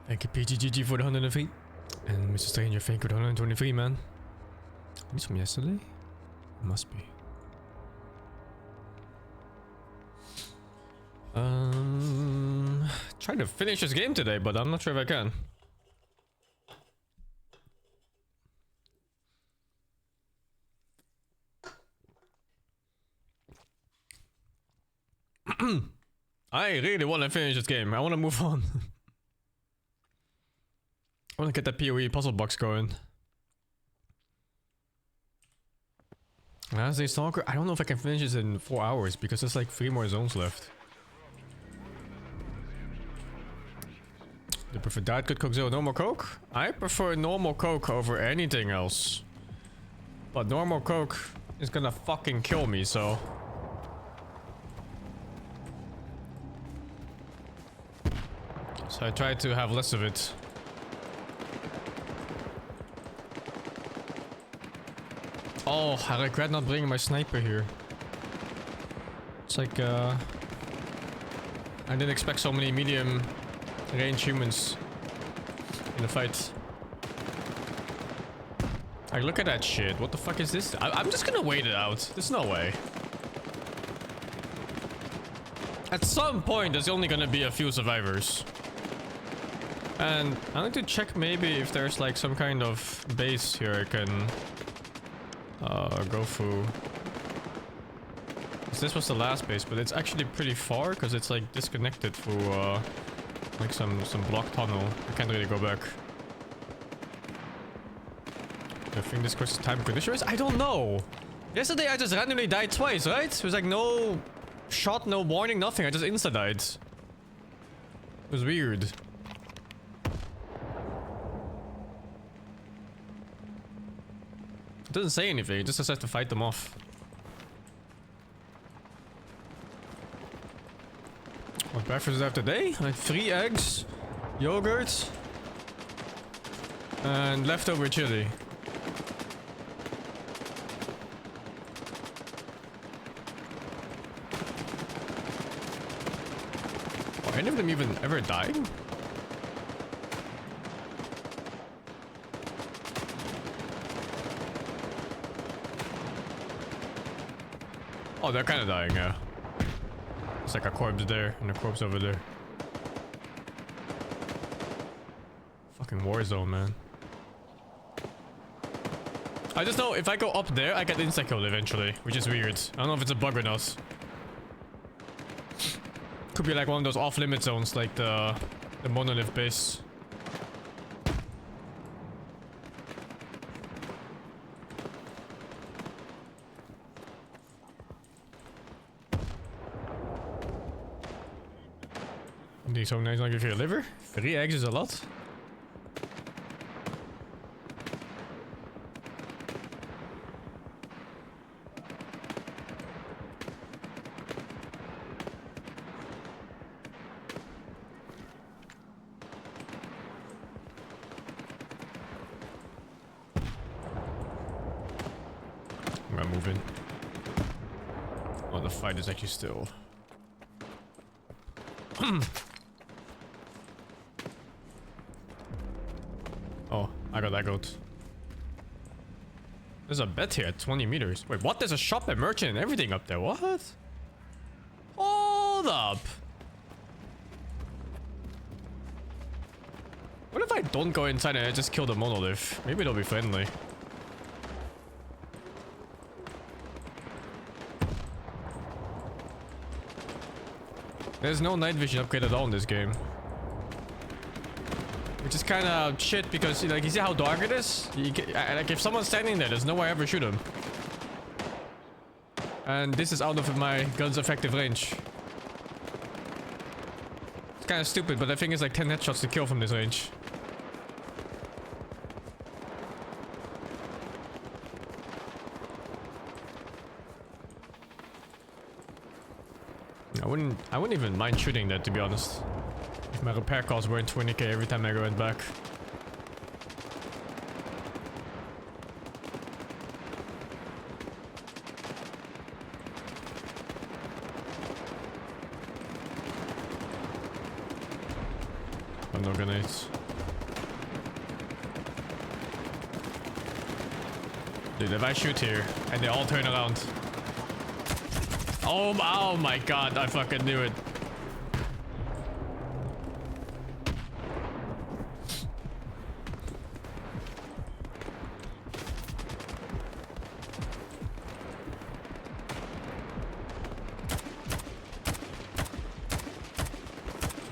Thank you, PGGG, for the 103. And Mr. Stranger, thank you for the 123, man. It's from yesterday? It must be. Trying to finish this game today, but I'm not sure if I can. I really want to finish this game. I want to move on. I want to get that PoE puzzle box going. As a stalker, I don't know if I can finish this in 4 hours because there's like 3 more zones left. Do you prefer Diet Coke Zero normal Coke? I prefer normal Coke over anything else. But normal Coke is gonna fucking kill me, so... So I try to have less of it. Oh, I regret not bringing my sniper here. It's like, I didn't expect so many medium range humans in the fight. Like, look at that shit. What the fuck is this? I'm just gonna wait it out. There's no way. At some point, there's only gonna be a few survivors. And I need to check maybe if there's like some kind of base here I can go through. This was the last base, but it's actually pretty far because it's like disconnected through like some block tunnel. I can't really go back. I think this course is time conditions. I don't know. Yesterday I just randomly died twice, right? It was like no shot, no warning, nothing. I just insta died. It was weird. It doesn't say anything. It just says to fight them off. What breakfast is I have today? Like 3 eggs, yogurt, and leftover chili. Are any of them even ever dying? Oh, they're kind of dying, yeah. It's like a corpse there and a corpse over there. Fucking war zone, man. I just know if I go up there, I get insta-killed eventually, which is weird. I don't know if it's a bug or not. Could be like one of those off-limit zones, like the monolith base. So nice, I'll give you a liver. 3 eggs is a lot. I'm gonna move in. Oh, the fight is actually still. Oh, I got that goat. There's a bed here at 20 meters. Wait, what? There's a shop and merchant and everything up there. What? Hold up. What if I don't go inside and I just kill the monolith? Maybe they'll be friendly. There's no night vision upgrade at all in this game. Which is kind of shit because, like, you see how dark it is? Like, if someone's standing there, there's no way I ever shoot him. And this is out of my gun's effective range. It's kind of stupid, but I think it's like 10 headshots to kill from this range. I wouldn't even mind shooting that, to be honest. If my repair costs weren't 20k every time I went back. no grenades. Dude, if I shoot here and they all turn around. Oh my god, I fucking knew it.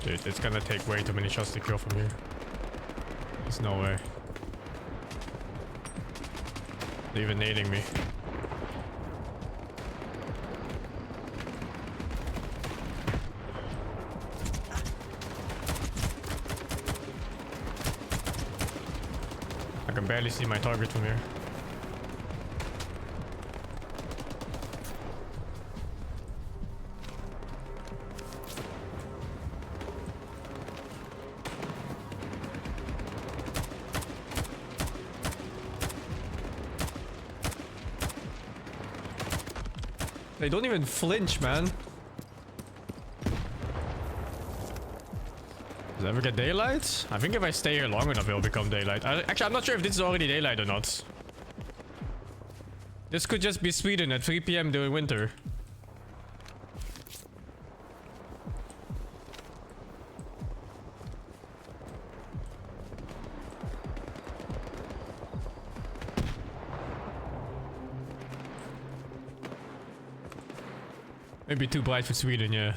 Dude, it's gonna take way too many shots to kill from here. There's no way. They're even nading me. I can barely see my target from here. They don't even flinch, man. Does it ever get daylight? I think if I stay here long enough, it'll become daylight. Actually, I'm not sure if this is already daylight or not. This could just be Sweden at 3 PM during winter. Maybe too bright for Sweden, yeah.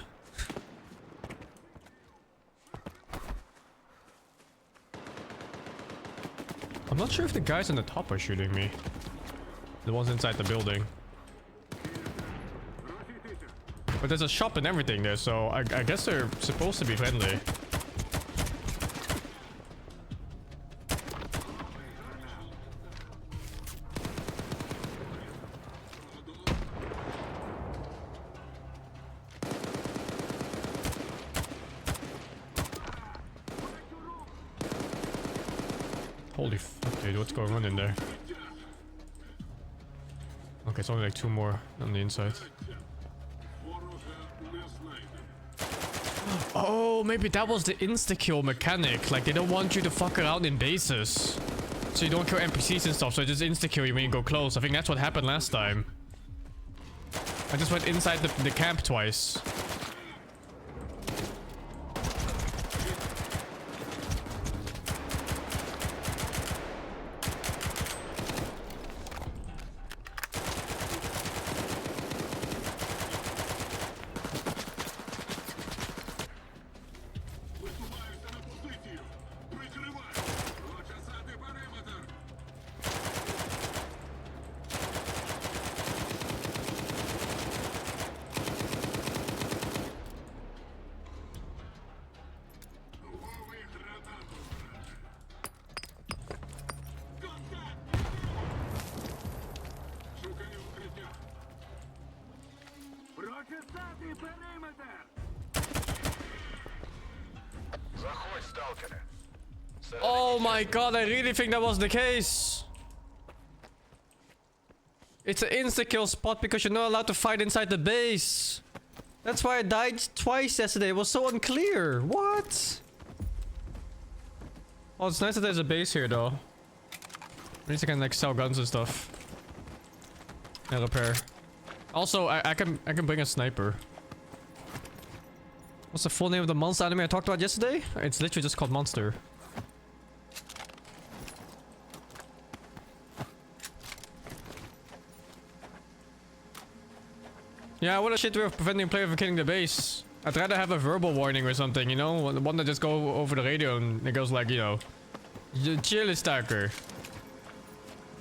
I'm not sure if the guys on the top are shooting me. The ones inside the building. But there's a shop and everything there, so I guess they're supposed to be friendly. Holy fuck, dude, what's going on in there? Okay, it's only like 2 more on the inside. Oh, maybe that was the insta-kill mechanic. Like, they don't want you to fuck around in bases. So you don't kill NPCs and stuff, so it just insta-kill you when you go close. I think that's what happened last time. I just went inside the camp twice. Oh my god, I really think that was the case. It's an insta-kill spot because you're not allowed to fight inside the base. That's why I died twice yesterday. It was so unclear. What? Oh, it's nice that there's a base here though. At least I can like sell guns and stuff. And repair. Also, I can bring a sniper. What's the full name of the monster anime I talked about yesterday? It's literally just called Monster. Yeah, what a shit way of preventing a player from killing the base. I'd rather have a verbal warning or something, you know? One that just go over the radio and it goes like, you know, chill, STALKER.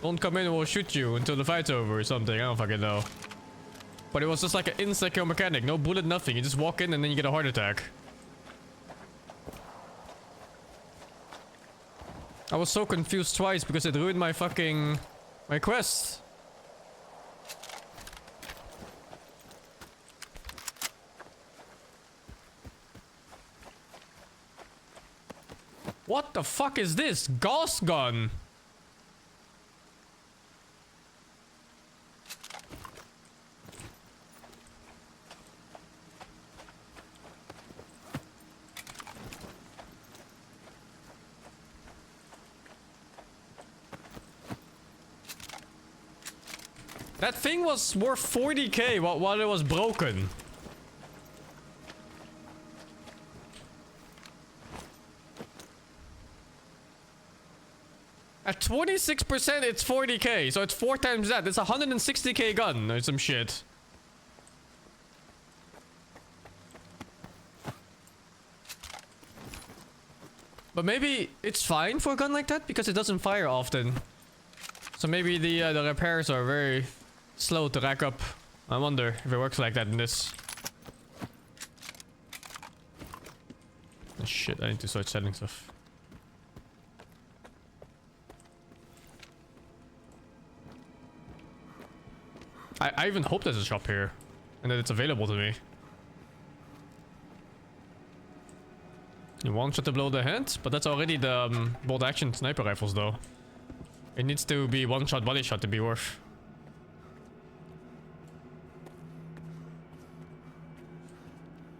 Don't come in and we'll shoot you until the fight's over or something. I don't fucking know. But it was just like an insta-kill mechanic. No bullet, nothing. You just walk in and then you get a heart attack. I was so confused twice because it ruined my fucking... my quest. What the fuck is this? Gauss gun? That thing was worth 40k while it was broken. At 26%, it's 40k, so it's 4 times that. It's a 160k gun or some shit. But maybe it's fine for a gun like that because it doesn't fire often. So maybe the repairs are very slow to rack up. I wonder if it works like that in this. Oh, shit, I need to start selling stuff. I even hope there's a shop here and that it's available to me. You one shot to blow the head, but that's already the bolt action sniper rifles though. It needs to be one shot body shot to be worth.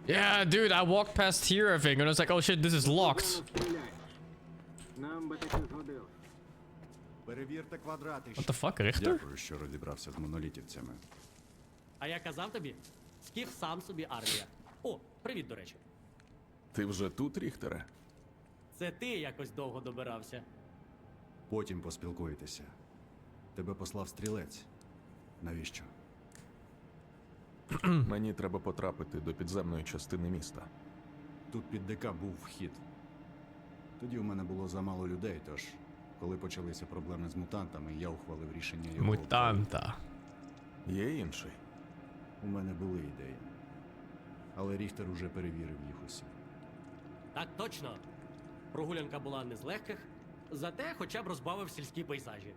Yeah, dude, I walked past here I think and I was like, oh shit, this is locked. What the fuck, Richter? Дякую, що розібрався з монолітівцями. А я казав тобі, Скіф сам собі армія. О, привіт, до речі. Ти вже тут, Ріхтере? Це ти якось довго добирався. Потім поспілкуєтеся. Тебе послав стрілець. Навіщо? Мені треба потрапити до підземної частини міста. Тут під ДК був вхід. Тоді у мене було замало людей, тож, коли почалися проблеми з мутантами, я ухвалив рішення його... Мутанта. Є інший? У мене були ідеї. Але Ріхтер уже перевірив їх усі. Так точно. Прогулянка була не з легких, зате хоча б розбавив сільські пейзажі.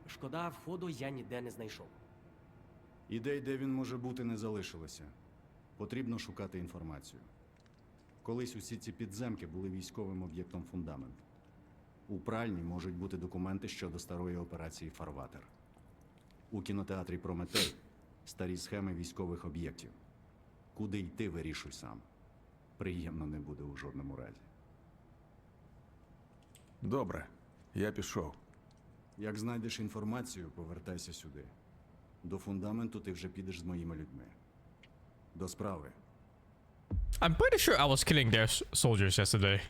Шкода, входу я ніде не знайшов. Ідей, де він може бути, не залишилося. Потрібно шукати інформацію. Колись усі ці підземки були військовим об'єктом «Фундамент». У пральні можуть бути документи щодо старої операції «Фарватер». У кінотеатрі «Прометей» старі схеми військових об'єктів. Куди йти, вирішуй сам. Приємно не буде у жодному разі. Добре, я пішов. Як знайдеш інформацію, повертайся сюди. До «Фундаменту» ти вже підеш з моїми людьми. До справи. I'm pretty sure I was killing their soldiers yesterday.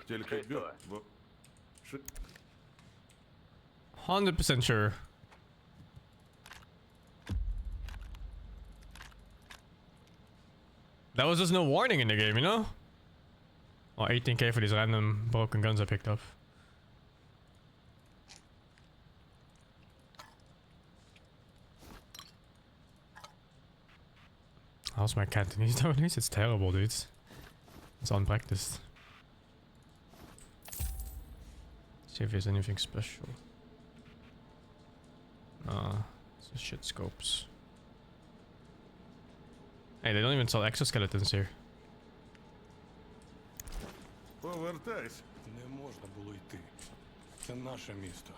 Тільки б'ю, бо... 100% sure. That was just no warning in the game, you know? Oh, 18k for these random broken guns I picked up. How's my Cantonese nowadays? It's terrible, dude. It's unpracticed. See if there's anything special. It's just shit scopes. Hey, they don't even sell exoskeletons here. Повертайся. Не можна було йти. Це наше місто.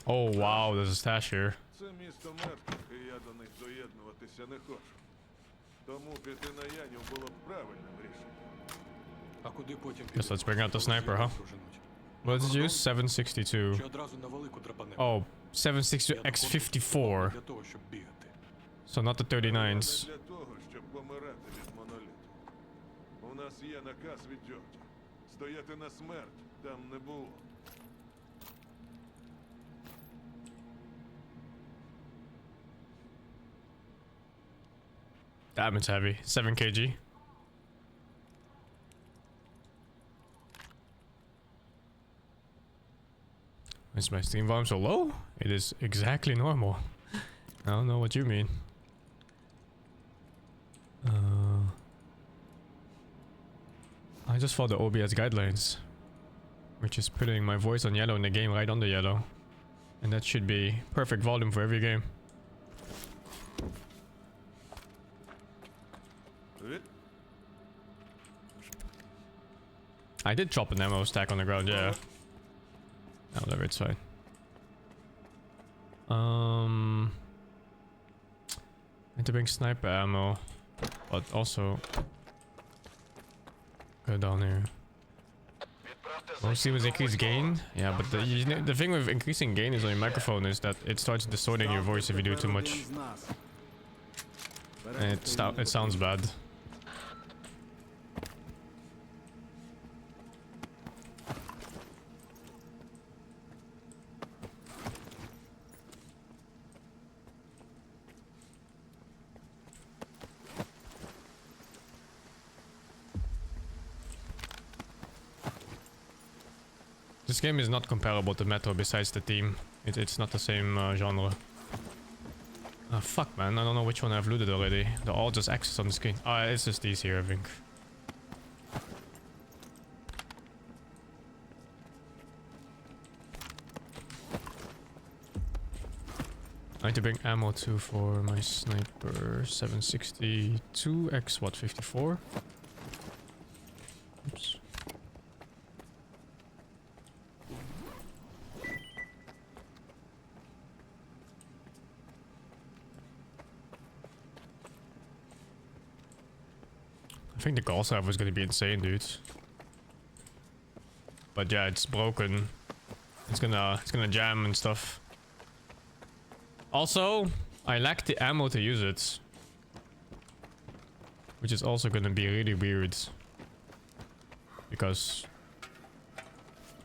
Oh wow, there's a stash here. Це місто мертвих, і я до них доєднуватися не хочу. Тому піти на Янів було б правильним рішенням. А куди потім Guess let's bring out the sniper, huh? What did you use? 762. Чи одразу на велику драпанемо? Oh, 762 X54. Для того, щоб бігати. So not the 39s. Не для того, щоб помирати від моноліту. У нас є наказ від Джорджа. Стояти на смерть там не було. Damn, it's heavy. 7 kg. Is my steam volume so low? It is exactly normal. I don't know what you mean. I just follow the OBS guidelines, which is putting my voice on yellow in the game right under yellow. And that should be perfect volume for every game. I did drop an ammo stack on the ground, yeah. Whatever, it's fine. Need to bring sniper ammo, but also go down here. Відправте Most seamers increase gain. Yeah, but the thing with increasing gain is on your microphone is that it starts distorting your voice if you do too much. And it sounds bad. This game is not comparable to Metro besides the theme. It's not the same genre. Ah, fuck, man. I don't know which one I've looted already. They're all just X's on the screen. Ah, it's just these here, I think. I need to bring ammo too for my sniper 762 x what 54. Oops. I think the call server is gonna be insane, dude. But yeah, it's broken. It's gonna jam and stuff. Also, I lack the ammo to use it, which is also gonna be really weird. Because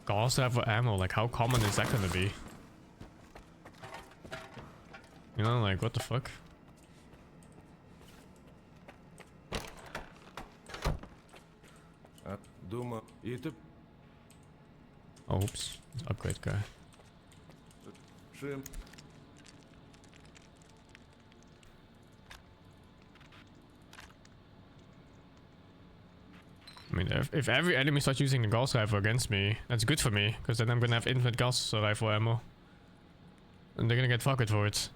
call server ammo, like how common is that gonna be? You know, like what the fuck? Oh, oops. Upgrade guy. I mean, if every enemy starts using the gas rifle against me, that's good for me, because then I'm gonna have infinite gas rifle ammo. And they're gonna get fucked for it.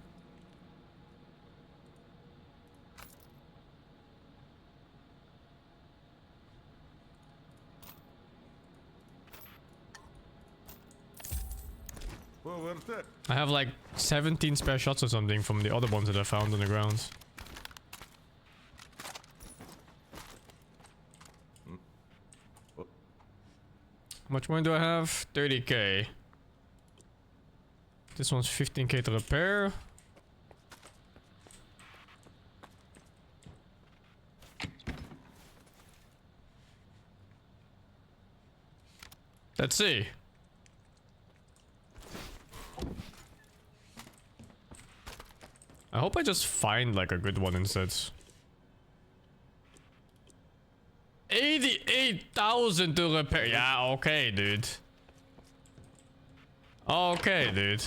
I have like 17 spare shots or something from the other ones that I found on the ground. How much money do I have? 30k. This one's 15k to repair. Let's see. I hope I just find like a good one instead. 88,000 to repair. Yeah, okay, dude. Okay, dude.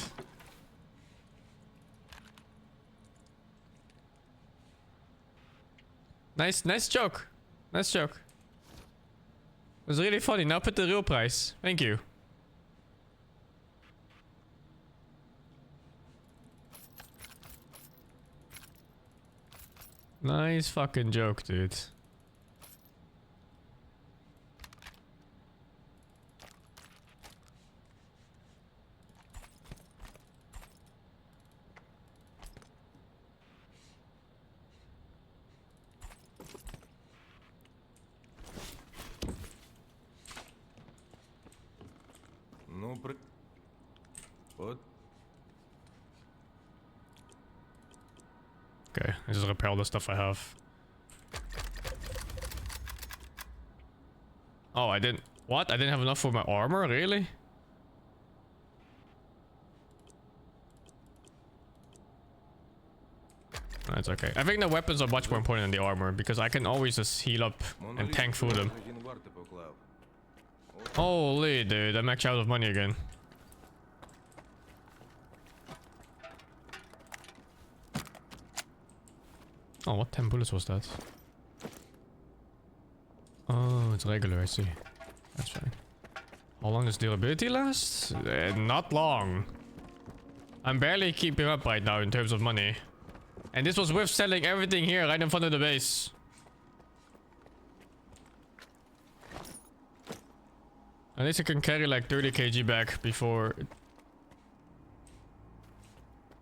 Nice joke. Nice joke. It was really funny. Now put the real price. Thank you. Nice fucking joke, dude. Okay, I just repair all the stuff I have. Oh, I didn't... What? I didn't have enough for my armor? Really? That's okay. I think the weapons are much more important than the armor, because I can always just heal up and tank through them. Holy dude, I'm actually out of money again. Oh, what 10 bullets was that? Oh, it's regular, I see. That's fine. How long does durability last? Not long. I'm barely keeping up right now in terms of money. And this was with selling everything here right in front of the base. At least I can carry like 30 kg back before...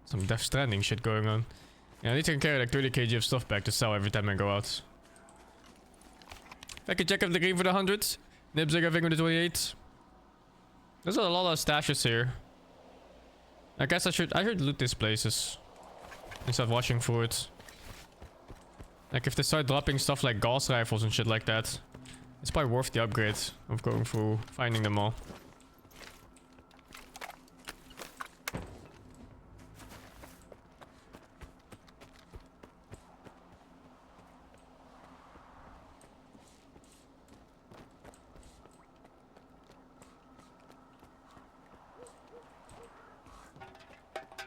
Some Death Stranding shit going on. Yeah, I need to carry like 30 kg of stuff back to sell every time I go out. If I can check up the green for the 100. Nibzig, I think, with the 28. There's a lot of stashes here. I guess I should loot these places instead of watching for it. Like if they start dropping stuff like Gauss rifles and shit like that, it's probably worth the upgrade of going through finding them all.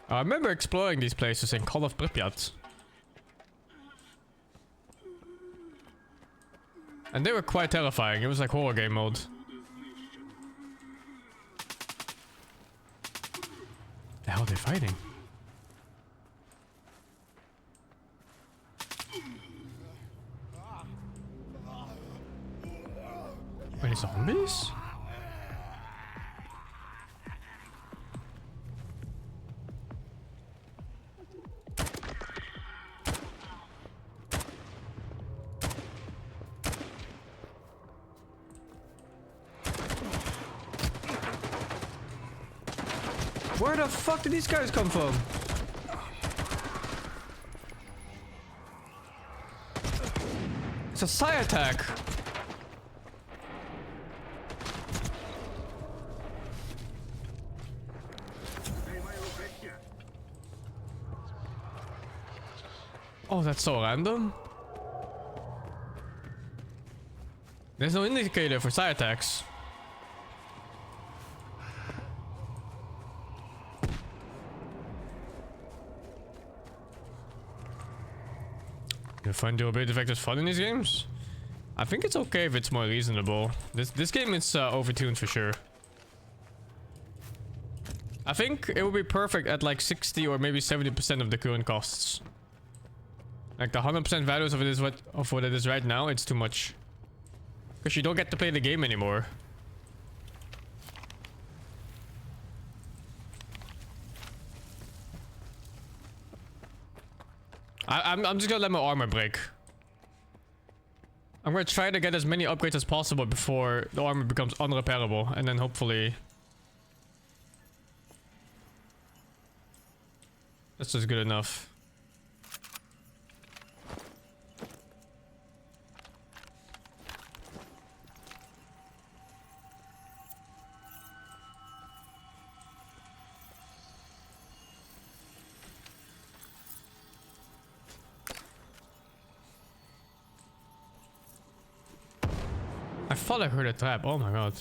I remember exploring these places in Call of Pripyat. And they were quite terrifying. It was like horror game mode. The hell are they fighting? Wait, zombies? Where the fuck did these guys come from? It's a psi attack. Oh, that's so random. There's no indicator for psi attacks. You find durability effect is fun in these games? I think it's okay if it's more reasonable. This game is overtuned for sure. I think it would be perfect at like 60 or maybe 70% of the current costs. Like the 100% values of it is what it is right now. It's too much because you don't get to play the game anymore. I'm just gonna let my armor break. I'm gonna try to get as many upgrades as possible before the armor becomes unrepairable, and then hopefully that's just good enough. I thought I heard a trap. Oh my god.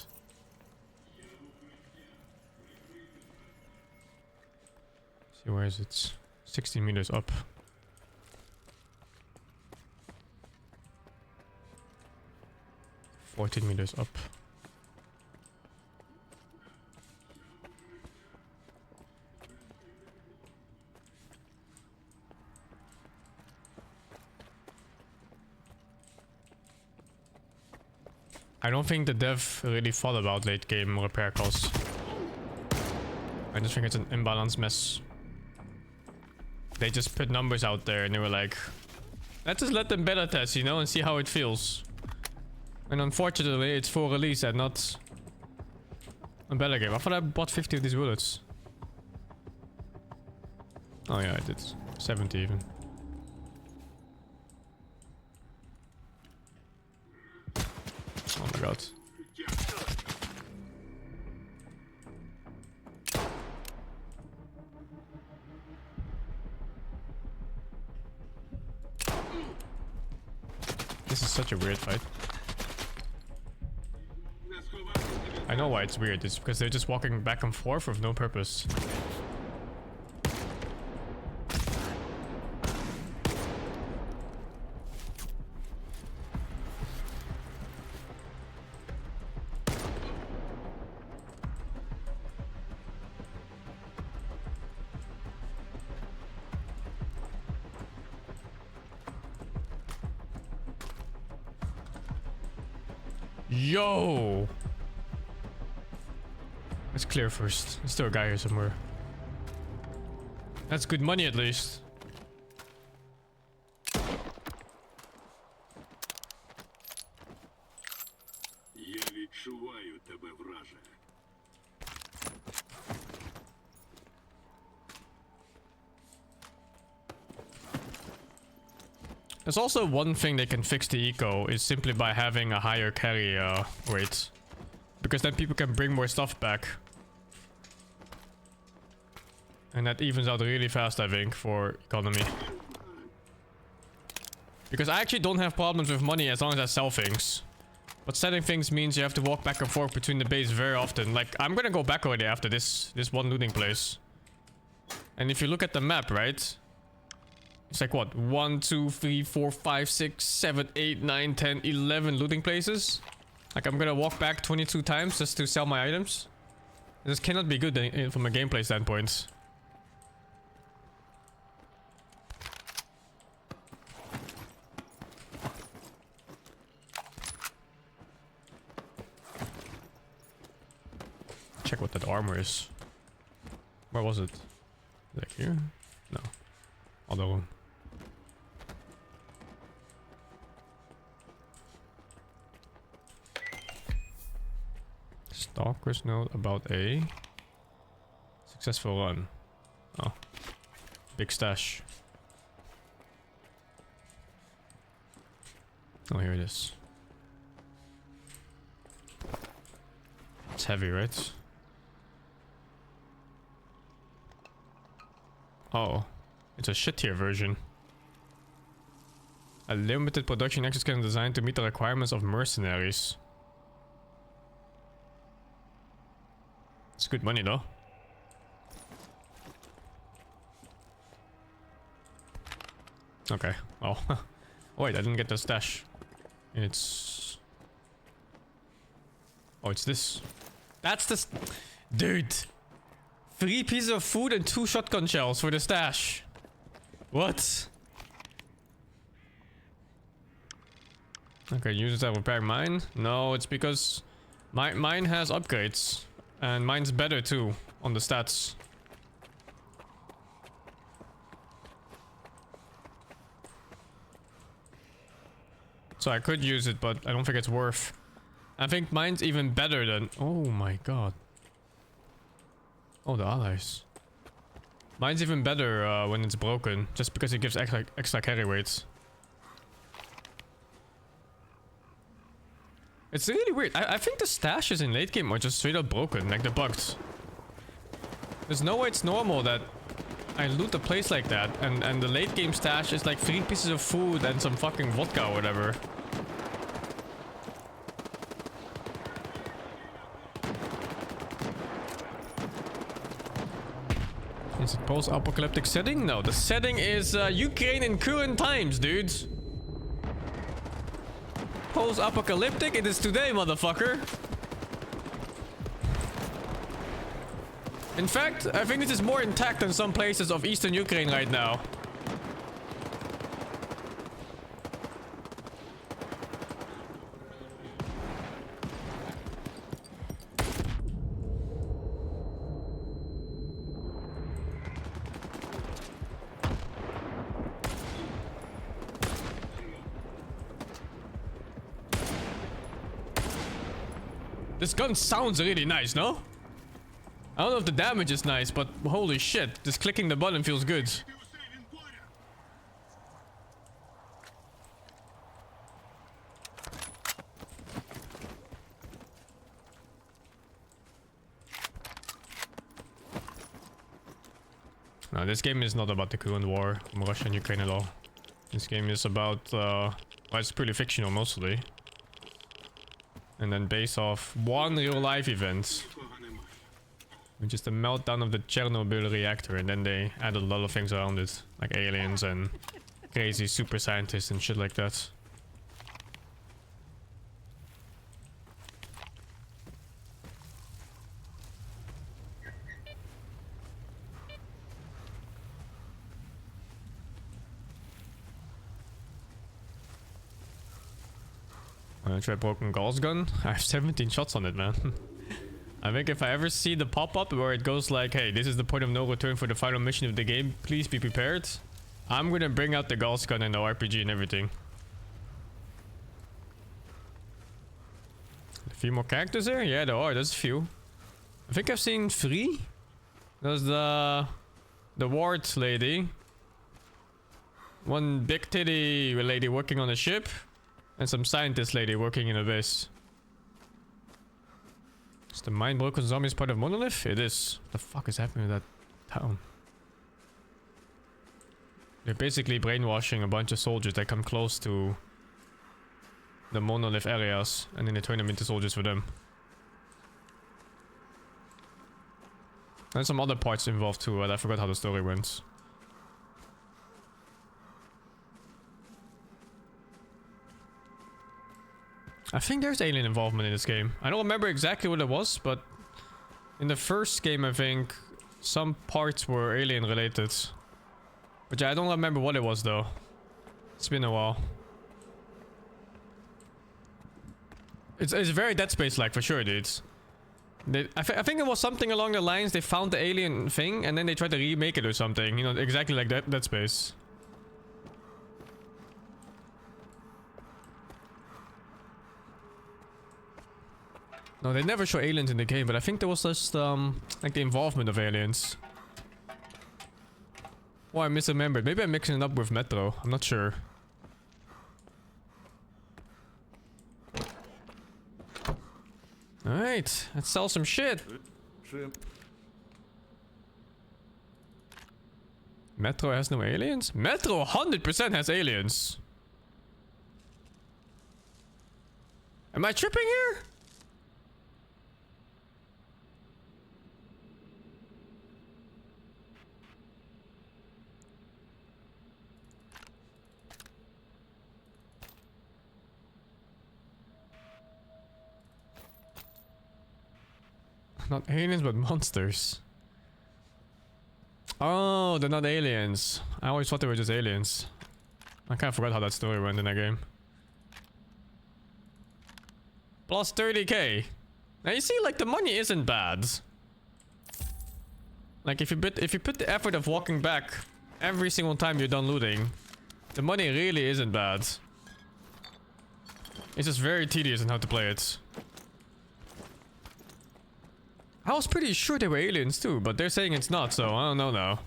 See, where is it? 16 meters up. $14 meters up. I don't think the dev really thought about late game repair costs. I just think it's an imbalanced mess. They just put numbers out there and they were like, let's just let them beta test, you know, and see how it feels. And unfortunately, it's for release and not a beta game. I thought I bought 50 of these bullets. Oh yeah, I did. 70 even. Oh my god. This is such a weird fight. I know why it's weird. It's because they're just walking back and forth with no purpose. Yo! Let's clear first. There's still a guy here somewhere. That's good money at least. Я відчуваю тебе, враже. There's also one thing they can fix the eco is simply by having a higher carry rate. Because then people can bring more stuff back. And that evens out really fast, I think, for economy. Because I actually don't have problems with money as long as I sell things. But selling things means you have to walk back and forth between the base very often. Like, I'm gonna go back already after this one looting place. And if you look at the map, right? It's like what? 1, 2, 3, 4, 5, 6, 7, 8, 9, 10, 11 looting places. Like, I'm gonna walk back 22 times just to sell my items. This cannot be good from a gameplay standpoint. Check what that armor is. Where was it? Like here? No. Other room. Stalker's note about a successful run. Oh. Big stash. Oh, here it is. It's heavy, right? Oh, it's a shit tier version. A limited production exoskeleton designed to meet the requirements of mercenaries. It's good money though. Okay, well. Wait, I didn't get the stash. It's... Oh, it's this. That's the... Dude! 3 pieces of food and 2 shotgun shells for the stash. What? Okay, use it to repair mine. No, it's because mine has upgrades. And mine's better too on the stats. So I could use it, but I don't think it's worth. I think mine's even better than... Oh my god. Oh, the allies. Mine's even better when it's broken, just because it gives extra carry weights. It's really weird. I think the stashes in late game are just straight up broken, like they're bugged. There's no way it's normal that I loot a place like that, and the late game stash is like 3 pieces of food and some fucking vodka or whatever. Is it post-apocalyptic setting? No, the setting is Ukraine in current times, dudes. Post-apocalyptic? It is today, motherfucker. In fact, I think this is more intact than some places of eastern Ukraine right now. This gun sounds really nice, no? I don't know if the damage is nice, but holy shit, just clicking the button feels good. No, this game is not about the current war from Russia and Ukraine at all. This game is about, well, it's pretty fictional mostly. And then based off one real life event. Which is the meltdown of the Chornobyl reactor, and then they added a lot of things around it. Like aliens and crazy super scientists and shit like that. Wanna try broken Gauss gun? I have 17 shots on it, man. I think if I ever see the pop-up where it goes like, hey, this is the point of no return for the final mission of the game, please be prepared. I'm gonna bring out the Gauss gun and the RPG and everything. A few more characters there? Yeah, there are. There's a few. I think I've seen 3. There's the ward lady. One big titty lady working on a ship, and some scientist lady working in a base. Is the mind broken zombies part of Monolith? It is. What the fuck is happening with that town? They're basically brainwashing a bunch of soldiers that come close to the Monolith areas, and then they turn them into soldiers for them. There's some other parts involved too, but I forgot how the story went. I think there's alien involvement in this game. I don't remember exactly what it was, but in the first game I think some parts were alien related. But yeah, I don't remember what it was though. It's been a while. It's very Dead Space-like for sure, dudes. I think it was something along the lines they found the alien thing and then they tried to remake it or something. You know, exactly like Dead Space. No, they never show aliens in the game, but I think there was just like the involvement of aliens. Oh, I misremembered. Maybe I'm mixing it up with Metro. I'm not sure. Alright, let's sell some shit. Metro has no aliens? Metro 100% has aliens. Am I tripping here? Not aliens, but monsters. Oh, they're not aliens. I always thought they were just aliens. I kind of forgot how that story went in that game. Plus 30k. Now you see, like, the money isn't bad. Like, if you put the effort of walking back every single time you're done looting, the money really isn't bad. It's just very tedious in how to play it. I was pretty sure they were aliens too, but they're saying it's not, so I don't know now.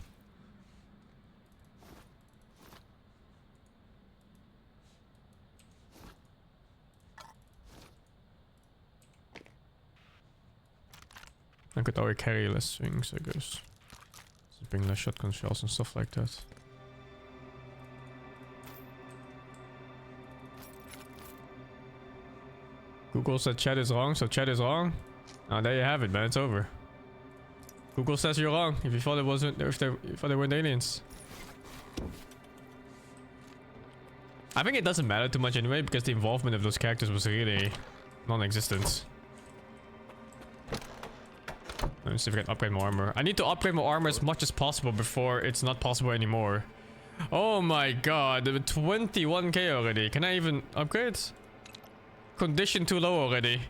I could already carry less things, I guess. Just bring less shotgun shells and stuff like that. Google said chat is wrong, so chat is wrong. Oh, there you have it, man. It's over. Google says you're wrong if you thought it wasn't, if they thought they weren't aliens. I think it doesn't matter too much anyway, because the involvement of those characters was really non-existent. Let me see if I can upgrade my armor. I need to upgrade my armor as much as possible before it's not possible anymore. Oh my god, 21k already. Can I even upgrade? Condition too low already.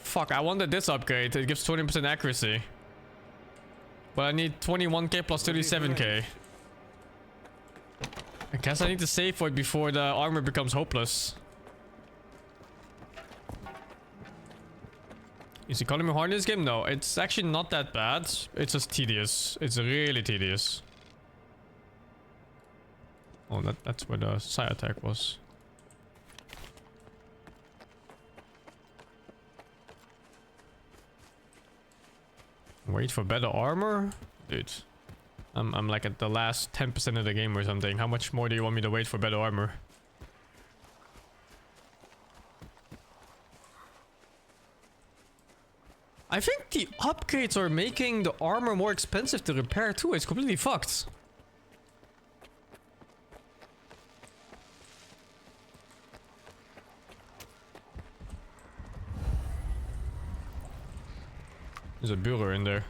Fuck, I wanted this upgrade. It gives 20% accuracy. But I need 21k plus 37k. I guess I need to save for it before the armor becomes hopeless. Is economy hard in this game? No, it's actually not that bad. It's just tedious. It's really tedious. Oh, that's where the side attack was. Wait for better armor? Dude. I'm like at the last 10% of the game or something. How much more do you want me to wait for better armor? I think the upgrades are making the armor more expensive to repair too. It's completely fucked. There's a builder in there.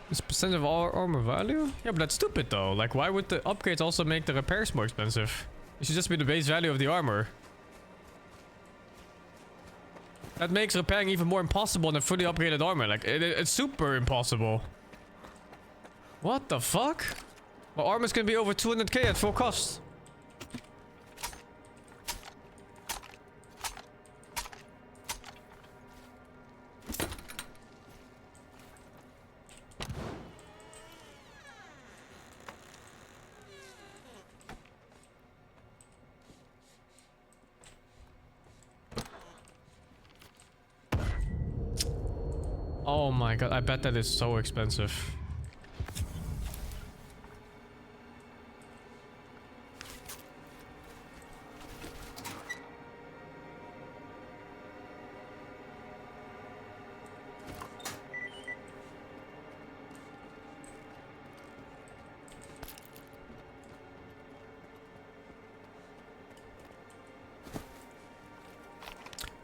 This percent of all armor value? Yeah, but that's stupid though. Like, why would the upgrades also make the repairs more expensive? It should just be the base value of the armor. That makes repairing even more impossible than fully upgraded armor. Like, it's super impossible. What the fuck? My armor's gonna be over 200k at full cost. Oh my god, I bet that is so expensive.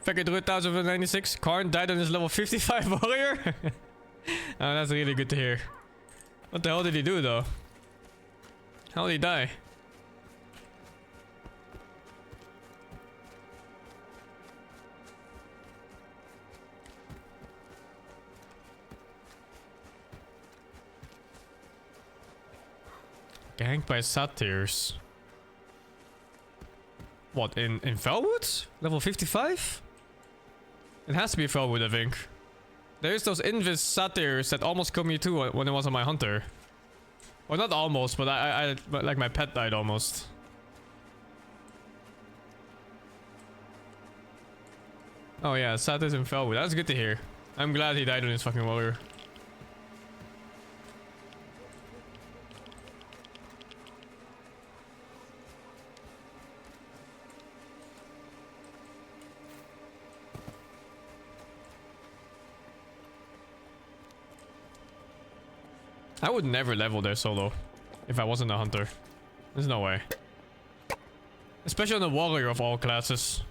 Figure 1096. Karn died on his level 55 warrior. Oh, that's really good to hear. What the hell did he do though? How did he die? Ganked by satyrs. What, in Felwood? Level 55? It has to be Felwood, I think. There's those invis satyrs that almost killed me too when it was on my hunter. Well, not almost, but but like my pet died almost. Oh yeah, satyrs in Felwood. That's good to hear. I'm glad he died on his fucking warrior. I would never level there solo if I wasn't a hunter. There's no way. Especially on the warrior of all classes.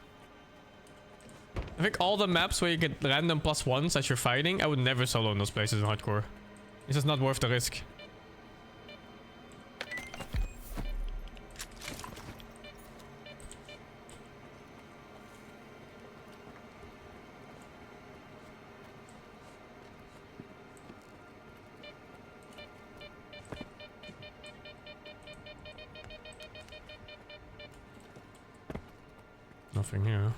I think all the maps where you get random +1s as you're fighting, I would never solo in those places in hardcore. It's just not worth the risk. Nothing here.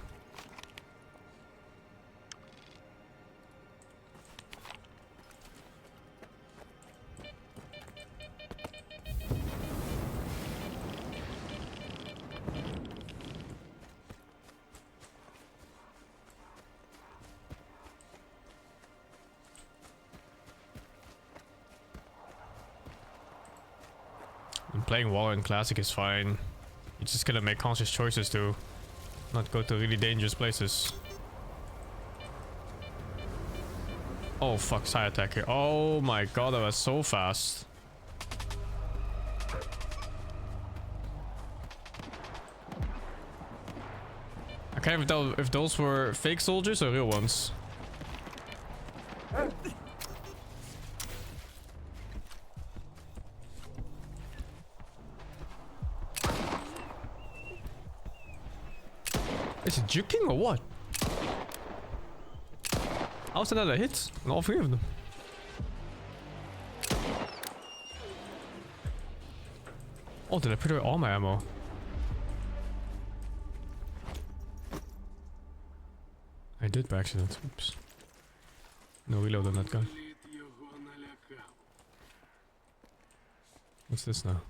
And playing Valorant Classic is fine. You're just gonna make conscious choices to not go to really dangerous places. Oh fuck, side attack here. Oh my god, that was so fast. I can't even tell if those were fake soldiers or real ones. Is it juking or what? How's another hit on all three of them? Oh, did I put away all my ammo? I did by accident. Oops. No reload on that gun. What's this now?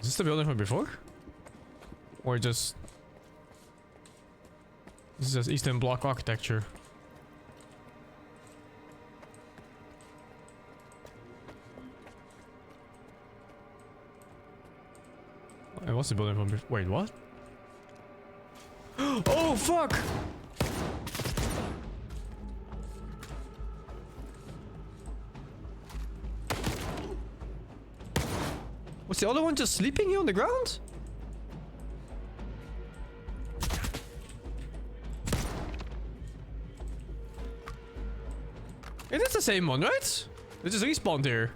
Is this the building from before? Or just... This is just Eastern Bloc architecture. What's the building from before? Wait, what? Oh, fuck! Was the other one just sleeping here on the ground? It is the same one, right? They just respawned here.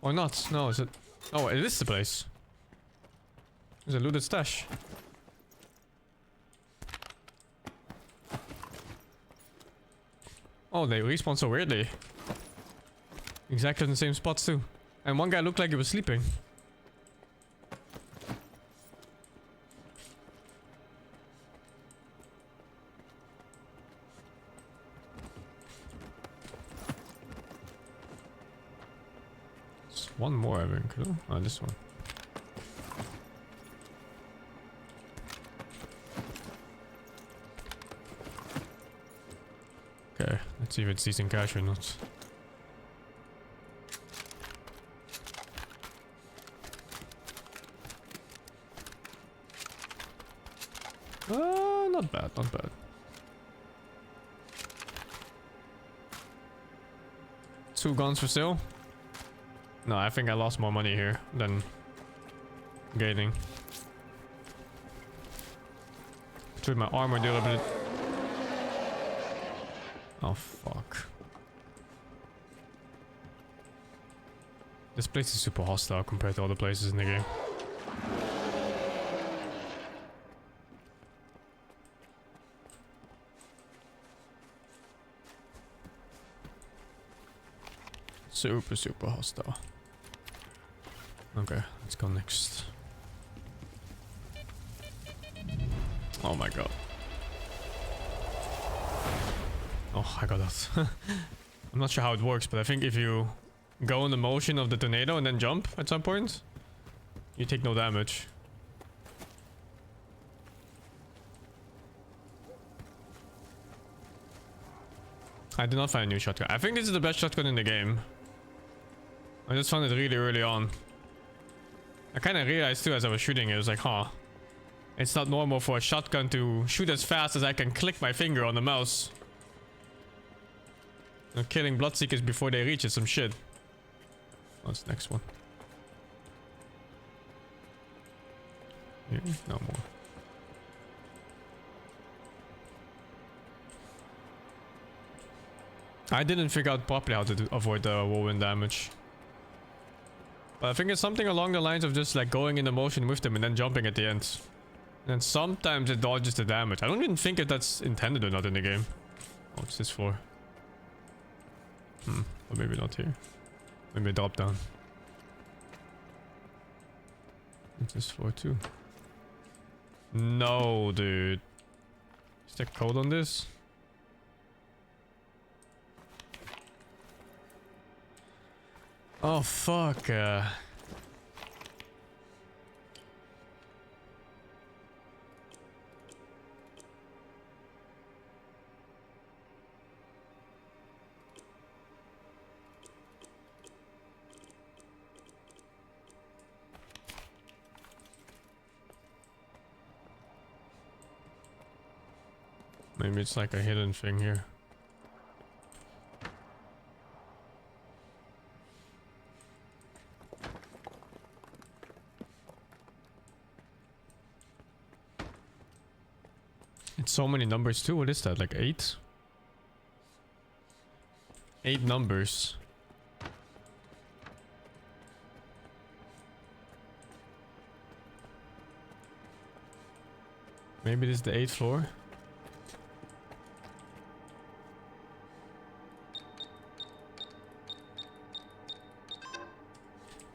Or not? No, is it? Oh, it is the place. There's a looted stash. Oh, they respawn so weirdly. Exactly in the same spots too. And one guy looked like he was sleeping. There's one more, I think. No? Oh, this one. Okay, let's see if it's decent cash or not. Not bad, not bad. Two guns for sale? No, I think I lost more money here than gaining. Between my armor durability. Oh fuck. This place is super hostile compared to other places in the game. Super hostile. Okay, let's go next. Oh my god. Oh, I got that. I'm not sure how it works, but I think if you go in the motion of the tornado and then jump at some point, you take no damage. I did not find a new shotgun. I think this is the best shotgun in the game. I just found it really early on. I kind of realized too as I was shooting it, was like, huh. It's not normal for a shotgun to shoot as fast as I can click my finger on the mouse. I'm killing bloodseekers before they reach it, some shit. What's the next one? Here? No more. I didn't figure out properly how to avoid the whirlwind damage. But I think it's something along the lines of just like going in the motion with them and then jumping at the end. And sometimes it dodges the damage. I don't even think if that's intended or not in the game. Oh, it's this floor. Or maybe not here. Maybe drop down. It's this floor too. No, dude. Is there code on this? Oh, fuck. Maybe it's like a hidden thing here. It's so many numbers too. What is that? Like 8? 8 numbers. Maybe this is the 8th floor.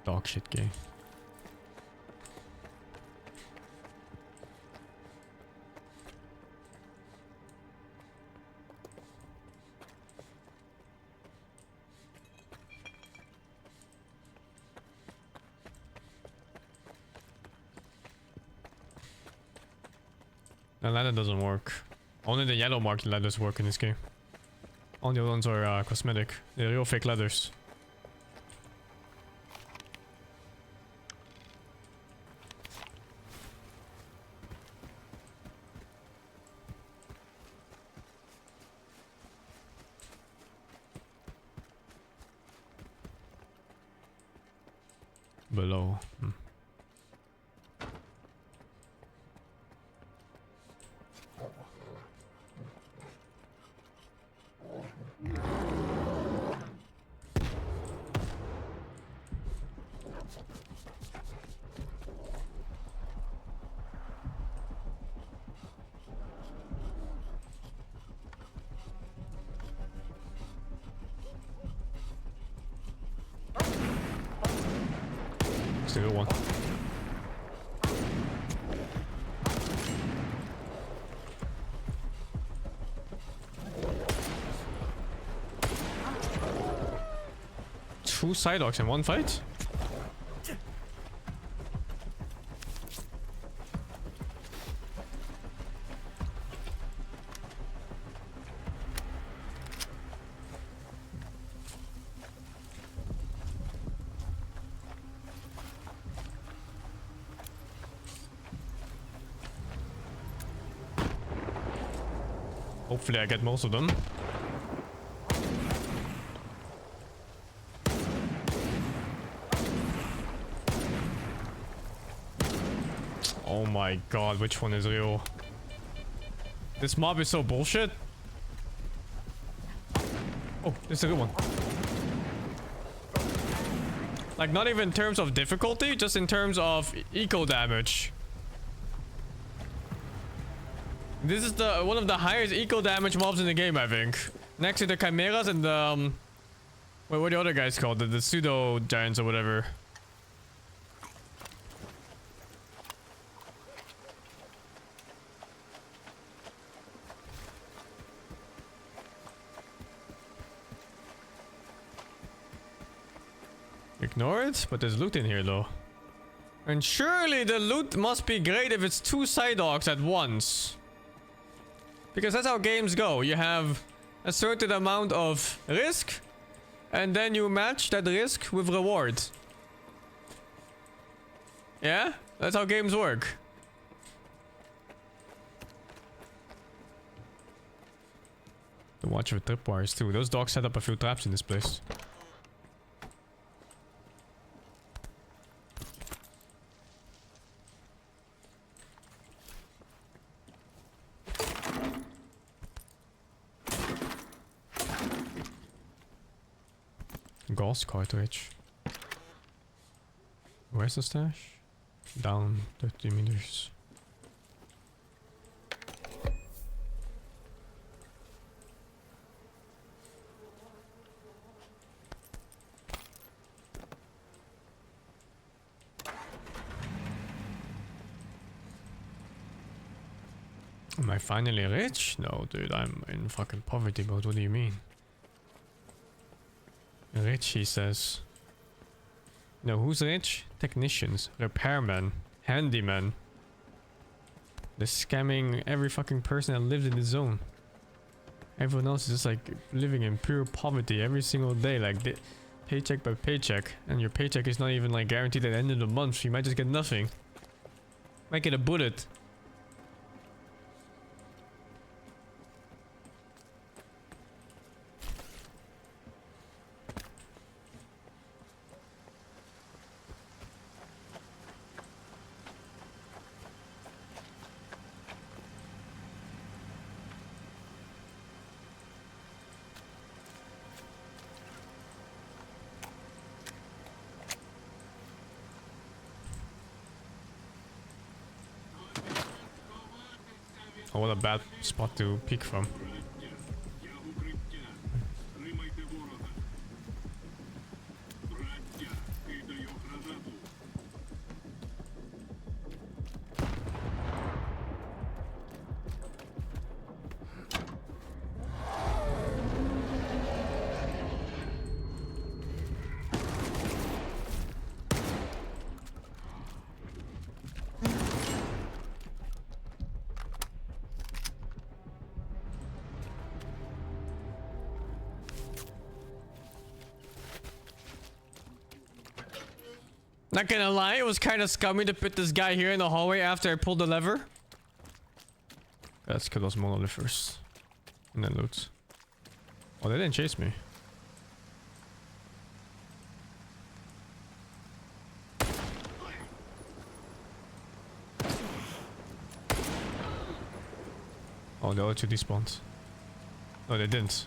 Dog shit game. The ladder doesn't work. Only the yellow marked ladders work in this game. All the other ones are cosmetic. They're real fake ladders. Below. It's the real one. Two STAL.K.E.R in one fight? Hopefully I get most of them. Oh my god, which one is real? This mob is so bullshit. Oh, this is a good one. Like, not even in terms of difficulty, just in terms of eco damage. This is the one of the highest eco damage mobs in the game, I think. Next to the chimeras and the what are the other guys called? The pseudo giants or whatever. Ignore it, but there's loot in here though. And surely the loot must be great if it's two STAL.K.E.R at once. Because that's how games go. You have a certain amount of risk, and then you match that risk with reward. Yeah? That's how games work. The watch with tripwires too. Those dogs set up a few traps in this place. Gauss cartridge. Where's the stash? Down 30 meters. Am I finally rich? No, dude, I'm in fucking poverty mode. What do you mean? Rich, he says. No, who's rich? Technicians, repairmen, handymen. They're scamming every fucking person that lives in the zone. Everyone else is just like living in pure poverty every single day, like paycheck by paycheck. And your paycheck is not even like guaranteed at the end of the month. You might just get nothing. Might get a bullet. Oh, what a bad spot to peek from. Not gonna lie, it was kind of scummy to put this guy here in the hallway after I pulled the lever. Let's kill those monolith first. And then loot. Oh, they didn't chase me. Oh, the other two despawned. No, they didn't.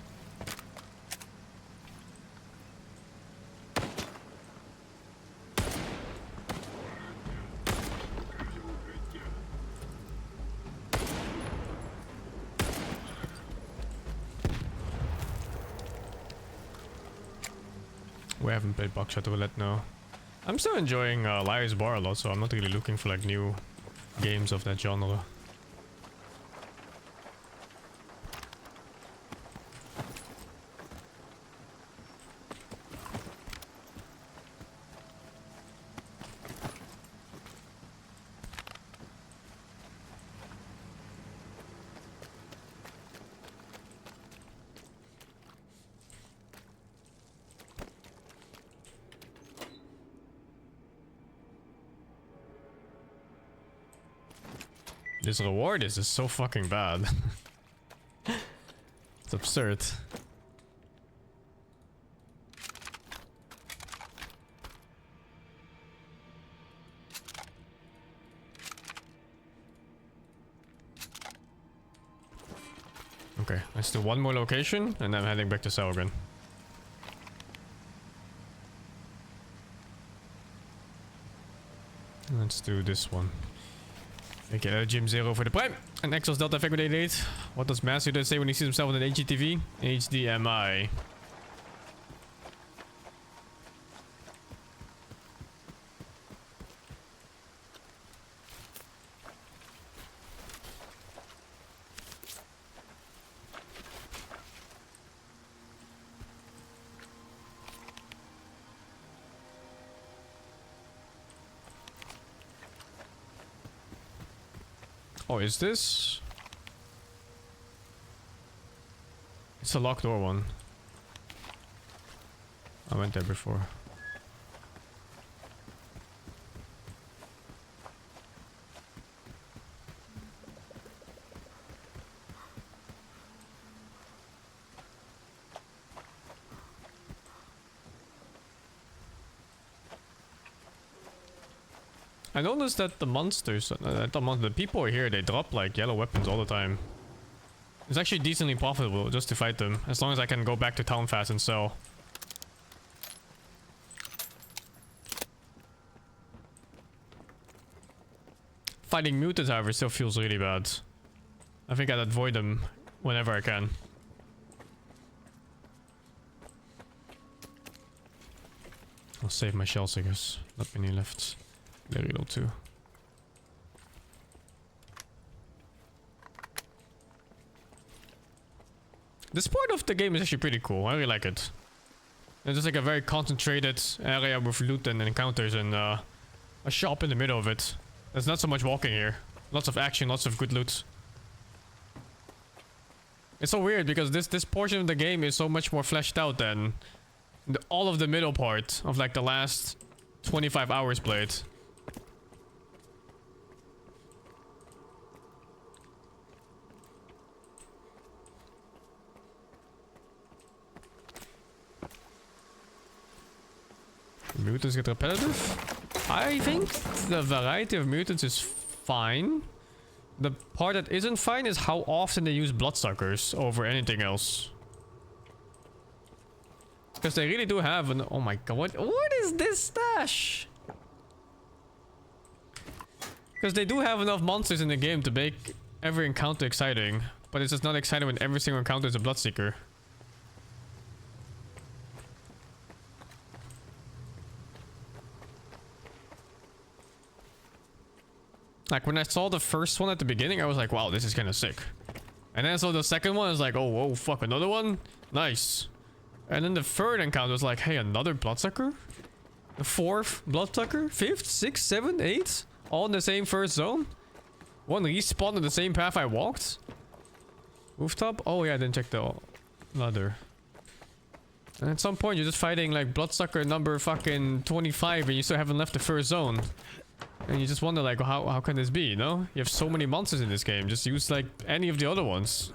We haven't played Buckshot Roulette, no. I'm still enjoying Liar's Bar a lot, so I'm not really looking for like new games of that genre. This reward is just so fucking bad. It's absurd. Okay, let's do one more location and then I'm heading back to cell again. Let's do this one. Okay, Gym 0 for the prime. And Exos Delta Effect with 88. What does Matthew say when he sees himself on an HGTV? HDMI. Oh, is this? It's a locked door one. I went there before. I noticed that the monsters, the people here, they drop like yellow weapons all the time. It's actually decently profitable just to fight them, as long as I can go back to town fast and sell. Fighting mutants, however, still feels really bad. I think I'd avoid them whenever I can. I'll save my shells, I guess. Not many left. Very low too. This part of the game is actually pretty cool. I really like it. It's just like a very concentrated area with loot and encounters and a shop in the middle of it. There's not so much walking here. Lots of action, lots of good loot. It's so weird because this portion of the game is so much more fleshed out than all of the middle part of like the last 25 hours played. Mutants get repetitive? I think the variety of mutants is fine. The part that isn't fine is how often they use bloodsuckers over anything else. Because they really do have an... Oh my god, what is this stash? Because they do have enough monsters in the game to make every encounter exciting. But it's just not exciting when every single encounter is a bloodseeker. Like, when I saw the first one at the beginning, I was like, wow, this is kind of sick. And then I saw the second one, I was like, oh, whoa, fuck, another one? Nice. And then the third encounter was like, hey, another bloodsucker? The fourth bloodsucker? Fifth, sixth, seventh, eighth? All in the same first zone? One respawned on the same path I walked? Rooftop? Oh, yeah, I didn't check the ladder. And at some point, you're just fighting, like, bloodsucker number fucking 25, and you still haven't left the first zone. And you just wonder, like, how can this be, you know? You have so many monsters in this game. Just use, like, any of the other ones.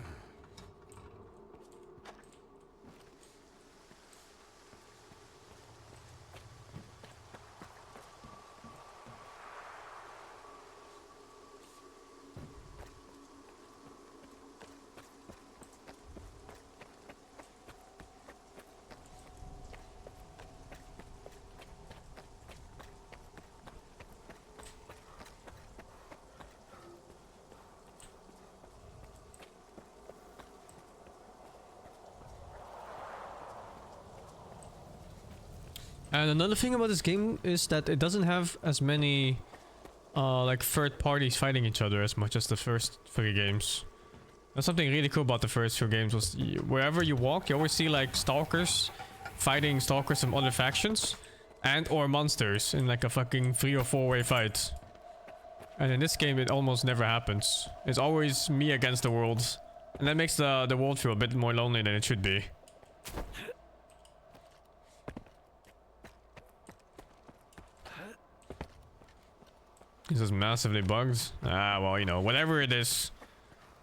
And another thing about this game is that it doesn't have as many like third parties fighting each other as much as the first 3 games. That's something really cool about the first 2 games was wherever you walk, you always see like stalkers fighting stalkers from other factions and or monsters in like a fucking 3 or 4 way fight. And in this game it almost never happens. It's always me against the world. And that makes the world feel a bit more lonely than it should be. This is massively bugged. Ah, well, you know, whatever it is.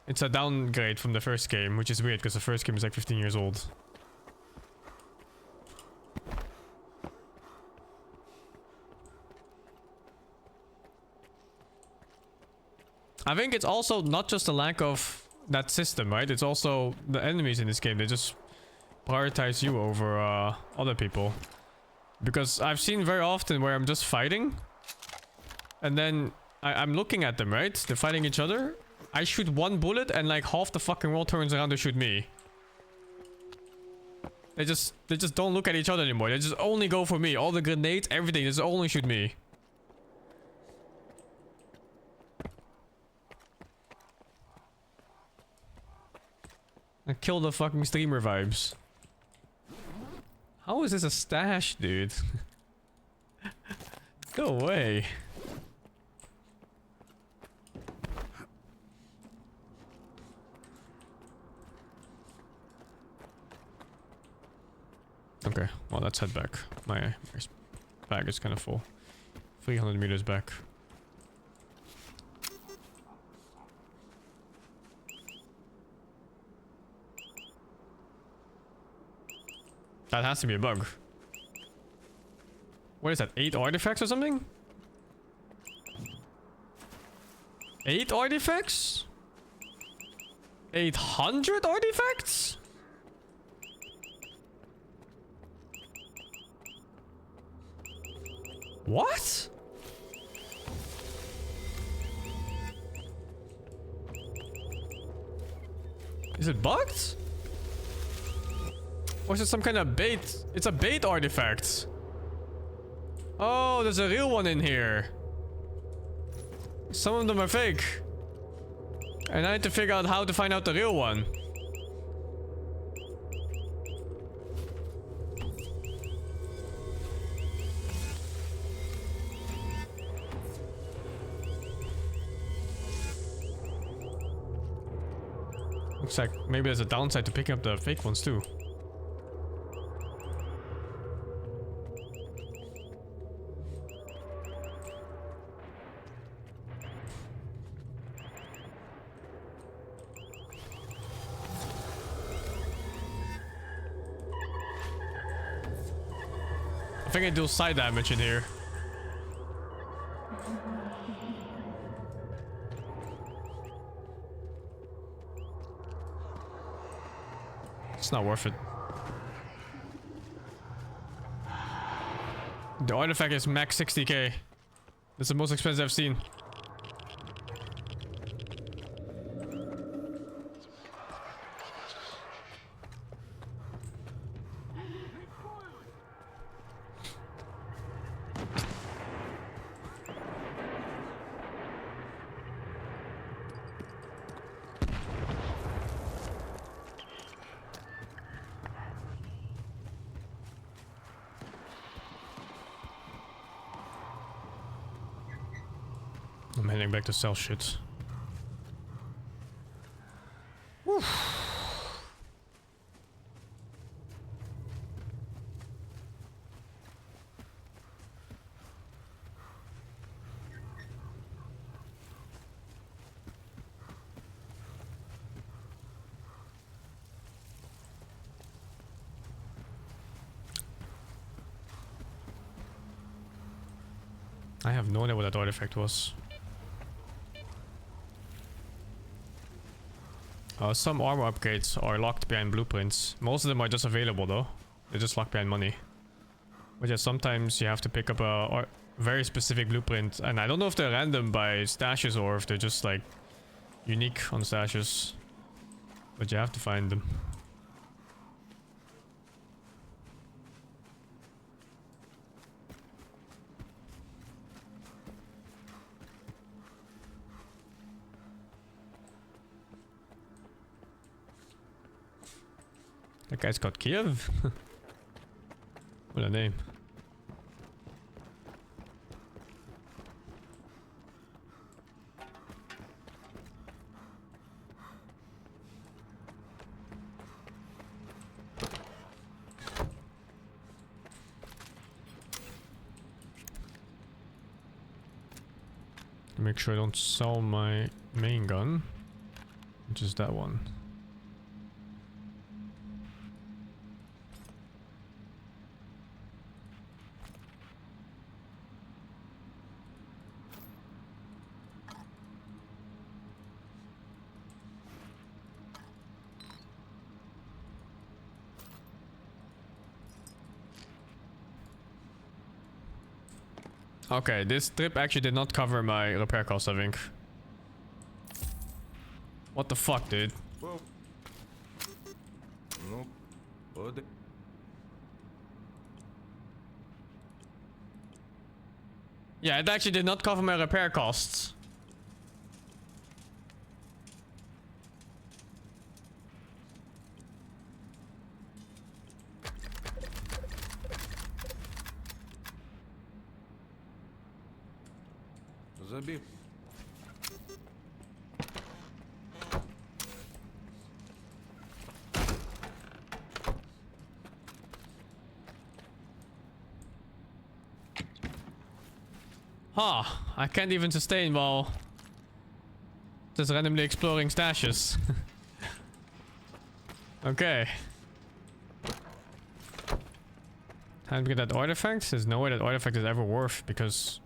It's a downgrade from the first game, which is weird because the first game is like 15 years old. I think it's also not just a lack of that system, right? It's also the enemies in this game. They just prioritize you over other people. Because I've seen very often where I'm just fighting. And then I'm looking at them, right? They're fighting each other. I shoot 1 bullet and like half the fucking world turns around to shoot me. They just don't look at each other anymore. They just only go for me. All the grenades, everything, they just only shoot me. I kill the fucking streamer vibes. How is this a stash, dude? No way. Okay, well let's head back. My bag is kind of full. 300 meters back. That has to be a bug. What is that? 8 artifacts or something? 8 artifacts? 800 artifacts? What? Is it bugged? Or is it some kind of bait? It's a bait artifact. Oh, there's a real one in here. Some of them are fake. And I need to figure out how to find out the real one. Looks like maybe there's a downside to picking up the fake ones too. I think I do side damage in here. It's not worth it. The artifact is max 60k. It's the most expensive I've seen. I'm heading back to sell shit. Whew. I have no idea what that artifact was. Some armor upgrades are locked behind blueprints. Most of them are just available though. They're just locked behind money. But yeah, sometimes you have to pick up a very specific blueprint. And I don't know if they're random by stashes or if they're just like unique on stashes. But you have to find them. That guy's got Kiev. What a name. Make sure I don't sell my main gun, which is that one. Okay, this trip actually did not cover my repair costs, I think. What the fuck, dude? О. Ну, от. Yeah, it actually did not cover my repair costs. Забив. Huh, I can't even sustain while just randomly exploring stashes. Okay. Time to get that artifact? There's no way that artifact is ever worth because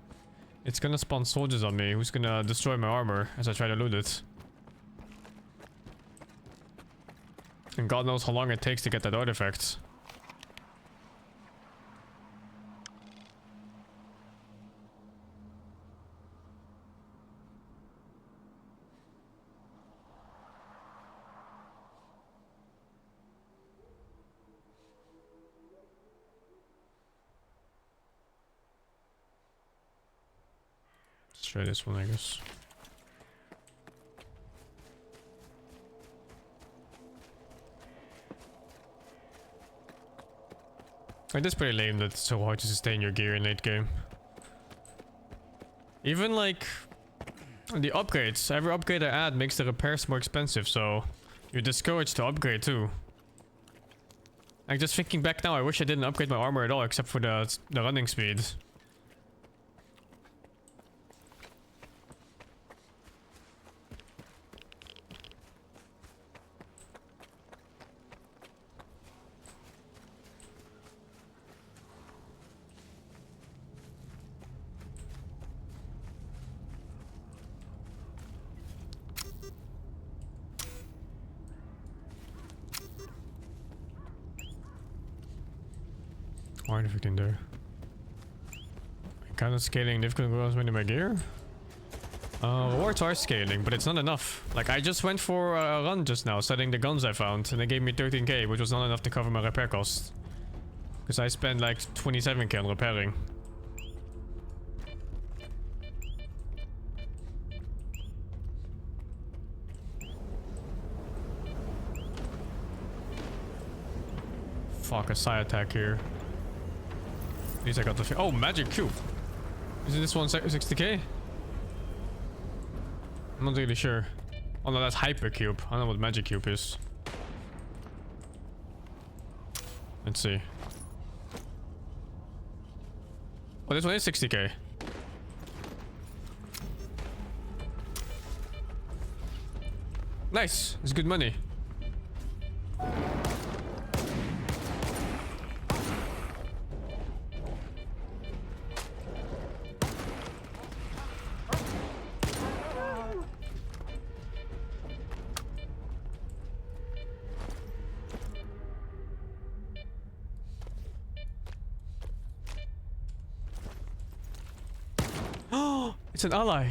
it's gonna spawn soldiers on me who's gonna destroy my armor as I try to loot it. And God knows how long it takes to get that artifact. Let's try this one, I guess. It is pretty lame that it's so hard to sustain your gear in late game. Even like the upgrades, every upgrade I add makes the repairs more expensive, so you're discouraged to upgrade too. Like just thinking back now, I wish I didn't upgrade my armor at all except for the running speed. Artifact in there. Kind of scaling difficult goes into my gear. Rewards are scaling, but it's not enough. Like I just went for a run just now, setting the guns I found, and they gave me 13k, which was not enough to cover my repair costs. Because I spent like 27k on repairing. Fuck, a side attack here. At least I got the oh, magic cube. Isn't this one 60k? I'm not really sure. Oh no, that's hyper cube. I don't know what magic cube is. Let's see. Oh, this one is 60k. Nice. It's good money. It's an ally.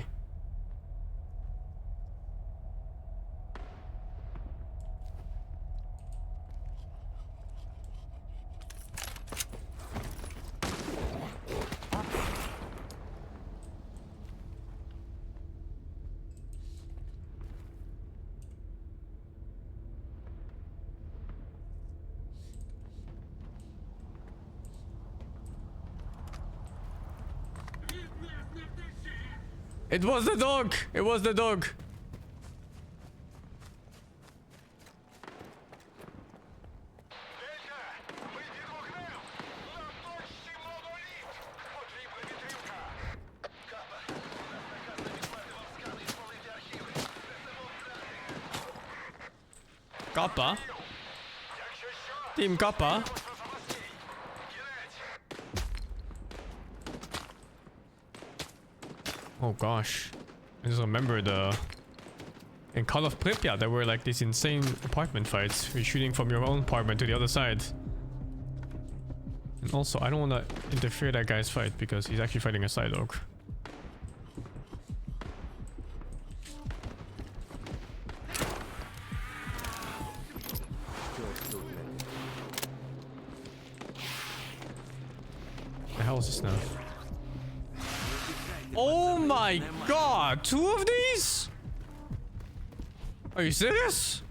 It was the dog! It was the dog! Kappa? Team Kappa? Oh gosh. I just remember in Call of Pripyat there were like these insane apartment fights. You're shooting from your own apartment to the other side. And also I don't want to interfere that guy's fight because he's actually fighting a side oak. The hell is this now? Oh my god! 2 of these? Are you serious?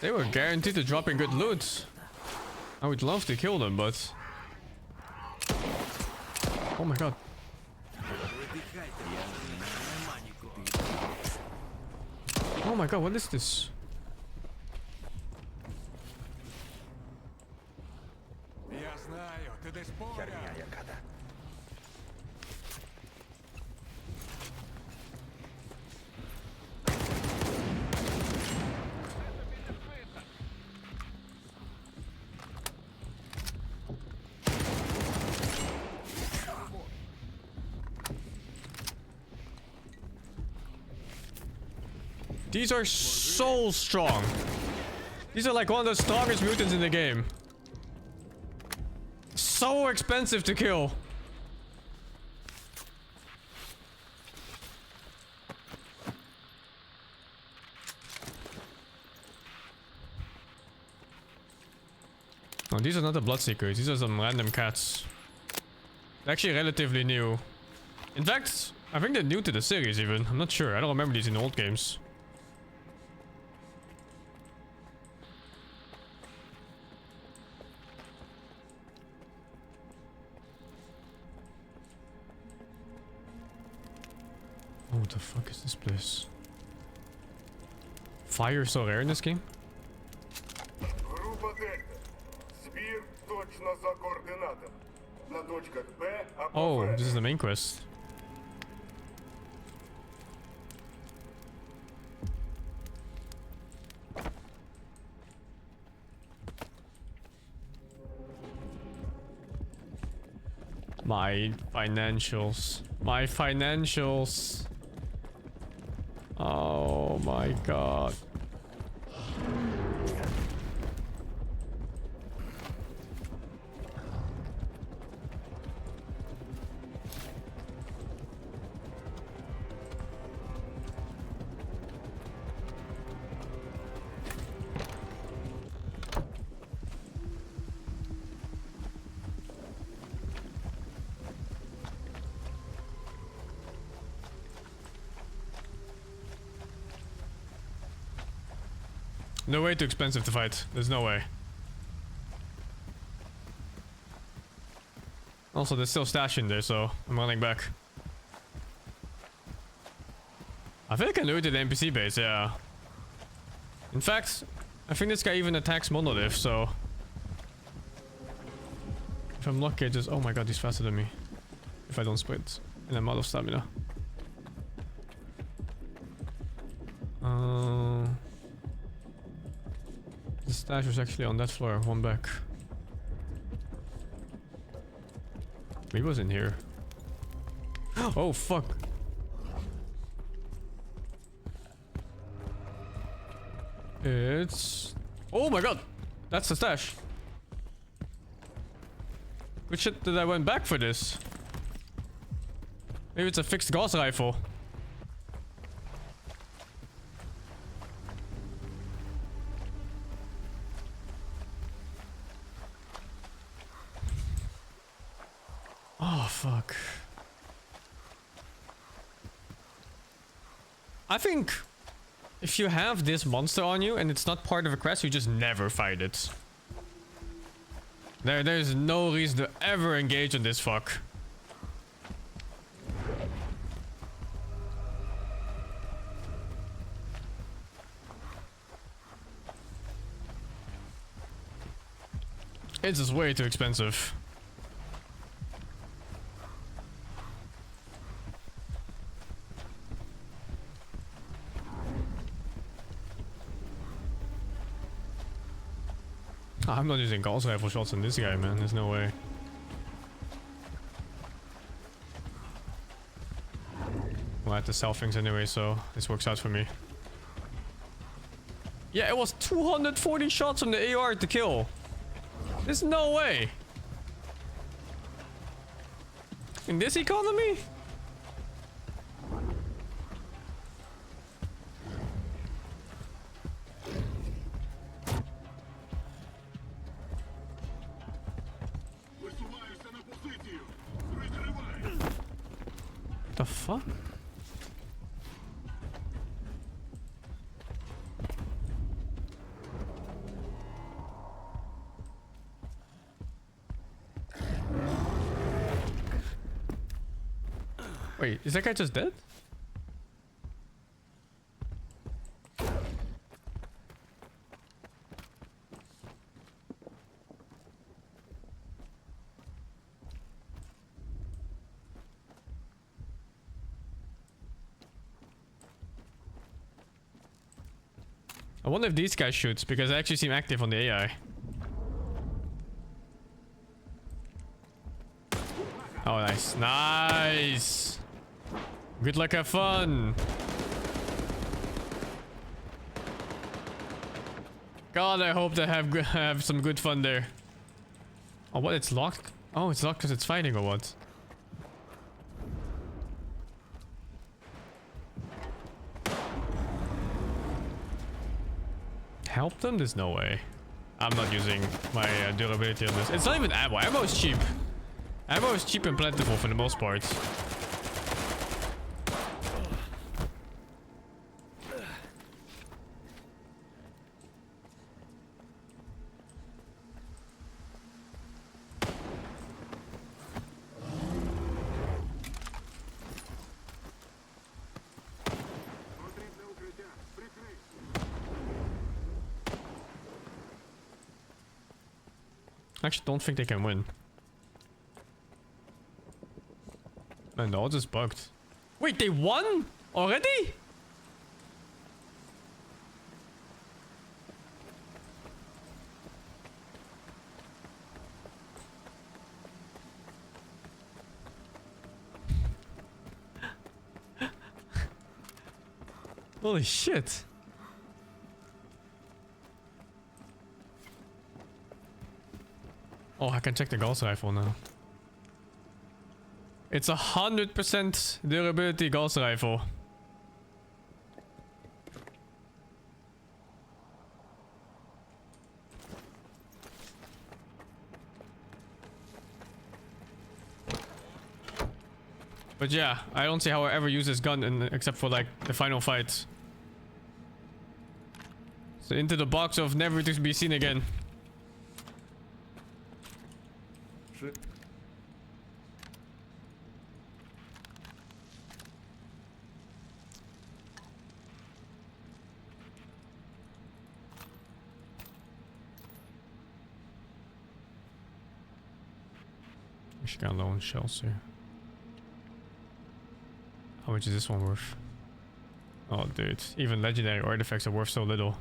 They were guaranteed to drop in good loot. I would love to kill them, but... Oh my god. Oh my god, what is this? These are so strong. These are like one of the strongest mutants in the game. So expensive to kill. Oh, these are not the Bloodseekers. These are some random cats. They're actually relatively new. In fact, I think they're new to the series even. I'm not sure. I don't remember these in old games. Oh, what the fuck is this place? Fire is so rare in this game? Группа Дельта. Збір точно за координатами. На точках Б або Oh, В. this is the main quest. My financials. My financials. Oh my god. No way too expensive to fight. There's no way. Also, there's still stash in there, so I'm running back. I think I looted the NPC base, yeah. In fact, I think this guy even attacks Monolith, so... If I'm lucky, I just... Oh my god, he's faster than me. If I don't sprint. And I'm out of stamina. The stash was actually on that floor, one back. He was in here. Oh fuck. It's... Oh my god! That's the stash. Good shit that I went back for this. Maybe it's a fixed Gauss rifle. fuck. I think if you have this monster on you and it's not part of a quest, you just never fight it. There's no reason to ever engage on this fuck. It's just way too expensive. I'm not using Gauss rifle shots on this guy, man. There's no way. Well, I had to sell things anyway, so this works out for me. Yeah, it was 240 shots from the AR to kill. There's no way. In this economy? The fuck? Wait, is that guy just dead? I wonder if these guys shoots, because they actually seem active on the AI. Oh, nice. Nice! Good luck, have fun! God, I hope they have some good fun there. Oh, what? It's locked? Oh, it's locked because it's fighting or what? Help them? There's no way. I'm not using my durability on this. It's not even ammo. Ammo is cheap. Ammo is cheap and plentiful for the most part. I actually don't think they can win. And the odds is bugged. Wait, they won? Already? Holy shit. Oh, I can check the Gauss rifle now. It's 100% durability Gauss rifle. But yeah, I don't see how I ever use this gun except for like the final fight. So into the box of never to be seen again. Shit. She got low on shells here. How much is this one worth? Oh, dude. Even legendary artifacts are worth so little.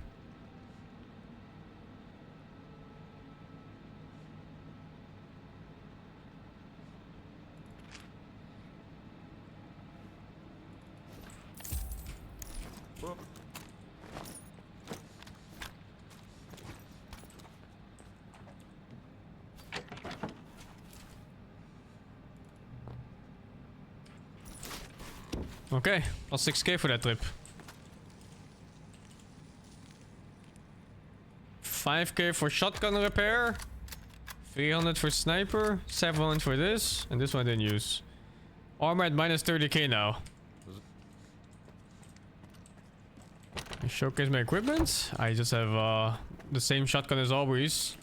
Okay, plus 6k for that trip. 5k for shotgun repair. 300 for sniper, 700 for this, and this one I didn't use. Armor at minus 30k now. I showcase my equipment. I just have the same shotgun as always.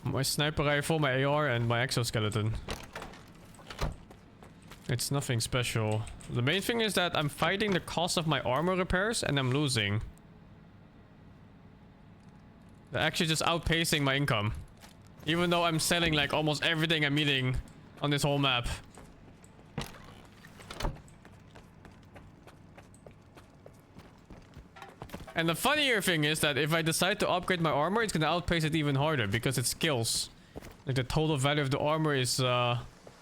My sniper rifle, my AR, and my exoskeleton. It's nothing special. The main thing is that I'm fighting the cost of my armor repairs and I'm losing. They're actually just outpacing my income. Even though I'm selling like almost everything I'm eating on this whole map. And the funnier thing is that if I decide to upgrade my armor, it's gonna outpace it even harder because it's skills. Like the total value of the armor is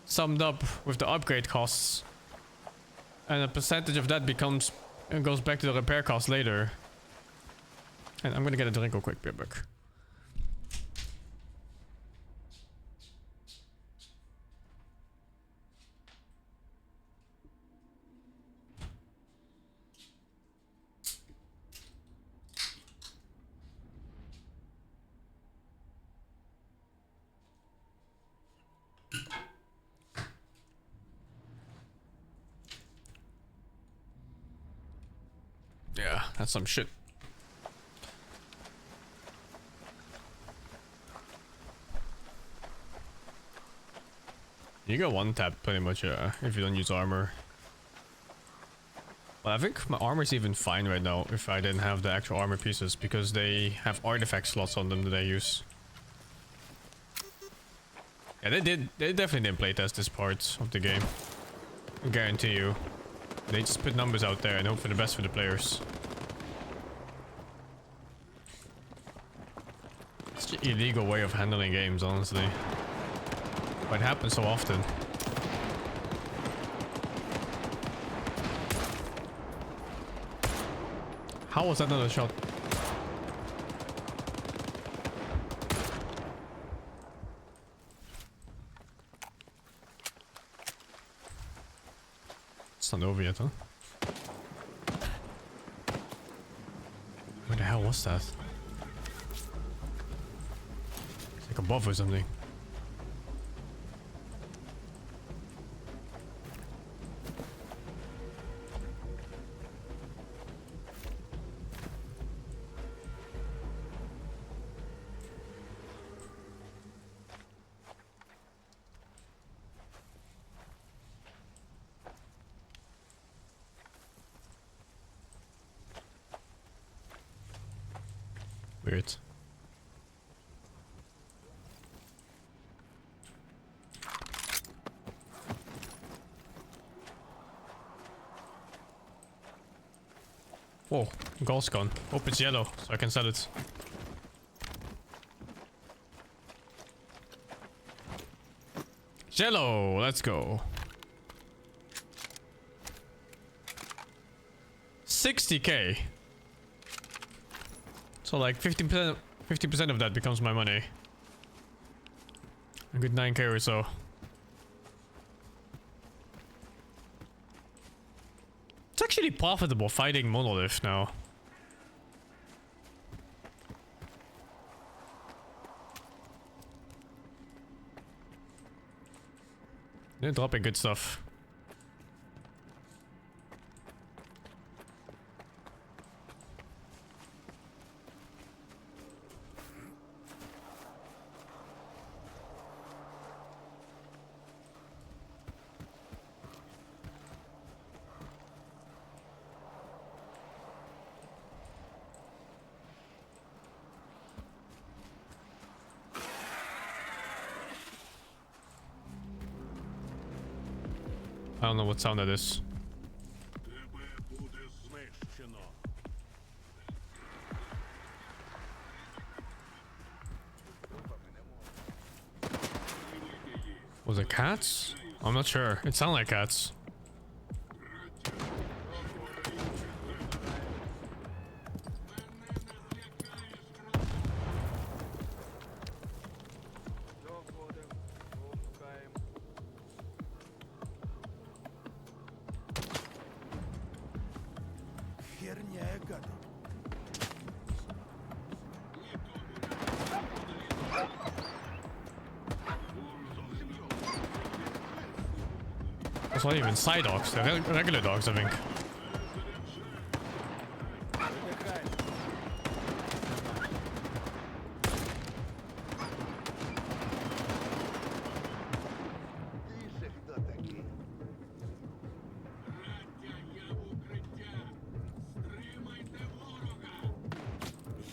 summed up with the upgrade costs. And a percentage of that becomes and goes back to the repair cost later. And I'm gonna get a drink real quick, be right back. Yeah, that's some shit. You get one tap pretty much if you don't use armor. Well, I think my armor's even fine right now if I didn't have the actual armor pieces because they have artifact slots on them that I use. Yeah, they definitely didn't playtest this part of the game. I guarantee you. They just put numbers out there and hope for the best for the players. It's such an illegal way of handling games, honestly. But it happens so often. How was that not a shot? It's not over yet, huh? Where the hell was that? It's like above or something. Weird. Whoa, gold's gone. Hope it's yellow, so I can sell it. Jello, let's go. 60k. So like 50% of that becomes my money. A good 9k or so. It's actually profitable fighting Monolith now. They're dropping good stuff. I don't know what sound that is. Was it cats? I'm not sure. It sounded like cats. That's not even side dogs, they're regular dogs, I think.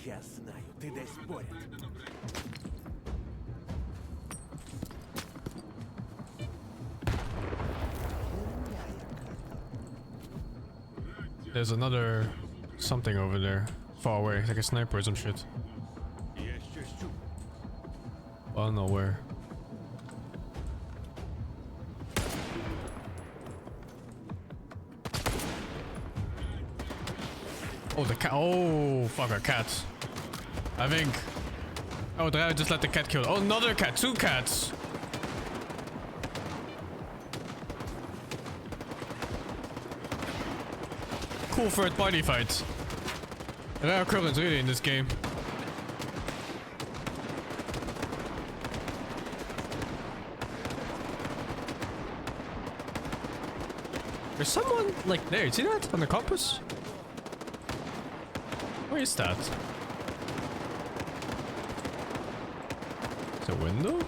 Я знаю, ти десь поряд. There's another something over there, far away, like a sniper or some shit. I don't know where. Oh, the cat. Oh, fuck, a cat. I think. Oh, did I just let the cat kill? Oh, another cat. 2 cats. Cool third party fight. Rare occurrence really in this game. There's someone like there. You see that on the compass? Where is that? It's a window?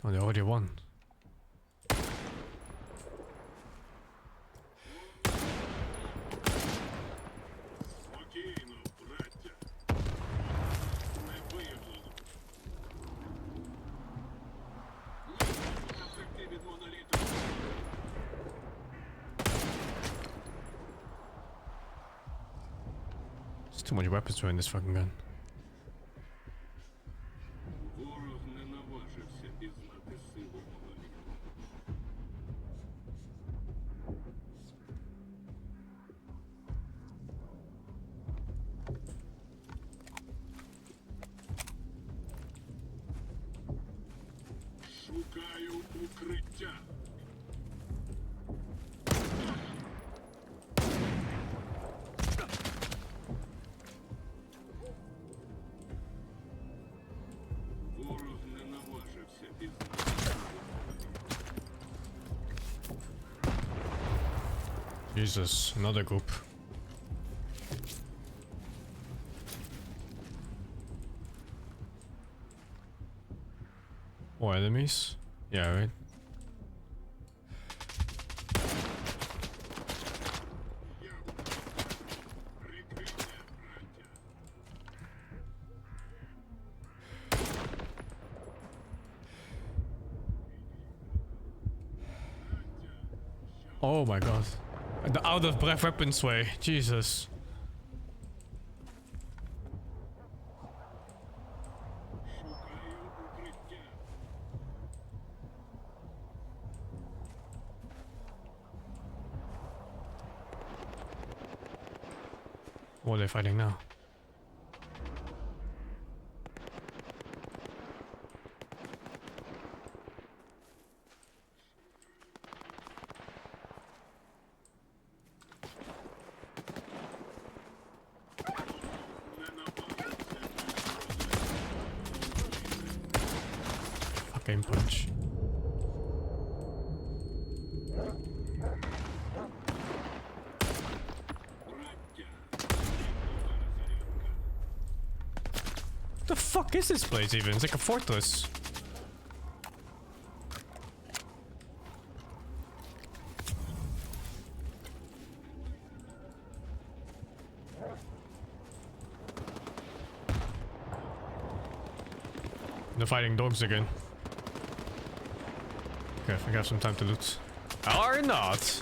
Oh, they already won. There's too much weapons in this fucking gun. Шукаю укриття. Ворог не наважився пізнати. Jesus, another group. More enemies? Yeah, right. Oh my god. The out of breath weapon sway. Jesus. What are they fighting now? Fucking punch. What the fuck is this place even? It's like a fortress. They're fighting dogs again. Okay, I think I have some time to loot. Or not.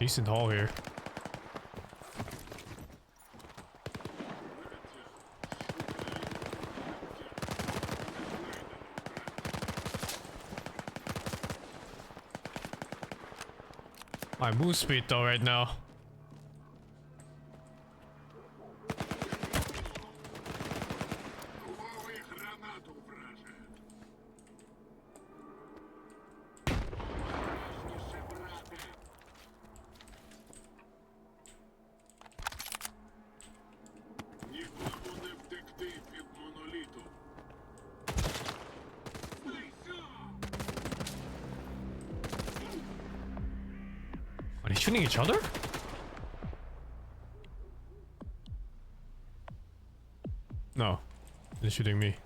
decent haul here. My move speed though right now. Are they shooting each other? No, they're shooting me.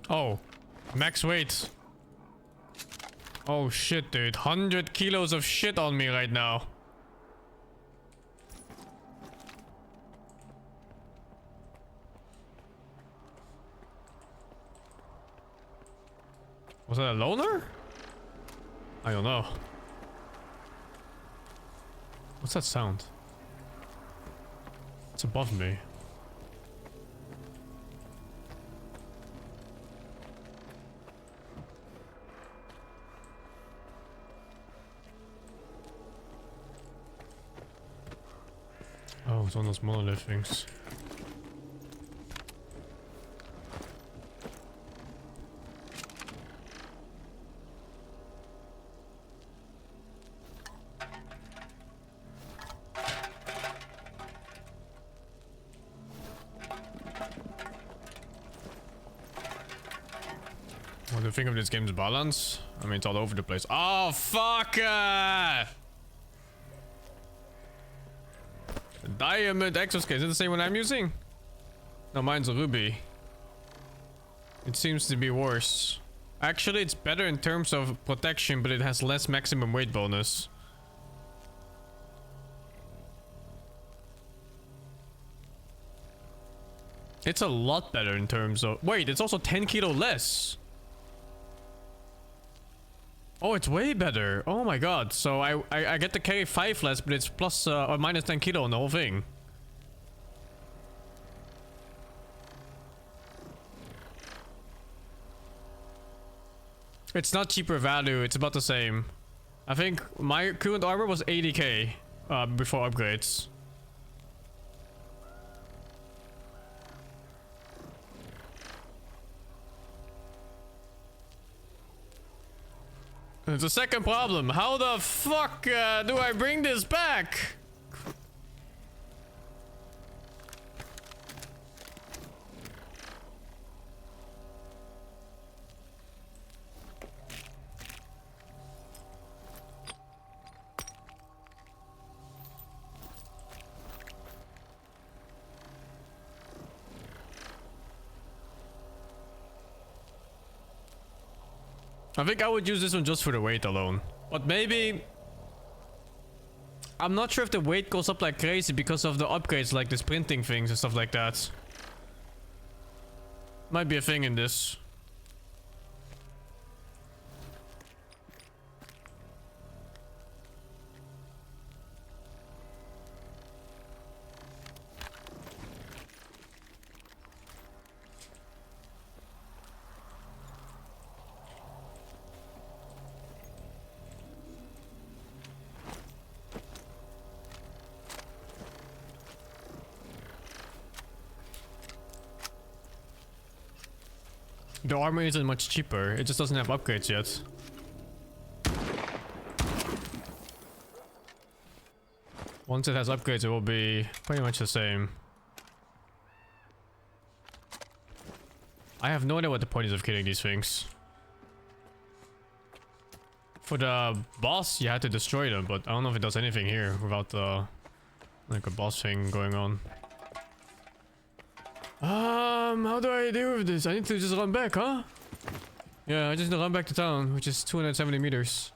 Oh, max weight. Oh shit, dude. 100 kilos of shit on me right now. Was that a loner? I don't know. What's that sound? It's above me. Oh, it's one of those monolith things. What do you think of this game's balance? I mean, it's all over the place. Oh, fuck! Diamond exoskeleton. Is it the same one I'm using? No, mine's a ruby. It seems to be worse. Actually, it's better in terms of protection, but it has less maximum weight bonus. It's a lot better in terms of... Wait, it's also 10 kilo less. Oh, it's way better. Oh my god. So I get to carry 5 less, but it's plus or minus 10 kilo on the whole thing. It's not cheaper value, it's about the same. I think my current armor was 80k before upgrades. It's a second problem. How the fuck do I bring this back? I think I would use this one just for the weight alone. But maybe... I'm not sure if the weight goes up like crazy because of the upgrades like the sprinting things and stuff like that. Might be a thing in this. The armor isn't much cheaper, it just doesn't have upgrades yet. Once it has upgrades, it will be pretty much the same. I have no idea what the point is of killing these things. For the boss, you had to destroy them, but I don't know if it does anything here without like a boss thing going on. How do I deal with this? I need to just run back, huh? Yeah, I just need to run back to town, which is 270 meters.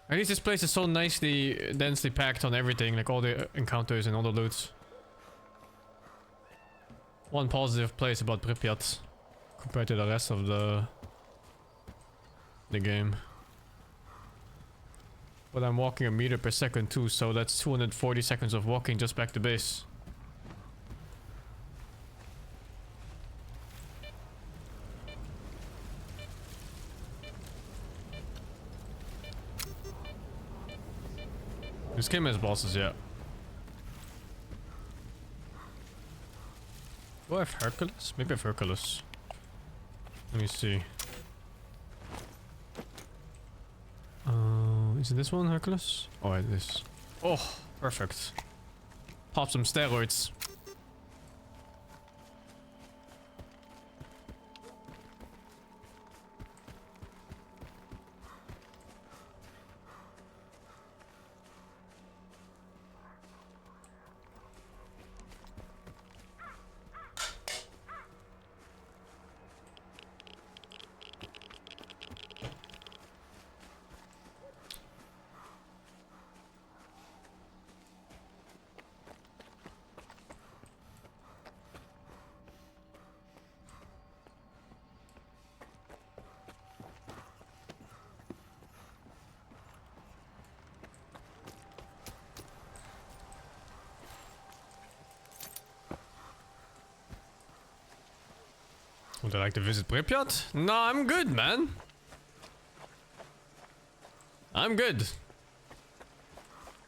At least this place is so nicely, densely packed on everything, like all the encounters and all the loot. One positive place about Pripyat compared to the rest of the game. But I'm walking a meter per second too, so that's 240 seconds of walking just back to base. This game has bosses, yeah. Do I have Hercules? Maybe I have Hercules. Let me see. Is it this one, Hercules? Oh, it is. Oh, perfect. Pop some steroids. Would I like to visit Pripyat? No, I'm good, man. I'm good.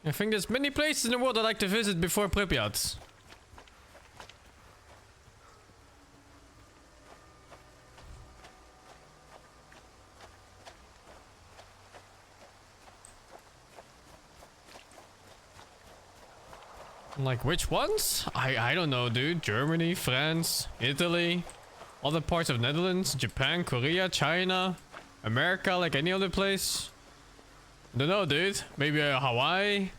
I think there's many places in the world I'd like to visit before Pripyat. Like which ones? I don't know, dude. Germany, France, Italy. Other parts of Netherlands, Japan, Korea, China, America, like any other place. Don't know, dude. Maybe Hawaii.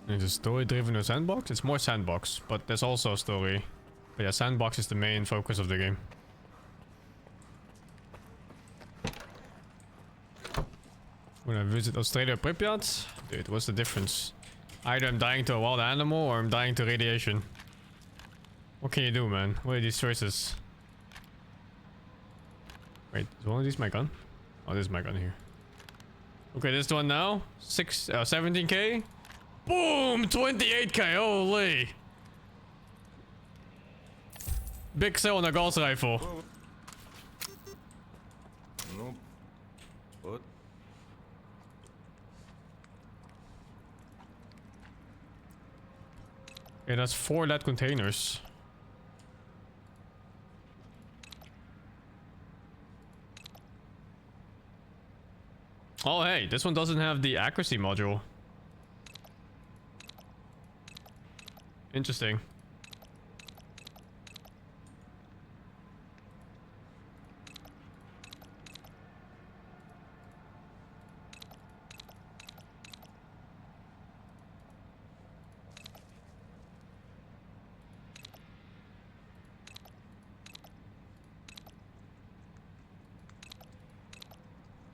Is it story driven or sandbox? It's more sandbox, but there's also a story. But yeah, sandbox is the main focus of the game. When I visit Australia, Pripyat, dude, what's the difference? Either I'm dying to a wild animal or I'm dying to radiation. What can you do, man? What are these choices? Wait, is one of these my gun? Oh, this is my gun here. Okay, this one now. 17k. Boom! 28k, holy! Big sale on a Gauss rifle. Ну, вот. Okay, that's 4 lead containers. Oh hey, this one doesn't have the accuracy module. Interesting.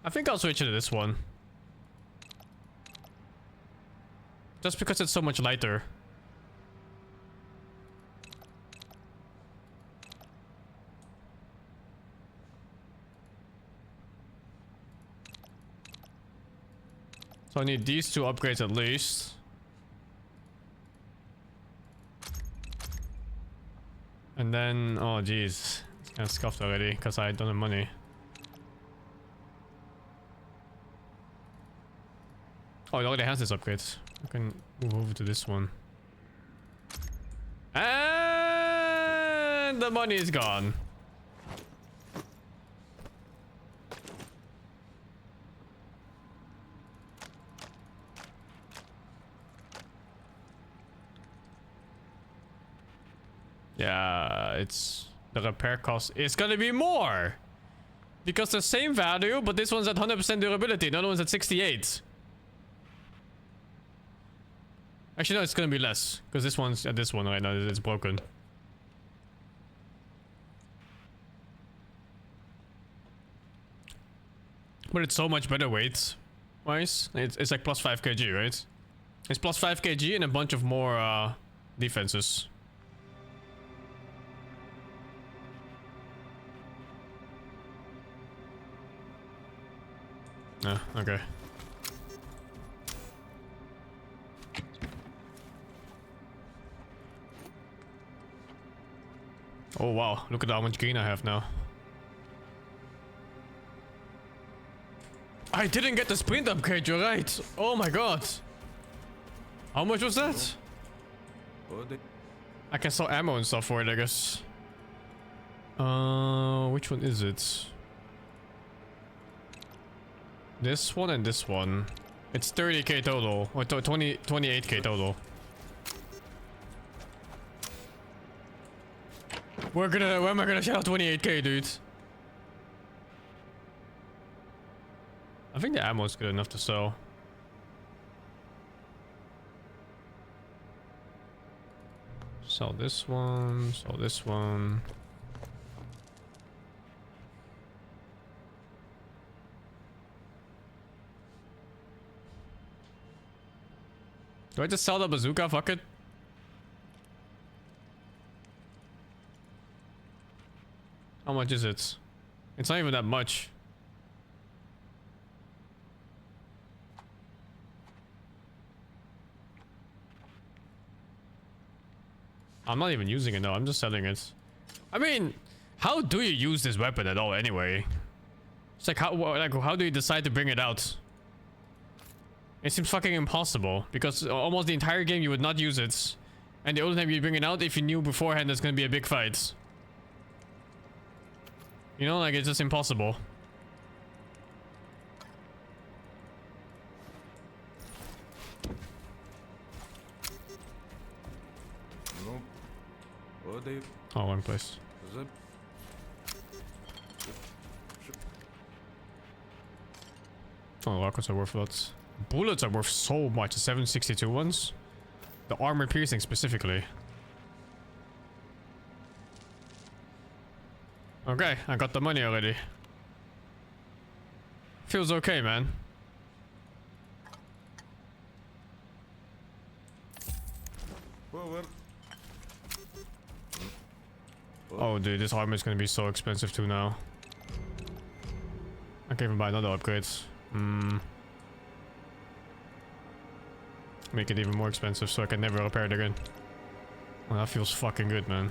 I think I'll switch to this one. Just because it's so much lighter. So I need these 2 upgrades at least. And then, oh geez, it's kind of scuffed already because I don't have money. Oh, it already has this upgrade. I can move over to this one. And the money is gone. Yeah, it's the repair cost is gonna be more because the same value, but this one's at 100% durability, the other one's at 68. Actually, no, it's gonna be less because this one's at this one right now. It's broken. But it's so much better weight wise. It's like plus 5 kg, right? It's plus 5 kg and a bunch of more defenses. Okay. Oh wow, look at how much gain I have now. I didn't get the sprint upgrade, you're right. Oh my god. How much was that? I can sell ammo and stuff for it, I guess. Which one is it? This one and this one. It's 30k total. Or 28k total. Where am I gonna shell out 28k, dude? I think the ammo is good enough to sell. Sell this one, sell this one. Do I just sell the bazooka? Fuck it. How much is it? It's not even that much. I'm not even using it now. I'm just selling it. I mean, how do you use this weapon at all anyway? It's like how do you decide to bring it out? It seems fucking impossible because almost the entire game you would not use it, and the only time you bring it out if you knew beforehand there's gonna be a big fight. You know, like it's just impossible. Oh, one place. Oh, rockets are worth lots. Bullets are worth so much. The 762 ones. The armor piercing specifically. Okay, I got the money already. Feels okay, man. Over. Oh, dude, this armor is gonna be so expensive too now. I can't even buy another upgrade. Make it even more expensive so I can never repair it again. Well, that feels fucking good, man.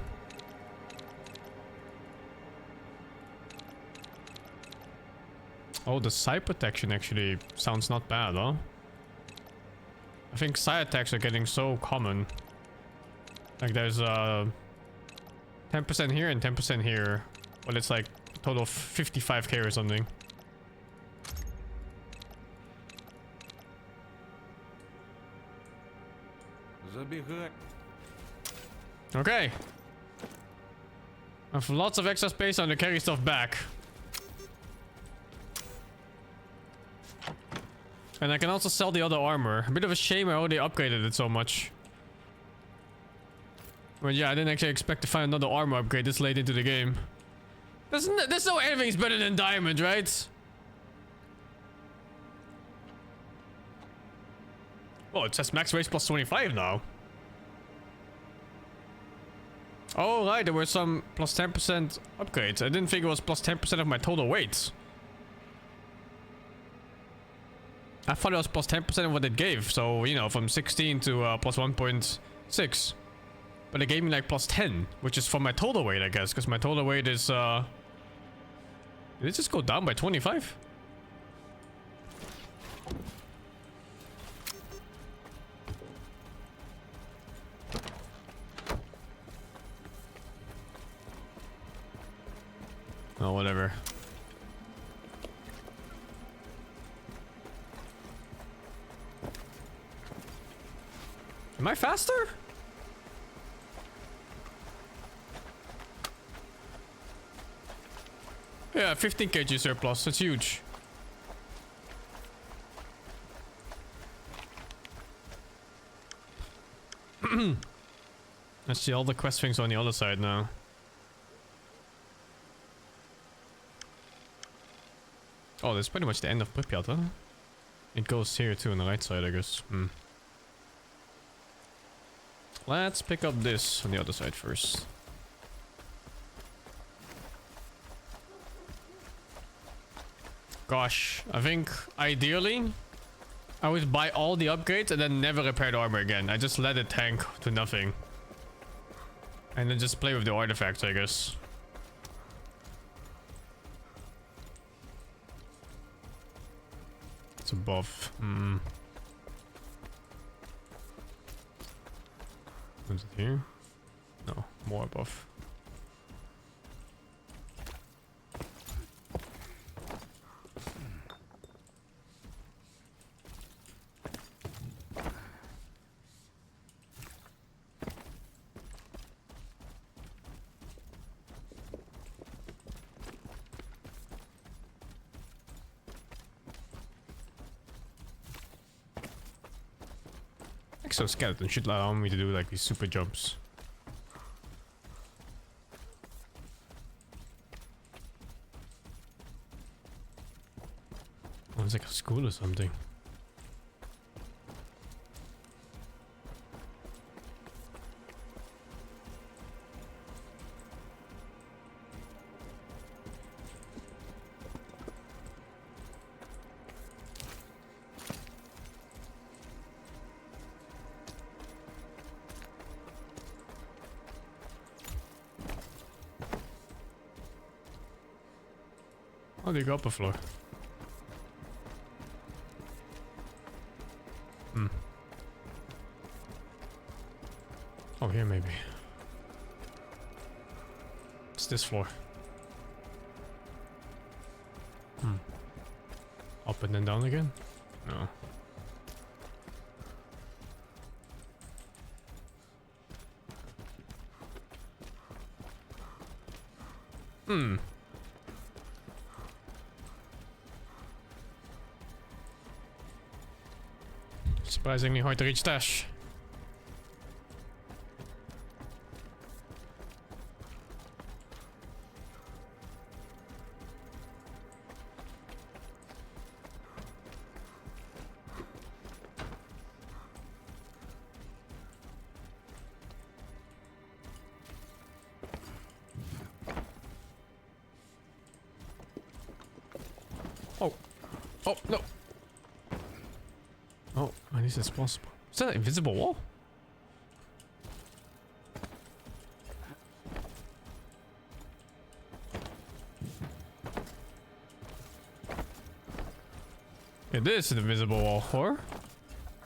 Oh, the side protection actually sounds not bad, huh? I think side attacks are getting so common. Like there's 10% here and 10% here. But it's like a total of 55k or something. Okay. I have lots of extra space on to carry stuff back. And I can also sell the other armor. A bit of a shame I already upgraded it so much. But yeah, I didn't actually expect to find another armor upgrade this late into the game. There's no anything's better than diamond, right? Oh, it says max weight plus 25 now. Oh, right, there were some plus 10% upgrades. I didn't think it was plus 10% of my total weight. I thought it was plus 10% of what it gave. So, you know, from 16 to plus 1.6. But it gave me like plus 10, which is for my total weight, I guess. Because my total weight is, did it just go down by 25? Oh, whatever. Am I faster? Yeah, 15 kg surplus. That's huge. Let's see all the quest things on the other side now. Oh, that's pretty much the end of Pripyat, huh? It goes here too on the right side, I guess. Let's pick up this on the other side first. Gosh, I think ideally I would buy all the upgrades and then never repair the armor again. I just let it tank to nothing. And then just play with the artifacts, I guess. It's a buff. Is it here? No, more buff. Exoskeleton should allow me to do like these super jumps. Oh, it's like a school or something. Oh, they go up a floor. Oh, here maybe. It's this floor. Up and then down again? No. Surprisingly hard to reach stash. Oh. Oh, no. Oh, at least it's possible. Is that an invisible wall? It is an invisible wall, or?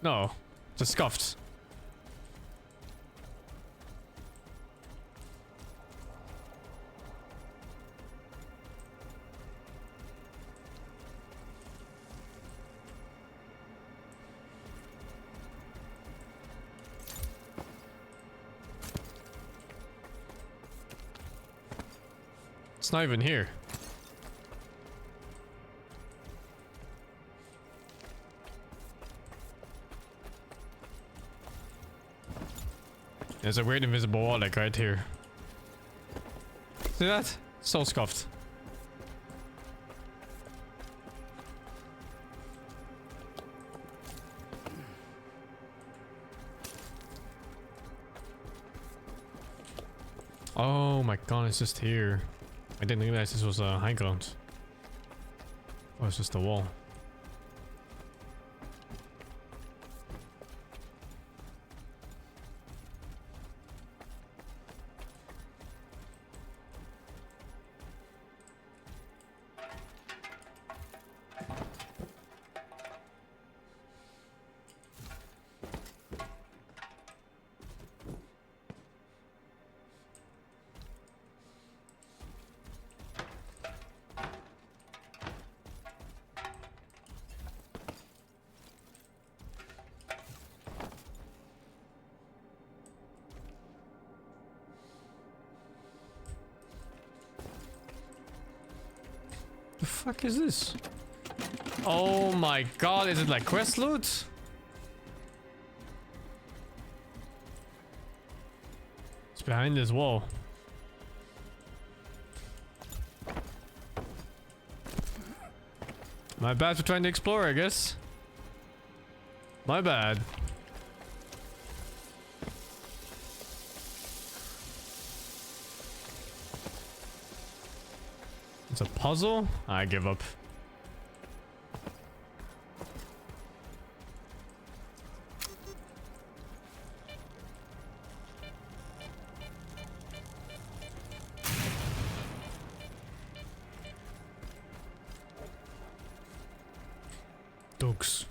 No, just scuffed. It's not even here. There's a weird invisible wall like right here. See that? So scuffed. Oh my god, it's just here. I didn't realize this was a high ground. Oh, it's just a wall. The fuck is this? Oh my god, is it like quest loot? It's behind this wall. My bad for trying to explore, I guess. My bad. It's a puzzle? I give up. Dogs.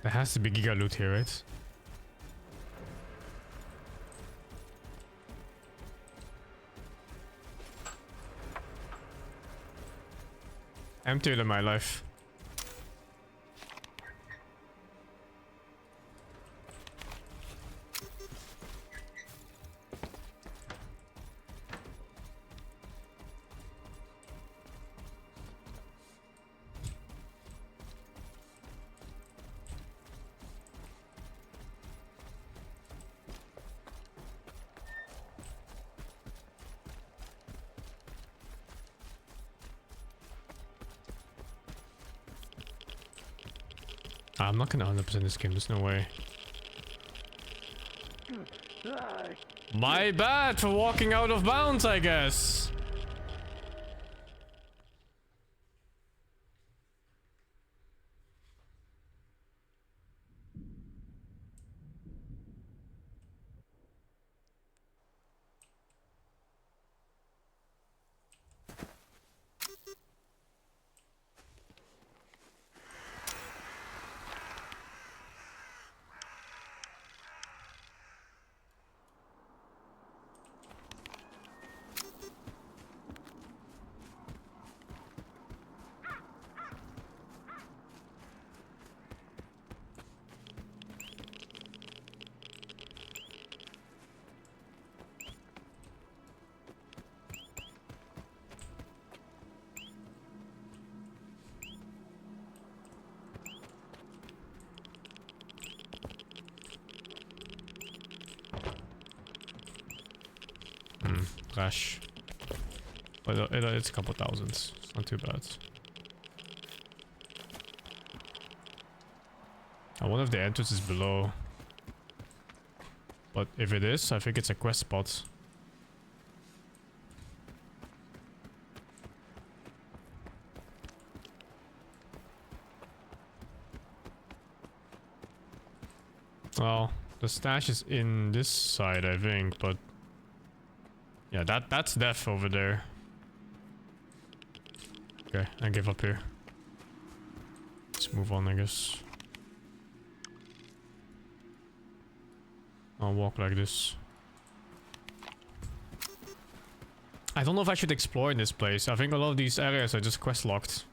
There has to be giga loot here, right? Emptier than my life. I'm not gonna 100% this game, there's no way. My bad for walking out of bounds, I guess. Trash. But it's a couple thousands. It's not too bad. One of the entrances is below. But if it is, I think it's a quest spot. Well, the stash is in this side, I think, but yeah, that's death over there. Okay, I give up here. Let's move on, I guess. I'll walk like this. I don't know if I should explore in this place. I think a lot of these areas are just quest locked.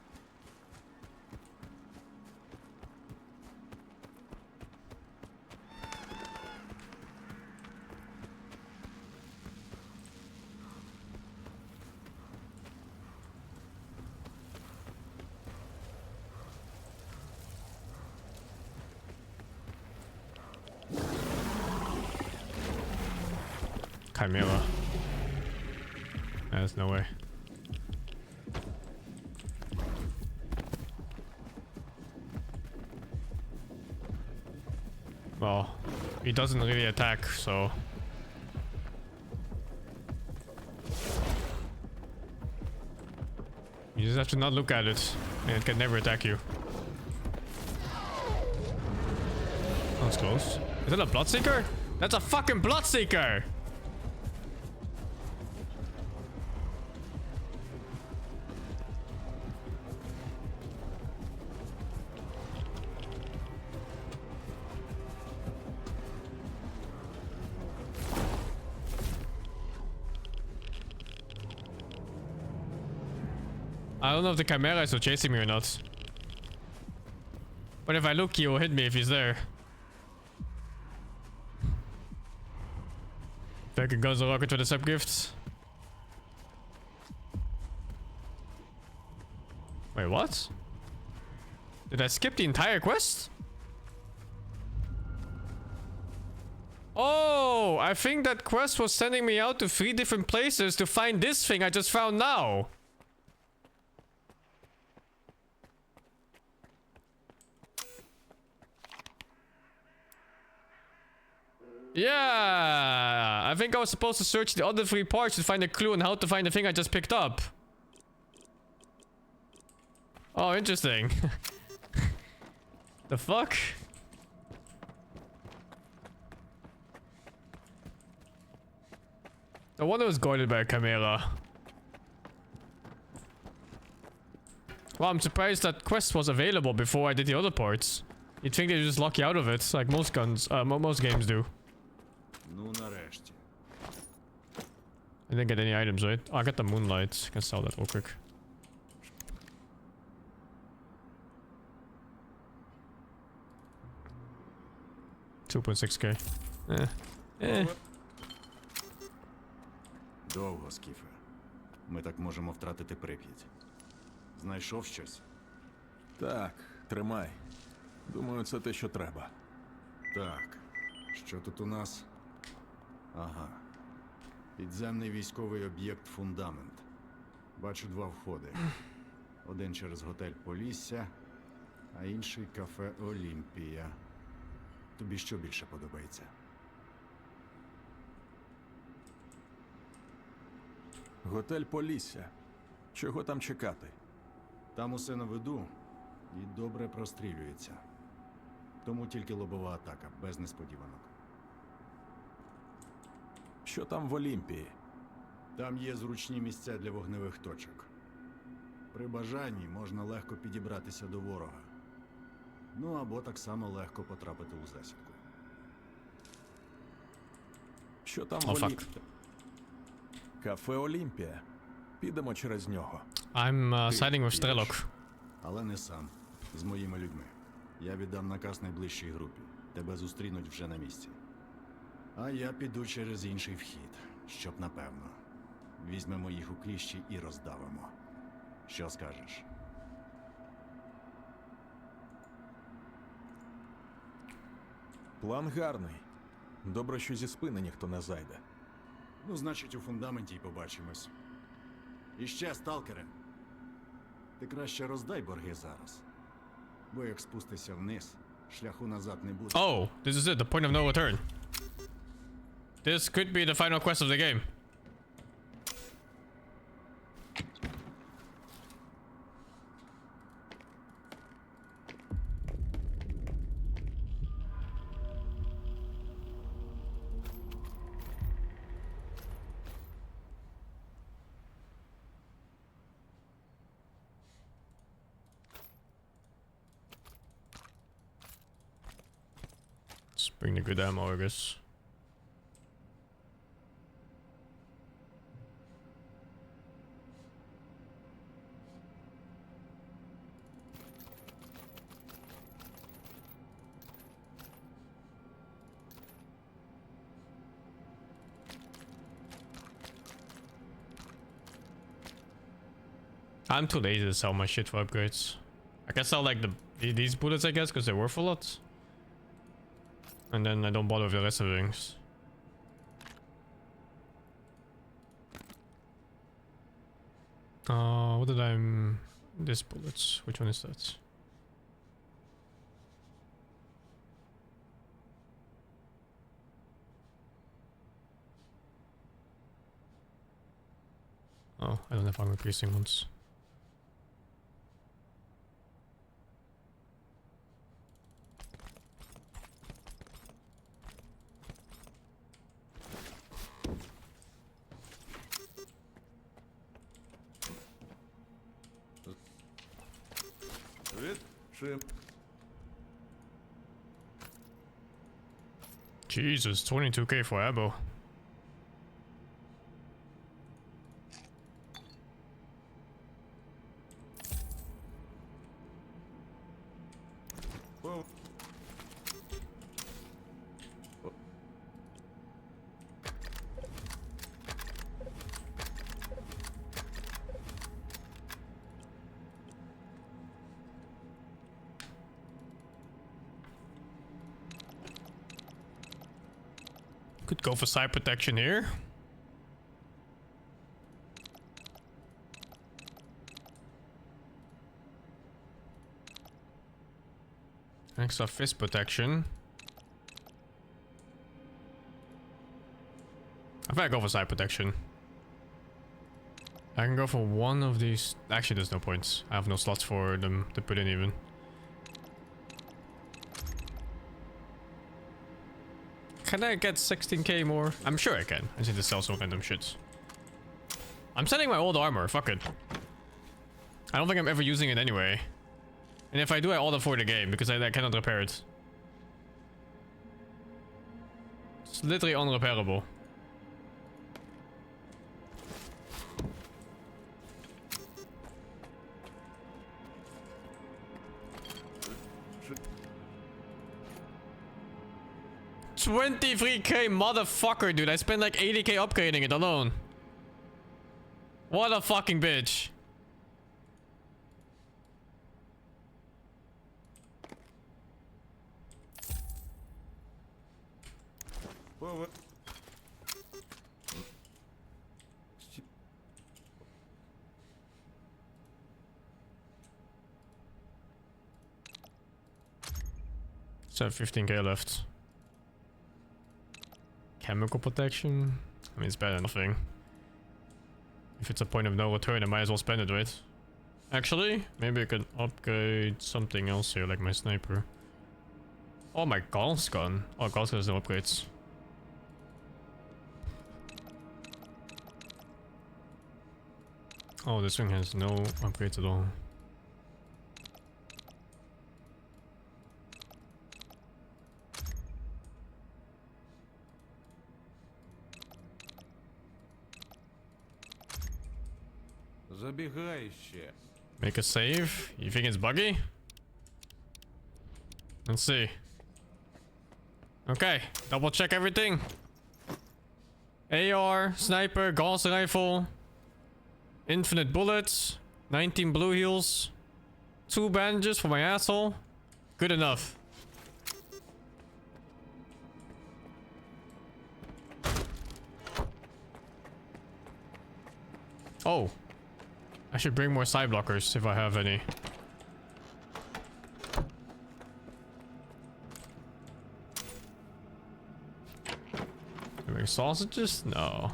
Chimera. There's no way. Well, he doesn't really attack, so... You just have to not look at it, and it can never attack you. That's close. Is that a Bloodseeker? That's a fucking Bloodseeker! I don't know if the Chimera is still chasing me or not. But if I look, he will hit me if he's there. Back goes the rocket with the sub-gift. Wait, what? Did I skip the entire quest? Oh, I think that quest was sending me out to 3 different places to find this thing I just found now. Yeah, I think I was supposed to search the other 3 parts to find a clue on how to find the thing I just picked up. Oh, interesting. The fuck? The one that was guarded by a chimera. Well, I'm surprised that quest was available before I did the other parts. You'd think they'd just lock you out of it, like most most games do. Ну, нарешті. I didn't get any items, right? Oh, I got the moonlight. I can sell that real quick. $2.6K. Довго, Скіфе. Ми так можемо втратити Прип'ять. Знайшов щось? Так, тримай. Думаю, це те, що треба. Так. Що тут у нас? Ага. Підземний військовий об'єкт «Фундамент». Бачу 2 входи. Один через готель «Полісся», а інший кафе «Олімпія». Тобі що більше подобається? Готель Полісся. Чого там чекати? Там усе на виду і добре прострілюється. Тому тільки лобова атака, без несподіванок. Що там в Олімпії? Там є зручні місця для вогневих точок. При бажанні можна легко підібратися до ворога. Ну або так само легко потрапити у засідку. Що там О, в фак. Олімпії? Кафе Олімпія. Підемо через нього. I'm siding with S.T.A.L.K.E.R. Але не сам. З моїми людьми. Я віддам наказ найближчій групі. Тебе зустрінуть вже на місці. А я піду через інший вхід, щоб напевно. Візьмемо їх у кліщі і роздавимо. Що скажеш? План гарний. Добре, що зі спини ніхто не зайде. Ну, значить, у фундаменті й побачимось. І ще, сталкере. Ти краще роздай борги зараз. Бо як спустися вниз, шляху назад не буде. Oh, this is it, the point of no return. This could be the final quest of the game. Let's bring the good ammo, I guess. I'm too lazy to sell my shit for upgrades. I can sell like these bullets, I guess, because they're worth a lot. And then I don't bother with the rest of the things. What did I... This bullets. Which one is that? Oh, I don't have armor piercing ones. Jesus, 22k for ammo. Could go for side protection here. Extra fist protection. I think I go for side protection. I can go for one of these. Actually, there's no points. I have no slots for them to put in even. Can I get 16k more? I'm sure I can. I just need to sell some random shit. I'm selling my old armor. Fuck it. I don't think I'm ever using it anyway. And if I do, I order for the game because I cannot repair it. It's literally unrepairable. $23k, motherfucker, dude. I spent like 80k upgrading it alone. What a fucking bitch. Whoa, what? So 15k left. Chemical protection? I mean, it's better than nothing. If it's a point of no return, I might as well spend it, right? Actually, maybe I could upgrade something else here, like my sniper. Oh, my Gauss gun. Oh, Gauss gun has no upgrades. Oh, this thing has no upgrades at all. Забегающе. Make a save? You think it's buggy? Let's see. Okay, double check everything. AR, sniper, Gauss rifle, infinite bullets, 19 blue heals, 2 bandages for my asshole. Good enough. Oh. I should bring more side blockers if I have any. Bring sausages? No.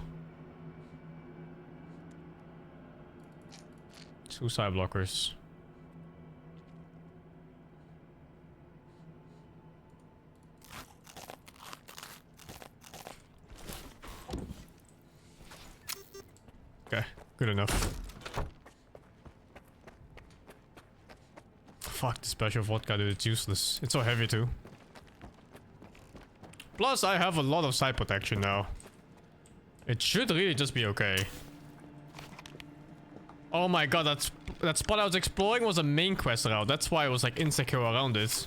2 side blockers. Okay, good enough. Fuck the special vodka, dude, it's useless. It's so heavy too. Plus, I have a lot of side protection now. It should really just be okay. Oh my god, that spot I was exploring was a main quest route. That's why I was like insecure around it.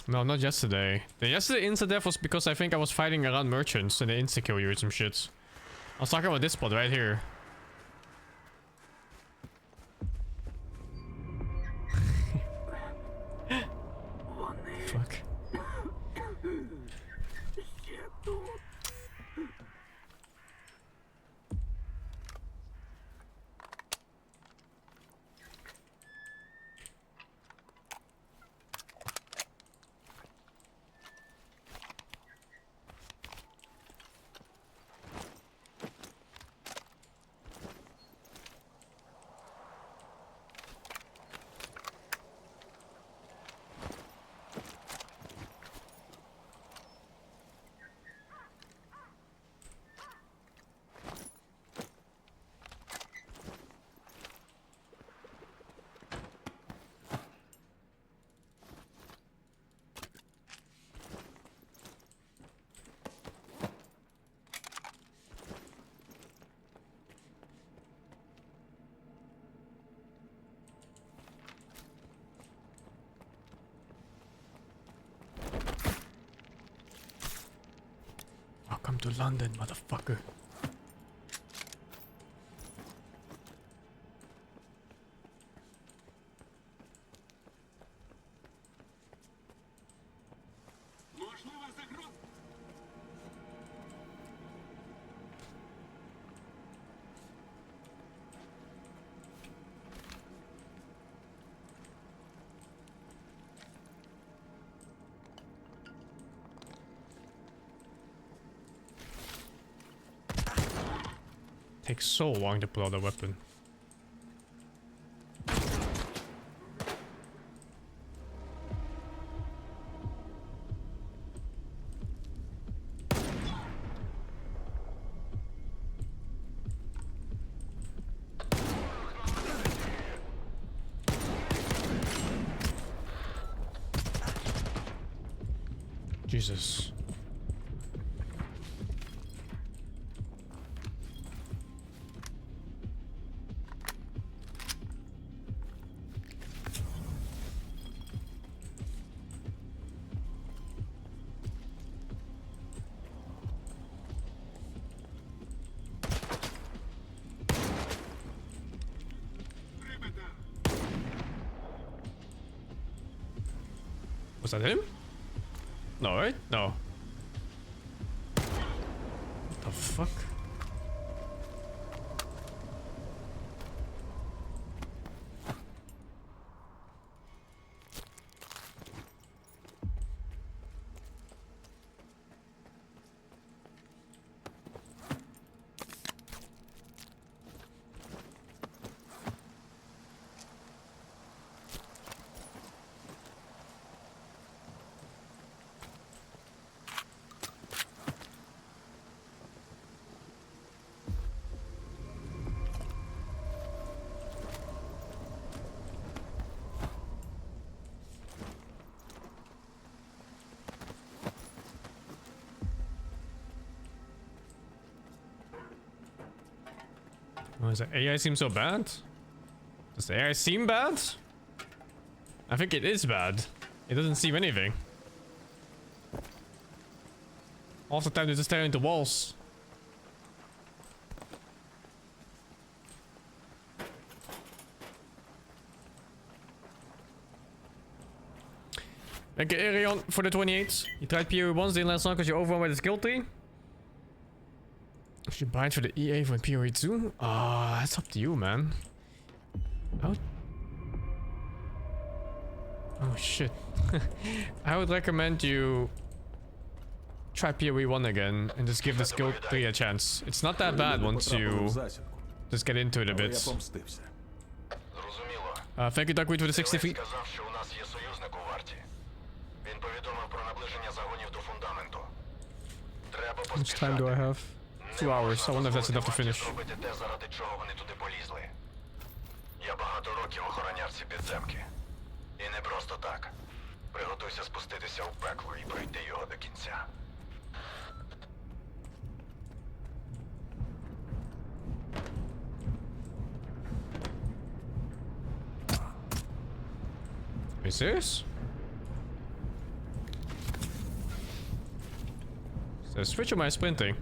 No, not yesterday. The yesterday insta-death was because I think I was fighting around merchants and they insta-kill you or some shit. I was talking about this spot right here. Fuck. to London, motherfucker. Takes so long to pull out the weapon. Jesus. Was that him? No, right? No. What the fuck? Oh, does the AI seem so bad? Does the AI seem bad? I think it is bad. It doesn't seem anything. Half the time they're just staring into walls. Thank you, Arion, for the 28. You tried PoE once, didn't last long because you're overwhelmed by the skill tree. Should you buy it for the EA for PoE 2? Ah, that's up to you, man. Oh shit. I would recommend you try PoE 1 again and just give the skill tree a chance. It's not that bad once you just get into it a bit. Thank you, Duckweed, for the 60 feet. How much time do I have? 2 hours. I wonder if that's enough to finish. Я багато років охороняв ці підземки. І не просто так. Приготуйся спуститися у пекло і пройти його до кінця. Are you serious? Is there a switch or am I sprinting?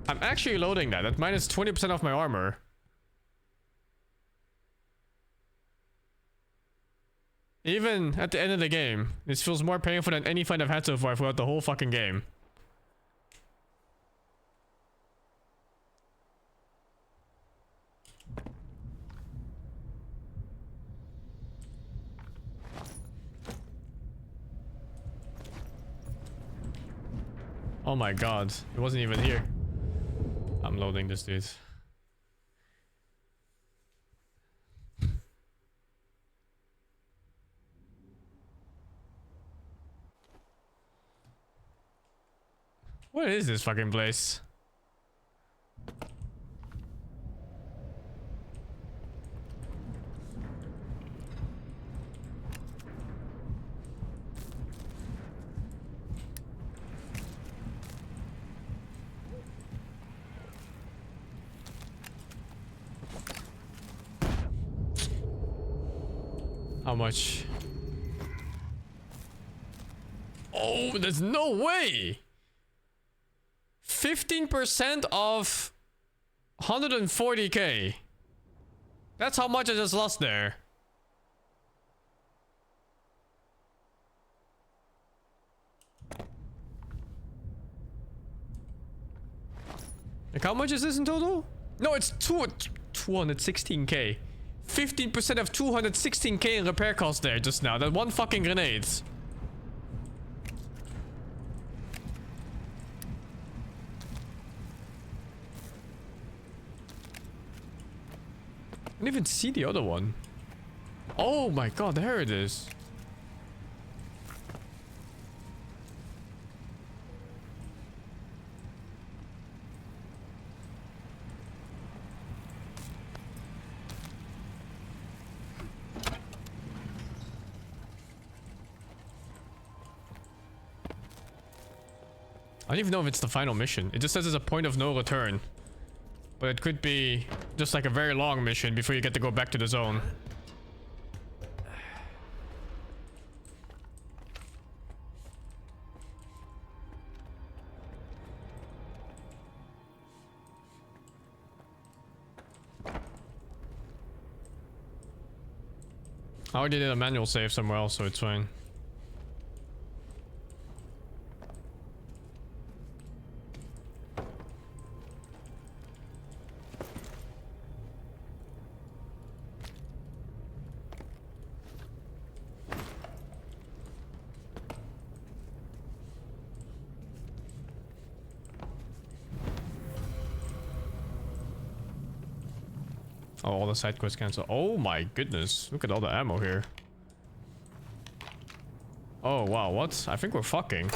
I'm actually loading that. That minus 20% of my armor. Even at the end of the game, this feels more painful than any fight I've had so far throughout the whole fucking game. Oh my god, it wasn't even here. I'm loading this, dude. What is this fucking place? How much? Oh, there's no way! 15% of 140k. That's how much I just lost there. Like, how much is this in total? No, it's 216k. 15% of 216k in repair cost there just now. That one fucking grenade. I didn't even see the other one. Oh my god, there it is. I don't even know if it's the final mission. It just says it's a point of no return. But it could be just like a very long mission before you get to go back to the zone. I already did a manual save somewhere else, so it's fine. Oh, all the side quests cancel. Oh my goodness. Look at all the ammo here. Oh, wow. What? I think we're fucking.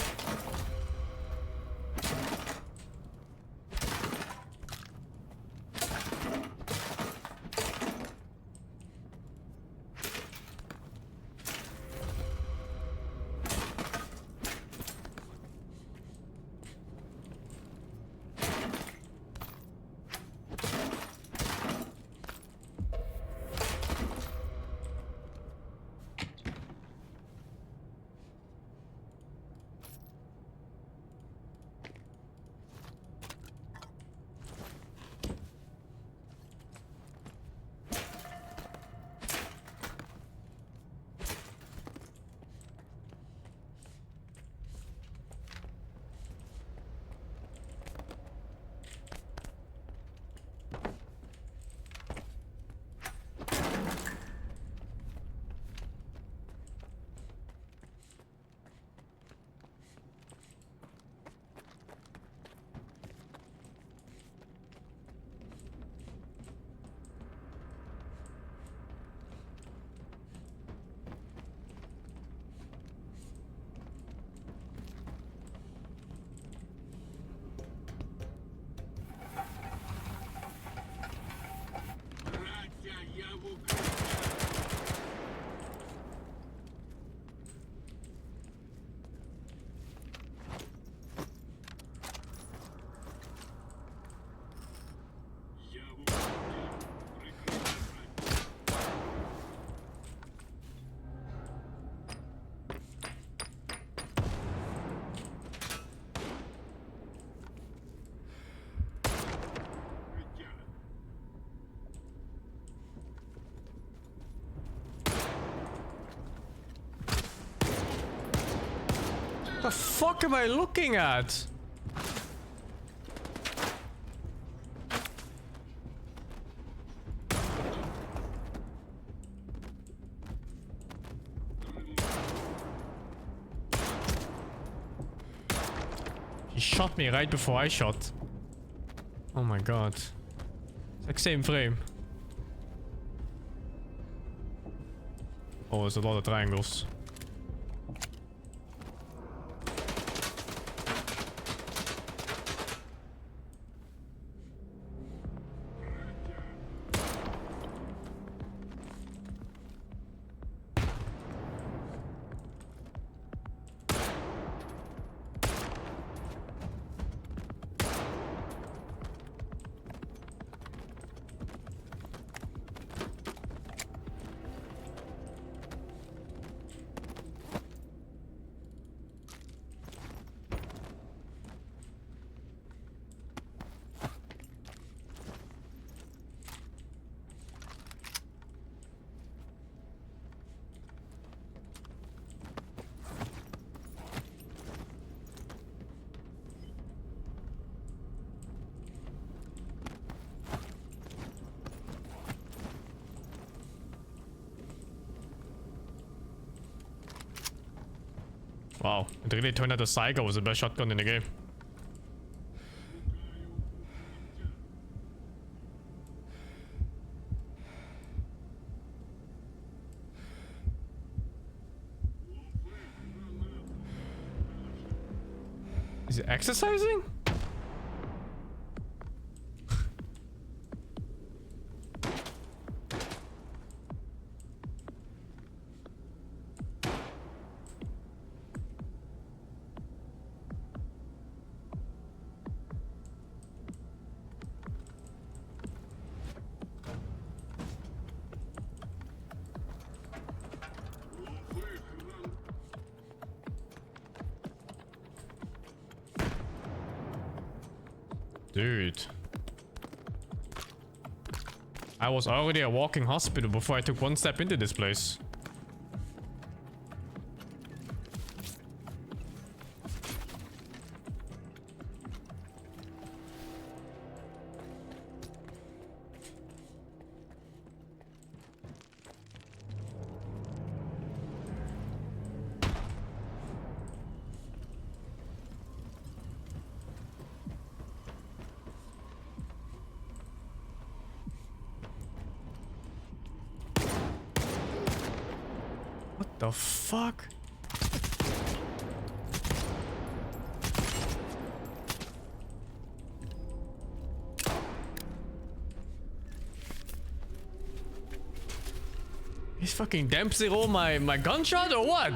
The fuck am I looking at? He shot me right before I shot. Oh my god. It's like same frame. Oh, there's a lot of triangles. Wow, it really turned out the STALKER was the best shotgun in the game. Is it exercising? Dude. I was already a walking hospital before I took one step into this place. What the fuck? He's fucking Dempsey rolled my gunshot or what?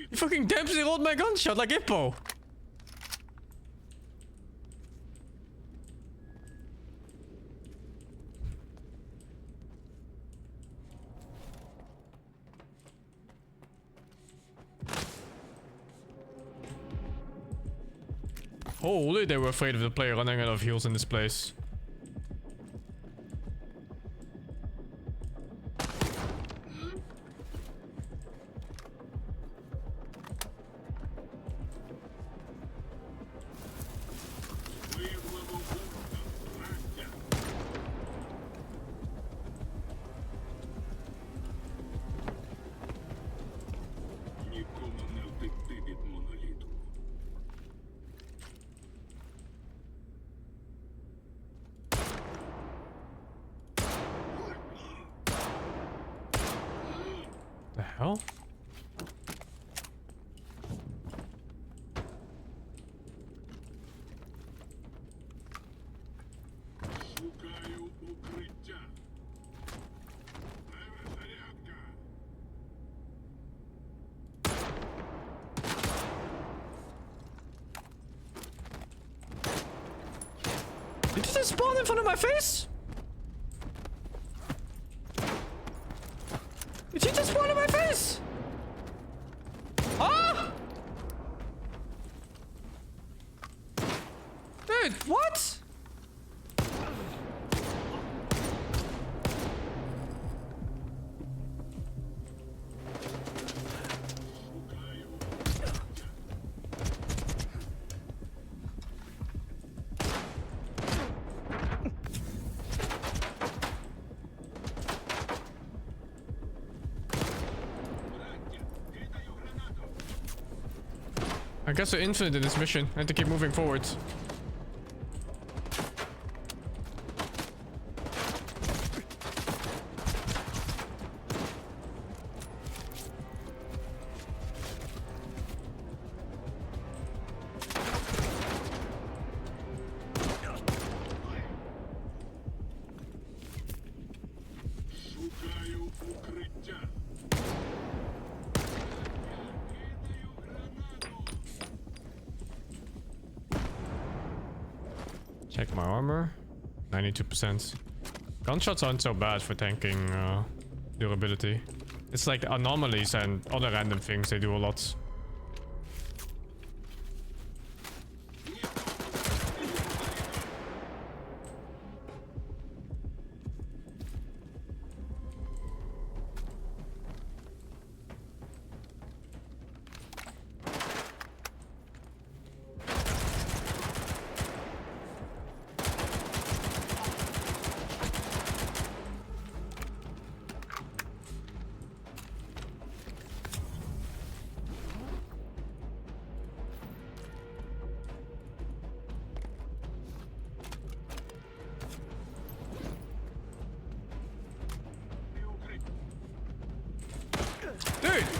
He fucking Dempsey rolled my gunshot like Hippo. Holy, they were afraid of the player running out of heals in this place. The hell? Did you just spawn in front of my face? Did he just spawn in my face? Ah! Dude, what? I guess we're infinite in this mission. I have to keep moving forwards. Check my armor. 92%. Gunshots aren't so bad for tanking durability. It's like anomalies and other random things they do a lot.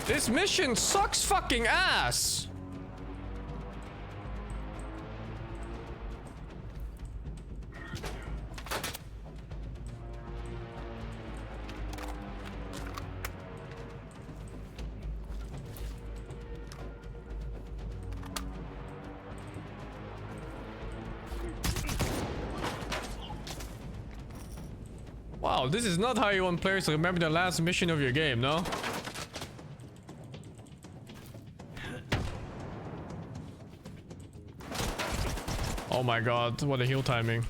This mission sucks fucking ass! Wow, this is not how you want players to remember the last mission of your game, no? Oh my god, what a heal timing.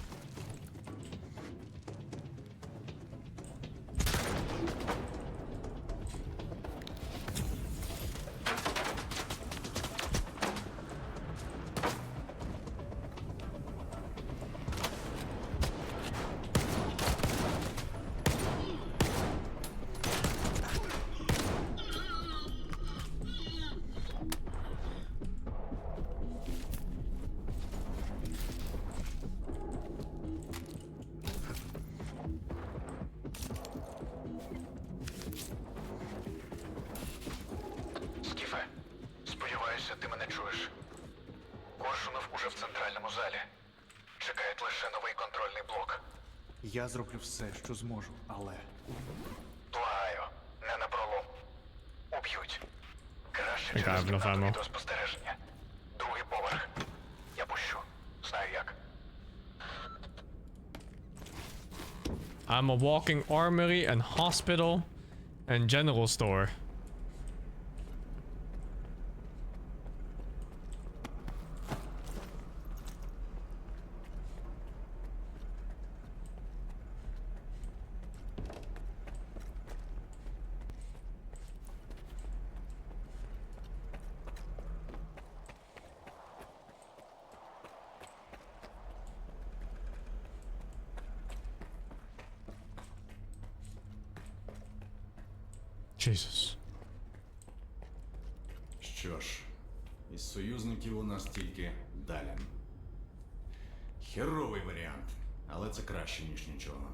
Скіфе, сподіваюся, ти мене чуєш. Коршунов уже в центральному залі. Чекає лише новий контрольний блок. Я зроблю все, що зможу, але Благаю, не на пролом. Уб'ють. Краще Така через кімнату блефамо. відеоспостереження. Другий поверх. Я пущу. Знаю як. I'm a walking armory and hospital and general store. Jesus. Що ж, із союзників у нас тільки Далін. Херовий варіант, але це краще, ніж нічого.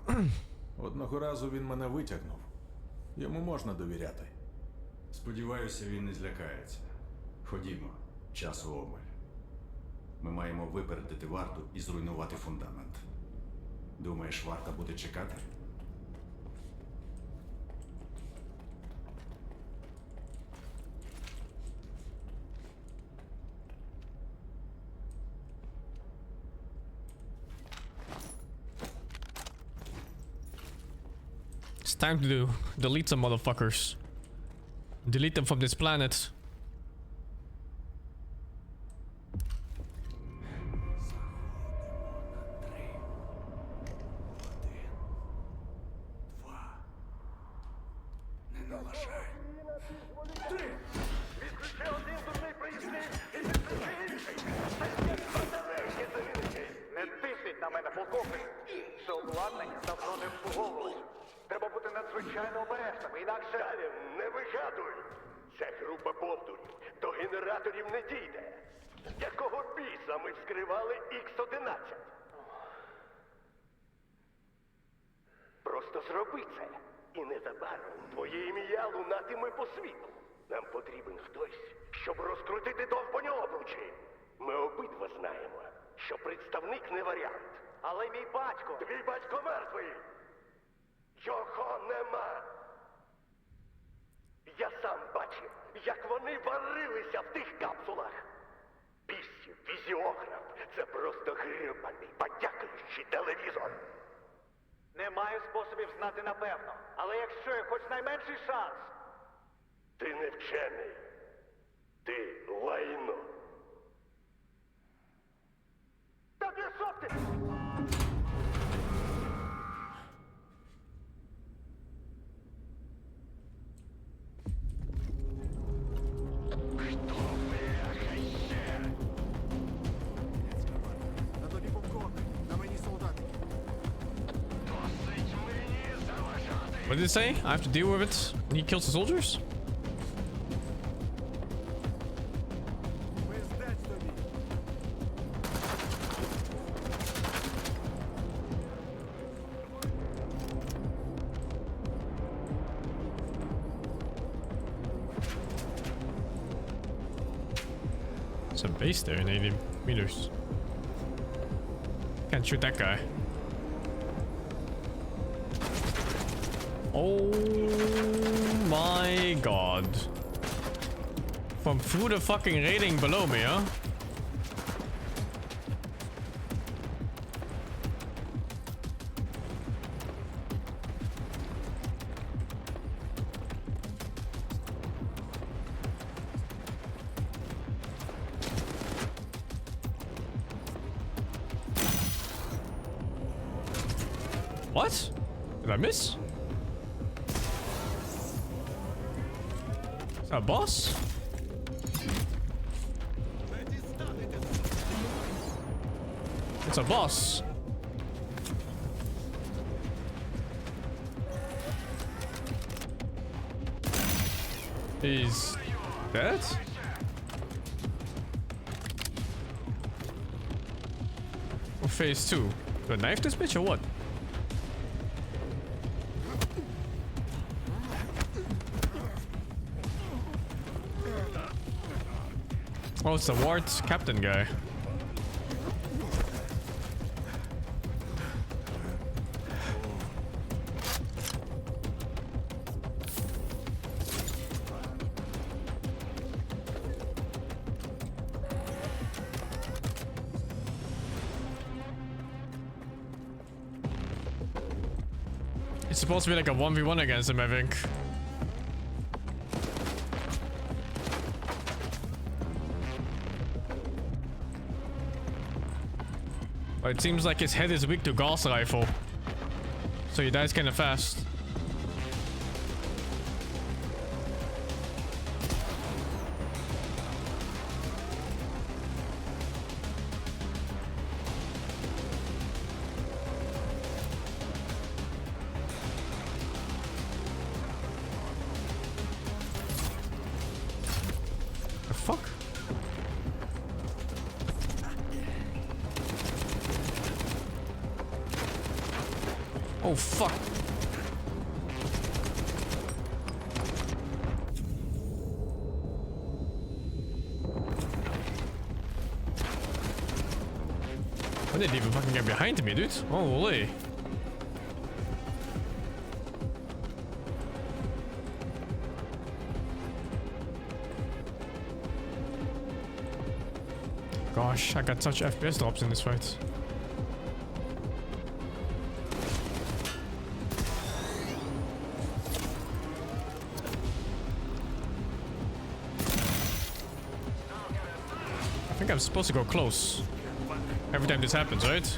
Одного разу він мене витягнув. Йому можна довіряти. Сподіваюся, він не злякається. Ходімо, часу обмаль. Ми маємо випередити варту і зруйнувати фундамент. Думаєш, варта буде чекати? It's time to delete some motherfuckers. Delete them from this planet. Не тисніть на мене, полковник. Це обладнання давно не обслуговувалось. Треба бути надзвичайно обережними, інакше... Далі, не вигадуй. Ця група бовдурів до генераторів не дійде. Якого біса ми вскривали Х-11? Просто зроби це. І незабаром твоє ім'я лунатиме по світу. Нам потрібен хтось, щоб розкрутити довбані обручі. Ми обидва знаємо, що представник не варіант. Але мій батько... Твій батько мертвий! Його нема! Я сам бачив, як вони варилися в тих капсулах. Пісів, візіограф – це просто грибаний, подякуючий телевізор. Немає способів знати напевно. Але якщо є хоч найменший шанс. Ти не вчений. Ти лайно. Та пішов ти! На тобі полковник, на мені солдати. What did it say? I have to deal with it when he kills the soldiers? Пиздець тобі. There's a base there in 80 meters. Can't shoot that guy. Oh my god. From through the fucking railing below me, huh? What? Did I miss? Is that a boss? It's a boss. He's dead? Or phase 2? Do I knife this bitch or what? Oh, it's the ward captain guy. It's supposed to be like a 1v1 against him, I think. But it seems like his head is weak to Gauss rifle. So he dies kinda fast. The fuck? Oh fuck. When did he even fucking get behind me, dude? Holy. Gosh, I got such FPS drops in this fight. I think I'm supposed to go close every time this happens, right?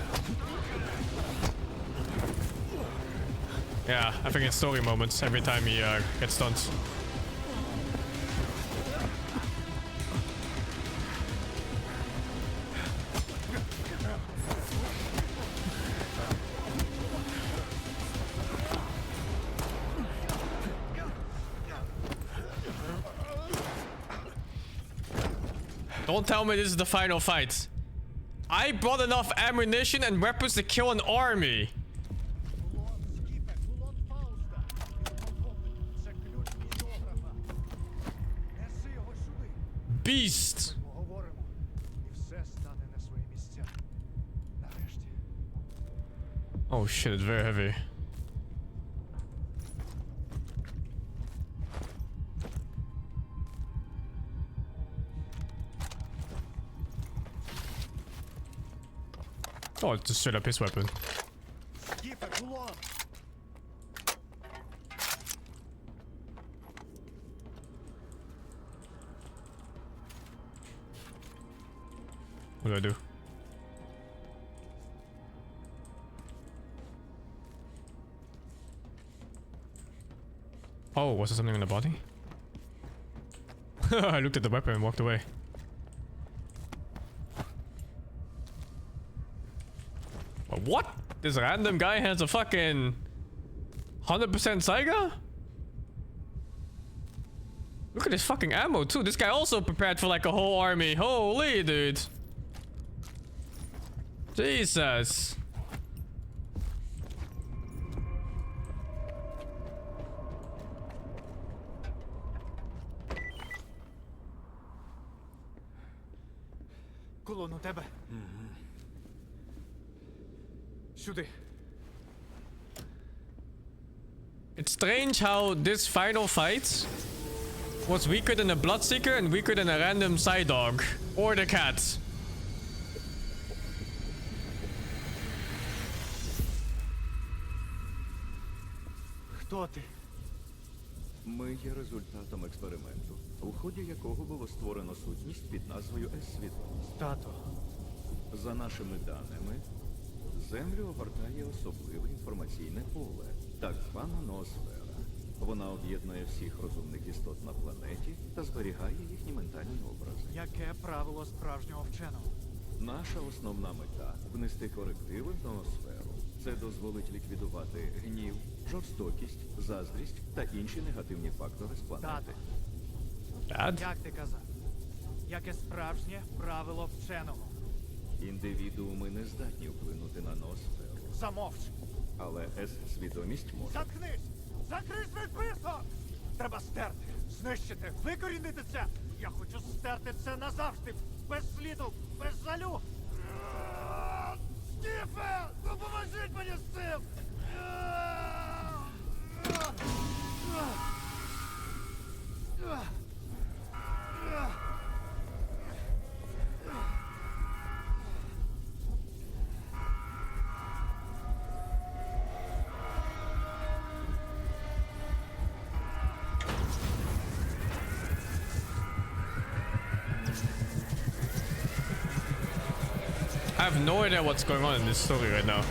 Yeah, I think it's story moments every time he gets stunned. Don't tell me this is the final fight. I brought enough ammunition and weapons to kill an army. Beast. Oh shit, it's very heavy. Oh, it's just straight up his weapon. What do I do? Oh, was there something in the body? I looked at the weapon and walked away. What? This random guy has a fucking 100% Saiga? Look at his fucking ammo too. This guy also prepared for like a whole army. Holy dude. Jesus. Колон у тебе. Сюди. It's strange how this final fight was weaker than a Bloodseeker and weaker than a random side dog. Or the cat. Хто ти? Ми є результатом експерименту, у ході якого було створено сутність під назвою С.Свідомість. Тато. За нашими даними, Землю огортає особливе інформаційне поле, так звана ноосфера. Вона об'єднує всіх розумних істот на планеті та зберігає їхні ментальні образи. Яке правило справжнього вченого? Наша основна мета – внести корективи в ноосферу. Це дозволить ліквідувати гнів, жорстокість, заздрість та інші негативні фактори з планети. Dad? Як ти казав? Яке справжнє правило вченого? Індивідууми не здатні вплинути на ноосферу. Замовч! Але С-свідомість може. Заткнись! Закрий свій список! Треба стерти, знищити, викорінити це! Я хочу стерти це назавжди! Без сліду, без жалю! Стіфе! Допоможіть мені з цим! I have no idea what's going on in this story right now.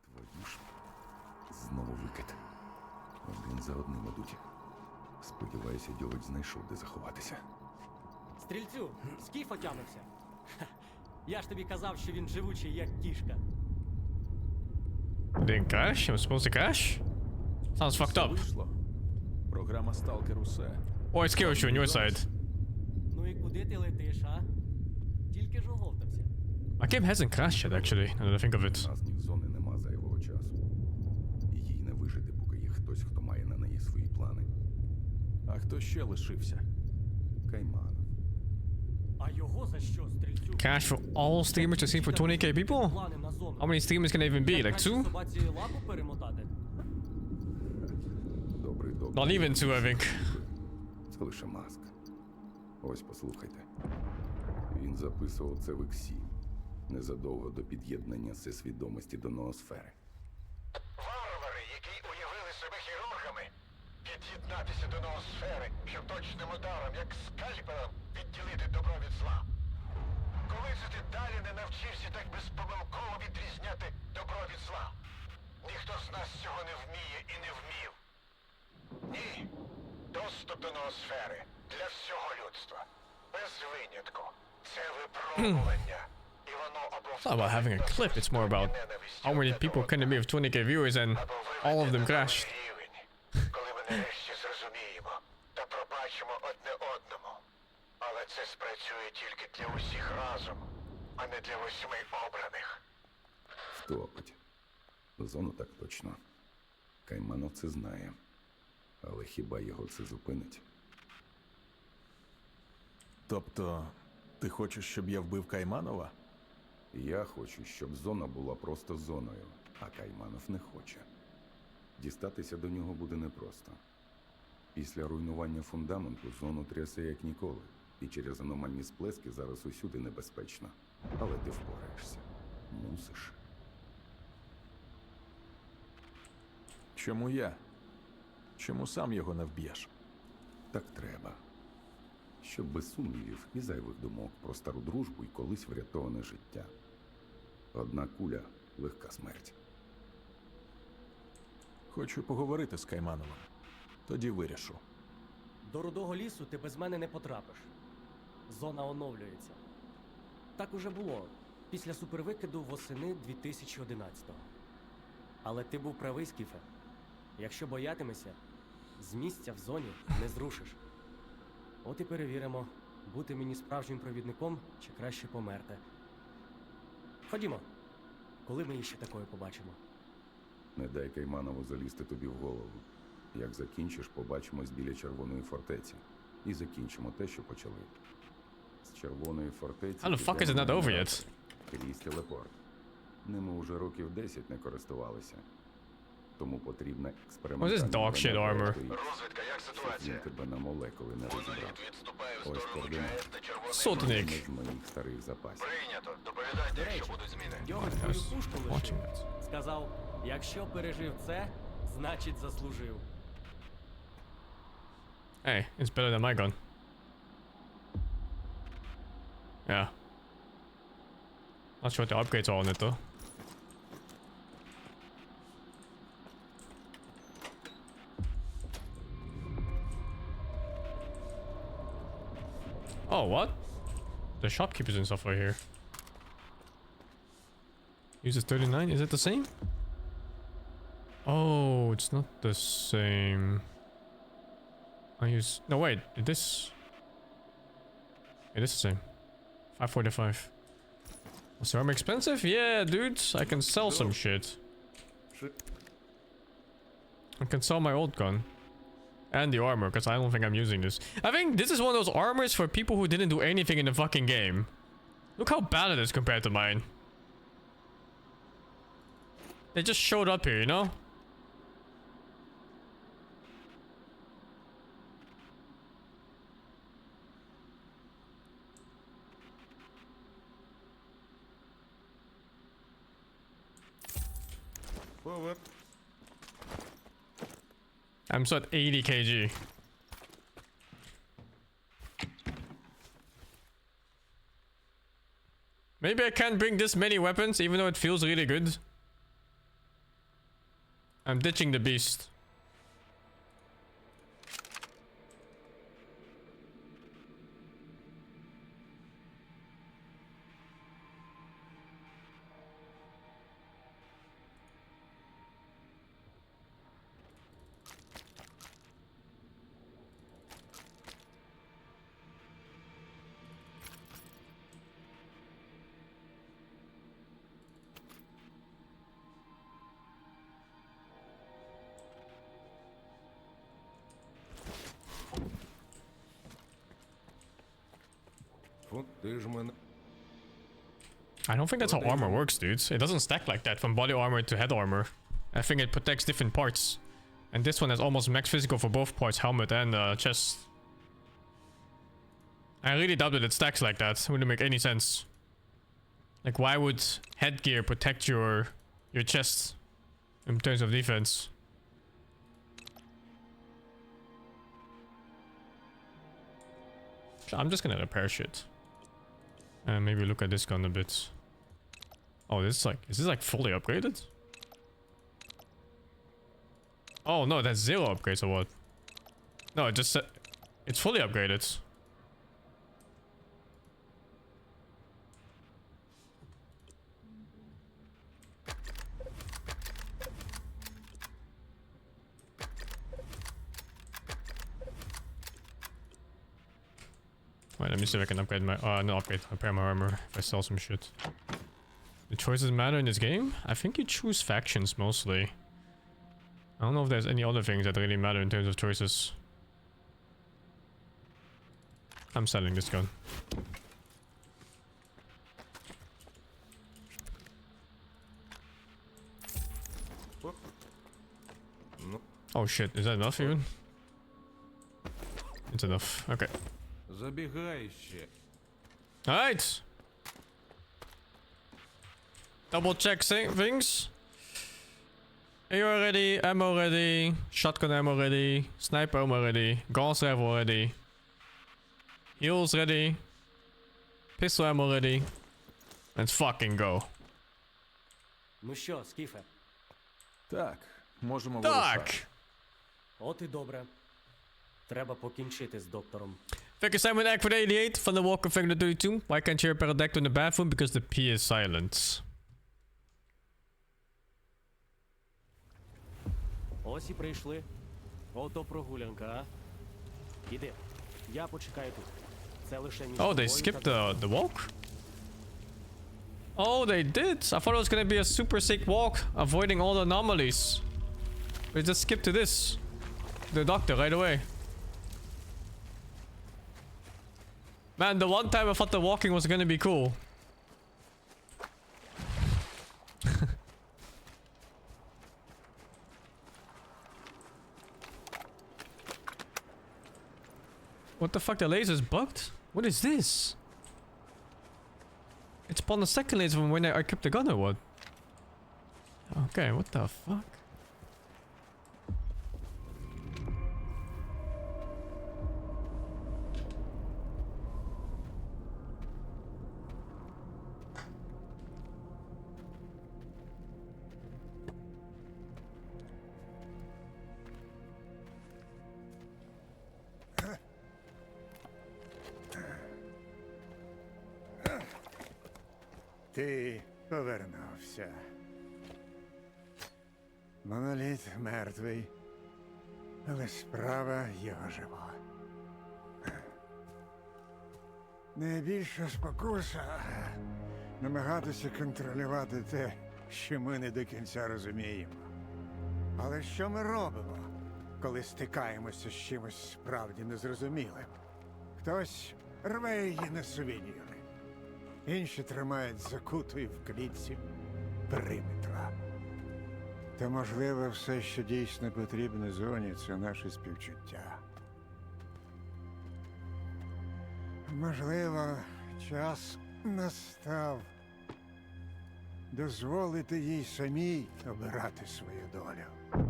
Твою ж. Знову викид. Один за одним ідуть. Сподіваюся, дьович знайшов, де заховатися. Стрільцю, скіф отямився. Ха, я ж тобі казав, що він живучий, як кішка. Didn't crash? It was supposed to crash? Sounds fucked up. Вийшло. Програма Сталкер усе. Oh, it's Kyoshi on your side. Ну і куди ти летиш, а? Тільки ж оговтався. My game hasn't crashed yet, actually, now that I think of it. У нас ні в зони нема зайвого часу. Їй не вижити, поки є хтось, хто має на неї свої плани. А хто ще лишився? Кайманов. А його за що, стрільцю? Cash for all streamers to stream for 20k people? Плани на зону. How many streamers can there even be? Like Краще 2? собаці лапу перемотати? Добрий доктор. Not even 2, I think. Це лише маска. Ось послухайте. Він записував це в іксі незадовго до під'єднання всесвідомості до ноосфери. Варвари, які уявили себе хірургами, під'єднатися до ноосфери, щоб точним ударом, як скальпелем, відділити добро від зла. Коли це ти далі не навчився так безпомилково відрізняти добро від зла? Ніхто з нас цього не вміє і не вмів. Ні. Доступ до ноосфери для всього людства. Без винятку. Це випробування. І воно It's not about having a clip, it's more about how many people can there be of 20k viewers and all of them crashed. Коли ми нарешті зрозуміємо та пробачимо одне одному. Але це спрацює тільки для усіх разом, а не для 8 обраних. Втопить. Зону так точно. Кайманов це знає. Але хіба його це зупинить? Тобто, ти хочеш, щоб я вбив Кайманова? Я хочу, щоб зона була просто зоною, а Кайманов не хоче. Дістатися до нього буде непросто. Після руйнування фундаменту зону трясе як ніколи, і через аномальні сплески зараз усюди небезпечно. Але ти впораєшся. Мусиш. Чому я? Чому сам його не вб'єш? Так треба. Щоб без сумнівів і зайвих думок про стару дружбу і колись врятоване життя. Одна куля – легка смерть. Хочу поговорити з Каймановим. Тоді вирішу. До Рудого лісу ти без мене не потрапиш. Зона оновлюється. Так уже було. Після супервикиду восени 2011-го. Але ти був правий, Скіфе. Якщо боятимешся, з місця в зоні не зрушиш. От і перевіримо, бути мені справжнім провідником чи краще померти. Ходімо. Коли ми іще такое побачимо? Не дай Кайманову залізти тобі в голову. Як закінчиш, побачимось біля Червоної фортеці. І закінчимо те, що почали. З Червоної фортеці... How the fuck is it not over yet? Крізь телепорт. Ними уже років 10 не користувалися. Тому потрібна What is експериментальна... this dog shit armor? Розвідка, як ситуація? Він тебе на молекули не розібрав. Відступає в Ось сторону координати. ЧАЕС та Червоної Сотник. З моїх старих запасів. Прийнято. Доповідайте, якщо будуть зміни. Його I свою was пушку watching лишив. that. Сказав, якщо пережив це, значить заслужив. Hey, it's better than my gun. Yeah. Not sure what the upgrades are on it though. Oh, what? The shopkeepers and stuff are here. Uses 39, is it the same? Oh, it's not the same. I use... No, wait, this... It is the same. 545. Was the armor expensive? Yeah, dude, I can sell some shit. I can sell my old gun. And the armor, because I don't think I'm using this. I think this is one of those armors for people who didn't do anything in the fucking game. Look how bad it is compared to mine. They just showed up here, you know? Forward. I'm still at 80 kg. Maybe I can't bring this many weapons, even though it feels really good. I'm ditching the beast. I don't think that's how armor works, dudes. It doesn't stack like that from body armor to head armor. I think it protects different parts. And this one has almost max physical for both parts, helmet and chest. I really doubt that it stacks like that. It wouldn't make any sense. Like, why would headgear protect your chest in terms of defense? I'm just gonna repair shit. And maybe look at this gun a bit. Oh, this is this like fully upgraded? Oh no, that's 0 upgrades or what? No, it just said it's fully upgraded. Wait, let me see if I can upgrade my... no, repair my armor if I sell some shit. The choices matter in this game? I think you choose factions mostly. I don't know if there's any other things that really matter in terms of choices. I'm selling this gun. Oh shit, is that enough even? It's enough, okay. Alright. Double check things. AR ready, ammo ready, shotgun ammo ready, sniper ammo ready, gauss rifle ready, heals ready, pistol ammo ready. Let's fucking go. Ну що, Скіфе? Так, можемо Так. вирушати. От і добре. Треба покінчити з доктором. Thank you, Simon Egg for the 88. Van the Walker Finger 32. Why can't you hear Pterodactyl in the bathroom? Because the P is silent. Ось і прийшли. Ото прогулянка, а? Іди. Я почекаю тут. Це лише між Oh, they тобою skipped та the walk? Oh, they did. I thought it was gonna be a super sick walk, avoiding all the anomalies. We just skipped to this. The doctor right away. Man, the one time I thought the walking was gonna be cool. What the fuck? The laser's bugged? What is this? It spawned a second laser from when I equipped the gun or what? Okay, what the fuck? Ти повернувся. Моноліт мертвий, але справа його жива. Найбільша спокуса намагатися контролювати те, що ми не до кінця розуміємо. Але що ми робимо, коли стикаємося з чимось справді незрозумілим? Хтось рве її на сувеніри. Інші тримають закутою в клітці периметра. Та, можливо, все, що дійсно потрібно зоні, це наше співчуття. Можливо, час настав дозволити їй самій обирати свою долю.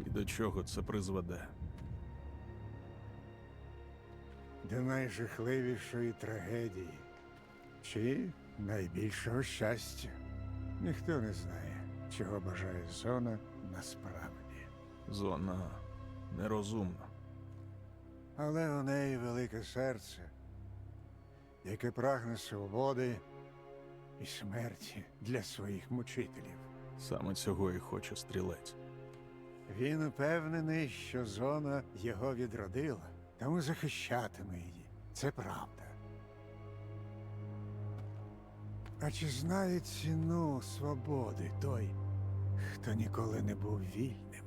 І до чого це призведе? До найжахливішої трагедії чи найбільшого щастя. Ніхто не знає, чого бажає зона насправді. Зона нерозумна. Але у неї велике серце, яке прагне свободи і смерті для своїх мучителів. Саме цього і хоче стрілець. Він упевнений, що зона його відродила, тому захищатиме її. Це правда. А чи знає ціну свободи той, хто ніколи не був вільним?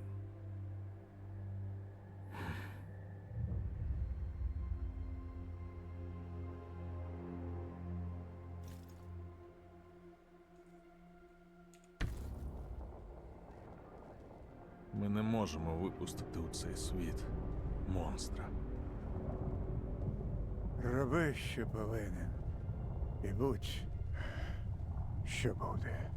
Ми не можемо випустити у цей світ монстра. Роби, що повинен. І будь, що буде.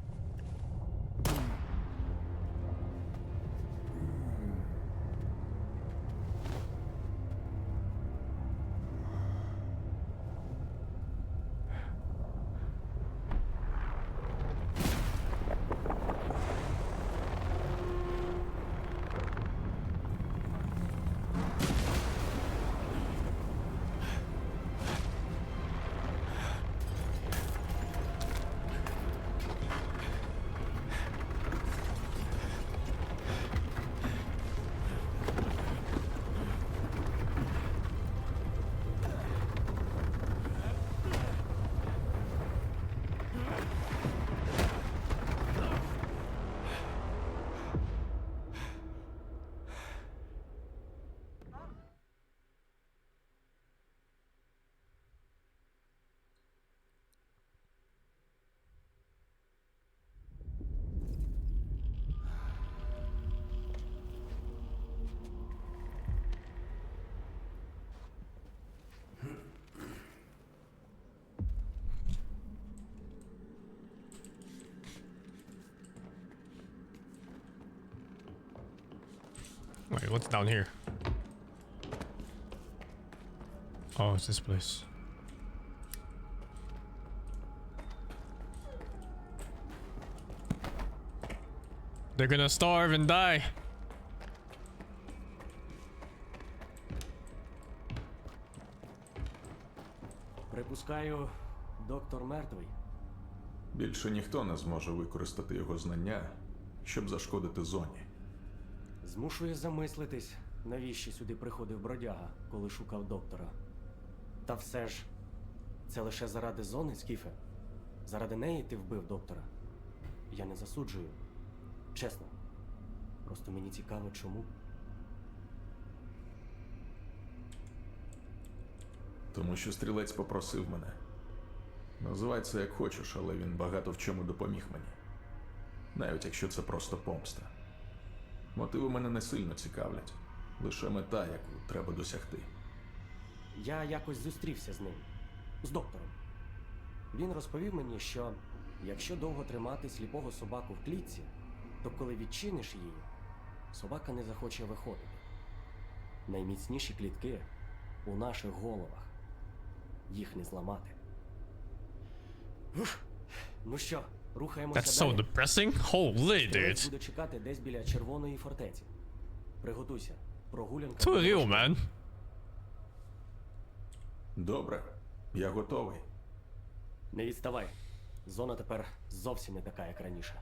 Wait, what's down here? Oh, it's this place. They're gonna starve and die. Припускаю, доктор мертвий. Більше ніхто не зможе використати його знання щоб зашкодити зоні. Змушує замислитись, навіщо сюди приходив бродяга, коли шукав доктора. Та все ж, це лише заради зони, Скіфе? Заради неї ти вбив доктора? Я не засуджую. Чесно. Просто мені цікаво, чому. Тому що стрілець попросив мене. Називай це як хочеш, але він багато в чому допоміг мені. Навіть якщо це просто помста. Мотиви мене не сильно цікавлять. Лише мета, яку треба досягти. Я якось зустрівся з ним. З доктором. Він розповів мені, що якщо довго тримати сліпого собаку в клітці, то коли відчиниш її, собака не захоче виходити. Найміцніші клітки у наших головах. Їх не зламати. Уф. Ну що, рухаємося That's so далі? depressing. Holy Стрілець dude. буде чекати десь біля червоної фортеці. Приготуйся. Прогулянка. Too real, man. Добре, я готовий. Не відставай. Зона тепер зовсім не така, як раніше.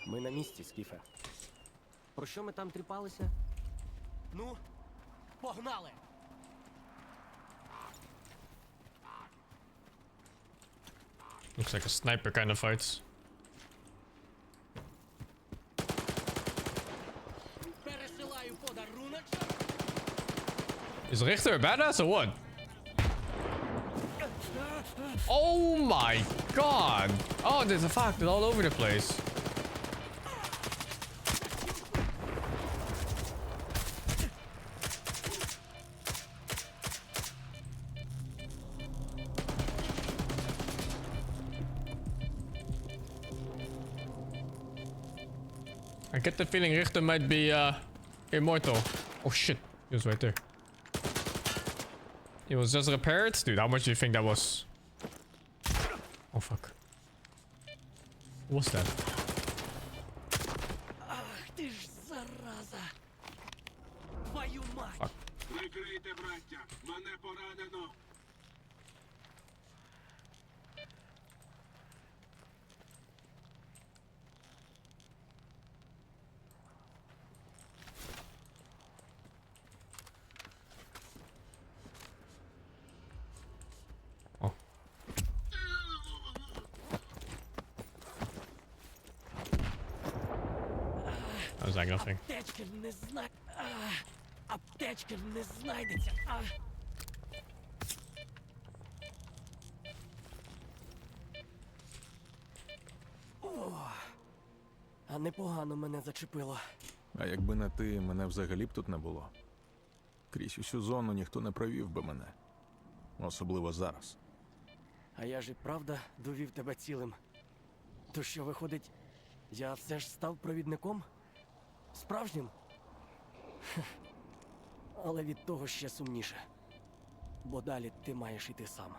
Ми на місці, Скіфе. Про що ми там тріпалися? Ну, погнали! Looks like a sniper kind of fight. Пересилаю подаруночок. Is Richter a badass or what? Oh my god! Oh, there's a fuck, they're all over the place. I get the feeling Richter might be immortal. Oh shit, he was right there. It was just repaired? Dude, how much do you think that was? Oh fuck. What was that? Ах ти ж зараза! Твою мать! Fuck. Прикрийте, браття! Мене поранено! That was like nothing. Аптечка не зна... Аптечка не знайдеться. О, а непогано мене зачепило. А якби не ти, мене взагалі б тут не було. Крізь усю зону ніхто не провів би мене. Особливо зараз. А я ж і правда довів тебе цілим. То що, виходить, я все ж став провідником? Справжнім? Хех. Але від того ще сумніше. Бо далі ти маєш іти сам.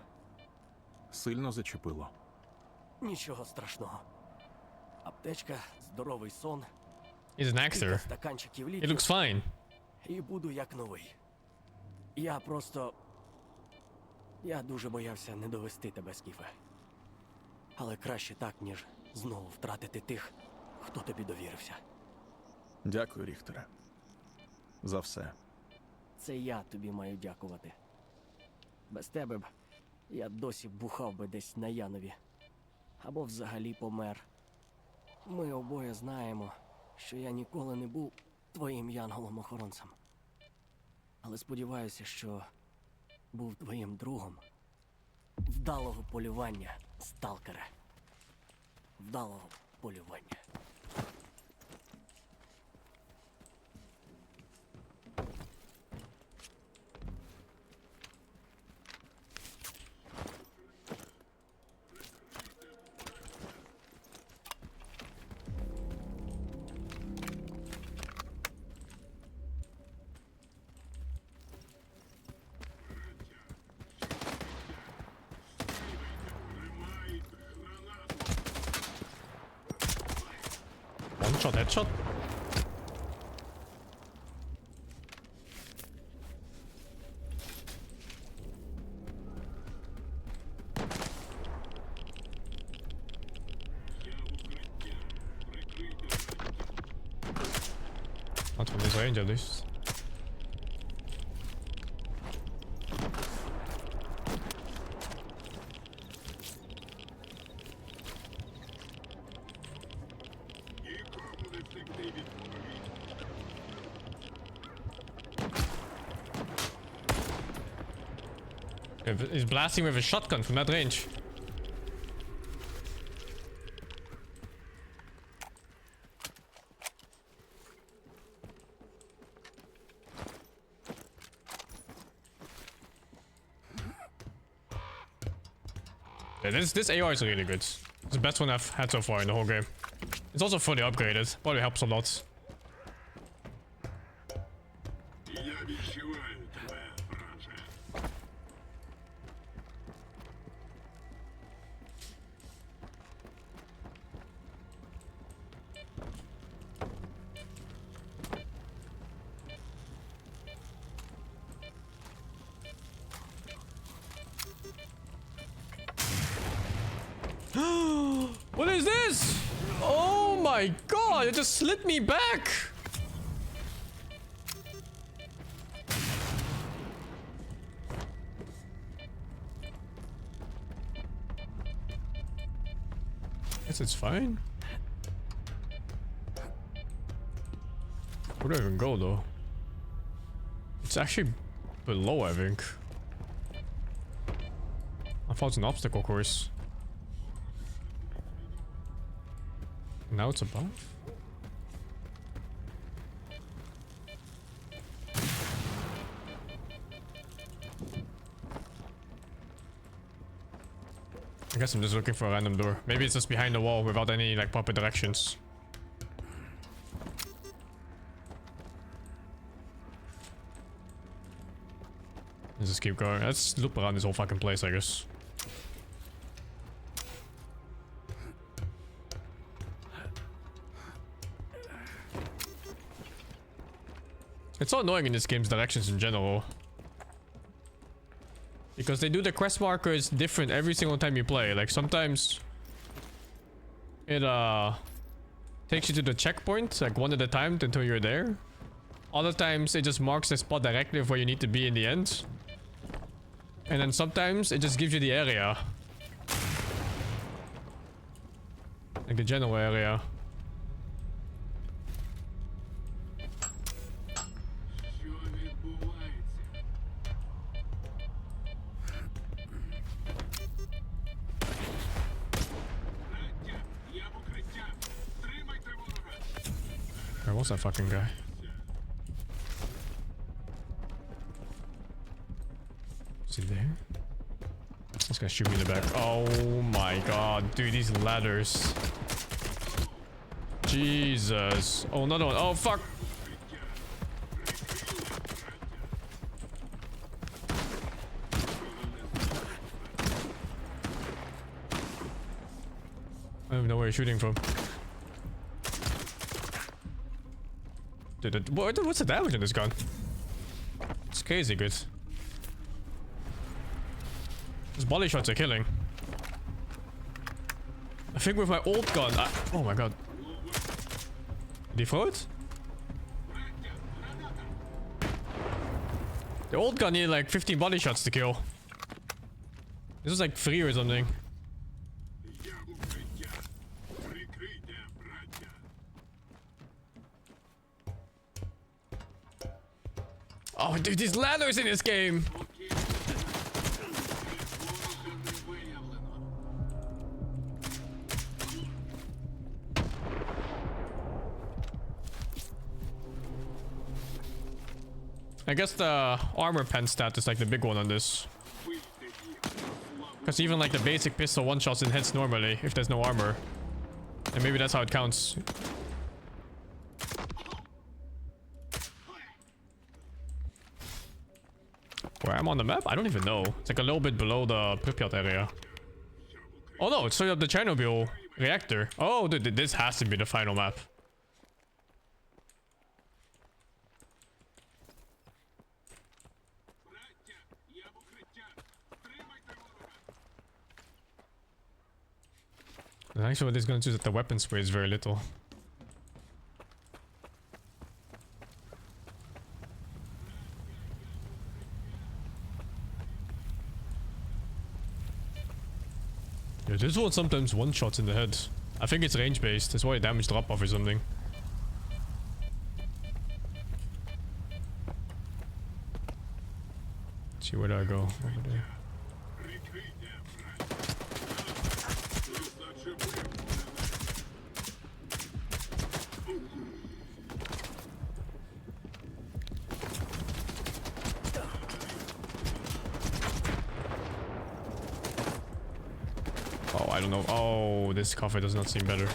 Сильно зачепило. Нічого страшного. Аптечка, здоровий сон. He's an кілька actor. стаканчиків He ліків. looks fine. І буду як новий. Я дуже боявся не довести тебе, Скіфе. Але краще так, ніж знову втратити тих, хто тобі довірився. Дякую, Ріхтере. За все. Це я тобі маю дякувати. Без тебе б я досі бухав би десь на Янові. Або взагалі помер. Ми обоє знаємо, що я ніколи не був твоїм янголом-охоронцем. Але сподіваюся, що був твоїм другом. Вдалого полювання, сталкере. Вдалого полювання. One shot, headshot. range at least. He's blasting with a shotgun from that range. Yeah, this AR is really good. It's the best one I've had so far in the whole game. It's also fully upgraded. Probably helps a lot. What is this? Oh my god, it just slid me back. Guess it's fine. Where do I even go though? It's actually below, I think. I thought it's an obstacle course. Now it's above? I guess I'm just looking for a random door. Maybe it's just behind the wall without any like proper directions. Let's just keep going. Let's loop around this whole fucking place, I guess. It's so annoying in this game's directions in general. Because they do the quest markers different every single time you play. Like sometimes it takes you to the checkpoint like one at a time until you're there. Other times it just marks the spot directly of where you need to be in the end. And then sometimes it just gives you the area. Like the general area. Where was that fucking guy? Is he there? This guy's shooting me in the back. Oh my god, dude, these ladders. Jesus. Oh, another one. Oh, fuck. I don't even know where you're shooting from. Dude, what's the damage on this gun? It's crazy good. These body shots are killing. I think with my old gun, oh my god. Did he throw it? The old gun needed like 15 body shots to kill. This was like 3 or something. Oh, dude, these ladders in this game. I guess the armor pen stat is like the big one on this. Because even like the basic pistol one-shots in hits normally if there's no armor. And maybe that's how it counts. Where I'm on the map? I don't even know. It's like a little bit below the Pripyat area. Oh no, it's straight up the Chornobyl reactor. Oh, dude, this has to be the final map. And actually what this gun is that the weapon spray is very little. Yeah, this one sometimes one-shots in the head. I think it's range-based. That's why damage drop off or something. Let's see, where do I go? Over there. Oh, I don't know. Oh, this cover does not seem better.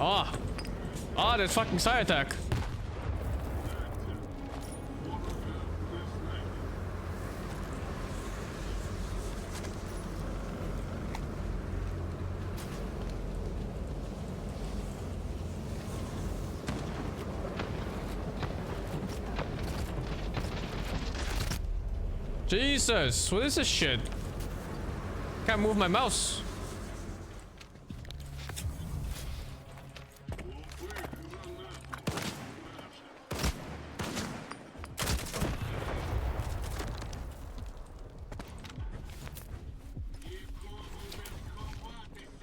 Ah! Ah, that fucking side attack! Jesus, what is this shit? Can't move my mouse.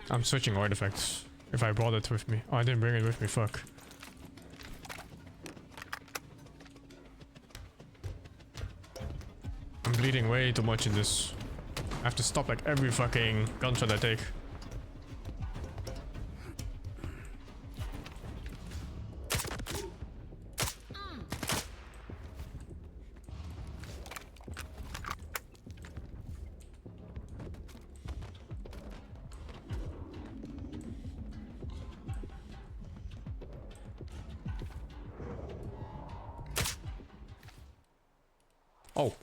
I'm switching artifacts. If I brought it with me. Oh, I didn't bring it with me, fuck. I'm bleeding way too much in this. I have to stop like every fucking gunshot I take.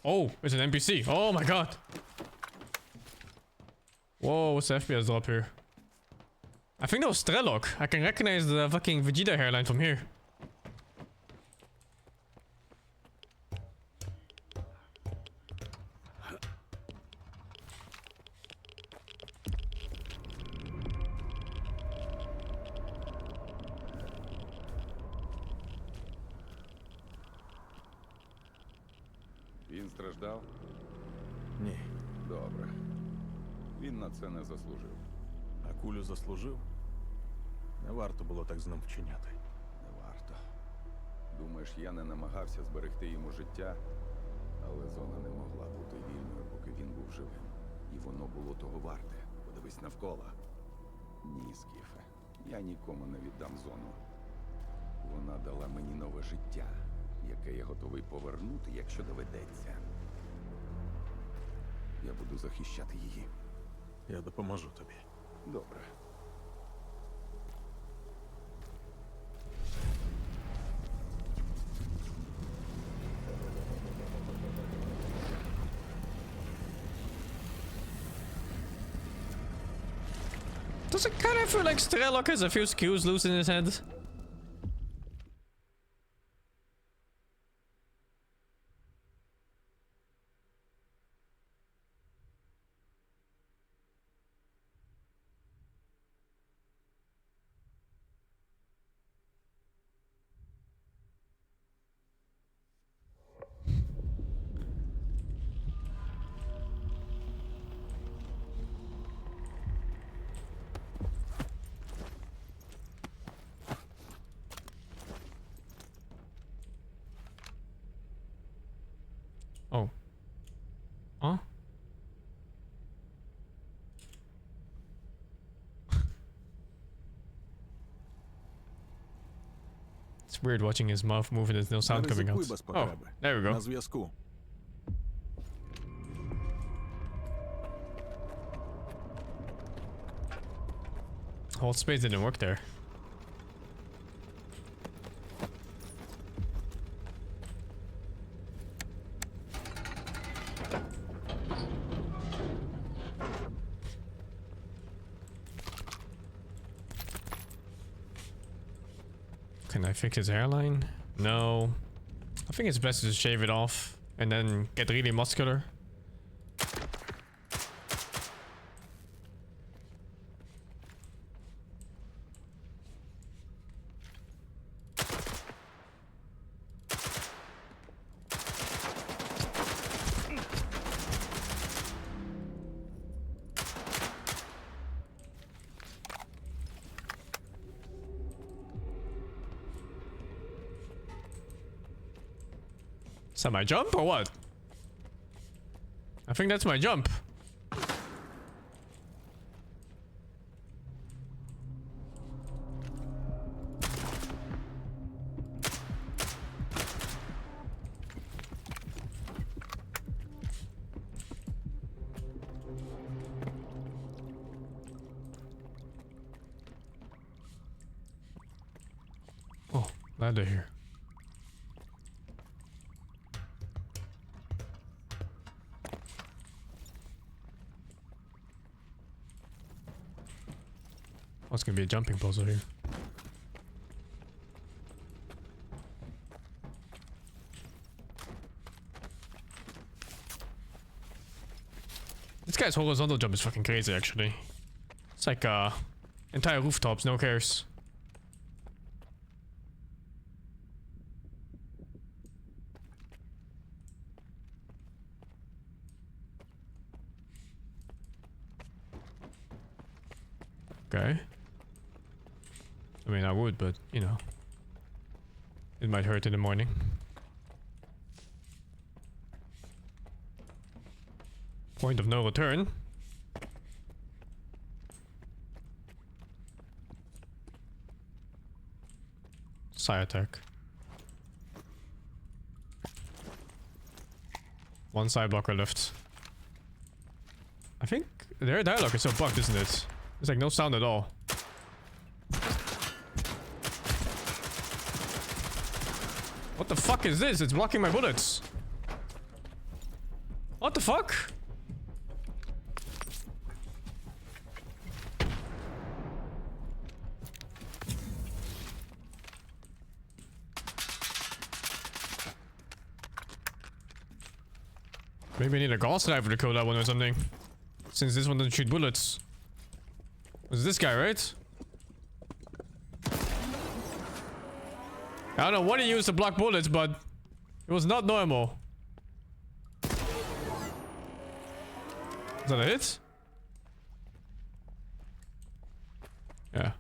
Oh, it's an NPC. Oh my god. Whoa, what's the FPS drop here? I think that was S.T.A.L.K.E.R. I can recognize the fucking Vegeta hairline from here. Він страждав? Ні. Добре. Він на це не заслужив. А кулю заслужив? Не варто було так з ним вчиняти. Не варто. Думаєш, я не намагався зберегти йому життя, але зона не могла бути вільною, поки він був живим. І воно було того варте. Подивись навколо. Ні, Скіфе. Я нікому не віддам зону. Вона дала мені нове життя, яке я готовий повернути, якщо доведеться. Я буду захищати її. Я допоможу тобі. Добре. Does it kind of feel like STALKER has a few screws loose in his head? Oh. Huh? It's weird watching his mouth move and there's no sound coming out. Oh, there we go. На зв'язку. Hold space didn't work there. Can I fix his hairline? No. I think it's best to just shave it off and then get really muscular. Is that my jump or what? I think that's my jump. Oh, ladder here. Oh, it's gonna be a jumping puzzle here. This guy's horizontal jump is fucking crazy, actually. It's like entire rooftops, no cares. Okay. I mean, I would, but, you know. It might hurt in the morning. Point of no return. Side attack. One side blocker left. I think their dialogue is so bugged, isn't it? There's like no sound at all. What the fuck is this? It's blocking my bullets. What the fuck? Maybe I need a gauss driver to kill that one or something. Since this one doesn't shoot bullets. Was this guy, right? I don't know what he used to block bullets, but it was not normal. Is that a hit? Yeah.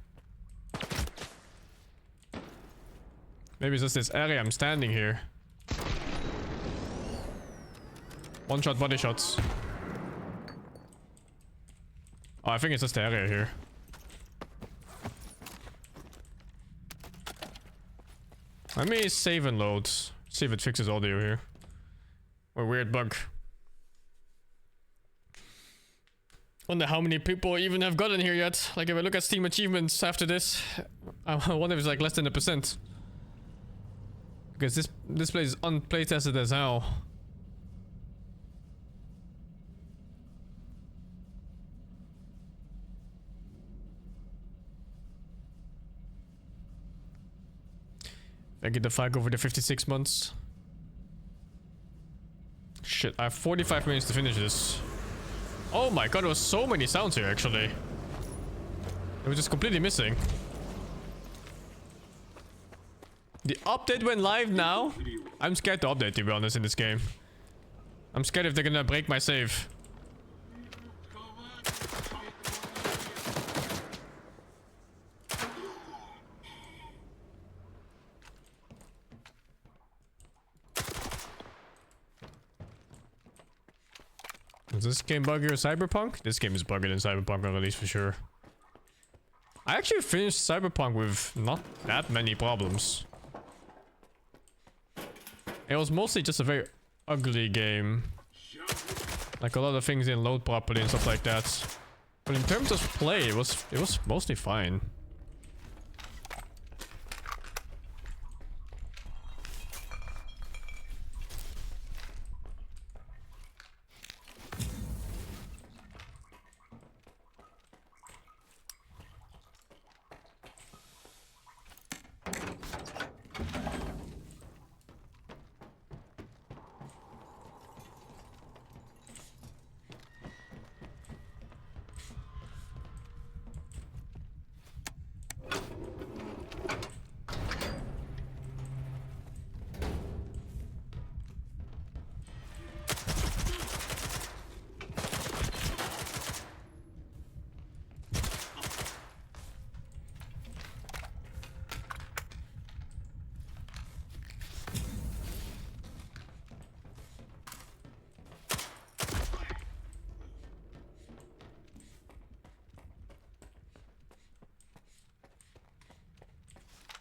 Maybe it's just this area I'm standing here. One shot body shots. Oh, I think it's just the area here. Let me save and load. See if it fixes audio here. Or weird bug. Wonder how many people even have gotten here yet. Like if I look at Steam achievements after this, I wonder if it's like less than 1%. Because this place is unplaytested as hell. I get the flag over the 56 months. Shit, I have 45 minutes to finish this. Oh my god, there was so many sounds here actually. It was just completely missing. The update went live now. I'm scared to update, to be honest, in this game. I'm scared if they're gonna break my save. Is this game buggier than Cyberpunk? This game is buggier than Cyberpunk on release for sure. I actually finished Cyberpunk with not that many problems. It was mostly just a very ugly game. Like a lot of things didn't load properly and stuff like that. But in terms of play, it was mostly fine.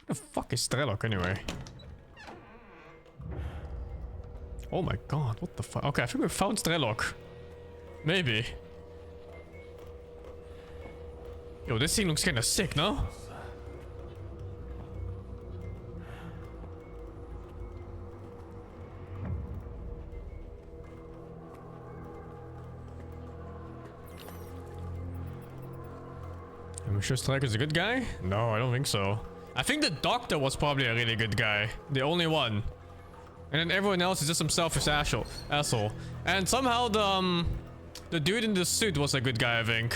What the fuck is S.T.A.L.K.E.R anyway? Oh my god, what the fuck? Okay, I think we found S.T.A.L.K.E.R. Maybe. Yo, this scene looks kinda sick, no? Am I sure S.T.A.L.K.E.R is a good guy? No, I don't think so. I think the doctor was probably a really good guy. The only one. And then everyone else is just some selfish asshole. And somehow the dude in the suit was a good guy, I think.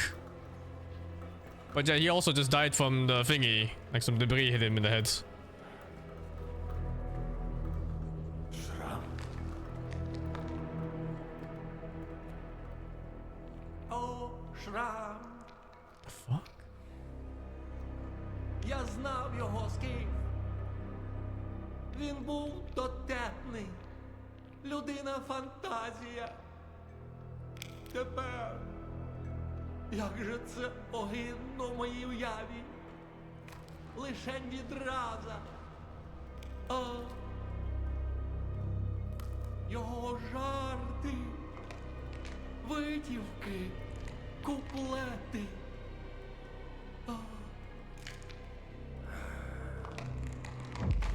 But yeah, he also just died from the thingy. Like some debris hit him in the head. О, Шрам. The fuck? Я знав його, Скіф. Він був дотепний. Людина-фантазія. Тепер, як же це огидно в моїй уяві. Лишень відраза. О, його жарти, витівки, куплети. О.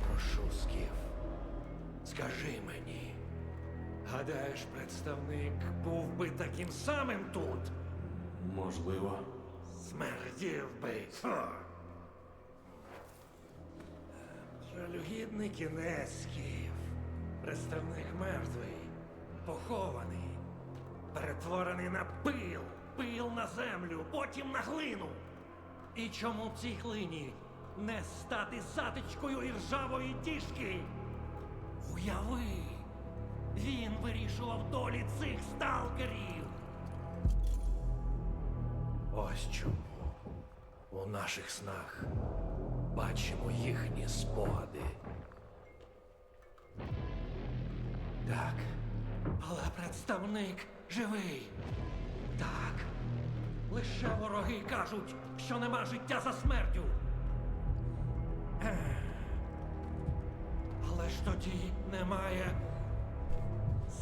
Прошу, Скіф, скажи мені, гадаєш, представник був би таким самим тут? Можливо. Смердів би. Жалюгідний кінець, Скіф. Представник мертвий, похований, перетворений на пил, пил на землю, потім на глину. І чому в цій глині не стати затичкою іржавої діжки? Уяви, він вирішував долі цих сталкерів. Ось чому у наших снах бачимо їхні спогади. Так, але представник живий. Так, лише вороги кажуть, що нема життя за смертю. Але ж тоді немає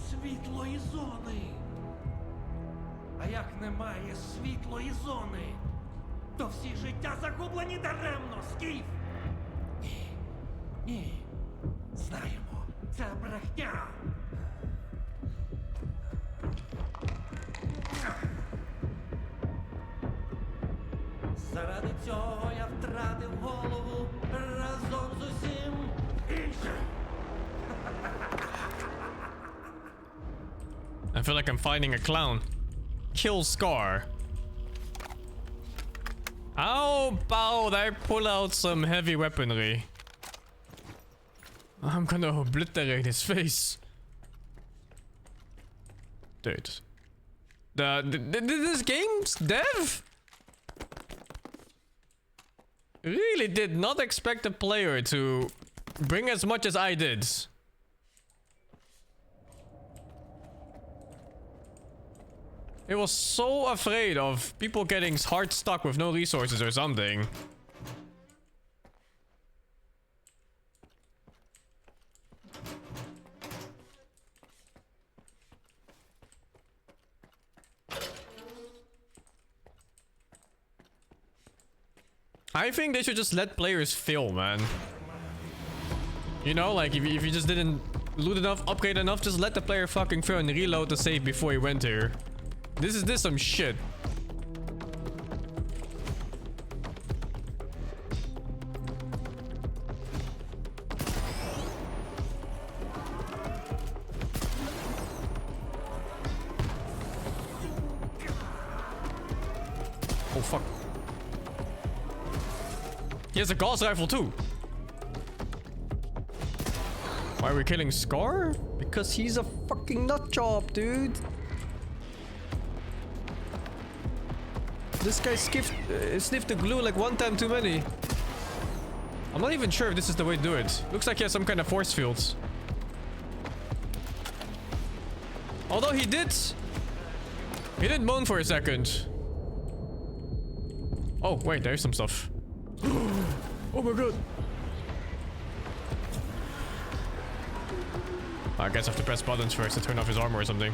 світлої зони. А як немає світлої зони, то всі життя загублені даремно, Скіф. Ні, ні, знаємо, це брехня. Заради цього я втратив голову разом з усім I feel like I'm fighting a clown. Kill SCAR. How about I pull out some heavy weaponry? I'm gonna obliterate his face. Dude. This game's dev really did not expect a player to bring as much as I did. It was so afraid of people getting hard stuck with no resources or something. I think they should just let players fail, man. You know, like if you just didn't loot enough, upgrade enough, just let the player fucking fail and reload the save before he went here. This is some shit. Oh fuck. He has a Gauss rifle too. Why are we killing SCAR? Because he's a fucking nutjob, dude. This guy sniffed the glue like one time too many. I'm not even sure if this is the way to do it. Looks like he has some kind of force fields. Although he did moan for a second. Oh wait, there's some stuff. Oh my god. I guess I have to press buttons first to turn off his armor or something.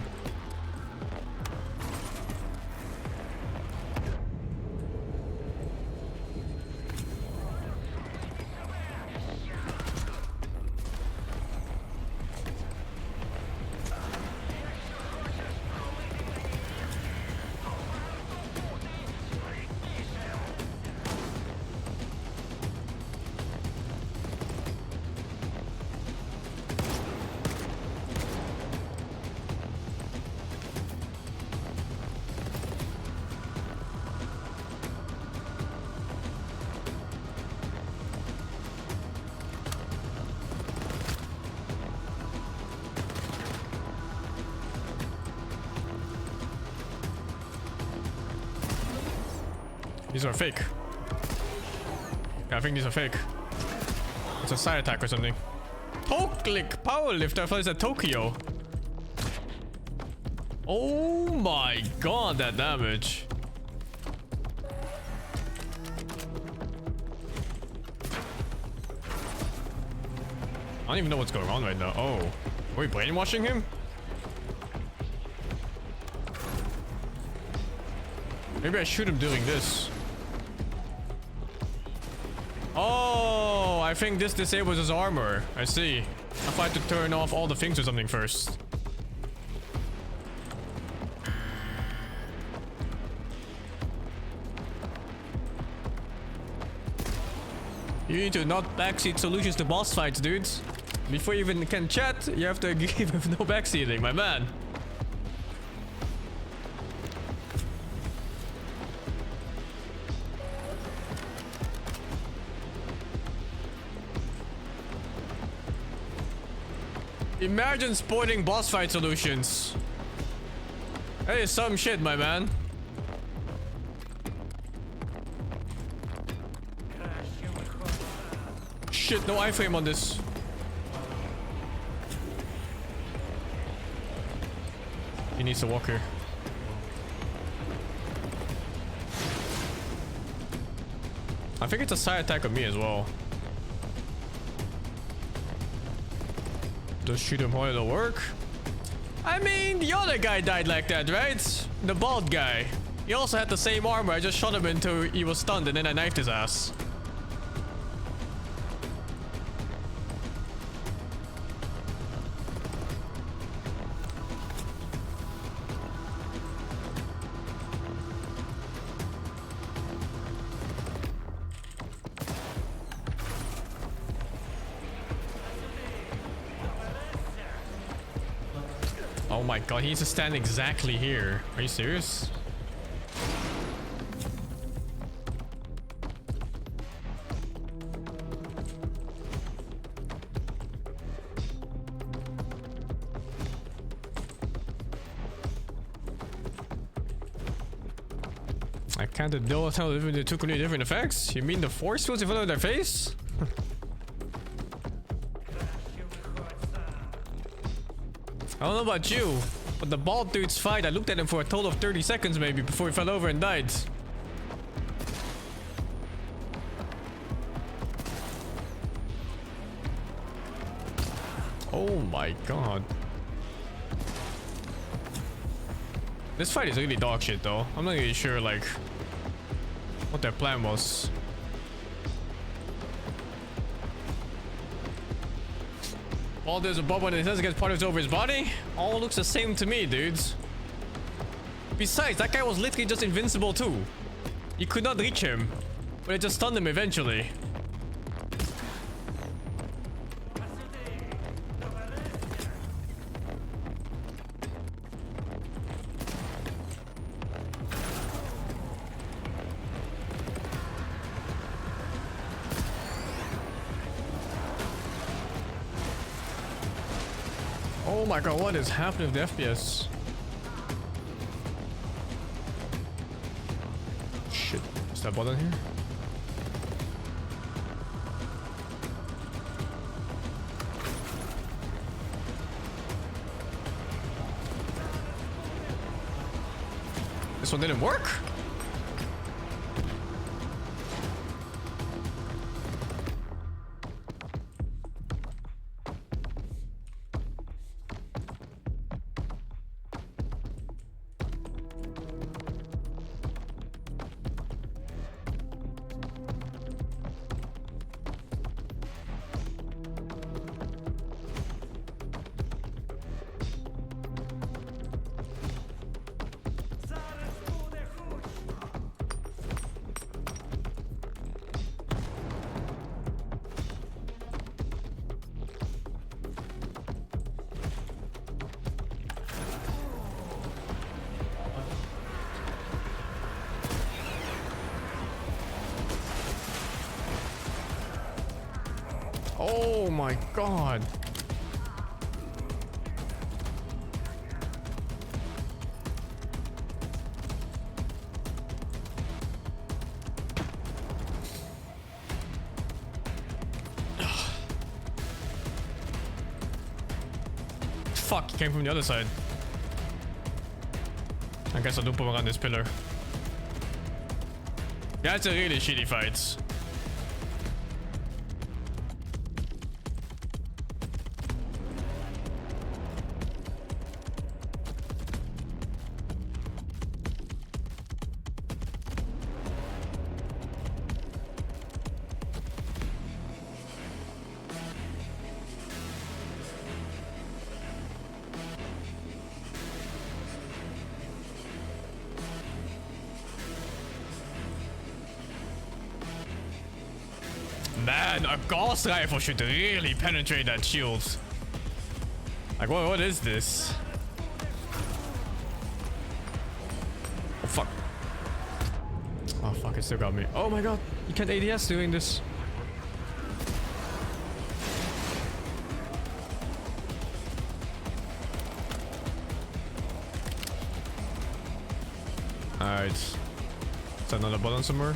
These are fake. Yeah, I think these are fake. It's a side attack or something. Toe-click powerlifter. I thought it said Tokyo. Oh my god, that damage. I don't even know what's going on right now. Oh, are we brainwashing him? Maybe I shoot him doing this. Oh, I think this disables his armor. I see. I had to turn off all the things or something first. You need to not backseat solutions to boss fights, dudes. Before you even can chat, you have to give him no backseating, my man. Imagine spoiling boss fight solutions. That is some shit, my man. Shit, no iframe on this. He needs to walk here. I think it's a side attack on me as well. Just shoot him while it'll work. I mean, the other guy died like that, right? The bald guy. He also had the same armor. I just shot him until he was stunned and then I knifed his ass. Oh my god, he needs to stand exactly here. Are you serious? I can't tell the two completely different effects? You mean the force fields in front of their face? I don't know about you, but the bald dude's fight, I looked at him for a total of 30 seconds maybe before he fell over and died. Oh my god. This fight is really dog shit though. I'm not really sure like what their plan was. All there's a bubble and it says against particles over his body. All looks the same to me, dudes. Besides, that guy was literally just invincible too. You could not reach him, but it just stunned him eventually. Oh my god, what is happening with the FPS? Shit, is that button here? This one didn't work? Oh my god. Fuck, he came from the other side. I guess I'll do put him around this pillar. That's a really shitty fight. Man, a Gauss rifle should really penetrate that shield. Like, what is this? Oh, fuck. Oh, fuck, it still got me. Oh my god, you can't ADS doing this. Alright. Is that another button somewhere?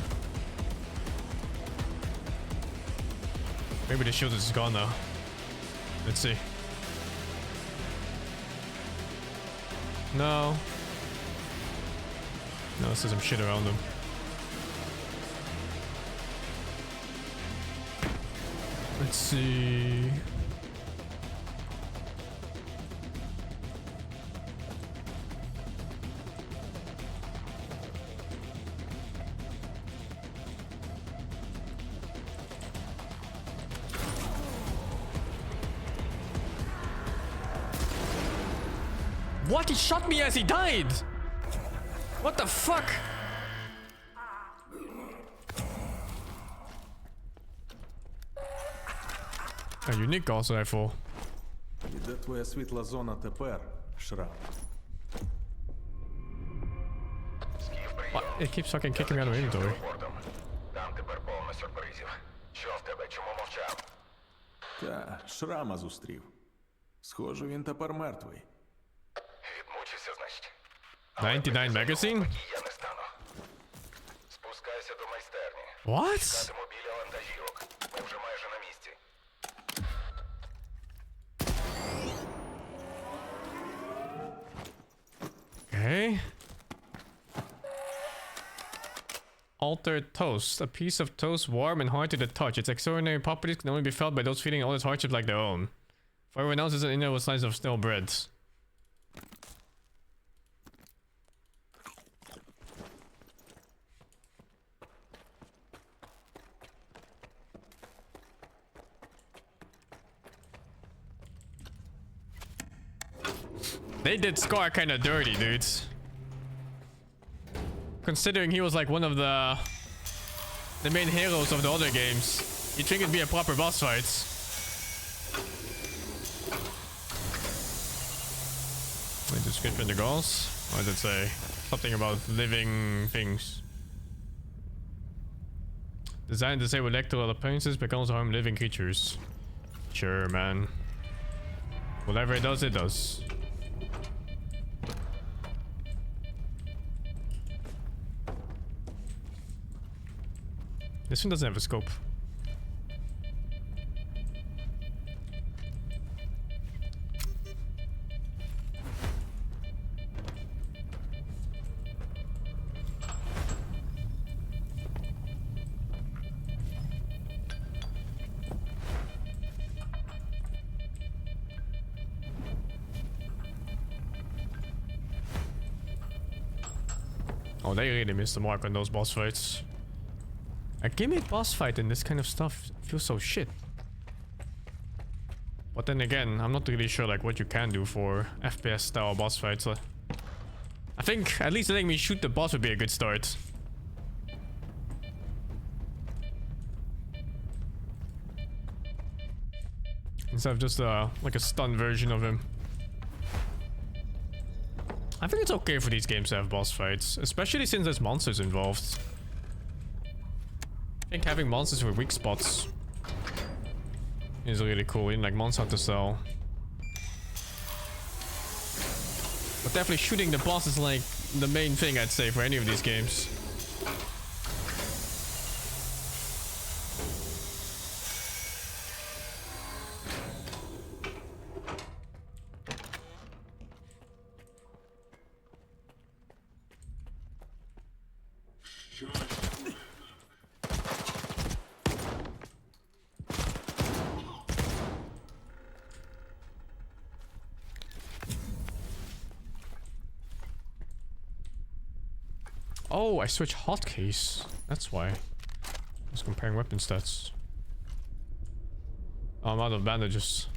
Maybe the shield is gone now. Let's see. No. No, there's some shit around him. Let's see. What? He shot me as he died! What the fuck? A unique Gauss rifle. І де твоя світла зона тепер, Шрам. What? It keeps fucking kicking me out of inventory. Там тепер повно сюрпризів. Що в тебе, чому мовчав? Та, Шрама зустрів. Схоже, він тепер мертвий. Відмучився, значить. 99 magazine? Я не стану. Спускайся до майстерні. What? Чекатиму біля вантажівок. Ми вже майже на місці. Okay. Altered toast. A piece of toast warm and hard to the touch. Its extraordinary properties can only be felt by those feeling all its hardship like their own. For everyone else, it's an inner slice of stale bread. They did S.T.A.L.K.E.R kind of dirty, dudes. Considering he was like one of the main heroes of the other games, you'd think it'd be a proper boss fight. Wait, description the goals? What did it say? Something about living things. Designed to disable electrical appliances but can also harm living creatures. Sure, man. Whatever it does, it does. This one doesn't have a scope. Oh, they really missed the mark on those boss fights. A gimmick boss fight and this kind of stuff feels so shit. But then again, I'm not really sure like what you can do for FPS style boss fights. I think at least letting me shoot the boss would be a good start. Instead of just like a stun version of him. I think it's okay for these games to have boss fights, especially since there's monsters involved. I think having monsters with weak spots is really cool in like Monster Hunter style. But definitely shooting the boss is like the main thing I'd say for any of these games. Oh, I switched hotkeys. That's why. I was comparing weapon stats. Oh, I'm out of bandages.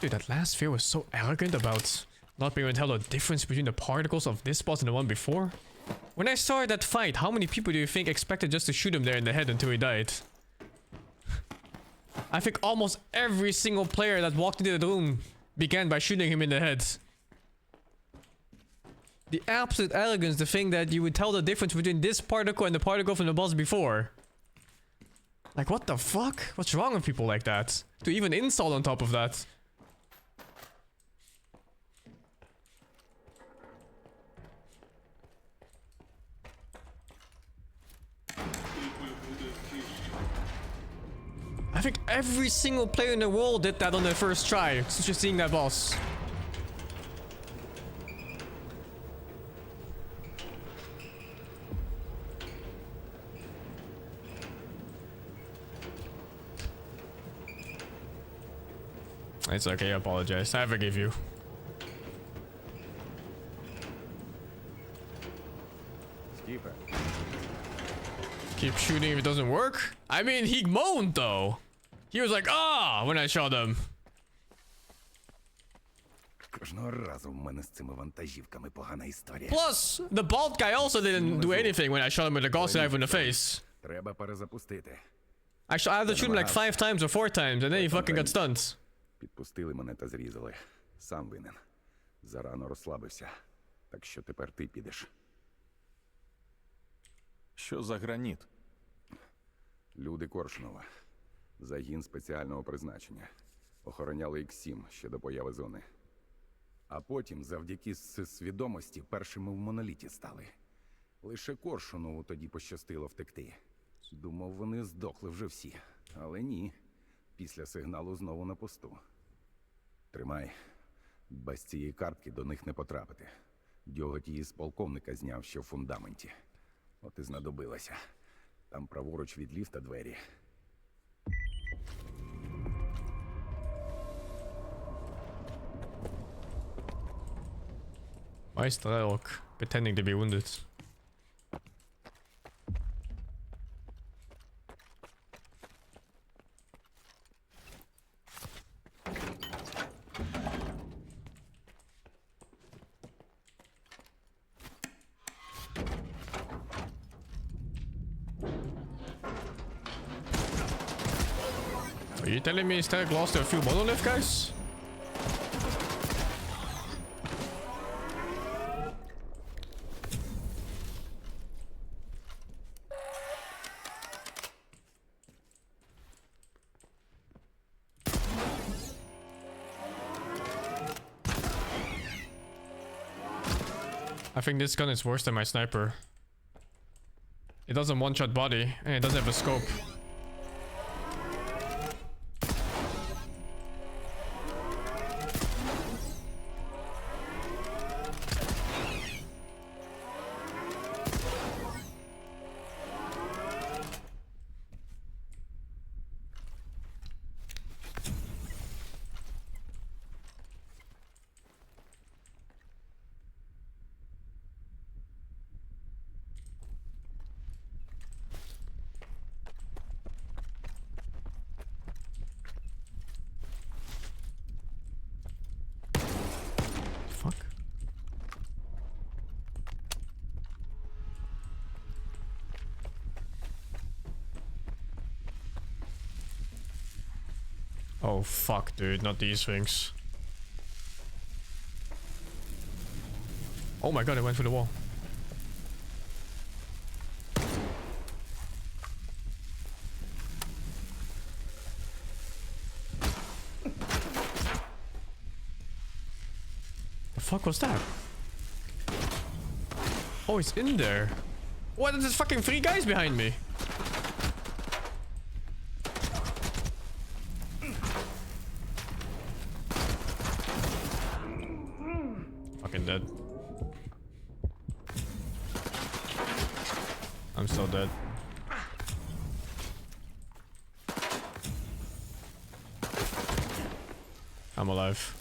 Dude, that last sphere was so arrogant about not being able to tell the difference between the particles of this boss and the one before. When I started that fight, how many people do you think expected just to shoot him there in the head until he died? I think almost every single player that walked into the room began by shooting him in the head. The absolute arrogance to think that you would tell the difference between this particle and the particle from the boss before. Like, what the fuck? What's wrong with people like that? To even insult on top of that. I think every single player in the world did that on their first try, just seeing that boss. It's okay, I apologize. I forgive you. Keep shooting if it doesn't work? I mean, he moaned though. He was like, ah, when I shot him. Кожного разу в мене з цими вантажівками погана історія. Plus, the bald guy also didn't do anything when I shot him with a gauss knife in the face. Треба перезапустити. I had to shoot him like 5 times or 4 times, and then he fucking got stunned. Підпустили мене та зрізали. Сам винен. Зарано розслабився. Так що тепер ти підеш. Що за граніт? Люди Коршунова. Загін спеціального призначення. Охороняли Х-7 ще до появи зони. А потім, завдяки свідомості, першими в моноліті стали. Лише Коршунову тоді пощастило втекти. Думав, вони здохли вже всі. Але ні. Після сигналу знову на посту. Тримай. Без цієї картки до них не потрапити. Дьоготь її з полковника зняв ще в фундаменті. От і знадобилося. Там праворуч від ліфта двері. Why is ST.A.L.K.E.R pretending to be wounded? Are you telling me ST.A.L.K.E.R lost a few monolith guys? I think this gun is worse than my sniper. It doesn't one-shot body, and it doesn't have a scope. Fuck. Oh fuck, dude, not these things. Oh my god, it went through the wall. The fuck was that? Oh, it's in there. What? There's fucking 3 guys behind me. Fucking dead. I'm still dead. I'm alive.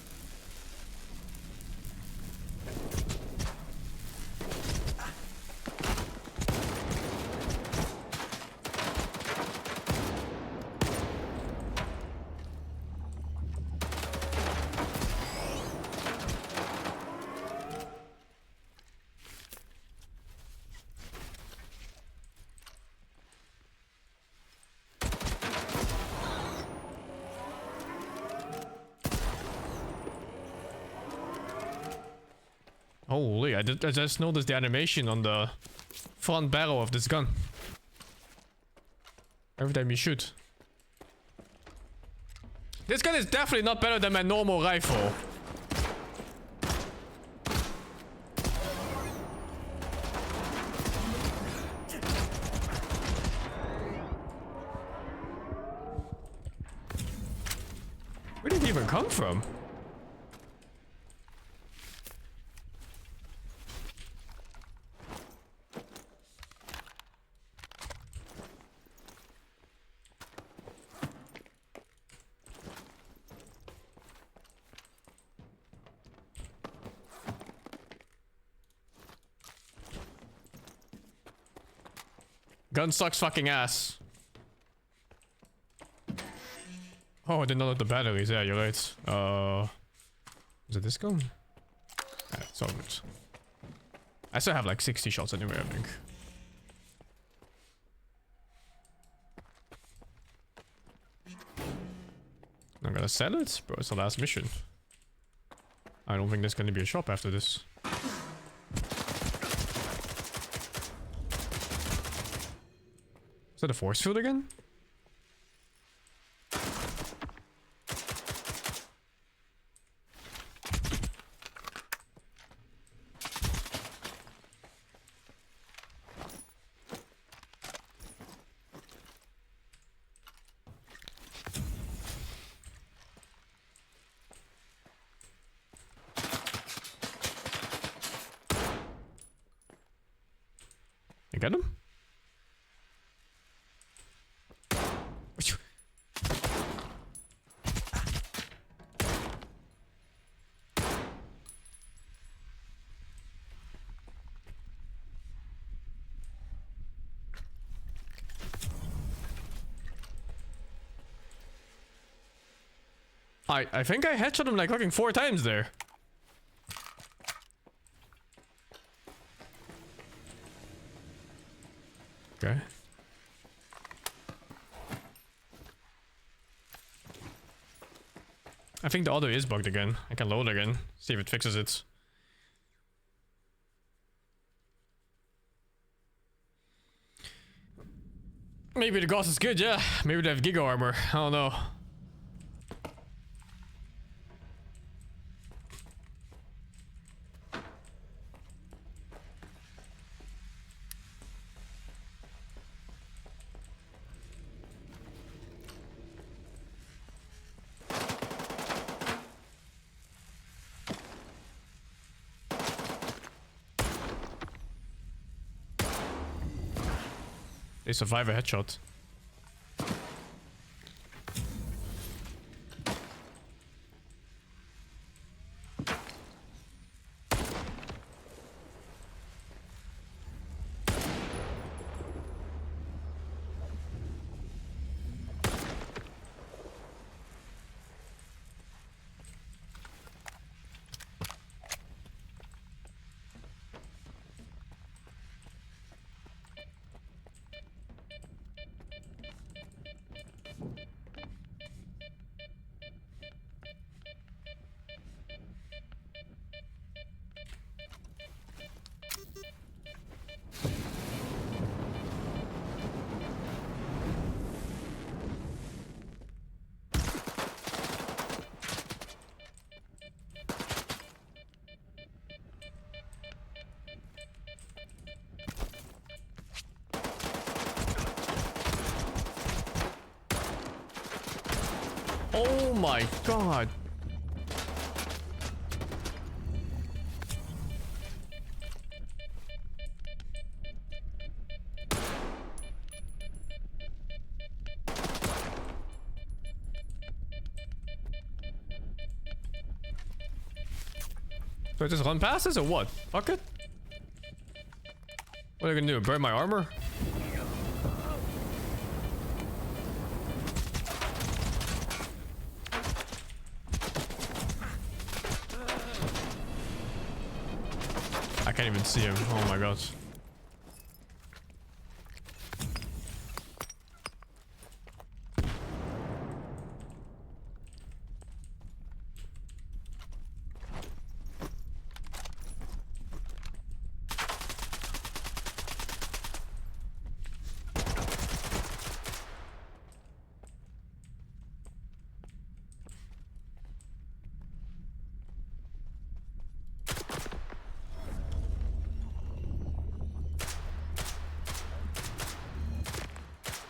Holy, I just noticed the animation on the front barrel of this gun. Every time you shoot. This gun is definitely not better than my normal rifle. Where did it even come from? Gun sucks fucking ass. Oh, I didn't know the batteries. Yeah, you're right. Is it this gun? Yeah, it's all good. I still have like 60 shots anyway, I think. I'm gonna sell it, bro. It's the last mission. I don't think there's gonna be a shop after this. Is that a force field again? You get him? I think I headshot him like fucking 4 times there. Okay. I think the auto is bugged again. I can load again. See if it fixes it. Maybe the Gauss is good, yeah. Maybe they have Giga armor. I don't know. They survive a headshot. Oh my god. Do I just run past this or what? Fuck it. What are you gonna do? Burn my armor? I can't even see him. Oh my god.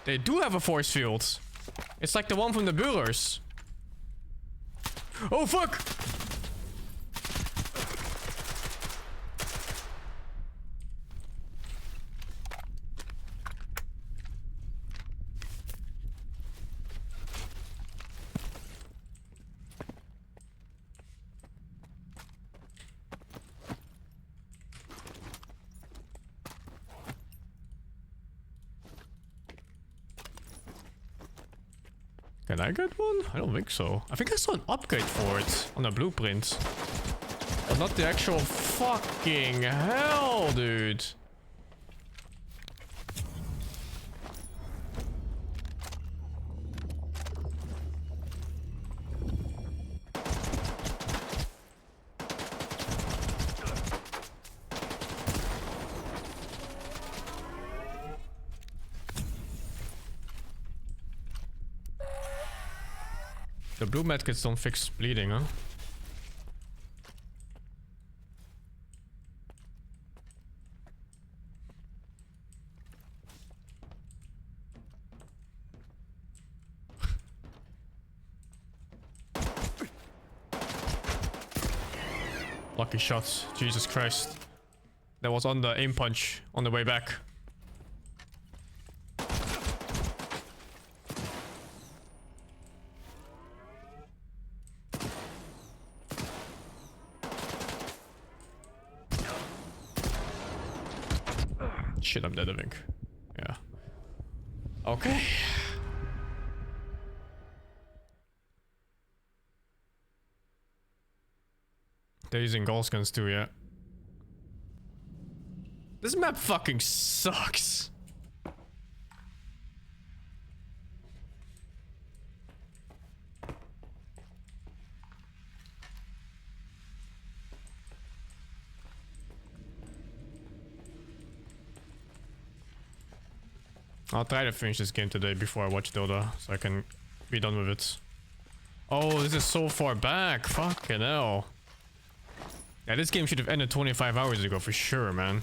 They do have a force field. It's like the one from the Bullers. Oh fuck! Can I get one? I don't think so. I think I saw an upgrade for it on the blueprint. But not the actual fucking hell, dude. The blue medkits don't fix bleeding, huh? Lucky shots. Jesus Christ. That was on the aim punch on the way back. Shit, I'm dead, I think. Yeah. Okay. They're using ghost guns too, yeah. This map fucking sucks. I'll try to finish this game today before I watch Dota, so I can be done with it. Oh, this is so far back. Fucking hell. Yeah, this game should have ended 25 hours ago for sure, man.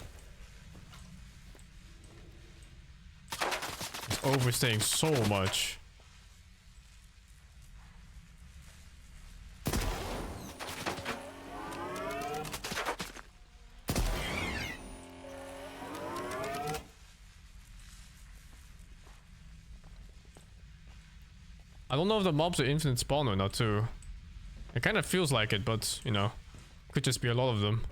It's overstaying so much. I don't know if the mobs are infinite spawn or not too. It kind of feels like it, but you know, could just be a lot of them.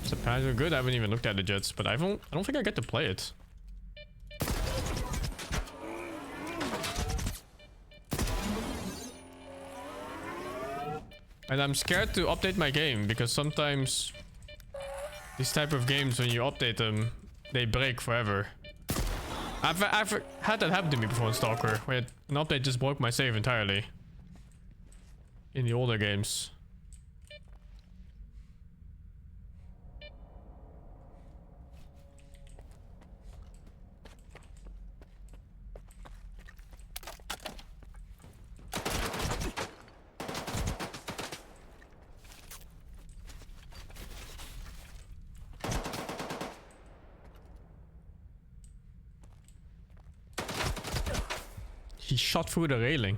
Surprised are good. I haven't even looked at the jets, but I don't think I get to play it. And I'm scared to update my game because sometimes these type of games, when you update them, they break forever. I've had that happen to me before in Stalker, where an update just broke my save entirely. In the older games. He shot through the railing.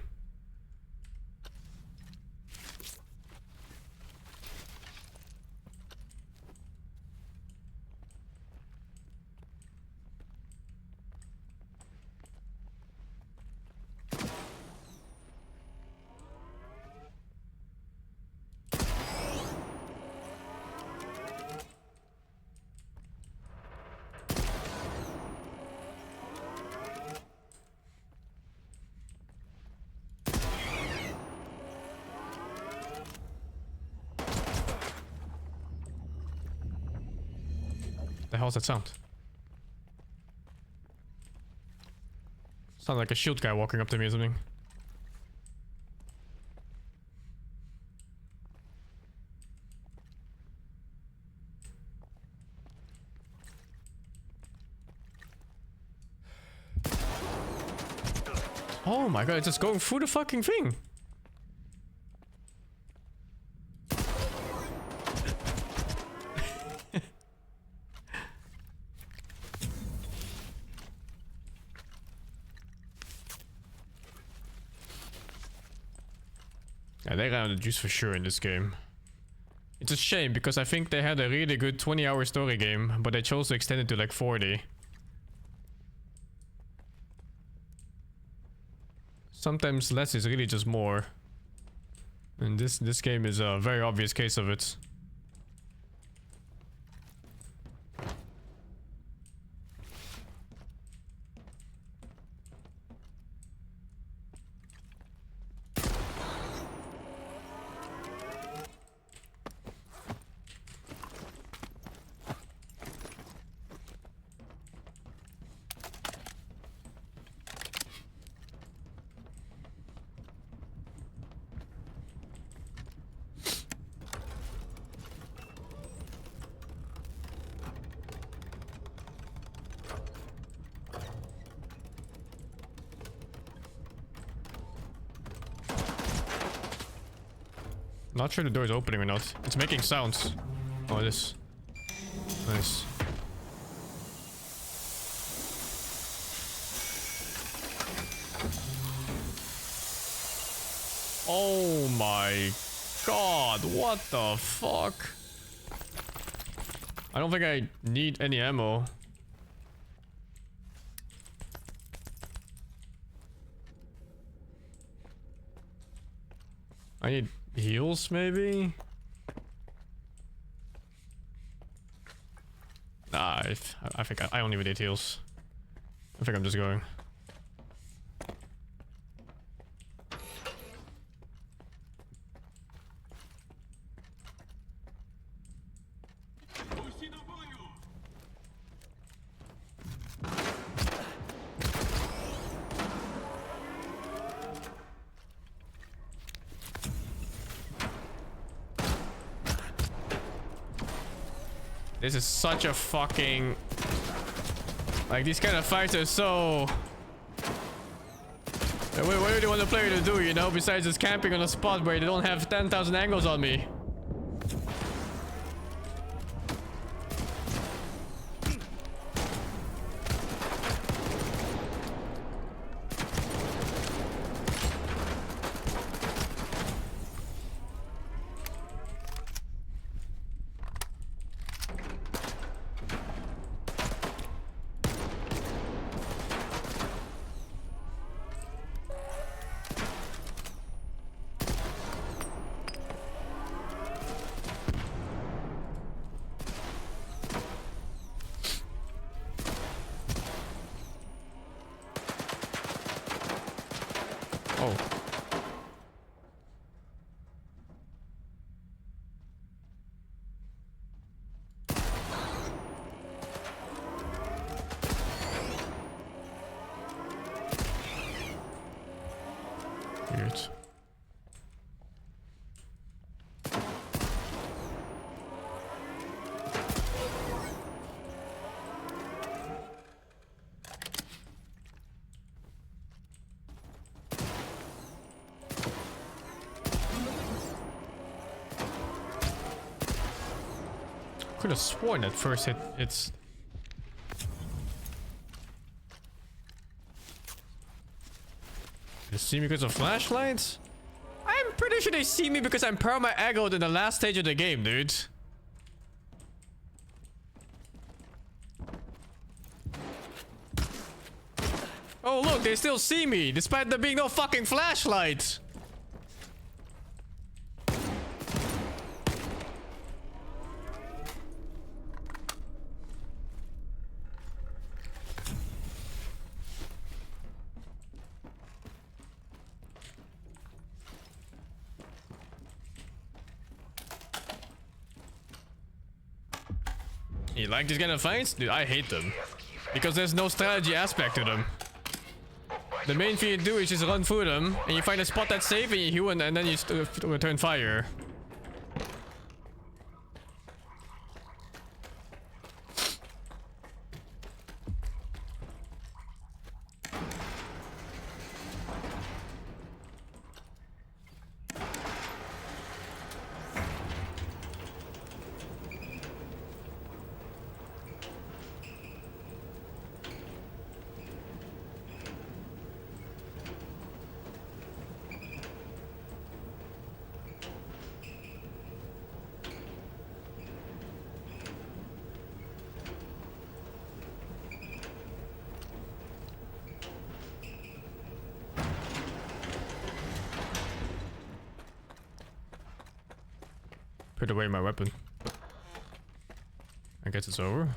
The hell's that sound? Sound like a shield guy walking up to me or something. Oh my god, it's just going through the fucking thing. Yeah, they ran out of juice for sure in this game. It's a shame because I think they had a really good 20-hour story game, but they chose to extend it to like 40. Sometimes less is really just more. And this game is a very obvious case of it. Not sure the door is opening or not. It's making sounds. Oh, it is. Nice. Oh my god, what the fuck? I don't think I need any ammo. I need heals, maybe? Nah, I think I don't even need heals. I think I'm just going. This is such a fucking... Like, these kind of fights are so... What do you want the player to do, you know? Besides just camping on a spot where they don't have 10,000 angles on me. Oh. Weird. Could have sworn at first it's... They see me because of flashlights? I'm pretty sure they see me because I'm perma-aggled in the last stage of the game, dude. Oh look, they still see me, despite there being no fucking flashlight. You like these kind of fights? Dude, I hate them. Because there's no strategy aspect to them. The main thing you do is just run through them, and you find a spot that's safe, and you heal, and then you return fire. Put away my weapon. I guess it's over.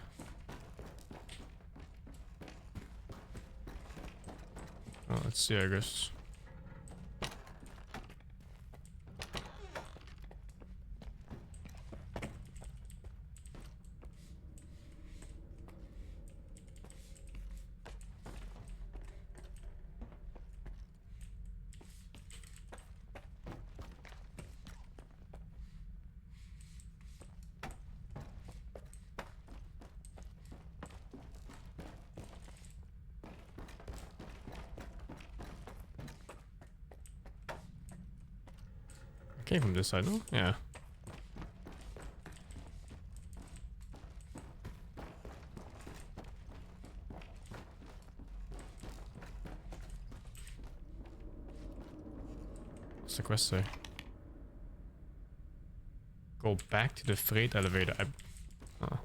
Oh, let's see, I guess. Came from this side, no? Yeah. What's the quest say? Go back to the freight elevator. Oh.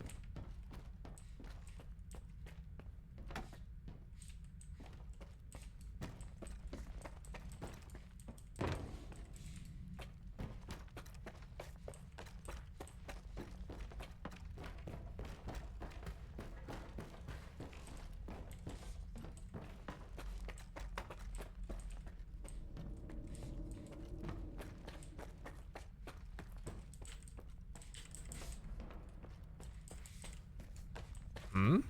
Hmm?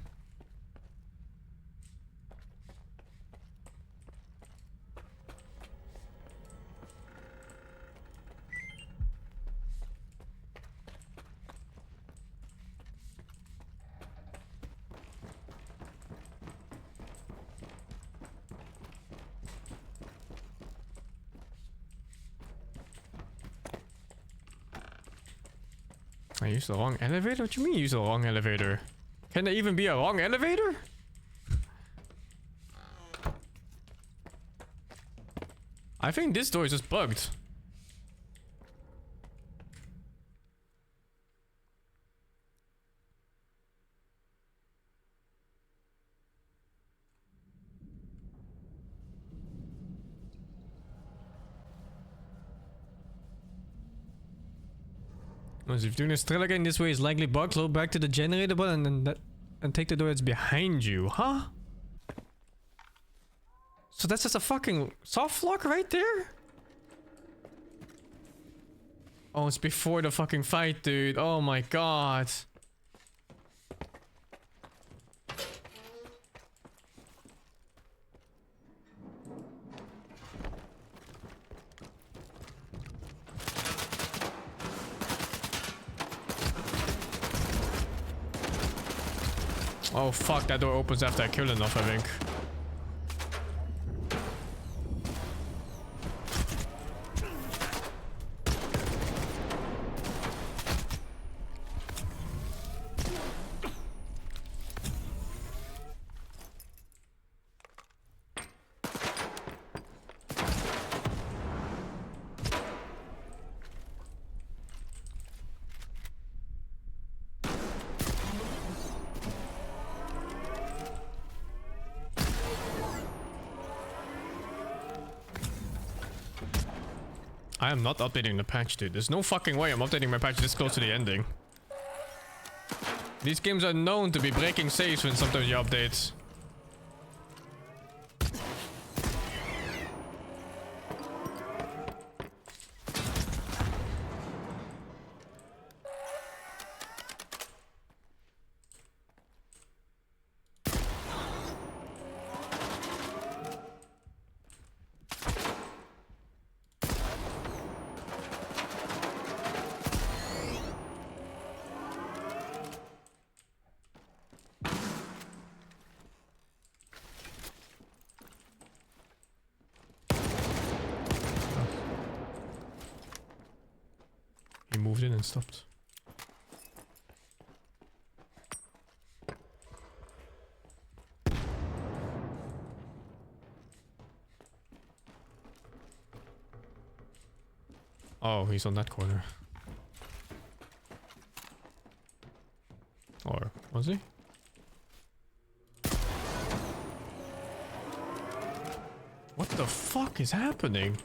I used the wrong elevator? What do you mean use the wrong elevator? Can there even be a wrong elevator? I think this door is just bugged. Because if doing a ST.A.L.K.E.R again this way is likely bugged, go back to the generator button and take the door that's behind you, huh? So that's just a fucking soft lock right there? Oh, it's before the fucking fight, dude. Oh my god. Oh fuck, that door opens after I kill enough, I think. I am not updating the patch, dude. There's no fucking way I'm updating my patch this close to the ending. These games are known to be breaking saves when sometimes you update. He moved in and stopped. Oh, he's on that corner. Or was he? What the fuck is happening?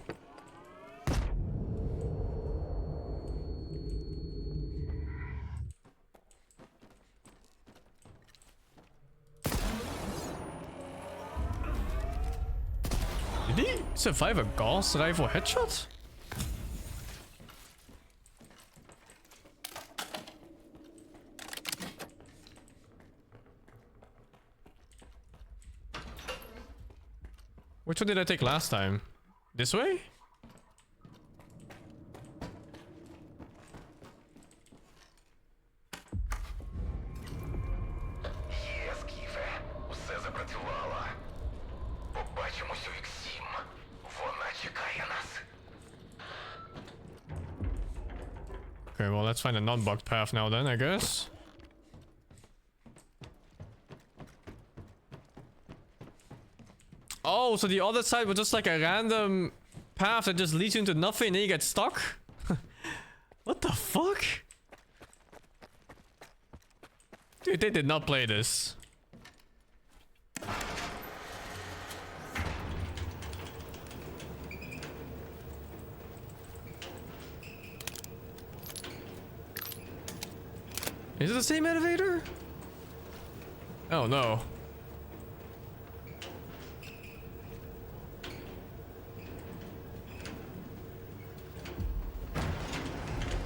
Did he survive a Gauss rifle headshot? Which one did I take last time? This way? Є, Скіфе. Усе запрацювало. Побачимось у Іксім. Вона чекає нас. Okay, well, let's find a non-bugged path now then, I guess. Oh, so the other side was just like a random path that just leads you into nothing and then you get stuck? What the fuck? Dude, they did not play this. Is it the same elevator? Oh no.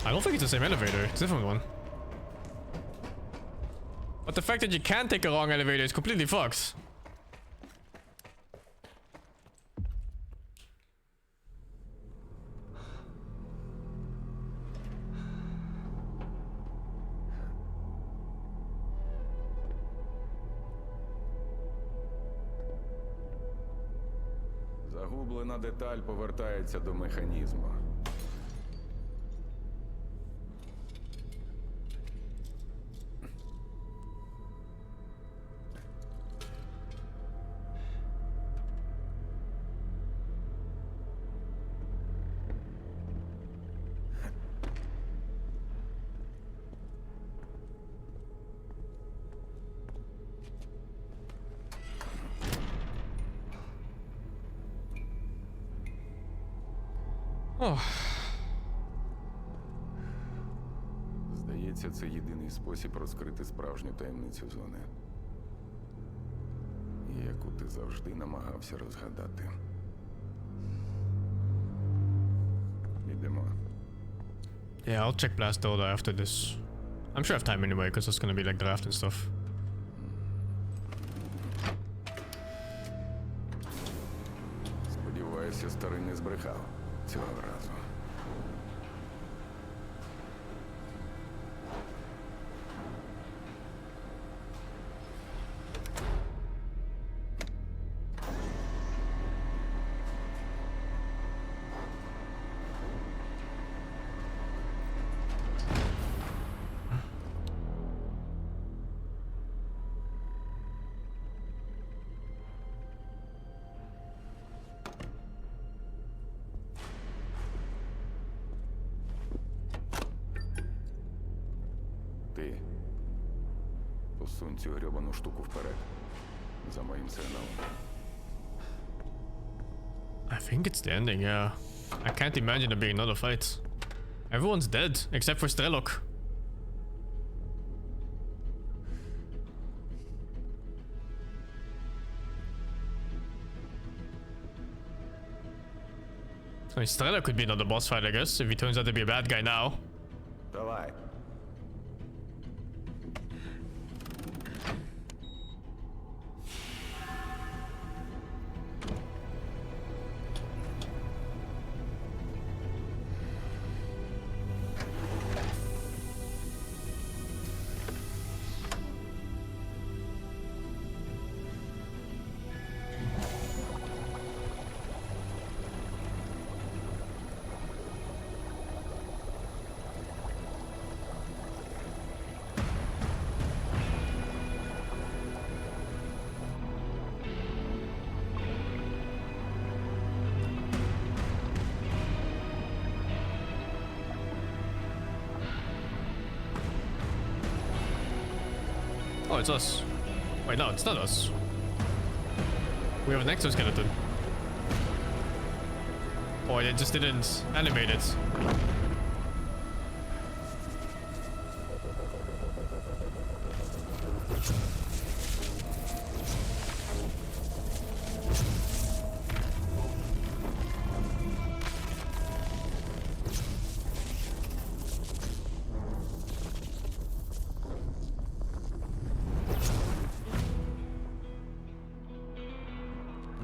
I don't think it's the same elevator. It's a different one. But the fact that you can't take a wrong elevator is completely fucked. Загублена деталь повертається до механізму. Здається, це єдиний спосіб розкрити справжню таємницю зони. Яку ти завжди намагався розгадати. Ідемо. Yeah, I'll check Blast Dota after this. I'm sure I have time anyway, because it's gonna be like draft and stuff. Сподіваюся, старий не збрехав цього разу. Ти посунь цю грьобану штуку вперед. За моїм сигналом. I think it's the ending, yeah. I can't imagine there being another fight. Everyone's dead, except for S.T.A.L.K.E.R. I mean, S.T.A.L.K.E.R could be another boss fight, I guess, if he turns out to be a bad guy now. Давай. Oh, it's us. Wait, no, it's not us. We have an exoskeleton. Oh, it just didn't animate it.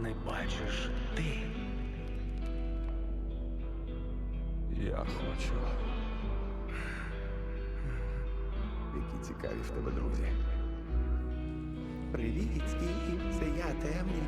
Не бачиш ти. Я хочу. Які цікаві в тебе друзі. Привіт, Стів, це я, Темний.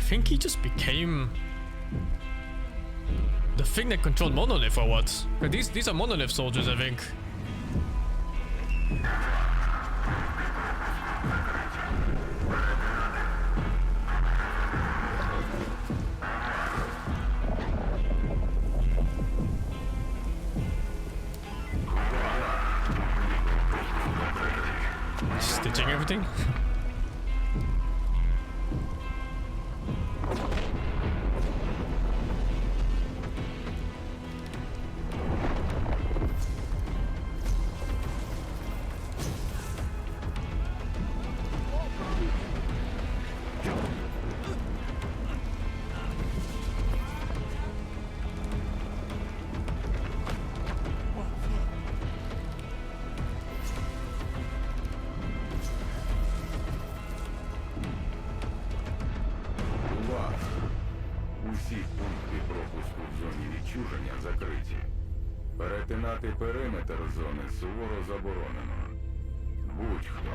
think he just became the thing that controlled Monolith or what? 'Cause these are Monolith soldiers, I think. Stitching everything. Перетинати периметр зони суворо заборонено. Будь-хто,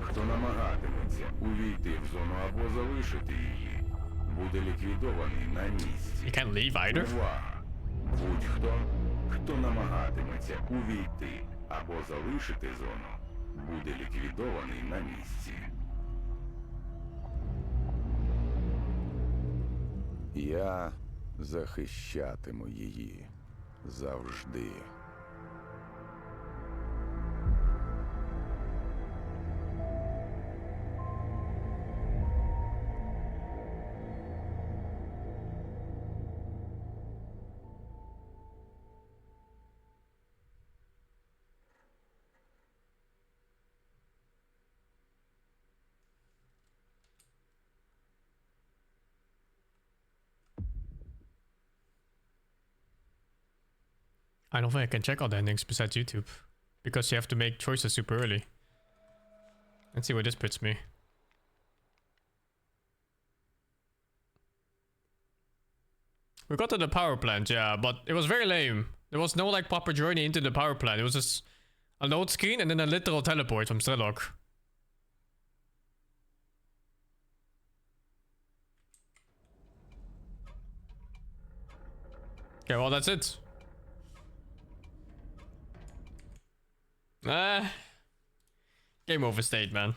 хто намагатиметься увійти в зону або залишити її, буде ліквідований на місці. You can't leave either. Увага! Будь-хто, хто намагатиметься увійти або залишити зону, буде ліквідований на місці. Я захищатиму її завжди. I don't think I can check all the endings besides YouTube. Because you have to make choices super early. Let's see where this puts me. We got to the power plant, yeah, but it was very lame. There was no like proper journey into the power plant. It was just a load screen and then a literal teleport from S.T.A.L.K.E.R. Okay, well that's it. Game overstayed, man.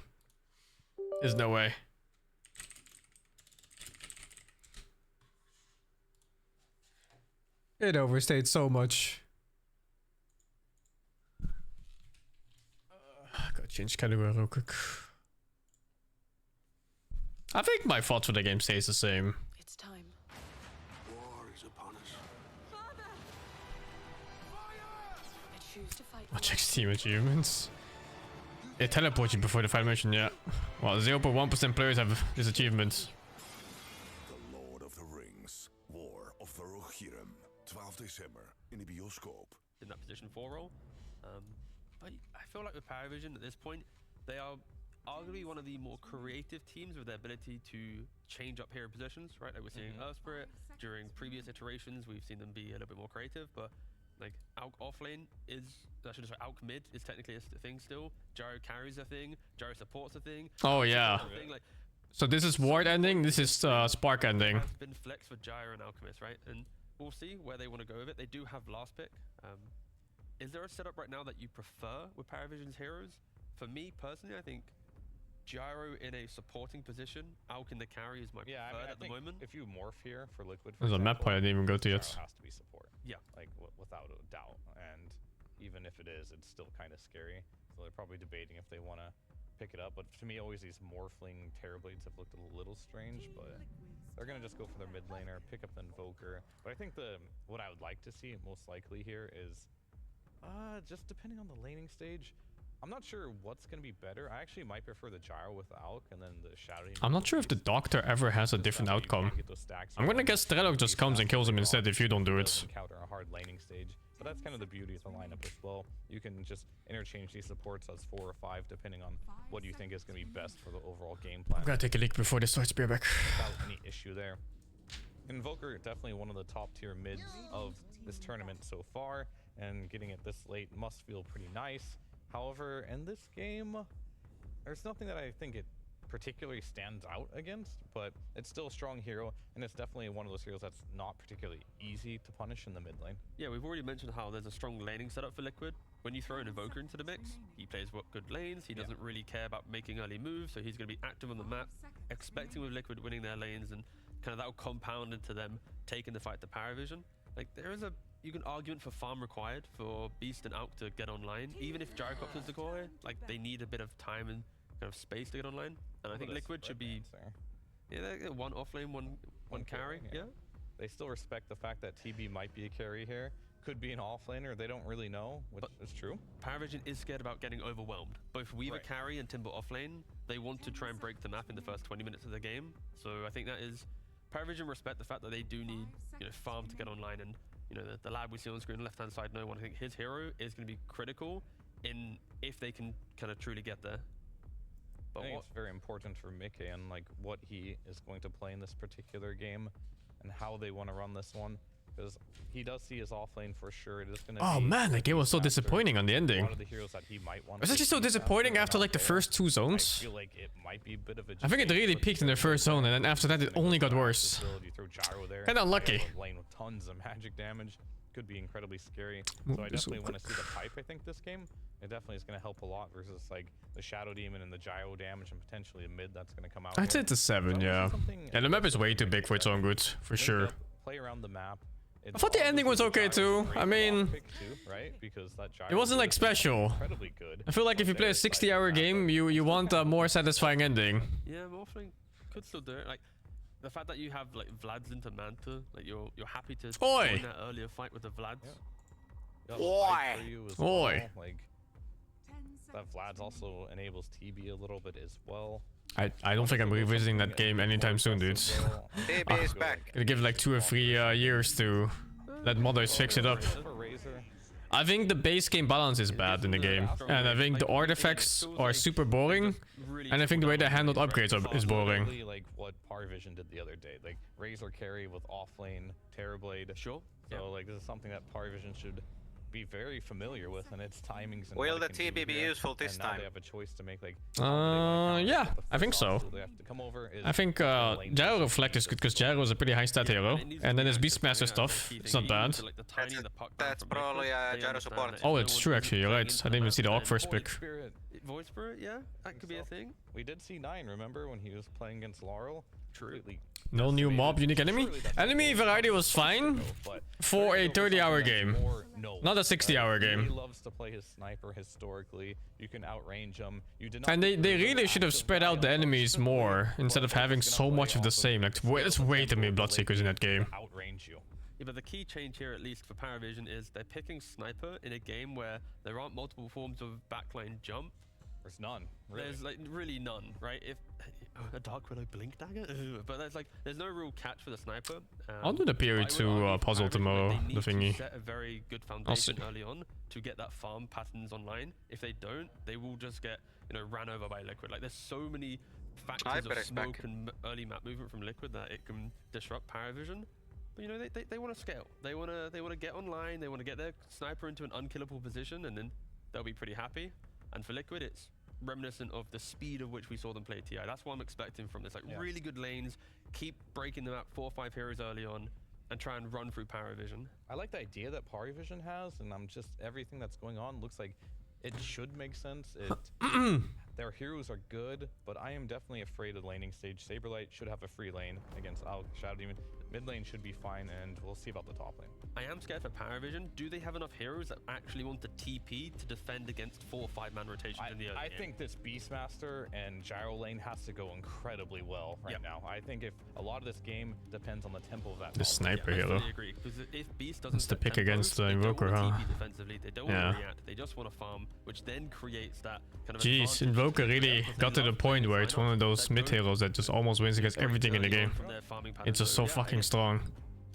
There's no way. It overstayed so much. Gotta change category real quick. I think my thoughts for the game stays the same. It's time. War is upon us. I choose to fight. I'll check Steam achievements. It teleports you before the final mission, yeah. Well, 0.1% players have this achievement. The Lord of the Rings, War of the Rohirrim, 12 December in the bioscoop. In that position 4 role. But I feel like with Paravision at this point, they are arguably one of the more creative teams with their ability to change up hero positions, right? Like we're seeing Earth Spirit. During previous iterations, we've seen them be a little bit more creative, but like ALK offlane is, I should say ALK mid is technically a thing still. Gyro carries a thing, Gyro supports a thing. Oh yeah. Like, so this is Ward ending, this is Spark ending. Has been flexed for Gyro and Alchemist, right? And we'll see where they want to go with it. They do have last pick. Is there a setup right now that you prefer with Paravision's heroes? For me personally, I think Gyro in a supporting position, ALK in the carry is my preferred at the moment. If you morph here for Liquid, There's a map point I didn't even go to yet. Gyro has to be support. Yeah. Like without a doubt. And even if it is, it's still kind of scary. So they're probably debating if they want to pick it up. But to me, always these morphling Terrorblades have looked a little strange. But they're gonna just go for their mid laner, pick up the Invoker. But I think what I would like to see most likely here is just depending on the laning stage. I'm not sure what's going to be better. I actually might prefer the Gyro with ALK and then the Shouting. I'm not sure if the Doctor ever has a different outcome. I'm gonna guess S.T.A.L.K.E.R just comes and kills him instead if you don't do it. Encounter a hard laning stage, but that's kind of the beauty of the lineup as well. You can just interchange these supports as 4 or 5 depending on what you think is going to be best for the overall game plan. I'm gonna take a leak before this starts back. Without any issue there. Invoker definitely one of the top tier mids of this tournament so far, and getting it this late must feel pretty nice. However, in this game, there's nothing that I think it particularly stands out against, but it's still a strong hero, and it's definitely one of those heroes that's not particularly easy to punish in the mid lane. Yeah, we've already mentioned how there's a strong laning setup for Liquid. When you throw an Invoker into the mix, he plays good lanes, he doesn't really care about making early moves, so he's going to be active on the map, expecting with Liquid winning their lanes, and kind of that will compound into them taking the fight to Paravision. Like, there is you can argument for farm required for Beast and ALK to get online. Even if Gyrocopter's the core, like, they need a bit of time and kind of space to get online. And I think Liquid should be... Yeah, they're one offlane, one carry, yeah. They still respect the fact that TB might be a carry here. Could be an offlaner, they don't really know, which is true. Paravision is scared about getting overwhelmed. Both Weaver carry and Timber offlane, they want to try and break the map in the first 20 minutes of the game. So I think that is... Paravision respect the fact that they do need, farm to get online, and the lad we see on screen on the left-hand side, no one. I think his hero is going to be critical in if they can kind of truly get there. But I think it's very important for Mickey and like what he is going to play in this particular game and how they want to run this one. Because he does see his offlane for sure. It is going to Oh man, that game was so disappointing on the ending. Was it just so disappointing after like the first 2 zones? I feel like it might be a bit of a... I think it really peaked in the first zone, and then after that it only got worse. Kinda unlucky. Lane with tons of magic damage could be incredibly scary. So I definitely want to see the pipe. I think this game, it definitely is going to help a lot versus like the Shadow Demon and the gyro damage and potentially a mid that's going to come out. I'd say it's a 7, yeah. And the map is way too big for its own good, for sure. Play around the map. I thought the ending was okay too. I mean, it wasn't like special. I feel like if you play a 60-hour game, you want a more satisfying ending. Yeah, Morphling could still do it. Like the fact that you have like Vlads into Manta, like you're happy to join that earlier fight with the Vlads. Oi! Like that Vlads also enables TB a little bit as well. I don't think I'm revisiting that game anytime soon, dudes. TB is back. Gonna give like 2 or 3 years to let modders fix it up. I think the base game balance is bad in the game, and I think the artifacts are super boring, and I think the way they handled upgrades is boring. Like what Paravision did the other day, like Razor carry with offlane Terrorblade. Sure. So like this is something that Paravision should be very familiar with, and its timings. And will the TB be useful this time? They have a choice to make, like, yeah, I think so. I think Gyro Reflect is good because Gyro is a pretty high stat hero, and then his Beastmaster stuff, it's not bad. That's probably Gyro support. Oh, it's true actually, you're right. I didn't even see the Orc first pick. Void Spirit, yeah, that could be a thing. We did see 9, remember, when he was playing against Laurel? True. No new mob, unique enemy. Enemy variety was fine for a 30-hour game, not a 60-hour game. He loves to play his sniper historically. You can outrange him. And they really should have spread out the enemies more instead of having so much of the same. Like, there's way too many Bloodseekers in that game. Outrange you. Yeah, but the key change here, at least for Paravision, is they're picking Sniper in a game where there aren't multiple forms of backline jump. There's none. Really. There's like really none, right? If a Dark Widow Blink Dagger, but there's no real catch for the Sniper. I'll do the period 2 puzzle tomorrow. The thingy. Set a very good foundation early on to get that farm patterns online. If they don't, they will just get ran over by Liquid. Like there's so many factors of smoke and early map movement from Liquid that it can disrupt Paravision. But they want to scale. They want to get online. They want to get their sniper into an unkillable position, and then they'll be pretty happy. And for Liquid, it's reminiscent of the speed of which we saw them play TI. That's what I'm expecting from this. Like really good lanes, keep breaking them up 4 or 5 heroes early on, and try and run through Paravision. I like the idea that Paravision has, and everything that's going on looks like it should make sense. Their heroes are good, but I am definitely afraid of laning stage. Saberlight should have a free lane against Shadow Demon. Mid lane should be fine, and we'll see about the top lane. I am scared for Paravision. Do they have enough heroes that actually want to TP to defend against 4 or 5 man rotations in the early game? I think this Beastmaster and Gyro lane has to go incredibly well now. I think if a lot of this game depends on the tempo of that. The sniper hero. I agree, because if Beast doesn't that's the pick against the Invoker, huh? Defensively, they don't want to react. They just want to farm, which then creates that kind of. Jeez, Invoker really got to the point where it's one of those mid heroes that just almost wins against everything in the game. It's just so fucking strong.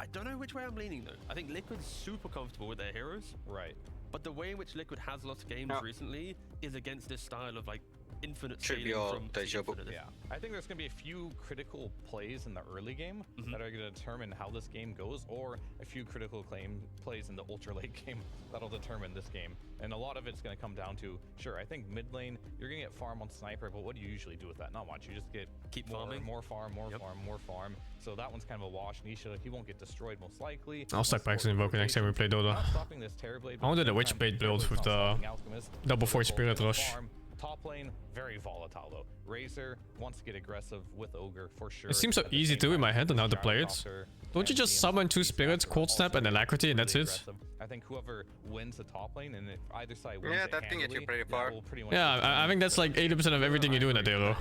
I don't know which way I'm leaning though. I think Liquid's super comfortable with their heroes. Right. But the way in which Liquid has lost games recently is against this style of like infinite Should be scaling all from deja vu. infinite. Yeah, I think there's going to be a few critical plays in the early game that are going to determine how this game goes, or a few critical plays in the ultra late game that'll determine this game. And a lot of it's going to come down to, sure, I think mid lane, you're going to get farm on sniper, but what do you usually do with that? Not much. You just keep farming, more farm, more farm, more farm. So that one's kind of a wash. Nisha, he won't get destroyed most likely. I'll start practicing Invoker next time we play Dota. I wanted a Witch Bait build with the double force Spirit Rush. Top lane, very volatile though. Razor wants to get aggressive with Ogre for sure. It seems so easy too in my head on how to play it. Don't you just summon 2 spirits, Cold Snap, and Alacrity, and that's it? I think whoever wins the top lane, and if either side wins, Yeah, that can get you pretty far. Yeah, I think that's like 80% of everything you do in that hero.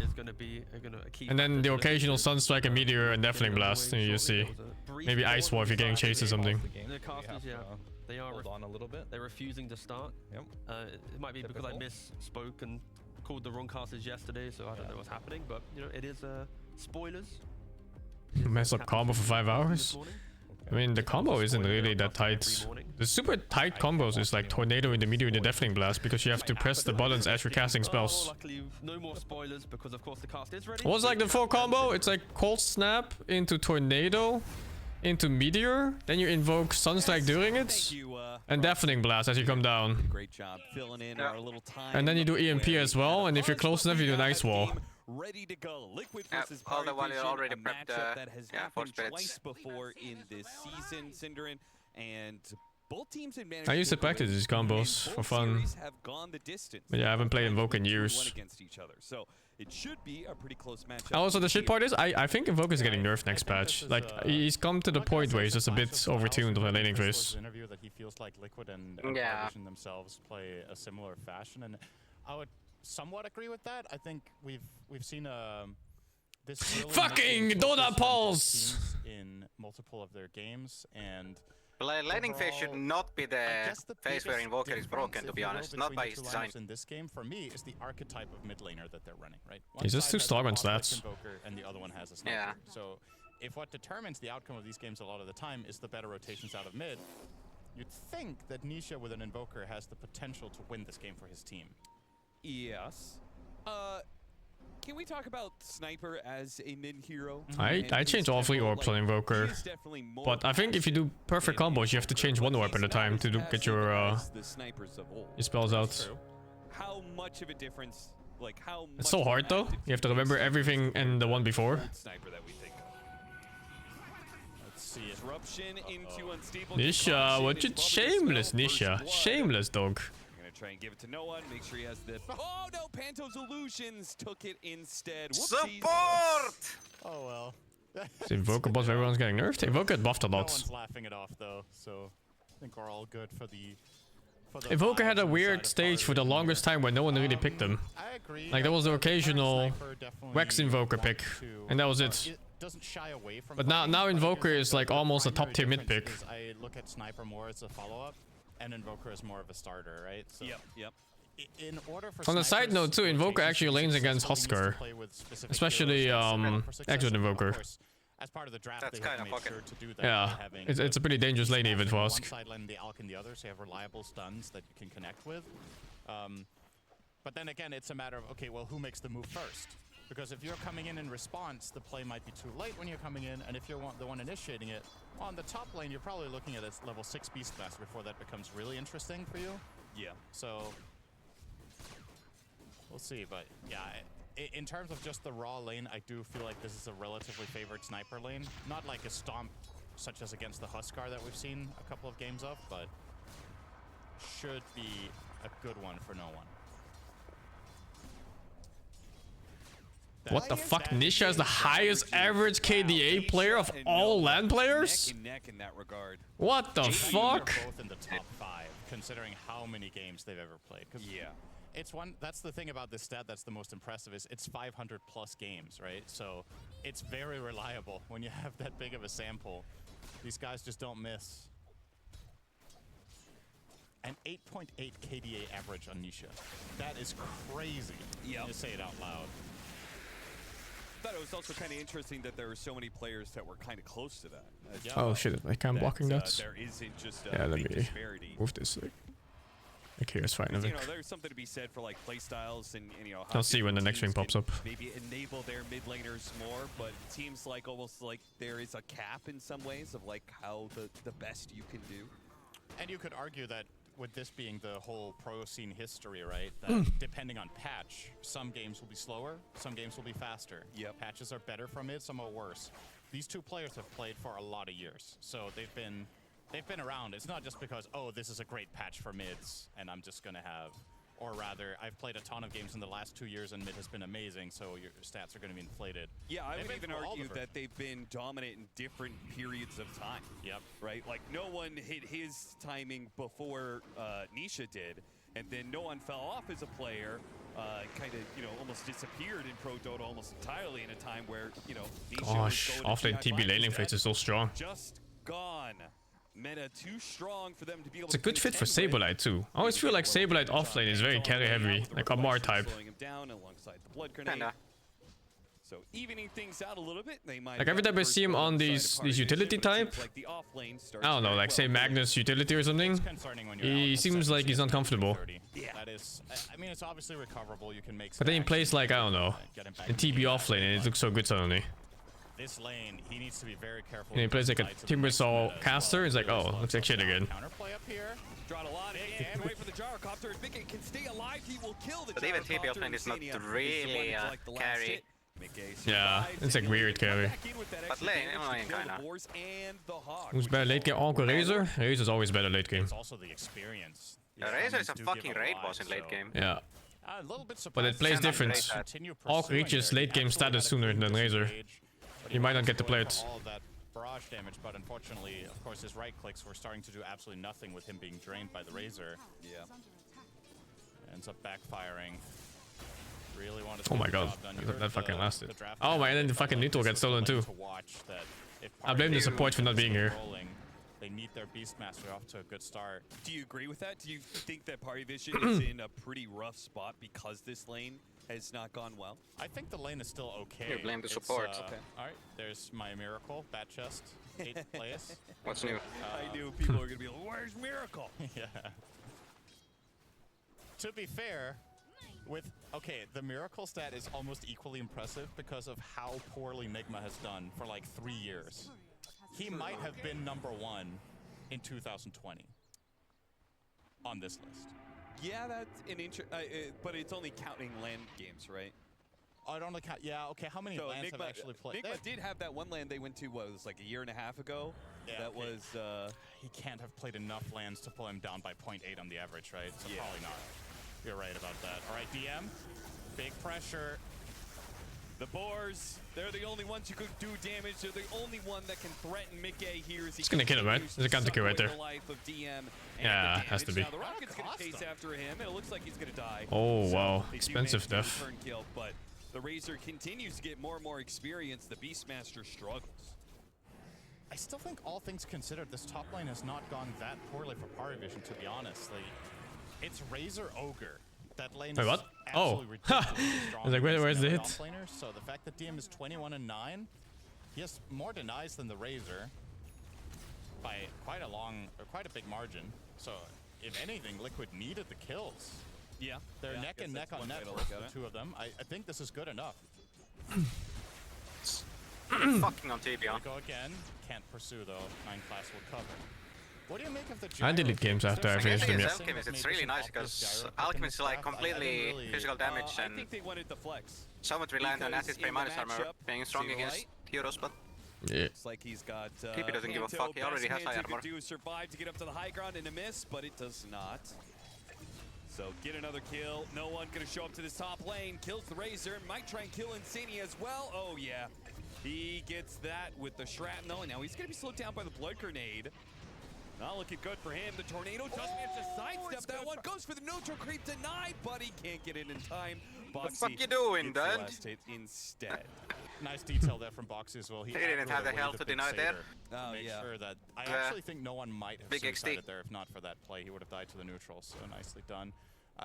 And then the occasional Sunstrike and Meteor and Deafening Blast, you see. Maybe Ice War if you're getting chased or something. The casters, yeah, they are hold on a little bit. They're refusing to start. Yep. It might be because I misspoke and called the wrong casters yesterday, so I don't know what's happening. But you know, it is spoilers. Mess up combo for 5 hours. I mean, the combo isn't really that tight. The super tight combos is like Tornado in the Meteor in the Deafening Blast because you have to press the buttons as you're casting spells. Luckily, no more spoilers because of course the cast is ready. What's like the full combo? It's like Cold Snap into Tornado into Meteor, then you invoke Sunstrike during it, and Deafening Blast as you come down. Great job filling in our little time. And then you do EMP as well, and if you're close enough, you do an Ice Wall. Ready to go. Liquid versus all the while you already a prepped matchup that has force happened spirits. twice before in this season, Synderin, and both teams have managed I used to practice these combos for fun. have gone the distance. But yeah, I haven't played Invoke in years. Against each other. So it should be a pretty close matchup. Also, the shit part is, I think Invoke is getting nerfed next patch. Like, he's come to the point where he's just a bit overtuned on the laning phase. Interview that he feels like Liquid and Vision themselves play a similar fashion, and I would somewhat agree with that. I think we've seen this really fucking Dota pulse in multiple of their games, and laning phase should not be the phase where Invoker is broken, to be honest, not by his design. In this game, for me, is the archetype of mid laner that they're running, right? He's just too strong on stats. Invoker and the other one has a sniper. Yeah. So if what determines the outcome of these games a lot of the time is the better rotations out of mid, you'd think that Nisha with an Invoker has the potential to win this game for his team. Yes. Can we talk about Sniper as a mid hero? I change all 3 orbs on Invoker, but I think if you do perfect combos, you have to change 1 orb at a time to get your spells out. How much of a difference? Like how? It's so hard though. You have to remember everything and the one before. Sniper that we think of. Let's see. Disruption into unstable. Nisha, what you shameless, Nisha, shameless dog. Try and give it to no one. Make sure he has the. Oh no! Panto's illusions took it instead. Whoopsies. Support! Oh well. So Invoker buff, everyone's getting nerfed. Invoker got buffed a No lot. one's laughing it off though, so I think we're all good for the. Invoker had a weird stage for the longest time where no one really picked him. I agree. Like there was the occasional Wex Invoker pick, and that was it. Doesn't shy away from. But now Invoker is like almost a top tier mid pick. I look at Sniper more as a follow-up, and Invoker is more of a starter, right? So Yep. In order for On the side note too, Invoker actually lanes against S.T.A.L.K.E.R, especially Exit Invoker. As part of the draft, That's they have kind of made fucking. sure to do that. Yeah, it's a pretty dangerous lane even for us. One side lane the S.T.A.L.K.E.R and the other, so you have reliable stuns that you can connect with. But then again, it's a matter of, okay, well, who makes the move first? Because if you're coming in response, the play might be too late when you're coming in, and if you're the one initiating it, on the top lane, you're probably looking at a level 6 Beast Blast before that becomes really interesting for you. Yeah. So, we'll see, but yeah, in terms of just the raw lane, I do feel like this is a relatively favored Sniper lane. Not like a stomp such as against the S.T.A.L.K.E.R that we've seen a couple of games of, but should be a good one for no one. What the fuck? Nisha is the highest average KDA player of all LAN players? Neck and neck in that regard. What the fuck? They're both in the top 5, considering how many games they've ever played. Yeah. It's one. That's the thing about this stat that's the most impressive is it's 500 plus games, right? So it's very reliable when you have that big of a sample. These guys just don't miss. An 8.8 KDA average on Nisha. That is crazy. Yep. To say it out loud. I thought it was also kind of interesting that there were so many players that were kind of close to that. Oh shit, I can't blocking that. There isn't just a Yeah, let big me disparity. move this thing. Okay, it's fine. You know, there's something to be said for like play styles and you know. How I'll see when the next ring teams pops up. Maybe enable their mid laners more, but it seems like almost like there is a cap in some ways of like how the best you can do. And you could argue that with this being the whole pro scene history, right? That depending on patch, some games will be slower, some games will be faster. Yep. Patches are better for mid, some are worse. These two players have played for a lot of years, so they've been around. It's not just because, oh, this is a great patch for mids, and I'm just gonna have, or rather, I've played a ton of games in the last 2 years, and mid has been amazing, so your stats are gonna be inflated. Yeah, I would even argue that they've been dominant in different periods of time. Yep. Right? Like, no one hit his timing before Nisha did, and then no one fell off as a player, kind of, you know, almost disappeared in Pro Dota almost entirely in a time where, you know, Nisha Gosh, offlane TB laning phase is so strong. Just gone. Meta too strong for them to be able It's a good fit for Saberlight too. I always feel like Saberlight offlane is very carry heavy, like a Mar type. Slowing him down alongside the blood grenade. So evening things out a little bit. They might Like every time I see him on these utility type, I don't know, like say Magnus utility or something, he seems like he's uncomfortable. Yeah. That is, I mean, it's obviously recoverable. You can make. But then he plays like, I don't know, in TB offlane and it looks so good suddenly. This lane, he needs to be very careful. And he plays like a Timbersaw caster, it's like, oh, looks like shit again. Counterplay up here. Drawn a lot and wait for the gyrocopter. If Mickey can stay alive, he will kill the But even TB offlane is not really carry. Yeah, it's like weird carry. But lane kinda. Who's better late game? Oh, Razor? Razor's always better late game. It's also the experience. Razor is a fucking raid boss in late game. Yeah. A little bit But it plays different. Orc reaches late game status sooner than Razor. You might not get to play it. All that barrage damage, but unfortunately, of course, his right clicks were starting to do absolutely nothing with him being drained by the Razor. Yeah. Ends up backfiring. Really wanted to Oh my god, that fucking lasted. Oh my, and then the fucking neutral gets stolen too. I blame the support for not being here. They need their Beastmaster off to a good start. Do you agree with that? Do you think that Party Vision is in a pretty rough spot because this lane has not gone well? I think the lane is still okay. You blame the support. Okay. All right, there's my Miracle, Bat Chest, 8th place. What's new? I knew people were gonna be like, "Where's Miracle?" Yeah. To be fair, okay, the Miracle stat is almost equally impressive because of how poorly Nigma has done for like 3 years. He might have been #1 in 2020 on this list. Yeah, that's an but it's only counting land games, right? Oh, it only count. Yeah, okay. How many lands have actually played? Nigma did have that one land they went to. What, it was like a year and a half ago. Yeah, that was. He can't have played enough lands to pull him down by 0.8 on the average, right? So probably not. You're right about that. All right, DM. Big pressure. The Boars, they're the only ones who could do damage. They're the only one that can threaten Mickey here. It's gonna kill him, right? There's a counter kill right there. Yeah, has to be. Now the Rocket's gonna chase after him, and it looks like he's gonna die. Oh wow, expensive death. Kill, but the Razor continues to get more and more experience. The Beastmaster struggles. I still think, all things considered, this top lane has not gone that poorly for Party Vision, to be honest. It's Razor Ogre. That lane Wait, is what? absolutely ridiculously strong. I was like, where's the hit? Laners, so the fact that DM is 21-9, he has more denies than the Razor by quite a big margin. So if anything, Liquid needed the kills. Yeah. They're neck and neck on net, the two of them. I think this is good enough. Fucking on TB. Go again. Can't pursue though. 9 class will cover. What do you make of the I delete games after I finish them, yeah. Alchemist, it's really nice because Alchemist is like completely physical damage and I think they wanted the flex. Somewhat reliant on acid spray minus armor being strong against heroes, but yeah. Looks like he's got TP doesn't give a fuck, he already has high armor. Do survive to get up to the high ground and a miss, but it does not. So get another kill. No one gonna show up to this top lane. Kills the Razor. Might try and kill Insania as well. Oh yeah. He gets that with the shrapnel, and now he's gonna be slowed down by the blood grenade. Not looking good for him. The tornado does manage to sidestep that one. Goes for the neutral creep, denied, but he can't get it in time. What the fuck you doing, Dad? Instead. Nice detail there from Boxy as well. He didn't have the health to deny there. Make sure that I actually think no one might have suicided there if not for that play. He would have died to the neutral, so nicely done.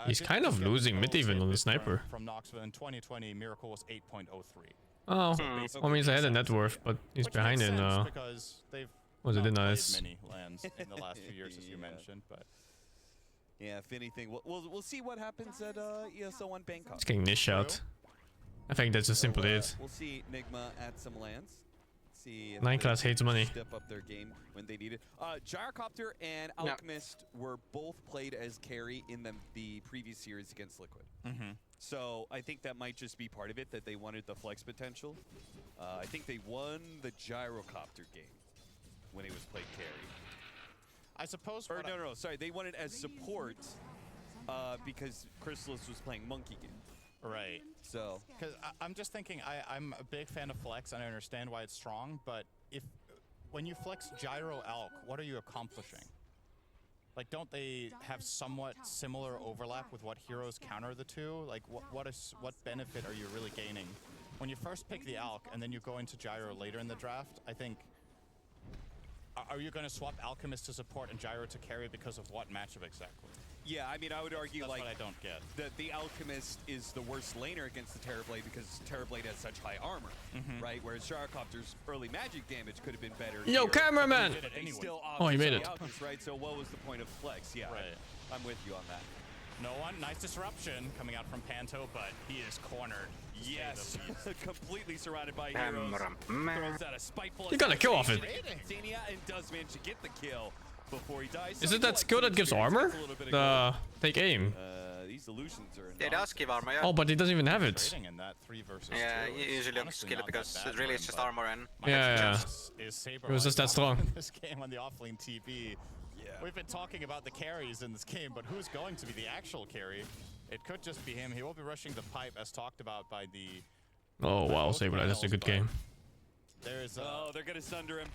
He's kind of losing mid even on the sniper. From Knoxville in 2020, Miracle was 8.03. Oh, well, means I had a net worth, but he's behind in because they've was it denies? many lands in the last few years, as you mentioned, but Yeah, if anything, we'll see what happens at ESO on Bangkok. It's getting niche out. I think that's just simply it. We'll see Nigma at some lands. See if 9 class hates money. Step up their game when they need it. Gyrocopter and Alchemist were both played as carry in the previous series against Liquid. So I think that might just be part of it, that they wanted the flex potential. I think they won the Gyrocopter game when he was played carry. I suppose. Or no, sorry, they won it as support because Chrysalis was playing Monkey Game. Right. So, because I'm just thinking, I'm a big fan of flex, and I understand why it's strong. But when you flex Gyro Alk, what are you accomplishing? Like, don't they have somewhat similar overlap with what heroes counter the two? Like, what benefit are you really gaining when you first pick the Alk and then you go into Gyro later in the draft? I think. Are you going to swap Alchemist to support and Gyro to carry because of what matchup exactly? Yeah, I mean, I would argue that's like what I don't get. That the Alchemist is the worst laner against the Terrorblade because Terrorblade has such high armor, right? Whereas Gyrocopter's early magic damage could have been better. Yo, here. cameraman! Still Oh, he made it. Alchemist, right? So what was the point of flex? Yeah, right. I'm with you on that. No one, nice disruption coming out from Panto, but he is cornered. Yes, completely surrounded by heroes. Throws out a spiteful. You got a kill off it. Xenia and does manage to get the kill before he dies. Is it that skill that gives armor? The take aim. These illusions are. It does give armor, yeah. Oh, but he doesn't even have it. In that 3 versus Yeah, 2 you usually don't skill it because it really is just armor and. Yeah. It was just that strong. This game on the offlane TP. Yeah. We've been talking about the carries in this game, but who's going to be the actual carry? It could just be him. He will be rushing the pipe, as talked about by the. Oh wow, Saberlight, that's a good game. There's oh, they're gonna sunder him.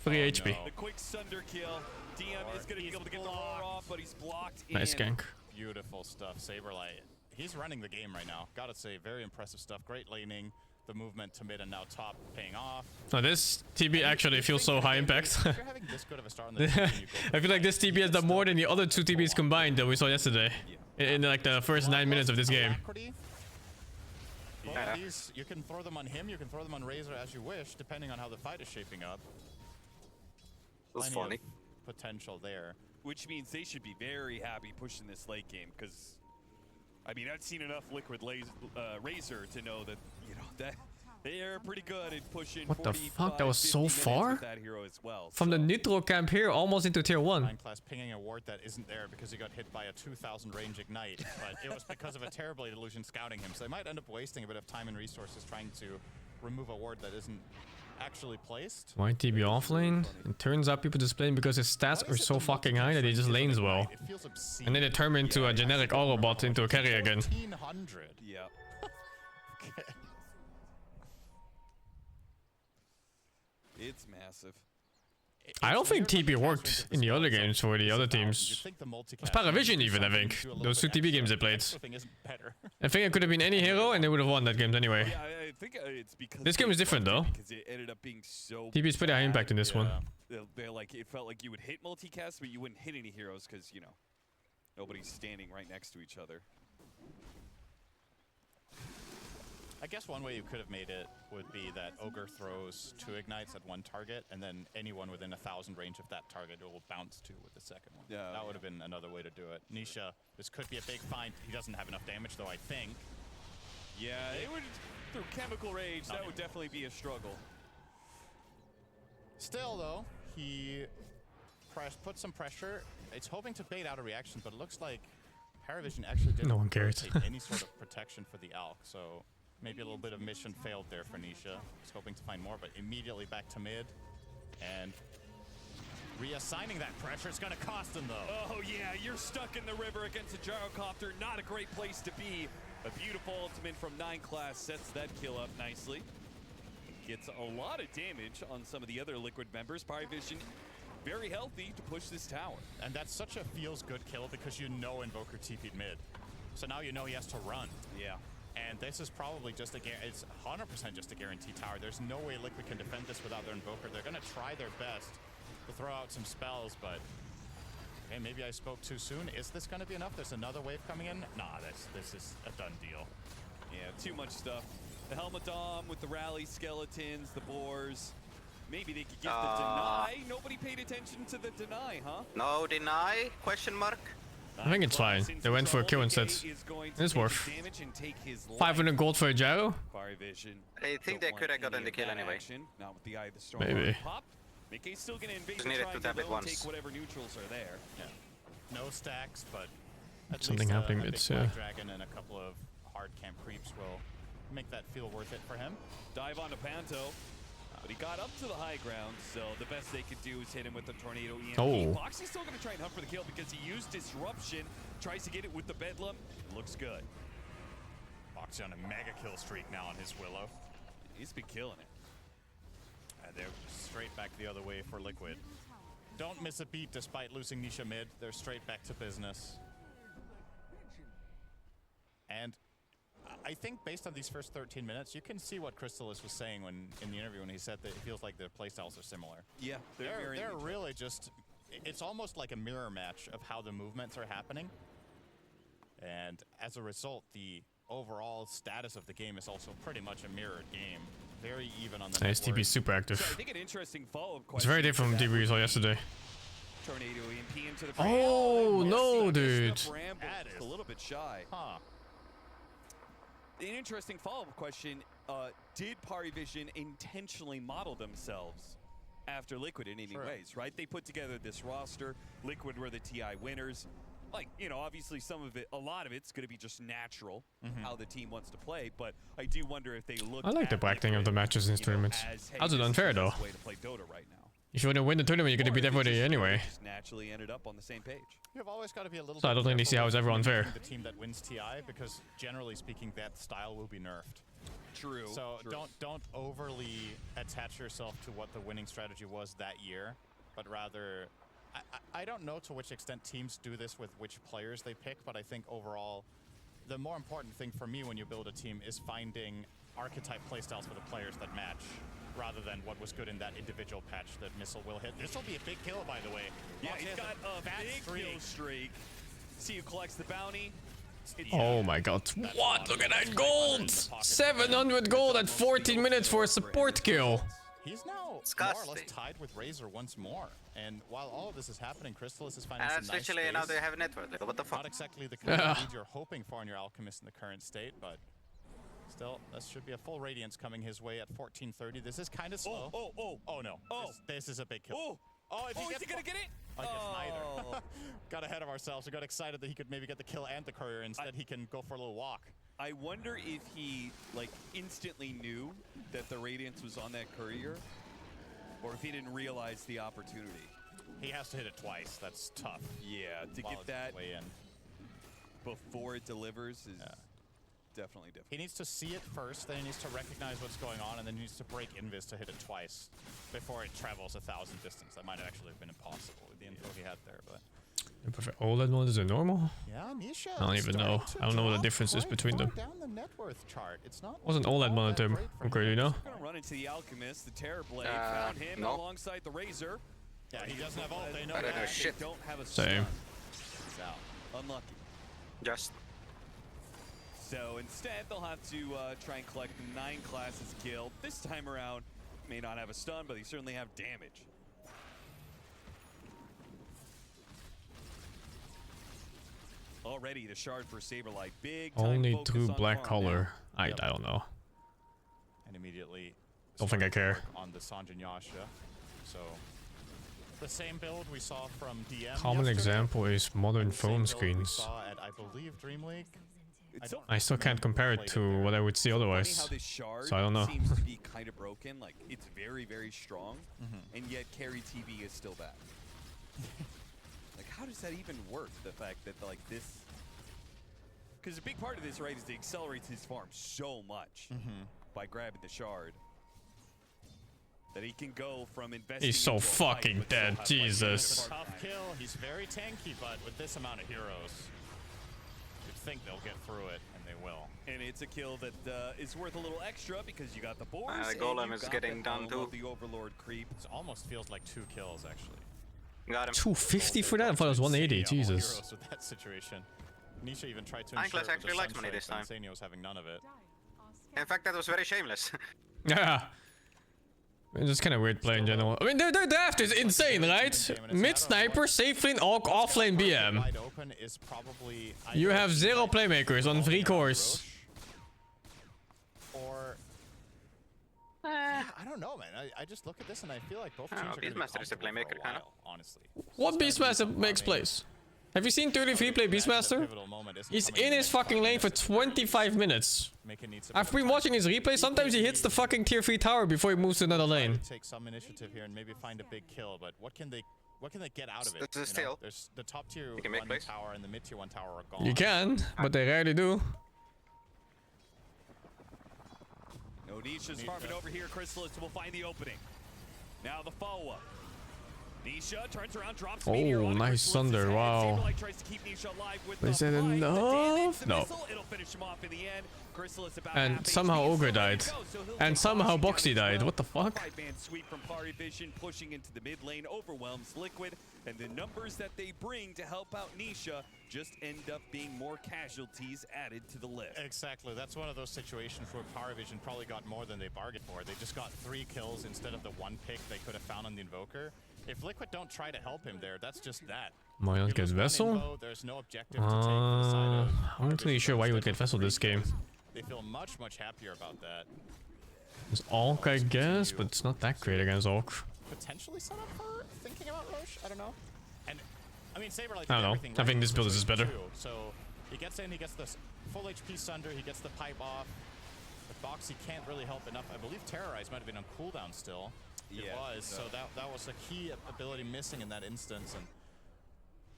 3 HP. The quick sunder kill. DM is gonna be able to get the roar off, but he's blocked. Nice gank. Beautiful stuff, Saberlight. He's running the game right now. Gotta say, very impressive stuff. Great laning. The movement to mid and now top paying off. Now this TB actually feels so high impact. If you're having this good of a start on the team, you go I feel like this TB has done more than the other 2 TBs combined that we saw yesterday. In like the first 9 minutes of this game. These, you can throw them on him, you can throw them on Razor as you wish, depending on how the fight is shaping up. That's funny. Potential there. Which means they should be very happy pushing this late game, because I mean, I've seen enough Liquid Razor to know that, you know, that they are pretty good at pushing. What the fuck? That was so far? That hero as well, from the Nitro camp here, almost into tier 1. 9 class pinging a ward that isn't there because he got hit by a 2000 range ignite, but it was because of a Terrorblade illusion scouting him. So they might end up wasting a bit of time and resources trying to remove a ward that isn't actually placed. Why TB offlane? It turns out people just playing because his stats are so fucking high that he just lanes well. And then they turn him into a generic Autobot into a carry again. 1400. Yeah. Okay. It's massive. I don't think TB worked in the other games for the other teams. It's Paravision even, I think. Those 2 TB games they played. I think it could have been any hero and they would have won that game anyway. Yeah, I think it's because this game is different though. Because it ended up being so TB is pretty high impact in this one. They're like, it felt like you would hit multicast, but you wouldn't hit any heroes because, you know, nobody's standing right next to each other. I guess one way you could have made it would be that Ogre throws 2 ignites at 1 target, and then anyone within 1000 range of that target it will bounce to with the second one. Yeah, that would have been another way to do it. Nisha, this could be a big find. He doesn't have enough damage though, I think. Yeah, it would, through Chemical Rage, that would definitely be a struggle. Still though, he put some pressure. It's hoping to bait out a reaction, but it looks like Paravision actually didn't take any sort of protection for the Alk, so maybe a little bit of mission failed there for Nisha. He's hoping to find more, but immediately back to mid. And reassigning that pressure is going to cost him, though. Oh, yeah, you're stuck in the river against a Gyrocopter. Not a great place to be. A beautiful ultimate from 9 class sets that kill up nicely. Gets a lot of damage on some of the other Liquid members. Paravision very healthy to push this tower. And that's such a feels-good kill because you know Invoker TP'd mid. So now you know he has to run. Yeah. And this is probably just it's 100% just a guaranteed tower. There's no way Liquid can defend this without their Invoker. They're going to try their best to throw out some spells, but hey, maybe I spoke too soon. Is this going to be enough? There's another wave coming in? Nah, this is a done deal. Yeah, too much stuff. The Helmadom with the rally skeletons, the boars. Maybe they could get the deny. Nobody paid attention to the deny, huh? No deny? Question mark? I think it's fine. They went for a kill instead. It's worth 500 gold for a gyro? I think they could have gotten the kill anyway. Maybe. Just needed to tap it once. Whatever neutrals are there. Yeah. No stacks, but at Something least happening a big mids, Black yeah. Dragon and a couple of hard camp creeps will make that feel worth it for him. Dive onto Panto, but he got up to the high ground, so the best they could do is hit him with the Tornado EMP. Oh. Foxy's still going to try and hunt for the kill because he used Disruption, tries to get it with the Bedlam. Looks good. Foxy on a mega kill streak now on his Willow. He's been killing it. And they're straight back the other way for Liquid. Don't miss a beat despite losing Nisha mid. They're straight back to business. And I think based on these first 13 minutes, you can see what Crystalis was saying when in the interview when he said that it feels like the playstyles are similar. Yeah, they're really just, it's almost like a mirror match of how the movements are happening. And as a result, the overall status of the game is also pretty much a mirrored game. Very even on the Nice, TP is super active. So I think an interesting follow-up question. It's very different from DB we saw yesterday. Tornado EMP into the Oh no, dude. A little bit shy. Huh. An interesting follow-up question, did Parivision intentionally model themselves after Liquid in any ways, right? They put together this roster, Liquid were the TI winners. Like, you know, obviously some of it, a lot of it's going to be just natural, how the team wants to play, but I do wonder if they look I like the bracketing of the matches in these tournaments. How's it unfair though? Way to play Dota right now. If you want to win the tournament, you're going to beat everybody anyway. Just naturally ended up on the same page. You've always got to be a little So I don't really see how it's ever unfair. The team that wins TI, because generally speaking, that style will be nerfed. True. So don't overly attach yourself to what the winning strategy was that year, but rather, I don't know to which extent teams do this with which players they pick, but I think overall, the more important thing for me when you build a team is finding archetype playstyles for the players that match, rather than what was good in that individual patch that Missile will hit. This will be a big kill, by the way. Yeah, he's got a big kill streak. See who collects the bounty. Oh my god. What? Look at that gold! 700 gold at 14 minutes for a support kill. He's now more or less tied with Razor once more. And while all of this is happening, Crystalis is finding some nice literally space. now they have a network. What the fuck? Not exactly the kind of lead you're hoping for in your Alchemist in the current state, but still, this should be a full Radiance coming his way at 1430. This is kind of slow. Oh no. This is a big kill. If is he gonna get it? I guess neither. Got ahead of ourselves. We got excited that he could maybe get the kill and the courier. Instead, he can go for a little walk. I wonder if he, like, instantly knew that the Radiance was on that courier, or if he didn't realize the opportunity. He has to hit it twice. That's tough. Yeah, to get that way in before it delivers is definitely difficult. He needs to see it first, then he needs to recognize what's going on, and then he needs to break invis to hit it twice before it travels 1,000 distance. That might have actually been impossible with the info he had there, but... You prefer OLED ones or normal? Yeah, Nisha. I don't even know. I don't know what the difference is between them. Down the net worth chart. It's not What's an OLED monitor? Okay, you know? Gonna run into the Alchemist, the Terror Blade, found him alongside the Razor. Yeah, he doesn't have ult, they know I don't know shit. They don't have a Same. stun. Unlucky. Just. So instead, they'll have to try and collect 9 classes killed. This time around, may not have a stun, but they certainly have damage. Already the shard for Saberlight. Big time Only focus true on black farm color. now. I don't know. And immediately... Don't think I care. On the Sanjin Yasha. So... The same build we saw from DM Common yesterday. example is modern The same phone build we screens. saw at, I believe, Dream League. I still can't compare it to what I would see otherwise. Funny how this shard So I don't know. seems to be kind of broken. Like, it's very, very strong, and yet carry TV is still bad. Like, how does that even work? The fact that, like, this... Because a big part of this, right, is it accelerates his farm so much by grabbing the shard. That he can go from investing. He's so into a fight, fucking but still dead, have, Jesus. Tough kill. He's very tanky, but with this amount of heroes, you'd think they'll get through it, and they will. And it's a kill that is worth a little extra because you got the boars. The and golem you is got getting the done too. The Overlord creep. It almost feels like 2 kills, actually. Got him. 250 for that? I thought it was 180. Jesus. Heroes with that situation. Nisha even tried to Ainclass ensure actually likes money this time. Insania was having none of it. In fact, that was very shameless. Yeah. It's just kind of weird play in general. I mean, their daft is insane, right? Mid sniper, safe lane, AUG, off lane BM. You have 0 playmakers on 3 cores. Or I don't know, man. I just look at this and I feel like both teams are going to be Beastmaster is a playmaker, kind of. Honestly. What Beastmaster makes plays? Have you seen 33 play Beastmaster? He's in his fucking lane for 25 minutes. I've been watching his replay. Sometimes he hits the fucking tier 3 tower before he moves to another lane. Take some initiative here and maybe find a big kill, but what can they get out of it? It's a steal. There's the top tier 1 tower and the mid tier 1 tower are gone. You can, but they rarely do. No, Nisha's farming over here. Chrysalis will find the opening. Now the follow-up. Nisha turns around, drops meteor on nice thunder, wow. Is that enough? No. It'll finish him off in the end. Chrysalis about And somehow Ogre died. And somehow Boxy died. What the fuck? 5-man sweep from Pari Vision, pushing into the mid lane, overwhelms Liquid, and the numbers that they bring to help out Nisha just end up being more casualties added to the list. Exactly. That's one of those situations where Pari Vision probably got more than they bargained for. They just got 3 kills instead of the 1 pick they could have found on the Invoker. If Liquid don't try to help him there, that's just that. Why not get Vessel? There's no objective to take from the side of I'm not really sure why you would get Vessel this game. They feel much happier about that. It's AUG, I guess, but it's not that great against AUG. Potentially set up for thinking about Roche. I don't know. And I mean, Saberlight. I don't know. I think this build is just better. So he gets in, he gets the full HP Sunder, he gets the pipe off. But Boxy can't really help enough. I believe Terrorize might have been on cooldown still. It was, so that was a key ability missing in that instance, and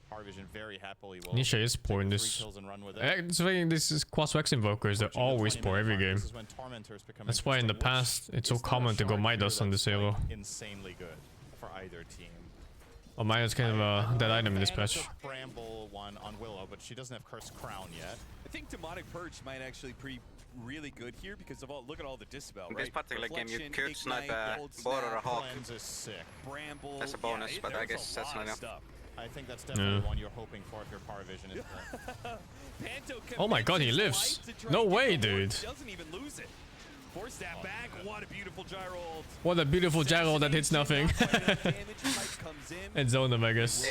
Pari Vision very happily will Nisha is poor in this. This is Quas-Wex invokers, they're always poor every game. That's why in the past it's so common to go Midas on this hero. Insanely good for either team. Oh, Midas kind of a dead item in this patch. Bramble one on Willow, but she doesn't have Cursed Crown yet. I think Demonic Purge might actually really good here because of look at all the dispel, In right? this particular game, you could snipe a board or a hawk. Bramble. That's a bonus, but I guess that's not enough. I think that's definitely one you're hoping for if your Pari Vision is there. Oh my god, he lives! No way, dude! Doesn't even lose it. Force that back. What a beautiful gyro ult. What a beautiful gyro that hits nothing. And zone them, I guess.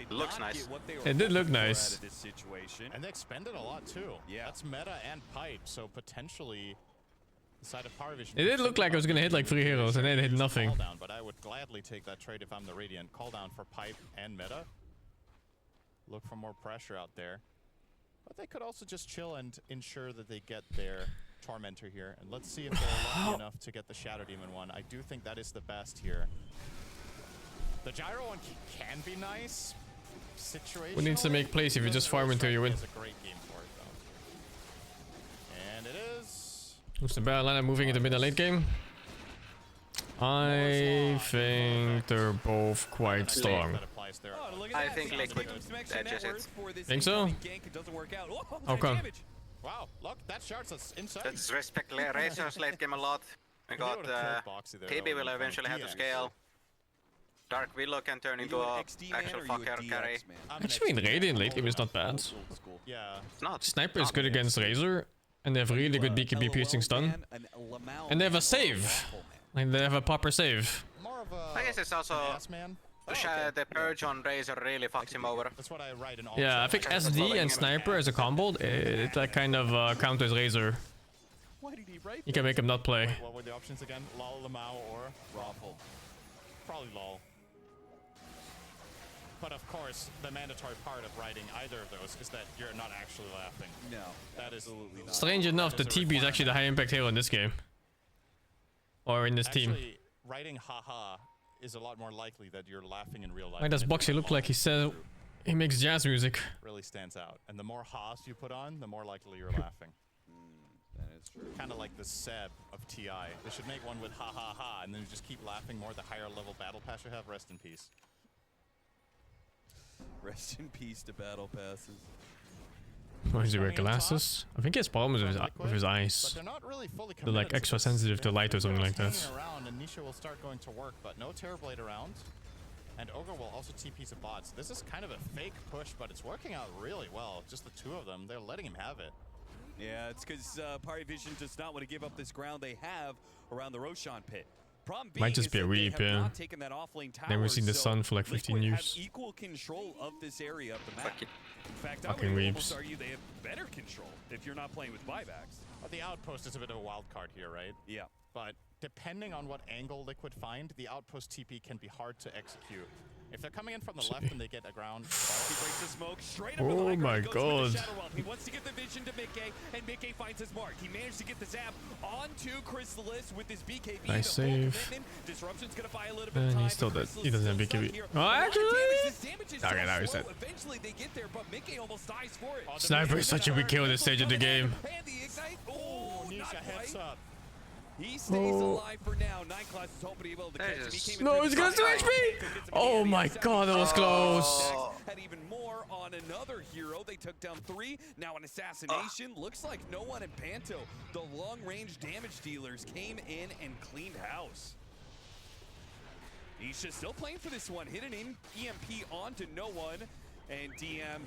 Looks nice. It did look nice. And they expended a lot too. Yeah. That's meta and pipe, so potentially the side of Pari Vision. It did look like I was gonna hit like 3 heroes and then it hit nothing. Call down, but I would gladly take that trade if I'm the Radiant. Call down for pipe and meta. Look for more pressure out there. But they could also just chill and ensure that they get their Tormentor here. And let's see if they're lucky enough to get the Shadow Demon one. I do think that is the best here. The Gyro one can be nice. Situation. Who needs to make plays if you just farm until you win? It's a great game for it, though. And it is. Who's the battle lineup moving into mid and late game? I think they're both quite strong. I think Liquid edges it. Think so? How come? Wow, look, that shard's inside. Let's respect Razor's late game a lot. We got TB will eventually have to scale. Dark Willow can turn into a actual fucker carry. Actually, in Radiant late game is not bad. Yeah. It's not. Sniper is good against Razor, and they have really good BKB piercing stun. And they have a save. Like they have a proper save. I guess it's also the Purge on Razor really fucks him over. That's what I write in all. Yeah, I think SD and Sniper as a combo, it like kind of counters Razor. You can make him not play. Wait, what were the options again? Lol, Lamau, or Raffle? Probably Lol. But of course, the mandatory part of writing either of those is that you're not actually laughing. No, that is absolutely not. Strange enough, the TB is actually the high impact hero in this game. Or in this team. Writing haha is a lot more likely that you're laughing in real life. Why does Boxy look like he says he makes jazz music? Really stands out. And the more ha's you put on, the more likely you're laughing. That is true. Kind of like the Seb of TI. They should make one with ha ha ha, and then you just keep laughing more the higher level battle pass you have. Rest in peace. Rest in peace to battle passes. Why does he wear glasses? I think he has problems with his eyes. They're like extra sensitive to light or something like that. Around and Nisha will start going to work, but no Terrorblade around. And Ogre will also TP some bots. This is kind of a fake push, but it's working out really well. Just the two of them, they're letting him have it. Yeah, it's because Pari Vision does not want to give up this ground they have around the Roshan pit. Problem being Might just is be a that they weep, have yeah. not taken that offlane tower. Never seen the so sun for like 15 Liquid years. have equal control of this area of the map. In fact, I Fucking would almost weeps. argue they have better control if you're not playing with buybacks. Well, the outpost is a bit of a wild card here, right? Yeah. But depending on what angle Liquid find, the outpost TP can be hard to execute. If they're coming in from the left and they get a ground, He breaks the smoke straight up Oh the my goes for the god. Shadow Realm. He wants to get the vision to Mickey, and Mickey finds his mark. He managed to get the zap onto Chrysalis with his BKB. Nice the full save. commitment. Disruption's gonna buy a little bit of And time. he's still but dead. Chrysalis He doesn't have still BKB. stuck here. Oh, A lot of actually? damage. This damage is Okay, so now he's slow. dead. Eventually they get there, but Mickey almost dies for it. Sniper is such a big kill at this stage of the game. And the ignite. Oh, Nisha not heads quite. up. He stays alive for now. Nine Class is hoping to be able to catch him. He came in No, through he's the gonna side. do HP! Oh my god, that was close. Had even more on another hero. They took down 3. Now an assassination. Looks like no one in Panto. The long-range damage dealers came in and cleaned house. Nisha still playing for this one. Hit an EMP onto no one. And DM,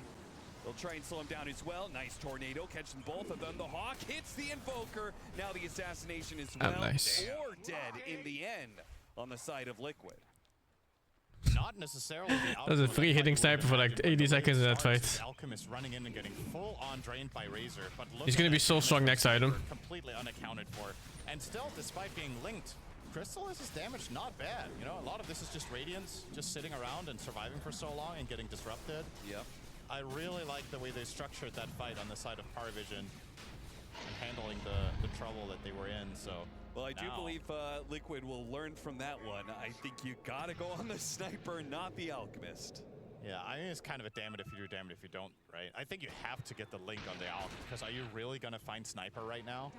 they'll try and slow him down as well. Nice tornado, catching both of them. The Hawk hits the Invoker. Now the assassination is well nice. or dead in the end on the side of Liquid. Not necessarily the That was a outcome 3-hitting that sniper for like 80 seconds in that fight. Alchemist running in and getting full on drained by Razor, but look He's at gonna be that so damage strong next item. completely unaccounted for. And still, despite being linked, Chrysalis' damage not bad. You know, a lot of this is just Radiance, just sitting around and surviving for so long and getting disrupted. Yep. I really like the way they structured that fight on the side of Parvision and handling the trouble that they were in. So, well, I do believe Liquid will learn from that one. I think you gotta go on the sniper, not the alchemist. yeah, I mean, it's kind of a damn it if you do, damn it if you don't, right? I think you have to get the link on the Alch, because are you really gonna find Sniper right now?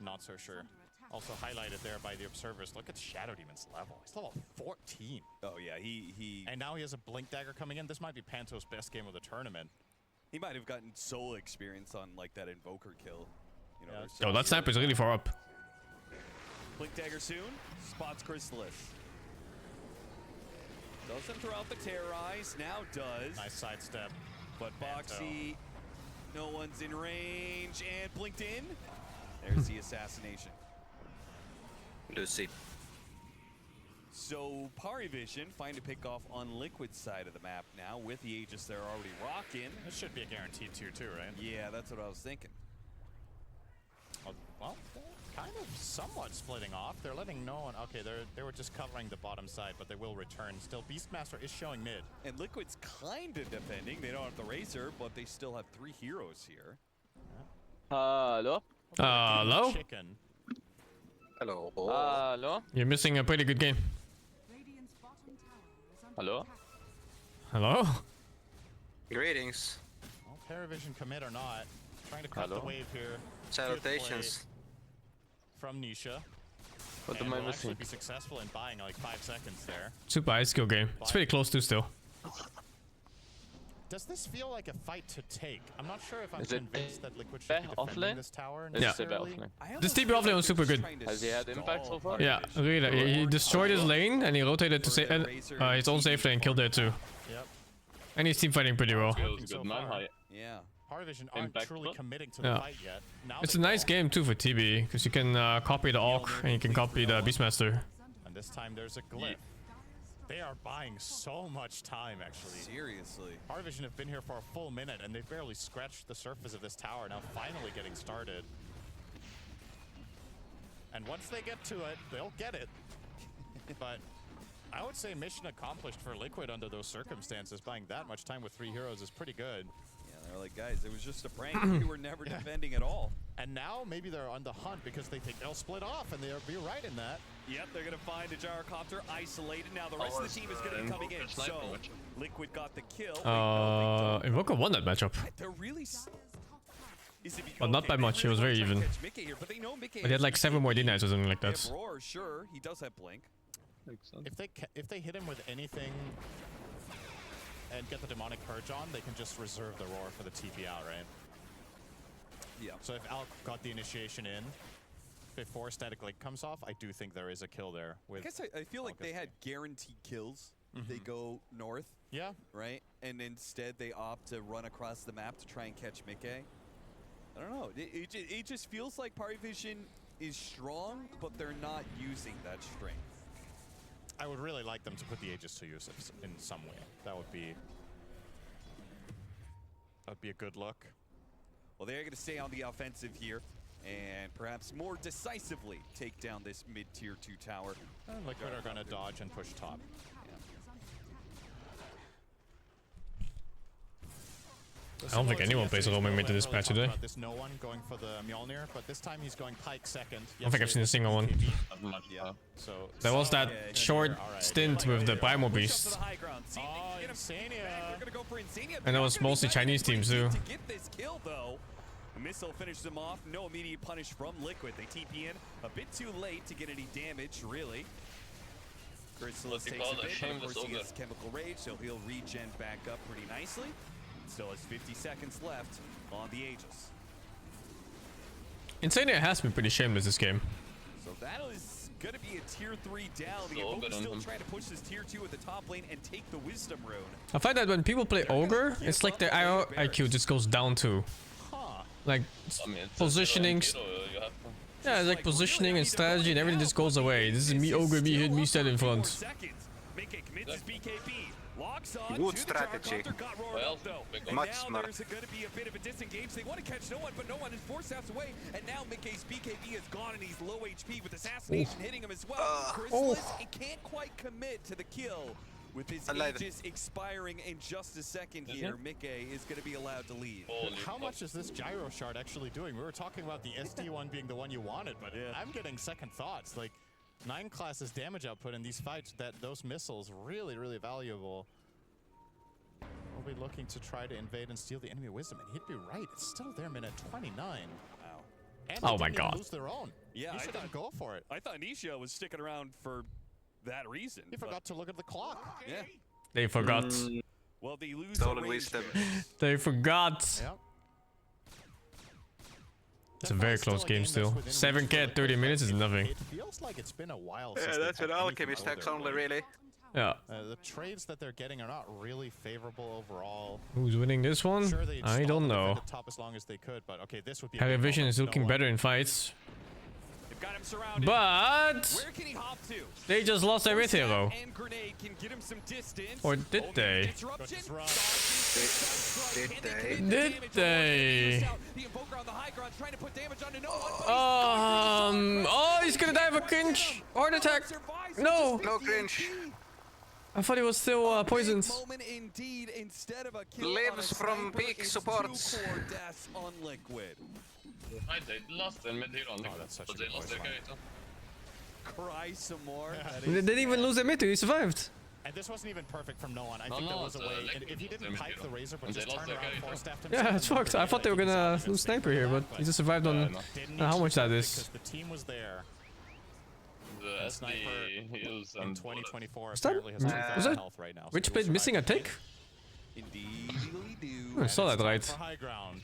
Not so sure. Also highlighted there by the observers. Look at Shadow Demon's level. He's level 14. Oh yeah, he And now he has a Blink Dagger coming in. This might be Panto's best game of the tournament. He might have gotten solo experience on like that Invoker kill. You know, Yeah. Oh, that sniper's really far up. Blink Dagger soon. Spots Chrysalis. Doesn't throw out the Terrorize. Now does. Nice sidestep. But Boxy, no one's in range and blinked in. There's the assassination. Lucy. So Parivision find a pick off on Liquid's side of the map now with the Aegis they're already rocking. This should be a guaranteed tier 2, right? Yeah, that's what I was thinking. Well, they're kind of somewhat splitting off. They're letting no one. Okay, they were just covering the bottom side, but they will return. Still, Beastmaster is showing mid. And Liquid's kind of defending. They don't have the Razor, but they still have 3 heroes here. Hello? Hello? Chicken. Hello. Hello? You're missing a pretty good game. Hello? Hello? Greetings. Well, Paravision commit or not, trying to cut the wave here. Salutations. From Nisha. What and am I will actually missing? be successful in buying like 5 seconds there. Super high skill game. It's pretty close to still. Does this feel like a fight to take? I'm not sure if I'm Is it convinced that Liquid should be defending offlane? this tower Yeah. necessarily. This TP offlane was super good. Has he had impact so far? Yeah, really. He destroyed his lane and he rotated to his own safe lane, killed it too. Yep. And he's team fighting pretty well. Feels good, man. Yeah. Parvision aren't Impact truly plus? committing to the Yeah. fight yet. Now It's they a nice will. game too for TB, because you can copy the AUK and you can copy the Beastmaster. And this time there's a glyph. They are buying so much time, actually. Seriously. Parvision have been here for a full minute, and they've barely scratched the surface of this tower, now finally getting started. And once they get to it, they'll get it. But I would say mission accomplished for Liquid under those circumstances. Buying that much time with 3 heroes is pretty good. Yeah, they're like, guys, it was just a prank. We were never defending at all. And now maybe they're on the hunt because they think they'll split off, and they'll be right in that. Yep, they're going to find a gyrocopter isolated. Now the rest of the team is going to be coming in. So Liquid got the kill. Invoker won that matchup. They're really... But not by much, it was very even. But But he had like 7 more D-Knights or something like that. Roar, sure, he does have Blink. If they hit him with anything and get the Demonic Purge on, they can just reserve the Roar for the TP out, right? Yeah. So if Alk got the initiation in before Static Link comes off, I do think there is a kill there. With I guess I feel like they had guaranteed kills. They go north. Yeah. Right? And instead they opt to run across the map to try and catch Mickey. I don't know. It just feels like Party Vision is strong, but they're not using that strength. I would really like them to put the Aegis to use in some way. That would be a good look. Well, they're going to stay on the offensive here and perhaps more decisively take down this mid-tier 2 tower. And Liquid are going to dodge and push top. I don't think anyone plays a roaming mid to this patch today. This no one going for the Mjolnir, but this time he's going Pike second. I don't think I've seen a single one. Yeah. So There was that short stint with the Primal Beast. Oh, Insania. And that was mostly Chinese teams too. To get this kill, though, the missile finishes them off. No immediate punish from Liquid. They TP in a bit too late to get any damage, really. Chrysalis takes a bit, but of course he has Chemical Rage, so he'll regen back up pretty nicely. Still has 50 seconds left on the Aegis. Insania has been pretty shameless this game. So that is going to be a tier 3 down. The Evoker's still trying to push this tier 2 at the top lane and take the Wisdom Rune. I find that when people play Ogre, it's like their IQ just goes down too. Like positioning. Yeah, it's like positioning and strategy and everything just goes away. This is me Ogre, me hit, me stand in front. Good strategy. Well, much smart. There's going to be a bit of a disengage. They want to catch no one, but no one is 4 steps away. And now Mickey's BKB is gone and he's low HP with assassination hitting him as well. Chrysalis can't quite commit to the kill. With his Aegis expiring in just a second here, Mickey is going to be allowed to leave. How much is this gyro shard actually doing? We were talking about the SD one being the one you wanted, but I'm getting second thoughts. Like 9 classes damage output in these fights, those missiles really, really valuable. We'll be looking to try to invade and steal the enemy wisdom, and he'd be right. It's still there, minute 29. Wow. And oh my god. Lose their own. Yeah, I didn't go for it. I thought Nisha was sticking around for that reason. You forgot to look at the clock. Yeah. They forgot. Well, they lose Stolen wisdom. They forgot. Yep. It's a very close game still. 7k at 30 minutes is nothing. It feels like it's been a while Yeah, since that's an alchemy stacks only, really. Yeah. The trades that they're getting are not really favorable overall. Who's winning this one? Sure, they I don't know. the top as long as they could, but okay, this would be Harry Vision is looking better in fights. Got him surrounded. But where can he hop to? They just lost their mid hero. And Grenade can get him some distance. Or did they? Did they? The Invoker on the high ground trying to put damage onto no one. Oh, he's gonna die of a cringe. Heart attack. No. No cringe. I thought he was still poisoned. Moment indeed, instead of a kill Lives from peak supports. Deaths on Liquid. They lost their mid hero, but they lost their character. Cry some more. They didn't even lose their mid, he survived. And this wasn't even perfect from no one. I think there was a way. If he didn't pipe the Razor, but just turn around and force-staffed himself. Yeah, it's fucked. I thought they were gonna lose Sniper here, but he just survived on how much that is. Because the team was there. The Sniper heals in 2024 Is that, apparently has 2,000 health right now. Rich Blade missing a tick? Indeed, I saw that right. For high ground.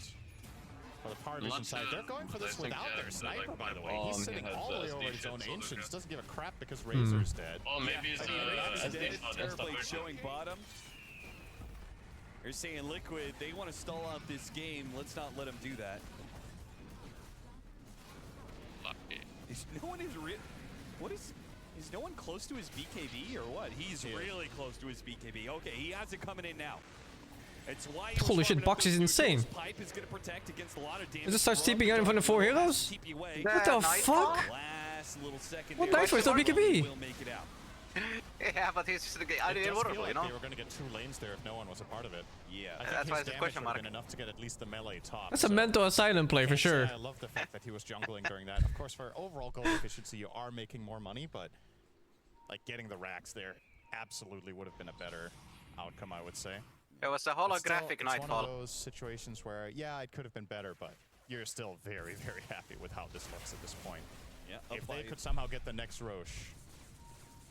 For the Parvision side, they're going for this without their Sniper, by the way. He's sitting all the way over his own Ancients. Doesn't give a crap because Razor's dead. Oh, maybe it's Terribly showing bottom. They're saying Liquid, they want to stall out this game. Let's not let them do that. Is no one is no one close to his BKB or what? He's really close to his BKB. Okay, he has it coming in now. It's why holy shit, Box is insane. Pipe is gonna protect against a lot of damage. It just starts TPing out in front of 4 heroes? What the fuck? Last little second. What knife is no BKB? Will make it out. Yeah, but he's I didn't feel work, like you know. they were going to get 2 lanes there if no one was a part of it. Yeah, I think that's why his it's a damage question would have mark. been enough to get at least the melee top. That's a mental asylum play for sure. I love the fact that he was jungling during that. Of course, for overall goal efficiency, you are making more money, but like getting the racks there absolutely would have been a better outcome, I would say. It was a holographic Nightfall. It's one of Nightfall. those situations where, yeah, it could have been better, but you're still very, very happy with how this looks at this point. Yeah, if they could somehow get the next Roche,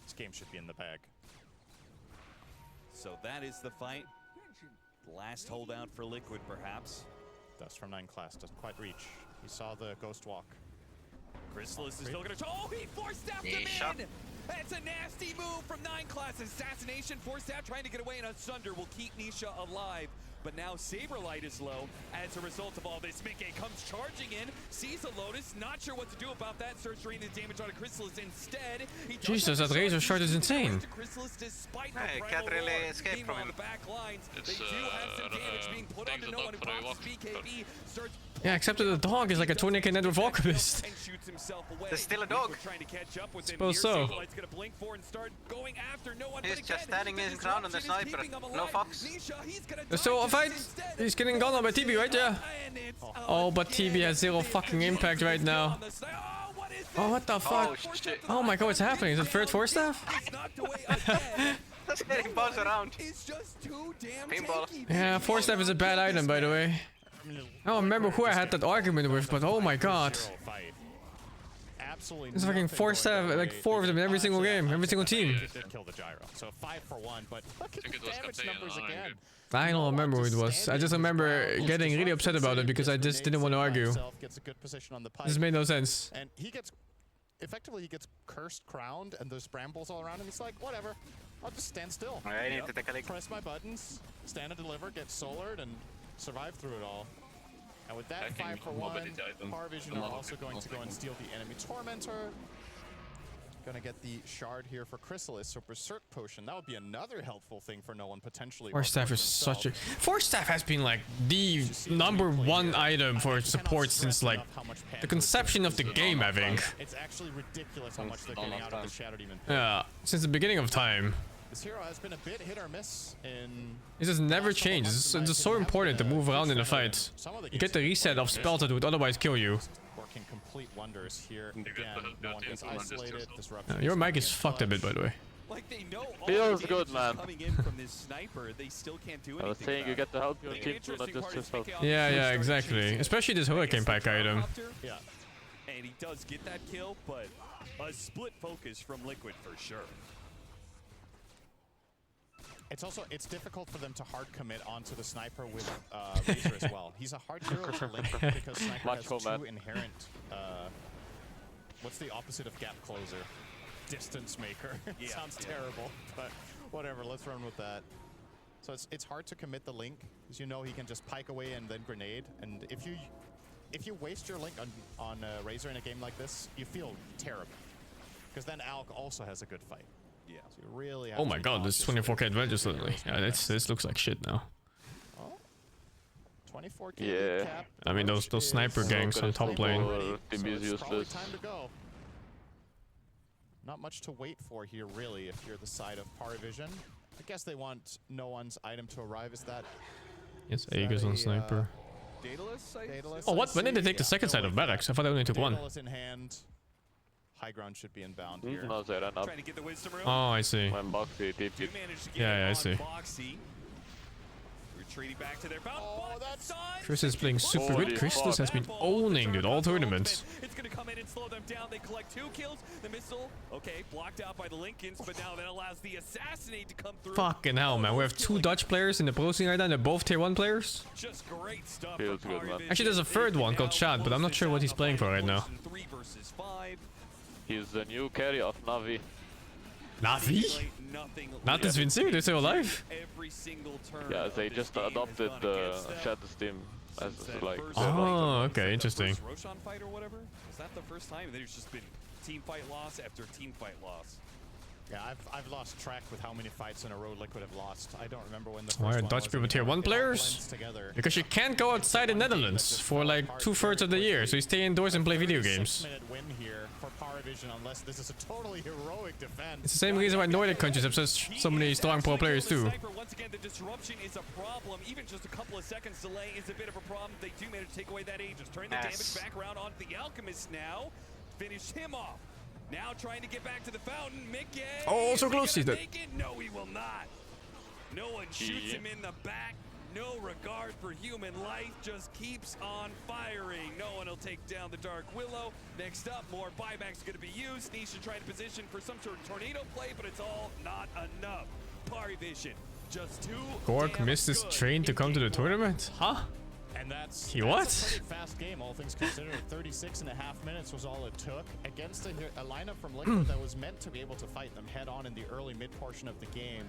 this game should be in the bag. So that is the fight. Last holdout for Liquid, perhaps. Dust from 9 class doesn't quite reach. He saw the Ghost Walk. Chrysalis is still gonna. Oh, he force-staffed him in! It's a nasty move from 9 class. Assassination, forced out, trying to get away, and Asunder will keep Nisha alive. but now Saberlight is low as a result of all this. Mickey comes charging in, sees a Lotus, not sure what to do about that, starts draining the damage on a Chrysalis instead. Jesus, that razor shard is insane. Hey, can't really escape from him. It's things that look for a walk. Yeah, except that the dog is like a tourniquet network alchemist. There's still a dog. Suppose so. He's just standing his ground on the sniper. No fox. There's still a fight. He's getting gone on by TB, right? Yeah. Oh, but TB has zero fucking impact right now. Oh, what the fuck? Oh my god, what's happening? Is it third force staff? Just getting buzzed around. Pinball. Yeah, force staff is a bad item, by the way. I don't remember who I had that argument with, but oh my god. Absolutely. It's fucking force staff, like 4 of them in every single game, every single team. Did kill the gyro. So 5 for 1, but look at the damage numbers again. I don't remember who it was. I just remember getting really upset about it because I just didn't want to argue. This made no sense. And he gets, effectively he gets cursed crowned and there's brambles all around him. He's like, whatever, I'll just stand still. I need to take a leak. Press my buttons, stand and deliver, get solared, and survive through it all. And with that 5 for 1, Power Vision are also going to go and steal the enemy Tormentor. Gonna get the shard here for Chrysalis, so Berserk Potion. That would be another helpful thing for no one potentially. Force staff is such a... Force staff has been like the #1 item for support since like the conception of the game, I think. It's actually ridiculous how much they're getting out of the Shattered Demon. Yeah, since the beginning of time. This hero has been a bit hit or miss in... It just never changes. It's just so important to move around in a fight. You get the reset of spells that would otherwise kill you. Working complete wonders here. Again, no one gets isolated. Your mic is fucked a bit, by the way. Like they know all Feels the good, man. coming in from this sniper, they still can't do anything. I was saying you get to help your team too, not just yourself. Yeah, exactly. Especially this Hurricane Pack item. Yeah. And he does get that kill, but a split focus from Liquid for sure. It's also, it's difficult for them to hard commit onto the sniper with Razor as well. He's a hard hero to link because sniper has 2 inherent, what's the opposite of gap closer? Distance maker. Sounds terrible, but whatever, let's run with that. So it's hard to commit the link, because you know he can just pike away and then grenade, and if you waste your link on Razor in a game like this, you feel terrible. Because then S.T.A.L.K.E.R also has a good fight. Yeah. So you really have Oh my god, this 24k advantage suddenly. Yeah, this looks like shit now. Oh. 24k yeah. cap. I mean those sniper gangs on top lane. So it's probably time to go. Not much to wait for here, really, if you're the side of Parivision. I guess they want no one's item to arrive. Is that? Yes, Aegis on sniper. Daedalus, Oh, what? When did they take the second side of barracks? I thought they only took one. Daedalus in hand. High ground should be inbound here. No, they ran up. Trying to get the wisdom room. Oh, I see. When Boxy TP'd. Yeah, I see. Retreating back to their bound. Chris is playing super good. Chrysalis has been owning it all tournaments. It's gonna come in and slow them down. They collect 2 kills. The missile, okay, blocked out by the Lincolns, but now that allows the assassinate to come through. Fucking hell, man. We have 2 Dutch players in the pro scene right now, and they're both tier 1 players. Just great stuff. Feels good, man. Actually, there's a third one called Chad, but I'm not sure what he's playing for right now. 3 versus 5. He's the new carry of Navi. Navi? Not this Vincere, they're still alive? Yeah, they just adopted the Shadow Steam as like. Oh, okay, interesting. Roshan fight or whatever? Was that the first time? There's just been team fight loss after team fight loss. Yeah, I've lost track with how many fights in a row Liquid have lost. I don't remember when the first Why are one Dutch was people tier 1 players? Because you can't go outside the Netherlands for like 2/3 of the year, so you stay indoors and play video games. 6-minute win here for Parivision, unless this is a totally heroic defense. It's the same reason why Nordic countries have so many strong pro players too. Once again, the disruption is a problem. Even just a couple of seconds delay is a bit of a problem. They do manage to take away that Aegis. Turn the damage back around onto the Alchemist now. Finish him off. Now trying to get back to the fountain. Mickey. Oh, so close. He's dead. No, he will not. No one shoots him in the back. No regard for human life. Just keeps on firing. No one will take down the Dark Willow. Next up, more buybacks going to be used. Nisha trying to position for some sort of tornado play, but it's all not enough. Parivision, just 2. Gork missed his train to come to the tournament? Huh? And that's a pretty fast game, all things considered. 36.5 minutes was all it took against a lineup from Liquid that was meant to be able to fight them head on in the early mid portion of the game.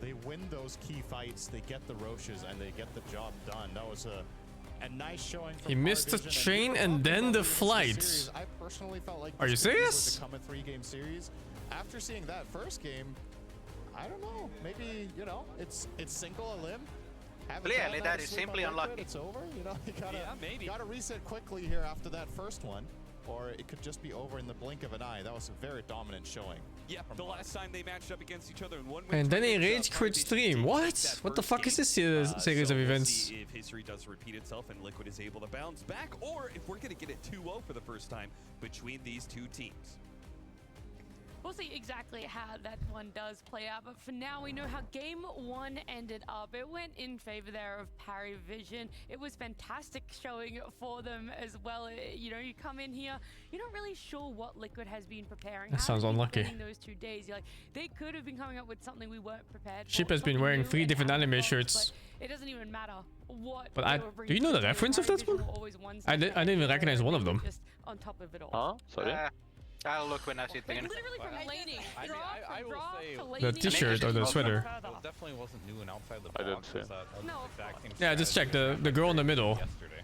They win those key fights, they get the Roches, and they get the job done. That was a nice showing from He missed the train and then the flight. I personally felt like Are you serious? was a come in 3-game series. After seeing that first game, I don't know. Maybe, you know, it's single a limb. Clearly, that is simply unlucky. It's over. You know, you gotta, maybe. Gotta reset quickly here after that first one, or it could just be over in the blink of an eye. That was a very dominant showing. Yeah, the last time they matched up against each other in one. And then he rage quit stream. What? What the fuck is this series of events? See if history does repeat itself and Liquid is able to bounce back, or if we're gonna get it 2-0 for the first time between these two teams. We'll see exactly how that one does play out, but for now we know how game one ended up. It went in favor there of Parry Vision. It was fantastic showing for them as well. You know, you come in here, you're not really sure what Liquid has been preparing. That sounds unlucky. Those 2 days, you're like, they could have been coming up with something we weren't prepared for. Ship has been wearing 3 different anime shirts. It doesn't even matter what. But do you know the reference of that one? I didn't even recognize one of them. Just on top of it all. Huh? Sorry. I'll look when I see it again. Literally from laning. I will say The t-shirt or the sweater. It definitely wasn't new and outside the box. I didn't see. No. Yeah, just check the girl in the middle. Yesterday.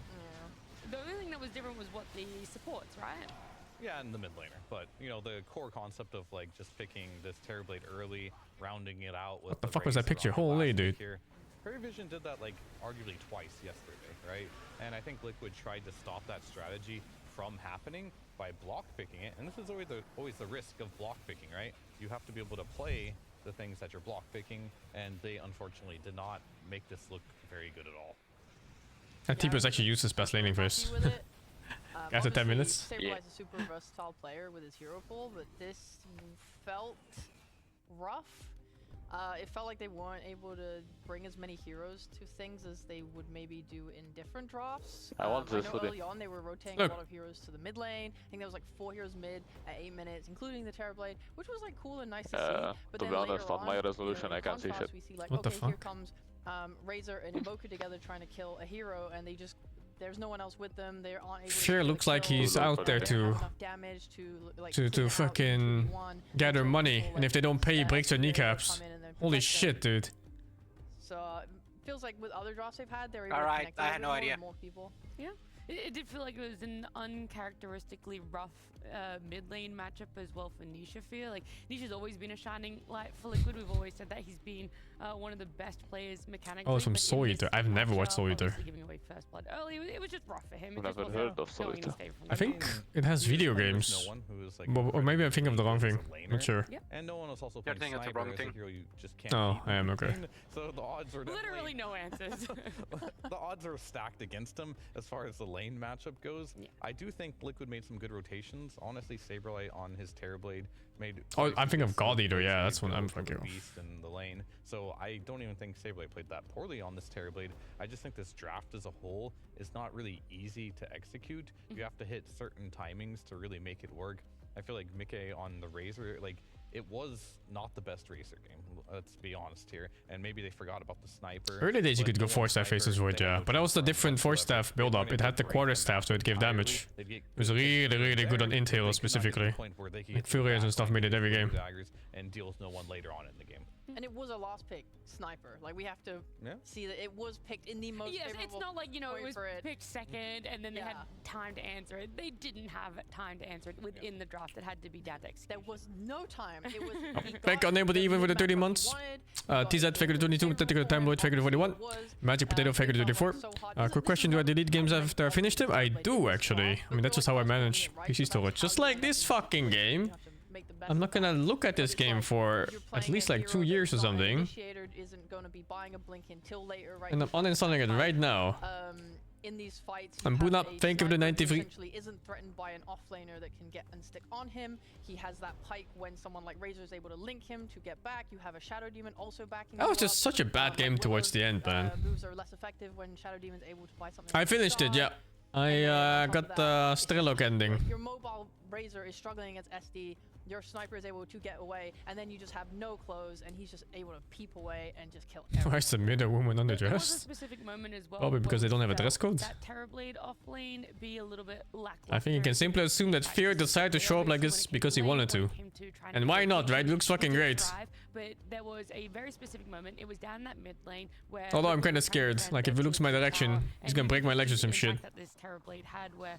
The only thing that was different was what the supports, right? Yeah, in the mid laner, but you know the core concept of like just picking this Terrorblade early, rounding it out with. What the fuck was that picture? Holy dude. Parry Vision did that like arguably twice yesterday, right? And I think Liquid tried to stop that strategy from happening by block picking it, and this is always the risk of block picking, right? You have to be able to play the things that you're block picking, and they unfortunately did not make this look very good at all. That T-Bus actually used his best laning first. After 10 minutes. STALKER is a super versatile player with his hero pool, but this felt rough. It felt like they weren't able to bring as many heroes to things as they would maybe do in different drafts. I want this know early on they were rotating a lot of heroes to the mid lane. I think there was like 4 heroes mid at 8 minutes, including the Terrorblade, which was like cool and nice to see. But to be honest, on my resolution, I can't see shit. We see like, what the fuck? Here comes Razor and Invoker together trying to kill a hero, and they just there's no one else with them. They aren't able Sure looks like he's out there to fucking gather money, and if they don't pay, he breaks their kneecaps. Holy shit, dude. So it feels like with other drafts they've had, they're able to connect I had no idea. more people. Yeah. It did feel like it was an uncharacteristically rough mid lane matchup as well for Nisha. Feel like Nisha's always been a shining light for Liquid. We've always said that he's been one of the best players mechanically. Oh, some Soul Eater. I've never watched Soul Eater. Giving away first blood early, it was just rough for him. Never heard of Soul Eater. I think it has video games, or maybe I'm thinking of the wrong thing. Not sure. And no one was also playing Sniper as a hero you just can't. Oh, I am okay. So the odds are literally no answers. The odds are stacked against him as far as the lane matchup goes. Yeah. I do think Liquid made some good rotations. Honestly, Saberlight on his Terrorblade made. Oh, I'm thinking of God Eater. Yeah, that's what I'm thinking of. Beast in the lane. So I don't even think Saberlight played that poorly on this Terrorblade. I just think this draft as a whole is not really easy to execute. You have to hit certain timings to really make it work. I feel like Mickey on the Razor, like, it was not the best Razor game, let's be honest here, and maybe they forgot about the Sniper. Early days you could go 4-staff faces with, yeah, but that was the different 4-staff build-up. It had the quarter-staff, so it gave damage. It was really good on intel specifically. Like Furious and stuff made it every game. And deals no one later on in the game. And it was a last pick Sniper. Like, we have to see that it was picked in the most favorable. It's not like, you know, it was picked second and then they had time to answer it. They didn't have time to answer it within the draft. It had to be down to execution. There was no time. It was Back unable to even with the 30 months. TZ figured 22, Tactical Time Lord figured 41. Magic Potato figured 34. Quick question, do I delete games after I finished them? I do, actually. I mean, that's just how I manage PC storage. Just like this fucking game. I'm not gonna look at this game for at least like 2 years or something. And I'm uninstalling it right now. In these fights, I'm boot up. Thank you for the 93. Isn't threatened by an offlaner that can get and stick on him. He has that pike when someone like Razor is able to link him to get back. You have a Shadow Demon also backing. That was just such a bad game towards the end, man. Moves are less effective when Shadow Demon's able to buy something. I finished it, yeah. I got the S.T.A.L.K.E.R ending. Your mobile Razor is struggling against SD. your sniper is able to get away, and then you just have no clothes, and he's just able to peep away and just kill everyone. Why is the middle woman There was a underdressed? specific moment as well. Probably because they don't have a dress code. That Terrorblade off lane be a little bit lackluster. I think you can simply assume that Fear decided to show up like this because he wanted to. And why not, right? Looks fucking great. But there was a very specific moment. It was down that mid lane where. Although I'm kind of scared. Like if he looks my direction, he's gonna break my legs or some shit. That this Terrorblade had where.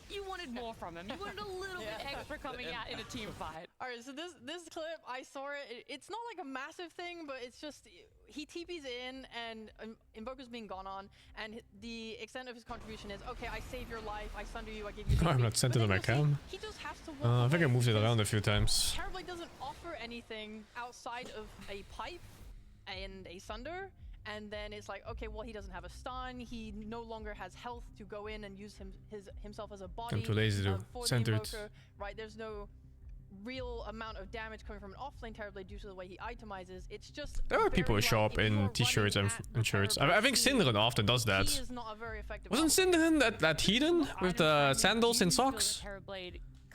You wanted more from him. You wanted a little bit extra coming out in a team fight. All right, so this clip, I saw it. It's not like a massive thing, but it's just he TP's in and Invoker's being gone on, and the extent of his contribution is, okay, I save your life, I sunder you, I give you. Oh, I'm not centered on my cam. He just has to walk I think I moved it around a few times. Terrorblade doesn't offer anything outside of a pipe and a sunder. And then it's like, okay, well, he doesn't have a stun. He no longer has health to go in and use himself as a body. I'm too lazy to center it. Right, there's no real amount of damage coming from an offlane Terrorblade due to the way he itemizes. It's just there are people who show up in t-shirts and shirts. I think Synderen often does that. He is not a very effective. Wasn't Synderen that Heathen with the sandals and socks?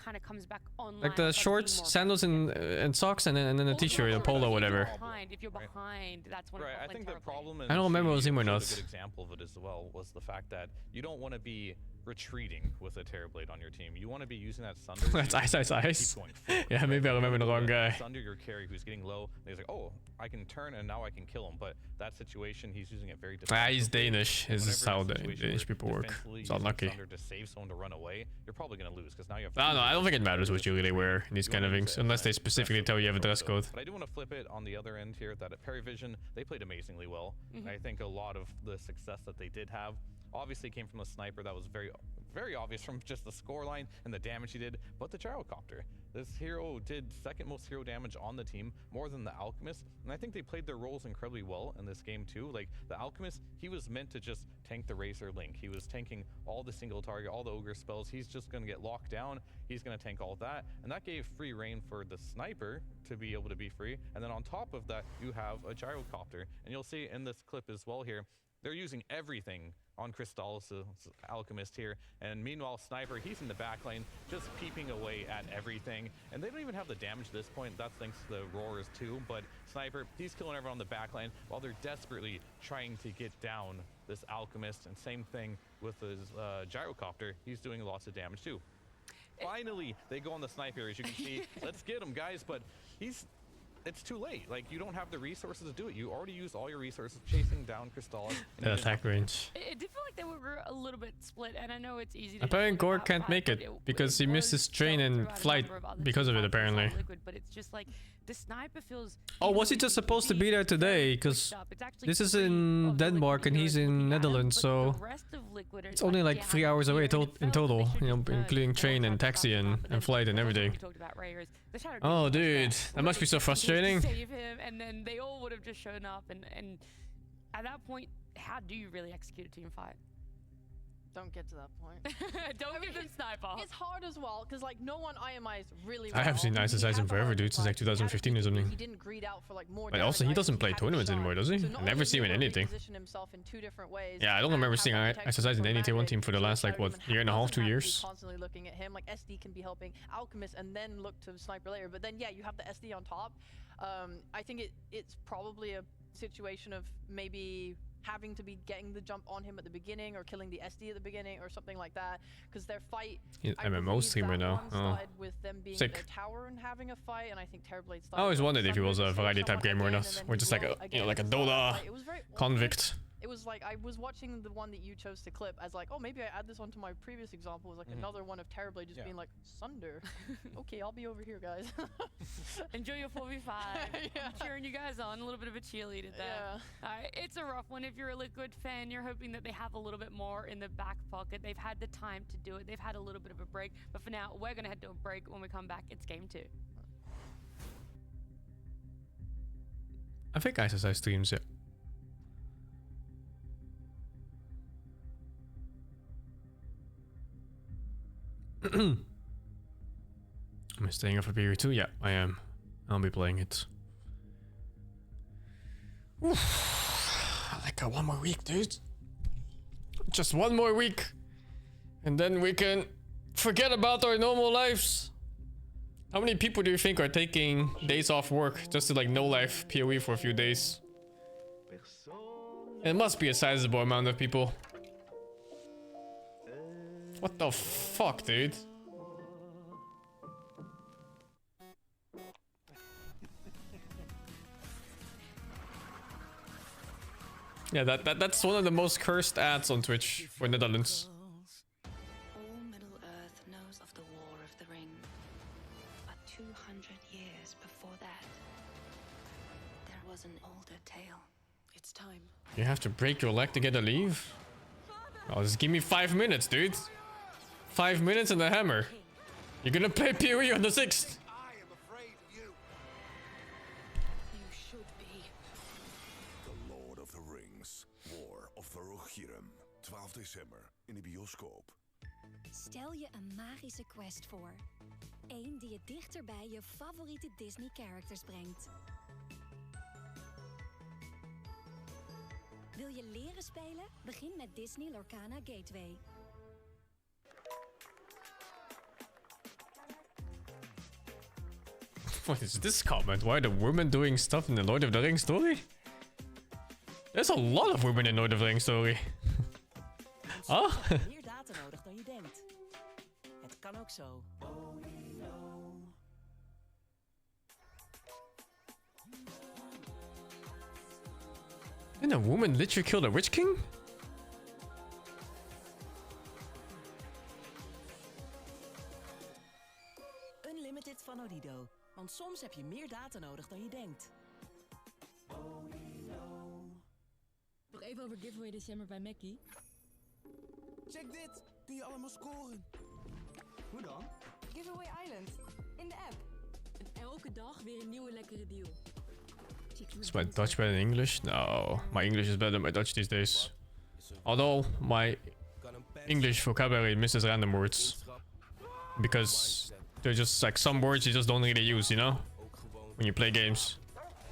Kind of comes back online. Like the shorts, sandals, and socks, and then a t-shirt, a polo, whatever. If you're behind, that's when. Right, I think the problem. I don't remember it was him or not. A good example of it as well was the fact that you don't want to be retreating with a Terrorblade on your team. You want to be using that Sunder. That's ice. Yeah, maybe I remember the wrong guy. Sunder your carry who's getting low. And he's like, oh, I can turn and now I can kill him. But that situation, he's using it very defensively. He's Danish. This is how Danish people work. It's unlucky. Sunder to save someone to run away, you're probably going to lose because now you have. No, I don't think it matters what you really wear in these kind of things, unless they specifically tell you have a dress code. But I do want to flip it on the other end here. That at Perivision, they played amazingly well. I think a lot of the success that they did have obviously came from the sniper. That was very obvious from just the scoreline and the damage he did, but the Gyrocopter. This hero did second most hero damage on the team, more than the Alchemist, and I think they played their roles incredibly well in this game too. Like the Alchemist, he was meant to just tank the Razor Link. He was tanking all the single target, all the Ogre spells. He's just going to get locked down. He's going to tank all that, and that gave free reign for the Sniper to be able to be free. And then on top of that, you have a Gyrocopter, and you'll see in this clip as well here, they're using everything on Crystallis' Alchemist here, and meanwhile Sniper, he's in the back lane just peeping away at everything, and they don't even have the damage at this point. That's thanks to the Roars too, but Sniper, he's killing everyone on the back lane while they're desperately trying to get down this Alchemist, and same thing with his Gyrocopter, he's doing lots of damage too. Finally, they go on the Sniper, as you can see. Let's get him, guys, but it's too late. Like, you don't have the resources to do it. You already used all your resources chasing down Crystallis. That attack range. It did feel like they were a little bit split, and I know it's easy to. Apparently Gore can't make it because he missed his train and flight because of it, apparently. But it's just like the Sniper feels. Oh, was he just supposed to be there today? Because this is in Denmark and he's in Netherlands, so it's only like 3 hours away in total, you know, including train and taxi and flight and everything. Oh, dude, that must be so frustrating. Save him, and then they all would have just shown up, and at that point, how do you really execute a team fight? Don't get to that point. Don't give them Sniper. It's hard as well, because like no one IMIs really well. I haven't seen Ising forever, dude, since like 2015 or something. He didn't greed out for like more. But also, he doesn't play tournaments anymore, does he? I never see him in anything. Yeah, I don't remember seeing Ising in any tier 1 team for the last like what, year and a half, 2 years. Constantly looking at him, like SD can be helping Alchemist, and then look to Sniper later. But then yeah, you have the SD on top. I think it's probably a situation of maybe having to be getting the jump on him at the beginning or killing the SD at the beginning or something like that, because their fight. He's MMO streamer now. Oh, with them being sick. in their tower and having a fight, and I think Terrorblade. I always wondered if he was a variety type gamer or not, or just like a like a Dota convict. It was like I was watching the one that you chose to clip as like, oh, maybe I add this onto my previous example. It was like another one of Terrorblade just being like, Sunder. Okay, I'll be over here, guys. Enjoy your 4v5. I'm cheering you guys on. A little bit of a cheerleader there. It's a rough one. If you're a Liquid fan, you're hoping that they have a little bit more in the back pocket. They've had the time to do it. They've had a little bit of a break. But for now, we're going to head to a break. When we come back, it's game 2. I think ISSI streams it. Am I staying up for period 2? Yeah, I am. I'll be playing it. Oof. Like one more week, dude. Just one more week. And then we can forget about our normal lives. How many people do you think are taking days off work just to like no life PoE for a few days? It must be a sizable amount of people. What the fuck, dude? Yeah, that's one of the most cursed ads on Twitch for Netherlands. All Middle Earth knows of the War of the Ring. But 200 years before that, there was an older tale. It's time. You have to break your leg to get a leave? Oh, just give me 5 minutes, dude. 5 minutes and a hammer. You're gonna play PoE on the 6th. The Lord of the Rings, War of the Rohirrim, 12 december in de bioscoop. Stel je een magische quest voor. Eén die je dichter bij je favoriete Disney characters brengt. Wil je leren spelen? Begin met Disney Lorcana Gateway. What is this comment? Why are the women doing stuff in the Lord of the Rings story? There's a lot of women in Lord of the Rings story. Huh? Meer data nodig dan je denkt. Het kan ook zo. And a woman literally killed a Witch King? Unlimited van Odido. Want soms heb je meer data nodig dan je denkt. Nog even over giveaway december bij Mackie. Check dit! Kun je allemaal scoren. Hoe dan? Giveaway Island. In de app. En elke dag weer een nieuwe lekkere deal. Is my Dutch better than English? No, my English is better than my Dutch these days. Although my English vocabulary misses random words. Because they're just like some words you just don't really use, you know? When you play games.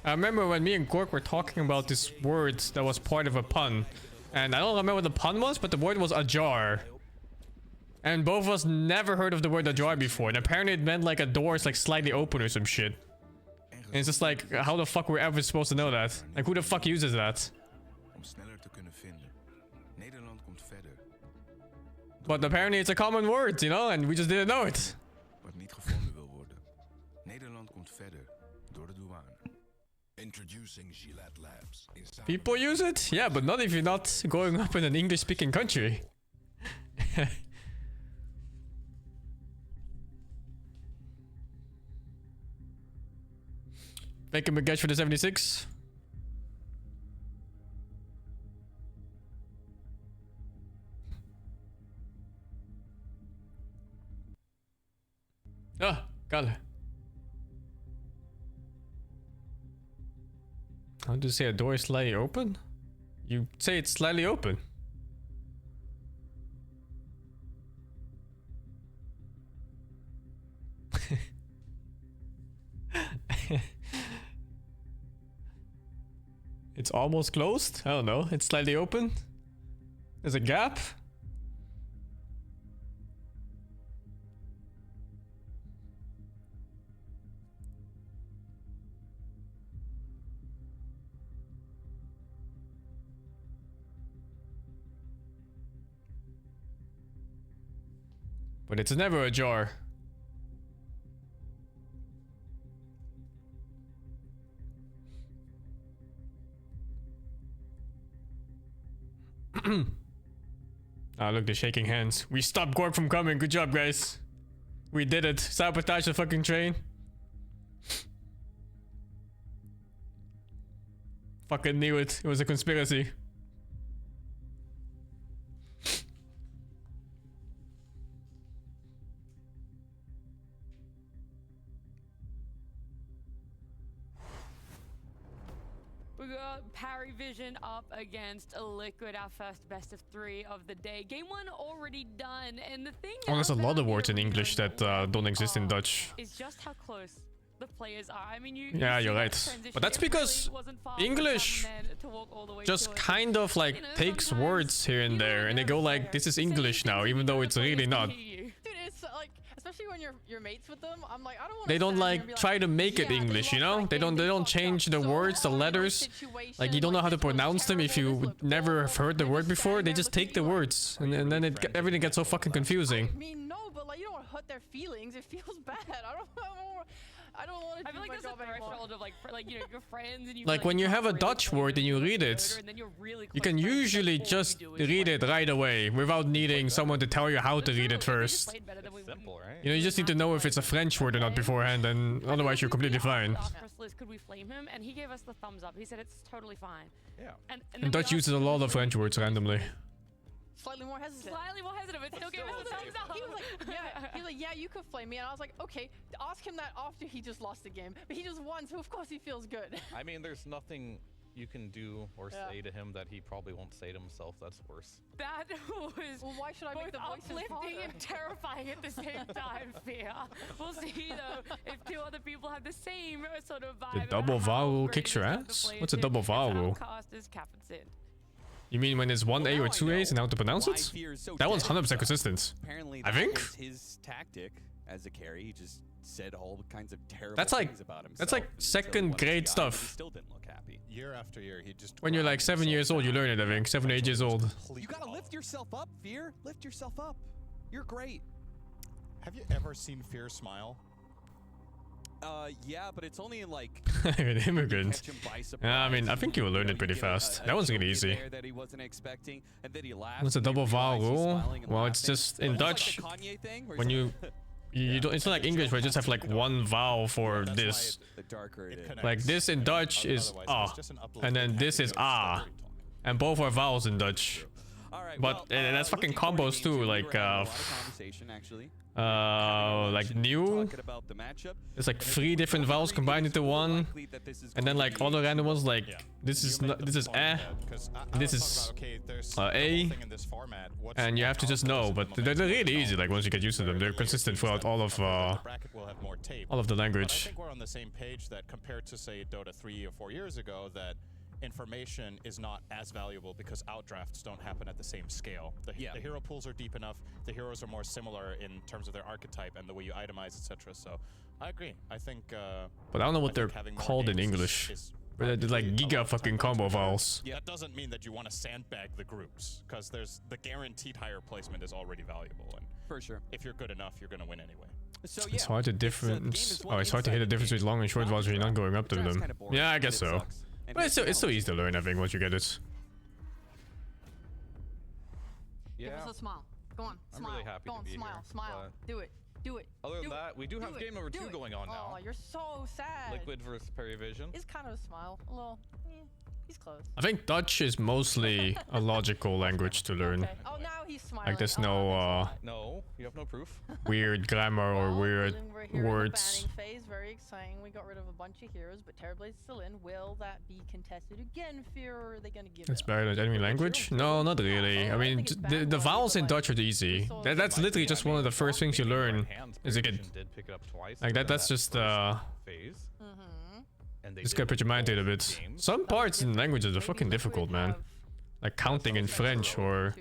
I remember when me and Gork were talking about this word that was part of a pun. And I don't remember what the pun was, but the word was ajar. And both of us never heard of the word ajar before. And apparently it meant like a door is like slightly open or some shit. And it's just like, how the fuck were we ever supposed to know that? Like, who the fuck uses that? Om sneller te kunnen vinden. Nederland komt verder. But apparently it's a common word, you know? And we just didn't know it. Wat niet gevonden wil worden. Nederland komt verder. Door de douane. Introducing Gillette Labs. People use it? Yeah, but not if you're not growing up in an English-speaking country. Make him a guess for the 76. Ah, Kalle. How do you say a door is slightly open? You say it's slightly open. It's almost closed? I don't know. It's slightly open? There's a gap? But it's never ajar. Ah, look, they're shaking hands. We stopped Gork from coming. Good job, guys. We did it. Sabotage the fucking train. Fucking knew it. It was a conspiracy. We got Parry Vision up against Liquid, our first best of 3 of the day. Game 1 already done, and the thing Oh, there's a lot of words in English that don't exist in Dutch. is just how close the players are. I mean, Yeah, you're right. But that's because English just kind of like takes words here and there, and they go like, this is English now, even though it's really not. Dude, it's like, especially especially when you're mates with them. I'm like, I don't want. They don't like try to make it English, you know? They don't change the words, the letters. Like you don't know how to pronounce them if you never have heard the word before. They just take the words, and then everything gets so fucking confusing. I mean, no, but like you don't want to hurt their feelings. It feels bad. I don't want to. I feel like there's a threshold of like you know, your friends and you. Like when you have a Dutch word and you read it, you can usually just read it right away without needing someone to tell you how to read it first. Simple, right? You know, you just need to know if it's a French word or not beforehand, and otherwise you're completely fine. Could we flame him? And he gave us the thumbs up. He said it's totally fine. Yeah. And Dutch uses a lot of French words randomly. Slightly more hesitant. Slightly more hesitant, but still gave us the thumbs up. He was like, yeah, you could flame me. And I was like, okay, ask him that after he just lost the game. But he just won, so of course he feels good. I mean, there's nothing you can do or say to him that he probably won't say to himself. That's worse. That was well, why should I make the voice uplifting and terrifying at the same time, Fear. We'll see though if two other people have the same sort of vibe. The double vowel kicks your ass? What's a double vowel? You mean when it's one A or two A's and how to pronounce it? That one's 100% consistent. Apparently, I think. was his tactic as a carry. He just said all kinds of terrible That's like things about himself. that's like second grade stuff. He still didn't look happy. Year after year, he just. When you're like 7 years old, you learn it. I think 7 or 8 years old. You gotta lift yourself up, Fear. Lift yourself up. You're great. Have you ever seen Fear smile? Yeah, but it's only in like an immigrant. Yeah, I mean, I think you will learn it pretty fast. That one's really easy. That he wasn't expecting, and then he laughed. What's a double vowel rule? Well, it's just in Dutch. When you don't, it's not like English where you just have like one vowel for this. Like this in Dutch is ah, and then this is ah, and both are vowels in Dutch. But that's fucking combos too, like new. There's like 3 different vowels combined into one, and then like other random ones like this is eh, this is a, and you have to just know. But they're really easy. Like once you get used to them, they're consistent throughout all of the language. I think we're on the same page that compared to say Dota 3 or 4 years ago, that information is not as valuable because outdrafts don't happen at the same scale. The hero pools are deep enough, the heroes are more similar in terms of their archetype and the way you itemize, etc. So I agree. I think but I don't know what they're called in English. But they're like giga fucking combo vowels. That doesn't mean that you want to sandbag the groups, because there's the guaranteed higher placement is already valuable, and for sure, if you're good enough, you're gonna win anyway. So it's hard to difference. Oh, it's hard to hit the difference between long and short vowels when you're not going up to them. Yeah, I guess so. But it's so easy to learn, I think, once you get it. Yeah. Give us a smile. Go on, smile. I'm really happy Go on, to be smile, here, smile. Do it. Do it. Other than that, we do have game number 2 going on now. Oh, you're so sad. Liquid versus Perivision. It's kind of a smile. A little. He's close. I think Dutch is mostly a logical language to learn. Okay. Oh, now he's smiling. Like there's no no, you have no proof. Weird grammar or weird words. Phase, very exciting. We got rid of a bunch of heroes, but Terrorblade's still in. Will that be contested again, Fear, or are they gonna give it's better than enemy language? No, not really. I mean, the vowels in Dutch are easy. That's literally just one of the first things you learn as a kid. Like that's just just gotta put your mind to it a bit. Some parts in languages are fucking difficult, man. Like counting in French or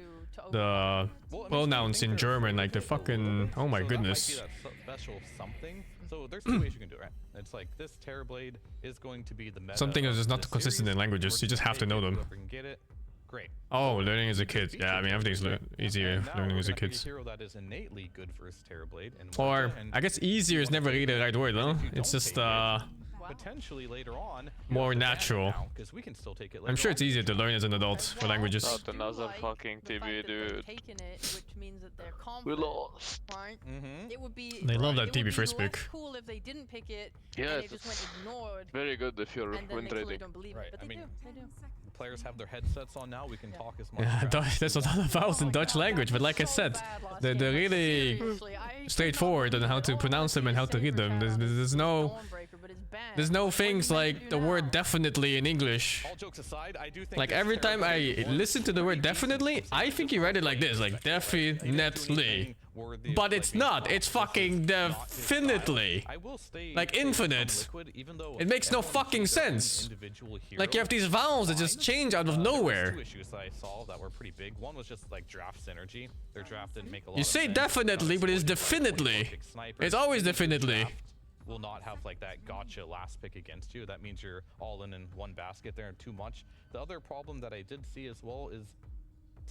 the pronouns in German, like the fucking, oh my goodness. Special something. So there's 2 ways you can do it, right? It's like this Terrorblade is going to be the meta. Something is just not consistent in languages. You just have to know them. Get it. Great. Oh, learning as a kid. Yeah, I mean everything's easier learning as a kid. Hero that is innately good versus Terrorblade, or I guess easier is never really the right word, though. It's just potentially later on more natural. Because we can still take it. I'm sure it's easier to learn as an adult for languages. Not another fucking TB, dude. We lost. Right? It would be. They love that TB first pick. Cool if they didn't pick it. Yes, and it just went ignored. Very good if you're win trading. Right. I mean, players have their headsets on now. We can talk as much. Yeah, there's a lot of vowels in Dutch language, but like I said, they're really straightforward on how to pronounce them and how to read them. There's no there's no things like the word definitely in English. All jokes aside, I do think Like every time I listen to the word definitely, I think you read it like this, like definitely. But it's not. It's fucking definitely. Like infinite. It makes no fucking sense. Like you have these vowels that just change out of nowhere. Two issues that I saw that were pretty big. One was just like draft synergy. Their draft didn't make a lot You of say sense. definitely, but it's definitely. It's always definitely. Will not have like that gotcha last pick against you. That means you're all in one basket there and too much. The other problem that I did see as well is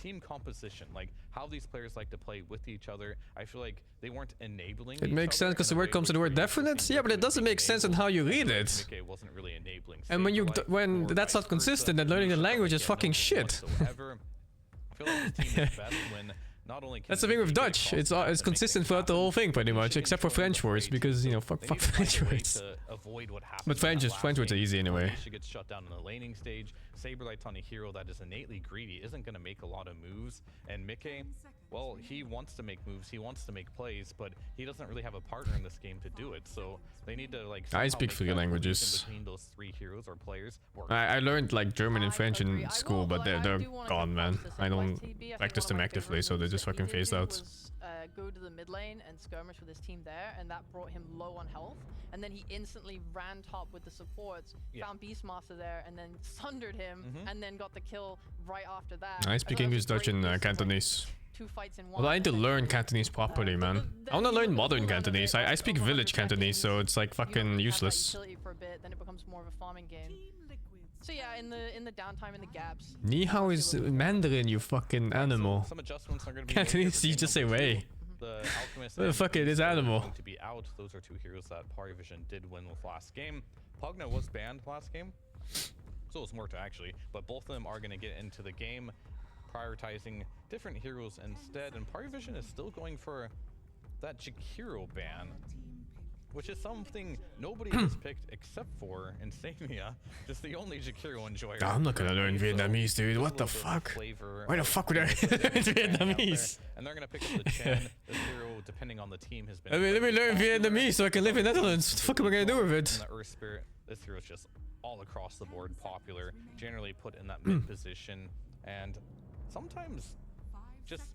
team composition, like how these players like to play with each other. I feel like they weren't enabling. It makes sense because the word comes to the word definite. Yeah, but it doesn't make sense in how you read it. Wasn't really enabling. And when that's not consistent, then learning the language is fucking shit. I feel like the team is best when not only that's the thing with Dutch. It's consistent throughout the whole thing, pretty much, except for French words, because you know, fuck French words. But French words are easy anyway. She gets shut down in the laning stage. Saberlight's on a hero that is innately greedy, isn't going to make a lot of moves, and Mickey, well, he wants to make moves, he wants to make plays, but he doesn't really have a partner in this game to do it. So they need to like. I speak 3 languages. Between those 3 heroes or players. I learned like German and French in school, but they're gone, man. I don't practice them actively, so they're just fucking phased out. Go to the mid lane and skirmish with his team there, and that brought him low on health, and then he instantly ran top with the supports, found Beastmaster there, and then sundered him, and then got the kill right after that. I speak English, Dutch, and Cantonese. 2 fights in one. Well, I need to learn Cantonese properly, man. I want to learn modern Cantonese. I speak village Cantonese, so it's like fucking useless. For a bit, then it becomes more of a farming game. So yeah, in the downtime, in the gaps. Ni hao is Mandarin, you fucking animal. Some adjustments are going to be Cantonese, you just say way. The Alchemist what the fuck it is animal? To be out. Those are 2 heroes that Parivision did win with last game. Pugna was banned last game, so was Morta actually, but both of them are going to get into the game, prioritizing different heroes instead, and Parivision is still going for that Jakiro ban, which is something nobody has picked except for Insania, just the only Jakiro enjoyer. I'm not gonna learn Vietnamese, dude. What the fuck? Why the fuck would I learn Vietnamese? And they're gonna pick up the Chen. This hero, depending on the team, has been. I mean, let me learn Vietnamese so I can live in Netherlands. What the fuck am I gonna do with it? The Earth Spirit, this hero is just all across the board popular, generally put in that mid position, and sometimes.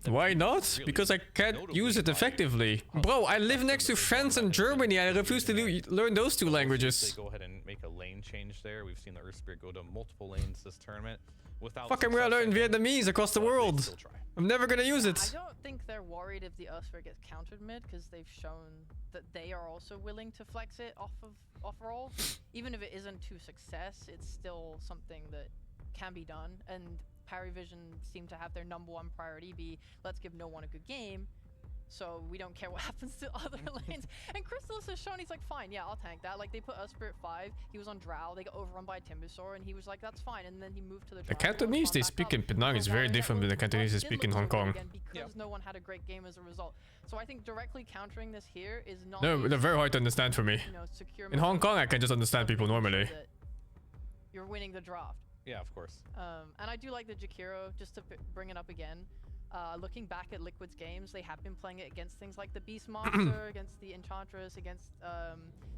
Why not? Because I can't use it effectively. Bro, I live next to France and Germany. I refuse to learn those 2 languages. They go ahead and make a lane change there. We've seen the Earth Spirit go to multiple lanes this tournament. Without fuck, I'm gonna learn Vietnamese across the world. I'm never gonna use it. I don't think they're worried if the Earth Spirit gets countered mid, because they've shown that they are also willing to flex it off roll. Even if it isn't to success, it's still something that can be done, and Parivision seem to have their #1 priority be, let's give no one a good game, so we don't care what happens to other lanes. And Crystallis has shown he's like, fine, yeah, I'll tank that. Like, they put Spirit 5, he was on Drow, they got overrun by Timbersaw, and he was like, that's fine, and then he moved to the The Cantonese they speak in Penang is very different than the Cantonese they speak in Hong Kong. Because no one had a great game as a result. So I think directly countering this here is not... No, they're very hard to understand for me. You know, secure in Hong Kong, I can just understand people normally. You're winning the draft. Yeah, of course. And I do like the Jakiro, just to bring it up again. Looking back at Liquid's games, they have been playing it against things like the Beastmaster, against the Enchantress, against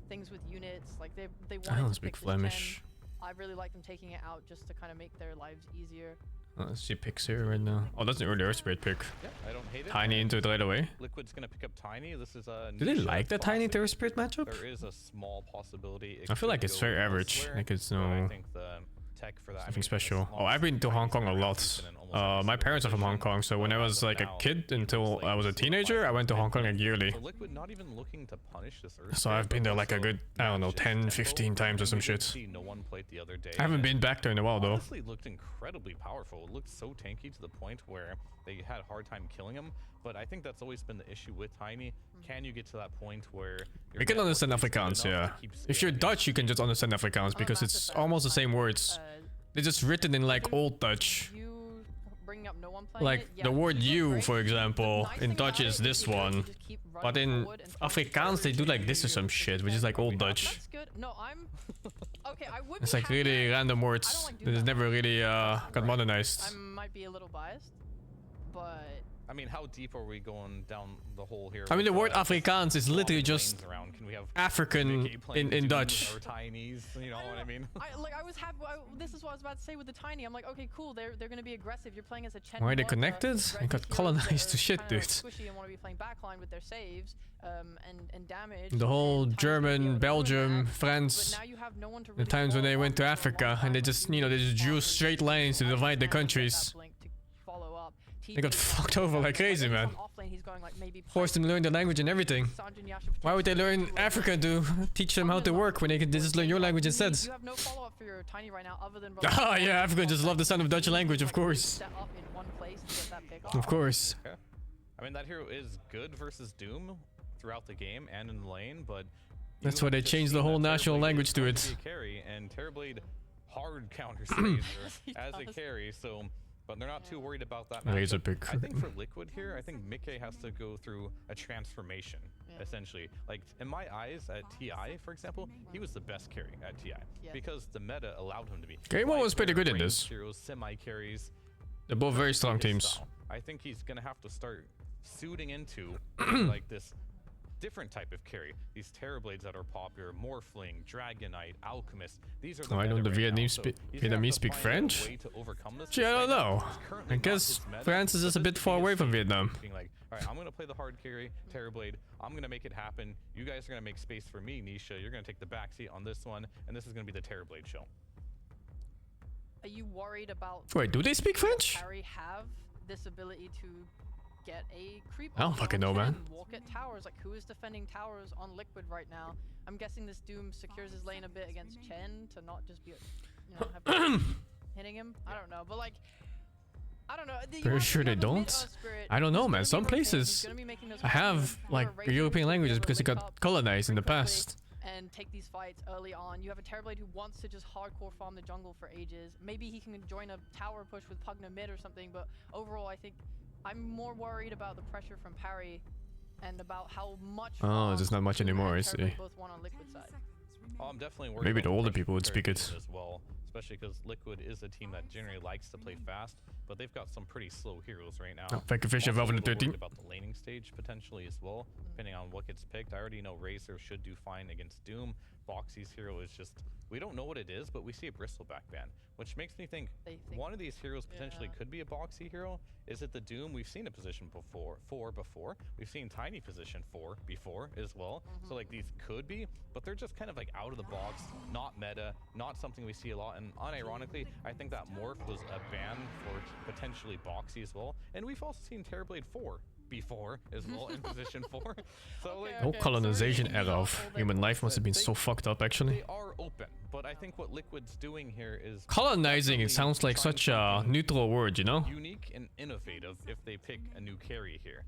things with units. Like they wanted to pick Flemish. I really like them taking it out just to kind of make their lives easier. Let's see picks here right now. Oh, that's an early Earth Spirit pick. Yeah, I don't hate it. Tiny into it right away. Liquid's gonna pick up Tiny. This is a. Do they like the Tiny to Earth Spirit matchup? There is a small possibility. I feel like it's very average. Like it's no. I think the tech for that. Nothing special. Oh, I've been to Hong Kong a lot. My parents are from Hong Kong, so when I was like a kid until I was a teenager, I went to Hong Kong like yearly. Liquid not even looking to punish this Earth. So I've been there like a good, I don't know, 10, 15 times or some shit. No one played the other day. I haven't been back there in a while though. Honestly, looked incredibly powerful. It looked so tanky to the point where they had a hard time killing him. But I think that's always been the issue with Tiny. Can you get to that point where you can understand Afrikaans? Yeah. If you're Dutch, you can just understand Afrikaans because it's almost the same words. They're just written in like old Dutch. Like the word you, for example, in Dutch is this one, but in Afrikaans they do like this or some shit, which is like old Dutch. It's like really random words that never really got modernized. I might be a little biased, but I mean, how deep are we going down the hole here? I mean, the word Afrikaans is literally just Can we have African in Dutch. Or Chinese, you know what I mean? I was happy. This is what I was about to say with the tiny. I'm like, okay, cool. They're gonna be aggressive. You're playing as a Chen. Why are they connected? I got colonized to shit, dude. Squishy and want to be playing backline with their saves, and damage. The whole German, Belgium, France, But now you have no one to the times when they went to Africa and they just, you know, they just drew straight lines to divide the countries. They got fucked over like crazy, man. Forced them to learn the language and everything. Why would they learn African to teach them how to work when they could just learn your language instead? You have no follow-up for your tiny right now other than Ah, yeah, African just love the sound of Dutch language, of course. Of course. Okay. I mean, that hero is good versus Doom throughout the game and in the lane, but that's why they changed the whole national language to it. Carry, and Terrorblade hard counters Razor as a carry, so. But they're not too worried about that. Razor pick. I think for Liquid here, I think Mickey has to go through a transformation, essentially. Like, in my eyes, at TI, for example, he was the best carry at TI. Because the meta allowed him to be. Game 1 was pretty good in this. Heroes, semi-carries. They're both very strong teams. I think he's going to have to start suiting into, like, this different type of carry. These Terrorblades that are popular, Morphling, Dragonite, Alchemist. These are the I know the Vietnamese speak French? Gee, I don't know. I guess France is just a bit far away from Vietnam. Being like, alright, I'm gonna play the hard carry, Terrorblade. I'm gonna make it happen. You guys are gonna make space for me, Nisha. You're gonna take the backseat on this one, and this is gonna be the Terrorblade show. Are you worried about... Wait, do they speak French? Harry have this ability to get a creep? I don't fucking know, man. Walk at towers. Like, who is defending towers on Liquid right now? I'm guessing this Doom secures his lane a bit against Chen to not just be, you know, have hitting him. I don't know, but like, I don't know. Pretty sure they don't. I don't know, man. Some places I have like European languages because it got colonized in the past. And take these fights early on. You have a Terrorblade who wants to just hardcore farm the jungle for ages. Maybe he can join a tower push with Pugna mid or something, but overall I think I'm more worried about the pressure from Parry and about how much. Oh, there's not much anymore, I see. Both won on Liquid side. Oh, I'm definitely worried. Maybe the older people would speak it as well, especially because Liquid is a team that generally likes to play fast, but they've got some pretty slow heroes right now. Oh, thank you, Fisher, Valve in the 13. About the laning stage potentially as well, depending on what gets picked. I already know Razor should do fine against Doom. Boxy's hero is just, we don't know what it is, but we see a Bristleback ban, which makes me think one of these heroes potentially could be a Boxy hero. Is it the Doom? We've seen a position before. We've seen Tiny position 4 before as well. So like these could be, but they're just kind of like out of the box, not meta, not something we see a lot. And unironically, I think that Morph was a ban for potentially Boxy as well. And we've also seen Terrorblade 4 before as well in position 4. So like whole colonization era of human life must have been so fucked up, actually. They are open, but I think what Liquid's doing here is colonizing. It sounds like such a neutral word, you know? Unique and innovative if they pick a new carry here.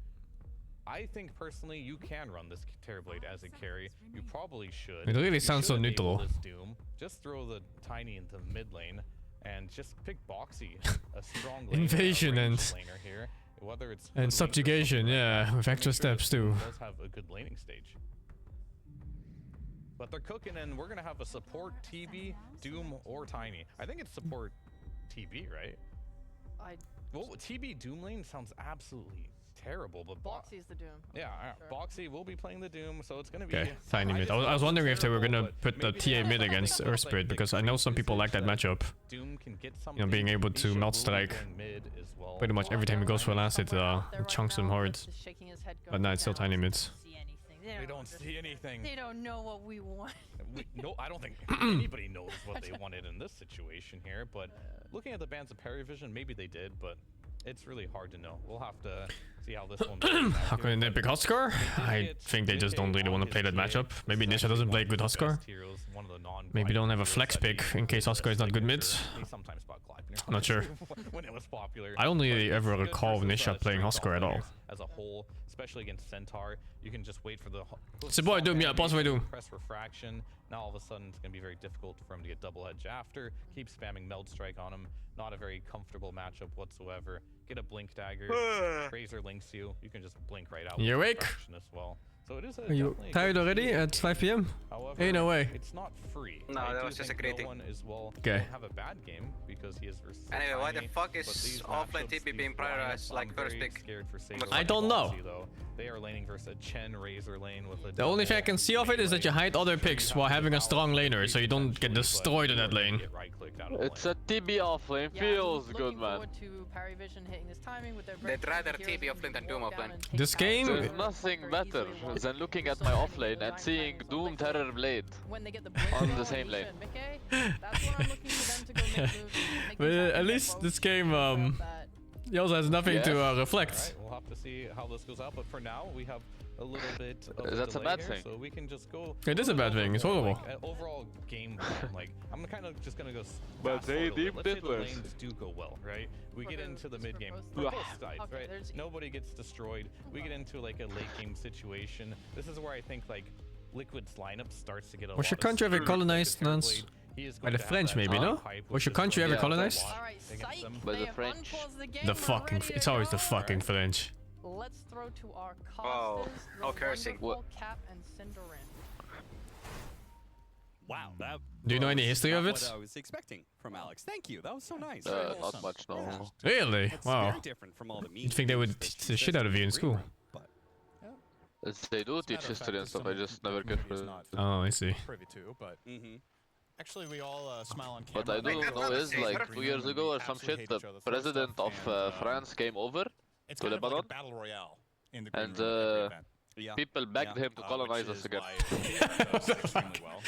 I think personally you can run this Terrorblade as a carry. You probably should. It really sounds so neutral. This Doom. Just throw the Tiny into mid lane and just pick Boxy, a strong laner, invasion and laner here. Whether it's and subjugation, yeah, with extra steps too. Does have a good laning stage. But they're cooking, and we're gonna have a support TB, Doom, or Tiny. I think it's support TB, right? Well, TB Doom lane sounds absolutely terrible, but Boxy's the Doom. Yeah, sure. Boxy will be playing the Doom, so it's gonna be Tiny mid. I was wondering if they were gonna put the TA mid against Earth Spirit, because I know some people like that matchup. Doom can get some, you know, being able to melt strike pretty much every time he goes for an acid, chunks him hard. But no, it's still Tiny mid. They don't see anything. They don't know what we want. No, I don't think anybody knows what they wanted in this situation here. But looking at the bans of Parry Vision, maybe they did, but it's really hard to know. We'll have to see how this one goes. How can they pick Huskar? I think they just don't really want to play that matchup. Maybe Nisha doesn't play good Huskar. Maybe they don't have a flex pick in case Huskar is not good mid. I'm not sure. When it was popular. I don't really ever recall Nisha playing Huskar at all. As a whole, especially against Centaur, you can just wait for the. It's a boy Doom, yeah, possibly Doom. Press refraction. Now all of a sudden it's gonna be very difficult for him to get double edge after. Keep spamming meld strike on him. Not a very comfortable matchup whatsoever. Get a blink dagger. Razor links you. You can just blink right out. You awake? As well. So it is Are you tired already at 5 p.m? However, Ain't no way. It's not free. No, that was just a greeting. No one is, well, Okay. won't have a bad game because he is versus Anyway, why the tiny, fuck but is these offlane matchups, TP being these prioritized lineups, like I'm first very pick? scared for Sega I don't know. though. They are laning versus a Chen Razor lane with a The only thing I can see of it is that you hide other picks while having a strong laner, so you don't get destroyed in that lane. It's a TB offlane. Feels good, man. To Parry Vision hitting this timing with their They'd rather TB offlane than Doom offlane. This game... There's nothing better than looking at my offlane and seeing Doom Terror Blade on the same lane. But at least this game, he also has nothing to reflect. Alright, we'll have to see how this goes out, but for now, we have a little bit of That's a bad thing. So we can just go... It is a bad thing, it's horrible. Like, overall game plan, like, I'm kind of just gonna go But they deep Let's say the business. lanes do go well, right? We get into the mid game for both sides, right? Nobody gets destroyed. We get into like a late game situation. This is where I think like Liquid's lineup starts to get a Was lot your of country ever scrutiny colonized, because Nance? he is By going the to have French, that maybe, no? pipe, which Was your is country going ever to colonized? against them. By the French. The fucking... It's always the fucking French. Let's throw to our Oh, casters, cursing. Cap and Cinderin. Wow, that Do you know any was history of not it? What I was expecting from Alex. Thank you. That was so nice. Not much, no. Really? That's Wow. very different from all the You'd think they would teach the shit out of you in school. They do teach history and stuff, I just never get for it. Oh, I see. Privy to, but actually we all smile on camera. What I do know is, like, 2 years ago or some shit, the president of France came over It's to kind of like Lebanon, a battle royale in the green and room at every event. people begged him to colonize which us is again. why does extremely well.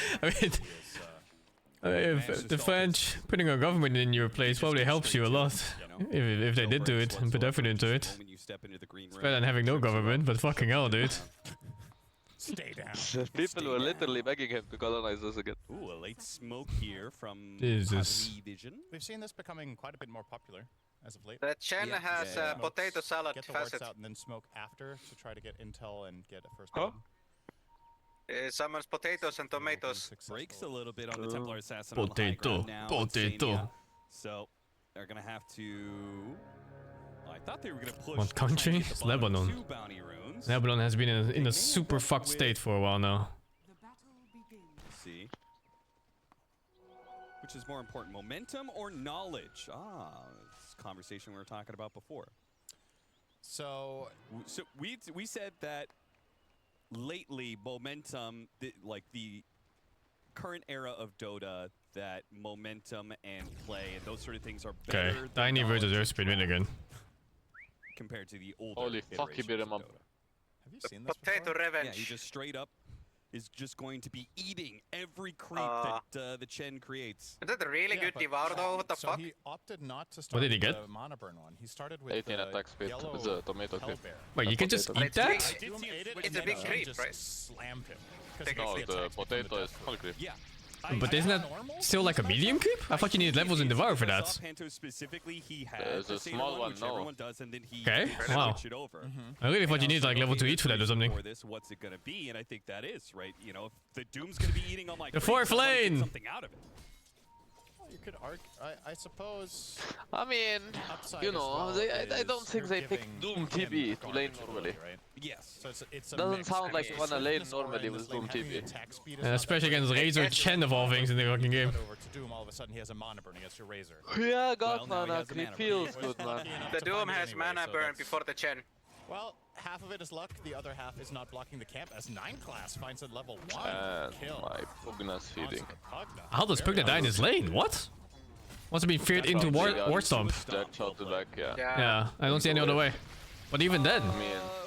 I mean, if the French putting a government in your place probably helps you a lot. If they did do it and put effort into it. It's better than having no government, but fucking hell, dude. Stay down. People were literally begging him to colonize us again. Ooh, a late smoke here from Jesus. Vision. We've seen this becoming quite a bit more popular as of late. The Chen has potato salad Get the words facet. out and then smoke after to try to get intel and get a first blood. Summons potatoes and tomatoes. Breaks a little bit on the Templar Assassin on the high Potato. ground now. Potato. Insania. So they're gonna have to. I thought they were gonna push. What to try and country? get the It's bottom Lebanon. 2 bounty runes. Lebanon has been in a super fucked state for a while now. Let's see. Which is more important, momentum or knowledge? Ah, this conversation we were talking about before. So we said that lately momentum, like the current era of Dota, that momentum and play and those sort of things are better Okay, than Tiny versus knowledge Earthspin win again. compared to the older Holy fuck, he beat him up. Have you seen this Potato before? revenge. Yeah, he just straight up is just going to be eating every creep that the Chen creates. Is that a really good devour though? What the so fuck? he opted not to start What did he with get? the mana burn one. He started with 18 the attack speed yellow with the tomato creep. hellbear. Wait, you can just eat that? Doom ate it It's and a then big Chen creep, just right? slammed him. 'cause Big he No, gets the attacks from potato the is death hungry. Yeah. But isn't that still like a medium creep? I thought you needed levels in Devour for that. Panto specifically, he had There's the a Satyr small one, which no. everyone does, and then he Okay, did wow. switch it over. I really thought you needed like level 2 eat for that or something. For this, what's it gonna be? And I think that is right. You know, if the Doom's gonna be eating on my The creeps, fourth I wanna get lane! something out of it. Well, you could argue, I suppose. I mean, upside you as know, well I don't is think you're they pick giving Doom him TB to lane garbage normally. ability, right? Yes. So it's a Doesn't mix. sound like I you mean, wanna so lane this aura normally in with this lane, Doom having the TB. attack speed is not Especially that against great. Razor Gets Chen of all things in the fucking game. Over to Doom, all of a sudden he has a mana burn against your Razor. Yeah, God, Well, now he man, has a creep mana burn. feels good, man. The Doom has mana burn before the Chen. Well, half of it is luck, the other half is not blocking the camp as 9 class finds it level 1. And Kill. my Pugna's feeding. How does Pugna die in his lane? What? Must have been feared into War Stomp. Jack shot it back, yeah. Yeah, I don't see any other way. But even then,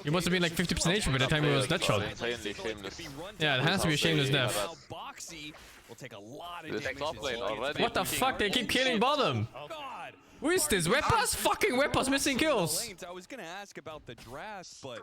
he must have been like 50% HP by the time he was dead shot. Insanely shameless. Yeah, it has to be a shameless death. Boxy will take a lot of This damage. top lane already. What the fuck? They keep killing bottom. God. Who is this? Wepas? Fucking Wepas missing kills. I was gonna ask about the draft, but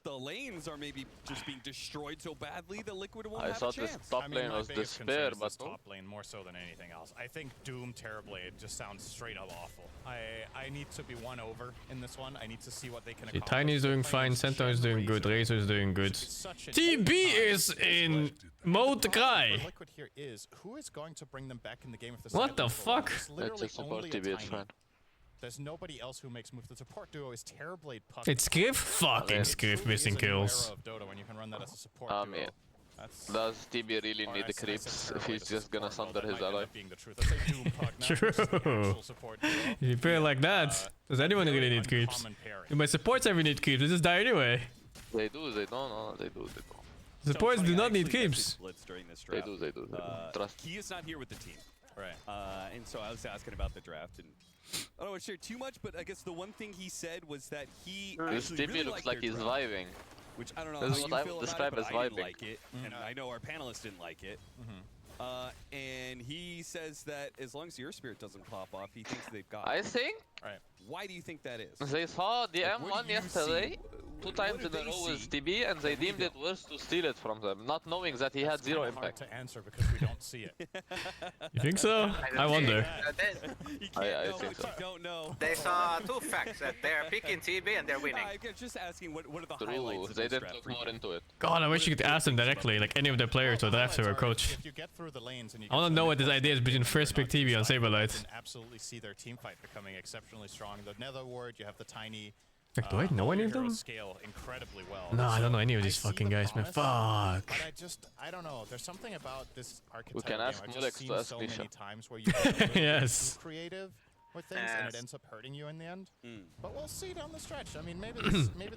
the lanes are maybe just being destroyed so badly the Liquid won't I have a thought this chance. top lane was despair, but no. top lane more so than anything else. I think Doom Terrorblade just sounds straight up awful. I need to be won over in this one. I need to see what they can Okay, accomplish. Tiny is doing fine, Centaur is doing good, Razor is doing good. TB is in mode cry. The Liquid here is who is going to bring them back in the game if the What the side lane fuck? is literally Let's just support only a TB, it's Tiny. fine. There's nobody else who makes moves. The support duo is Terrorblade, Puck. It's Skriff? Fucking Skriff missing kills. Of Dota when you can run that as a support duo. Yeah. Does TB really need the creeps if he's just gonna sunder his ally? True. If you play like that, does anyone really need creeps? Do my supports ever need creeps? They just die anyway. They do, they don't, no, they do. Supports do not need creeps. They do. Trust. He is not here with the team. Right. And so I was asking about the draft, and I don't want to share too much, but I guess the one thing he said was that he This actually TB really looks liked like their he's draft, vibing. which I don't know This is how what I you would feel describe about it, as but I didn't vibing. like it, and I know our panelists didn't like it. And he says that as long as your spirit doesn't pop off, he thinks they've got I it. think Right. Why do you think that is? they saw the Like, what M1 do you yesterday, see? 2 times in a row with TB, and they deemed it worse to steal it from them, not knowing that he had zero impact. Hard to answer because we don't see it. You think so? I wonder. I think so. You don't know. They saw two facts that they're picking TB and they're winning. I'm just asking what are the True, highlights of they this didn't draft look for you? more into it. God, I wish you could ask them directly, like any of their players or draft or coach. If you get through the lanes and you I want to know what this idea is between first pick TB on Saberlight. can absolutely see their team fight becoming exceptionally strong. The Nether Ward, you have the tiny. Like, do I know any of them? Scale incredibly well. No, I don't know any of these fucking guys, man. Fuck. But I don't know. There's something about this archetype. We can ask I've Mulek just to seen ask so Nisha. many times where you get a little Yes. too creative with things and it ends up hurting you in the end. But we'll see down the stretch. I mean, maybe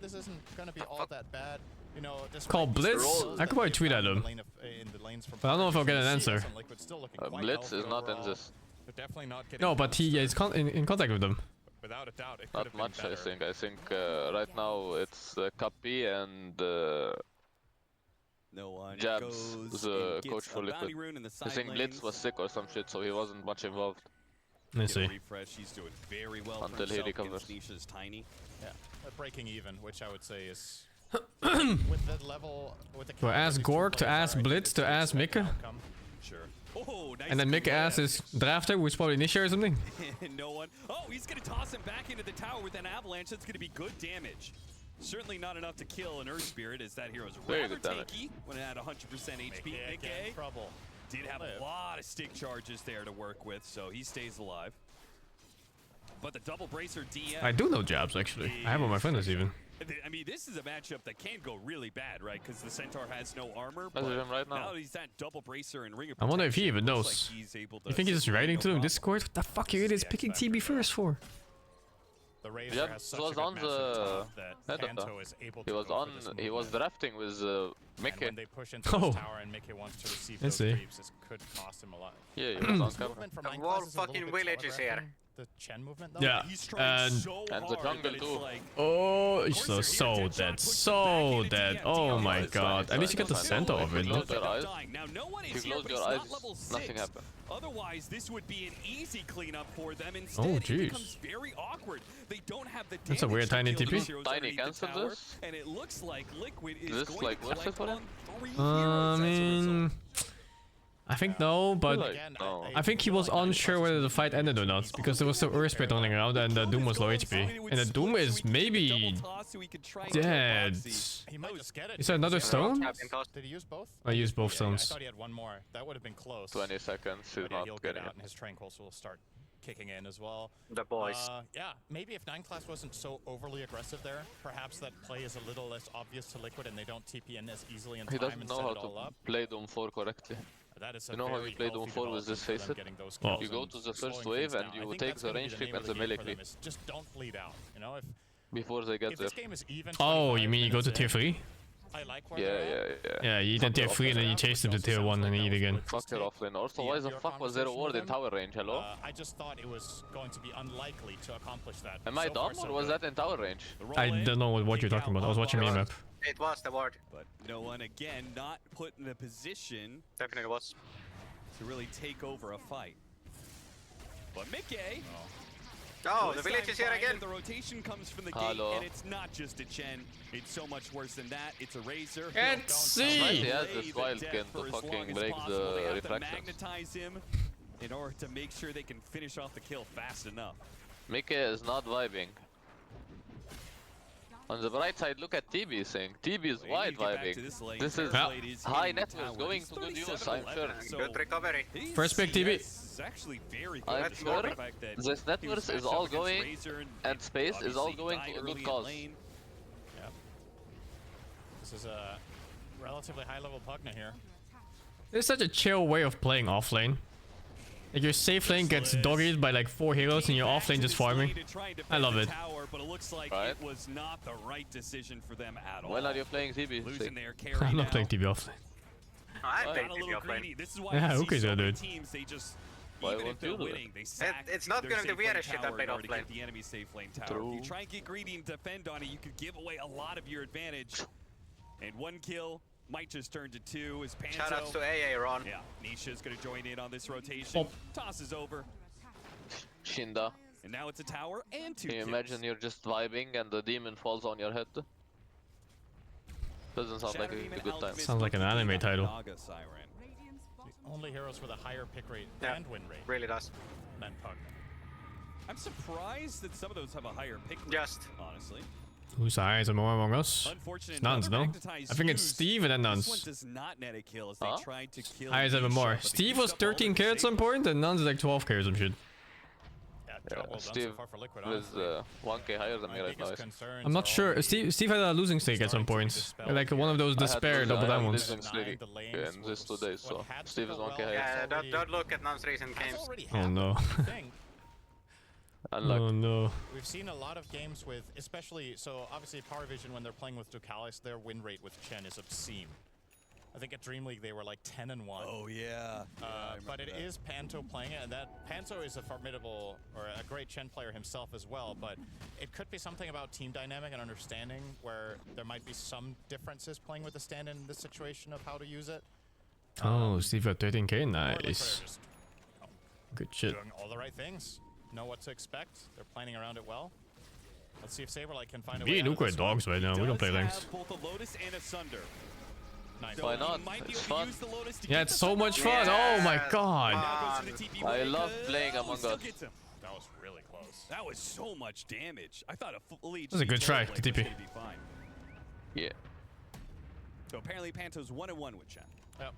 this isn't going to be all that bad. You know, Call Blitz? I could probably tweet at him. But I don't know if I'll get an answer. Blitz is not in this. They're definitely not getting No, but he is in contact with them. Without a doubt, it could Not have been much, better. I think. I think right now it's Kapi and No one Jabs, goes the and coach gets for a bounty Liquid. rune in the I side think Blitz lanes. was sick or some shit, so he wasn't much involved. Let's Get a see. refresh. He's doing very well Until for he himself recovers. against Nisha's tiny. Yeah, breaking even, which I would say is with the level. With the To ask Gork, to ask Blitz, to ask Mika. Sure. Oh, nice. And then Mika asks his drafter, who's probably Nisha or something. No one. Oh, he's going to toss him back into the tower with an avalanche. That's going to be good damage. Certainly not enough to kill an Earth Spirit, as that hero's Very rather good damage. tanky when it had 100% HP. Mickey trouble. did have a lot of stick charges there to work with, so he stays alive. But the double bracer DM. I do know Jabs, actually. I have on my friends even. I mean, this is a matchup that can go really bad, right? Because the Centaur has no armor. That's But him right now. that he's that double bracer and ring of I wonder if he protection, even looks knows. like he's able to You think he's just sit writing no to him problem. Discord? What the fuck you idiots picking TB first for? The Razor Yeah, has he such a was good on massive the top that Dota. Kanto is able He to was go on. for this He was movement. drafting with And Mickey. when they push into this tower and Mickey wants to receive Let's those see. creeps, this could cost him a lot. Yeah, he was on This camera. movement from The 9 whole class is a little fucking bit village is here. telegraphing the Chen movement, though. Yeah, He's trying so and the hard, jungle but it's too. like, Oh, so dead. So dead. Oh my god. At least you got the center of it, no? Close your eyes. Now, no one If is you here, close but your he's eyes, not level 6. nothing happened. Otherwise, this would be an easy cleanup for them. Instead, Oh, it jeez. becomes very awkward. They don't have the That's a damage weird to tiny kill the TP. heroes Tiny underneath the cancel tower, this? and it looks like Liquid is This, going like, to worth it collect for on them? 3 I heroes as a mean, result. I think no, but No. I think he was unsure whether the fight ended or not because there was still Earth Spirit running around and Doom was low HP. And the Doom is maybe dead. He might just get it. Is there another stone? Did he use both? I used both I stones. thought he had one more. That would have been close. 20 seconds. He's But yeah, not he'll get getting out it. and his Tranquils will start kicking in as well. The boys. Yeah, maybe if 9 class wasn't so overly aggressive there, perhaps that play is a little less obvious to Liquid and they don't TP in as easily in He time doesn't and know set how it all to up. play Doom 4 correctly. That is a You know how very you play Doom healthy 4 with development this for them face it? getting those Well, kills You go and to the slowing first wave things and down. I you think take that's the gonna be range the creep name and of the the melee game for creep them is just don't bleed out. You know, before they get if there. this game is even Oh, you 25 mean you go to minutes tier in, 3? I like where Yeah, they're at. yeah, Yeah, you did tier 3 and then you chased them to tier 1 and eat again. Fuck your offlane. Also, why the fuck was there a ward in tower range? Hello? I just thought it was going to be unlikely to accomplish that. Am I So far, dumb so or was good. that in tower range? I don't know what you're talking about. I was watching the map. It was the ward. But no one, again, not put in a position Definitely was. to really take over a fight. But Mickey... Oh, this the village time is here finally again. The rotation comes from the Hello. gate, and it's not just a Chen. It's so much worse than that. It's a Razor. Can't see. He has Lay this the wild death skin for to as long fucking as break possible. They the have to reflections. magnetize him in order to make sure they can finish off the kill fast enough. Mickey is not vibing. On the bright side, look at TB saying. TB is wide vibing. This is high net worth going to good use, I'm sure. Good recovery. First pick TB. I'm sure this net worth is all going, and space is all going to a good cause. Yeah. This is a relatively high level Pugna here. It's such a chill way of playing offlane. Like your safe lane gets doggied by like 4 heroes and your offlane just farming. I love it. But it looks like it was not the right decision for them at all. When are you playing TB? Losing their carry I'm not now. playing TB offlane. I'm playing Got a TB little offlane. greedy. This is why Yeah, you okay, see so so many dude. teams, they just, Why even if won't they're you do winning, they sack It's not their going to safe be lane a shit tower that played in order to offlane. get the enemy safe lane tower. True. If you try and get greedy and defend on it, you could give away a lot of your advantage. And 1 kill might just turn to 2 as Panto. Shoutouts to AA, Ron. Yeah, Nisha's going to join in on this rotation. Tosses over. Shinda. And now it's a tower and 2 Can you kills. imagine you're just vibing and the demon falls on your head? Doesn't sound like a good time. Sounds like an anime title. Naga Siren. The only heroes with a higher pick rate and win rate Really does. than Pugna. I'm surprised that some of those have a higher pick rate, Just. honestly. Who's the highest among us? Unfortunate. It's Nuns, no? I think it's Steve and then This one Nuns. does not net a kill as they tried to kill Highest ever Nisha, more. but they Steve used was up all their 13k at some point and Nuns is like 12k or some shit. Yeah, job well done Steve so far for Liquid, is honestly. 1k higher than me My right now. biggest concerns I'm not are sure. all the Steve had a losing streak at some point. Like one of those despair double down ones. in this 2 days, so Steve is 1k higher. Yeah, don't look at Nun's recent games. Oh no. Unlucky. Oh no. We've seen a lot of games with, especially, so obviously Power Vision when they're playing with Ducalis, their win rate with Chen is obscene. I think at Dream League they were like 10-1. Oh yeah. But it is Panto playing it, and that Panto is a formidable or a great Chen player himself as well. But it could be something about team dynamic and understanding where there might be some differences playing with the stand-in in this situation of how to use it. Oh, Steve got 13k. Or Liquid are Nice. just, Good shit. doing all the right things. Know what to expect. They're planning around it well. Let's see if Saberlight can find a way Me out and of Nuka are this one. dogs right now. We don't play Does ranks. have both a Lotus and a Sunder. Nice. So Why he not? might be It's able to fun. use the Lotus to Yeah, get it's the so Sunder much out. fun. Oh my Yeah. god. Now goes to the TP I wave. love playing Oh, Among still Us. gets him. That was really close. That was so much damage. I thought a fully That was a good try, Terrorblade the TP. was gonna be fine. Yeah. So apparently Panto's 1-1 with Chen. Yep.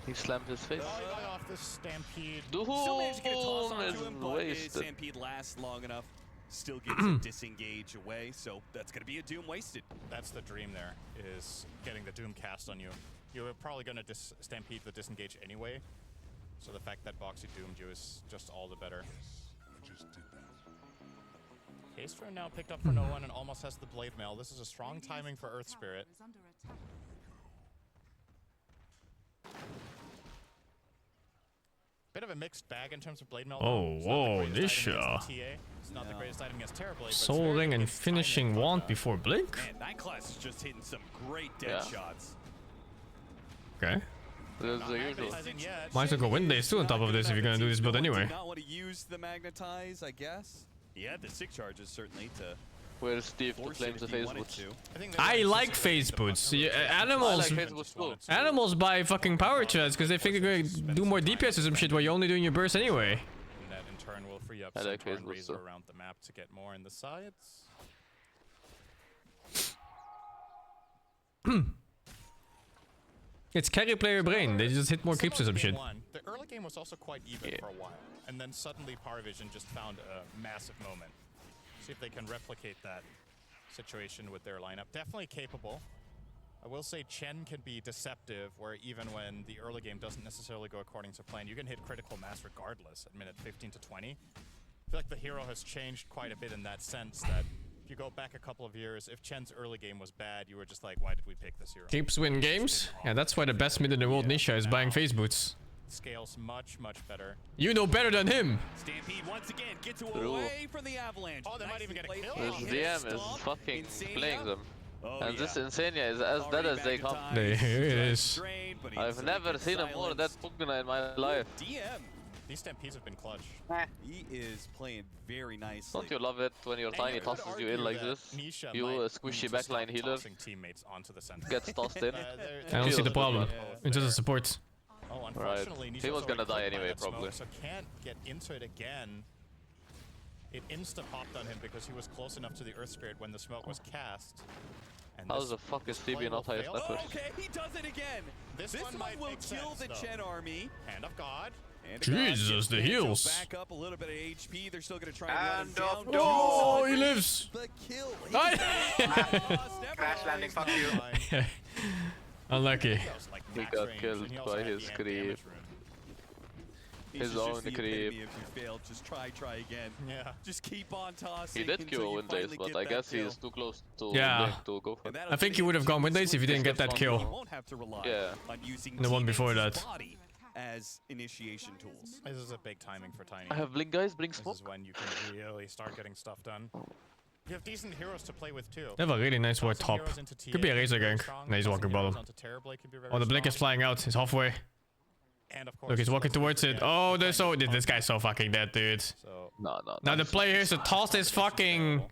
He slammed his face. Oh, he got off this Stampede. Still managed to get a toss Doom onto is him, but his wasted. Stampede lasts long enough. Still gets a disengage away, so that's going to be a Doom wasted. That's the dream there, is getting the Doom cast on you. You were probably going to Stampede the disengage anyway, so the fact that Boxy doomed you is just all the better. K-Stro now picked up for no one and almost has the Blade Mail. This is a strong timing for Earth Spirit. Bit of a mixed bag in terms of Blade Mail. Oh, whoa, Nisha. It's not the greatest item against Terrorblade, but it's Soul very Ring good and against finishing timing. wand before blink. Man, Night Class is just hitting some great dead Yeah. shots. Okay. That's the usual. Might as well go win days too on top of this if you're gonna do this build anyway. Did not want to use the Magnetize, I guess. He had the 6 charges, certainly, to Where's Steve to force claim it the if he face wanted boots? to. I like phase boots. Yeah, animals, I like face boots too. animals buy fucking power chests because they think they're gonna do more DPS or some shit while you're only doing your burst anyway. And that in turn will free up I like Centaur and Facebook Razor too. around the map to get more in the sides. It's carry player brain. They just hit more creeps or some shit. The early game was also quite even for a while, and then suddenly Paravision just found a massive moment. See if they can replicate that situation with their lineup. Definitely capable. I will say Chen can be deceptive, where even when the early game doesn't necessarily go according to plan, you can hit critical mass regardless at minute 15 to 20. I feel like the hero has changed quite a bit in that sense that if you go back a couple of years, if Chen's early game was bad, you were just like, why did we pick this hero? Creeps win games. Yeah, that's why the best mid in the world, Nisha, is buying face boots. Scales much, much better. You know better than him. Stampede once again gets True. away from the Avalanche. Oh, they might even get a kill. This DM is fucking playing them. Oh, And yeah. this Insania is as dead as they come. There it is. I've never seen a more dead Pugna in my life. DM. These Stampedes have been clutch. He is playing very nicely. Don't you love it when your tiny tosses you in like this? You, a squishy backline healer, teammates onto the center. gets tossed in. I don't see the problem. It's just a support. Oh, Right. unfortunately, He was Nisha's gonna already die clipped by anyway, that smoke, probably. so can't get into it again. It insta-popped on him because he was close enough to the Earth Spirit when the smoke was cast. And How the fuck is TB not highest net worth? Okay, he does it again. This one will kill the Chen army. Hand of God. Jesus, the heals. Back up a little bit of HP. They're still gonna try and run him down. Oh, he lives. The kill. Crash landing, fuck you. Unlucky. He got killed by his creep. His own creep. If you fail, just try again. Yeah. Just keep on tossing. He did kill Windays, but I guess he's too close to to go for it. I think he would have gone Windays if he didn't get that kill. Yeah. The one before that. As initiation tools. This is a big timing for Tiny. I have blink, guys. Blink smoke. This is when you can really start getting stuff done. You have decent heroes to play with too. They have a really nice white top. Could be a razor gank. No, he's walking bottom. Oh, the blink is flying out. He's halfway. Look, he's walking towards it. Oh, this guy's so fucking dead, dude. No. Now the player here should toss this fucking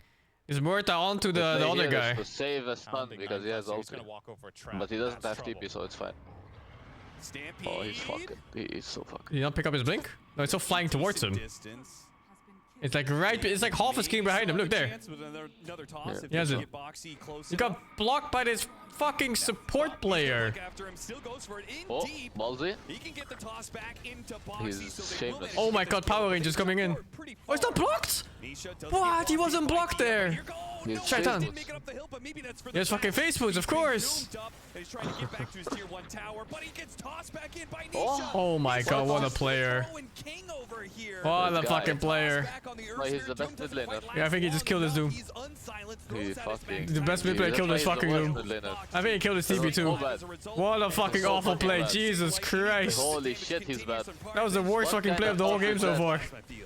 Murta onto the other guy. To save a stun because he has ulti. But he doesn't have TP, so it's fine. Stampede. Oh, he's fucking. He is so fucking. Did he not pick up his blink? No, it's still flying towards him. It's like it's like half a king behind him. Look there. He has it. He got blocked by this fucking support player. Oh, ballsy. He can get the toss back into He's shameless. Oh my god, Power Ranger's coming in. Oh, it's not blocked? What? He wasn't blocked there. Shaitan. There's fucking face boots, of course. Oh my god, what a player. What a fucking player. He's the best mid laner. Yeah, I think he just killed his Doom. He's fucking. The best mid player killed his fucking Doom. I think he killed his TP too. What a fucking awful play. Jesus Christ. Holy shit, he's bad. That was the worst fucking play of the whole game so far. I think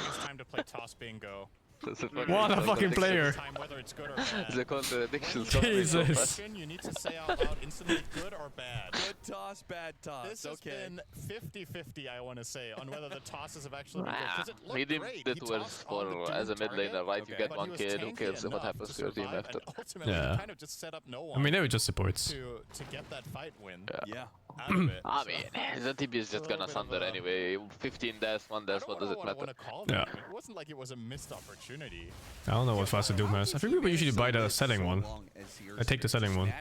it's time to play toss bingo. What a fucking player. The contradiction. Jesus. You need to say out loud instantly good or bad. Good toss, bad toss. This has been 50-50, I want to say, on whether the tosses have actually been good. He did it worse for as a mid laner, right? You get one kill, who cares what happens to your team after? Yeah. Kind of just set up no one I mean, they were just supports. to get that fight win. Yeah. Out of it. I mean, the TP is just gonna thunder anyway. 15 dash, 1 dash, what does it matter? Yeah. It wasn't like it was a missed opportunity. I don't know what Faster Doom has. I think people usually buy the setting one. I take the setting one.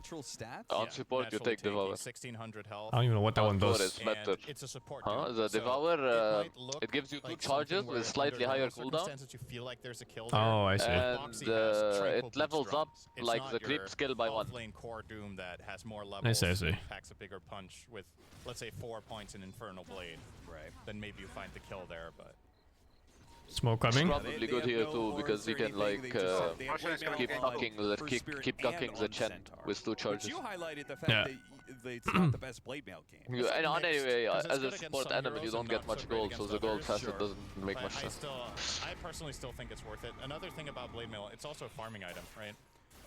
On support, you take Devour. 1600 health. I don't even know what that one does. It's better. It's a support. Huh? The Devour, it gives you 2 charges with slightly higher cooldown. Oh, I see. And it levels up like the creep skill by 1. Lane core Doom that has more levels. I see. Packs a bigger punch with, let's say, 4 points in Infernal Blade. Right. Then maybe you find the kill there, but. Smoke coming. Probably good here too because he can like keep cucking the Chen with 2 charges. You highlighted the fact that it's not the best blade mail game. And on anyway, as a support enemy, you don't get much gold, so the gold facet doesn't make much sense. I personally still think it's worth it. Another thing about blade mail, it's also a farming item, right?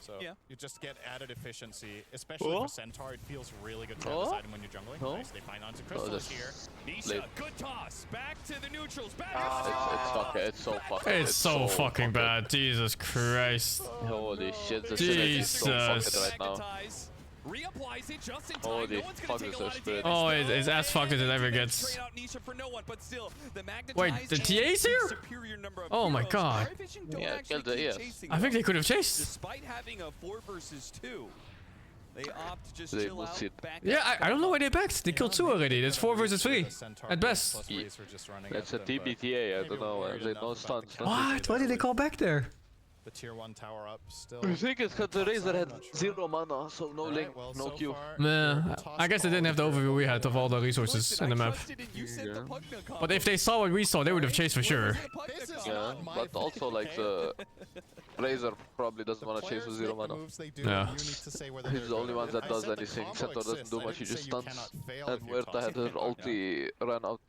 So you just get added efficiency, especially for Centaur. It feels really good to have this item when you're jungling. Nice, they find onto crystals here. Nisha, good toss. Back to the neutrals. Back. It's so fucking bad. Jesus Christ. Holy shit, this Jesus. is so fucked right now. Reapplies it just in time. Holy fuck, this is spirit. Oh, it's as fucked as it ever gets. Wait, the TA's here? Oh my god. Yeah, killed the ES. I think they could have chased. Despite having a 4 versus 2, they opt to just They chill out back. Yeah, I don't know why they backed. They killed 2 already. That's 4 versus 3 at best. That's a TBTA, I don't know. They no stuns. What? Why did they call back there? The tier 1 tower up still. I think it's because the Razor had 0 mana, so no link, no Q. Nah, I guess they didn't have the overview we had of all the resources in the map. But if they saw what we saw, they would have chased for sure. Yeah, but also like the Razor probably doesn't want to chase with 0 mana. Yeah. He's the only one that does anything. Centaur doesn't do much, he just stuns. And Murta had her ulti ran out.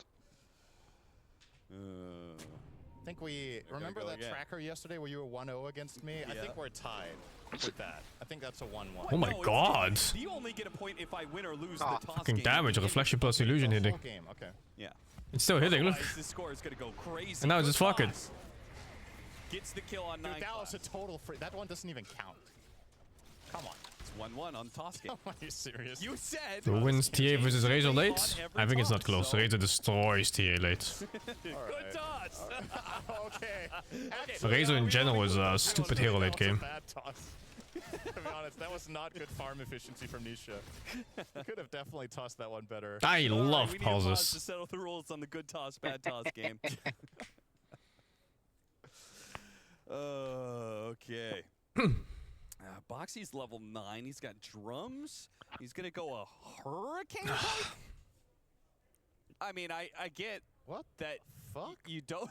I think we remember that tracker yesterday where you were 1-0 against me. I think we're tied with that. I think that's a 1-1. Oh my god! You only get a point if I win or lose the toss Fucking game. damage, reflection plus illusion hitting. Okay. Yeah. It's still hitting. Look. This score is gonna go crazy. And now it's just fuck it. Gets the kill on 9. Dude, that was a total free. That one doesn't even count. Come on. It's 1-1 on the toss game. Are you serious? You said. Who wins TA versus Razor late? I think it's not close. so- Razor destroys TA late. Good toss. Okay. Razor in general is a stupid hero late game. Bad toss. To be honest, that was not good farm efficiency from Nisha. Could have definitely tossed that one better. I All right, love we need a pause to pauses. settle the rules on the good toss, bad toss game. Okay. Boxy's level 9. He's got drums. He's gonna go a hurricane pike. I mean, I get what that. Fuck you don't.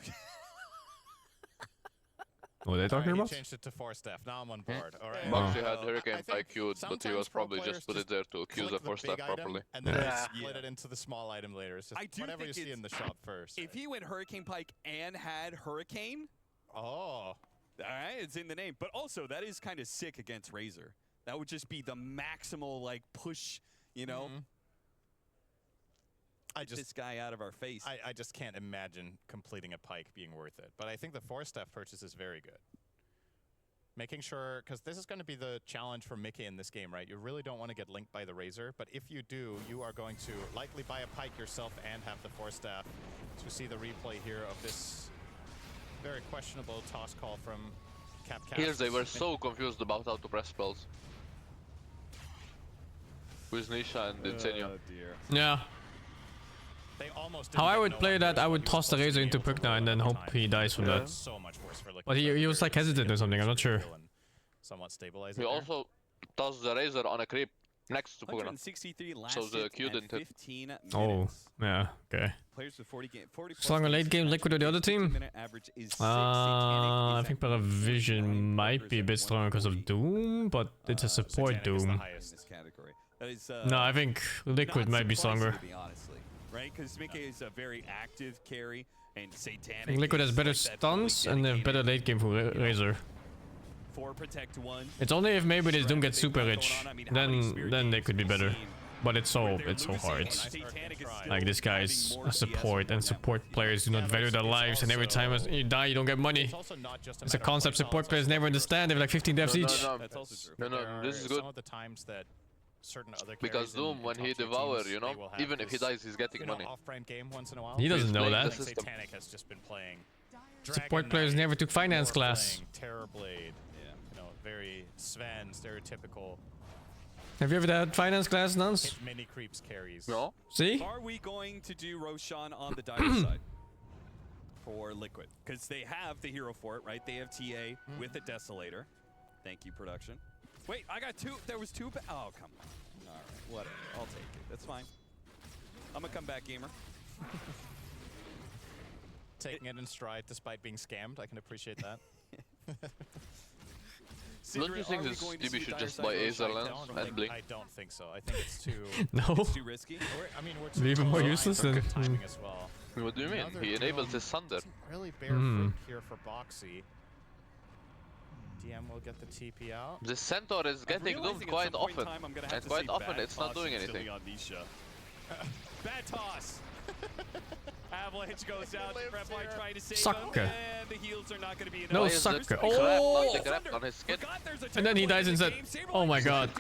What are they talking Alright, about? he changed it to 4-staff. Now I'm on board. All right. Boxy had Hurricane Pike queued, but he was probably just put it there to queue the first step properly. And then split it into the small item later. It's just I do whatever you think see in the shop first. If he went Hurricane Pike and had Hurricane, all right, it's in the name. But also, that is kind of sick against Razor. That would just be the maximal like push, you know. I Get just this guy out of our face. I just can't imagine completing a pike being worth it. But I think the 4-staff purchase is very good. Making sure, because this is going to be the challenge for Mickey in this game, right? You really don't want to get linked by the Razor, but if you do, you are going to likely buy a pike yourself and have the 4-staff to see the replay here of this very questionable toss call from Capcast. Here they were so confused about how to press spells. With Nisha and Insignia. Oh dear. Yeah. They almost How I would play that, I would toss the Razor into Pugna and then hope he dies from that. So much worse for Liquid. But he was like hesitant or something, I'm not sure. Somewhat stabilized. He also tossed the Razor on a creep next to Pugna. 163 last So the hit Q at didn't hit. 15 minutes. Oh, yeah, okay. Players with 40 So long a late game Liquid or the other team? average is 6. I think Paravision might be a bit stronger because of Doom, but it's a support Doom. in this category. That is, No, I think Liquid might be stronger. To be honestly, right? Because Mickey is a very active carry, and Satanic. I think Liquid has better is like that stunts fully and a dedicated better late game for Razor. 4 protect 1. It's only if maybe this Doom gets super rich, then they could be better. But it's so hard. Like this guy's a support, and support players do not value their lives, and every time you die you don't get money. It's a concept support players never understand. They have like 15 deaths each. That's also true. No, this is good. Some of the times that certain other Because Doom, when he devour, you know, even if he dies, he's getting money. Off-brand game once in a while. He doesn't know that. Satanic has just been playing. Support players never took finance class. Terrorblade. Yeah. You know, very Sven, stereotypical. Have you ever had finance class, Nuns? Hit mini creeps carries. No. See? Are we going to do Roshan on the dive side for Liquid? Because they have the hero for it, right? They have TA with a Desolator. Thank you, production. Wait, I got 2. There was 2. Oh, come on. All right, whatever. I'll take it. That's fine. I'm a comeback gamer. Taking it in stride despite being scammed. I can appreciate that. Don't you think this DB should just buy Acer Lens and Blink? I don't think so. I think it's too... No. It's too risky? We're too Even more close useless for than... good timing as well. What do you mean? He enables his Thunder. Really bare fruit here for Boxy. DM will get the TP out. The Centaur is getting doomed quite often. And quite often it's not doing anything. Bad toss! Avalanche goes down. Repline trying to save Sucker. him, and the heals are not going to be enough. No sucker. Oh! On his skin. And then he dies instead. Oh my god.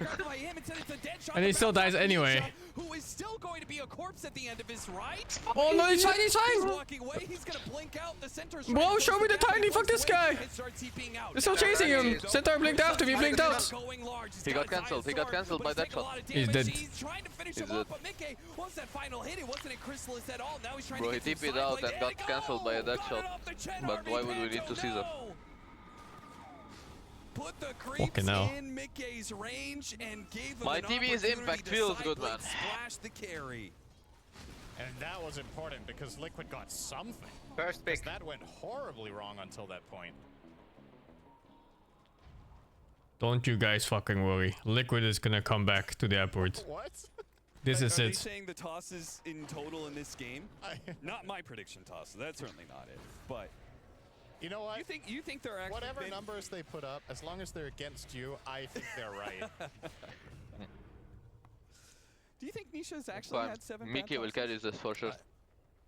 And he still dies anyway. Who is still going to be a corpse at the end of his right? Oh no, he's fine, he's He's fine! walking away. He's going to blink out. The center's Bro, show me the tiny, fuck this guy! They're still chasing him! Centaur blinked after me, blinked out! He got cancelled by that shot. He's dead. He's trying to finish him off, but Mickey, what was that final hit? It wasn't a Chrysalis at all. Now he's trying Bro, to he get some TP'd side out play. and got cancelled by a dead shot. But why would we need to see that? Put the Fucking creeps hell. in Mickey's range and gave him My an TV's opportunity impact to feels side good, blade man. Splash the carry. And that was important because Liquid got something. First pick. That went horribly wrong until that point. Don't you guys fucking worry. Liquid is gonna come back to the airport. What? This is Are they it. saying the tosses in total in this game? Not my prediction tosses. That's certainly not it. But you know what? You think they're actually whatever numbers they put up, as long as they're against you, I think they're right. Do you think Nisha's actually had 7 bad Mickey will tosses? carry this for sure.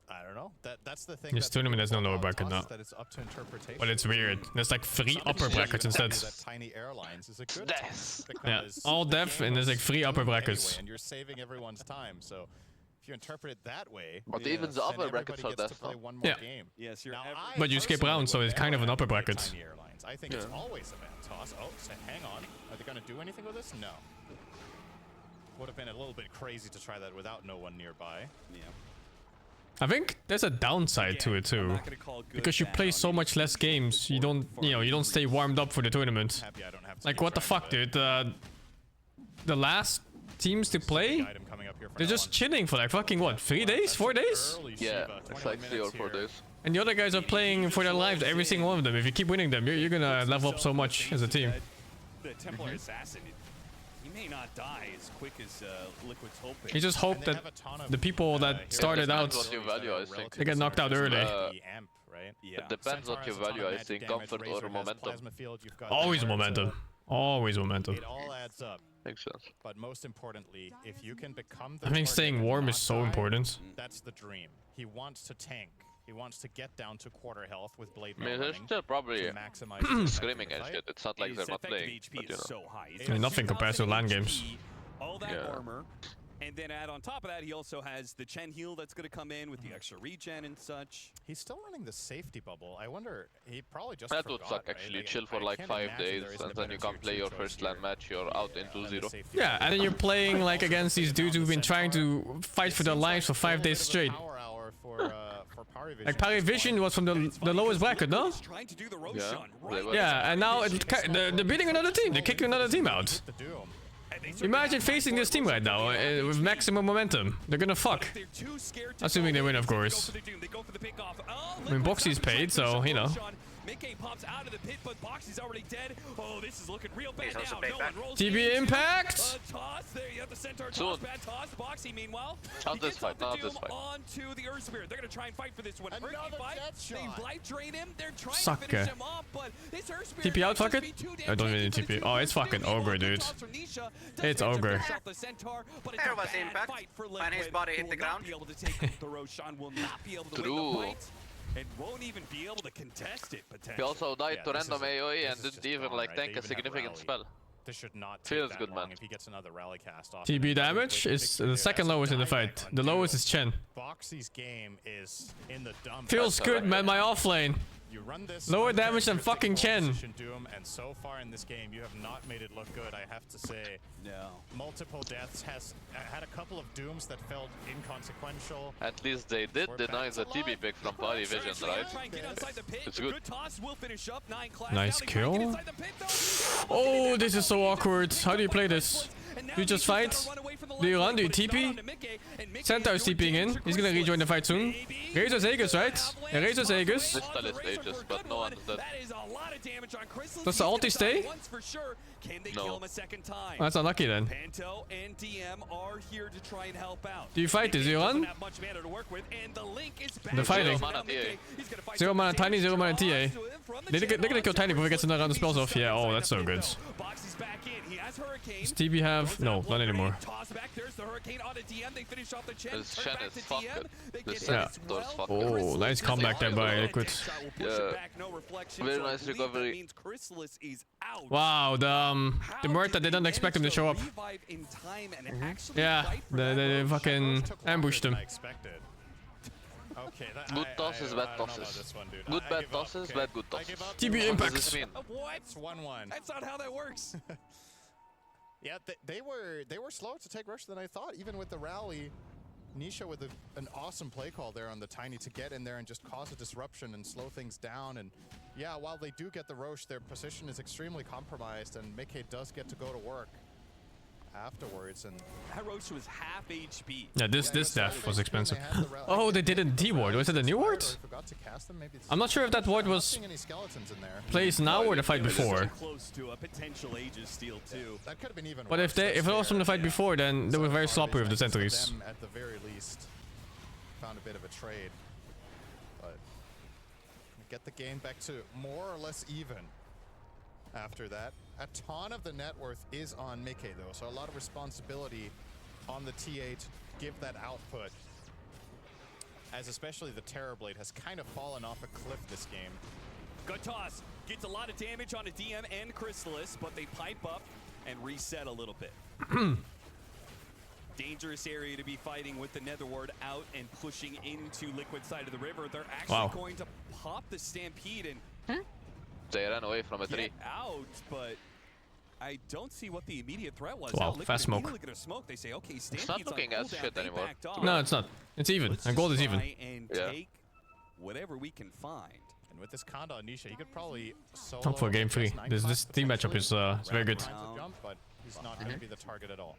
I don't know. That's the thing. This tournament has no lower bracket now. That it's up to interpretation. But it's weird. There's like 3 upper brackets instead. That Tiny Airlines is a good Yeah, all dev and there's like 3 upper brackets. Anyway, and you're saving everyone's time. So if you interpret it that way, but even the upper brackets are dev. Yeah. Yes, you're. But you skip round, so it's kind of an upper bracket. Tiny Airlines. I think it's always a bad toss. Oh, hang on. Are they going to do anything with this? No. Would have been a little bit crazy to try that without no one nearby. Yeah. I think there's a downside to it too, because you play so much less games. You don't, you don't stay warmed up for the tournament. Like what the fuck, dude? The last teams to play, they're just chilling for like fucking what, 3 days, 4 days? Yeah, it's like 3 or 4 days. And the other guys are playing for their lives, every single one of them. If you keep winning them, you're gonna level up so much as a team. The Templar assassin, he may not die as quick as Liquid's hoping. You just hope that the people that started out, they get knocked out early. It depends what you value, I think, comfort or momentum. Always momentum. Always momentum. It all adds up. Makes sense. But most importantly, if you can become the I think staying warm is so important. That's the dream. He wants to tank. He wants to get down to quarter health with Blade. I mean, they're still probably screaming and shit. It's not like they're not playing, but you know. I mean, nothing compares to LAN games. All that armor. And then add on top of that, he also has the Chen heal that's going to come in with the extra regen and such. He's still running the safety bubble. I wonder, he probably just That would suck actually. Like, chill for like 5 days and then you can't play your first LAN match, you're out in 2-0. Yeah, and then you're playing like against these dudes who've been trying to fight for their lives for 5 days straight. Like Parivision was from the lowest bracket, no? Yeah, and now they're beating another team. They're kicking another team out. Imagine facing this team right now with maximum momentum. They're gonna fuck. Assuming they win, of course. I mean, Boxy's paid, so, you know. Mickey pops out of the pit, but Boxy's already dead. Oh, this is looking real bad now. No one rolls TB impact! Toss. There you have the centaur toss. Bad toss. Boxy, meanwhile, not this fight, not this fight. Onto the Earth Spirit. They're going to try and fight for this one. They life drain him. They're trying Sucker. to finish him off, but this Earth Spirit TP out, fuck it? I don't really TP. Oh, it's fucking Ogre, dude. It's Ogre. There was impact when his body hit the ground. True. And won't even be able to contest it potentially. He also died to random AoE and didn't even like tank a significant spell. This should not feels good, man. If he gets another rally cast off. TB damage is the second lowest in the fight. The lowest is Chen. Boxy's game is in the dump. Feels good, man. My offlane. You run this lower damage than fucking Chen. Doom, and so far in this game, you have not made it look good. I have to say. No. Multiple deaths has had a couple of dooms that felt inconsequential. At least they did deny the TB pick from Parivision, right? It's good. Nice kill. Oh, this is so awkward. How do you play this? Do you just fight? Do you run? Do you TP? Centaur's TPing in. He's gonna rejoin the fight soon. Razor's Aegis, right? Yeah, Razor's Aegis. Aegis, but no one's dead. Does the ulti stay? No. That's unlucky then. Panto and DM are here to try and help out. Do you fight this? Do you run? They're fighting. 0 mana Tiny, 0 mana TA. They're gonna kill Tiny before he gets another round of spells off. Yeah, oh, that's so good. Does TB have? No, not anymore. This Shen is fucked. This yeah. Oh, nice comeback there by Liquid. Yeah. Very nice recovery. Wow, the Murta, they don't expect him to show up. Yeah, they fucking ambushed him. Okay, good tosses, bad tosses. Good bad tosses, bad good tosses. TB impacts. What? It's 1-1. That's not how that works. Yeah, they were slower to take rush than I thought. Even with the rally, Nisha with an awesome play call there on the Tiny to get in there and just cause a disruption and slow things down. And yeah, while they do get the Roche, their position is extremely compromised, and Mickey does get to go to work afterwards. And that Roche was half HP. Yeah, this death was expensive. Oh, they did a D ward. Was it a new ward? I'm not sure if that ward was placed now or the fight before. But if it was from the fight before, then they were very sloppy with the sentries. At the very least, found a bit of a trade, but get the game back to more or less even. After that, a ton of the net worth is on Mickey though, so a lot of responsibility on the TA to give that output. as especially the Terrorblade has kind of fallen off a cliff this game. Good toss. Gets a lot of damage on a DM and Chrysalis, but they pipe up and reset a little bit. Dangerous area to be fighting with the Netherward out and pushing into Liquid side of the river. They're actually going to pop the Stampede and they ran away from a tree. Get out, but I don't see what the immediate threat was. Wow, fast smoke. Look at a smoke. They say, okay, it's not looking as shit anymore. No, it's not. It's even. And gold is even. And take whatever we can find. And with this Kanda Nisha, he could probably solo. Time for game 3. This team matchup is very good. Jump, but he's not going to be the target at all.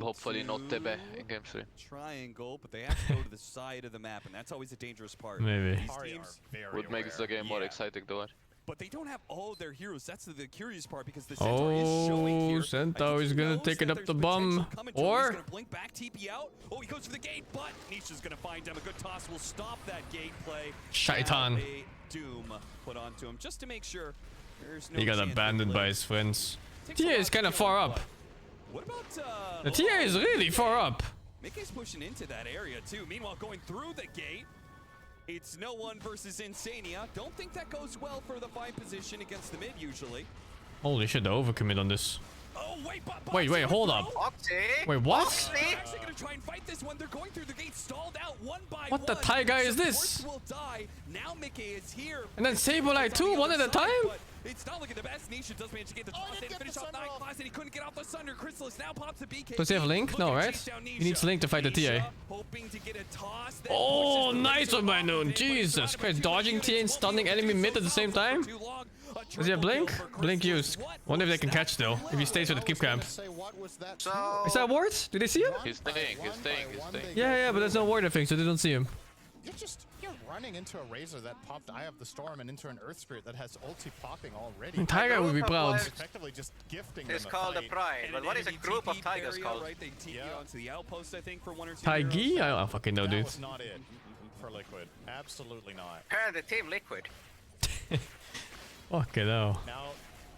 Hopefully not Tebe in game 3. Triangle, but they have to go to the side of the map, and that's always a dangerous part. Maybe. These teams would make the game more exciting though. But they don't have all their heroes. That's the curious part because the Centaur is showing here. Centaur is gonna take it up the bum. Or he's gonna blink back, TP out. Oh, he goes for the gate, but Nisha's gonna find him. A good toss will stop that gate play. Shaitan. A doom put onto him just to make sure there's no. He got abandoned by his friends. TA is kind of far up. What about the TA is really far up. Mickey's pushing into that area too. Meanwhile, going through the gate. It's no one versus Insania. Don't think that goes well for the 5 position against the mid usually. Holy shit, the overcommit on this. Oh, wait, hold up. Wait, what? They're actually gonna try and fight this one. They're going through the gate, stalled out one by what the Thai guy is this? Will die. Now Mickey is here. And then Sableye too, one at a time? It's not looking the best. Nisha does manage to get the toss in, finish off 9 class, and he couldn't get off the Sunder. Chrysalis now pops a BK. Does he have Link? No, right? He needs Link to fight the TA. Hoping to get a toss. Oh, nice one by Noon. Jesus Christ, dodging TA and stunning enemy mid at the same time? Does he have Blink? Blink used. Wonder if they can catch still, if he stays with the keep camp. Is that a ward? Do they see him? He's staying. Yeah, but there's no ward I think, so they don't see him. You're running into a Razor that popped Eye of the Storm and into an Earth Spirit that has ulti popping already. Tiger would be proud. Effectively just gifting it's them called a Pride, but what is a group of Tigers called? Right, they TP onto the outpost, I think, for 1 or 2 Taigi? I don't fucking know, dude. That was not it for Liquid. Absolutely not. The team Liquid. Okay, no. Now,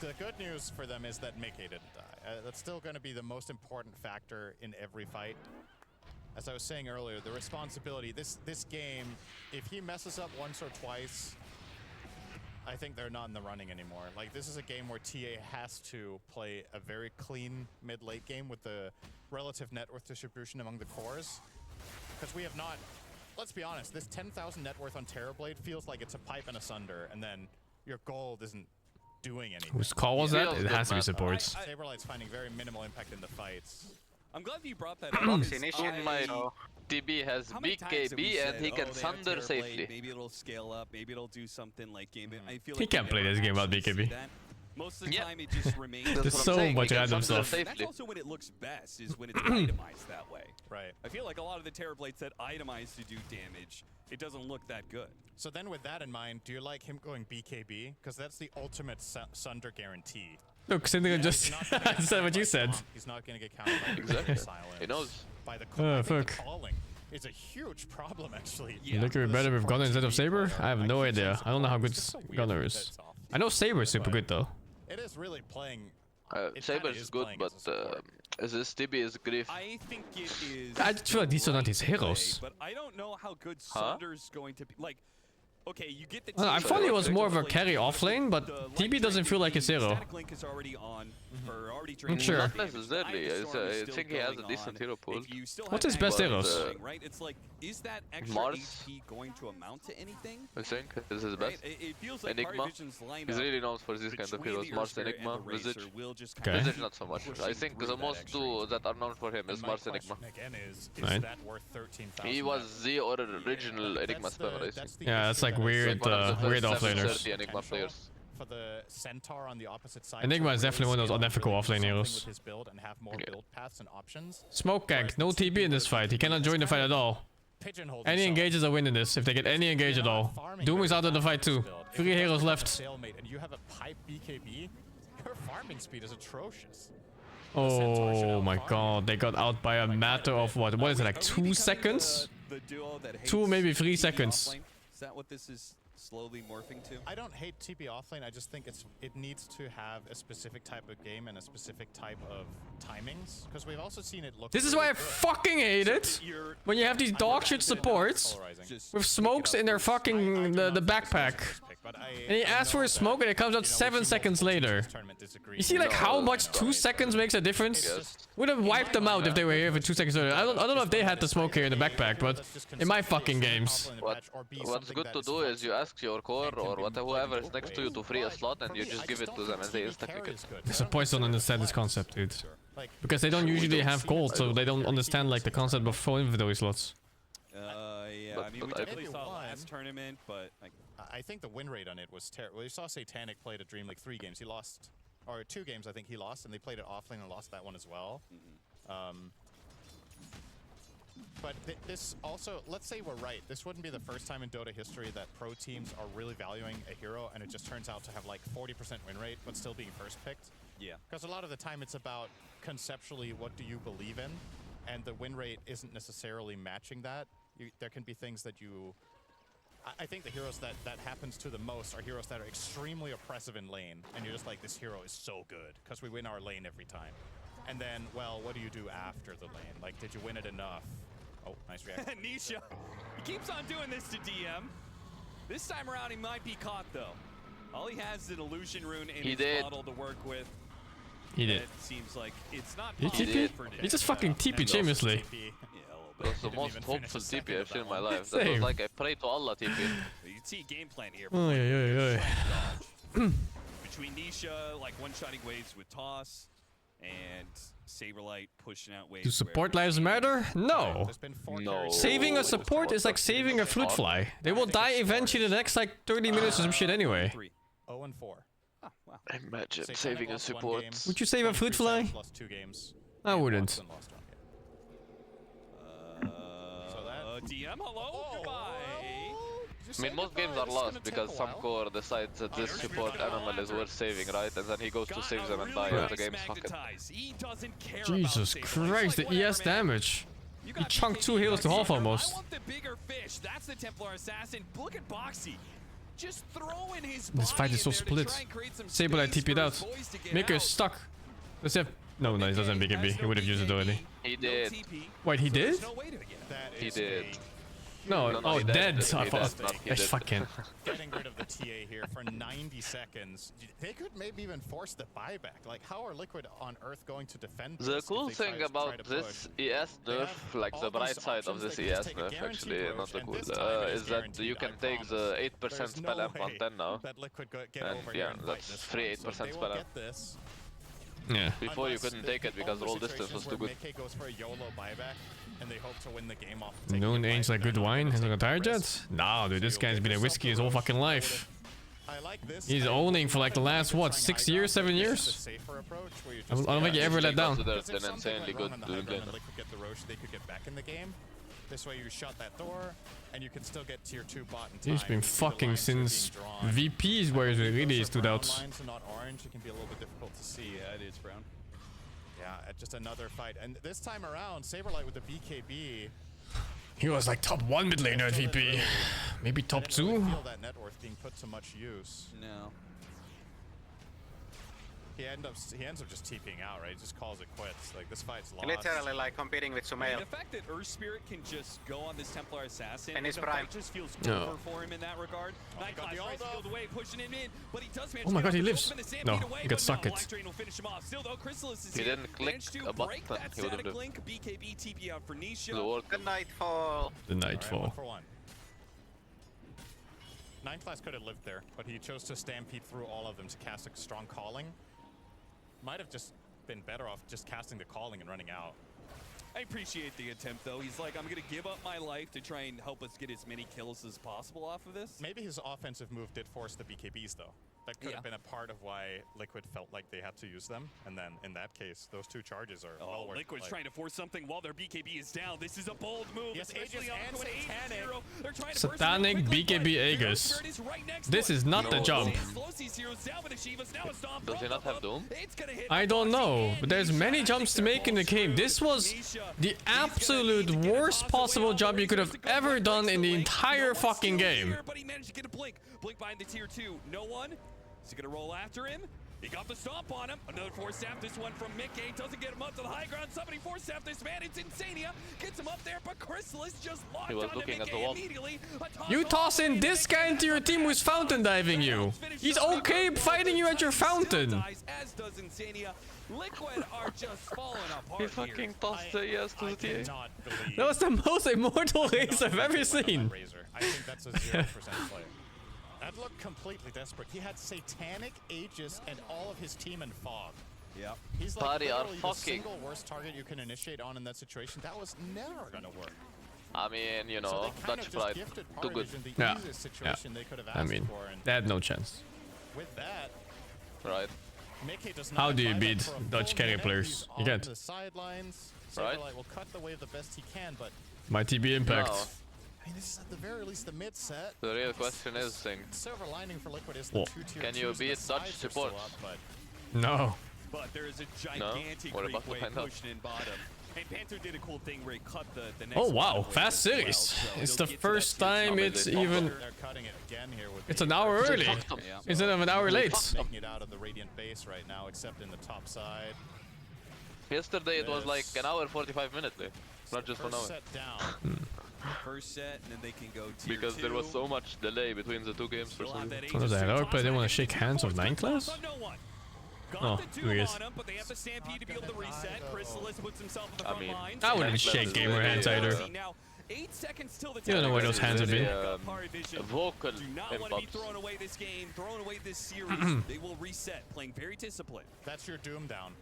the good news for them is that Mickey didn't die. That's still going to be the most important factor in every fight. As I was saying earlier, the responsibility, this game, if he messes up once or twice, I think they're not in the running anymore. Like, this is a game where TA has to play a very clean mid-late game with the relative net worth distribution among the cores. Because we have not, let's be honest, this 10,000 net worth on Terrorblade feels like it's a pipe and a Sunder, and then your gold isn't doing anything. Whose call was that? It has to be supports. Saberlight's finding very minimal impact in the fights. I'm glad you brought that up. My DB has big KB and he can Sunder safely. Maybe it'll scale up. Maybe it'll do something like game. I feel he like can't play this game without BKB. Most of the time, it just remains. There's so much random stuff. That's also when it looks best, is when it's itemized that way. Right. I feel like a lot of the Terrorblades that itemize to do damage, it doesn't look that good. So then with that in mind, do you like him going BKB? Because that's the ultimate Sunder guarantee. Look, Syndicate just said what you said. He's not going to get counted by exactly. silence. He knows. By the fuck. calling. It's a huge problem, actually. Yeah. Look, we're better with Gunner instead of Saber? I have no idea. I don't know how good Gunner is. I know Saber is super good, though. It is really playing... Saber is good, but this DB is grief. I think it is... I just feel like these are not his heroes. But I don't know how good Sunder's going to be. Like, okay, you get the... I thought he was more of a carry offlane, but TB doesn't feel like his hero. Static Link is already on, or already I'm sure. Not necessarily. I think he has a decent hero pool. What's his best heroes? Right? It's like, is that extra Mars. HP going to amount to anything? I think this is the best. It feels like Enigma. He's really known for this kind of heroes. Mars, Enigma, Visage. Visage not so much. I think the most two that are known for him is Mars, Enigma. Again, is right. that worth 13,000? He was the original Enigma spammer, I think. Yeah, that's like weird, weird offlaners. Enigma players. For the Centaur on the opposite side. Enigma is definitely one of those unethical offlane heroes. His build and have more build paths and options. Smoke gank, no TB in this fight. He cannot join the fight at all. Any engages are winning this, if they get any engage at all. Doom is out of the fight too. 3 heroes left. And you have a pipe BKB, your farming speed is atrocious. Oh my god, they got out by a matter of what? What is it, like 2 seconds? 2, maybe 3 seconds. Is that what this is slowly morphing to. I don't hate TP offlane. I just think it needs to have a specific type of game and a specific type of timings. Because we've also seen it look. This is why I fucking hate it when you have these dog shit supports with smokes in their fucking the backpack, and he asks for a smoke and it comes out 7 seconds later. You see like how much 2 seconds makes a difference? Would have wiped them out if they were here for 2 seconds earlier. I don't know if they had the smoke here in the backpack, but in my fucking games. What's good to do is you ask your core or whoever is next to you to free a slot and you just give it to them and they insta-kick it. The supports don't understand this concept, dude. Because they don't usually have gold, so they don't understand like the concept of full inventory slots. Yeah, I mean, we definitely saw last tournament, but like, I think the win rate on it was terrible. We saw STALKER played a Dream League 3 games. He lost, or 2 games I think he lost, and they played it offlane and lost that one as well. But this also, let's say we're right. This wouldn't be the first time in Dota history that pro teams are really valuing a hero and it just turns out to have like 40% win rate, but still being first picked. Yeah. Because a lot of the time it's about conceptually what do you believe in, and the win rate isn't necessarily matching that. There can be things that you... I think the heroes that happens to the most are heroes that are extremely oppressive in lane, and you're just like, this hero is so good, because we win our lane every time. And then, well, what do you do after the lane? Like, did you win it enough? Oh, nice reaction. Nisha, he keeps on doing this to DM. This time around, he might be caught, though. All he has is an illusion rune in his model to work with. He did. It seems like it's not He TP? He just fucking TP shamelessly. That was the most hopeful TP I've seen in my life. That was like I pray to Allah TP. You can see game plan here. Between Nisha, like one-shotting waves with Toss, and Saberlight pushing out waves. Do support lives matter? No. No. Saving a support is like saving a fruit fly. They will die eventually in the next like 30 minutes or some shit anyway. 0-4. Oh, wow. Imagine saving a support. Would you save a fruit fly? I wouldn't. DM, hello, goodbye. I mean, most games are lost because some core decides that this support animal is worth saving, right? And then he goes to save them and die and the game's fucking. Jesus Christ, the ES damage. He chunked 2 heals to half almost. I want the bigger fish. That's the Templar Assassin. Look at Boxy. Just throw in his This fight is so split. Saberlight TP'd out. Maker is stuck. Let's have... No, he doesn't have BKB. He would have used it already. He did. Wait, he did? He did. No, oh, dead. I thought. Fucking. Getting rid of the TA here for 90 seconds. They could maybe even force the buyback. Like, how are Liquid on Earth going to defend this? The cool thing about this ES nerf, like the bright side of this ES nerf, actually, not the cool, is that you can take the 8% spell amp on 10 now. And yeah, that's free 8% spell amp. Yeah. Before you couldn't take it because roll distance was too good. Goes for a YOLO buyback, and they hope to win the game off. No one ain't like good wine. Has he got tired yet? Nah, dude, this guy's been a whiskey his whole fucking life. He's owning for like the last, what, 6 years, 7 years? I don't think he ever let down. That's an insanely good Liquid get the Roche, they could get back in the game. This way you shut that door, and you can still get tier 2 bot in time. He's been fucking since VPs where he really stood out. Lines are not orange, it can be a little bit difficult to see. Yeah, it is brown. Yeah, just another fight. And this time around, Saberlight with the BKB. He was like top 1 mid laner at VP. Maybe top 2? I didn't really feel that net worth being put to much use. No. He ends up just TPing out, right? He just calls it quits. Like, this fight's lost. Literally like competing with Sumail. I mean, the fact that Earth Spirit can just go on this Templar Assassin, and his prime just feels over for him in that regard. Nightclass tries to build away, pushing him in, but he does manage oh my god, he to lives. No, he got stuck it. Still though, Chrysalis is he didn't click a button, he would have lived. BKB TP out for Nisha. Good Nightfall. The Nightfall. Right, 1 for 1. 9class could have lived there, but he chose to stampede through all of them to cast a strong calling. Might have just been better off just casting the calling and running out. I appreciate the attempt, though. He's like, I'm going to give up my life to try and help us get as many kills as possible off of this. Maybe his offensive move did force the BKBs, though. That could have been a part of why Liquid felt like they had to use them. And then, in that case, those 2 charges are well worth. Liquid's trying to force something while their BKB is down. This is a bold move. Yes, especially on Satanic. Satanic BKB Aegis. This is not the jump. zeros down with the Shivas. Now it's not. Does he not have Doom? I don't know, but there's many jumps to make in the game. This was the absolute worst possible jump you could have ever done in the entire fucking game. But he managed to get a blink. Blink behind the tier 2. No one. Is he gonna roll after him? He got the stomp on him. Another force staff. This one from Mickey. Doesn't get him up to the high ground. Somebody force staff this man. It's Insania. Gets him up there, but Chrysalis just locked onto Mickey immediately. You toss in this guy into your team who's fountain diving you. He's okay fighting you at your fountain. As does Insania. Liquid are just falling apart. He fucking tossed the ES to the TA. That was the most immortal race I've ever seen. I think that's a 0% play. That looked completely desperate. He had Satanic, Aegis, and all of his team in fog. Yep. He's like literally the single worst target you can initiate on in that situation. That was never gonna work. I mean, you know, Dutch pride, too good. Yeah. I mean, they had no chance. With that, right. Mickey does not How do you beat Dutch carry players? You can't. The sidelines, right? will cut the wave the best he can, but My TB impact. No. I mean, this is at the very least the mid set. The real question is, Sing. Silver lining for Liquid is the 2 tier Can you beat Dutch support? No. But there is a gigantic creep wave pushing in bottom. And Panther did a cool thing where he cut the next Oh wow, fast series. It's the first time it's even... It's an hour early instead of an hour late. Taking it out of the Radiant base right now, except in the top side. Yesterday it was like an hour 45 minutes, not just 1 hour. Set down. First set, and then they can go tier Because 2. there was so much delay between the 2 games for some reason. What was that? I didn't want to shake hands with 9 class? Oh, weird. But they have the Stampede to be able to reset. Chrysalis puts himself in the front lines. I wouldn't shake gamer hands either. Now, 8 seconds till the You don't know where those hands have been. Vocal do not want to be throwing away this game, throwing away this series. They will reset, playing very disciplined. That's your doom down.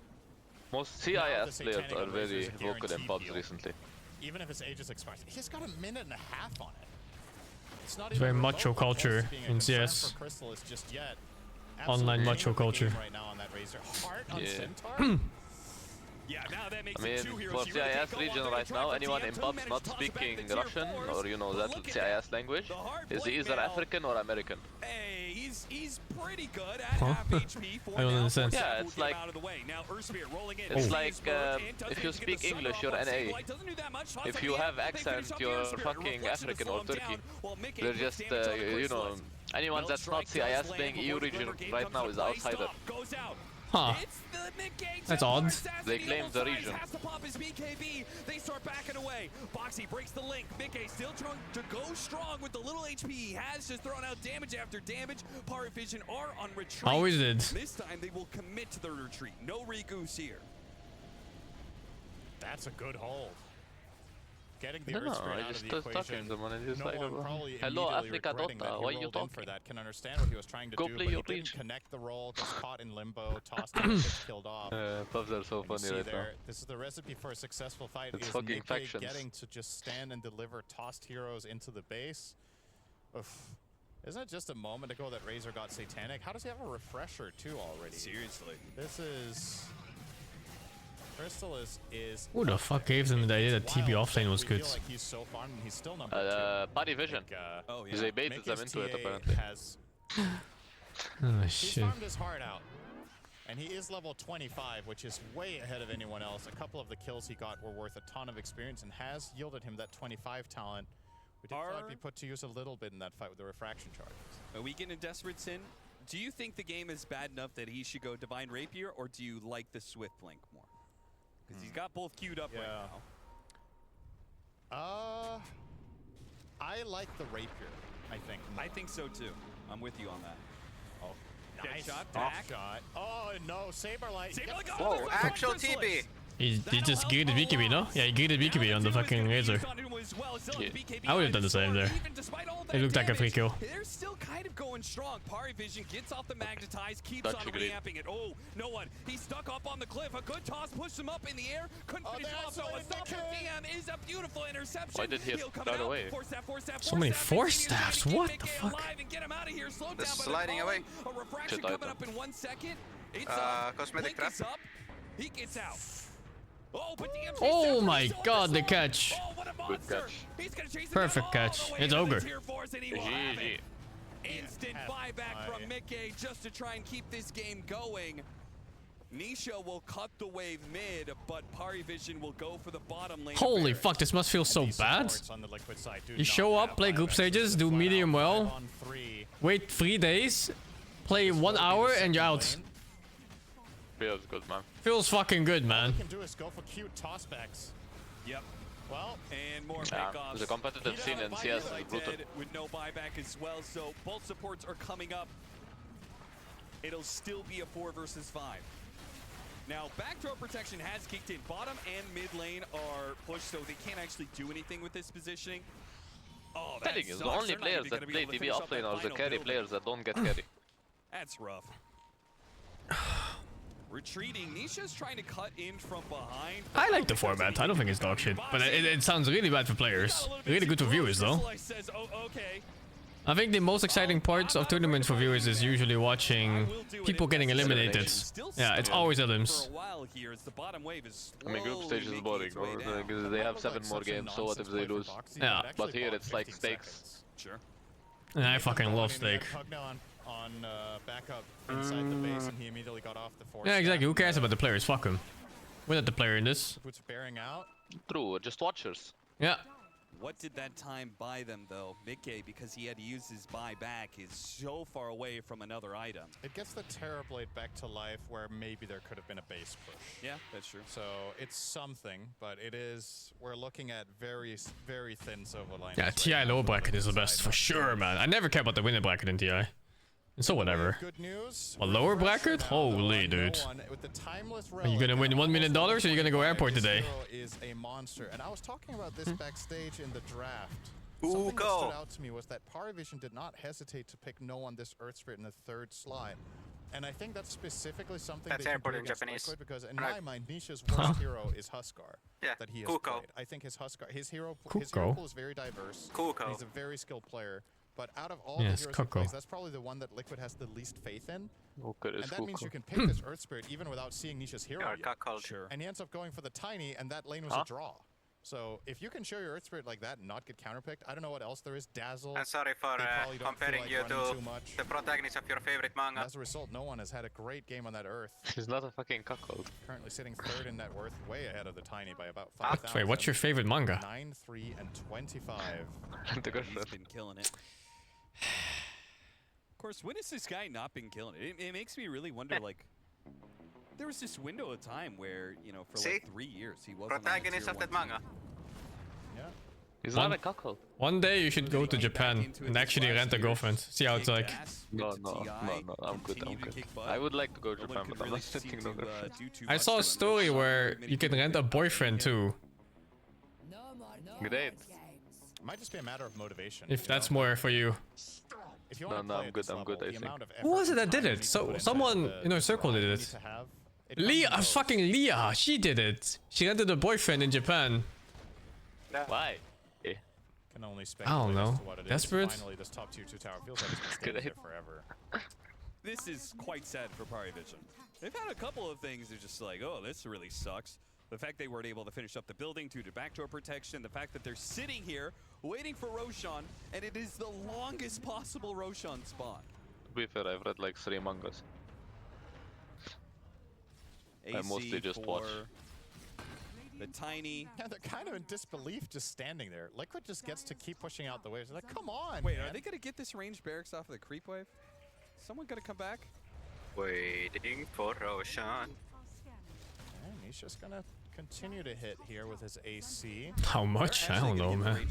Most CIS players are very vocal in pubs recently. Even if his Aegis expires, he's got a minute and a half on it. It's not It's very even macho culture in CS. for Chrysalis just yet. Online macho culture. Right now on that Razor. Heart on Centaur? Yeah, now that makes I mean, for CIS region right now, anyone in pubs not speaking Russian or you know that CIS language is either African or American. Hey, he's pretty good at half HP for I don't understand. Yeah, it's like it's like if you speak English, you're NA. If you have accent, you're fucking African or Turkey. They're just you know, anyone that's not CIS playing EU region right now is outsider. Huh. That's odd. They claim the region. Has to pop his BKB. They start backing away. Boxy breaks the link. Mickey still trying to go strong with the little HP he has, just throwing out damage after damage. Pirate Vision are on retreat. Always did. This time they will commit to the retreat. No Regoose here. That's a good hold. Getting the No, Earth Spirit I out just of the equation. talking to them and it's No like, one probably hello immediately Africa regretting that Dota, he why you rolled in talking? for that. Can understand what he was trying to Go do, play but your he didn't region. connect the roll, gets caught in limbo, tossed and gets killed off. Pubs are so And you funny see right there, now. this is the recipe for a successful fight. It's Is fucking Mickey factions. getting to just stand and deliver tossed heroes into the base. Oof. Isn't it just a moment ago that Razor got Satanic? How does he have a refresher too already? Seriously. This is... Chrysalis is... Who the fuck gave them the idea that TB offlane was good? Like he's so fun, he's still number 2. Party Vision. Like, They baited them into it apparently. Oh He's shit. farmed his heart out. And he is level 25, which is way ahead of anyone else. A couple of the kills he got were worth a ton of experience and has yielded him that 25 talent. We did thought it'd be put to use a little bit in that fight with the refraction charges. Are we getting a Desperate Sin? Do you think the game is bad enough that he should go Divine Rapier, or do you like the Swift Blink more? Because he's got both queued up right now. I like the Rapier, I think. I think so too. I'm with you on that. Oh, nice. Shot, Back. Shot. Oh no, Saberlight. Whoa, actual TB. He just geared the BKB, no? Yeah, he geared the BKB on the fucking Razor. Yeah. I would have done the same there. It looked like a free kill. They're still kind of going strong. Pari Vision gets off the magnetize, keeps on reamping it. Oh, no one. He's stuck up on the cliff. A good toss pushed him up in the air. Couldn't finish off though. A stop from DM is a beautiful interception. Why did he run away? So many force staffs. What the fuck? This is sliding away. A refraction coming up in 1 second. It's cosmetic trap. up. He gets out. Oh my god, the catch. Good catch. Perfect catch. It's Ogre. GG. Instant buyback from Mickey just to try and keep this game going. Nisha will cut the wave mid, but Parivision will go for the bottom lane. Holy fuck, this must feel so bad. You show up, play group stages, do medium well, wait 3 days, play 1 hour, and you're out. Feels good, man. Feels fucking good, man. All you can do is go for cute tossbacks. Yep. Well, and more yeah, pickoffs. the competitive scene in CS is brutal. With no buyback as well, so both supports are coming up. It'll still be a 4 versus 5. Now, backdoor protection has kicked in. Bottom and mid lane are pushed, so they can't actually do anything with this positioning. Oh, that is the only players that play TV offlane are the carry players that don't get carry. That's rough. Retreating. Nisha's trying to cut in from behind. I like the format. I don't think it's dog shit, but it sounds really bad for players. Really good for viewers, though. Says, oh, okay. I think the most exciting parts of tournaments for viewers is usually watching people getting eliminated. Yeah, it's always elims. I mean, group stage is boring, because they have 7 more games, so what if they lose? Yeah. But here it's like stakes. Sure. And I fucking love Stake. On backup inside the base, and he immediately got off the force. Yeah, exactly. Who cares about the players? Fuck them. We're not the player in this. Puts bearing out. True, we're just watchers. Yeah. What did that time buy them, though? Mickey, because he had to use his buyback, is so far away from another item. It gets the Terrorblade back to life where maybe there could have been a base push. Yeah, that's true. So it's something, but it is... We're looking at very, very thin silver line. Yeah, TI lower bracket is the best for sure, man. I never care about the winner bracket in TI. So whatever. Good news. A lower bracket? Holy dude. Are you gonna win $1 million or are you gonna go airport today? Is a monster, and I was talking about this backstage in the draft. Something that stood out to me was that Parivision did not hesitate to pick no on this Earth Spirit in the 3rd slot. And I think that's specifically something they can do against Liquid, because in my mind, Nisha's worst hero is Huskar. That he has played. I think his hero pool is very diverse. He's a very skilled player. But out of all the heroes he plays, that's probably the one that Liquid has the least faith in. And that means you can pick this Earth Spirit even without seeing Nisha's hero yet. Sure. And he ends up going for the Tiny, and that lane was a draw. So if you can show your Earth Spirit like that and not get counterpicked, I don't know what else there is. Dazzle. I'm sorry for comparing you to the protagonist of your favorite manga. As a result, no one has had a great game on that Earth. He's not a fucking cuckold. Currently sitting 3rd in net worth, way ahead of the Tiny by about 5,000. Wait, what's your favorite manga? 9, 3, and 25. He's been killing it. Of course, when has this guy not been killing it? It makes me really wonder, like, there was this window of time where, you know, for like 3 years, he wasn't protagonist of that manga. Yeah. He's not a cuckold. One day you should go to Japan and actually rent a girlfriend. See how it's like. No, I'm good. I would like to go to Japan, but I'm not sitting on there. I saw a story where you can rent a boyfriend too. Great. Might just be a matter of motivation. If that's more for you. If you no, I'm good, I think. Who was it that did it? So someone in our circle did it. Leah, fucking Leah, she did it. She rented a boyfriend in Japan. Why? Can only speculate I don't know. as to what it Desperate? is. Finally, this top tier 2 tower feels like it's been staying here forever. This is quite sad for Parivision. They've had a couple of things they're just like, oh, this really sucks. The fact they weren't able to finish up the building due to backdoor protection, the fact that they're sitting here waiting for Roshan, and it is the longest possible Roshan spawn. To be fair, I've read like 3 mangas. I mostly just watch. The Tiny. Yeah, they're kind of in disbelief just standing there. Liquid just gets to keep pushing out the waves. They're like, come on, Wait, man. are they going to get this ranged barracks off of the creep wave? Someone going to come back? Waiting for Roshan. And he's just going to continue to hit here with his AC. How much? I don't know, man.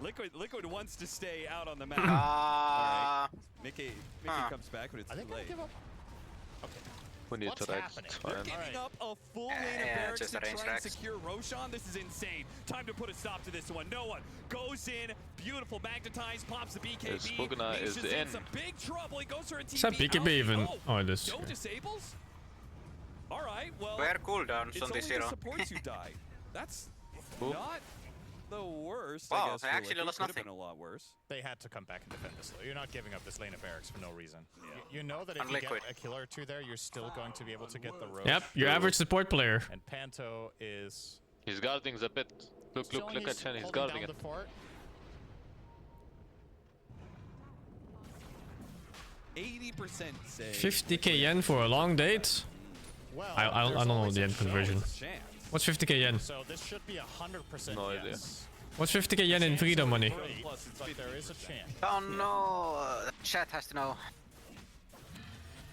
Liquid wants to stay out on the map. All right. Mickey comes back, but it's too late. Okay. We need to It's fine. They're giving up a full lane of barracks to try and secure Roshan. This is insane. Time to put a stop to this one. No one goes in. Beautiful magnetized, pops the BKB. Spugna is in. Some big trouble. He goes for a TP. Is that BKB even? Oh, it is. No disables? All right, well, where cooldowns it's on only this the hero? supports who die. That's not the worst. Wow, I guess they actually lost could have nothing. been a lot worse. They had to come back and defend this though. You're not giving up this lane of barracks for no reason. Yeah. You know that if you get a killer or 2 there, you're still going to be able to get the road. Yep, your average support player. And Panto is... He's guarding the pit. Look at Chen, he's guarding it. 80% say 50k yen for a long date? Well, I don't know the end conversion. What's 50k yen? So this should be 100% No idea. yes. What's 50k yen in freedom money? But there is a chance. Oh no, chat has to know.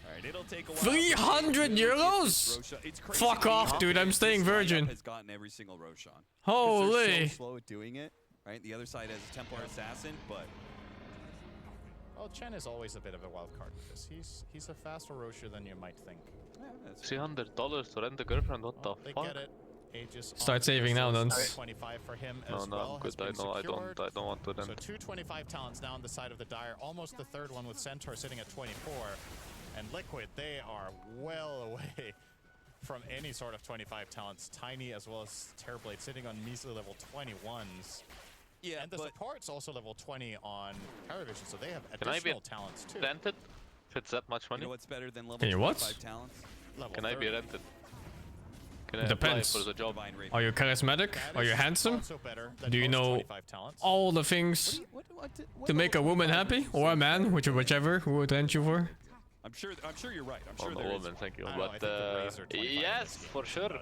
Alright, it'll take a while. 300 euros? It's crazy Fuck the off, dude. I'm offense staying this lineup virgin. has gotten every single Roshan. 'Cause Holy. they're so slow at doing it, right? The other side has a Templar Assassin, but Well, Chen is always a bit of a wild card with this. He's a faster Rosher than you might think. $300 to rent a girlfriend. What the They fuck? get it. Aegis Start saving now, then. 25 for him No, as no, well. I'm has good. I been know. secured. I don't want to So rent. 225 talents now on the side of the Dire. Almost the third one with Centaur sitting at 24. And Liquid, they are well away from any sort of 25 talents. Tiny as well as Terrorblade sitting on measly level 21s. Yeah, and the support's also level 20 on Paravision, so they have Can I be additional talents too. rented? If it's that much money? you know what's better than level Can you what? 25 talents? Level Can I be 30. rented? Can I apply Depends. for the job? Divine Radiant. Are you charismatic? That Are you is handsome? also better than Do you most know 25 talents. all the things to make a woman happy? Or a man, whichever, who would rent you for? I'm sure you're right. I'm Oh, sure no there is woman, one. thank you. I don't know, I But think the Razor 25 yes, is for sure.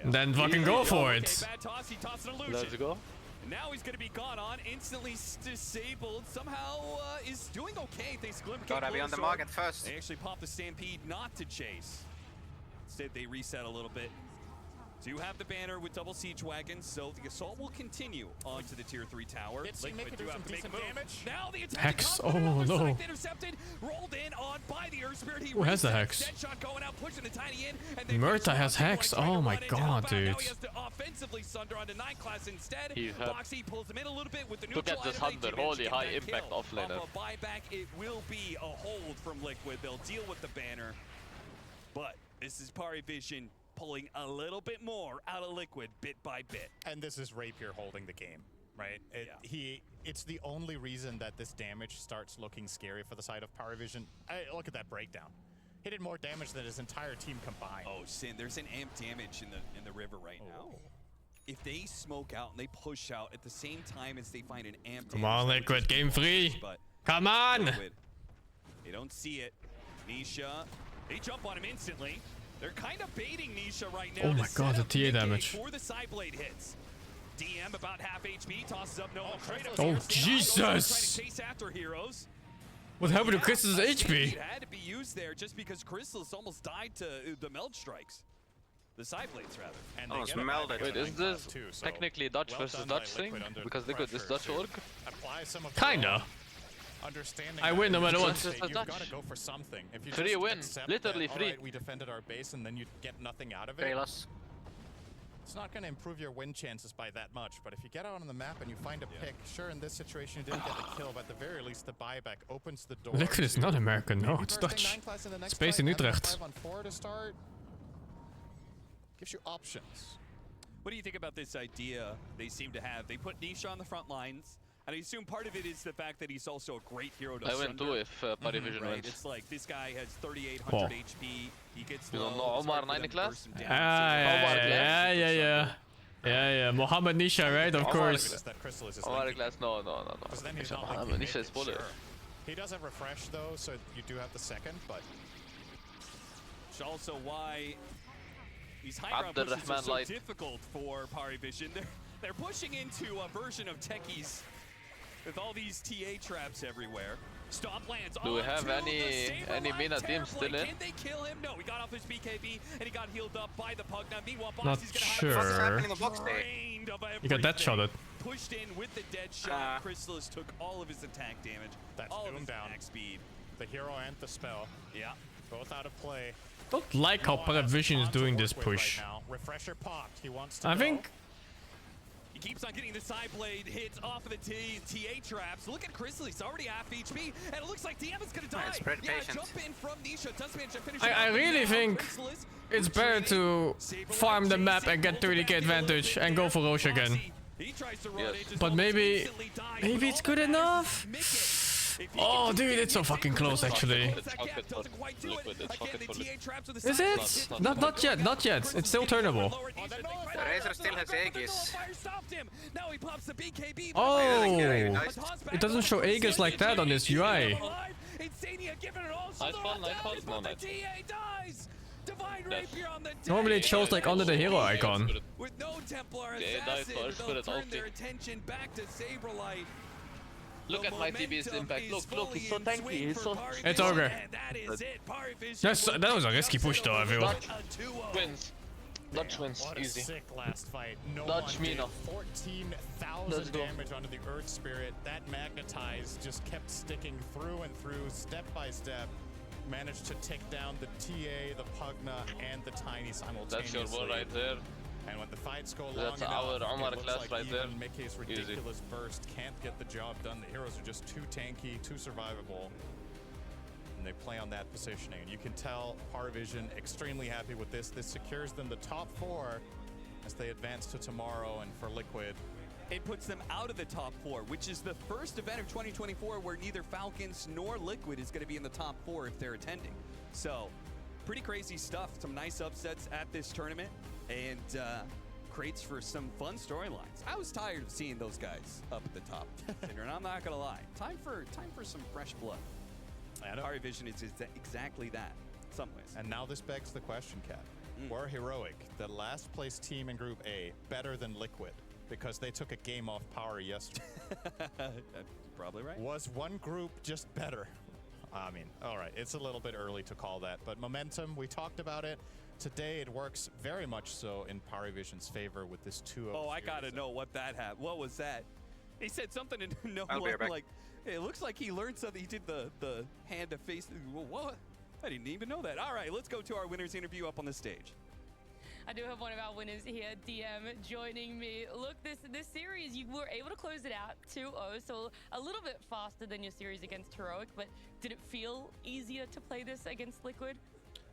Then fucking go for Okay, it. bad toss. He tossed an illusion. Let's go. And now he's going to be gone on, instantly disabled. Somehow is doing okay thanks to Glimmer. Gotta be on the market first. They actually popped the Stampede not to chase. Instead, they reset a little bit. Do have the banner with double siege wagons, so the assault will continue onto the tier 3 tower. Liquid do have to make a move. Now the attack Hex. comes, but Oh, another no. scythe intercepted, rolled in on by the Earth Spirit. He Who has the resets. Hex? Deadshot going out, pushing the Tiny in, and they Murta has finish Hex. trying to Oh my run it god, outbound. dude. Now he has to offensively sunder onto 9 class instead. He had- Boxy pulls him in a little bit with the Look neutral at this item. They Thunder, manage to holy get high that impact kill. offlaner. Off a buyback, it will be a hold from Liquid. They'll deal with the banner. But this is Parivision pulling a little bit more out of Liquid bit by bit. And this is Rapier holding the game, right? It's the only reason that this damage starts looking scary for the side of Paravision. Look at that breakdown. He did more damage than his entire team combined. Oh, Sin, there's an amp damage in the river right now. If they smoke out and they push out at the same time as they find an amp Come damage, on, that would Liquid, just be game free. monstrous, but Come on. Liquid, they don't see it. Nisha, they jump on him instantly. They're kind of baiting Nisha right now. Oh my to god, set the up TA Nick damage. Before the side blade hits. DM about half HP, tosses up Noah. Oh, Jesus. Trying to chase after heroes. What happened to Chris's HP? It had to be used there just because Chrysalis almost died to the meld strikes. The side blades, rather. And Almost melted. Wait, is this technically Dutch versus Dutch thing? Because Liquid is Dutch org? Kinda. Understanding I that win no matter you've what. got to go for something. If you Free just win. accept Literally that, free. Alright, we defended our base and then you get nothing out of it. Payless. It's not going to improve your win chances by that much, but if you get out on the map and you find a pick, sure, in this situation you didn't get the kill, but at the very least the buyback opens the door. Liquid is to not American, no, maybe it's bursting Dutch. 9 class in the next It's based in fight, having a Utrecht. 5-on-4 to start. Gives you options. What do you think about this idea they seem to have? They put Nisha on the front lines, and I assume part of it is the fact that he's also a great hero to I win sunder. too if Parivision Right, wins. it's like this guy has 3,800 Whoa. HP. He gets You low. don't know It's hard Omar for them 9 to class? burst him down. Yeah. Mohammed Nisha, right? Of course. That Chrysalis is Omar linking. class, no. Because then he's not Mohammed linking Nisha mid, is bullet. sure. He does have refresh though, so you do have the second, but It's also why these high ground pushes are Abdurrahman so Light. difficult for Parivision. They're pushing into a version of Techies with all these TA traps everywhere. Stop lands. Do we have onto any the Saberlight Mina teams still Terrorblade. in? Can they kill him? No, he got off his BKB and he got healed up by the Pug. Now, meanwhile, Not Boxy's gonna sure. have What's happening in the box there? drained of You got that everything. shotted. Pushed in with the dead shot. Chrysalis took all of his attack damage. that's all of boom his down. attack speed. The hero and the spell, Yeah. both out of play. Don't like how Parivision is doing this push. Right now. Refresher popped. He wants to I go. think He keeps on getting the side blade hits off of the TA traps. Look at Chrysalis, he's already half HP, and it looks like DM is gonna die. It's pretty patient. Jump in from Nisha, does manage to finish I it off, really but now think Chrysalis it's better to farm the map and get 30k advantage and go for Roche again. He tries to run it, just But almost maybe instantly dies. maybe it's good enough. Oh, dude, it's so fucking close, actually. Is it? Not yet, not yet. It's still turnable. The Razor still has Aegis. Now he pops the BKB. Oh, it doesn't show Aegis like that on this UI. Insania giving it all. Nice ball, nice ball. No, nice. TA dies. Divine Rapier on the Normally it shows like under the hero icon. With no Templar Yeah, assassin, nice, they'll turn ulti. their attention back to Saberlight. Look at my DB's impact. Look, he's so tanky. He's so. It's ogre. That's that was a risky push though, I feel. Dodge wins, what easy. A sick last fight. No Dodge one did. Mina. 14,000 damage onto the Earth Spirit. That magnetize just kept sticking through and through, step by step. Managed to take down the TA, the Pugna, and the Tiny simultaneously. That's your ball right there. And when the fights go long That's enough, our Omar it looks class like right even there. Mickey's ridiculous burst can't get the job done. The heroes are just too tanky, too survivable. And they play on that positioning. And you can tell Parvision extremely happy with this. This secures them the top 4 as they advance to tomorrow. And for Liquid, it puts them out of the top 4, which is the first event of 2024 where neither Falcons nor Liquid is going to be in the top 4 if they're attending. So, pretty crazy stuff. Some nice upsets at this tournament, and creates for some fun storylines. I was tired of seeing those guys up at the top, and I'm not going to lie. Time for some fresh blood. Our vision is exactly that, in some ways. And now this begs the question, Cap. Were Heroic, the last place team in Group A, better than Liquid? Because they took a game off Power yesterday. Probably right. Was one group just better? I mean, all right, it's a little bit early to call that, but momentum, we talked about it. Today, it works very much so in Parivision's favor with this 2-0. Oh, I gotta know what that happened. What was that? He said something and no one, like, hey, it looks like he learned something. He did the hand to face. What? I didn't even know that. All right, let's go to our winners interview up on the stage. I do have one of our winners here, DM, joining me. Look, this series, you were able to close it out 2-0, so a little bit faster than your series against Heroic, but did it feel easier to play this against Liquid?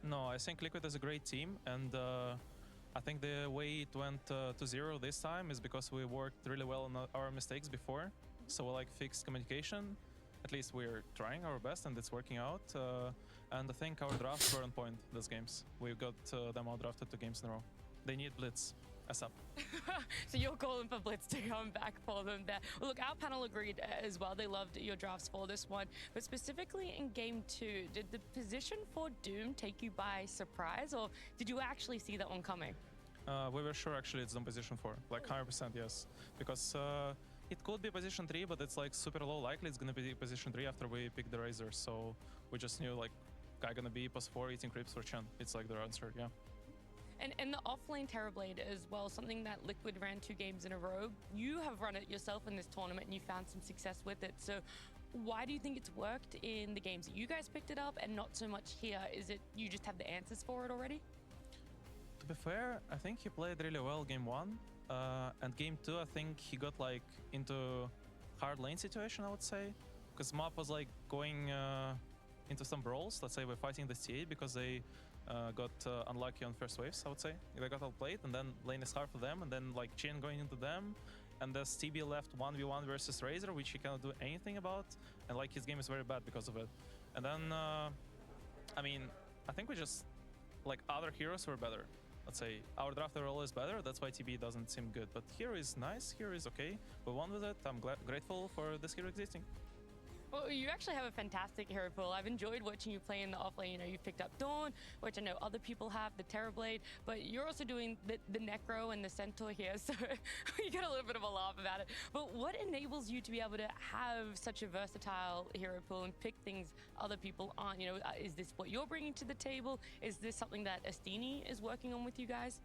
No, I think Liquid is a great team, and I think the way it went to 0 this time is because we worked really well on our mistakes before, so we like fixed communication. At least we're trying our best, and it's working out. And I think our drafts were on point these games. We got them out drafted 2 games in a row. They need Blitz. ASAP. So you're calling for Blitz to come back for them there. Well, look, our panel agreed as well. They loved your drafts for this one. But specifically in Game 2, did the position for Doom take you by surprise? Or did you actually see that one coming? We were sure actually it's on position 4. Like 100% yes. Because it could be position 3, but it's like super low likely it's gonna be position 3 after we pick the Razor. So we just knew like guy gonna be post 4 eating creeps for Chen. It's like the answer, yeah. And the offlane Terrorblade as well, something that Liquid ran 2 games in a row. You have run it yourself in this tournament and you found some success with it. So why do you think it's worked in the games that you guys picked it up and not so much here? Is it you just have the answers for it already? To be fair, I think he played really well game 1. And game 2, I think he got like into hard lane situation, I would say. Because map was like going into some brawls. Let's say we're fighting the STA because they got unlucky on first waves, I would say. They got outplayed, and then lane is hard for them, and then like chain going into them, and the STB left 1v1 versus Razor, which he cannot do anything about, and like his game is very bad because of it. And then, I mean, I think we just, like other heroes were better. Let's say our draft role is better, that's why TB doesn't seem good. But hero is nice, hero is okay. We won with it, I'm grateful for this hero existing. Well, you actually have a fantastic hero pool. I've enjoyed watching you play in the offlane. You know, you've picked up Dawn, which I know other people have, the Terrorblade, but you're also doing the Necro and the Centaur here, so you get a little bit of a laugh about it. But what enables you to be able to have such a versatile hero pool and pick things other people aren't? You know, is this what you're bringing to the table? Is this something that S.T.A.L.K.E.R is working on with you guys?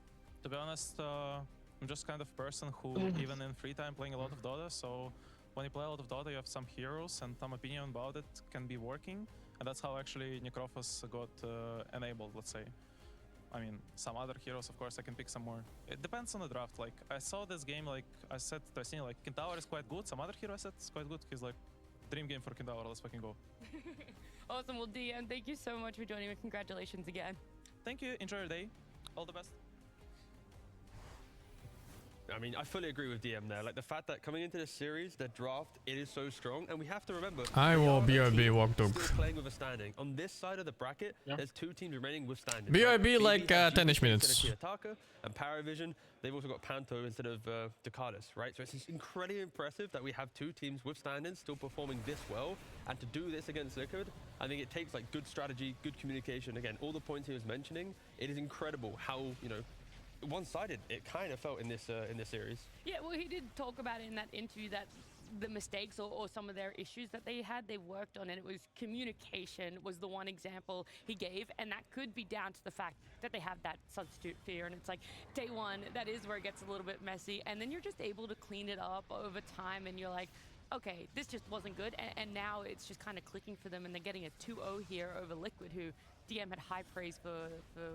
To be honest, I'm just kind of person who, even in free time, playing a lot of Dota, so when you play a lot of Dota, you have some heroes and some opinion about it can be working, and that's how actually Necrophos got enabled, let's say. I mean, some other heroes, of course, I can pick some more. It depends on the draft. Like, I saw this game, like, I said to Tessini, like, Kentaur is quite good. Some other hero I said is quite good. He's like, dream game for Kentaur, let's fucking go. Awesome, well, DM, thank you so much for joining me. Congratulations again. Thank you, enjoy your day. All the best. I mean, I fully agree with DM there. Like the fact that coming into this series, their draft, it is so strong, and we have to remember. I will BRB walk dog. Still playing with a standing. On this side of the bracket, there's 2 teams remaining with standing. BRB like 10ish minutes. STALKER and Paravision, they've also got Panto instead of Ducatus, right? So it's incredibly impressive that we have 2 teams with standings still performing this well, and to do this against Liquid, I think it takes like good strategy, good communication. Again, all the points he was mentioning, it is incredible how, you know, one-sided it kind of felt in this series. Yeah, well, he did talk about it in that interview that the mistakes or some of their issues that they had, they worked on, and it was communication was the one example he gave, and that could be down to the fact that they have that substitute fear, and it's like day one, that is where it gets a little bit messy, and then you're just able to clean it up over time, and you're like, okay, this just wasn't good, and now it's just kind of clicking for them, and they're getting a 2-0 here over Liquid, who DM had high praise for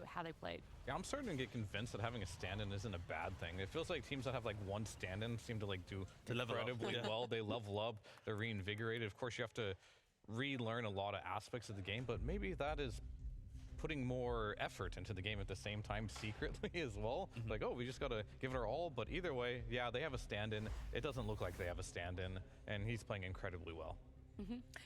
how they played. Yeah, I'm starting to get convinced that having a stand-in isn't a bad thing. It feels like teams that have like one stand-in seem to like do incredibly well. They level up, they're reinvigorated. Of course, you have to relearn a lot of aspects of the game, but maybe that is putting more effort into the game at the same time secretly as well. Like, oh, we just got to give it our all. But either way, yeah, they have a stand-in. It doesn't look like they have a stand-in, and he's playing incredibly well.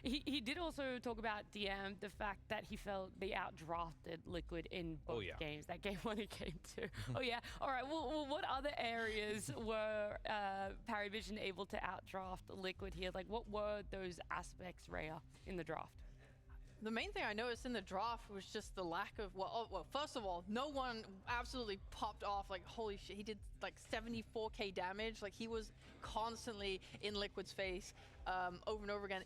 He did also talk about DM, the fact that he felt they outdrafted Liquid in both games, that game 1 and game 2. Oh yeah, all right, well what other areas were Paravision able to outdraft Liquid here? Like what were those aspects, Rhea, in the draft? The main thing I noticed in the draft was just the lack of, well, first of all, no one absolutely popped off like, holy shit, he did like 74k damage. Like he was constantly in Liquid's face over and over again.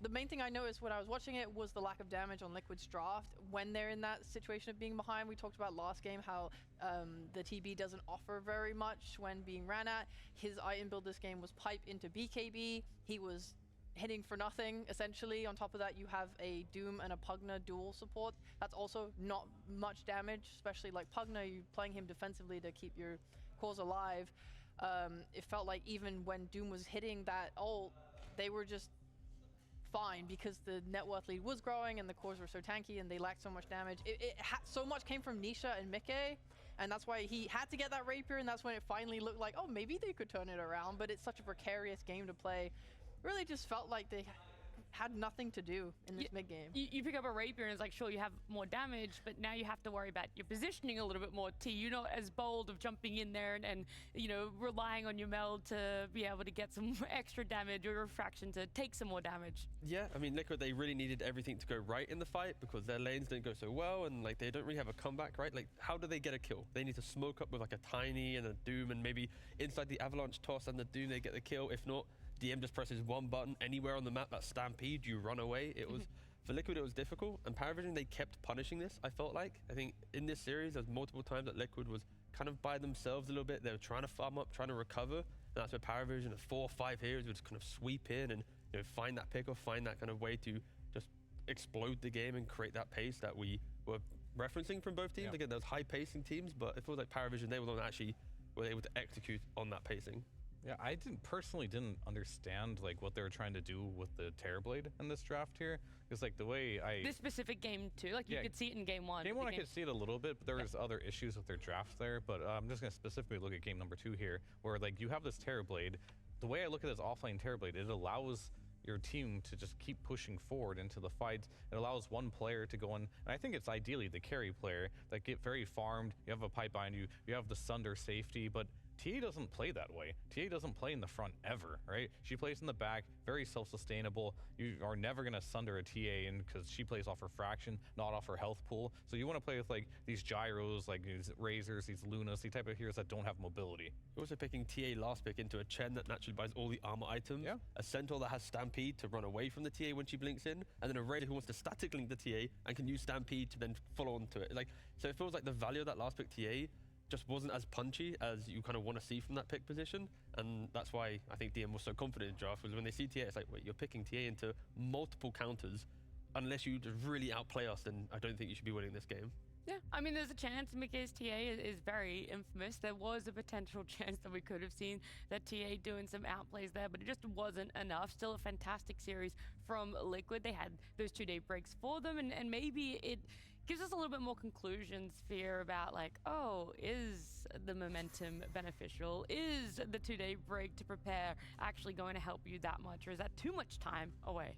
The main thing I noticed when I was watching it was the lack of damage on Liquid's draft when they're in that situation of being behind. We talked about last game how the TB doesn't offer very much when being ran at. His item build this game was pipe into BKB. He was hitting for nothing, essentially. On top of that, you have a Doom and a Pugna dual support. That's also not much damage, especially like Pugna, you're playing him defensively to keep your cores alive. It felt like even when Doom was hitting that ult, they were just fine because the net worth lead was growing and the cores were so tanky and they lacked so much damage. So much came from Nisha and Mickey, and that's why he had to get that Rapier, and that's when it finally looked like, oh, maybe they could turn it around, but it's such a precarious game to play. Really just felt like they had nothing to do in this mid game. You pick up a Rapier and it's like, sure, you have more damage, but now you have to worry about your positioning a little bit more. T, you're not as bold of jumping in there and you know, relying on your meld to be able to get some extra damage or refraction to take some more damage. Yeah, I mean, Liquid, they really needed everything to go right in the fight because their lanes didn't go so well, and like they don't really have a comeback, right? Like, how do they get a kill? They need to smoke up with like a Tiny and a Doom, and maybe inside the Avalanche toss and the Doom they get the kill. If not, DM just presses one button anywhere on the map, that Stampede, you run away. It was, for Liquid, it was difficult, and Paravision, they kept punishing this, I felt like. I think in this series, there's multiple times that Liquid was kind of by themselves a little bit. They were trying to farm up, trying to recover, and that's where Paravision, the 4 or 5 heroes would just kind of sweep in and, you know, find that pick or find that kind of way to just explode the game and create that pace that we were referencing from both teams. Again, those high pacing teams, but it feels like Paravision, they were the one that actually were able to execute on that pacing. Yeah, I personally didn't understand like what they were trying to do with the Terrorblade in this draft here. Because like the way this specific game too, like you could see it in game 1. Game 1 I could see it a little bit, but there was other issues with their draft there. But I'm just gonna specifically look at game number 2 here, where like you have this Terrorblade. The way I look at this offlane Terrorblade, it allows your team to just keep pushing forward into the fight. It allows one player to go in, and I think it's ideally the carry player that get very farmed. You have a pipe behind you, you have the Sunder safety, but TA doesn't play that way. TA doesn't play in the front ever, right? She plays in the back, very self-sustainable. You are never gonna Sunder a TA in because she plays off her fraction, not off her health pool. So you want to play with like these gyros, like these Razors, these Lunas, the type of heroes that don't have mobility. You're also picking TA last pick into a Chen that naturally buys all the armor items, a Centaur that has Stampede to run away from the TA when she blinks in, and then a Raider who wants to static link the TA and can use Stampede to then follow on to it. Like, so it feels like the value of that last pick TA just wasn't as punchy as you kind of want to see from that pick position, and that's why I think DM was so confident in draft, was when they see TA, it's like, wait, you're picking TA into multiple counters. Unless you just really outplay us, then I don't think you should be winning this game. Yeah, I mean, there's a chance. Mickey's TA is very infamous. There was a potential chance that we could have seen that TA doing some outplays there, but it just wasn't enough. Still a fantastic series from Liquid. They had those 2-day breaks for them, and maybe it gives us a little bit more conclusion sphere about like, oh, is the momentum beneficial? Is the 2-day break to prepare actually going to help you that much, or is that too much time away?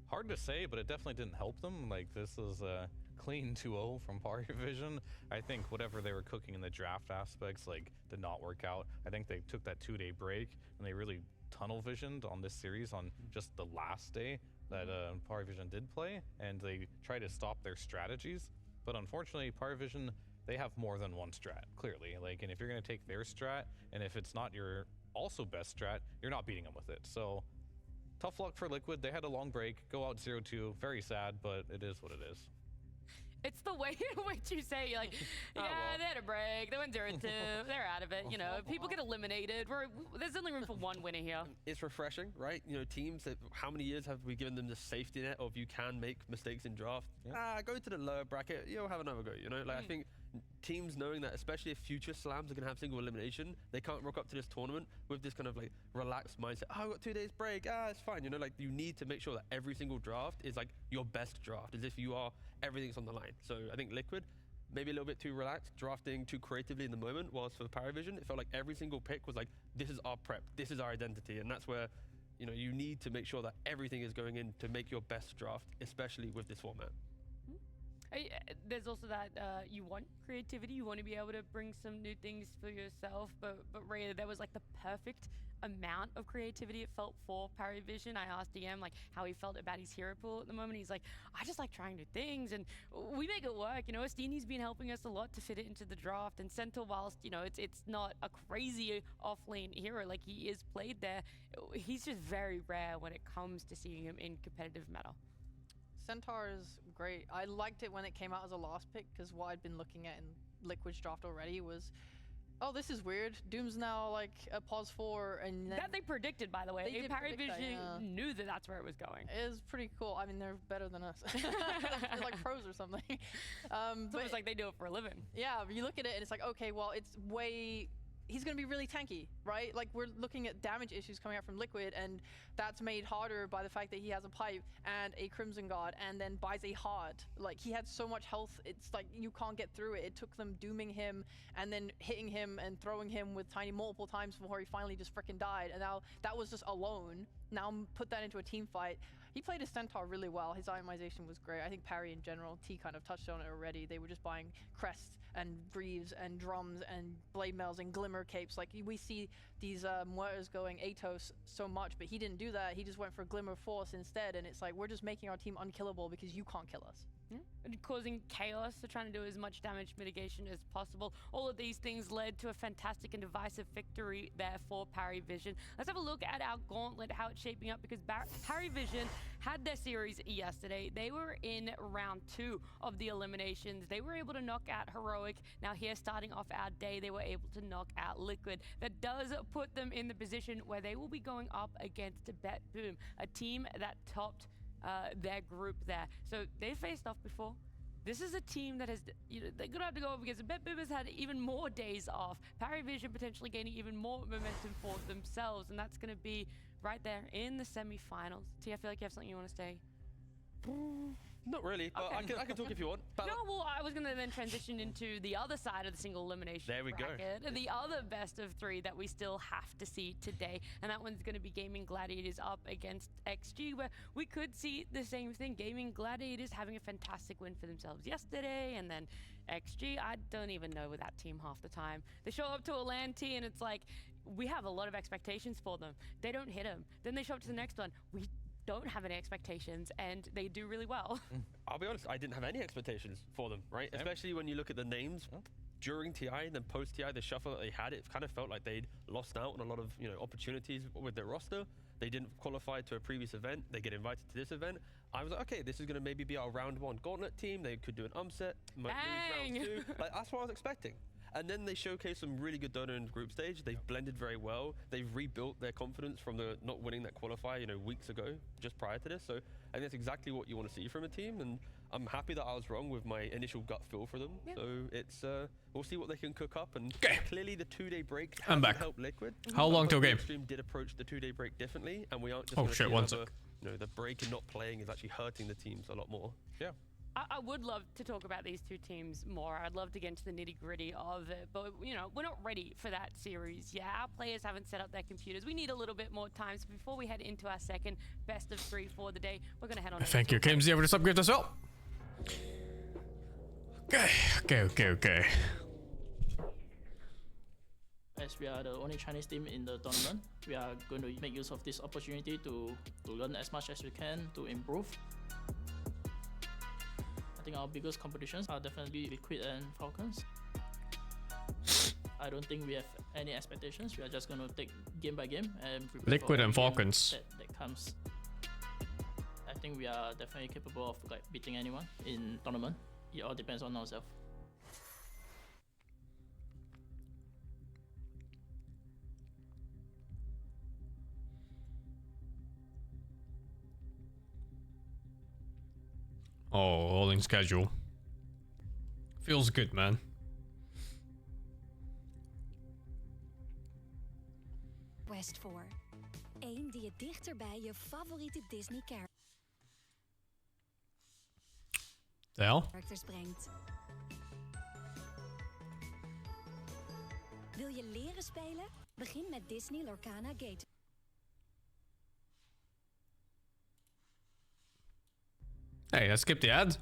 Hard to say, but it definitely didn't help them. Like, this is a clean 2-0 from PariVision. I think whatever they were cooking in the draft aspects, like, did not work out. I think they took that 2-day break and they really tunnel visioned on this series on just the last day that PariVision did play, and they try to stop their strategies. But unfortunately, PariVision, they have more than one strat, clearly. Like, and if you're going to take their strat, and if it's not your also best strat, you're not beating them with it. So tough luck for Liquid. They had a long break, go out 0-2. Very sad, but it is what it is. It's the way in which you say, like, yeah, they had a break, they went 0-2, they're out of it, you know, people get eliminated. There's only room for one winner here. It's refreshing, right? You know, teams that, how many years have we given them the safety net of you can make mistakes in draft? Go to the lower bracket, you'll have another go, you know? Like, I think teams knowing that, especially if future slams are going to have single elimination, they can't rock up to this tournament with this kind of like relaxed mindset. Oh, I've got 2 days break, it's fine. You know, like you need to make sure that every single draft is like your best draft, as if you are, everything's on the line. So I think Liquid, maybe a little bit too relaxed, drafting too creatively in the moment, whilst for PariVision, it felt like every single pick was like, this is our prep, this is our identity. And that's where, you know, you need to make sure that everything is going in to make your best draft, especially with this format. There's also that you want creativity, you want to be able to bring some new things for yourself, but Ray, there was like the perfect amount of creativity it felt for PariVision. I asked DM like how he felt about his hero pool at the moment. He's like, I just like trying new things and we make it work. You know, S.T.A.L.K.E.R's been helping us a lot to fit it into the draft, and Centaur, whilst, you know, it's not a crazy off-lane hero, like he is played there, he's just very rare when it comes to seeing him in competitive meta. Centaur is great. I liked it when it came out as a last pick, because what I'd been looking at in Liquid's draft already was, oh, this is weird. Doom's now like a pos 4, and then that they predicted, by the way. PariVision knew that that's where it was going. It was pretty cool. I mean, they're better than us. They're like pros or something. But it's like they do it for a living. Yeah, you look at it and it's like, okay, well, it's way. He's going to be really tanky, right? Like, we're looking at damage issues coming out from Liquid, and that's made harder by the fact that he has a pipe and a Crimson Guard and then buys a heart. Like, he had so much health, it's like you can't get through it. It took them dooming him and then hitting him and throwing him with Tiny multiple times before he finally just freaking died. And now that was just alone. Now put that into a team fight. He played his Centaur really well. His itemization was great. I think Parry in general, T kind of touched on it already. They were just buying crests and greaves and drums and blade mails and glimmer capes. Like, we see these Muertas going Atos so much, but he didn't do that. He just went for Glimmer Force instead, and it's like, we're just making our team unkillable because you can't kill us. Yeah. And causing chaos, so trying to do as much damage mitigation as possible. All of these things led to a fantastic and divisive victory there for PariVision. Let's have a look at our gauntlet, how it's shaping up, because PariVision had their series yesterday. They were in round 2 of the eliminations. They were able to knock out Heroic. Now here, starting off our day, they were able to knock out Liquid. That does put them in the position where they will be going up against Bet Boom, a team that topped their group there. So they faced off before. This is a team that has, you know, they're gonna have to go up against. Bet Boom has had even more days off. PariVision potentially gaining even more momentum for themselves, and that's gonna be right there in the semi-finals. T, I feel like you have something you want to say. Not really, but okay. I can talk if you want. But no, well, I was going to then transition into the other side of the single elimination bracket. Go. The other best of 3 that we still have to see today, and that one's going to be Gaming Gladiators up against XG, where we could see the same thing. Gaming Gladiators having a fantastic win for themselves yesterday, and then XG, I don't even know with that team half the time. They show up to a LAN T, and it's like, we have a lot of expectations for them. They don't hit them. Then they show up to the next one. We don't have any expectations, and they do really well. I'll be honest, I didn't have any expectations for them, right? Same. Especially when you look at the names during TI and then post TI, the shuffle that they had, it kind of felt like they'd lost out on a lot of, you know, opportunities with their roster. They didn't qualify to a previous event. They get invited to this event. I was like, okay, this is going to maybe be our round 1 gauntlet team. They could do an upset, might lose round 2. Like, that's what I was expecting. And then they showcased some really good Dota in the group stage. They've blended very well. They've rebuilt their confidence from the not winning that qualifier, you know, weeks ago, just prior to this. So I think that's exactly what you want to see from a team. And I'm happy that I was wrong with my initial gut feel for them. Yeah. So it's we'll see what they can cook up. And clearly the 2-day break hasn't helped Liquid. How long till game? Stream did approach the 2-day break differently, and we aren't just you know, the break and not playing is actually hurting the teams a lot more. Yeah. I would love to talk about these two teams more. I'd love to get into the nitty-gritty of it, but you know, we're not ready for that series yet. Our players haven't set up their computers. We need a little bit more time. So before we head into our second best of 3 for the day, we're gonna head on. Thank you, KMZ, over this upgrade as well. Okay. As we are the only Chinese team in the tournament, we are going to make use of this opportunity to learn as much as we can to improve. I think our biggest competitions are definitely Liquid and Falcons. I don't think we have any expectations. We are just going to take game by game and prepare Liquid and Falcons. That comes. I think we are definitely capable of like beating anyone in tournament. It all depends on ourselves. Oh, rolling schedule. Feels good, man. Quest 4. Eén die je dichter bij je favoriete Disney-characters The hell? brengt. Wil je leren spelen? Begin met Disney Lorcana Gate. Hey, I skipped the ad.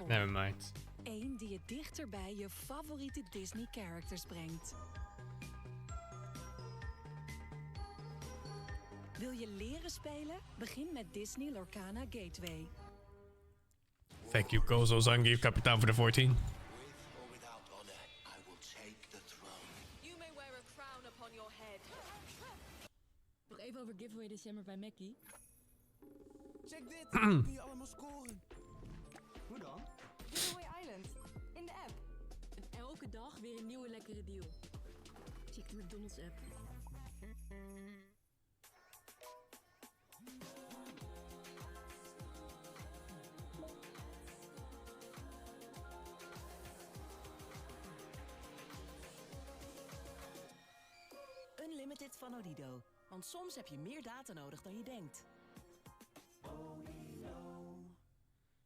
Never mind. Eén die je dichter bij je favoriete Disney-characters brengt. Wil je leren spelen? Begin met Disney Lorcana Gateway. Thank you, Gozo Zangief, kapitein voor de 14. You may wear a crown upon your head. Nog even over giveaway december bij Mackie. Check dit! Kun je allemaal scoren? Hoe dan? Giveaway Island. In de app. En elke dag weer een nieuwe lekkere deal. Check de McDonald's app. Unlimited van Odido. Want soms heb je meer data nodig dan je denkt.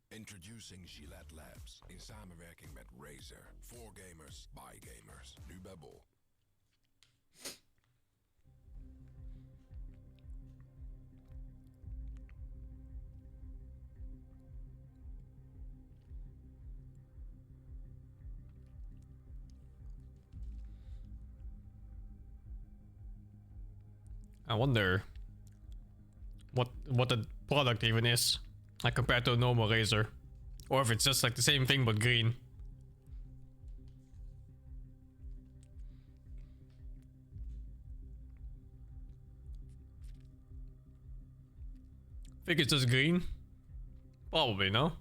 Introducing Gillette Labs in samenwerking met Razer. Voor gamers, by gamers. Nu bij Bol. I wonder what the product even is, like compared to a normal Razer, or if it's just like the same thing but green. Think it's just green? Probably, no?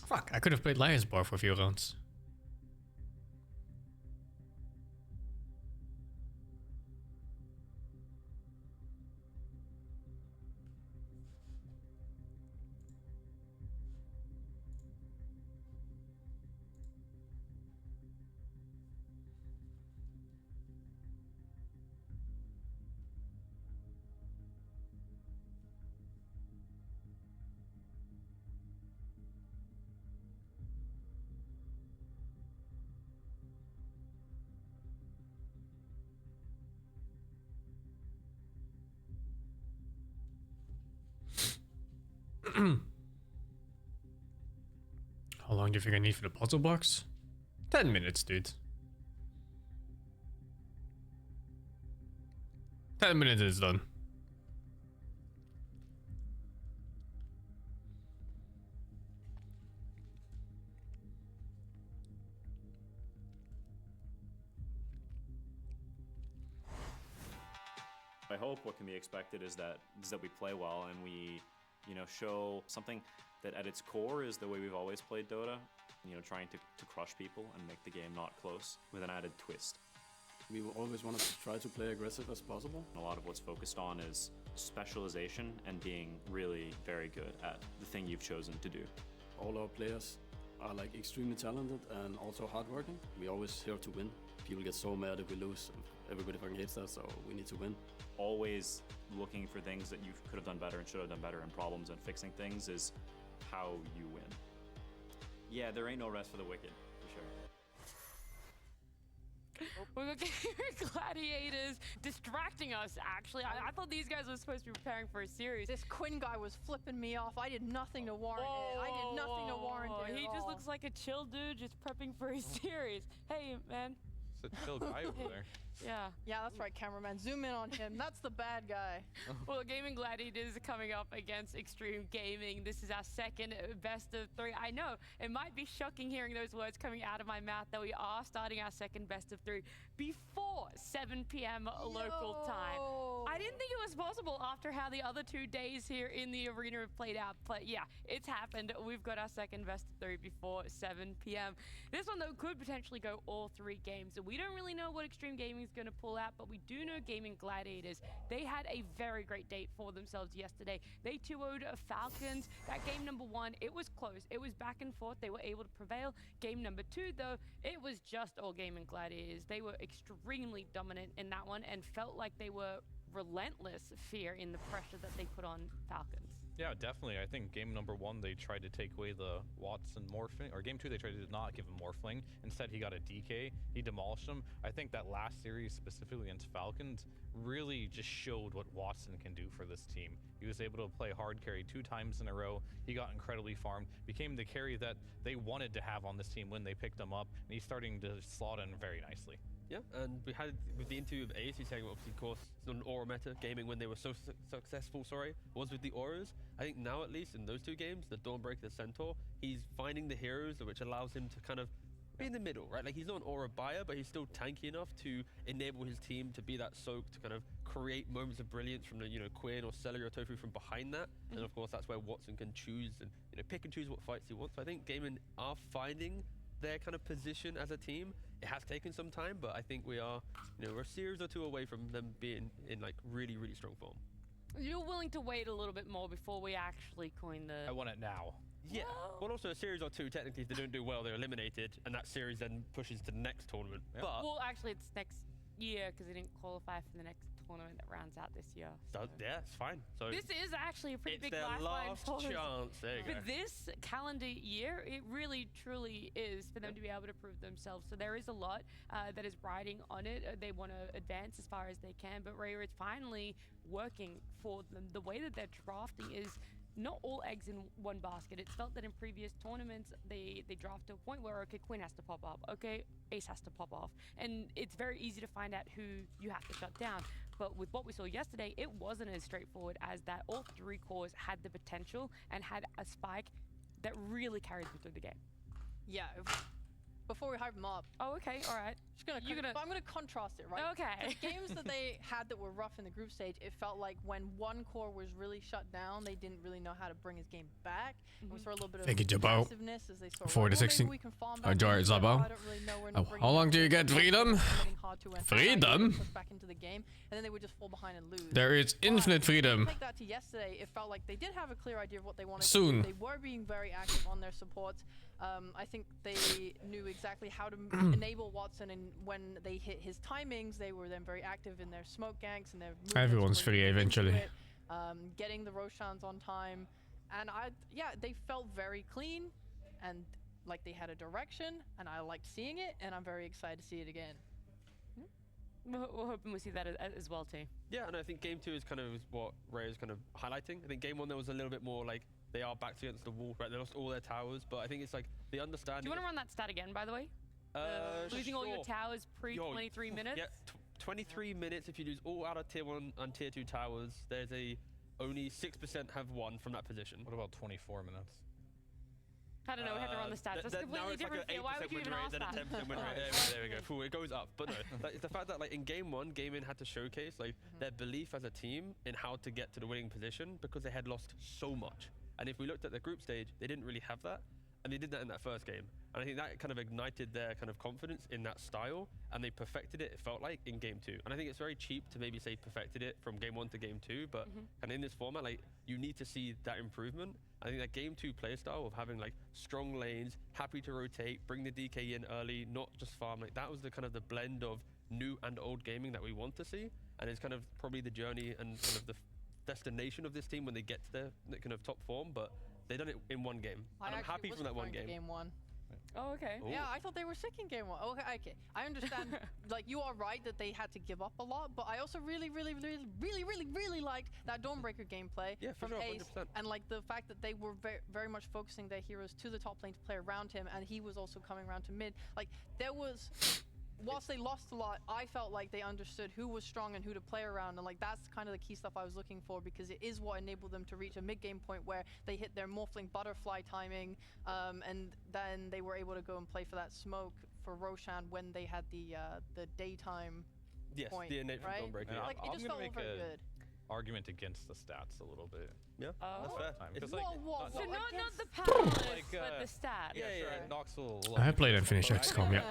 Fuck, I could have played Lions Bar for a few rounds. How long do you think I need for the puzzle box? 10 minutes, dude. 10 minutes is done. I hope what can be expected is that we play well and we, you know, show something that at its core is the way we've always played Dota. You know, trying to crush people and make the game not close with an added twist. We always want to try to play aggressive as possible. A lot of what's focused on is specialization and being really very good at the thing you've chosen to do. All our players are like extremely talented and also hardworking. We're always here to win. People get so mad if we lose. Everybody fucking hates that, so we need to win. Always looking for things that you could have done better and should have done better, and problems, and fixing things is how you win. Yeah, there ain't no rest for the wicked, for sure. We got gladiators distracting us, actually. I thought these guys were supposed to be preparing for a series. This Quinn guy was flipping me off. I did nothing to warrant it. I did nothing to warrant it. He just looks like a chill dude just prepping for a series. Hey, man. It's a chill guy over there. Yeah. Yeah, that's right, cameraman. Zoom in on him. That's the bad guy. Well, Gaming Gladiators are coming up against Extreme Gaming. This is our second best of 3. I know, it might be shocking hearing those words coming out of my mouth that we are starting our second best of 3 before 7 p.m. local time. I didn't think it was possible after how the other 2 days here in the arena have played out. But yeah, it's happened. We've got our second best of 3 before 7 p.m. This one, though, could potentially go all 3 games. We don't really know what Extreme Gaming is going to pull out, but we do know Gaming Gladiators. They had a very great date for themselves yesterday. They 2-0'd Falcons. That game number 1, it was close. It was back and forth. They were able to prevail. Game number 2, though, it was just all Gaming Gladiators. They were extremely dominant in that one and felt like they were relentless fear in the pressure that they put on Falcons. Yeah, definitely. I think game number 1, they tried to take away the Watson morphing, or game 2, they tried to not give him morphling. Instead, he got a DK. He demolished him. I think that last series, specifically against Falcons, really just showed what Watson can do for this team. He was able to play hard carry 2 times in a row. He got incredibly farmed, became the carry that they wanted to have on this team when they picked him up, and he's starting to slot in very nicely. Yeah, and we had with the interview of Ace, he's saying obviously, of course, it's not an aura meta. Gaming, when they were so successful, was with the auras. I think now, at least in those 2 games, the Dawnbreaker, the Centaur, he's finding the heroes which allows him to kind of be in the middle, right? Like, he's not an aura buyer, but he's still tanky enough to enable his team to be that soak, to kind of create moments of brilliance from the, you know, Quinn or Celery or Tofu from behind that. And of course, that's where Watson can choose and, you know, pick and choose what fights he wants. So I think Gaming are finding their kind of position as a team. It has taken some time, but I think we are, you know, we're a series or 2 away from them being in like really, really strong form. You're willing to wait a little bit more before we actually coin the... I want it now. Yeah. Well, also a series or 2, technically, if they don't do well, they're eliminated, and that series then pushes to the next tournament. Yep. But well, actually, it's next year because they didn't qualify for the next tournament that rounds out this year. So. Yeah, it's fine. So this is actually a pretty big their lifeline last for chance. There you for go. this calendar year. It really, truly is for them to be able to prove themselves. So there is a lot that is riding on it. They want to advance as far as they can, but Raya is finally working for them. The way that they're drafting is not all eggs in one basket. It's felt that in previous tournaments, they draft to a point where, okay, Quinn has to pop up, okay, Ace has to pop off. And it's very easy to find out who you have to shut down. But with what we saw yesterday, it wasn't as straightforward as that. All 3 cores had the potential and had a spike that really carried them through the game. Yeah. Before we hype them up. Oh, okay, all right. I'm gonna contrast it, right? Okay. The games that they had that were rough in the group stage, it felt like when one core was really shut down, they didn't really know how to bring his game back. And we saw a little bit of passiveness as they saw. For the 16. Enjoy it, Zabo. How long do you get freedom? Freedom? Back into the game, and then they would just fall behind and lose. There is infinite freedom. Take that to yesterday. It felt like they did have a clear idea of what they wanted Soon. to do. They were being very active on their supports. I think they knew exactly how to enable Watson, and when they hit his timings, they were then very active in their smoke ganks and their Everyone's free eventually. Getting the Roshans on time, and they felt very clean and like they had a direction, and I liked seeing it, and I'm very excited to see it again. We're hoping we see that as well too. Yeah, and I think game 2 is kind of what Ray is kind of highlighting. I think game 1 there was a little bit more like they are backed against the wall, right? They lost all their towers, but I think it's like the understanding. Do you want to run that stat again, by the way? Losing all your towers pre-23 minutes? Yeah, 23 minutes if you lose all out of tier 1 and tier 2 towers. There's only 6% have won from that position. What about 24 minutes? I don't know, we have to run the stats. That's a completely different field. Why would you even ask that? Then a 10% win rate. There we go. Cool, it goes up. But no, like, the fact that like in game 1, Gaming had to showcase like their belief as a team in how to get to the winning position because they had lost so much. And if we looked at the group stage, they didn't really have that. And they did that in that first game. And I think that kind of ignited their kind of confidence in that style. And they perfected it, it felt like, in game 2. And I think it's very cheap to maybe say perfected it from game 1 to game 2. But and in this format, like, you need to see that improvement. I think that game 2 play style of having like strong lanes, happy to rotate, bring the DK in early, not just farm. Like that was the kind of the blend of new and old gaming that we want to see. And it's kind of probably the journey and kind of the destination of this team when they get to their kind of top form. But they done it in one game. And I'm happy from that one game. Game 1. Oh, okay. Ooh. Yeah, I thought they were sick in game 1. Okay. I understand. Like, you are right that they had to give up a lot, but I also really liked that Dawnbreaker gameplay from Ace, 100%. and like the fact that they were very much focusing their heroes to the top lane to play around him, and he was also coming around to mid. Like, there was. Whilst they lost a lot, I felt like they understood who was strong and who to play around, and like that's kind of the key stuff I was looking for, because it is what enabled them to reach a mid-game point where they hit their Morphling butterfly timing, and then they were able to go and play for that smoke for Roshan when they had the daytime point, the innate right? from Dawnbreaker. Yeah. Like, it just felt very good. Argument against the stats a little bit. Yeah, that's fair. Because So like, not the power, but the stat. Yeah, sure. Knocks will. I have played and finished XCOM, yeah.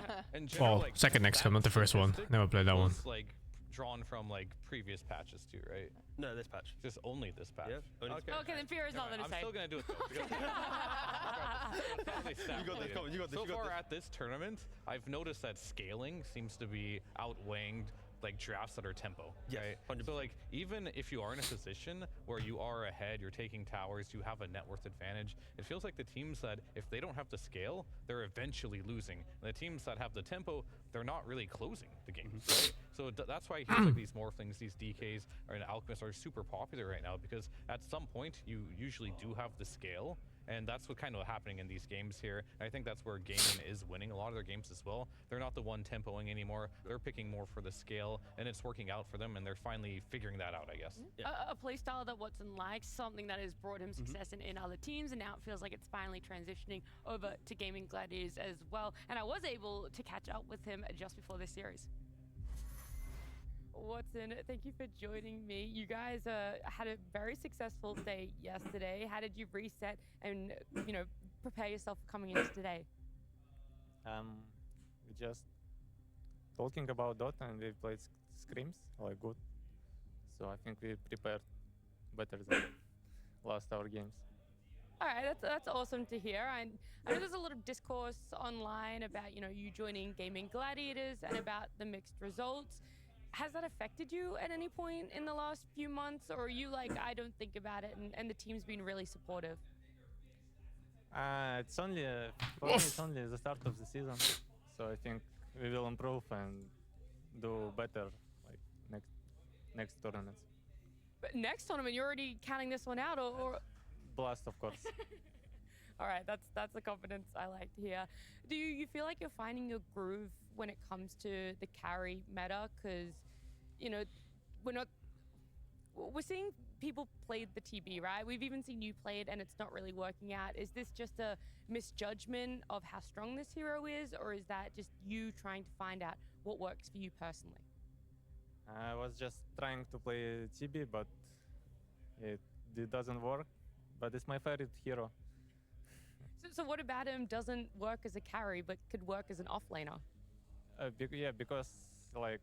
Well, second XCOM, not the first one. Never played that one. Like drawn from like previous patches too, right? No, this patch. Just only this patch. Yeah. Okay, then Fear is not going to say. I'm still going to do it though. You got this. So far at this tournament, I've noticed that scaling seems to be outweighing like drafts that are tempo, right? So like even if you are in a position where you are ahead, you're taking towers, you have a net worth advantage, it feels like the teams that if they don't have the scale, they're eventually losing. And the teams that have the tempo, they're not really closing the game, right? So that's why here's like these Morphlings, these DKs, and Alchemists are super popular right now, because at some point you usually do have the scale. And that's what kind of happening in these games here. And I think that's where Gaming is winning a lot of their games as well. They're not the one tempoing anymore. They're picking more for the scale, and it's working out for them, and they're finally figuring that out, I guess. A playstyle that Watson likes, something that has brought him success in other teams, and now it feels like it's finally transitioning over to Gaming Gladiators as well. And I was able to catch up with him just before this series. Watson, thank you for joining me. You guys had a very successful day yesterday. How did you reset and, you know, prepare yourself for coming into today? We just talking about Dota, and we played scrims like good. So I think we prepared better than last our games. All right, that's awesome to hear. I know there's a lot of discourse online about, you know, you joining Gaming Gladiators and about the mixed results. Has that affected you at any point in the last few months, or are you like, I don't think about it, and the team's been really supportive? It's only for me, it's only the start of the season, so I think we will improve and do better like next tournaments. But next tournament, you're already counting this one out, or? Blast, of course. All right, that's the confidence I like to hear. Do you feel like you're finding your groove when it comes to the carry meta? Because, you know, we're seeing people play the TB, right? We've even seen you play it and it's not really working out. Is this just a misjudgment of how strong this hero is, or is that just you trying to find out what works for you personally? I was just trying to play TB, but it doesn't work. But it's my favorite hero. So what about him doesn't work as a carry, but could work as an offlaner? Yeah, because like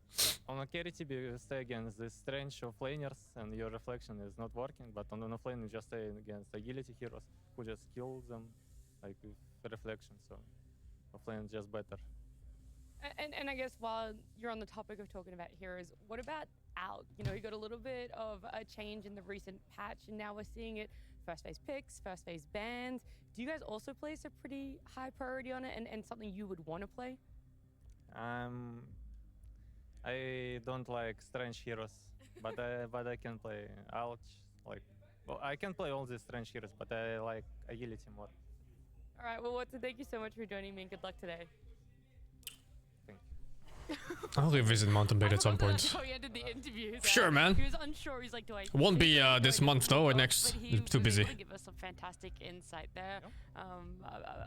on a carry TB you stay against this range of laners and your reflection is not working, but on an offlane you just stay against agility heroes who just kill them like with reflection, so offlane is just better. And I guess while you're on the topic of talking about heroes, what about ALK? You know, you got a little bit of a change in the recent patch, and now we're seeing it first phase picks, first phase bans. Do you guys also place a pretty high priority on it, and something you would want to play? I don't like strange heroes, but I can play ALK. Like, well, I can play all these strange heroes, but I like agility more. All right, well, Watson, thank you so much for joining me, and good luck today. I'll revisit Mountain Blade at some point. That's how he ended the interview. Sure, man. He was unsure. He's like, do I... Won't be this month though, or next. But he Too was busy. able to give us some fantastic insight there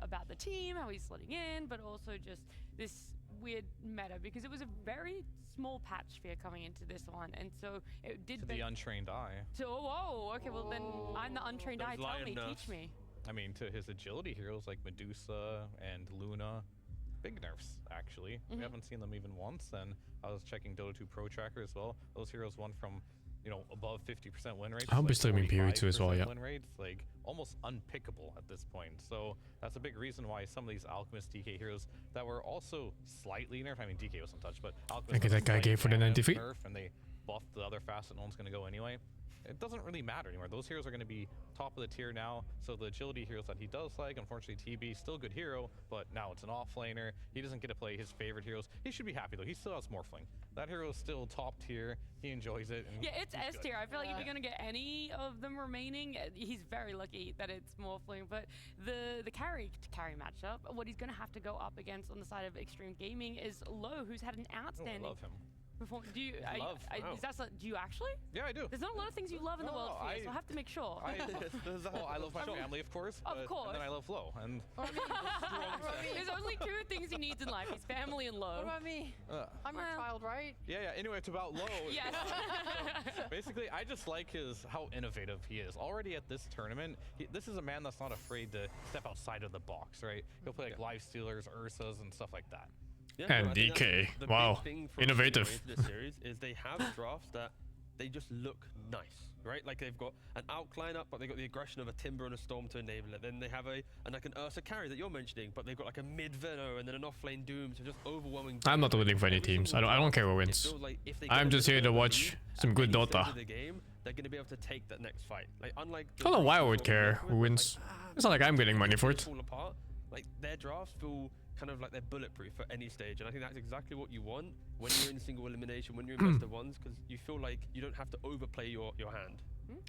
about the team, how he's slotting in, but also just this weird meta, because it was a very small patch sphere coming into this one, and so it did... To the untrained eye. Whoa, okay, well then I'm the untrained eye. Tell me, teach me. I mean, to his agility heroes like Medusa and Luna, big nerfs, actually. We haven't seen them even once, and I was checking Dota 2 Pro Tracker as well. Those heroes won from, you know, above 50% win rates. I'll be streaming PoE 2 as well, yeah. Win rates, like, almost unpickable at this point. So that's a big reason why some of these Alchemist DK heroes that were also slightly nerfed, I mean, DK was untouched, but Alchemist... Okay, that guy gave for the 93. Nerf, and they buffed the other fast that no one's going to go anyway. It doesn't really matter anymore. Those heroes are going to be top of the tier now. So the agility heroes that he does like, unfortunately TB, still a good hero, but now it's an offlaner. He doesn't get to play his favorite heroes. He should be happy though. He still has Morphling. That hero is still top tier. He enjoys it. And yeah, it's S tier. I feel like if you're going to get any of them remaining, he's very lucky that it's Morphling. But the carry matchup, what he's going to have to go up against on the side of Extreme Gaming is Low, who's had an outstanding... I love him. Do you? Do you actually? Yeah, I do. There's not a lot of things you love in the world, so I have to make sure. I love my family, of course. Of course. And then I love Flo. And there's only two things he needs in life: his family and Lo. What about me? I'm your child, right? Yeah. Anyway, it's about Lo. Yes. Basically, I just like how innovative he is. Already at this tournament, this is a man that's not afraid to step outside of the box, right? He'll play like Life Stealers, Ursas, and stuff like that. Yeah, and DK. Wow, innovative. The series is they have drafts that they just look nice, right? Like they've got an outline up, but they've got the aggression of a Timber and a Storm to enable it. Then they have like an Ursa carry that you're mentioning, but they've got like a mid Veno and then an offlane Doom, so just overwhelming. I'm not rooting for any teams. I don't care who wins. Like I'm just here to watch some good Dota. They're going to be able to take that next fight. Like unlike I don't know why I would care who wins. It's not like I'm getting money for it. Fall apart. Like their drafts feel kind of like they're bulletproof for any stage, and I think that's exactly what you want when you're in single elimination, when you're in best of ones, because you feel like you don't have to overplay your hand.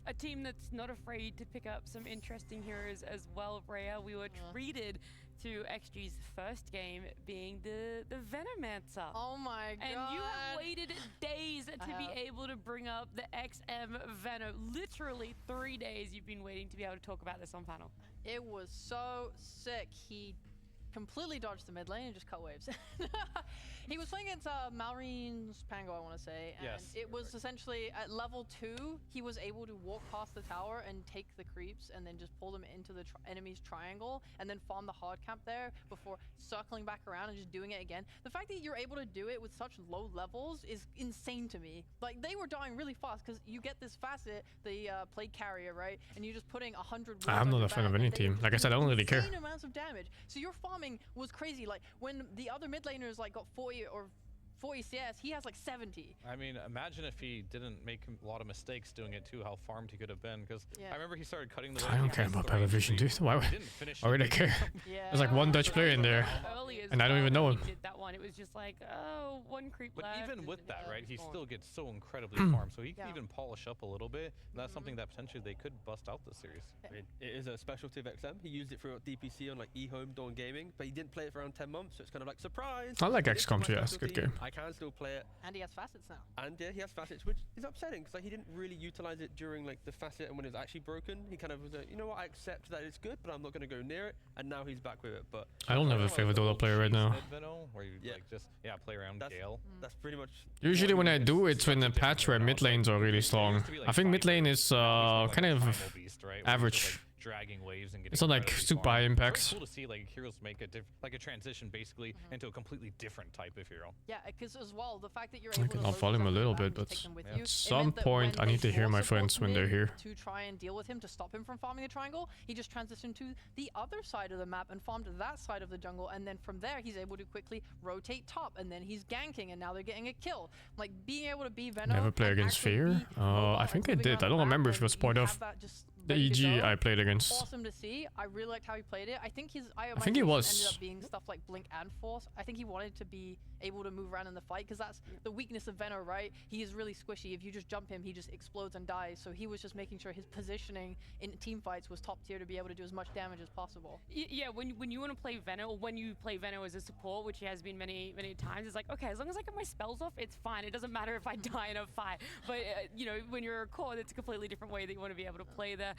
A team that's not afraid to pick up some interesting heroes as well, Rhea. We were treated to XG's first game being the Venomancer. Oh my god. And you have waited days to be able to bring up the XM Veno. Literally 3 days you've been waiting to be able to talk about this on panel. It was so sick. He completely dodged the mid lane and just cut waves. He was playing against Malreen's Pango, I want to say, and it was essentially at level 2, he was able to walk past the tower and take the creeps and then just pull them into the enemy's triangle and then farm the hard camp there before circling back around and just doing it again. The fact that you're able to do it with such low levels is insane to me. Like, they were dying really fast because you get this facet, the Plague Carrier, right? And you're just putting 100 I'm not a fan of any team. Like I said, I don't really care. Insane amounts of damage. So your farming was crazy. Like, when the other mid laners like got 40 or 40 CS, he has like 70. I mean, imagine if he didn't make a lot of mistakes doing it too, how farmed he could have been. Because I remember he started cutting the. I don't care about television, dude. Why would I care? There's like one Dutch player in there, and I don't even know him. Did that one? It was just like, oh, one creep but left. But even with that, right, he still gets so incredibly farmed, so he can even polish up a little bit. And that's something that potentially they could bust out this series. I mean, it is a specialty of XM. He used it throughout DPC on like eHome, Dawn Gaming, but he didn't play it for around 10 months, so it's kind of like surprise. I like XCOM too. Yeah, it's a good game. I can still play it. And he has facets now. And yeah, he has facets, which is upsetting because like he didn't really utilize it during like the facet and when it was actually broken. He kind of was like, you know what, I accept that it's good, but I'm not going to go near it. And now he's back with it. But I don't have a favorite Dota player right now. Where you like just play around Gale. That's pretty much. Usually when I do, it's in a patch where mid lanes are really strong. I think mid lane is kind of average. Dragging waves and getting it's not like super high impact. It's cool to see like heroes make a transition basically into a completely different type of hero. Yeah, because as well the fact that you're able I can volume a little bit, but at some point I need to hear my friends when they're here. To try and deal with him to stop him from farming the triangle, he just transitioned to the other side of the map and farmed that side of the jungle, and then from there he's able to quickly rotate top, and then he's ganking, and now they're getting a kill. Like being able to be Venom. Never play against Fear? I think I did. I don't remember if it was point of the EG I played against. Awesome to see. I really liked how he played it. I think his I think he was ended up being stuff like Blink and Force. I think he wanted to be able to move around in the fight, because that's the weakness of Venno, right? He is really squishy. If you just jump him, he just explodes and dies. So he was just making sure his positioning in team fights was top tier to be able to do as much damage as possible. Yeah, when you want to play Venno, or when you play Venno as a support, which he has been many times, it's like, okay, as long as I get my spells off, it's fine. It doesn't matter if I die in a fight. But you know, when you're a core, that's a completely different way that you want to be able to play there.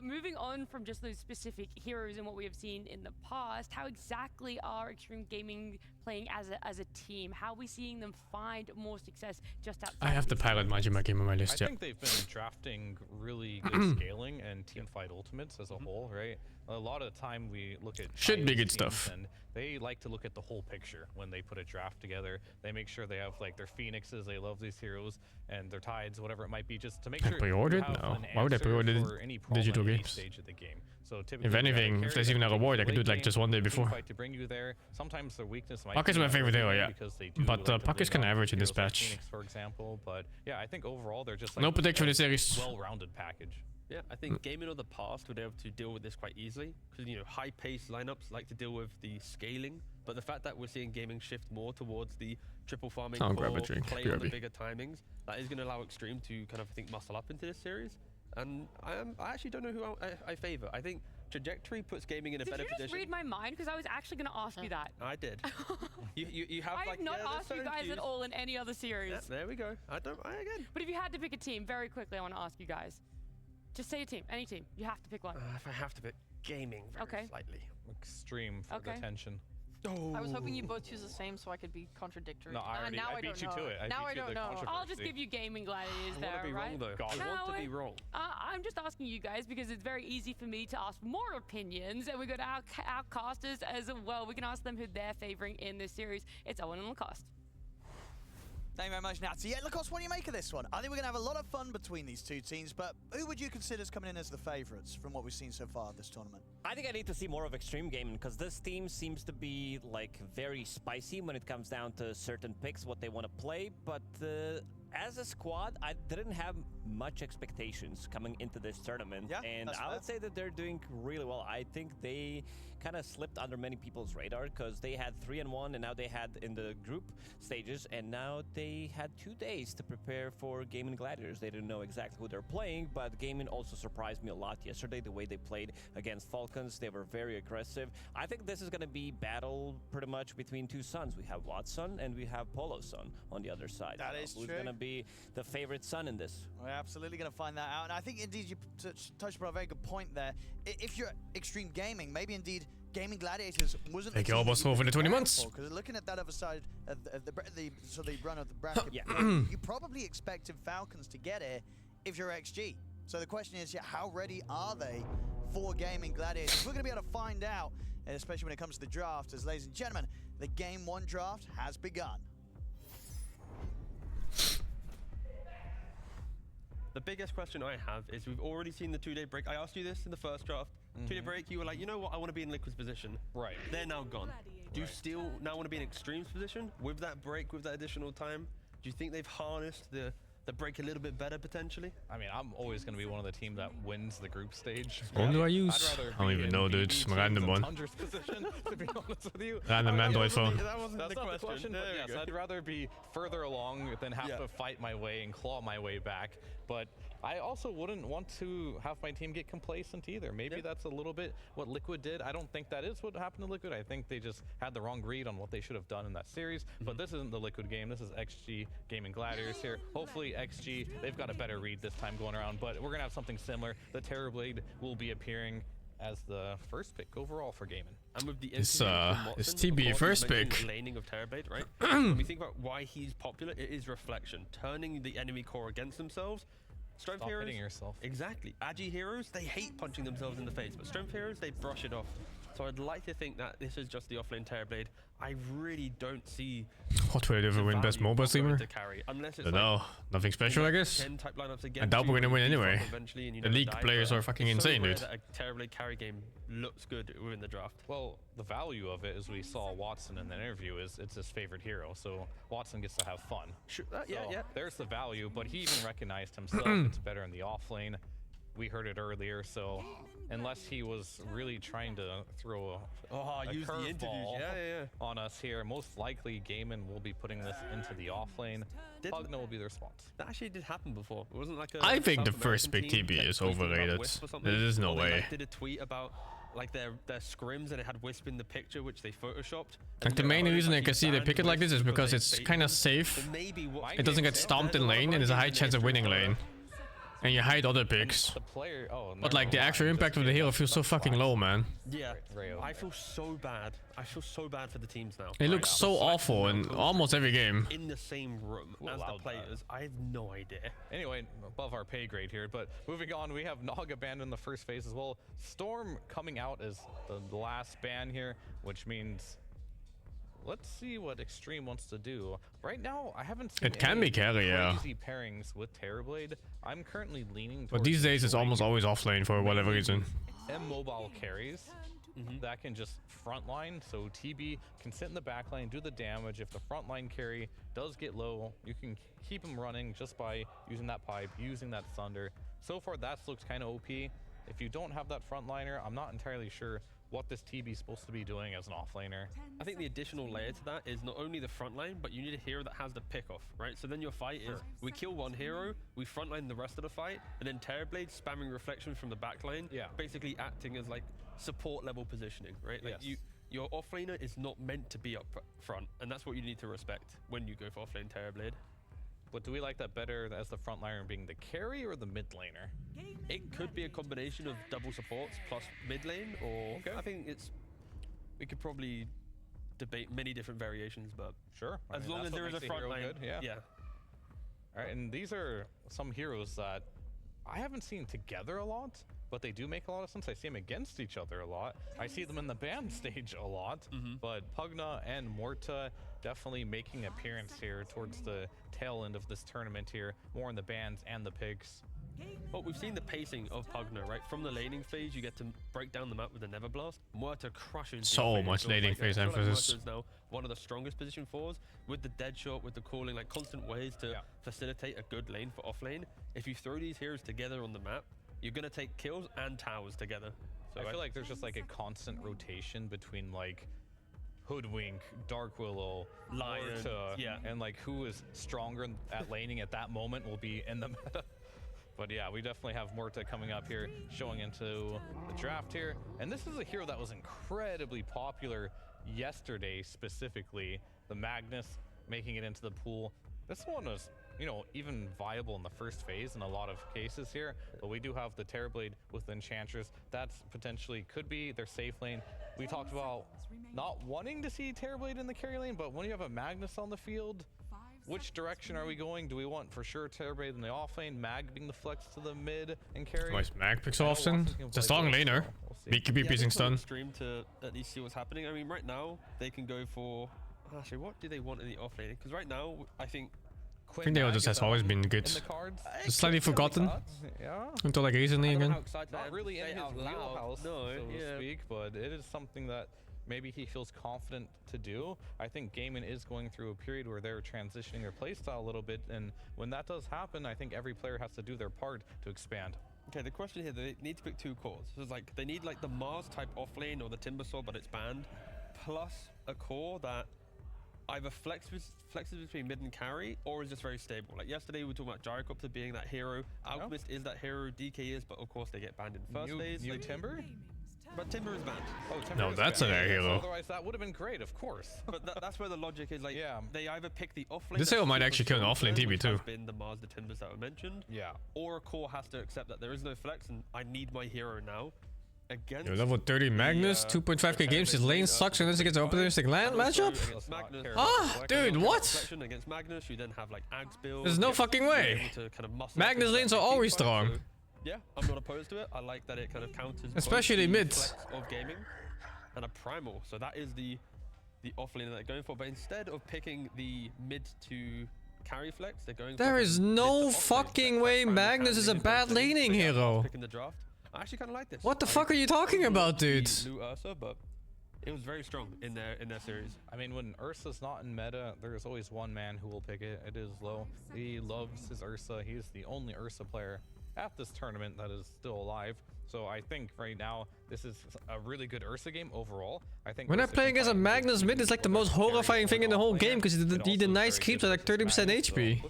Moving on from just those specific heroes and what we have seen in the past, how exactly are Extreme Gaming playing as a team? How are we seeing them find more success just outside? I have the pilot Majima game on my list. I think they've been drafting really good scaling and teamfight ultimates as a whole, right? A lot of the time we look at should be good stuff, and they like to look at the whole picture when they put a draft together. They make sure they have like their phoenixes, they love these heroes, and their tides, whatever it might be, just to make sure pre-ordered? No. Why would I pre-order digital games? Stage of the game. So typically, if anything, if there's even a reward, I could do it like just one day before. To bring you there. Sometimes their weakness might Puck is my favorite hero, yeah. But like Puck is kind of average in this patch. Phoenix, for example, but yeah, I think overall they're just like no prediction for the series. Well-rounded package. Yeah, I think gaming of the past would be able to deal with this quite easily because, you know, high-paced lineups like to deal with the scaling, but the fact that we're seeing gaming shift more towards the triple farming I'll grab a drink. play on the bigger timings, that is going to allow Extreme to kind of, I think, muscle up into this series. And I actually don't know who I favor. I think Trajectory puts gaming in a better position. Did you just read my mind? Because I was actually going to ask you that. I did. you have I like have not asked you guys at all in any other series. Yeah, there we go. Again. But if you had to pick a team, very quickly, I want to ask you guys. Just say a team, any team. You have to pick one. If I have to pick gaming, very slightly. Extreme for the tension. I was hoping you both choose the same so I could be contradictory. No, I beat you to it. Now I don't know. I'll just give you gaming gladiators there, I want to be wrong, though. I want to be wrong. I'm just asking you guys because it's very easy for me to ask more opinions, and we got our casters as well. We can ask them who they're favoring in this series. It's Owen and Lacoste. Thank you very much, Nat. So yeah, Lacoste, what do you make of this one? I think we're going to have a lot of fun between these two teams, but who would you consider as coming in as the favourites from what we've seen so far this tournament? I think I need to see more of Extreme Gaming, because this team seems to be like very spicy when it comes down to certain picks, what they want to play, but as a squad, I didn't have much expectations coming into this tournament, and I would say that they're doing really well. I think they kind of slipped under many people's radar because they had 3-1, and now they had in the group stages, and now they had 2 days to prepare for Gaming Gladiators. They didn't know exactly who they're playing, but Gaming also surprised me a lot yesterday, the way they played against Falcons. They were very aggressive. I think this is going to be battle pretty much between two Suns. We have Watson and we have Polo Sun on the other side. That is Who's true. going to be the favorite Sun in this? We're absolutely going to find that out, and I think indeed you touched upon a very good point there. If you're Extreme Gaming, maybe indeed Gaming Gladiators wasn't They can almost over the 20 months. Because looking at that other side of the run of the bracket, you probably expected Falcons to get it if you're XG. So the question is, how ready are they for Gaming Gladiators? We're going to be able to find out, especially when it comes to the draft, as ladies and gentlemen, the Game 1 draft has begun. The biggest question I have is we've already seen the 2-day break. I asked you this in the first draft. 2-day break, you were like, you know what, I want to be in Liquid's position. Right. They're now gone. Do you still now want to be in Extreme's position with that break, with that additional time? Do you think they've harnessed the break a little bit better potentially? I mean, I'm always going to be one of the team that wins the group stage. What do I use? I don't even know, dude. Some random one. Position, to be honest with you. Random Android phone. That's not the question, but yes, I'd rather be further along than have to fight my way and claw my way back. But I also wouldn't want to have my team get complacent either. Maybe that's a little bit what Liquid did. I don't think that is what happened to Liquid. I think they just had the wrong read on what they should have done in that series. But this isn't the Liquid game. This is XG Gaming Gladiators here. Hopefully XG, they've got a better read this time going around. But we're going to have something similar. The Terrorblade will be appearing as the first pick overall for Gaming. And with the it's TB first pick. Laning of Terrorblade, right? When we think about why he's popular, it is reflection, turning the enemy core against themselves. Strength heroes, hitting yourself. Exactly. Agi heroes, they hate punching themselves in the face, but strength heroes, they brush it off. So I'd like to think that this is just the offlane Terrorblade. I really don't see what way to ever win best mobile streamer. Unless it's no, nothing special, I guess. I doubt we're gonna win anyway. The league players are fucking insane, dude. A Terrorblade carry game looks good within the draft. Well, the value of it, as we saw Watson in the interview, is it's his favorite hero. So Watson gets to have fun. Sure, so there's the value, but he even recognized himself. It's better in the off lane. we heard it earlier. So unless he was really trying to throw a use the interviews. curveball Yeah. on us here, most likely Gaimin will be putting this into the off lane. Pugna will be the response. That actually did happen before. It wasn't like a I think the South first American big team TB kept is tweeting about overrated. Wisp or something, There is no or they, way. like, did a tweet about like their scrims and it had Wisp in the picture, which they photoshopped. Like the main reason I can see they pick it like this is because it's kind of safe. It doesn't get stomped in lane and there's a high chance of winning lane. And you hide other picks. But like the actual impact of the hero feels so fucking low, man. Yeah, I feel so bad. I feel so bad for the teams now. It looks so awful in almost every game. In the same room as the players, I have no idea. Anyway, above our pay grade here, but moving on, we have Nog abandoned the first phase as well. Storm coming out as the last ban here, which means let's see what Extreme wants to do. Right now, I haven't seen It can be carry, yeah. crazy pairings with Terrorblade. I'm currently leaning towards But these days it's almost always off lane for whatever reason. mobile carries that can just frontline, so TB can sit in the back lane, do the damage. If the frontline carry does get low, you can keep him running just by using that pipe, using that thunder. So far that looks kind of OP. If you don't have that frontliner, I'm not entirely sure what this TB is supposed to be doing as an offlaner. I think the additional layer to that is not only the front line, but you need a hero that has the pick-off, right? So then your fight is, we kill one hero, we frontline the rest of the fight, and then Terrorblade spamming reflection from the back line, basically acting as like support level positioning, right? Like your offlaner is not meant to be up front, and that's what you need to respect when you go for offlane Terrorblade. But do we like that better as the frontliner being the carry or the mid laner? It could be a combination of double supports plus mid lane, or I think we could probably debate many different variations, but sure, as long as there is a front line, yeah. All right, and these are some heroes that I haven't seen together a lot, but they do make a lot of sense. I see them against each other a lot. I see them in the ban stage a lot, but Pugna and Morta definitely making an appearance here towards the tail end of this tournament here, more in the bans and the picks. Well, we've seen the pacing of Pugna, right? From the laning phase, you get to break down the map with a Never Blast. Muerta crushes. So much laning phase emphasis. Muerta is now one of the strongest position 4s with the dead shot, with the calling, like constant ways to facilitate a good lane for off lane. If you throw these heroes together on the map, you're gonna take kills and towers together. So I feel like there's just like a constant rotation between like Hoodwink, Dark Willow, Lion, Morta, and like who is stronger at laning at that moment will be in the meta. But yeah, we definitely have Morta coming up here, showing into the draft here. And this is a hero that was incredibly popular yesterday, specifically. The Magnus making it into the pool. This one was, you know, even viable in the first phase in a lot of cases here. But we do have the Terrorblade with Enchantress. That's potentially could be their safe lane. We talked about not wanting to see Terrorblade in the carry lane, but when you have a Magnus on the field, which direction are we going? Do we want for sure Terrorblade in the off lane, Mag being the flex to the mid and carry? Nice Mag picks often. It's a strong laner. BKB piecing stun. Stream to at least see what's happening. I mean, right now they can go for. Actually, what do they want in the off lane? Because right now I think they just has always been good. It's slightly forgotten. Until like recently again. Not really in his wheelhouse, so to speak, but it is something that maybe he feels confident to do. I think Gaimin is going through a period where they're transitioning their playstyle a little bit, and when that does happen, I think every player has to do their part to expand. Okay, the question here, they need to pick 2 cores. So it's like they need like the Mars type offlane or the Timbersaw, but it's banned, plus a core that either flexes between mid and carry, or is just very stable. Like yesterday we were talking about Gyrocopter being that hero, Alchemist is that hero, DK is, but of course they get banned in first phase. New Timber? But Timber is banned. Oh, Timber no, is that's banned. a rare hero. Otherwise that would have been great, of course. But that's where the logic is, like, they either pick the offlane. This hero might actually kill an offlane TB too. Been the Mars, the Timbers that were mentioned. Yeah. Or a core has to accept that there is no flex and I need my hero now. Against level 30 Magnus, 2.5k games, his lane sucks unless he gets an opportunistic land matchup? Dude, what? Against Magnus, you then have like Ags build. There's no fucking way. Magnus lanes are always strong. Yeah, I'm not opposed to it. I like that it kind of counters especially mid of gaming and a primal. So that is the offlane that they're going for. But instead of picking the mid to carry flex, they're going. There is no fucking way Magnus is a bad laning hero. Picking the draft. I actually kind of like this. What the fuck are you talking about, dude? Blue Ursa, but it was very strong in their series. I mean, when Ursa's not in meta, there's always one man who will pick it. It is Low. He loves his Ursa. He's the only Ursa player at this tournament that is still alive. So I think right now this is a really good Ursa game overall. I think when I play against a Magnus mid, it's like the most horrifying thing in the whole game because he denies creeps at like 30% HP.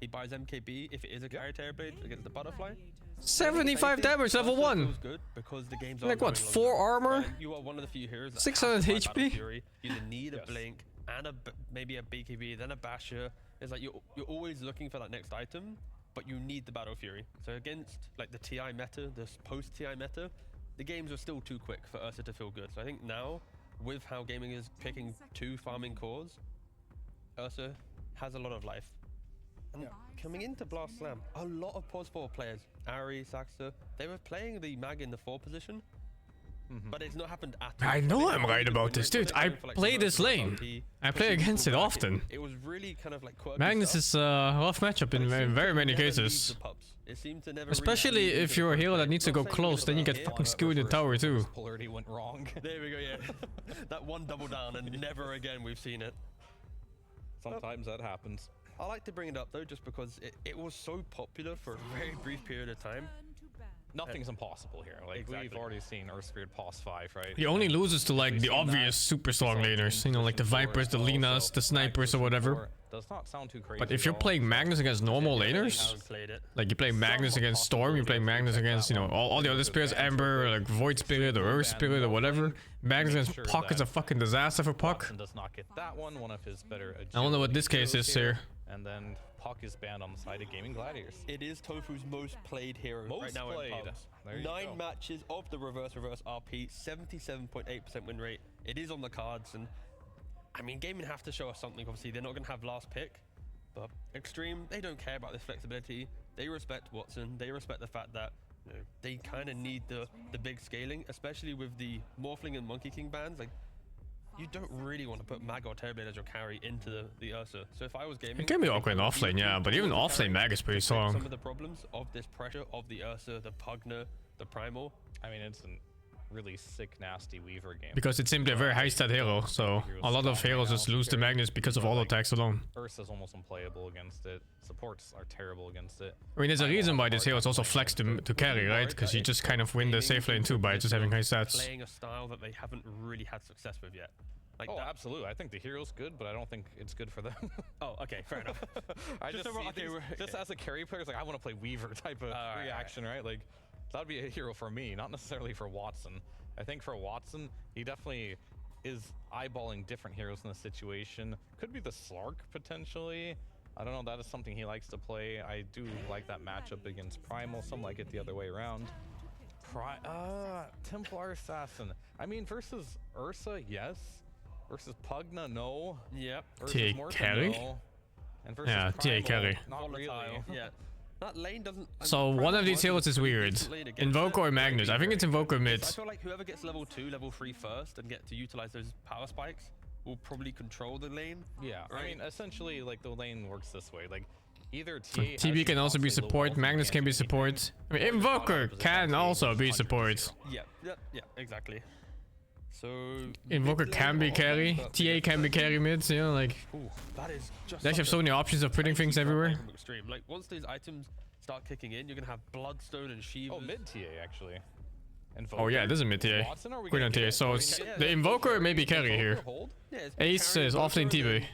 He buys MKB if it is a carry Terrorblade against the butterfly. 75 damage, level 1. Feels good because the game's like what, 4 armor? You are one of the few heroes that 600 have to buy HP. Fury. You need a blink and maybe a BKB, then a basher. It's like you're always looking for that next item, but you need the Battle Fury. So against like the TI meta, this post-TI meta, the games are still too quick for Ursa to feel good. So I think now, with how gaming is picking 2 farming cores, Ursa has a lot of life. And coming into Blast Slam, a lot of pause 4 players, Ari, Saxter, they were playing the mag in the 4 position, but it's not happened at all. I know I'm right about this, dude. I play this lane. I play against it often. It was really kind of like quirky Magnus stuff. is a rough matchup in very many cases. Especially if you're a hero that needs to go close, then you get fucking skewed in the tower too. Polarity went wrong. There we go, yeah. That one double down and never again we've seen it. Sometimes that happens. I like to bring it up though just because it was so popular for a very brief period of time. Nothing's impossible here. Like we've already seen Earthspirit pause 5, right? He only loses to like the obvious super strong laners, you know, like the Vipers, the Linas, the Snipers or whatever. Does not sound too crazy. But if you're playing Magnus against normal laners, like you play Magnus against Storm, you play Magnus against, you know, all the other spirits, Ember, like Void Spirit or Earth Spirit or whatever. Magnus against Puck is a fucking disaster for Puck. Does not get that one of his better I don't know what this case is here. And then Puck is banned on the side of Gaming Gladiators. It is Tofu's most played hero right now in pubs. 9 matches of the reverse RP, 77.8% win rate. It is on the cards, and I mean, Gaming have to show us something. Obviously, they're not going to have last pick, but Extreme, they don't care about this flexibility. They respect Watson. They respect the fact that they kind of need the big scaling, especially with the Morphling and Monkey King bans. Like, you don't really want to put Mag or Terrorblade as your carry into the Ursa. So if I was gaming, It can be awkward in offlane, yeah, but even offlane Mag is pretty strong. Some of the problems of this pressure of the Ursa, the Pugner, the Primal. I mean, it's a really sick, nasty Weaver game. Because it's simply a very high stat hero, so a lot of heroes just lose to Magnus because of auto attacks alone. Ursa's almost unplayable against it. Supports are terrible against it. I mean, there's a reason why this hero is also flexed to carry, right? Because you just kind of win the safe lane too by just having high stats. Playing a style that they haven't really had success with yet. Like absolutely. I think the hero's good, but I don't think it's good for them. Oh, okay, fair enough. I just as a carry player, it's like I want to play Weaver type of reaction, right? Like that would be a hero for me, not necessarily for Watson. I think for Watson, he definitely is eyeballing different heroes in the situation. Could be the S.T.A.L.K.E.R potentially. I don't know. That is something he likes to play. I do like that matchup against Primal. Some like it the other way around. Templar Assassin. I mean, versus Ursa, yes. Versus Pugna, no. Yep. T.A.K.E.R? No. And versus Yeah, T.A.K.E.R. Not really. Yeah. That lane doesn't. So one of these heroes is weird. Invoker or Magnus? I think it's Invoker mid. I feel like whoever gets level 2, level 3 first and get to utilize those power spikes will probably control the lane. Yeah, right? I mean, essentially, like the lane works this way. Like either TB can also be support, Magnus can be support. I mean, Invoker can also be support. Yeah, exactly. So Invoker can be carry, TA can be carry mid, you know, like that is just they have so many options of putting things everywhere. Extreme. Like once these items start kicking in, you're gonna have Bloodstone and Shiva. Oh, mid TA actually. Invoker. Oh yeah, this is mid TA. Queen on TA, so it's the Invoker may be carry here. Ace is offlane TB.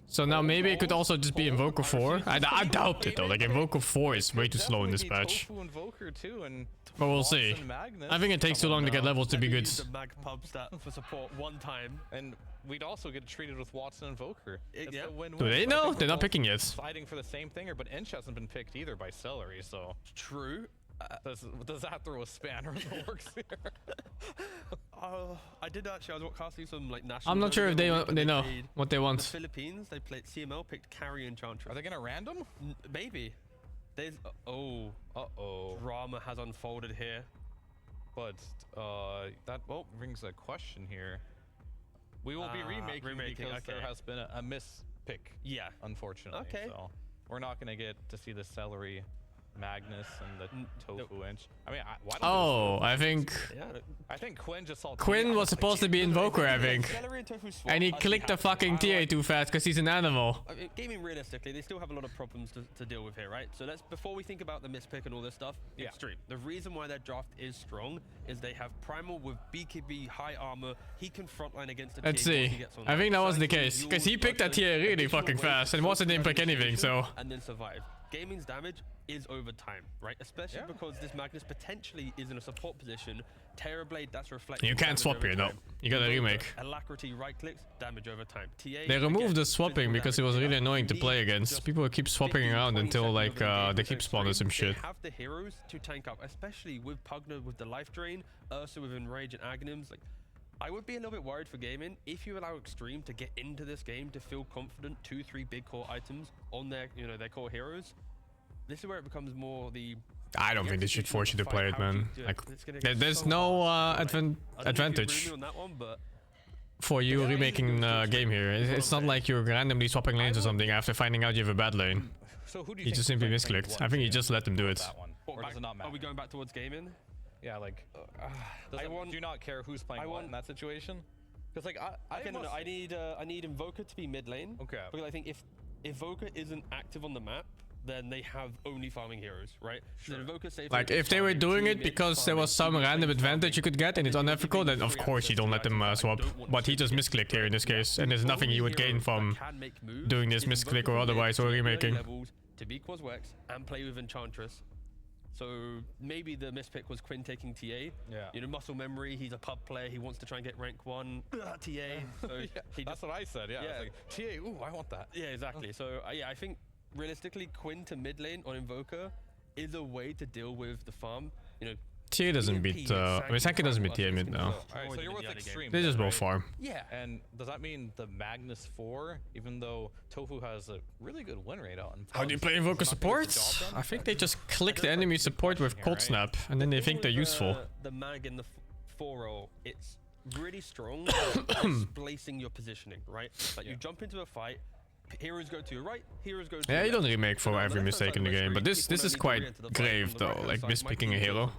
So now maybe it could also just be Invoker 4. I doubt it though, like Invoker 4 is way too slow in this patch. Invoker too, and but we'll see. I think it takes too long to get levels to be good. The mag pub stat for support one time, and we'd also get treated with Watson Invoker. Yeah. Do they know? They're not picking yet. Fighting for the same thing, but Ench hasn't been picked either by Celery, so true. Does that throw a spanner in the works here? I did actually. I was casting some like national. I'm not sure if they know what they want. The Philippines, they played CML, picked Carry Enchantress. Are they gonna random? Maybe. There's drama has unfolded here, but that brings a question here. We will be remaking because there has been a mispick. Yeah, unfortunately. Okay. So we're not gonna get to see the Celery Magnus and the Tofu inch. I mean, why don't I think I think Quinn just saw Quinn was supposed to be Invoker, I think. And he clicked the fucking TA too fast because he's an animal. I mean, gaming realistically, they still have a lot of problems to deal with here, right? So before we think about the mispick and all this stuff, Extreme. The reason why their draft is strong is they have Primal with BKB, high armor. He can frontline against the TA. Let's see. I think that was the case because he picked that TA really fucking fast and wasn't impick anything, so. And then survived. Gaming's damage is over time, right? Especially because this Magnus potentially is in a support position. Terrorblade, that's reflecting. You can't swap here, no. You gotta remake. Alacrity, right clicks, damage over time. TA, they removed the swapping because it was really annoying to play against. People would keep swapping around until like they keep spawning some shit. They have the heroes to tank up, especially with Pugna with the life drain, Ursa with Enrage and Aghanims. Like, I would be a little bit worried for gaming if you allow Extreme to get into this game to feel confident 2-3 big core items on their their core heroes. This is where it becomes more the. I don't think they should force you to play it, man. Like, there's no advantage for you remaking game here. It's not like you're randomly swapping lanes or something after finding out you have a bad lane. So who do you just simply misclicked. I think you just let them do it. Or does it not matter? Are we going back towards gaming? Yeah, like, do you not care who's playing what in that situation? Because like, I need Invoker to be mid lane. Okay. Because I think if Invoker isn't active on the map, then they have only farming heroes, right? Sure. Like, if they were doing it because there was some random advantage you could get and it's unethical, then of course you don't let them swap. But he just misclicked here in this case, and there's nothing you would gain from doing this misclick or otherwise or remaking. To be Quaswex and play with Enchantress. So maybe the mispick was Quinn taking TA. Yeah. Muscle memory, he's a pub player, he wants to try and get rank 1. TA. So that's what I said, yeah. I was like, TA, ooh, I want that. Yeah, exactly. So I think realistically, Quinn to mid lane on Invoker is a way to deal with the farm. TA doesn't beat, I mean, Sanka doesn't beat TA mid now. Alright, so you're with Extreme. They just both farm. Yeah. And does that mean the Magnus 4, even though Tofu has a really good win rate out? How do you play Invoker support? I think they just click the enemy support with Cold Snap, and then they think they're useful. The Mag in the 4 role, it's really strong at displacing your positioning, right? Like you jump into a fight, heroes go to your right, heroes go to your you don't remake for every mistake in the game, but this is quite grave though, like mispicking a hero.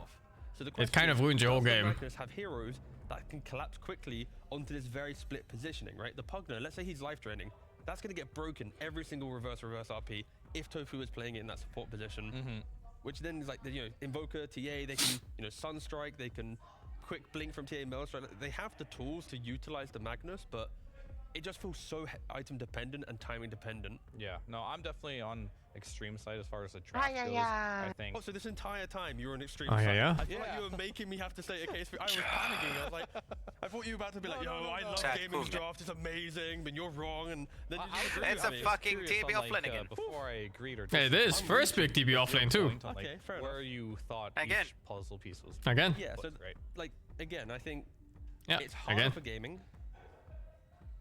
It kind of ruins your whole game. Have heroes that can collapse quickly onto this very split positioning, right? The Pugna, let's say he's life draining, that's going to get broken every single reverse RP if Tofu is playing it in that support position, which then is like Invoker, TA, they can Sunstrike, they can quick blink from TA Maelstrom. They have the tools to utilize the Magnus, but it just feels so item dependent and timing dependent. Yeah, no, I'm definitely on Extreme side as far as the draft goes. I think. Oh, so this entire time you were on Extreme side. I feel like you were making me have to state a case for. I was panicking. I was like, I thought you were about to be like, yo, I love gaming's draft. It's amazing, but you're wrong. And then it's a fucking TB offlane before I agreed or. Hey, this first big TB offlane too. Okay, fair enough. Where you thought each puzzle piece was. Again. Yeah. So like again, I think Yeah, it's hard again. for gaming,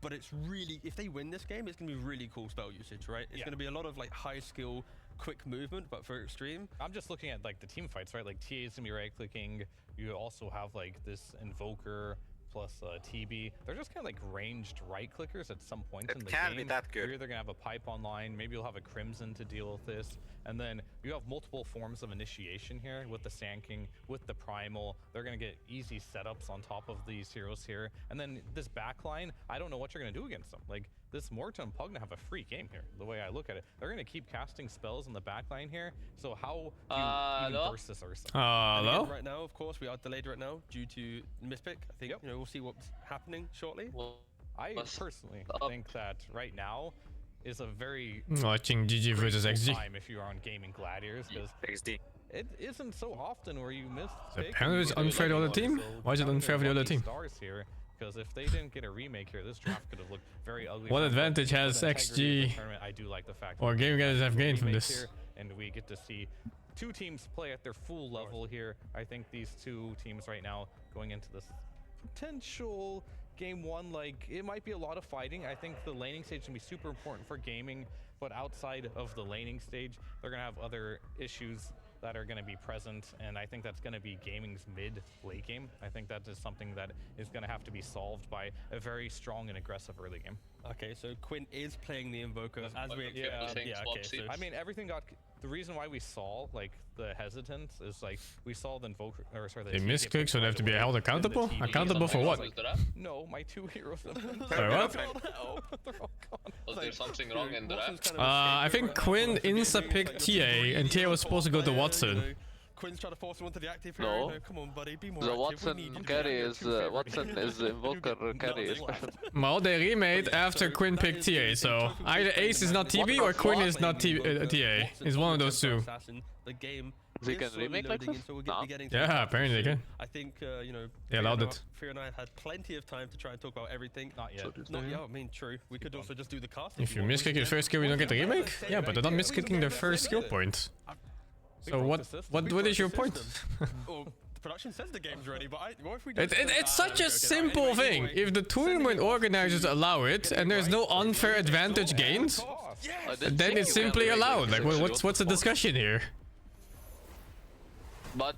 but it's really, if they win this game, it's going to be really cool spell usage, right? It's going to be a lot of like high skill, quick movement, but for extreme. I'm just looking at like the team fights, right? Like TA is going to be right clicking. You also have like this Invoker plus TB. They're just kind of like ranged right clickers at some point in the game. It can be that good. You're either going to have a pipe online, maybe you'll have a Crimson to deal with this, and then you have multiple forms of initiation here with the Sand King, with the Primal. They're going to get easy setups on top of these heroes here. And then this backline, I don't know what you're going to do against them. Like this Morta and Pugna have a free game here, the way I look at it. They're going to keep casting spells in the backline here. So how do you even burst this Ursa? Hello? Right now, of course, we are delayed right now due to mispick. I think we'll see what's happening shortly. I personally think that right now is a very watching GG versus XG time if you're on gaming gladiators, because it isn't so often where you miss. Apparently it's unfair to the other team. Why is it unfair for the other team? Here, because if they didn't get a remake here, this draft could have looked very ugly. What advantage has XG I do like the fact or game guys have gained from this? Here, and we get to see two teams play at their full level here. I think these two teams right now going into this potential game one, like it might be a lot of fighting. I think the laning stage can be super important for gaming, but outside of the laning stage, they're gonna have other issues that are gonna be present, and I think that's gonna be gaming's mid-late game. I think that is something that is gonna have to be solved by a very strong and aggressive early game. Okay, so Quinn is playing the Invoker as we expected. Yeah, okay. So I mean, everything got. The reason why we saw like the hesitance is like we saw the Invoker, or sorry, They misclick, so they have to be held accountable. Accountable for what? No, my 2 heroes. Sorry, what? Was there something wrong in the draft? I think Quinn insta-picked TA, and TA was supposed to go to Watson. Quinn's trying to force him onto the active No. hero. Come on, buddy, be more The active. Watson carry is Invoker carry. Well, they remade after Quinn picked TA, so either Ace is not TB or Quinn is not TA. It's one of those two. The game They can remake like this? No. Yeah, apparently they can. I think, you know, They allowed it. Fear and I had plenty of time to try and talk about everything. Not yet. Not yet, I mean, true. We could also just do the cast. If you misclick your first skill, you don't get the remake? Yeah, but they're not misclicking their first skill point. So what is your point? Well, the production says the game's ready, but what if we It's such a simple thing. If the tournament organizers allow it and there's no unfair advantage gained, then it's simply allowed. Like, what's the discussion here? But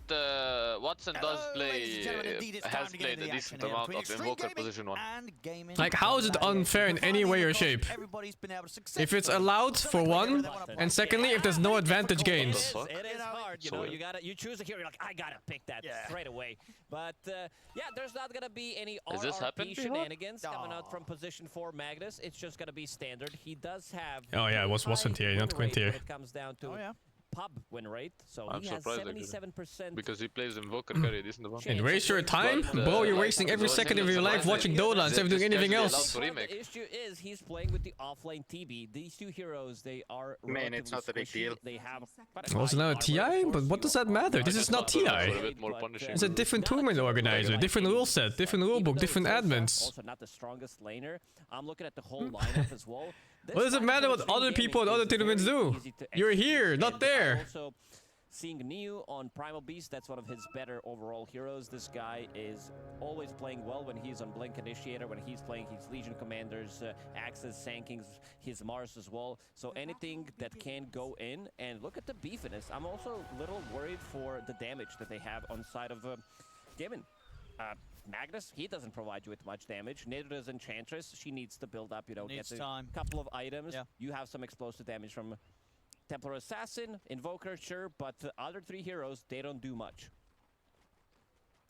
Watson does has played a decent amount of Invoker position 1. Like, how is it unfair in any way or shape? If it's allowed for one, and secondly, if there's no advantage gained. It is hard, you know. You choose a hero, you're like, I gotta pick that straight away. But yeah, there's not gonna be any RRP shenanigans coming out from position 4 Magnus. It's just gonna be standard. He does have. Oh yeah, it was Watson TA, not Quinn TA. It comes down to pub win rate, so I'm he has surprised 77%. because he plays Invoker carry a decent amount. And waste your time? Bro, you're wasting every second of your life watching Dota instead of doing anything else. The issue is he's playing with the offlane TB. These two heroes, they are Man, it's not a big deal. They have Was it now a TI? But what does that matter? This is not TI. It's a different tournament organizer, different rule set, different rulebook, different admins. Also not the strongest laner. I'm looking at the whole lineup as well. What does it matter what other people and other tournaments do? You're here, not there. Also, seeing Neo on Primal Beast, that's one of his better overall heroes. This guy is always playing well when he's on Blink Initiator, when he's playing his Legion Commanders, Axes, Sankings, his Mars as well. So anything that can go in, and look at the beefiness. I'm also a little worried for the damage that they have on side of Given. Magnus, he doesn't provide you with much damage. Neither does Enchantress. She needs to build up, you know, get a couple of items. You have some explosive damage from Templar Assassin, Invoker, sure, but the other 3 heroes, they don't do much.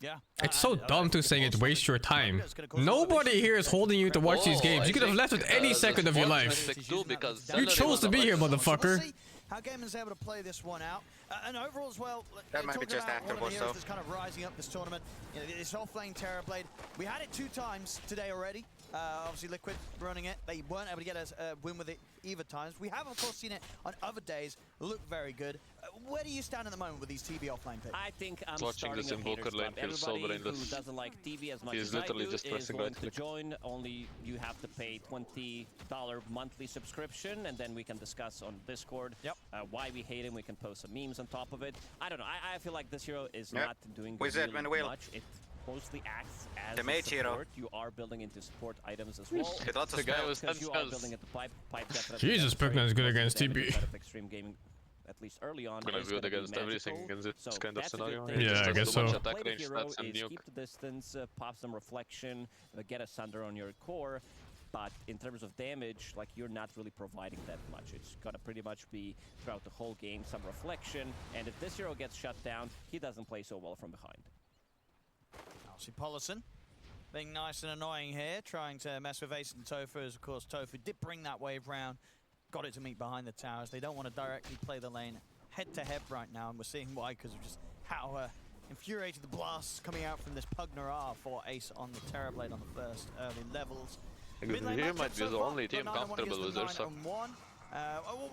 Yeah. It's so dumb to say it waste your time. Nobody here is holding you to watch these games. You could have left with any second of your life. You chose to be here, motherfucker. How Gamon's able to play this one out, and overall as well. That might be just after one of the heroes that's kind of rising up this tournament. You know, this offlane Terrorblade. We had it 2 times today already. Obviously, Liquid running it. They weren't able to get a win with it either times. We have, of course, seen it on other days. Look very good. Where do you stand at the moment with these TB offlane picks? I think I'm watching this Invoker lane feels so brainless. Who doesn't like TB as much He's as literally I do just is pressing going right to click. join. Only you have to pay $20 monthly subscription, and then we can discuss on Discord why we hate him. We can post some memes on top of it. I don't know. I feel like this hero is not doing Wizard, really much. It mostly acts as the mage hero. support. You are building into support items as well. Get lots of The guy was Because 10 you are spells. building into pipe definitely Jesus, does Pugna is good very against much TB. benefit of Extreme Gaming, at least early on. Gonna is be good gonna be against everything magical. against this So kind of that's a good scenario. thing. Yeah, Just I has guess too much so. attack Play the range hero stats and is nuke. keep the distance, pop some reflection, get a Sunder on your core, but in terms of damage, like, you're not really providing that much. It's gonna pretty much be throughout the whole game some reflection, and if this hero gets shut down, he doesn't play so well from behind. Obviously, Pollison being nice and annoying here, trying to mess with Ace and Tofu, as of course Tofu did bring that wave round, got it to meet behind the towers. They don't want to directly play the lane head-to-head right now, and we're seeing why, because of just how infuriated the blasts coming out from this Pugna are for Ace on the Terrorblade on the first early levels. Because here might be the only team comfortable with their suck. What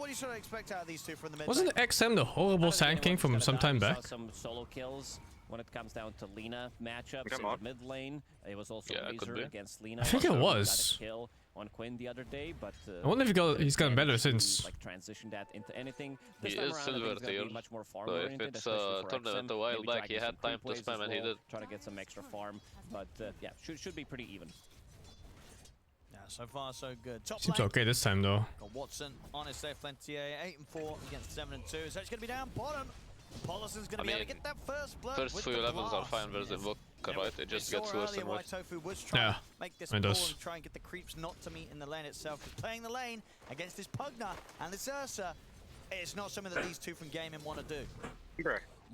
do you sort of expect out of these two from the mid? Wasn't XM the horrible Sand King from some time back? Some solo kills when it comes down to Lina matchups Come in on. the mid lane. It was also Yeah, could Razor be. against Lina. I think it Also was. got a kill on Quinn the other day, but I wonder if he's gotten better since. like transition that into anything. He This time is around, I think silver it's gonna be tier, much more farm so if oriented, it's especially for tournament XM. a while Maybe back, try he to get had some time quick to plays spam as and he well, did. Try to get some extra farm, but yeah, should be pretty even. Yeah, so far so good. Top Seems lane, okay this time though. got Watson on his safe lane TA, 8-4 against 7-2. So it's going to be down bottom. Pollison's going to be able to get that first blood. First with few the levels are blast. fine versus Yes. Invoke. right? It just gets worse and worse. Tofu was trying to make this it pull does. and try and get the creeps not to meet in the lane itself. Because playing the lane against this Pugna and this Ursa, it's not something that these two from gaming want to do.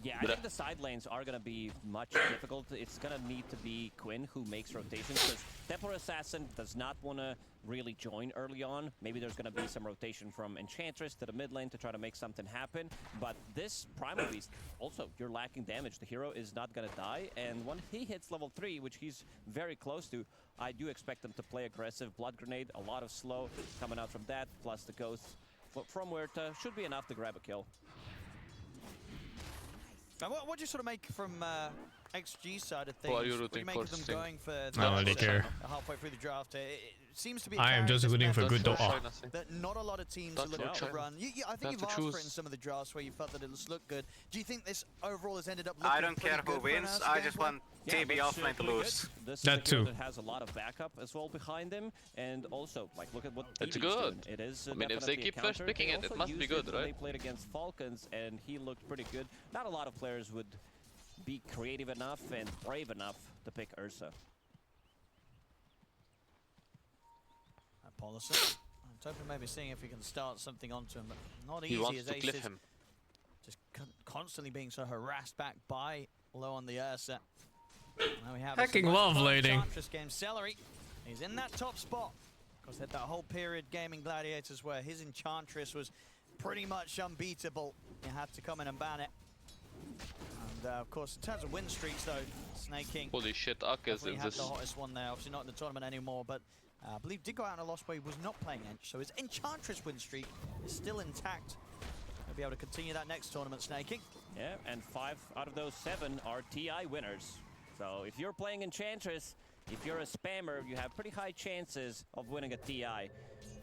Yeah, I think the side lanes are going to be much difficult. It's going to need to be Quinn who makes rotations, because Templar Assassin does not want to really join early on. Maybe there's going to be some rotation from Enchantress to the mid lane to try to make something happen. But this Primal Beast, also, you're lacking damage. The hero is not going to die. And when he hits level 3, which he's very close to, I do expect them to play aggressive. Blood Grenade, a lot of slow coming out from that, plus the Ghost from Huerta should be enough to grab a kill. And what do you sort of make from XG side of things? Who are you What do rooting you make for, of them Sting? going for I don't really care. halfway through the draft? It seems to be. I am just rooting for good Dota. That not a lot of teams are looking to run. I think you've asked for it in some of the drafts where you felt that it looked good. Do you think this overall has ended up looking I don't care who wins, I just want TB offlane to lose. That too. It has a lot of backup as well behind him, and also, like, look at what It's TB's good. doing. It is. I mean, if they keep first picking it, it must be good, right? They played against Falcons, and he looked pretty good. Not a lot of players would be creative enough and brave enough to pick Ursa. Paulison. I'm hoping maybe seeing if he can start something onto him, but not easy. He wants as to Ace cliff is him. just constantly being so harassed back by low on the Ursa. Now we have Hacking love leading. Enchantress game. S.T.A.L.K.E.R, he's in that top spot. Because had that whole period gaming Gladiators where his Enchantress was pretty much unbeatable. You had to come in and ban it. And of course, in terms of win streaks, though, SNAKEing. Holy shit, Ak is in had this. the hottest one there. Obviously not in the tournament anymore, but I believe did go out in a loss where he was not playing Ench. So his Enchantress win streak is still intact. He'll be able to continue that next tournament, SNAKEing. Yeah, and 5 out of those 7 are TI winners. So if you're playing Enchantress, if you're a spammer, you have pretty high chances of winning a TI.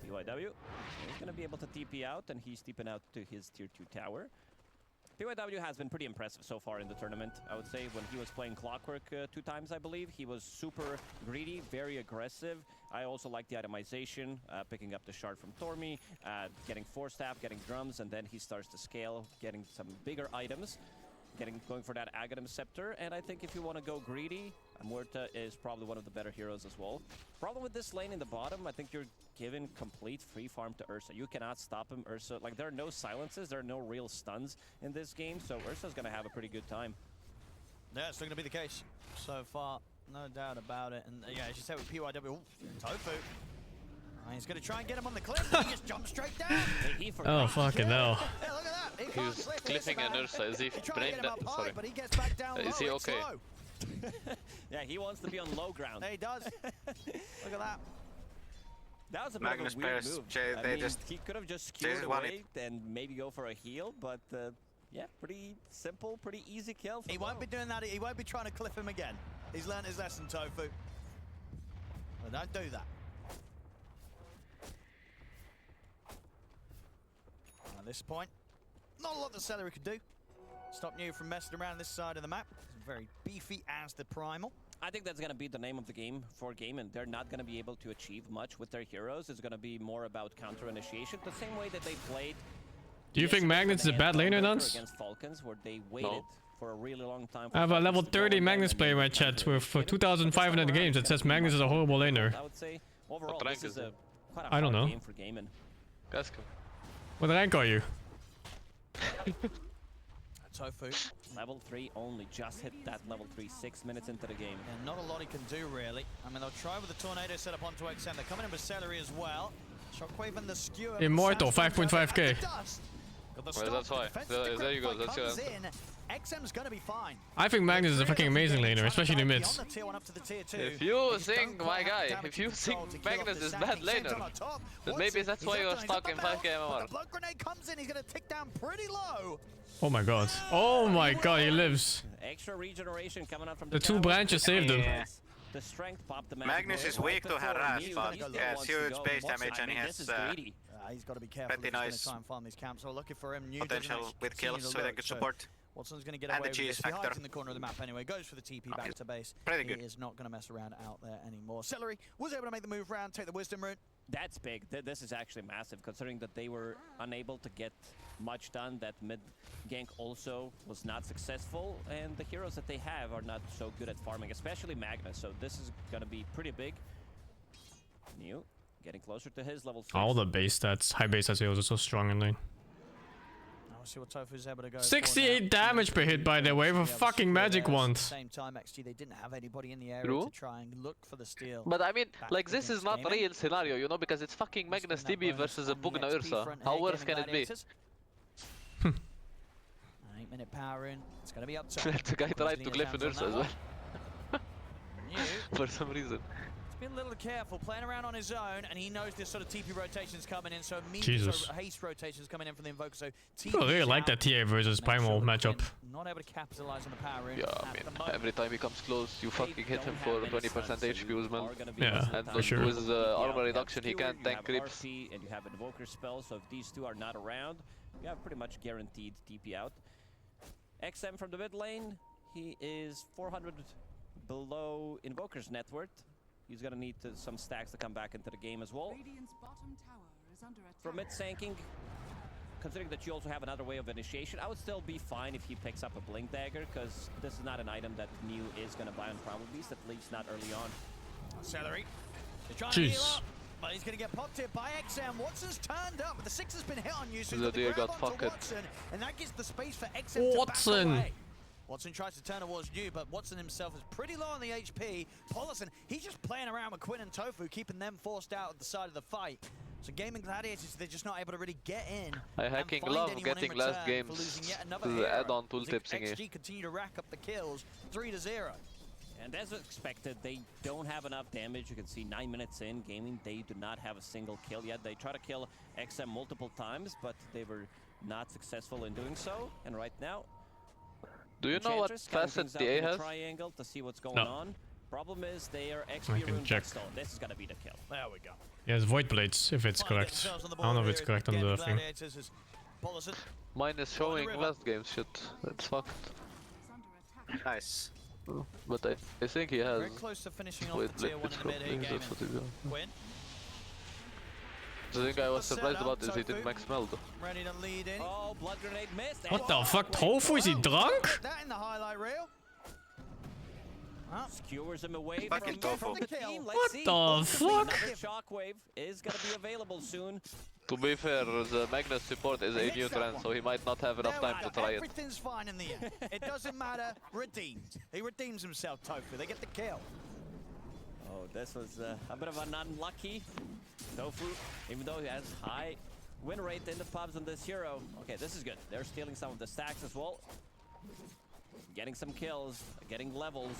PYW is going to be able to TP out, and he's TPing out to his tier 2 tower. PYW has been pretty impressive so far in the tournament. I would say when he was playing Clockwork 2 times, I believe, he was super greedy, very aggressive. I also like the itemization, picking up the shard from Tormi, getting 4-staff, getting drums, and then he starts to scale, getting some bigger items, going for that Aghanim Scepter. And I think if you want to go greedy, Muerta is probably one of the better heroes as well. Problem with this lane in the bottom, I think you're given complete free farm to Ursa. You cannot stop him. Ursa, like, there are no silences, there are no real stuns in this game, so Ursa's gonna have a pretty good time. Yeah, it's still gonna be the case so far, no doubt about it. And yeah, as you said with PYW, ooh, Tofu. He's gonna try and get him on the cliff, but he just jumps straight down. Oh, fucking hell. Yeah, look at that. He's cliffing an Ursa. Is he brain dead? Sorry. But he gets back down Is he low, okay? slow. Yeah, he wants to be on low ground. He does. Look at that. That was a Magnus bit of a weird pairs, move. I mean, he could have just skewered won away and maybe go for a heal, but yeah, pretty simple, pretty easy kill. He won't be doing that. He won't be trying to cliff him again. He's learned his lesson, Tofu. Well, don't do that. At this point, not a lot that S.T.A.L.K.E.R could do. Stop you from messing around this side of the map. It's very beefy as the Primal. I think that's going to be the name of the game for Game, and they're not going to be able to achieve much with their heroes. It's going to be more about counter initiation, the same way that they played. Do you think Magnus is a bad laner, Nance? Against Falcons, where they waited for a really long time. I have a level 30 Magnus player in my chat with for 2,500 games that says Magnus is a horrible laner. I would say overall this is a quite a I don't hard know. game for Gaimin. What rank are you? Tofu. Level 3 only, just hit that level 3 6 minutes into the game. And not a lot he can do, really. I mean, they'll try with the Tornado set up onto XM. They're coming in with Celery as well. Shockwave and the Skewer. Immortal, 5.5k. Well, that's why. There you go, that's your answer. XM's gonna be fine. I think Magnus is a fucking amazing laner, especially in the mids. If you think, my guy, if you think Magnus is bad laner, then maybe that's why you're stuck in 5k MMR. Blood Grenade comes in, he's gonna tick down pretty low. Oh my god. Oh my god, he lives. Extra regeneration coming out from The 2 branches saved him. The strength popped the Magnus is weak to harass, but he has huge base damage and he has he's got to be careful. pretty nice try and farm these camps. So looking for him. potential with kills with a good support. Watson's going to get And away the with cheese this. He hides factor. in the corner of the map anyway. Goes for the TP back to base. Pretty good. He is not going to mess around out there anymore. Celery was able to make the move round, take the Wisdom Rune. That's big. This is actually massive, considering that they were unable to get much done. That mid gank also was not successful, and the heroes that they have are not so good at farming, especially Magnus. So this is gonna be pretty big. New, getting closer to his level 6. All the base stats, high base stats heroes are so strong in lane. I'll see what Tofu's able to go 68 damage per hit, by the way, for fucking magic wand. Same time, XG, they didn't have anybody in the area True. to try and look for the steal. But I mean, like, this is not a real scenario, you know, because it's fucking Magnus TB versus a Bugna Ursa. How worse can it be? 8-minute power in. It's going to be up to The guy tried to glyph an Ursa as well. For some reason. Be a little careful, playing around on his own, and he knows this sort of TP rotation's coming in, so immediately haste rotation's coming in from the Invoker, so TP I really like that TA versus Primal matchup. Not able to capitalize on the power in. Yeah, I mean, every time he comes close, you fucking hit him for 20% HP, man. Yeah, and for sure. With armor reduction, he can't tank creeps. And you have Invoker spells, so if these two are not around, you have pretty much guaranteed TP out. XM from the mid lane, he is 400 below Invoker's net worth. He's gonna need some stacks to come back into the game as well. From mid sanking, considering that you also have another way of initiation, I would still be fine if he picks up a Blink Dagger, because this is not an item that New is gonna buy on Primal Beast, at least not early on. Celery. He's trying to heal up, but he's gonna get popped here by XM. Watson's turned up, but the 6 has been hit on you, so he's got the grab onto Watson, and that gives the space for XM to back away. Watson tries to turn towards New, but Watson himself is pretty low on the HP. Paulison, he's just playing around with Quinn and Tofu, keeping them forced out at the side of the fight. So Gaming Gladiators, they're just not able to really get in. I hacking love getting last games. The add-on tooltip thingy. XG continue to rack up the kills, 3-0. And as expected, they don't have enough damage. You can see 9 minutes in Gaming, they do not have a single kill yet. They try to kill XM multiple times, but they were not successful in doing so. And right now, do you know what facet ST.A.K.E.R has? Triangle to see what's going No. on. Problem is they are I XP can rune check. Stone. This is gonna be the kill. There we go. He has Void Blades, if it's correct. I don't know if it's correct on the thing. Mine is showing last game shit. That's fucked. Nice. But I think he has Very close to finishing off Void the tier Blade 1 in the mid here, that's what he's Gaming. doing. Quinn. The thing I was surprised about is he didn't max meld. Ready to lead in. Oh, blood grenade missed. What the fuck? Tofu, is he drunk? That in the highlight reel. Skewers him away Fucking from the kill. team. What Let's see. the fuck? Another shockwave is gonna be available soon. To be fair, the Magnus support is a new trend, so he might not have enough time to try it. Everything's fine in the end. It doesn't matter. Redeemed. He redeems himself, Tofu. They get the kill. Oh, this was a bit of an unlucky Tofu, even though he has high win rate in the pubs on this hero. Okay, this is good. They're stealing some of the stacks as well. Getting some kills, getting levels.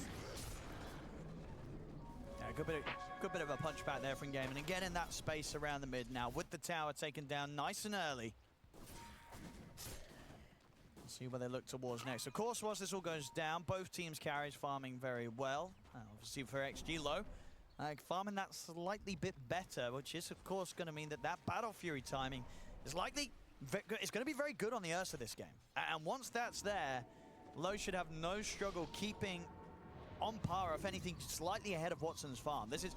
Yeah, good bit of a punch back there from Gaming. And again in that space around the mid now, with the tower taken down nice and early. Let's see where they look towards next. Of course, once this all goes down, both teams carries farming very well. Obviously for XG low, farming that slightly bit better, which is of course going to mean that Battle Fury timing is likely, it's going to be very good on the Ursa this game. And once that's there, Low should have no struggle keeping on par, if anything, slightly ahead of Watson's farm. This is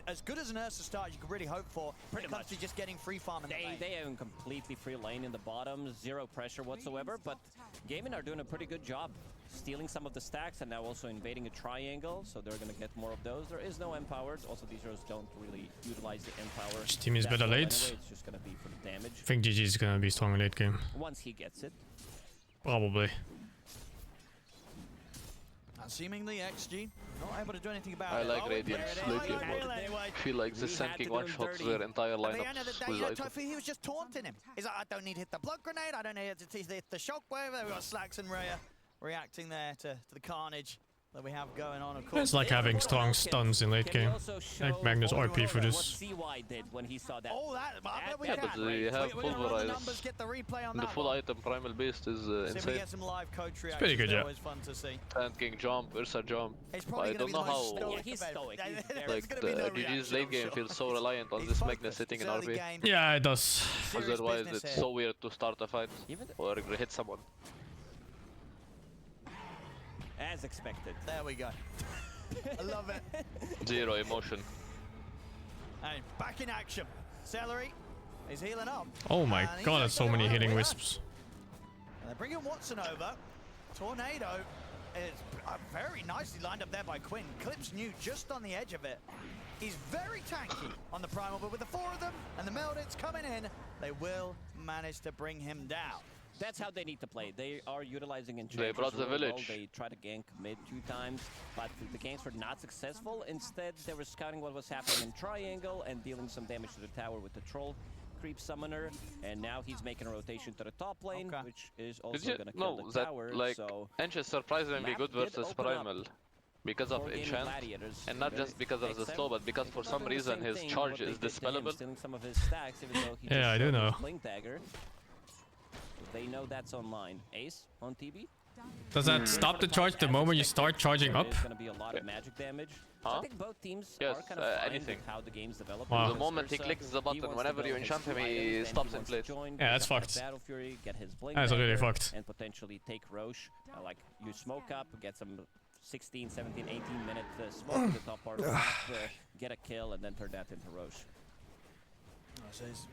as good as an Ursa start as you could really hope for. Pretty much to just getting free farm in the lane. They have a completely free lane in the bottom, zero pressure whatsoever, but Gaming are doing a pretty good job stealing some of the stacks and now also invading a triangle, so they're gonna get more of those. There is no empowers. Also, these heroes don't really utilize the empower. Which team is better late? Anyway, it's just gonna be for the damage. I think GG is gonna be strong late game. Once he gets it. Probably. Seemingly XG not able to do anything about I it. like Radiant's late game mode. I feel like this Sanking one-shots their entire lineup with items. Tofu, he was just taunting him. He's like, I don't need to hit the blood grenade, I don't need to hit the shockwave. We've got Slacks and Raya reacting there to the carnage that we have going on, of course. It's like having strong stuns in late game. Like Magnus RP for this. CY did when he saw that. Oh, Yeah, but they have pulverized. The full item Primal Beast is insane. It's pretty good, yeah. Always fun to see. Tanking jump, Ursa jump. I don't know how like the GG's late game feels so reliant on this Magnus sitting in RB. Yeah, it does. Otherwise it's so weird to start a fight or hit someone. As expected. There we go. I love it. Zero emotion. And back in action. Celery is healing up. Oh my And he's god, there's so many gonna healing win. wisps. And they're bringing Watson over. Tornado is very nicely lined up there by Quinn. Clips new just on the edge of it. He's very tanky on the primal, but with the four of them and the Meldits coming in, they will manage to bring him down. That's how they need to play. They are utilizing They enchantments brought the really well. village. They tried to gank mid 2 times, but the ganks were not successful. Instead, they were scouting what was happening in triangle and dealing some damage to the tower with the troll creep summoner. And now he's making a rotation to the top lane, which is also going to kill the tower. Like, So Ench is surprisingly map good did versus open up Primal. Because of for gaming enchant, gladiators. and not just because of the slow, but because for some Doing the reason same his thing, charge what they is did to him, dispellable. stealing some of his stacks, even though he Yeah, just I do showed know. his blink dagger. They know that's online. Ace on TB. Does that stop the charge the moment you start charging up? There's going to be a lot of magic damage. So I think both teams are kind of fine anything. with how the game's developing. Wow. The moment he clicks the button, whenever you enchant him, he stops in place. Yeah, that's fucked. Battle Fury, get his blink That's really dagger, fucked. and potentially take Roche. Like you smoke up, get some 16, 17, 18 minute smoke to the top part of the map, get a kill, and then turn that into Roche. So it's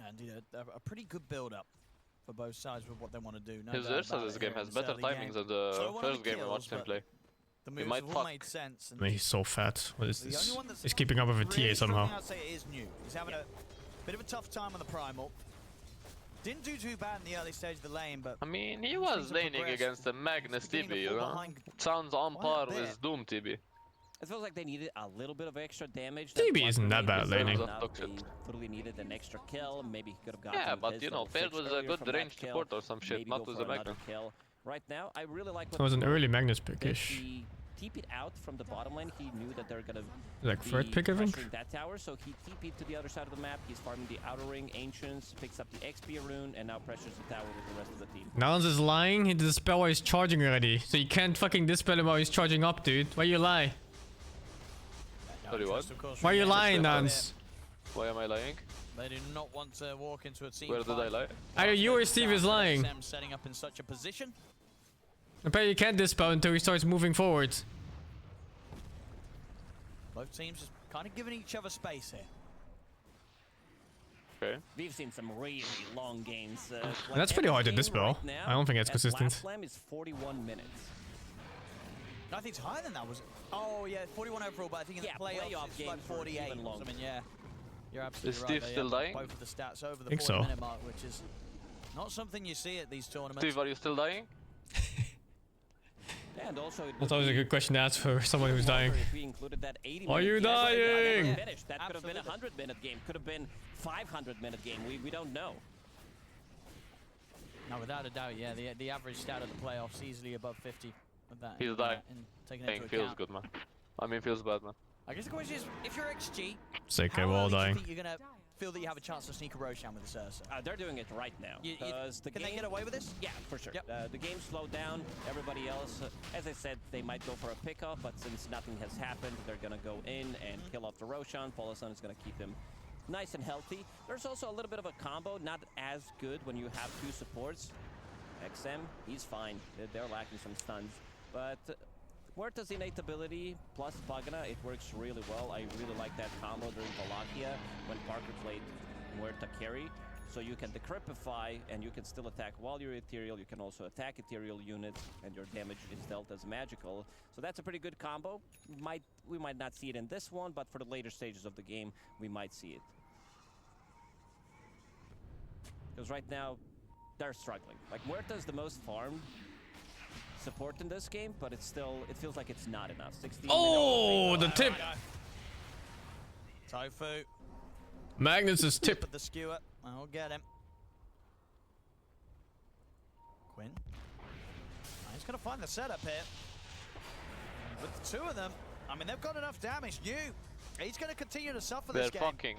indeed a pretty good build-up for both sides with what they want to do. No His doubt versa about this it game here in has this better early timings than the So one of first the game I kills, watched him but play. The He moves might have all fuck. made sense. And I mean, he's so fat. What is the only this? one that's He's keeping up with a really TA somehow. struggling, I'd say it is new. He's having a bit of a tough time on the primal. Didn't do too bad in the early stage of the lane, but I mean, he was laning against the Magnus TB, you know? It sounds on par with Doom TB. It feels like they needed a little bit of extra damage. TB isn't that bad laning. They literally needed an extra kill. Maybe he could have gotten Yeah, with but his you know, level paired 6 with a earlier good from that range kill, support or some shit, maybe not go with for the another Magnus. kill. Right now, I really like what That was an Blue early Magnus did. pick-ish. He TP'd out from the bottom lane. He knew that they're gonna Like be third pick, I think? pressuring that tower, so he TP'd to the other side of the map. He's farming the outer ring, Ancients, picks up the XP rune, and now pressures the tower with the rest of the team. Nans is lying. He did the spell while he's charging already. So you can't fucking dispel him while he's charging up, dude. Why you lie? Sorry, what? Why you lying, Nans? Why am I lying? they do not want to walk into a team Where did I lie? Either you or Steve is lying. SM setting up in such a position. Apparently you can't dispel until he starts moving forward. Both teams just kind of giving each other space here. Okay. We've seen some really long games. Like That's pretty hard to every game dispel. right now I don't think it's at consistent. Last Slam is 41 minutes. I think it's higher than that, was it? Oh yeah, 41 overall, but I think in Yeah, the playoffs playoff it's games like were 48 even or longer. something, yeah. You're absolutely Is right. Steve there, still yeah. dying? Both of the stats over the Think 40 so. minute mark, which is not something you see at these tournaments. Steve, are you still dying? Yeah, and also it That's always a good question to ask for someone who's dying. If we included that 80 Are you dying? Finished. That could have been a 100-minute game. Could have been 500-minute game. We don't know. No, without a doubt, yeah. The average stat of the playoffs easily above 50 with that. He's dying. Taking Dying into feels account. good, man. I mean, feels bad, man. I guess the question is, if you're XG, Sick, how we're all early do you dying. think you're gonna feel that you have a chance to sneak a Roshan with the Sursa? They're doing it right now. Because the can game, they get away with this? Yeah, for sure. The game slowed down. Everybody else, as I said, they might go for a pickoff, but since nothing has happened, they're gonna go in and kill off the Roshan. Polosan is gonna keep him nice and healthy. There's also a little bit of a combo, not as good when you have two supports. XM, he's fine. They're lacking some stuns, but Muerta's innate ability plus Pagana, it works really well. I really like that combo during Wallachia when Parker played Muerta carry. So you can decrypify and you can still attack while you're ethereal. You can also attack ethereal units and your damage is dealt as magical. So that's a pretty good combo. We might not see it in this one, but for the later stages of the game, we might see it. Because right now, they're struggling. Like Muerta is the most farmed support in this game, but it's still, it feels like it's not enough. 16 Oh, the tip. Tofu. Magnus's tip. With the skewer. I'll get him. Quinn. He's going to find the setup here. With the two of them, I mean, they've got enough damage. New. He's going to continue to suffer this They're game. fucking.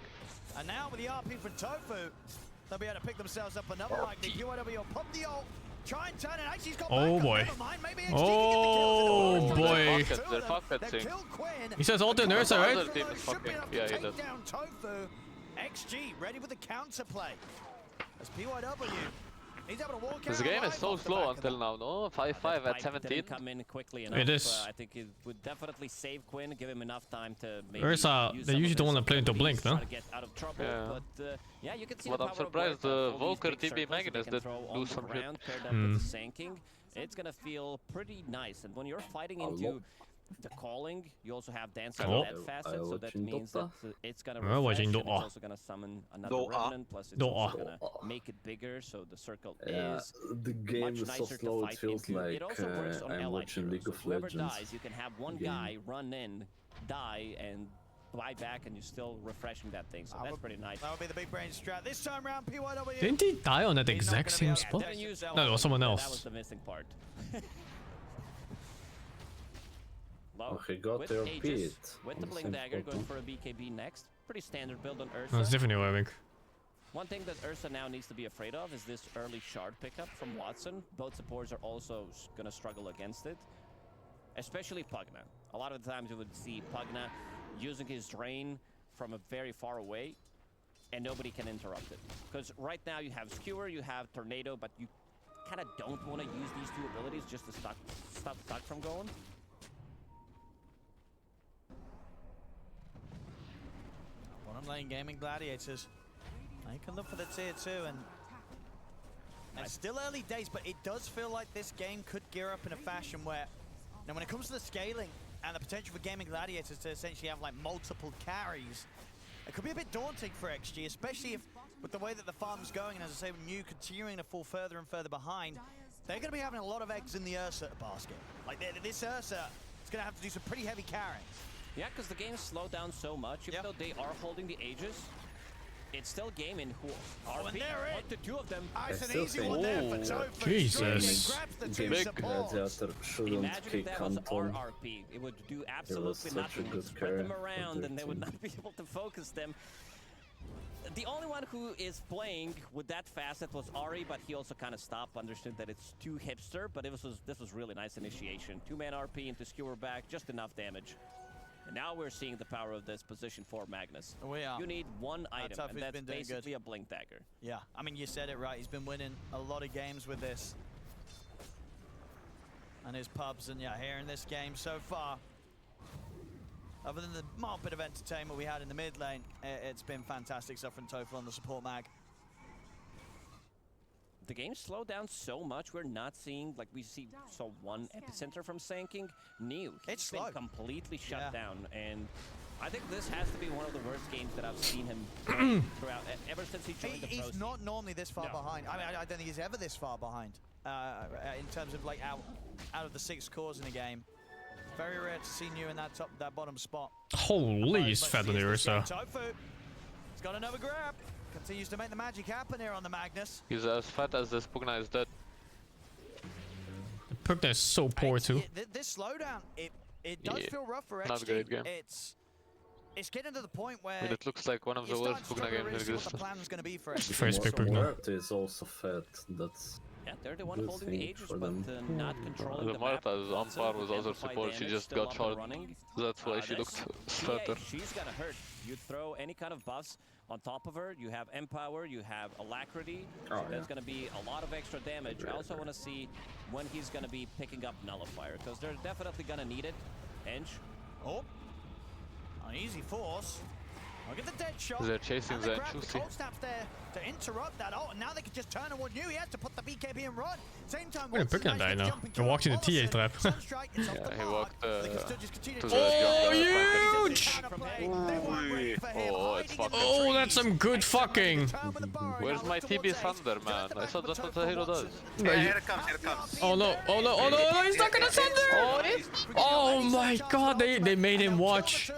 And now with the RP from Tofu, they'll be able to pick themselves up another like the UIW will pop the ult. Try and turn it. Actually, he's got Oh back boy. Never mind. Maybe XG Oh can get the boy. kills. They're fucked, They've Sing. killed Quinn. He says ult and Ursa, right? Other team is fucking. Yeah, he Take does. down Tofu. XG ready with the counterplay. As PYW He's able to walk This out game alive is so off the slow back of until now, no? 5-5 at 17. Come in quickly enough. It is. I think it would definitely save Quinn, give him enough time to maybe Ursa, use they some usually of don't his want to play into abilities, Blink, no? try to get out of trouble. Yeah. But yeah, you can see But the I'm power of surprised work, the all these Volker big TB circles that Magnus they can didn't throw do on some the shit. ground, paired up with the Sanking. It's gonna feel pretty nice. And when you're fighting into the calling, you also have dancing Oh. on that facet, so that means that it's gonna We're refresh, watching and it's Dota. also gonna summon another Dota. remnant, plus it's Dota. also gonna make it bigger, so the circle is the game much is so nicer slow, to it fight feels into. like It also works on I'm allied watching heroes. League So of whoever Legends. dies, you can have one game. guy run in, die, and buy back, and you're still refreshing that thing, so that's pretty nice. That'll be the big brain strat. This time round, PYW. Didn't he die on that exact same spot? Didn't use No, it was someone That was else. the missing part. Oh, he got with their Aegis, pit with on the the Blink same Dagger, spot, going huh? for a BKB next. Pretty standard build on Ursa. No, it's different, I think. One thing that Ursa now needs to be afraid of is this early shard pickup from Watson. Both supports are also going to struggle against it, especially Pugna. A lot of the times you would see Pugna using his drain from a very far away, and nobody can interrupt it. Because right now you have Skewer, you have Tornado, but you kind of don't want to use these two abilities just to stop Stuck from going. Bottom lane gaming gladiators. They can look for the tier 2 and it's still early days, but it does feel like this game could gear up in a fashion where, now when it comes to the scaling and the potential for gaming gladiators to essentially have like multiple carries, it could be a bit daunting for XG, especially if with the way that the farm's going, and as I say, with New continuing to fall further and further behind, they're going to be having a lot of eggs in the Ursa basket. Like this Ursa is going to have to do some pretty heavy carrying. Yeah, because the game slowed down so much, even though they are holding the Aegis, it's still gaming who are and they're one to two of them. It's an easy one there for Tofu. Jesus. Grabs the two Big supports. Gladiator shouldn't Imagine if kick that was our Anton. RP. It would do was absolutely such a nothing. It would good spread them carry for around their and they would team. not be able to focus them. The only one who is playing with that facet was Ari, but he also kind of stopped, understood that it's too hipster, but this was really nice initiation. 2-man RP into Skewer back, just enough damage. And now we're seeing the power of this position for Magnus. We are. You need one item, Tough and has that's been doing basically good. a Blink Dagger. Yeah, I mean, you said it right. He's been winning a lot of games with this. And his pubs, and yeah, here in this game so far, other than the mild bit of entertainment we had in the mid lane, it's been fantastic stuff from Tofu on the support mag. The game slowed down so much, we're not seeing, like we saw one epicenter from Sanking. New, It's been slow. completely shut Yeah. down, and I think this has to be one of the worst games that I've seen him throughout, ever since he joined the pro He's scene. not normally this far No. behind. I mean, I don't think he's ever this far behind in terms of like out of the 6 cores in a game. Very rare to see New in that bottom spot. Holy, he's fat on the Ursa. Tofu, he's got another grab. Continues to make the magic happen here on the Magnus. He's as fat as this Pugna is dead. Pugna is so poor too. This slowdown, it does Yeah, feel rough for XG. not a great game. It's getting to the point where And it looks like one of the you're worst starting to Pugna struggle games in really to see what the existence. plan's going to be for First pick Pugna. Marta is also fat. That's Yeah, they're the one good holding the thing Aegis, for but them. not controlling The the map. Marta is on Watson par with other amplify supports, she damage, just still got up and shot. running. That's why she This- looked yeah, fatter. she's gonna hurt. You throw any kind of buffs on top of her, you have Empower, you have Alacrity, so Oh, there's yeah. gonna be a lot of extra damage. I also want to see when he's gonna be picking up Nullifier, because they're definitely gonna need it. Enge. Oh, an easy force. Look at the dead shot. They're chasing and the grab. The Juicy. cold snap's there to interrupt that. Oh, and now they can just turn towards New. He has to put the BKB and run. Same time. Wait, Watson Pugna died managed to now. jump and He kill walked in the Paulson. TA trap. Sunstrike, it's off Yeah, the he mark. walked They can still just continue to to the Oh, jump. huge! They weren't ready for him. Oh, it's Hiding in the fucking. Oh, that's some good fucking. Where's my TB Thunder, man? I thought that's what the hero does. Yeah, here it comes, here it comes. Oh no, oh no, oh no, oh no, he's not gonna thunder! Oh my god, they made him watch.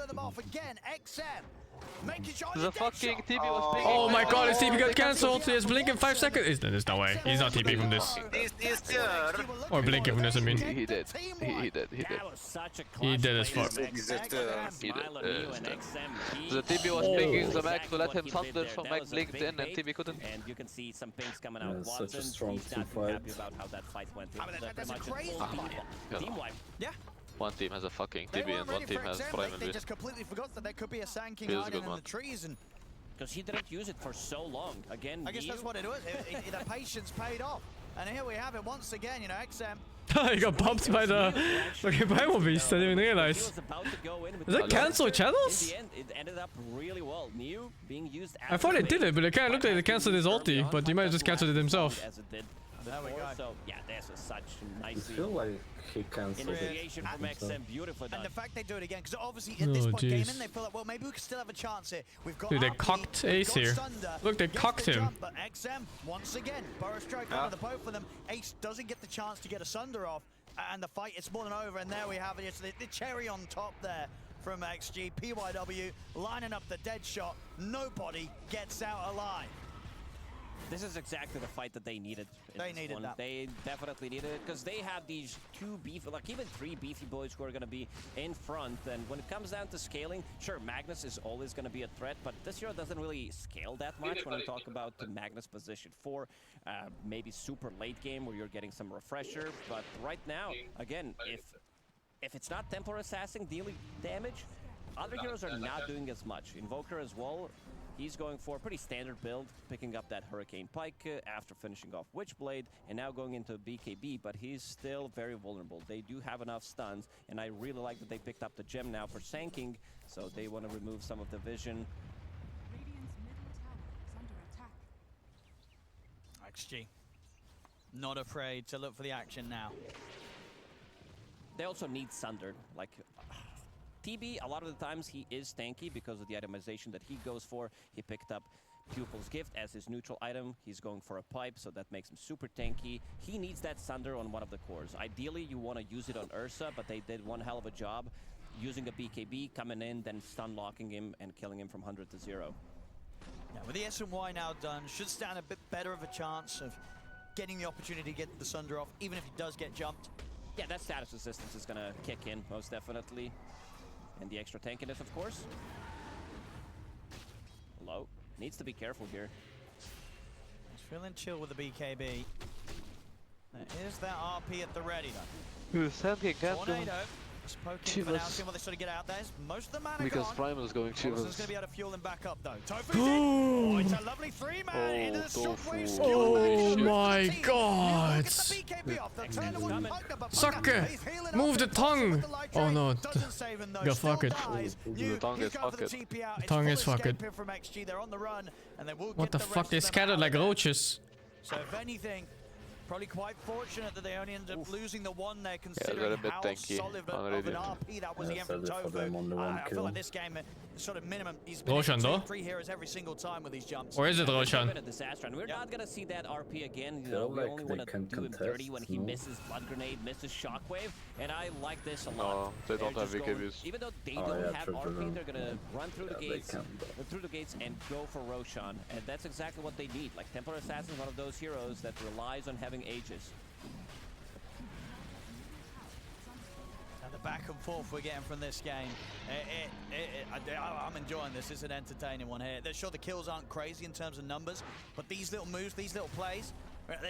The fucking TB was big. Oh my god, his TP got cancelled. He has blink in 5 seconds. There's no way. He's not TP from this. He's here. Or blinking from this, I mean. He did. He did. That was such a He clutch did as play fuck. from He's XM. just, he did, Smile on you and XM. The TB was Oh. pinging the Mac to let Exactly him what he did thunder, there. so That Mac was a blinked big in and bait, TB couldn't. And you can see some pings coming out. Yeah, such a Watson, strong he's not team too fight. happy about how that fight went. It I mean, was that's a pretty much crazy full fight. team wipe. Yeah. One team has a fucking They TB weren't and one ready team for has XM. Prime They and just completely forgot that there could be a Sanking Feels hiding good, in man. the trees, and because he didn't use it for so long. Again, I guess Neo- that's what it was. The patience paid off. And here we have it once again, you know, XM. He got bumped by the fucking primal beast. I didn't even realize. He was about to go in with Is that cancel channels? In the end, it ended up really well. Neo being used. I thought it did it, but it kind of looked like it canceled his ulti. But he might have just cancelled it himself. As it did there we before. go. So yeah, this was such I nicely. feel like he cancelled it. Initiation from XM, beautiful done. And the fact they do it again, because obviously at this point gaming, they feel like, well, maybe we could still have a chance here. We've got Dude, they RP, cocked we've Ace got here. Sunder, Look, they gets cocked the him. jump, but XM, once again, Burrow strike under the both of them. Ace doesn't get the chance to get a Sunder off, and the fight is more than over, and there we have it. It's the cherry on top there from XG. PYW lining up the dead shot. Nobody gets out alive. This is exactly the fight that they needed. They needed that. They definitely needed it because they have these two beefy, like even three beefy boys who are going to be in front. And when it comes down to scaling, sure, Magnus is always going to be a threat, but this hero doesn't really scale that much when we talk about the Magnus position 4. Maybe super late game where you're getting some refresher. But right now, again, if it's not Templar Assassin dealing damage, other heroes are not doing as much. Invoker as well. He's going for a pretty standard build, picking up that Hurricane Pike after finishing off Witchblade, and now going into BKB, but he's still very vulnerable. They do have enough stuns, and I really like that they picked up the gem now for Sanking, so they want to remove some of the vision. XG, not afraid to look for the action now. They also need Sunder, like... TB, a lot of the times he is tanky because of the itemization that he goes for. He picked up Pupil's Gift as his neutral item. He's going for a pipe, so that makes him super tanky. He needs that Sunder on one of the cores. Ideally, you want to use it on Ursa, but they did one hell of a job using a BKB, coming in, then stun locking him and killing him from 100 to 0. Yeah, with the S&Y now done, should stand a bit better of a chance of getting the opportunity to get the Sunder off, even if he does get jumped. Yeah, that status resistance is going to kick in, most definitely. And the extra tankiness, of course. Low. Needs to be careful here. He's feeling chill with the BKB. There is that RP at the ready, though. Tornado. Just poking for now, seeing what they sort of get out there. Most of the mana because gone. Primal is going to. Wilson's going to be able to fuel him back up, though. Tofu's in. Oh, it's a lovely 3-man into the shockwave skill. Oh my god. Sucker! Move the tongue! Oh no. Go fuck it. The tongue is fuck it. The tongue is fuck it. What the fuck? They scattered like roaches. So if anything, probably quite fortunate that they only ended up losing the one there, considering how solid of an RP that was again from Tofu. I feel like this game, sort of minimum, he's been Roshan, though? 3 heroes every single time with these jumps. Or is it Roshan? We're not gonna see that RP again. You know, we only want to do him dirty when he misses Blood Grenade, misses Shockwave, and I like this a lot. No, they don't have VKBs. Even though they don't have RP, they're gonna run through the gates, and go for Roshan, and that's exactly what they need. Like Templar Assassin is one of those heroes that relies on having Aegis. And the back and forth we're getting from this game, I'm enjoying this. It's an entertaining one here. Sure, the kills aren't crazy in terms of numbers, but these little moves, these little plays,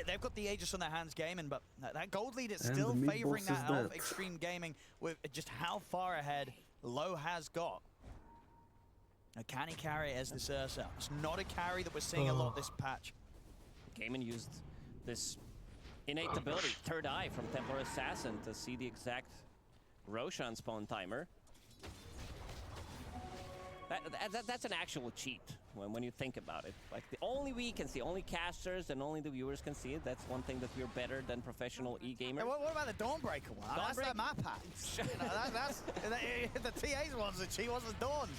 they've got the Aegis on their hands gaming, but that gold lead is still favoring that of Extreme Gaming with just how far ahead Low has got. Now, can he carry it as this Ursa? It's not a carry that we're seeing a lot this patch. Gaiman used this innate ability, Third Eye from Templar Assassin, to see the exact Roshan spawn timer. That's an actual cheat when you think about it. Like, the only we can see, only casters and only the viewers can see it. That's one thing that we're better than professional e-gamers. Hey, what about the Dawnbreaker one? That's like my patch. You know, that's the TA's ones, the cheat ones, the Dawns.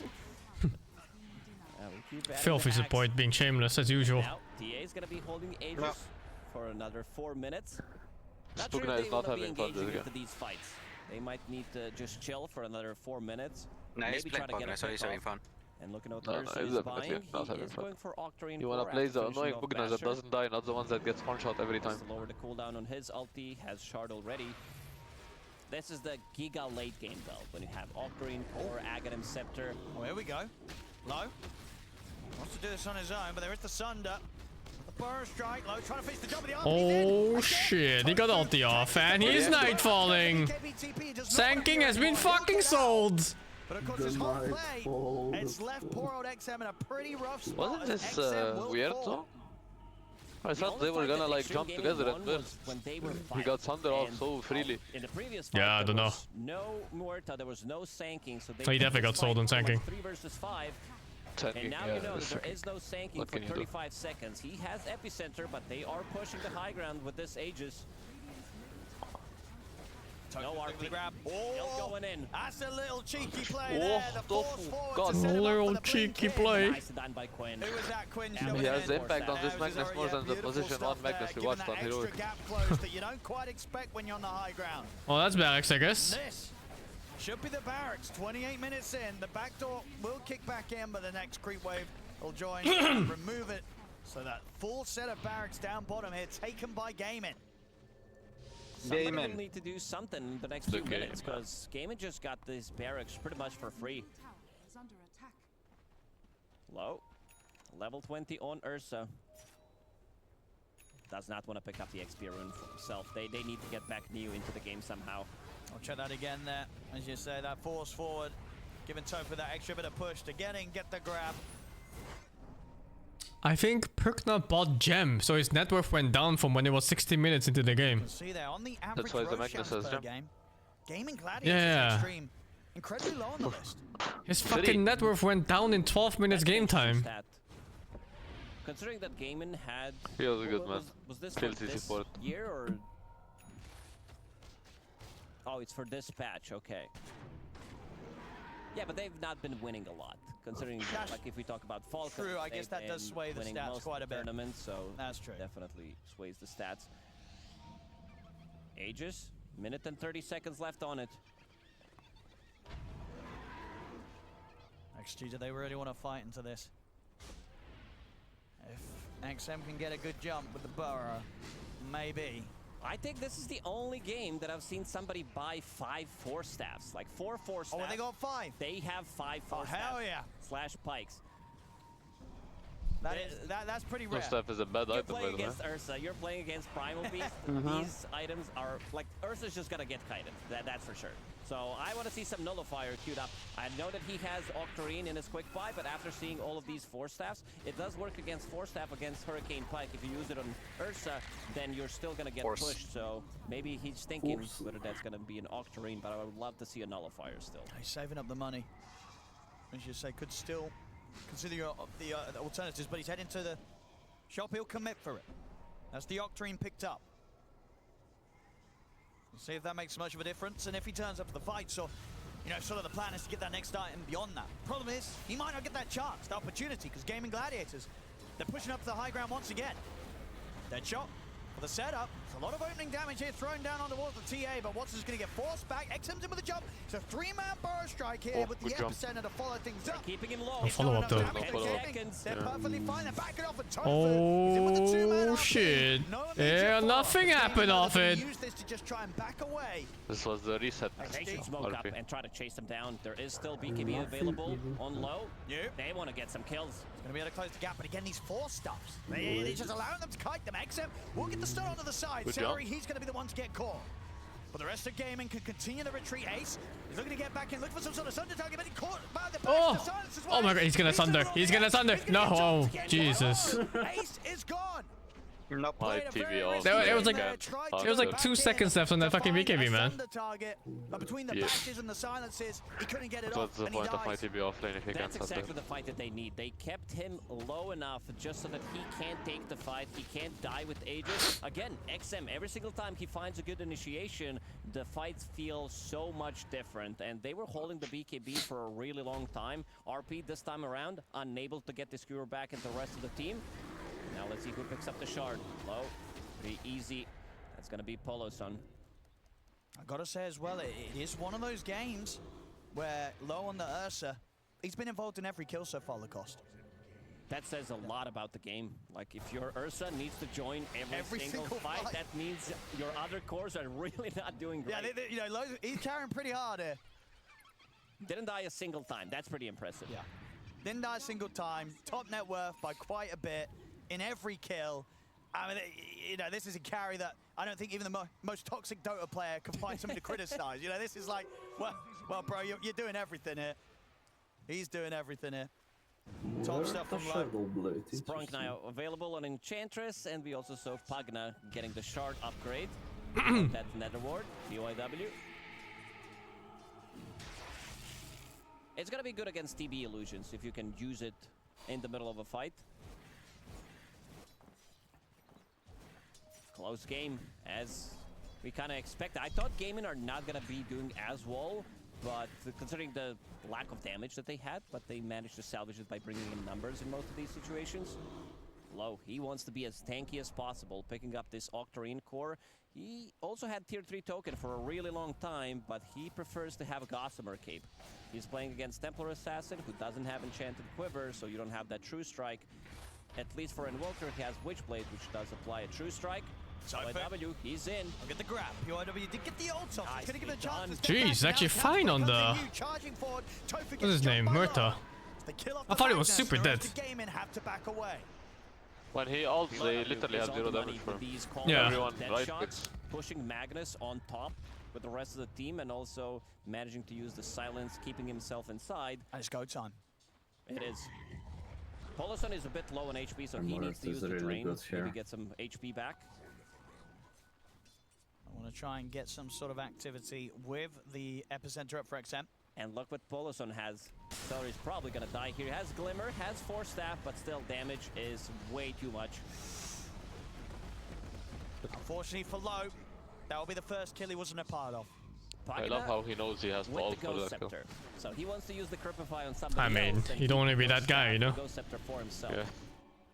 Filthy support being shameless as usual. Now, TA is going to be holding Aegis for another 4 minutes. Not Spugna sure if is they not will be having fun engaging this into these fights. They might need to just chill for another 4 minutes. No, he's maybe try playing to get Pugna, so he's having fun. And looking at what No, Ursa he's is definitely buying, not he having is fun. going for Octarine. You wanna play the annoying Pugna that doesn't die, not the ones that gets one-shot every time. To lower the cooldown on his ulti, has Shard already. This is the Giga late game build, when you have Octarine, Core, Aghanim, Scepter. Oh, here we go. Low. Wants to do this on his own, but there is the Sunder. The Burrow strike. Low trying to finish the job with the RP. Oh shit, he got ulti off and he's nightfalling. Sanking has been fucking sold. But of course, this whole play, it's left poor old XM in a pretty rough spot. Wasn't this weird though? I thought they were gonna like jump together at first. He got thunder off so freely. In the previous Yeah, I don't know. No Muerta, there was no sanking, so they he definitely got sold on sanking. 3 versus 5. And now you know that there is no sanking for 35 seconds. He has epicenter, but they are pushing the high ground with this Aegis. No RP grab. Oh, going in. That's a little cheeky play there. The force forward God, to set him up little for the cheeky blink play. in. Nice done by Quinn. Who was that, Quinn? He has the impact on this Magnus more than the position 1 Magnus we watched on Heroic. Gap close that you don't quite expect when you're on the high ground. Well, that's barracks, I guess. This should be the barracks. 28 minutes in. The back door will kick back in, but the next creep wave will join and remove it. So that full set of barracks down bottom here taken by Gaming. Somebody will need to do something in the next few minutes, because Gaming just got this barracks pretty much for free. Low. Level 20 on Ursa. Does not want to pick up the XP rune for himself. They need to get back Neo into the game somehow. I'll check that again there. As you say, that force forward, giving Topher that extra bit of push to get in, get the grab. I think Perkna bought Gem, so his net worth went down from when it was 60 minutes into the game. See there, on the average That's why the road Magnus chance has per Gem. game, Gaming Gladiators Yeah. extreme, incredibly low on the list. His fucking net worth went down in 12 minutes game time. Considering that Gaming had... He was a good man. Was this Kills for his this support. year or... Oh, it's for this patch, okay. Yeah, but they've not been winning a lot, considering that, like if we talk about Falcons, True, I guess they've that does been sway the winning stats most quite of a the bit. tournaments, so That's true. definitely sways the stats. Aegis, minute and 30 seconds left on it. XG, do they really want to fight into this? If XM can get a good jump with the burrow, maybe. I think this is the only game that I've seen somebody buy 5 force staffs, like 4 force staffs. Oh, they got 5. They have 5 force staffs. hell yeah. Slash pikes. That's pretty rare. Force staff is a bad You're item, by playing the way. against Ursa, you're playing against Primal Beast. These items are, like, Ursa's just gonna get kited, that's for sure. So I want to see some Nullifier queued up. I know that he has Octarine in his quick buy, but after seeing all of these force staffs, it does work against force staff against Hurricane Pike. If you use it on Ursa, then you're still gonna get pushed. So maybe he's thinking whether that's gonna be an Octarine, but I would love to see a Nullifier still. He's saving up the money. As you say, could still consider the alternatives, but he's heading to the shop. He'll commit for it. That's the Octarine picked up. We'll see if that makes much of a difference, and if he turns up for the fight. So, you know, sort of the plan is to get that next item beyond that. Problem is, he might not get that chance, the opportunity, because Gaming Gladiators, they're pushing up to the high ground once again. Dead shot for the setup. It's a lot of opening damage here thrown down on towards the TA, but Watson's going to get forced back. XM's in with a jump. It's a 3-man burrow strike here with the epicenter to follow things up. Keeping him low. No follow-up though. They're perfectly fine. They're backing off and Topher. He's in with the 2-man Oh RP. shit. No Yeah, nothing happened off it. Use this to just try and back away. This was the reset. They should smoke up and try to chase them down. There is still Mm-hmm. BKB available on low. They want to get some kills. He's going to be able to close the gap, but again, these force stuffs. They're just allowing them to kite them. XM will get the stun onto the side. Celery, he's going to be the one to get caught. But the rest of Gaming can continue the retreat. Ace is looking to get back in, look for some sort of thunder target, but he caught by the back to silence as well. Oh my god, he's gonna thunder. He's gonna thunder. No, oh, Jesus. Ace is gone. Not my TV off. It was like 2 seconds left on that fucking BKB, man. Target, but between the bashes and the silences, he couldn't get it off. What's the point of my TV offlane if he can't That's thunder? exactly the fight that they need. They kept him low enough just so that he can't take the fight. He can't die with Aegis. Again, XM, every single time he finds a good initiation, the fights feel so much different. And they were holding the BKB for a really long time. RP this time around, unable to get the skewer back into the rest of the team. Now let's see who picks up the shard. Low, pretty easy. That's gonna be Polo Son. I gotta say as well, it is one of those games where low on the Ursa, he's been involved in every kill so far, Lacoste. That says a lot about the game. Like, if your Ursa needs to join every single fight, that means your other cores are really not doing great. Yeah, you know, he's carrying pretty hard here. Didn't die a single time. That's pretty impressive. Yeah. Didn't die a single time. Top net worth by quite a bit in every kill. I mean, you know, this is a carry that I don't think even the most toxic Dota player can find something to criticize. You know, this is like, well, bro, you're doing everything here. He's doing everything here. Top stuff from Low. Sprunk now available on Enchantress, and we also saw Pagna getting the shard upgrade. That Nether Ward, BYW. It's gonna be good against TB illusions if you can use it in the middle of a fight. Close game, as we kind of expect. I thought Gaming are not gonna be doing as well, but considering the lack of damage that they had, but they managed to salvage it by bringing in numbers in most of these situations. Low, he wants to be as tanky as possible, picking up this S.T.A.L.K.E.R core. He also had tier 3 token for a really long time, but he prefers to have a Gossamer cape. He's playing against Templar Assassin, who doesn't have Enchanted Quiver, so you don't have that True Strike. At least for Invoker, he has Witchblade, which does apply a True Strike. PYW, he's in. Look at the grab. PYW did get the ult off. He's gonna give it a chance. Jeez, actually fine on the... What's his name? Murta. I thought he was super dead. When he ults, they literally have 0 damage for him. Yeah. Everyone right pushing Magnus on top with the rest of the team, and also managing to use the silence, keeping himself inside. And it's go time. It is. Poloson is a bit low on HP, so he needs to use the drain, maybe get some HP back. I want to try and get some sort of activity with the epicenter up for XM. And look what Poloson has. So he's probably gonna die here. He has Glimmer, has 4 staff, but still damage is way too much. Unfortunately for Low, that will be the first kill he wasn't a part of. I love how he knows he has to ult for that kill. So he wants to use the Cripify on somebody I mean, else, you don't want to be that guy, you know? Ghost Scepter for himself. Yeah.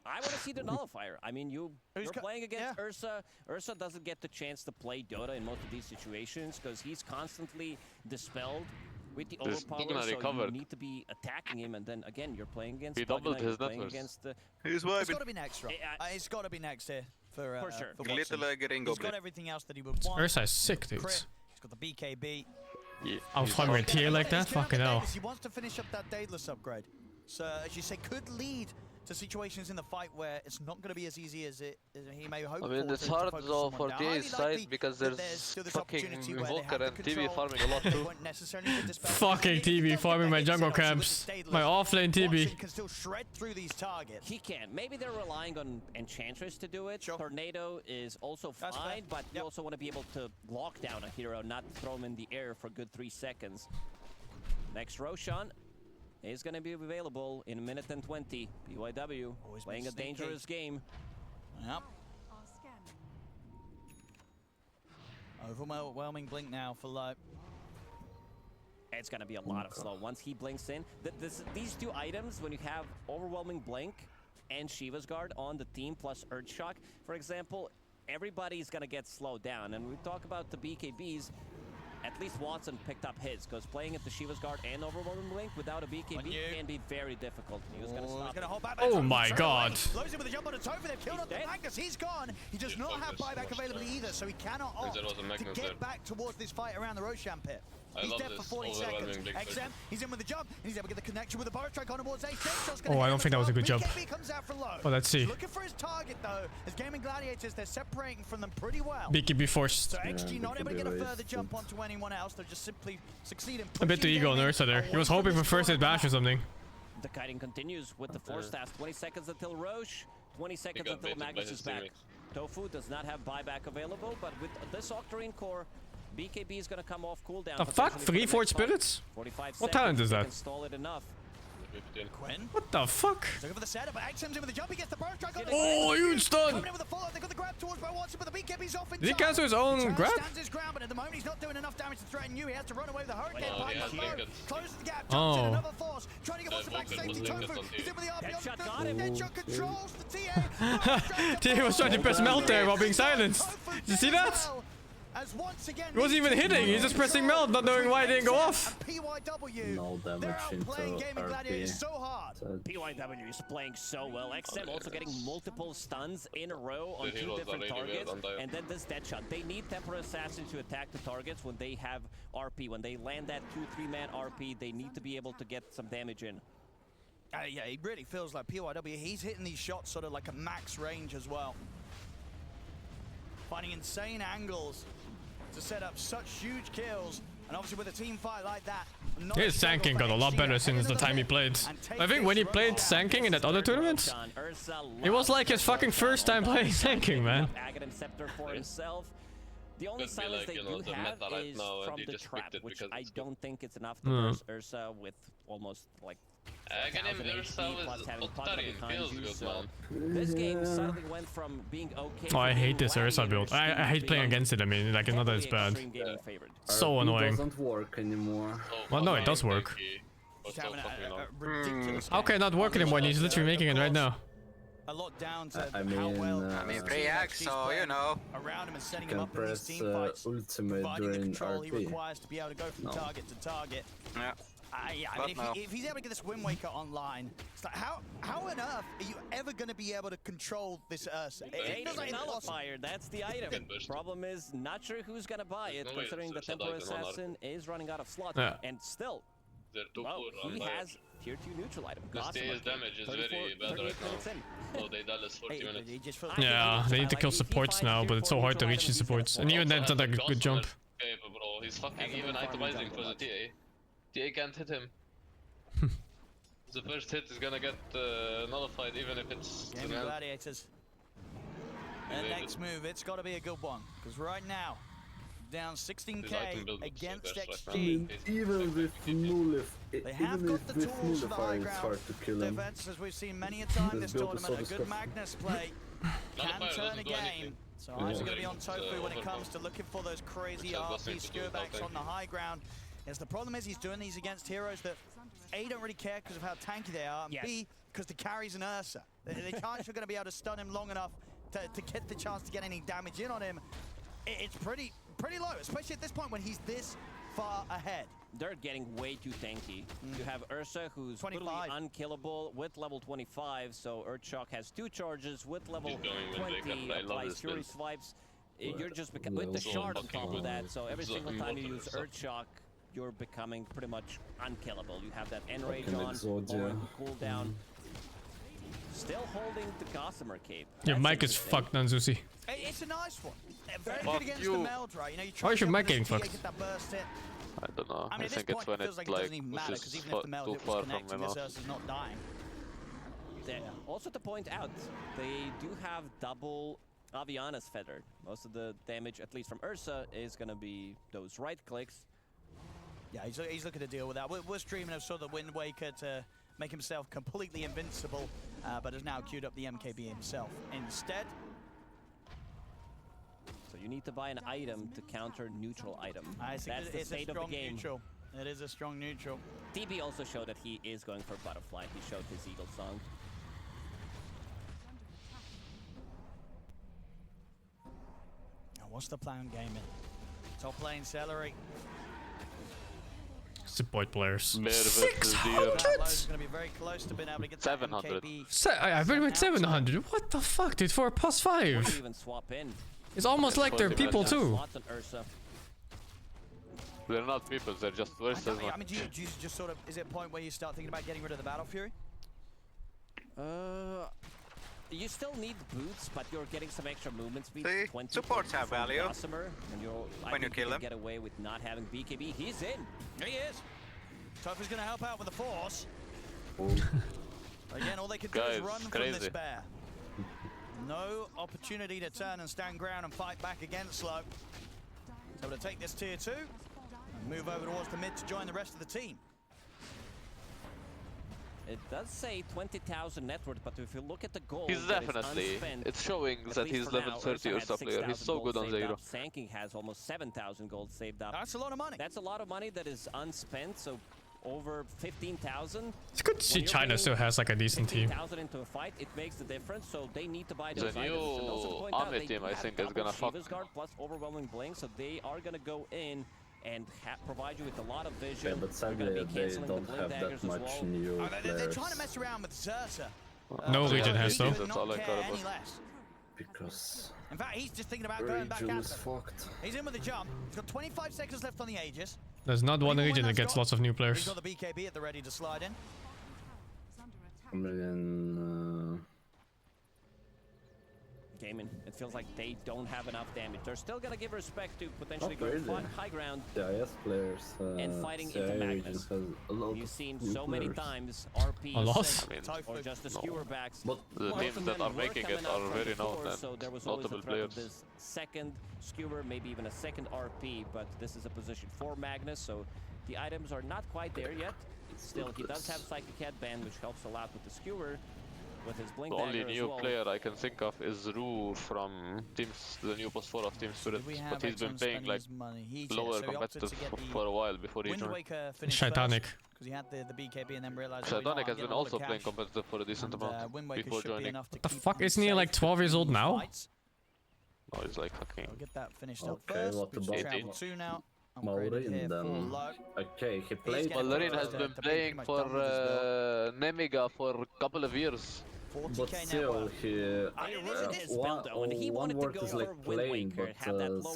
I want to see the Nullifier. I mean, you're playing against Ursa. Ursa doesn't get the chance to play Dota in most of these situations because he's constantly dispelled with the overpower, so you need to be attacking him, and then again, you're playing against He doubled his net worth. It's got to be next, Rob. It's got to be next here for sure. For He's got everything else that he would want. Ursa is sick, dude. He's got the BKB. Yeah. I was farming a tier like that? Fucking hell. He wants to finish up that Daedalus upgrade. So, as you say, could lead to situations in the fight where it's not going to be as easy as he may hope. I mean, it's hard though for DA's side because there's fucking Invoker and TV farming a lot too. Fucking TV farming my jungle camps. My offlane TV. Can still shred through these targets. He can. Maybe they're relying on Enchantress to do it. Tornado is also fine, but you also want to be able to lock down a hero, not throw him in the air for a good 3 seconds. Next Roshan is going to be available in 1 minute and 20. PYW playing a dangerous game. Yep. Overwhelming blink now for Low. It's going to be a lot of slow. Once he blinks in, these 2 items, when you have overwhelming blink and Shiva's Guard on the team plus Urge Shock, for example, everybody's going to get slowed down. And we talk about the BKBs. At least Watson picked up his, because playing at the Shiva's Guard and Overwhelming Blink without a BKB can be very difficult. He was going to stop. Oh my god. Blows him with a jump on a Topher. They've killed off the Magnus. He's gone. He does not have buyback availability either, so he cannot opt to get back towards this fight around the Roshan pit. He's dead for 40 seconds. XM, he's in with the jump, and he's able to get the connection with the Burrow Strike on towards Ace. Oh, I don't think that was a good jump. Oh, let's see. Looking for his target though. As Gaming Gladiators, they're separating from them pretty well. BKB forced. So XG not able to get a further jump onto anyone else. They're just simply succeeding. A bit too ego on Ursa there. He was hoping for first hit bash or something. The kiting continues with the 4 staffs. 20 seconds until Roche. 20 seconds until Magnus is back. Tofu does not have buyback available, but with this S.T.A.L.K.E.R core, BKB is gonna come off cooldown. The fuck? 3 Forged Spirits? What talent is that? Install it enough. Quinn? What the fuck? Looking for the setup, but XM's in with the jump. He gets the Burrow Strike on the Oh, huge stun! Coming in with the follow-up. They've got the grab towards Watson, but the BKB's off in Did he cancel his own grab? Stands his ground, but at the moment he's not doing enough damage to threaten you. He has to run away with the Hurricane Pipe. Closes the gap, jumps in another force, trying to get Watson back to safety. Tofu, he's in with the RP on the Deadshot controls the TA. TA was trying to press melt there while being silenced. Did you see that? As once again, he wasn't even hitting, he's just pressing melt, not knowing why it didn't go off. PYW, no damage into RP. So hard. PYW is playing so well. XM also getting multiple stuns in a row on 2 different targets. And then this Deadshot. They need Templar Assassin to attack the targets when they have RP. When they land that 2-3-man RP, they need to be able to get some damage in. Yeah, it really feels like PYW. He's hitting these shots sort of like a max range as well. finding insane angles to set up such huge kills. And obviously with a team fight like that, His SingSing got a lot better since the time he played. I think when he played SingSing in that other tournament, it was like his fucking first time playing SingSing, man. The only Could be silence like, they you know, do the have meta right is now, from and he the just trap, picked it which because I it's good. don't think it's enough to burst Ursa with almost like Again, Ursa plus having was Panther Octarian behind feels you, good, so man. this game suddenly went from being okay. Oh, I to hate being this Ursa wacky build. and I hate playing against it. I mean, like, it's not that it's bad. So annoying. Doesn't work anymore. Well, no, it does work. He's having a ridiculous How can it not work anymore? He's literally making it right now. a lot down to I how well pre-act, so you know. around him and setting You him can up in these press team fights, ultimate providing the during control he RP. requires to be able to go from No. target to target. Yeah. Yeah, I But mean, no. if he's able to get this Wind Waker online, it's like, how on earth are you ever going to be able to control this Ursa? It feels like impossible. Nullifier, that's the item. Problem is, not sure who's gonna buy it, No way, considering the it's a Temporary item on Assassin is running out of slots. Yeah. And still, They're too well, poor he on has tier 2 neutral item. The Gossamer STA's damage is 34 very bad 38 right minutes now. in. Oh, they Dallas 40 minutes. Yeah, they need to kill supports now, but it's so hard to reach the supports. And even then, it's not like a good jump. Okay, but bro, he's fucking even itemizing for the TA. TA can't hit him. The first hit is gonna get nullified even if it's... Game of Gladiators. And next move, it's got to be a good one. Because right now, down 16k against XG. Even with nullify, They have even got the with tools for the high nullify, it's hard to kill him. defense, as we've seen many a time This this build is tournament. so A good disgusting. Magnus play can turn a game. So eyes are going to be on Tofu when it comes to looking for those crazy RP skewbacks on the high ground. Yes, the problem is he's doing these against heroes that A, don't really care because of how tanky they are, and B, because the carry's an Ursa. The chance you're going to be able to stun him long enough to get the chance to get any damage in on him, it's pretty low, especially at this point when he's this far ahead. They're getting way too tanky. You have Ursa, who's literally unkillable with level 25, so Earthshock has 2 charges with level 20, applies Fury Swipes. You're just with the shard on top of that, so every single time you use Earthshock, you're becoming pretty much unkillable. You have that Enrage on, lowering the cooldown. Still holding the Gossamer cape. Your mic is fucked, Nanzusi. It's a nice one. Very Fuck good against you. the meld, right? You know, you Why is your to mic get getting this TA, fucked? get that burst hit. I don't know. I mean, I at this think it's point, when it it feels like it like doesn't even matter, because pushes even if the meld too hit was far from connecting, my this mouth. Ursa's not dying. Also to point out, they do have double Aviana's Feather. Most of the damage, at least from Ursa, is going to be those right clicks. Yeah, he's looking to deal with that. We're streaming of sort of Wind Waker to make himself completely invincible, but has now queued up the MKB himself instead. So you need to buy an item to counter neutral item. I think That's the it's a state of the strong game. neutral. It is a strong neutral. TB also showed that he is going for Butterfly. He showed his Eagle Song. Now, what's the plan gaming? Top lane Celery. Support players. 600? Is going to be very close to being able to get 700. I really went 700. What the fuck, dude? For a +5. Even swap in. It's almost like they're people too. They're not people, they're just worse than I mean, do you just sort of, is it a point where you start thinking about getting rid of the Battle Fury? You still need boots, but you're getting some extra movement speed. See, 20 supports have from value. Gossamer, and When you kill can him. get away with not having BKB. He's in. He is. Tofu's going to help out with the Force. Again, all they can do Guys, is run from crazy. this bear. No opportunity to turn and stand ground and fight back against Slow. So to take this tier 2 and move over towards the mid to join the rest of the team. It does say 20,000 net worth, but if you look at the gold, He's that is definitely, unspent, it's showing at that least he's for level now, 30 Ursa Ursa had player. He's 6,000 so good gold on saved Zero. up. SingSing has almost 7,000 gold saved up. That's a lot of money. That's a lot of money that is unspent, so over 15,000. It's good to see China still has like a decent team. 15,000 into a fight, it makes the difference, so they need to buy The those items. And also to new point out, army they team, do I have think, is double gonna fuck. Shiva's Guard plus overwhelming blink, so they are gonna go in and provide you with a lot of vision. Yeah, but They're gonna sadly be they canceling the don't blink have daggers that as much well. new They're players. trying to mess around with Xersa. No Legion he has though. could not care any less. Because In fact, he's just thinking about going back Ragel at is them. fucked. He's in with the jump. He's got 25 seconds left on the Aegis. There's not one Even when region that that's gets gone, lots of new He's players. got the BKB at the ready to slide in. Gaming. It feels like they don't have enough damage. They're still gonna give respect to potentially Not going really. high ground The IS players and fighting into STAL.K.E.R Magnus. has a lot You've of seen new so many players. times RP A lot? or just the skewer backs. But the teams that are making it are very known and so there was always notable a threat of players. this second skewer, maybe even a second RP, but this is a position for Magnus, so the items are not quite there yet. Still, he does have Psychic Headband, which helps a lot with the skewer, with his Blink The only Dagger as new well. player I can think of is Rue from Teams, the new post 4 of Team Spirit, but he's been playing like lower competitive for a while before he joined. Shitanic. Because he had the BKB and then realized Shitanic has been also playing competitive for a decent amount before joining. What the fuck? Isn't he like 12 years old now? No, he's like fucking... I'll get that finished up Okay, first. what We just about traveled 2 now. Maureen then? Okay, he played... Maureen has been playing for Nemiga for a couple of years. But still, one word is like playing, but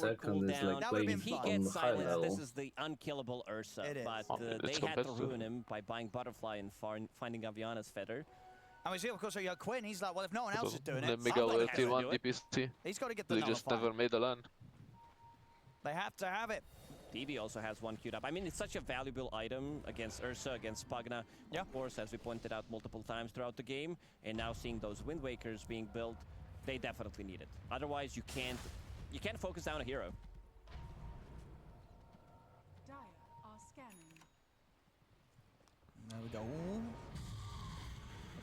second is like playing If he on gets high silenced, level. this is the unkillable Ursa, but they It's had to competitive. ruin him by buying Butterfly and finding Aviana's feather. And we see, of course, you got Quinn. He's like, well, if no one else is doing it, Nemiga somebody were has tier to 1 do it. DPC. He's got to get the They just nullify. never made a LAN. They have to have it. DB also has one queued up. I mean, it's such a valuable item against Ursa, against Pagna. Yeah. Of course, as we pointed out multiple times throughout the game, and now seeing those Wind Wakers being built, they definitely need it. Otherwise, you can't focus down a hero. Dire are scanning. There we go.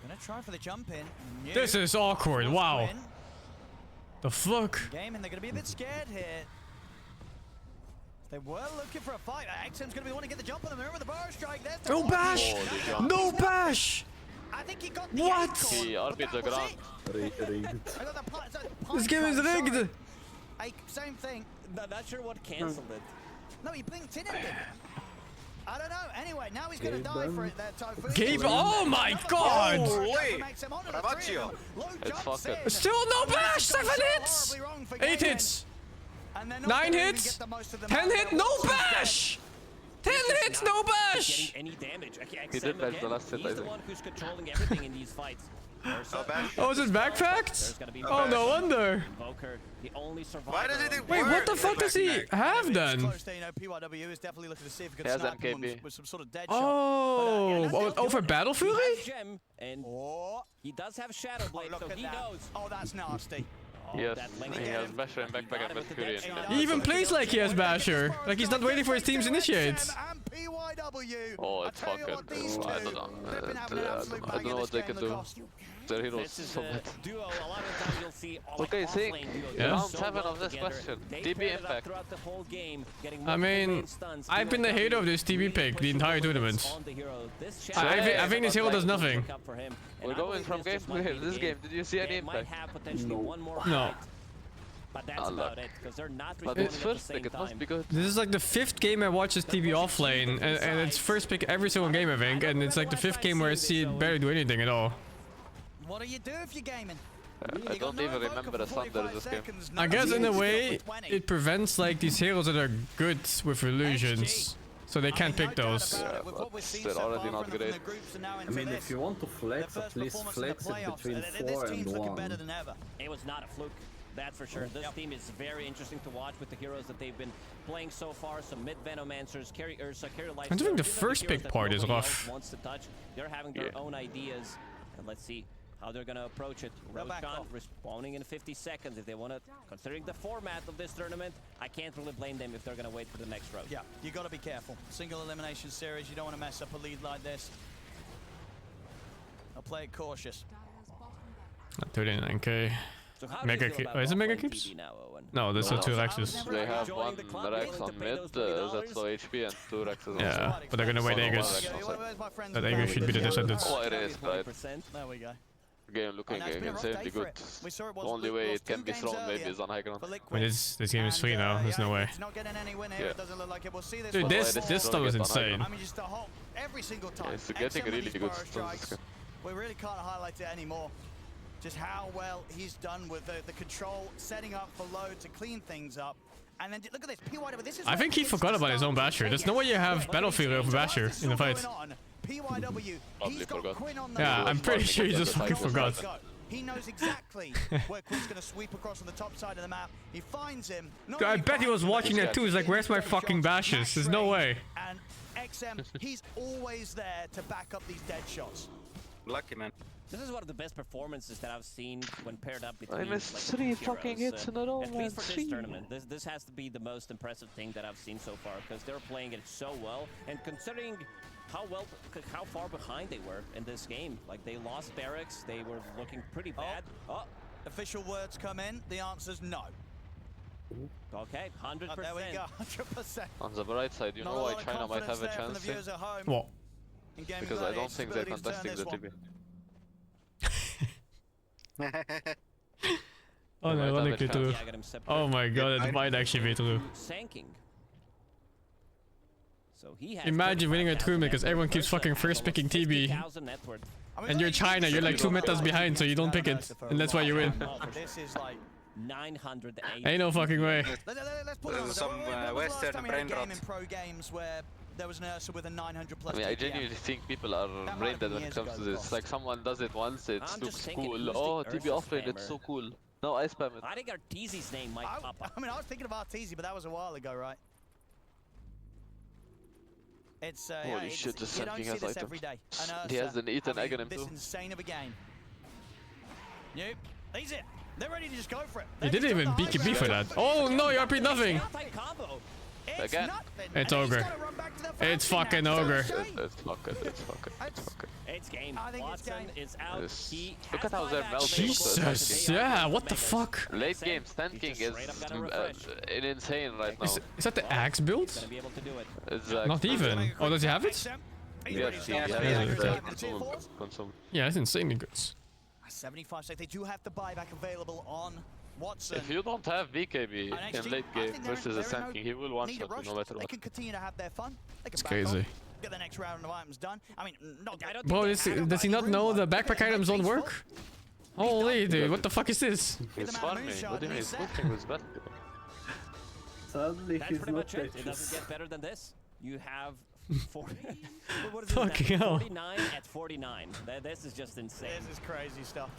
We're going to try for the jump in. No. This is awkward. Wow. Quinn. The fuck? Game, and they're going to be a bit scared here. They were looking for a fight. XM's going to be the one to get the jump on them. Remember the bar strike. There's the No one. bash! No bash! I think he got the What? He RP'd the ground. I got that part, This game is rigged! Same thing. Not sure what cancelled it. No, he blinked in and did. I don't know. Anyway, now he's going to die for it there, Typhoon. Gabe, oh my god! It's fucking... Still no bash! 7 hits! 8 hits! 9 hits! 10 hit, no bash! 10 hits, no bash! Getting any damage. He did bash the last hit, I He's the think. one who's controlling everything in these fights. Oh, is it backpacked? Oh, no wonder. Invoker, the only survivor. Why does it Wait, what the fuck does he have then? Close to, you know, PYW is definitely looking to see if he He can has snipe him MKB. with some sort of dead Oh, shot. over Battle He Fury? has Gem, and he does have Shadow Blade, look so at he that. knows. Oh, that's nasty. Yes, he has Basher and Backpack and Mercury. He even plays like he has Basher. Like he's not waiting for his team to initiate. Oh, it's fucking... I don't know. I don't know what they can do. Their heroes so bad. Duo, a lot of the time you'll see Okay, think. Yeah. Round 7 of this question. DB impact. throughout the whole game, getting I mean, I've been the hater of this TB pick the entire tournament. on the hero. This I think this hero does nothing. for him. We're going from game to game. This game, did you see any They might impact? have potentially one more No. fight, but that's about it because they're not But responding it's at the first same pick, it must time. be good. This is like the 5th game I watch this TB offlane, and it's first pick every single game I think, and it's like the 5th game where I see it barely do anything at all. What do you do if you're gaming? I don't even remember the thunder in this game. I guess in a way, it prevents like these heroes that are good with illusions, so they can't pick those. Yeah, but they're already not great. I mean, if you want to flex, at least flex it between 4 and 1. It was not a fluke, that's for sure. This team is very interesting to watch with the heroes that they've been playing so far. Some mid Venomancers, carry Ursa, carry Life. I think the first pick part is rough. Wants to touch. They're having their own ideas, and let's see how they're gonna approach it. Roshan respawning in 50 seconds if they want to. Considering the format of this tournament, I can't really blame them if they're gonna wait for the next round. Yeah, you got to be careful. Single elimination series, you don't want to mess up a lead like this. I'll play it cautious. 39k. So how do you Mega feel keep. about Oh, is it mega offline keeps? TB now, Owen? No, that's the 2 Rexes. They have 1 Rex on mid, that's low HP, and 2 Rexes on Yeah, side. but they're gonna wait Aegis. That Aegis should be the descendants. Oh, it is, right? There we go. Game looking insanely good. The only way it can be thrown maybe is on high ground. I mean, this game is free now. There's no way. It's not getting any win here. It doesn't look like it. We'll see this. Dude, this stuff is insane. I mean, just the whole every single time. Yeah, it's getting XM with really these good burst stuff. strikes, we really can't highlight it anymore. Just how well he's done with the control, setting up for load to clean things up. And then look at this, PYW. This is I think he forgot about his own Basher. There's no way you have Battlefield over Basher in the fight. PYW, he's got forgot. Quinn on the Yeah, I'm pretty sure he just fucking forgot. He knows exactly where Quinn's going to sweep across on the top side of the map. He finds him. I bet he was watching that too. He's like, where's my fucking bashes? There's no way. And XM, he's always there to back up these dead shots. Lucky, man. This is one of the best performances that I've seen when paired up between. I missed 3 fucking hits in a row, At man. least for this tournament, this has to be the most impressive thing that I've seen so far because they're playing it so well. And considering how far behind they were in this game, like they lost barracks, they were looking pretty bad. Oh, official words come in. The answer's no. Okay, 100%. There we go, 100%. On the bright side, you know why China might have a chance here? What? Because I don't think they're contesting the TB. Oh no, ironically true. Oh my god, it might actually be true. Imagine winning a tournament because everyone keeps fucking first picking TB. And you're China, you're like 2 metas behind, so you don't pick it. And that's why you win. This is like 908. Ain't no fucking way. Let's put it on. Some Western brain rot. In pro games where there was an Ursa with a 900 plus. I mean, I genuinely think people are brain dead when it comes to this. Like, someone does it once, it looks cool. Oh, TB offlane, it's so cool. No, I spam it. I think Arteezy's name might pop up. I mean, I was thinking of Arteezy, but that was a while ago, right? It's holy shit, just you don't something see has this items. every day. He has an Ethan egg on him this too. insane of a game. Nope. He's it. They're ready to just go for it. You didn't even BKB for that. Oh no, you RP nothing. Again. It's ogre. It's fucking ogre. It's fucking. It's game. Watson is out. Look at how they're melting. Jesus, yeah, what the fuck? Late game stanking is insane right now. Is that the axe build? It's, not even. Oh, does he have it? Yes, he has it. Consumed. Yeah, it's insanely good. 75 seconds. They do have the buyback available on Watson. If you don't have BKB in late game versus a Sanking, he will one-shot you no matter They what. can continue to have their fun. They can It's back crazy. on, get the next round of items done. I mean, Bro, does he not know the backpack items don't work? Holy dude, what the fuck is this? He's farming. What do you mean? He's looking with bad. Sadly, That's he's pretty not much it. like It doesn't get better than this. You have 49 at 49. This is just insane. This is crazy stuff.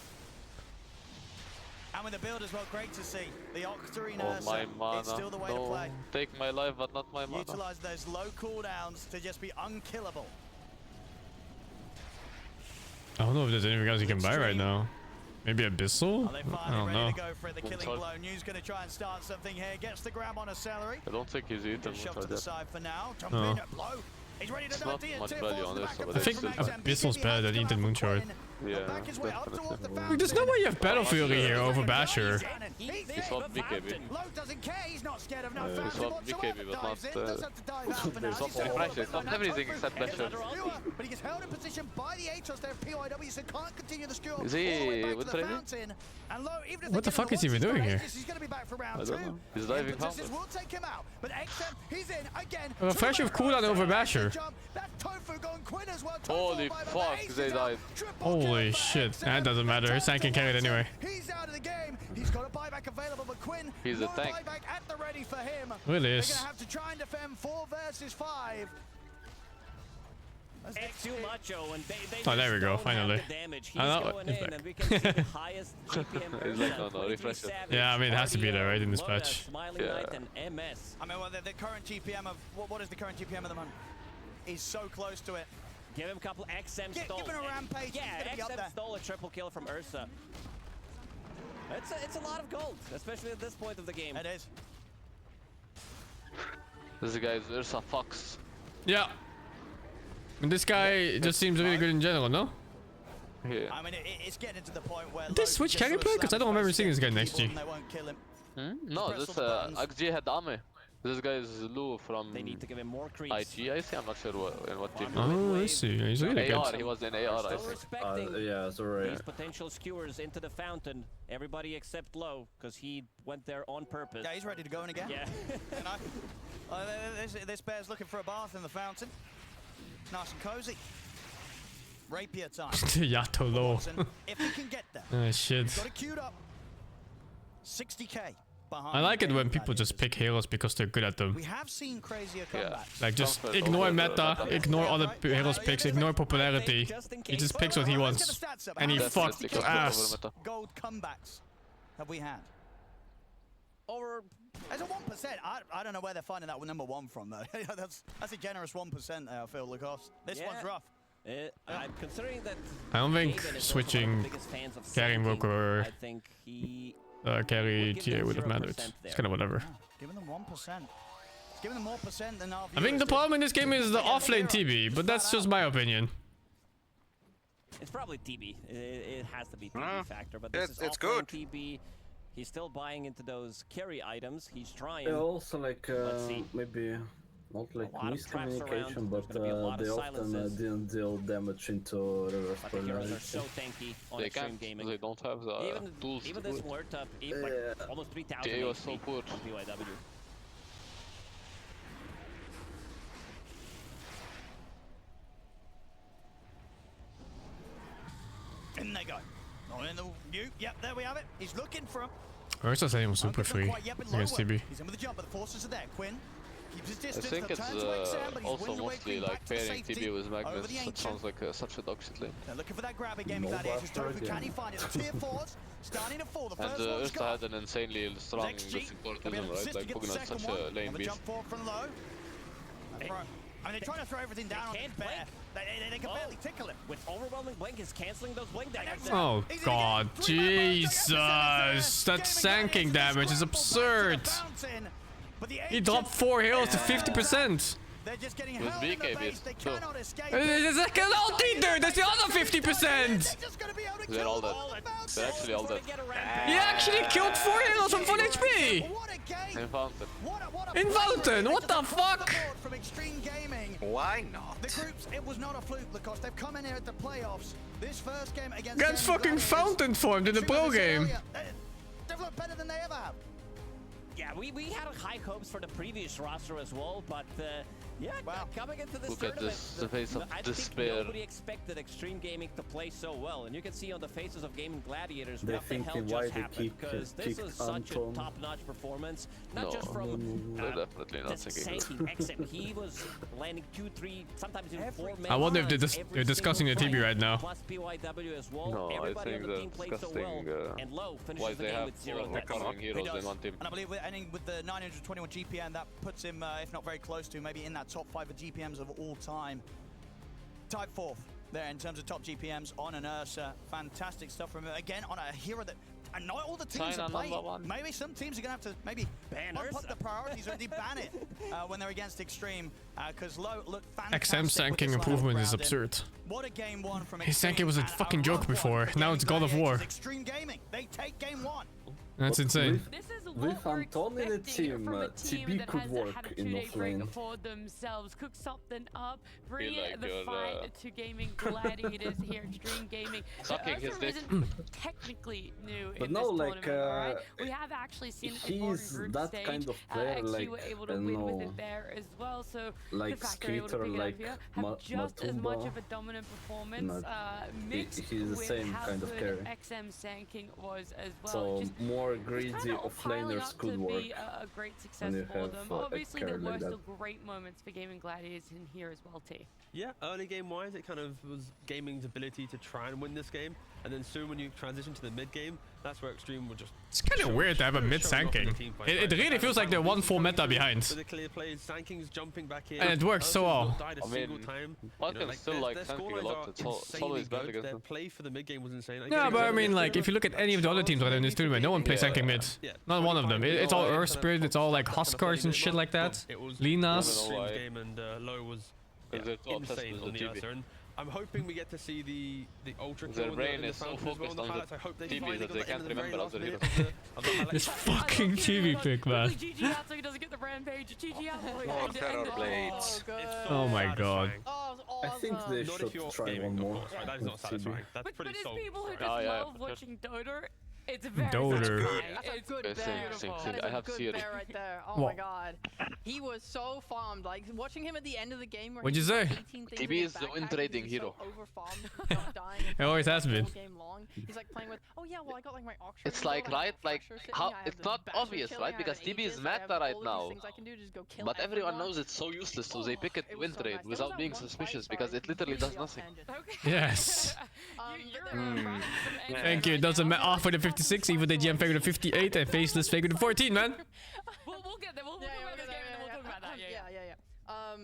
And with the build as well, great to see. The Octarine Oh, Ursa, my mana. it's still the way to No, play. take my life, but not my mana. Utilize those low cooldowns to just be unkillable. I don't know if there's anything else you can buy right now. Maybe Abyssal? I don't know. To go for the killing blow. New's going to try and start something here. Gets the grab on a celery. I don't think he's eaten much Shove to like the that. side for now. Jump Oh. in, blow. He's ready to It's not much value on this, but I think Abyssal's better than Eaton Moonshard. Yeah, definitely. There's no way you have Battle Fury here over Basher. He swapped BKB. Low doesn't care. He's not scared of no He fountain swapped BKB, but not... He swapped refresh. He swapped everything except Basher. But he gets held in position by the Atos there. PYW so can't continue the skewer. Is he with training? And Low, even if What the fuck is he even doing here? He's going to be back for I round don't 2. know. He's diving Impetuses counter. will take him out. But XM, he's in again. Refresh with cooldown over Basher. That's Tofu going Quinn as well. Holy fuck, they died. Holy shit. That doesn't matter. His tank can carry it anyway. He's out of the game. He's got a buyback available, but Quinn, He's a tank. buyback at the ready for him. Really They're is. going to have to try and defend 4 versus 5. It's too macho, and they Oh, there we go, don't have finally. the damage. He's I know, going it's in, back. and we can see the highest GPM He's like, no, no, refresh it. Yeah, I mean, it has to be there, right, in this patch. Smiling Knight and MS. I mean, well, the current GPM of... What is the current GPM of the month? He's so close to it. Give him a couple XM stole. Give him a rampage. Yeah, He's gonna be up XM there. stole a triple kill from Ursa. It's a lot of gold, especially at this point of the game. It is. This guy is Ursa Fox. Yeah. And this guy just seems really good in general, no? Yeah. I mean, it's getting to the point where... Did they switch carry play? Because I don't remember seeing this guy next G. They won't kill him. No, this XG had Ame. This guy is Lou from They need to give him more creeps. IG, I see. I'm not sure in what team. Oh, I see. He's really AR, good. he was in AR, I Still think. respecting yeah, sorry. these potential skewers into the fountain. Everybody except Low, because he went there on purpose. Yeah, he's ready to go in again. Yeah. You know? This bear's looking for a bath in the fountain. Nice and cozy. Rapier time. Yato low. If he can get there. Oh, shit. He's got it queued up. 60k. behind. I like it when people just pick heroes because they're good at them. We have seen crazier comebacks. Like just ignore meta, ignore other heroes picks, ignore popularity. He just picks what he wants. And he fucks ass. Gold comebacks have we had? Or as a 1%, I don't know where they're finding that number 1 from though. that's a generous 1% there, I feel, Lacoste. This one's rough. I'm considering that I don't think switching carrying Worker or carry TA would have mattered. It's kind of whatever. Giving them 1%. Giving them more percent than our I think the problem in this game is the offlane TB, but that's just my opinion. It's probably TB. It has to be TB factor, but this is it's offlane good. TB. He's still buying into those carry items. He's trying. Yeah, also like maybe not like miscommunication, but they often didn't deal damage into reverse polarity. Are so tanky on They Extreme can't. Gaming. They don't have the tools. Even to this do it. alert up, like almost 3,000 TA was so good. on PYW. In they go. Not in the view. Yep, there we have it. He's looking for him. Ursa's lane was super free against TB. He's in with the jump, but the forces are there. Quinn keeps his I distance. think it's also mostly like pairing TB TB with Magnus. That sounds like such a dog shit lane. They're looking for that grab again, Gladiators. Tofu, can he find it? The tier 4s starting to fall. The And first one's Ursa gone. had an insanely strong supportism, right? Like Pugna is such a lane beast. Jump forward from low. I mean, they're trying to throw everything down on his bear. They can barely tickle him. With overwhelming blink, is canceling those blink daggers. Oh god, Jesus! That sanking damage is absurd! He dropped 4 heals to 50%! They're just getting With BK beat, too. There's like an ulti there! There's the other 50%! They're all dead. They're actually all dead. He actually killed 4 heroes from full HP! In Fountain. In Fountain, what the fuck? From Extreme Gaming. Why not? The groups, it was not a fluke, Lacoste. They've come in here at the playoffs. This first game against Gets fucking Fountain formed in the pro game. They've looked better than they ever have. Yeah, we had high hopes for the previous roster as well, but yeah, coming into this Look at tournament, this, the face of I despair. think nobody expected Extreme Gaming to play so well, and you can see on the faces of Gaming Gladiators They what the hell thinking why just they happened, because this is such a top-notch performance, not just from they're definitely not the thinking Sanky exit. He was landing 2, 3, sometimes even 4 men. I wonder if they're discussing the TB right now. Plus PYW as well. No, I Everybody think on the they're team played so well, and Low why finishes the they game have with 0 deaths. recovering heroes in one team. And I believe we're ending with the 921 GPM. That puts him, if not very close to, maybe in that top 5 of GPMs of all time. Tied 4th there in terms of top GPMs on an Ursa. Fantastic stuff from him. Again, on a hero that and not all the teams are playing. Maybe some teams are going to have to maybe bump up the priorities or indeed ban it when they're against Extreme. Because Low looked fantastic. XM sanking improvement is absurd. What a game 1 from His Extreme. sanking was a fucking joke before. Now it's God of War. Extreme Gaming. They take game 1. That's insane. With Anton in the team, TB could work in offlane. For themselves, cook something up, bring like the you're, fight to Gaming Gladiators here, Extreme Gaming. Sucking his dick. Isn't technically new But in no, this like, tournament, alright? We have actually seen it before in he's group that stage. kind of player, XG like, were able to I win with know, it there as well, so like the fact they're able to Skater, pick it up like here, have just as much of a dominant performance, mixed he's the with same how kind of good carry. XM sanking was as well. So Just more greedy offlaners could work. A great success when you for have, them. a Obviously, there carry were like still that. great moments for Gaming Gladiators in here as well, T. Yeah, early game wise, it kind of was Gaming's ability to try and win this game, and then soon when you transition to the mid game, that's where Extreme would just. It's kind of weird to have a mid sanking. It really feels like they're 1-4 meta behind. With the clear plays, Sanking's jumping back in. And it works so well. I mean, Falcon still like sanking a lot. It's always bad against Their them. play for the mid game was insane. Yeah, but I mean, like, if you look at any of the other teams right in this tournament, no one plays sanking mid. Not one of them. It's all Earth Spirit, it's all like Huskars and shit like that. Linas. Extreme's game and Low was insane on the GB. Ursa. And I'm hoping we get to see the Ultra Their kill in brain the is so Fountain as well focused in the on the highlights. I hope they TB finally that got they that in can't the very remember last other minute heroes. of the highlights. This fucking TV pick, man. GG out so he doesn't get the rampage. GG out. More terror blades. Oh my god. I think they Not if should you're try gaming, one of more. course, right? That is not with TB. satisfying. That's But pretty as soul. people who just Oh, yeah, love for sure. watching Dota, It's very Dota. That's a good Okay, bear. Sing, That Sing. is I a have good Siri. bear right there. Oh What? my god. He was so farmed. Like, watching him at the end of the game where What'd he you did, say? like, 18 things TB in is his the backpack win because trading he's hero. So overfarmed, not dying and It always farming has the been. whole game long. He's like playing with, oh yeah, well I got like my Oxford. It's like, right? Like, how? It's not obvious, right? Because TB is meta right now. But everyone knows it's so useless, so they pick it win trade without being suspicious because it literally does nothing. Yes. Mm. Thank you. It doesn't matter. Off with the 56, even the GM fake with the 58, and faceless fake with the 14, man. We'll get there. We'll talk about this game and then we'll talk about that. Yeah.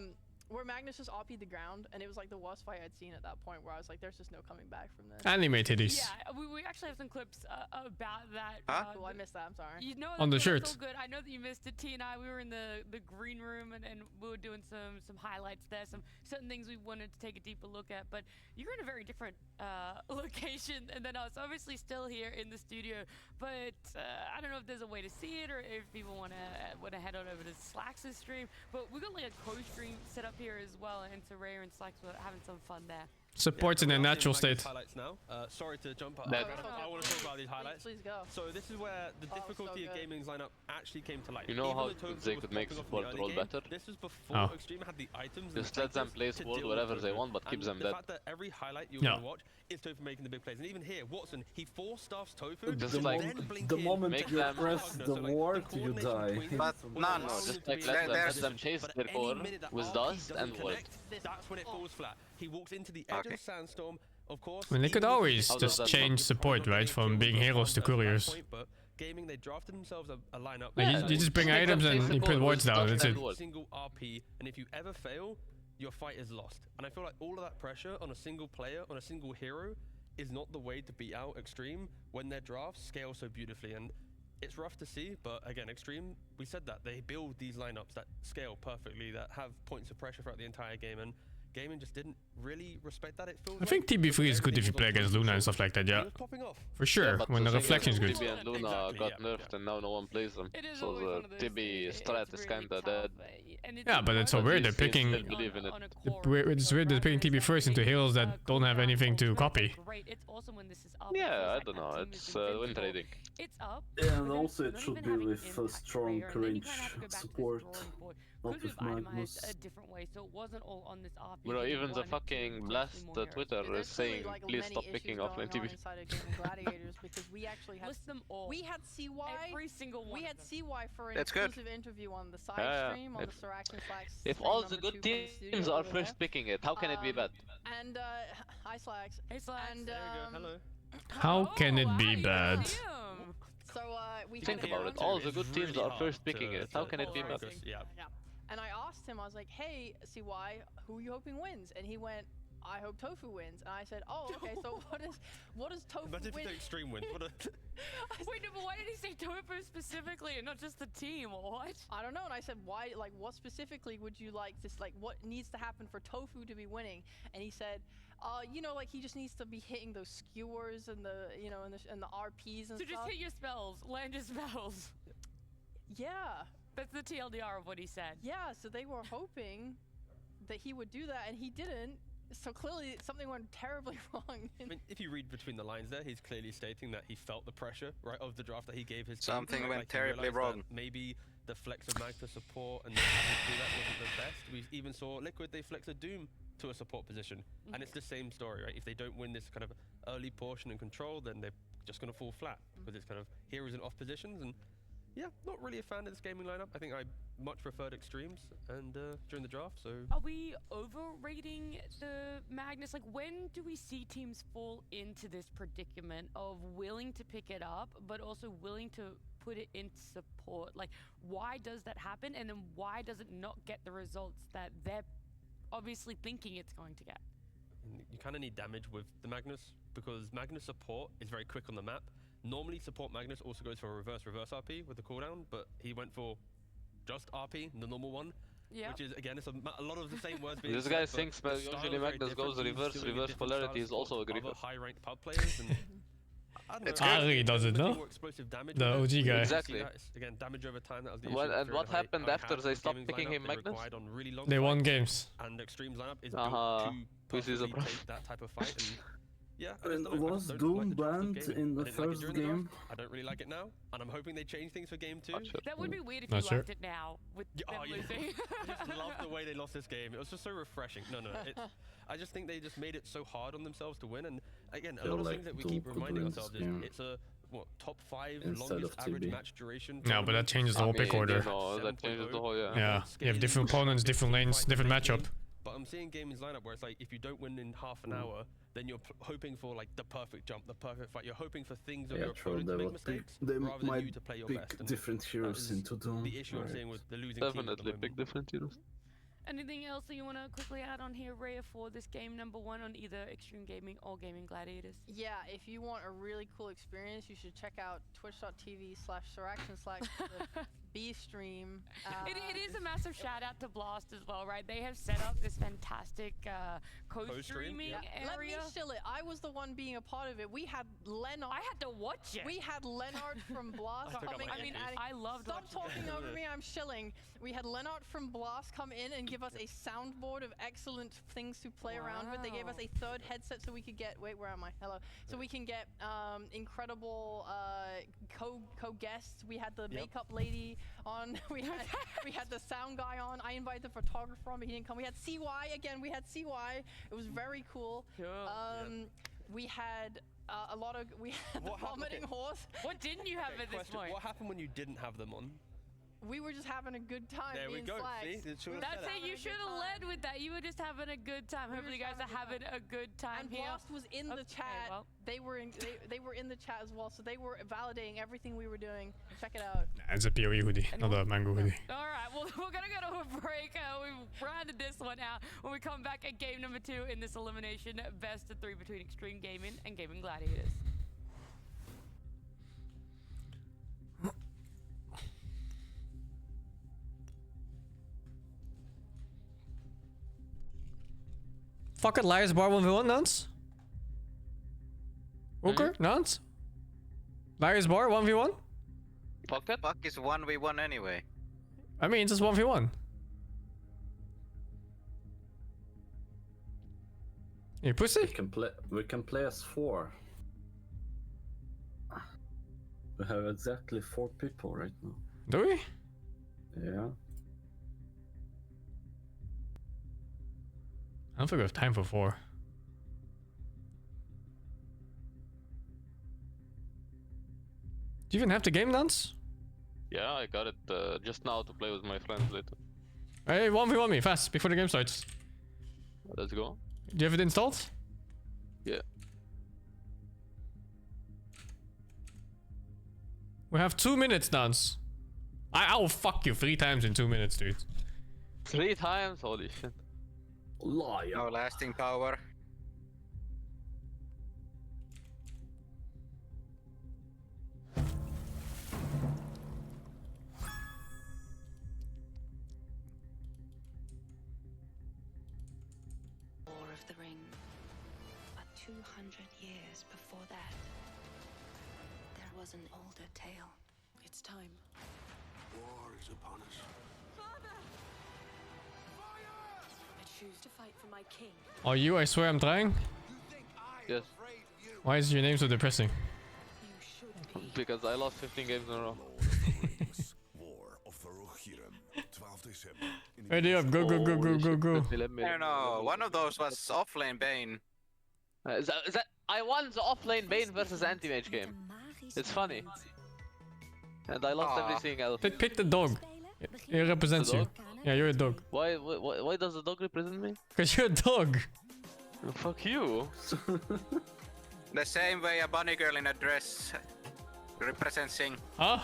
Where Magnus just OP'd the ground, and it was like the worst fight I'd seen at that point, where I was like, there's just no coming back from this. Anime titties. Yeah, we actually have some clips about that. Cool, I missed that, I'm sorry. You know, On the that's shirt. all good. I know that you missed it. T and I, we were in the green room, and we were doing some highlights there, some certain things we wanted to take a deeper look at, but you're in a very different location than us. Obviously still here in the studio, but I don't know if there's a way to see it, or if people want to head on over to S.T.A.L.K.E.R stream, but we got like a co-stream set up here as well, and Rare and S.T.A.L.K.E.R were having some fun there. Supports in their natural state. Highlights now. Sorry to jump up. That- I want to talk about these highlights. Please go. So this is where the difficulty of gaming's lineup actually came to light. You know Even how though Tofu they was could make popping off in the support early roll game, better? This was before Oh. Extreme had the items. Just and let them templates play to support deal whatever with they Tofu. want, but keep And them the dead. fact that every highlight you're Yeah. going to watch is Tofu making the big plays, and even here, Watson, he four-staffs Tofu. Just The, like- then mom- blink the in, moment make you them- press So, the like, the ward, you coordination die. between them But was no, allowing no, them Just to like be let there's- them chase but their any core minute that with RP dust doesn't and wood. connect, that's when it falls flat. He walks into the edge of Okay. the sandstorm, of course. I mean, they could even if always How does just that change work? support, right? From being heroes to couriers. Point, but gaming, they drafted themselves a lineup. Like, Yeah, you just bring make them items chase and the you core put wards with down, dust that's and it. wood. Single RP, and if you ever fail, your fight is lost. And I feel like all of that pressure on a single player, on a single hero, is not the way to beat out Extreme when their drafts scale so beautifully. And it's rough to see, but again, Extreme, we said that they build these lineups that scale perfectly, that have points of pressure throughout the entire game, and gaming just didn't really respect that. It feels I think TB3 is good if you play against Luna and stuff like that, yeah. For sure, but when the thing reflection is good. TB and Luna Exactly, got yeah, nerfed and now no one plays them. It is So always the one of those TB things. strat It's is really kinda tough, dead. and it's Yeah, but it's so hard weird, to they're picking- Still believe in it. on a It's core weird they're picking TB1st into heroes that don't have anything to copy. Great. It's awesome when this is up. It Yeah, feels I like don't that know. team is It's win invincible. trading. It's up. Yeah, but and then also it not should even be having with a impact strong rare, and then you cringe kinda have to go back to the support, drawing board. not Could with have itemized Magnus. a different way, so it wasn't all on this RP. Bro, but even the one, two, fucking potentially blast more heroes. Twitter is There's saying, really, like, please many stop issues picking going offline on TB. inside of Game of Gladiators because we actually had List them all. we had CY. Every single one. We of had them. CY for an That's good. exclusive interview on the side Yeah, stream on the if- Sirac and Slacks. If stream all the number 2 good from the studio teams are over there. first picking it, how can it be bad? And hi Slacks. Hey, Slacks. And There you go. Hello. How can it be you bad? can see 'em. so we Think had a about it. round- All the It's good teams really are hard first picking to- it. How can it be bad? focus, Yeah. Yeah. And I asked him, I was like, hey, CY, who are you hoping wins? And he went, I hope Tofu wins. And I said, oh, okay, so what does Tofu Imagine if win? the Extreme wins. What a Wait, no, but why did he say Tofu specifically and not just the team, or what? I don't know. And I said, why, like, what specifically would you like this, like, what needs to happen for Tofu to be winning? And he said, you know, like, he just needs to be hitting those skewers and the, you know, and the RPs and So stuff. just hit your spells, land your spells. Yeah. That's the TLDR of what he said. Yeah, so they were hoping that he would do that, and he didn't. So clearly something went terribly wrong. I mean, if you read between the lines there, he's clearly stating that he felt the pressure, right, of the draft that he gave his team. Something Right, went like, he terribly realized that wrong. Maybe the flex of Mag to support and having to do that wasn't the best. We even saw Liquid, they flex a Doom to a support position. And it's the same story, right? If they don't win this kind of early portion and control, then they're just going to fall flat because it's kind of heroes in off positions. And yeah, not really a fan of this gaming lineup. I think I much preferred Extremes and during the draft, so... Are we overrating the Magnus? Like, when do we see teams fall into this predicament of willing to pick it up, but also willing to put it into support? Like, why does that happen? And then why does it not get the results that they're obviously thinking it's going to get? You kind of need damage with the Magnus because Magnus support is very quick on the map. Normally support Magnus also goes for a reverse RP with the cooldown, but he went for just RP, the normal one. Yeah. Which is, again, it's a lot of the same words being This said, guy but thinks the style usually is very Magnus goes different. He's reverse, doing a reverse different polarity style is also a support griefer. other high-ranked pub players and I don't It's know. good. Ari does it, no? More explosive damage The with it. OG guy. Exactly. See that? It's, again, damage over time, that was the What- issue and during what the happened high after half they of stopped gaming's picking lineup, him they Magnus? required on really long They won fights, games. and Extreme's lineup is Uh-huh. built to This is a perfectly problem. take that type of fight. And Yeah. Was Doom banned in the first game? I don't really like it now, and I'm hoping they change things for game 2. That would be weird if Not you sure. liked it now with them losing. I just love the way they lost this game. It was just so refreshing. No. I just think they just made it so hard on themselves to win, and again, a lot of things that we keep reminding ourselves is it's a top 5 longest average match duration. No, but that changes the whole pick order. No, that changes the whole, Yeah, you have different opponents, different lanes, different matchup. But I'm seeing gaming's lineup where it's like, if you don't win in half an hour, then you're hoping for like the perfect jump, the perfect fight. You're hoping for things of your opponent to make mistakes, rather than you to play your best. And different heroes into Doom. The issue I'm seeing with the losing Definitely pick different heroes. Anything else that you want to quickly add on here, Rhea, for this game number 1 on either Extreme Gaming or Gaming Gladiators? Yeah, if you want a really cool experience, you should check out twitch.tv/Sirac/the B stream. It is a massive shout out to Blast as well, right? They have set up this fantastic co-streaming area. Let me chill it. I was the one being a part of it. We had Leonard. I had to watch it. We had Leonard from Blast coming. I loved Stop watching talking over me. I'm chilling. We had Leonard from Blast come in and give us a soundboard of excellent things to play around with. They gave us a third headset so we could get. Wait, where am I? Hello. So we can get incredible co-guests. We had the makeup lady on. We had the sound guy on. I invited the photographer on, but he didn't come. We had CY again. We had CY. It was very cool. We had a lot of. We had the vomiting horse. What didn't you have at this point? What happened when you didn't have them on? We were just having a good time. There we go. See? That's it. You should have led with that. You were just having a good time. Hopefully, you guys are having a good time and here. Blast was in the chat. Well. They were in the chat as well, so they were validating everything we were doing. Check it out. It's a PoE hoodie, not a mango hoodie. All right, well, we're gonna go to a break. We've rounded this one out. When we come back at game number 2 in this elimination best of 3 between Extreme Gaming and Gaming Gladiators. Fuck it, Liars Bar 1v1, Nance? Ooker, Nance? Liars Bar 1v1? Fuck it? Fuck is 1v1 anyway. I mean, it's just 1v1. You pussy? We can play as 4. We have exactly 4 people right now. Do we? Yeah. I don't think we have time for 4. Do you even have the game, Nance? Yeah, I got it just now to play with my friends later. Hey, 1v1 me, fast, before the game starts. Let's go. Do you have it installed? Yeah. We have 2 minutes, Nance. I will fuck you 3 times in 2 minutes, dude. 3 times? Holy shit. Liar. No lasting power. War of the Ring. But 200 years before that, there was an older tale. It's time. War is upon us. I choose to fight for my king. Oh, you? I swear I'm trying. Yes. Why is your name so depressing? Because I lost 15 games in a row. War of the Rohirrim. 12 December. Ready up, go, go, go, go, go, go. I don't know, one of those was offlane Bane. Is that I won the offlane Bane versus anti-mage game. It's funny. And I lost everything else. Pick the dog. It represents you. Yeah, you're a dog. Why does the dog represent me? Because you're a dog. Fuck you. The same way a bunny girl in a dress represents Sing. Huh?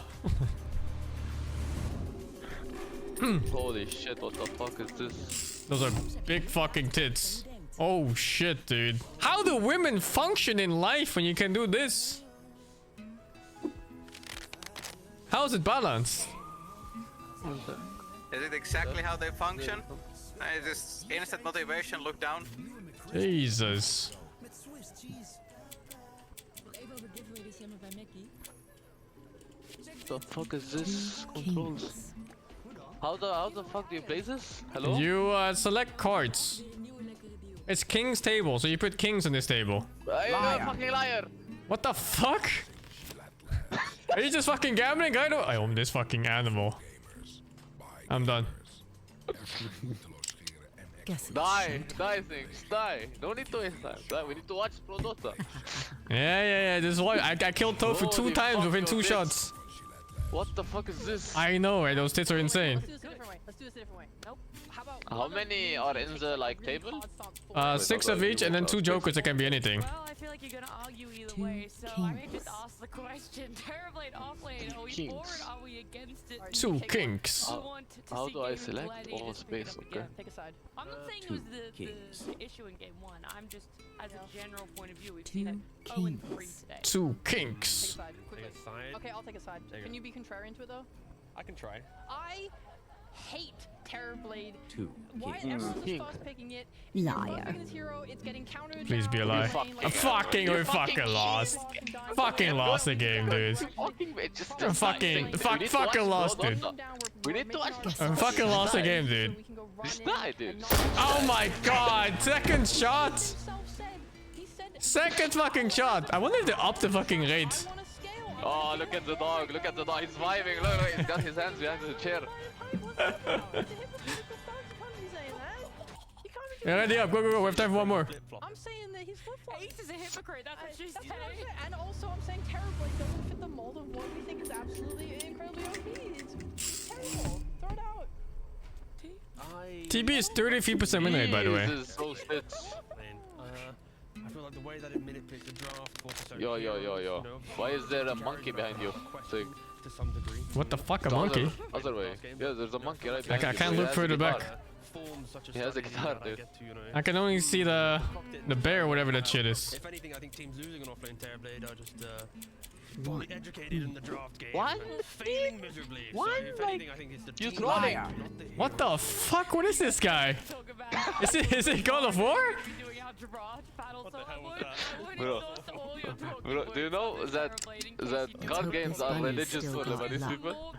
Holy shit, what the fuck is this? Those are big fucking tits. Oh shit, dude. How do women function in life when you can do this? How is it balanced? Is it exactly how they function? Is this instant motivation, look down? Jesus. The fuck is this? Controls. How the fuck do you play this? Hello? You select cards. It's king's table, so you put kings on this table. You're a fucking liar. What the fuck? Are you just fucking gambling? I own this fucking animal. I'm done. Die, things, die. No need to waste time. Die. We need to watch Pro Dota. Yeah. This is why I killed Tofu Holy 2 times fuck, within your 2 tits. shots. What the fuck is this? I know, right? Those tits are insane. Let's do this a different way. Let's do this a different way. Nope. How about How many are in the like table? 6 of each and then 2 jokers that can be anything. Well, I feel like you're gonna argue either way, so I may just ask the question. Terrorblade, offlane, are we for it? Are we against it? 2 kinks. How do I select? Oh, space, okay. Take a side. I'm not saying it was the issue in game 1. I'm just, as a general point of view, we've seen it 0 and 3 today. 2 kinks. Take a side. Quickly. Okay, I'll take a side. Can you be contrarian to it though? I can try. I hate Terrorblade. Why everyone just starts picking it? Liar. This hero, it's getting countered. Please be a lie. We fucking lost. Fucking lost the game, dude. Fucking lost, dude. We need to watch. Fucking lost the game, dude. Just die, dude. Oh my god, second shot. Second fucking shot. I wonder if they upped the fucking rate. Oh, look at the dog. Look at the dog. He's vibing. Look, he's got his hands behind the chair. Yeah, ready up. Go. We have time for one more. I'm saying that he's flip-flopped. Ace is a hypocrite. That's what she's saying. And also, I'm saying Terrorblade doesn't fit the mold of what we think is absolutely incredibly OP. It's terrible. Throw it out. TB is 33% win rate, by the way. Jesus, so stitch. I feel like the way that it manipulates the draft forces so Yo. Why is there a monkey behind you? To some degree. What the fuck, a monkey? Other way. Yeah, there's a monkey right behind you. I can't look further back. He has a guitar, dude. I can only see the bear, whatever that shit is. If anything, I think teams losing an offlane Terrorblade are just poorly educated in the draft game. What? Failing miserably. Why? So if anything, I think it's the You're team trolling. What the fuck? What is this guy? Is it God of War? Bro, do you know that card games are religious for Lebanese people?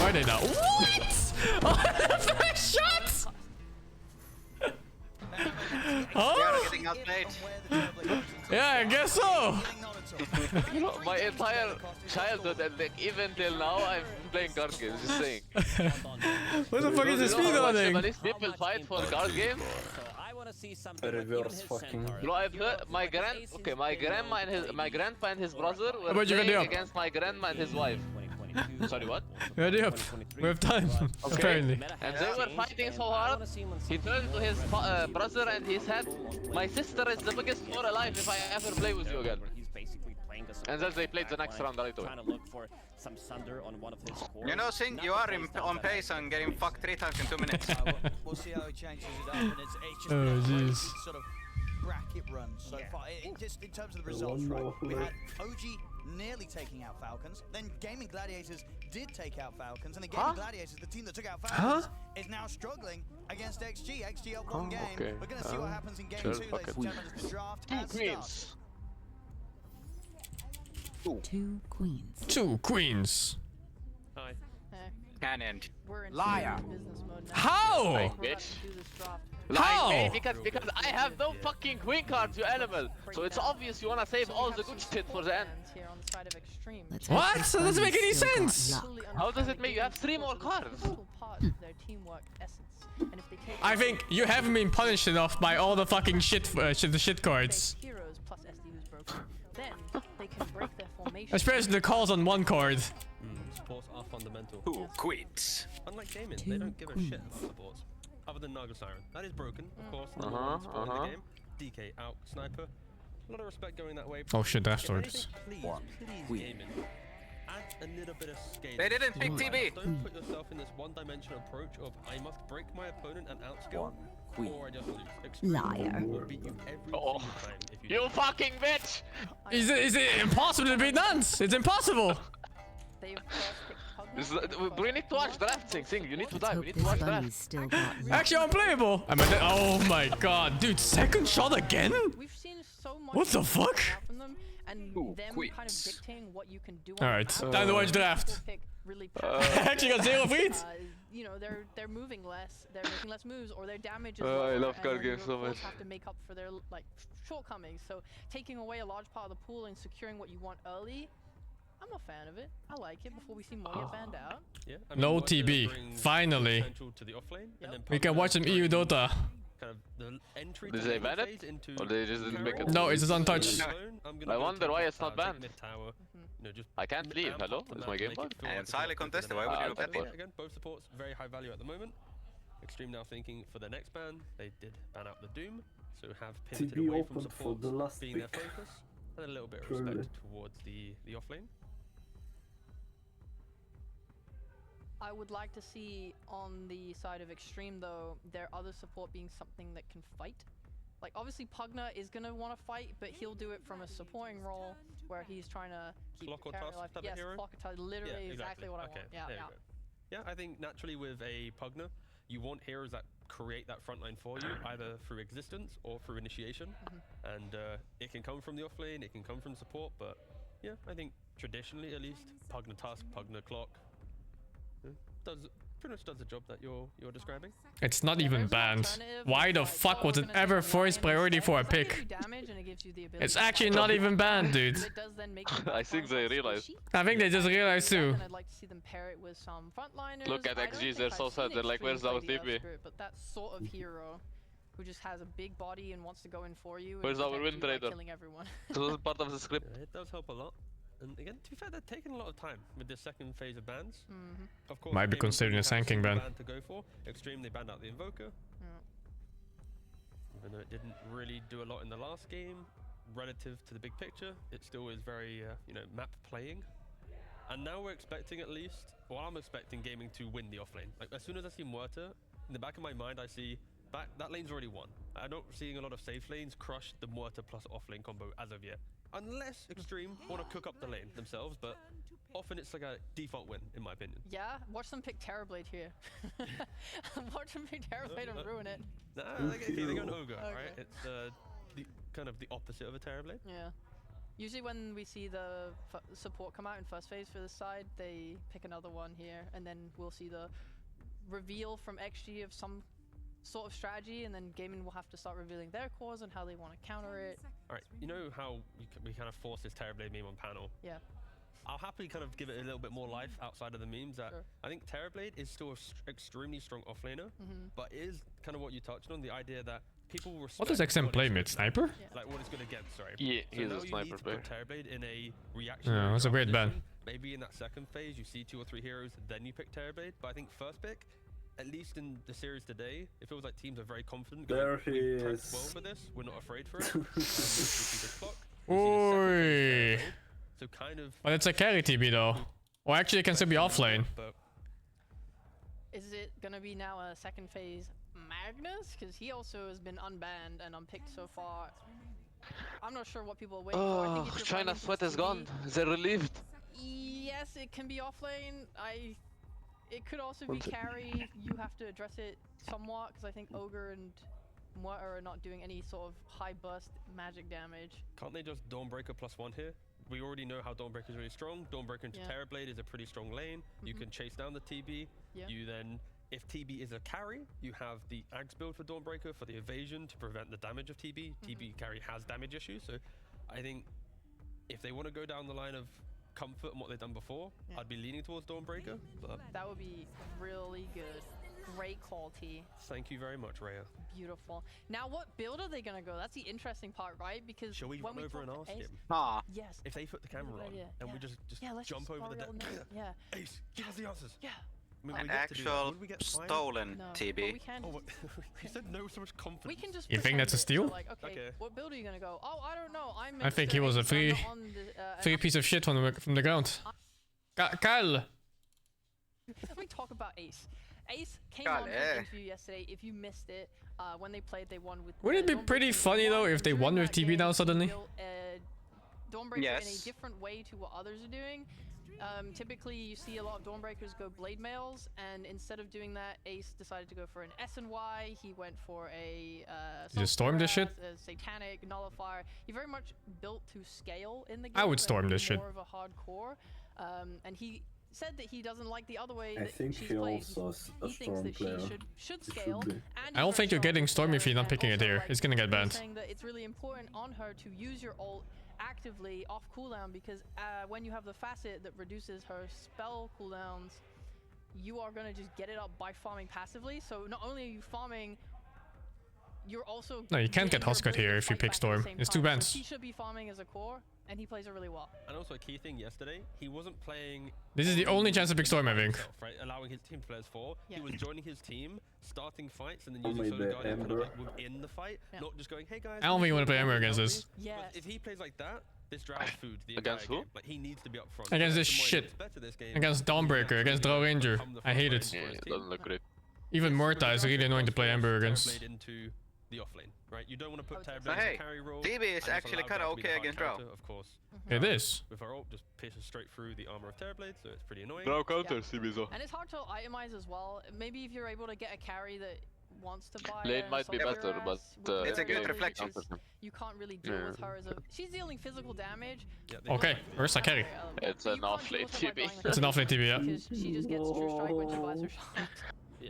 Are they now? What? Oh, the first shot! Oh? Getting outplayed. Yeah, I guess so. You know, my entire childhood and like even till now, I'm playing card games. Just saying. What the fuck is this speedrunning? Lebanese people fight for card games. Reverse fucking. Bro, I've heard my grandpa and his brother were About you ready playing up? against my grandma and his wife. Sorry, what? Ready up. We have time, apparently. And they were fighting so hard. He turned to his brother and he said, "My sister is the biggest war alive if I ever play with you again." And then they played the next round right away. You know, Sing, you are on pace on getting fucked 3 times in 2 minutes. We'll see how he changes it up, and it's just Oh, been a jeez. sort of bracket run so far. Just in terms of the results, right? We had OG nearly taking out Falcons, then Gaming Gladiators did take out Falcons, and the Gaming Gladiators, the team that took out Falcons, is now struggling against XG. XG up one game. Okay. We're going to see what happens in game 2, ladies and gentlemen, as the draft has started. 2 queens. 2 queens. Hi. Canon. We're in Liar. business mode now. How? We're about to do this draft. How? Like, because I have no fucking queen cards, you animal. So it's obvious you wanna save all the good shit for the end. Here on the side of Extreme. What? That doesn't make any sense. How does it make you have 3 more cards? Part of their teamwork essence. And if they take I think you haven't been punished enough by all the fucking shit, the shit cards. heroes plus SD who's broken, then they can break their formation. Especially the calls on one card. Supports are fundamental. Who quits? Unlike gaming, they don't give a shit about supports. Other than Naga Siren. That is broken, of course. Number one support in the game. DK out, Sniper. A lot of respect going that way. Oh shit, If afterwards. anything, please gaming. Add a little bit of scale. They didn't pick TB. Don't put yourself in this one-dimensional approach of I must break my opponent and outskill, or I just lose. Liar. Will beat you every single time if You fucking bitch! Is it impossible to beat nuns? It's impossible. We need to watch draft, Sing. You need to die. We need to watch draft. Actually unplayable. Oh my god, dude, second shot again? We've seen so much What the fuck? from them, and them kind of dictating what you can do. Alright, time to watch draft. Really actually got 0 feet. You know, they're moving less, they're making less moves, or their damage is I lower, love and card then games so your much. pools have to make up for their like shortcomings. So taking away a large part of the pool and securing what you want early, I'm a fan of it. I like it before we see more get banned out. Yeah, I mean, No TB. Finally. To the offlane, and then We can watch some EU Dota. Kind of the entry Did to they the ban it? phase into Or they just didn't make it? No, it's just untouched. I wonder why it's not banned. Tower, just I can't leave. Hello? Is my game bug? And it's highly contested. Why would you look at it? Again, both supports very high value at the moment. Extreme now thinking for the next ban, they did ban out the Doom, so have pivoted TB away from opened for supports the last being their pick. focus, and a little bit of Truly. respect towards the offlane. I would like to see on the side of Extreme though, their other support being something that can fight. Like obviously Pugna is gonna want to fight, but he'll do it from a supporting role where he's trying to keep Clock or the carry task alive. type of Yes, hero? clock or task, literally Yeah, exactly what I want. Yeah, there yeah. you go. Yeah, I think naturally with a Pugna, you want heroes that create that front line for you, either through existence or through initiation. And it can come from the offlane, it can come from support, but yeah, I think traditionally at least, Pugna Tusk, Pugna Clock, pretty much does the job that you're describing. It's not even banned. Why the fuck was it ever first priority for a pick? It's actually not even banned, dude. I think they realized. I think they just realized too. I'd like to see them pair it with some frontliners. Look at XGs, they're so sad. They're like, where's our TP? But that sort of hero who just has a big body and wants to go in for you. Where's our win trader? Killing everyone. This was part of the script. Yeah, it does help a lot. And again, to be fair, they're taking a lot of time with this second phase of bans. Of course, Might be Gaming considering a has SingSing ban. to go for. Extreme, they banned out the Invoker. Even though it didn't really do a lot in the last game, relative to the big picture, it still is very, you know, map playing. And now we're expecting at least, well, I'm expecting Gaming to win the offlane. Like as soon as I see Muerta, in the back of my mind, I see that lane's already won. I'm not seeing a lot of safe lanes crush the Muerta plus offlane combo as of yet. Unless Extreme want to cook up the lane themselves, but often it's like a default win, in my opinion. Yeah, watch them pick Terrorblade here. Watch them pick Terrorblade and ruin it. Nah, they go an Ogre, right? It's the kind of the opposite of a Terrorblade. Yeah. Usually when we see the support come out in first phase for this side, they pick another one here, and then we'll see the reveal from XG of some sort of strategy, and then Gaming will have to start revealing their cores and how they want to counter it. Alright, you know how we kind of force this Terrorblade meme on panel? Yeah. I'll happily kind of give it a little bit more life outside of the memes. That Sure. I think Terrorblade is still an extremely strong offlaner, but it is kind of what you touched on, the idea that people will respect What does XM play mid? Sniper? like what it's good against, sorry. Yeah, so he's now a sniper you need to player. put Terrorblade in a reaction. Yeah, that's a weird ban. Maybe in that second phase you see 2 or 3 heroes, then you pick Terrorblade. But I think first pick, at least in the series today, it feels like teams are very confident. There he we prepped is. well for this. We're not afraid for it. We see the clock. Oi. So kind of. But it's a carry TB though. Or actually it can still be offlane. But Is it gonna be now a second phase Magnus? Because he also has been unbanned and unpicked so far. I'm not sure what people are waiting for. I think if you're China playing sweat is TB, gone. They're relieved. Yes, it can be offlane. It could also be carry. You have to address it somewhat, because I think Ogre and Muerta are not doing any sort of high burst magic damage. can't they just Dawnbreaker +1 here? We already know how Dawnbreaker is really strong. Dawnbreaker into Yeah. Terrorblade is a pretty strong lane. You can chase down the TB. Yeah. You then, if TB is a carry, you have the Axe build for Dawnbreaker for the evasion to prevent the damage of TB. TB carry has damage issues, so I think if they want to go down the line of comfort and what they've done before, I'd be leaning towards Dawnbreaker. But That would be really good. Great quality. thank you very much, Rhea. Beautiful. Now, what build are they gonna go? That's the interesting part, right? Because Shall we when run over and talk to ask Ace- him? Yes. If they put the camera Good on idea. and we Yeah. just Yeah, let's jump just over the borrow deck. it. Yeah. Ace, give us the answers. Yeah. I mean, An we get to do that. actual Would we get fined? stolen No, TB. but we can. Oh, what? You said no with so much confidence. We can just. You think pretend that's a it. So, steal? like, okay, what build are you gonna go? Oh, I don't know. I'm. I think he was a free piece of shit from the ground. Kyle! Let me talk about Ace. Ace came on Kyle, an interview yesterday. If you missed it, when they played, they won with. Wouldn't it be Dawnbreaker pretty in funny game though one. if they During won with that TB game, now he suddenly? built, Dawnbreaker in a Yes. different way to what others are doing. Typically, you see a lot of Dawnbreakers go Blade Mails, and instead of doing that, Ace decided to go for an S&Y. He went for a You just storm this shit? a Satanic, Nullifier. He very much built to scale in the game. I would storm this shit. More of a hardcore, and he said that he doesn't like the other way I that think she's he played. also He thinks that she should scale. I don't think you're getting storm if you're not picking it here. It's gonna get banned. Saying that it's really important on her to use your ult actively off cooldown, because when you have the facet that reduces her spell cooldowns, you are gonna just get it up by farming passively. So not only are you farming, you're also No, you can't get Huskard here if you pick storm. It's 2 bans. So he should be farming as a core, and he plays it really well. And also a key thing yesterday, he wasn't playing... This is the only chance to pick storm, I think. Right, allowing his team to play as 4. Yeah. He was joining his team, starting fights, and then using solo guardian kind of like within the fight, not just going, hey guys... I don't think you want to play Ember against this. Yeah. If he plays like that, this drowns food the Against entire who? game. Like, he needs to be up front. Against this shit. Against Dawnbreaker, against Drow Ranger. I hate it. Yeah, it doesn't look great. Even Murta is really annoying to play Ember against. Into the offlane, right? You don't want to put So Terrorblade hey, as a carry role. DB is actually kind of okay against Drow. Of course. It is. With our ult, just pierces straight through the armor of Terrorblade, so it's pretty annoying. Drow counter, Cibizo. And it's hard to itemize as well. Maybe if you're able to get a carry that wants to buy Lane a might be Soldier better, but with it's a good Terrorblade, reflection. because you can't really deal with her as a... She's dealing physical damage. Okay, Ursa carry. It's an off-lane TB. It's an offlane TB, yeah. Because she just gets True Strike when she buys her shot.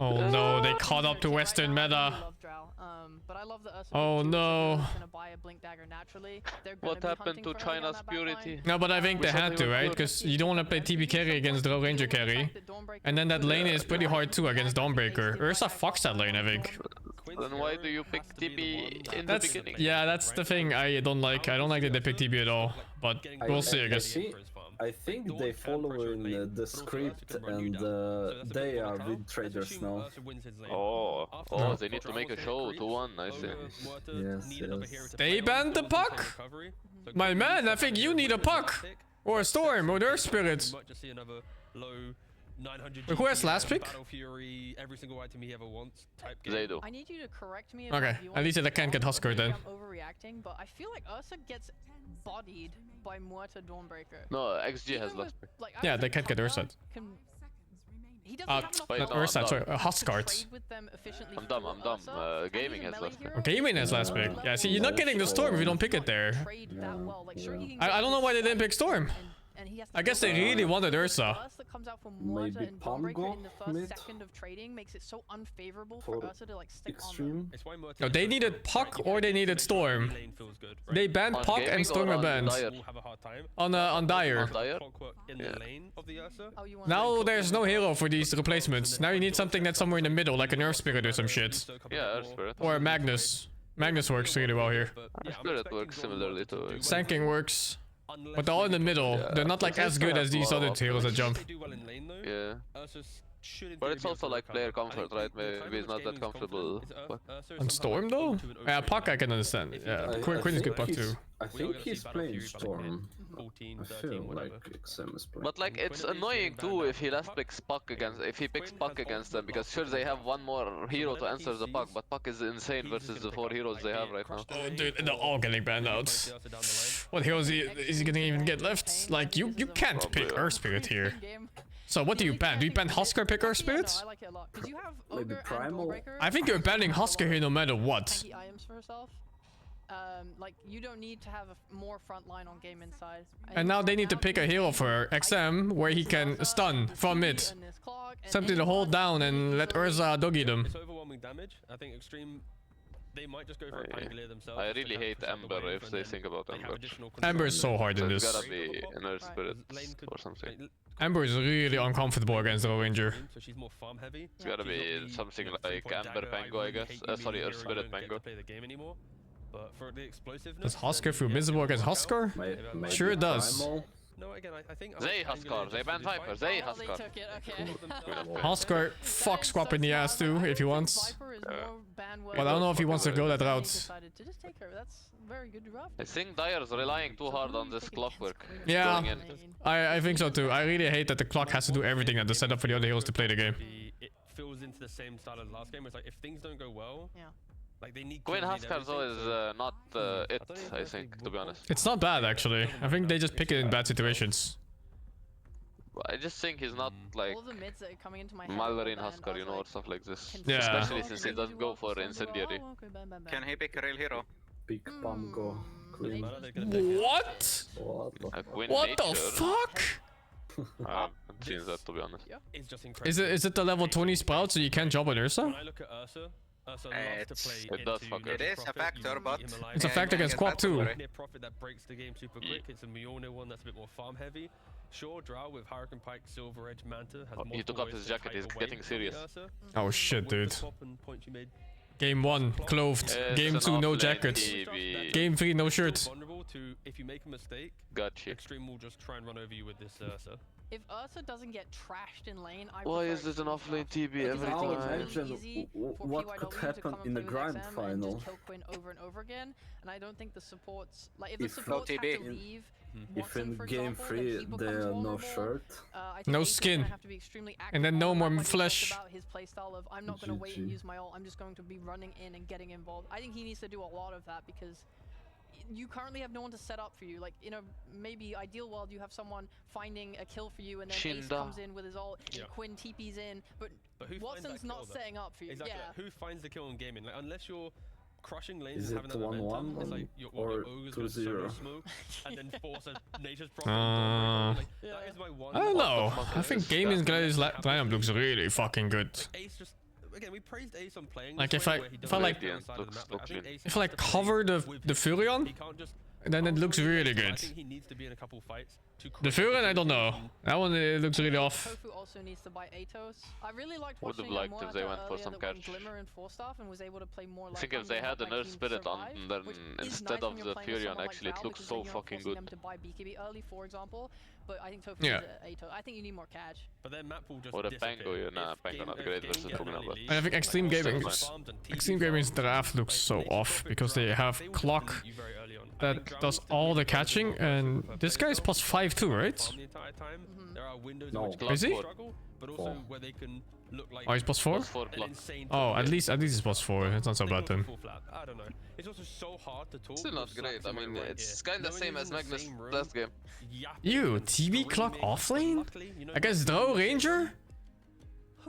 Oh no, they caught up to Western meta. But I love that Ursa Oh no. gonna buy a Blink Dagger naturally. They're gonna What be happened hunting to for her on China's that back purity? line. No, but I think they had to, right? Because you don't want to play TB carry against Drow Ranger carry. And then that lane is pretty hard too against Dawnbreaker. Ursa fucks that lane, I think. Then why do you pick TB in the beginning? Yeah, that's the thing I don't like. I don't like that they pick TB at all. But we'll see, I guess. I think they follow in the script, and they are vid traders now. Oh, they need to make a show 2-1, I see. Yes. They banned the puck? My man, I think you need a puck! Or a storm, or their spirits. Wait, who has last pick? They do. I need you to correct me if Okay, at least I can't get Huskard then. I'm overreacting, but I feel like Ursa gets bodied by Muerta Dawnbreaker. No, XG has last pick. Like, Yeah, they can't get Ursa. He doesn't have enough Wait, Not no, Ursa, I'm sorry, dumb. Huskard. trade with them efficiently I'm dumb, I'm dumb. Gaming has last pick. Gaming has last pick. Yeah, see, you're not getting the storm if you don't pick it there. I don't know why they didn't pick storm. I guess they really wanted Ursa. That comes out from Maybe Muerta and Dawnbreaker Pongo in the first mid? second of trading makes it so unfavorable For for Ursa to like stick Extreme. No, they needed Puck or they needed Storm. They banned On Puck gaming and Storm or are on banned. Dire? On Dire. On Dire? on. Now there's no hero for these replacements. Now you need something that's somewhere in the middle, like an Earth Spirit or some shit. Yeah, Earth Spirit. Or Magnus. Magnus works really well here. Earth Spirit works similarly to... SingSing works. But they're all in the middle. They're not like as good as these other heroes that jump. Yeah. But it's also like player comfort, right? Maybe it's not that comfortable. On Storm though? Yeah, Puck I can understand. Yeah, Quinn is good Puck too. I think he's playing Storm. I feel like XM is playing. But like it's annoying too if he last picks Puck against them, because sure they have one more hero to answer the Puck, but Puck is insane versus the 4 heroes they have right now. Oh dude, they're all getting banned out. What heroes is he gonna even get left? Like you can't pick Earth Spirit here. So what do you ban? Do you ban Huskar pick Earth Spirit? Maybe Primal? I think you're banning Huskar here no matter what. Items for herself. Like you don't need to have a more front line on game inside. And now they need to pick a hero for XM where he can stun from mid. Something to hold down and let Ursa doggy them. It's overwhelming damage. I think Extreme, they might just go for a Pangolier themselves. I really hate Ember if they think about Ember. Ember is so hard in It's this. gotta be an Earth Spirit or something. Ember is really uncomfortable against the Ranger. So she's more farm heavy. It's gotta be something like Ember Pango, I guess. Sorry, Earth Spirit Pango. Play the game anymore. But for the Does explosiveness, Huskar feel miserable against Huskar? Sure it does. no, again, I think They Huskar, they ban Viper, they Huskar. Huskar fuck Squap in the ass too if he wants. But I don't know if he wants to go that route. I think Dire's relying too hard on this clockwork. Yeah, going in. I think so too. I really hate that the clock has to do everything at the setup for the other heroes to play the game. It fills into the same style as last game. It's like if things don't go well, like they need. Queen Huskar though is not it, I think, to be honest. It's not bad actually. I think they just pick it in bad situations. I just think he's not like All the mids that are coming into my head. Mallory Husker, you know, or stuff like this. Yeah. Especially since he doesn't go for incendiary. Can he pick a real hero? Big bomb go. Clean. What? What the fuck? I haven't seen that, to be honest. It's just incredible. Is it the level 20 sprout so you can't jump on Ursa? When I look at Ursa, Ursa loves to play it does fuck It is a factor, but It's a factor against Quap too. Near profit that breaks the game super quick. It's a Mjolnir one that's a bit more farm heavy. Sure, Drow with Hurricane Pike, Silver Edge, Manta has he took off his jacket, he's getting serious. Oh shit, dude. Game 1, clothed. Game 2, no jacket. Game 3, no shirt. Vulnerable to, if you make a mistake, gotcha. Extreme will just try and run over you with this Ursa. If Ursa doesn't get trashed in lane, I Why is this an offlane TB every Now time? imagine what could happen in the grand final. just kill Quinn over and over again, and I don't think the supports, like if the If supports have to TB. leave, If in game 3 there are no shirt, No skin. And then no more flesh. about his playstyle of I'm not going to wait and use my ult, I'm just going to be running in and getting involved. I think he needs to do a lot of that because you currently have no one to set up for you. Like, in a maybe ideal world, you have someone finding a kill for you, and then Ace Shinda. comes in with his ult, and Quinn TP's in, but who finds Watson's that not kill, though? setting up for you. Exactly. Yeah. Who finds the kill in gaming? Like, unless you're crushing lanes is and it having that momentum, 1-1 it's like your or ogre's gonna solo 2-0? smoke and then force a nature's prophet. That is my one. I don't know. I think gaming Gladius lineup looks really fucking good. Ace just again, we praised Ace on playing. Like this if way I where he if doesn't I like play on the side of the map. Like, I think Ace if I has like to play cover the with Furion, He can't just then it looks really I good. think he needs to be in a couple fights to The Furion, I don't know. That one looks really off. Tofu also needs to buy Atos. I really liked Would have watching liked if they Amuata went for earlier some that went catch. Glimmer and Force Staff and was able to play more I like think if they had the an Earth Spirit on them instead of the Furion, actually it looks so fucking good. them to buy BKB early, for example, but I think Tofu Yeah. needs Atos. I think you need more catch. But then map will just Or a disappear. Pango, nah, Pango not great versus Pugna, but... I think Extreme Gaming's draft looks so off because they have Clock that does all the catching, and this guy's plus 5 too, right? The entire time. There are windows No. in which Is he? struggle, but also where they can look like Oh, he's plus 4? an insane Oh, at least he's plus 4. It's not so bad then. full flat. I don't know. It's also so hard to talk. Still not with great, I Slack mean, right it's here. kinda No one same is as in the Magnus same room, last game. yapping Ew, and TV clock screaming. offlane? Luckily, you know, Against Drow Ranger?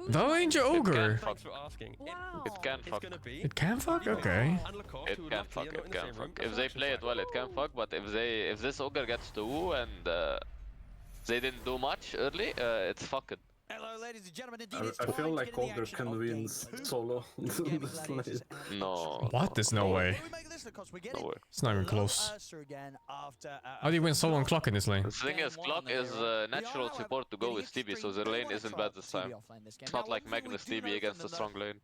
Drow Ranger Ogre? Thanks for asking. It can fuck. It can fuck? Okay. It can fuck, it can fuck. If they play it well, it can fuck, but if this Ogre gets to woo and they didn't do much early, it's fucking. Hello, ladies and gentlemen. I feel like Ogre can win solo this late. No. What? There's no way. No way. It's not even close. How do you win solo on Clock in this lane? The thing is, Clock is natural support to go with TB, so their lane isn't bad this time. It's not like Magnus TB against a strong lane.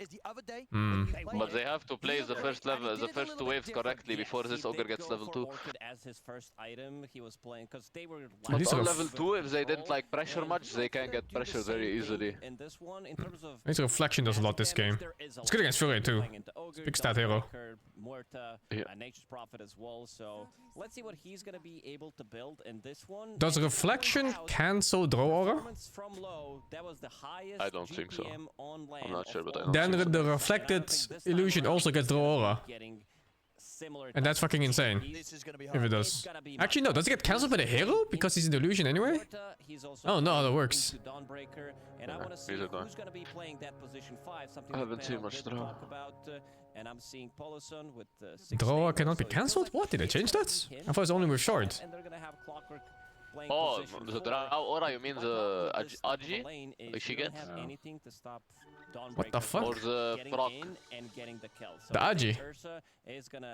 But they have to play the first level, the first 2 waves correctly before this Ogre gets level 2. As his first item, he was playing because they were. But on level 2, if they didn't like pressure much, they can get pressure very easily. In this one, in terms of His reflection does a lot this game. It's good against Furion too. It's a big stat hero. Muerta, Nature's Prophet as well. So let's see what he's gonna be able to build in this one. Does reflection cancel Draw Aura? From low, that was the highest I don't think so. GPM on land I'm not sure, but I don't Then think so. the reflected illusion also gets Draw Aura. And that's fucking insane. If it does. Actually, no. Does it get cancelled by the hero? Because he's an illusion anyway? Oh, no, that works. And I want to see who's going to be playing that position 5. Something I haven't seen much draw. And I'm seeing Polison with Draw cannot be cancelled? What? Did they change that? I thought it was only with short. And they're going to have Clockwork playing Oh, position the 4. Draw Aura, you mean the Agi? Like she gets? Anything to stop What the fuck? Or the proc? The Agi?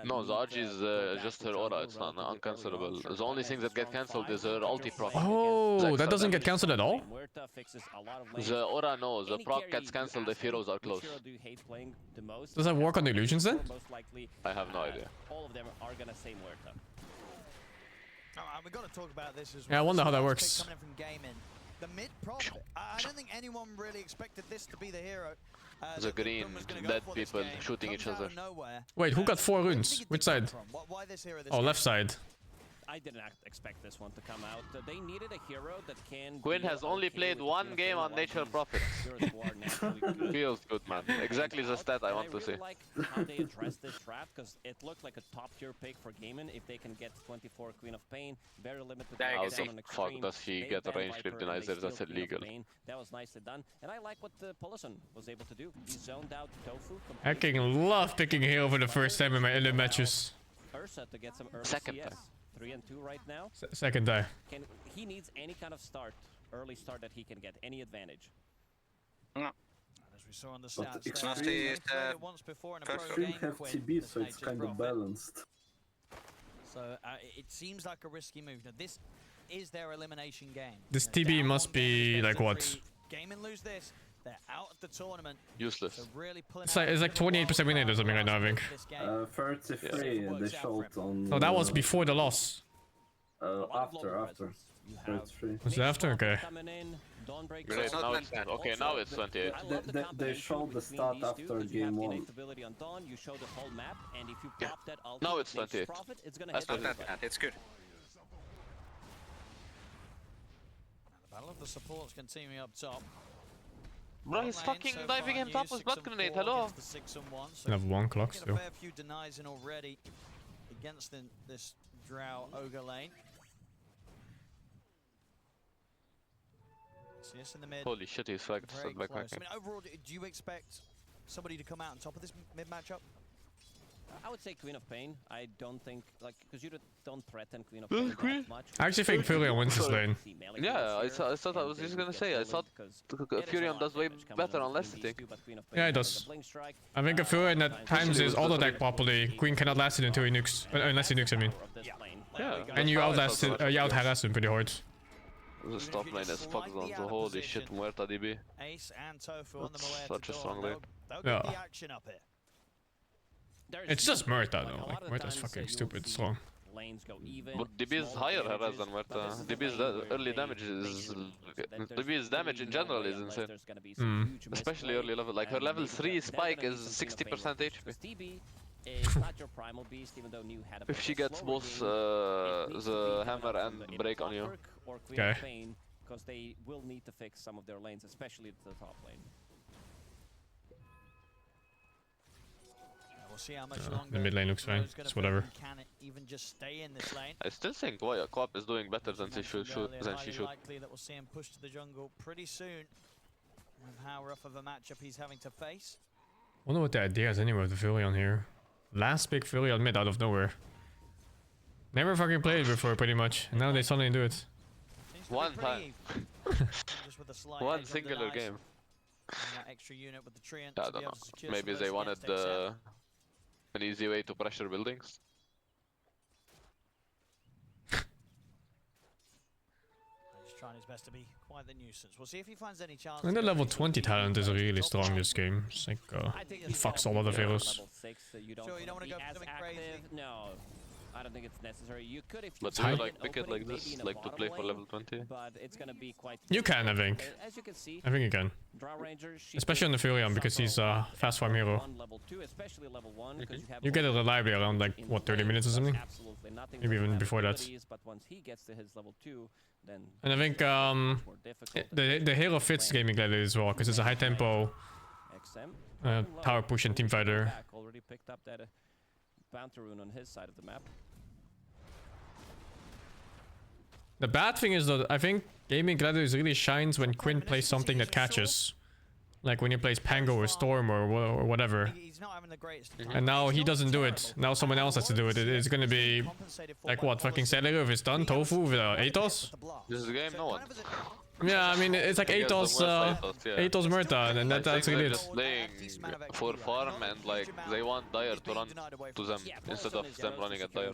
No, the Agi is just her aura, it's not uncancelable. The only thing that gets cancelled is her ulti proc. Oh, that doesn't get cancelled at all? The aura, no, the proc gets cancelled if heroes are close. Does that work on the illusions then? I have no idea. All of them are going to say Muerta. We've got to talk about this as well. Yeah, I wonder how that works. Coming in from gaming. The mid prop, I don't think anyone really expected this to be the hero. The green, dead people shooting each other. Wait, who got 4 runes? Which side? Oh, left side. I didn't expect this one to come out. They needed a hero that can. Quinn has only played one game on Nature Profits. Feels good, man. Exactly the stat I want to see. I like how they address this draft because it looked like a top tier pick for gaming. If they can get 24 Queen of Pain, very limited. How the fuck does he get a range kryptonizer? That's illegal. That was nicely done, and I like what the Polison was able to do. He zoned out Tofu. I fucking love picking a hero for the first time in my LM matches. Ursa to get some early Second CS. time. 3 and 2 right now. Second time. He needs any kind of early start that he can get, any advantage. As we saw on the stats, it's there, not they played it once before in a pro Extreme game. have Quinn, TB, this so it's Nature's kind of Prophet. balanced. So it seems like a risky move. Now this is their elimination game. This TB must be like what? Game and lose this, they're out of the tournament. Useless. So really It's like 28% win rate or something right now, I think. 33 they showed on... Oh, that was before the loss. After. 33. Was it after? Okay. Great, now it's, okay, now it's 28. They showed the start after game 1. Now it's 28. That's not that bad, it's good. The battle of the supports continuing up top. Bro, he's fucking diving in top with blood grenade, hello? Level 1 clock still. A fair few denies in already against this Drow Ogre lane. CS in the mid. Holy shit, he's flagged. Very close. I mean, overall, do you expect somebody to come out on top of this mid matchup? I would say Queen of Pain. I don't think, like, because you don't threaten Queen of Pain that much. I actually think Furion wins this lane. Yeah, I thought I was just gonna say, I thought Furion does way better on last thing. Yeah, it does. I think a Furion that times his auto deck properly, Queen cannot last it until he nukes. Unless he nukes, I mean. Yeah. And you out-harass him pretty hard. The top lane is fucked on, so holy shit, Muerta DB. Ace and Tofu on them away. Such a strong lane. They'll get the action up here. It's just Muerta though, like Muerta's fucking stupid strong. But DB is higher harass than Muerta. DB's early damage is... DB's damage in general is insane. Especially early level, like her level 3 spike is 60% HP. It's not your primal beast, even though New had a If she gets both the hammer and break on you. Okay. Because they will need to fix some of their lanes, especially the top lane. We'll see how much longer the mid lane looks fine. It's whatever. Can it even just stay in this lane? I still think Co-op is doing better than she should. Likely that we'll see him push to the jungle pretty soon. With how rough of a matchup he's having to face. Wonder what the idea is anyway with the Furion here. Last big Furion mid out of nowhere. Never fucking played it before, pretty much. And now they suddenly do it. One time. One singular game. Extra unit with the treant I don't know. Maybe they wanted an easy way to pressure buildings. He's trying his best to be quite the nuisance. We'll see if he finds any chance. And the level 20 talent is really strong this game. It's like, it fucks all other heroes. Sure, you don't want to go for something crazy? No. I don't think it's necessary. You could if you But do you like pick it like this, like to play for level 20? But it's gonna be quite You can, I think. As you can see, I think you can. Especially on the Furion because he's a fast farm hero. Level 2, especially level 1, because you have You get it reliably around like what 30 minutes or something. absolutely nothing. Maybe even before that. But once he gets to his level 2, then And I think the hero fits gaming gladiator as well because it's a high tempo tower push and team fighter. Already picked up that bounty rune on his side of the map. The bad thing is that I think gaming gladiators really shines when Quinn plays something that catches. Like when he plays Pango or Storm or whatever. And now he doesn't do it. Now someone else has to do it. It's gonna be like what, fucking STALKER with his stun, Tofu with Atos? This game, no one. Yeah, I mean it's like Atos, Atos Muerta, and that's really it. Playing for farm and like they want Dire to run to them instead of them running at Dire.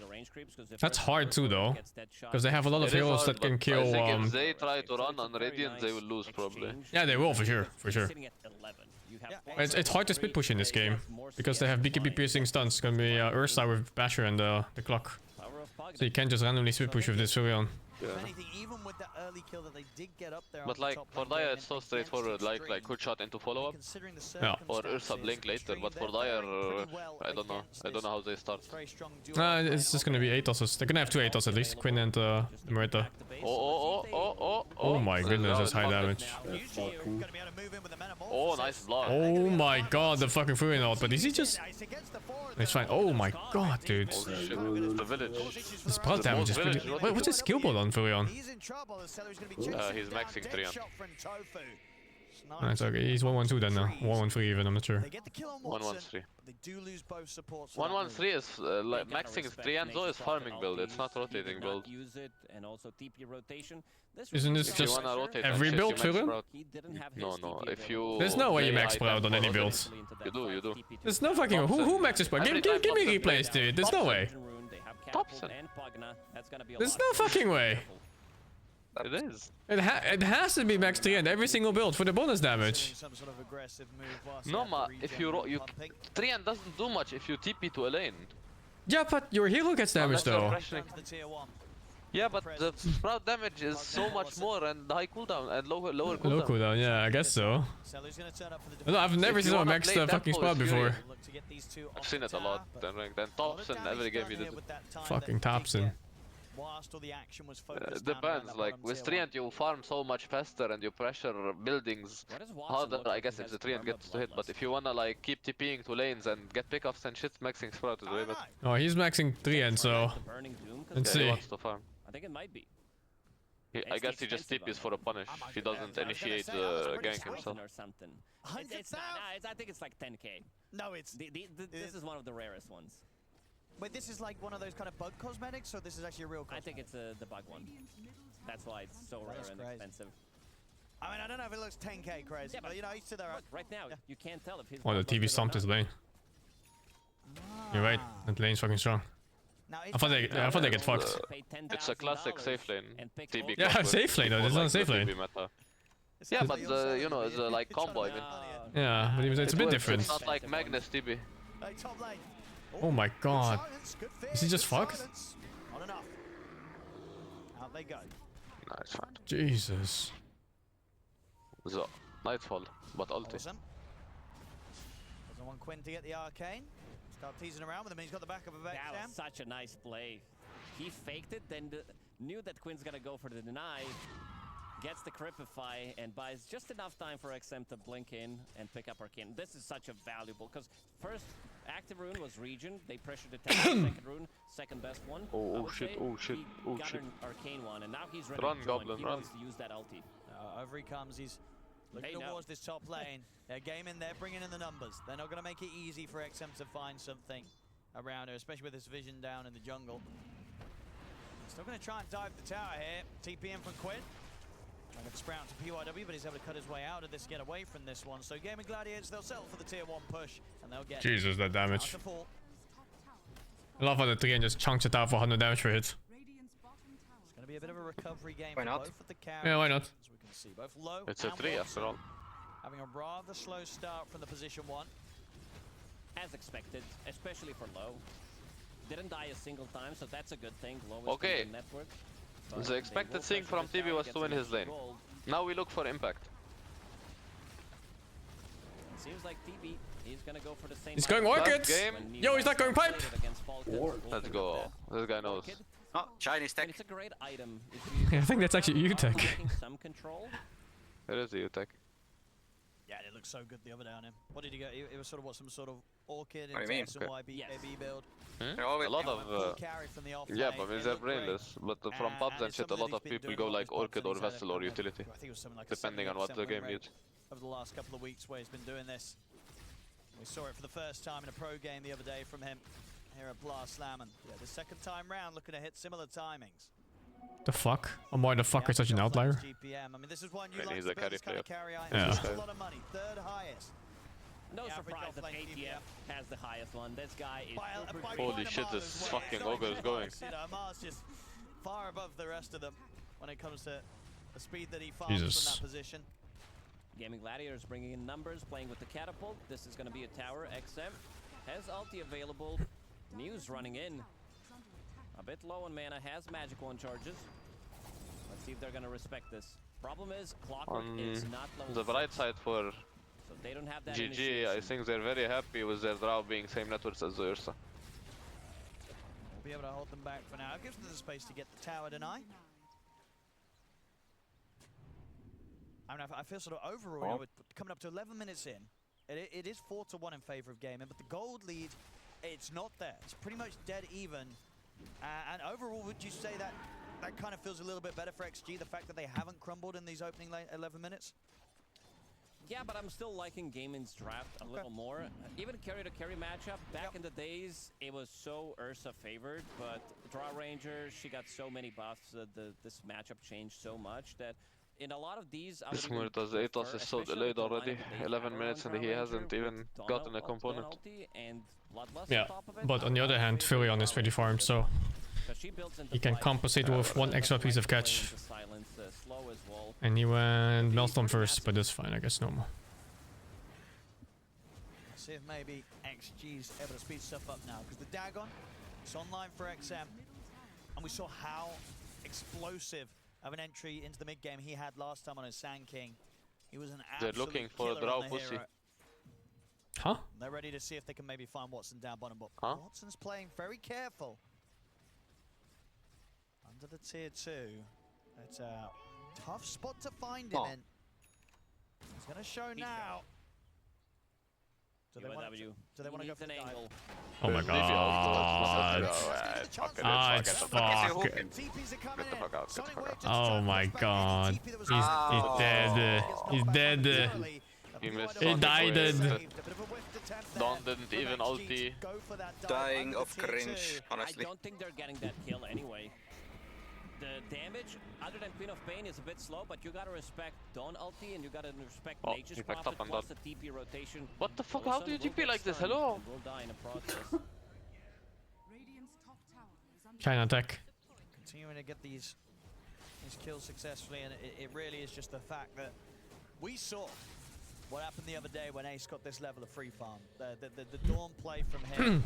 That's hard too though, because they have a lot of heroes that can kill. I think if they try to run on Radiant, they will lose probably. Yeah, they will for sure, for sure. It's hard to split push in this game because they have BKB piercing stuns. It's gonna be Ursa with Basher and the clock, so you can't just randomly split push with this Furion. If anything, even with that early kill that they did get up there. But on the like top for lane Dire, game it's so against straightforward, like Extreme, hook shot into follow up, considering the or Ursa circumstances, blink later. Extreme, But for they're Dire, faring pretty well I don't know. against I don't know how they start. this very strong duo It's just gonna be 8 tosses. They're gonna have 2 8 at least, Quinn and Marita. Oh my goodness, that's high damage. Oh, nice block. Oh my god, the fucking Fury ult, but is he just... It's fine. Oh my god, dude. Oh shit, the village. The spell damage is pretty... Wait, what's his skill build on Furion? He's maxing 3 on. That's okay, he's 1-1-2 then now. 1-1-3 even, I'm not sure. 1-1-3. They do lose both supports. 1-1-3 is like maxing 3 and is farming build, it's not rotating build. Use it and also TP rotation. Isn't this If you just wanna rotate every and build, shit, you max Furion? sprout. No, if you... There's no way you play max high sprout on tempo any build. rotating, You do. There's no fucking... Who maxes sprout? Give me replays, dude. There's no way. Thompson. There's no fucking way. It is. It has to be max 3 and every single build for the bonus damage. No, if you 3 and doesn't do much if you TP to a lane. Yeah, but your hero gets damage though. Yeah, but the sprout damage is so much more and high cooldown and lower cooldown. Low cooldown, yeah, I guess so. No, I've never seen someone max the fucking sprout before. I've seen it a lot. Then Thompson every game you did. Fucking Thompson. Depends, like with Treant you farm so much faster and you pressure buildings harder, I guess, if the Treant gets to hit, but if you wanna like keep TPing to lanes and get pickoffs and shit, maxing Sprout is way better. Oh, he's maxing 3 and so... Let's see. He wants to farm. I think it might be. I guess he just TPs for a punish, he doesn't initiate the gank himself. Or something. It's not, I think it's like 10k. No, it's... This is one of the rarest ones. Wait, this is like one of those kind of bug cosmetics, or this is actually a real cosmetic? I think it's the bug one. That's why it's so rare and expensive. I mean, I don't know if it looks 10k crazy, yeah, but you know, he's to there. Right now, you can't tell if he's... Oh, the TV stomped his lane. You're right, that lane's fucking strong. I thought they get fucked. It's a classic safe lane. TB yeah, safe lane though, it's not a safe lane. Yeah, but you know, it's like combo, I mean. Yeah, but it's a bit different. It's not like Magnus TB. Oh my god. Is he just fucked? Not enough. Out they go. No, it's fine. Jesus. So, Nightfall, but ulti. Awesome. Doesn't want Quinn to get the arcane. Start teasing around with him, he's got the back of a Vex. That was such a nice play. He faked it, then knew that Quinn's gonna go for the deny. Gets the Cripify and buys just enough time for XM to blink in and pick up Arcane. This is such a valuable, because first active rune was Region, they pressured the tank, second rune, second best one. Oh shit, he got an Arcane one, and now he's ready to join. Goblin, he wants to use that ulti. Over he comes, he's looking towards this top lane. They're gaming, they're bringing in the numbers. They're not going to make it easy for XM to find something around her, especially with this vision down in the jungle. Still going to try and dive the tower here. TP in from Quinn. Trying to sprout to PYW, but he's able to cut his way out of this, get away from this one. So Gaming Gladiators, they'll settle for the tier 1 push, and they'll get... Jesus, that damage. I love how the 3 just chunks it out for 100 damage for hit. It's going to be a bit of a recovery game for both of the carries. Yeah, why not? As we can see, both low it's a 3 after all. Having a rather slow start from the position 1. As expected, especially for low. Didn't die a single time, so that's a good thing. Lowest okay. in the network. The expected thing from TB was to win his lane. Now we look for impact. It seems like TB is gonna go for the same. He's going Orchid! Yo, he's not going Pipe! Let's go. This guy knows. Oh, Chinese tech. It's a great item. I think that's actually U-Tech. Some control. It is the U-Tech. Yeah, it looks so good the other down him. What did he go? It was sort of what, some sort of Orchid What do you mean? some YB build. A lot of yeah, but they're brainless. But from pubs and shit, a lot of people go like Orchid or Vessel or Utility, depending on what the game needs. Over the last couple of weeks where he's been doing this. We saw it for the first time in a pro game the other day from him here at Blast Slam, and yeah, the second time round looking to hit similar timings. The fuck? I'm why the fuck is such an outlier? GPM. I mean, this is one you like he's to a build this kind carry of carry player. item. A lot of money, third highest. No surprise that KTF has the highest one. This guy is holy shit, this fucking ogre is going. You know, Amar's just far above the rest of them when it comes to the speed that he farms from that position. Gaming Gladiators bringing in numbers, playing with the catapult. This is going to be a tower. XM has ulti available. Muse running in. A bit low on mana, has magic 1 charges. See if they're gonna respect this. Problem is, Clockwork On is not level the bright side for so they don't have that GG, I initiation. think they're very happy with their draw being same networks as the Ursa. We'll be able to hold them back for now. It gives them the space to get the tower deny. I mean, I feel sort of overall, you know, we're coming up to 11 minutes in. It is 4-1 in favor of Gaming, but the gold lead, it's not there. It's pretty much dead even. And overall, would you say that that kind of feels a little bit better for XG, the fact that they haven't crumbled in these opening 11 minutes? Yeah, but I'm still liking Gaming's draft a little more. Even carry-to-carry matchup, back in the days, it was so Ursa favored, but Draw Ranger, she got so many buffs, this matchup changed so much that in a lot of these, I would This Murta's ATOS is so delayed already. 11 minutes and he hasn't even gotten a component. Yeah, but on the other hand, Furion is pretty farmed, so he can compensate with one extra piece of catch. And he went Maelstrom first, but that's fine, I guess, no more. See if maybe XG's able to speed stuff up now, because the Dagon is online for XM, and we saw how explosive of an entry into the mid game he had last time on his Sand King. He was an absolute They're looking for a killer draw on the pussy. hero. Huh? They're ready to see if they can maybe find Watson down bottom, but Watson's playing very careful. Under the tier 2. It's a tough spot to find him in. He's going to show now. Do they want to go for the dive? Oh my god. It's fuck. Oh my god. He's dead. He's dead. He died. Don didn't even ulti. Dying of cringe, honestly. I don't think they're getting that kill anyway. The damage, other than Queen of Pain, is a bit slow, but you gotta respect Dawn ulti and you gotta respect Nature's Prophet plus the TP rotation. What the fuck? How do you TP like this? Hello? Will die in a process. Kind of attack. Continuing to get these kills successfully, and it really is just the fact that we saw what happened the other day when Ace got this level of free farm. The Dawn play from him.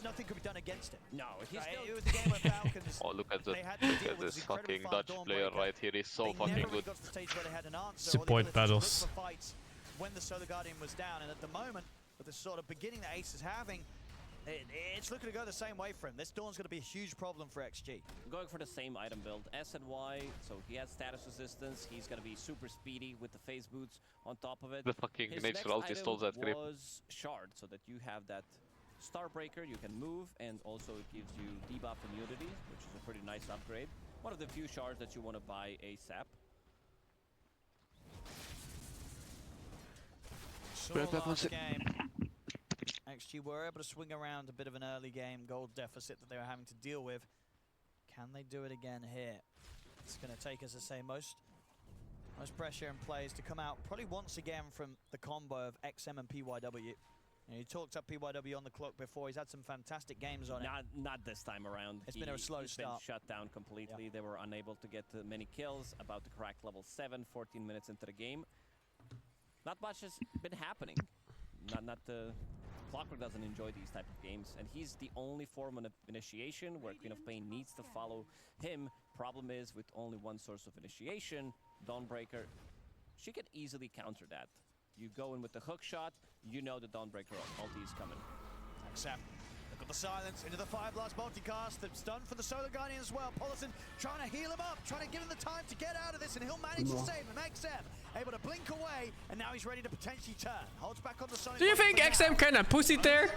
Nothing could be done against it. No, he's it was the game where Falcons. Oh, look at this fucking Dutch player right here. He's so fucking good. Support battles. When the Solar Guardian was down, and at the moment, with the sort of beginning that Ace is having, it's looking to go the same way for him. This Dawn's going to be a huge problem for XG. Going for the same item build, S and Y, so he has status resistance. He's going to be super speedy with the phase boots on top of it. The fucking His nature next ulti stole that item creep. was Shard, so that you have that Starbreaker, you can move, and also it gives you debuff immunity, which is a pretty nice upgrade. One of the few shards that you want to buy ASAP. Last game, XG were able to swing around a bit of an early game gold deficit that they were having to deal with. Can they do it again here? It's going to take, as I say, most pressure and plays to come out probably once again from the combo of XM and PYW. He talked up PYW on the clock before. He's had some fantastic games on it. Not this time around. It's been a slow He's start. Been shut down completely. Yeah. They were unable to get many kills. About to crack level 7, 14 minutes into the game. Not much has been happening. Clockwork doesn't enjoy these type of games, and he's the only form of initiation where Queen of Pain needs to follow him. Problem is, with only one source of initiation, Dawnbreaker, she can easily counter that. You go in with the hook shot, you know the Dawnbreaker ulti is coming. Except, look at the silence into the 5 blast multicast that's done for the Solar Guardian as well. Polisson trying to heal him up, trying to give him the time to get out of this, and he'll manage to save him. XM able to blink away, and now he's ready to potentially turn. Holds back on the Sonic. Do you think XM kind of pussy there?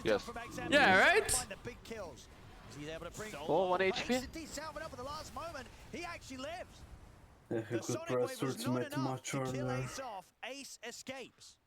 Yes. Yeah, right? The big kills. He's able to bring 1 HP. Salvin up at the last moment. He actually lives. Yeah, he could press ultimate much earlier. Ace off. Ace escapes.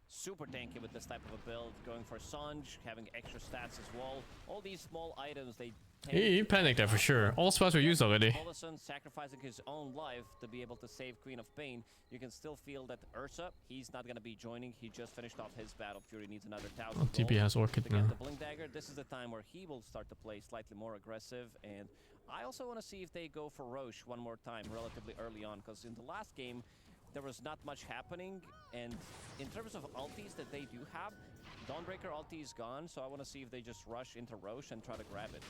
Super tanky with this type of a build, going for Sanj, having extra stats as well. All these small items, they He panicked there for sure. All spots were used already. Polisson sacrificing his own life to be able to save Queen of Pain. You can still feel that Ursa, he's not going to be joining. He just finished off his battle. Fury needs another 1,000 Oh, TB has Orchid now. The Blink Dagger, this is the time where he will start to play slightly more aggressive. And I also want to see if they go for Roche one more time relatively early on, because in the last game, there was not much happening, and in terms of ultis that they do have, Dawnbreaker ulti is gone, so I want to see if they just rush into Roche and try to grab it.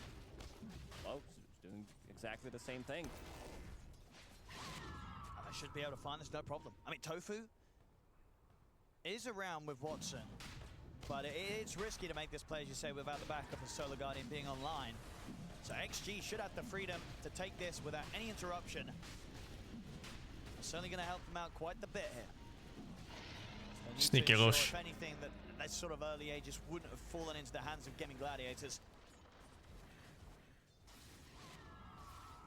Oh, doing exactly the same thing. I should be able to find this, no problem. I mean, Tofu is around with Watson, but it's risky to make this play, as you say, without the backup of Solar Guardian being online. So XG should have the freedom to take this without any interruption. It's certainly going to help them out quite the bit here. So Sneaky rush. If anything, that sort of early ages wouldn't have fallen into the hands of Gaming Gladiators.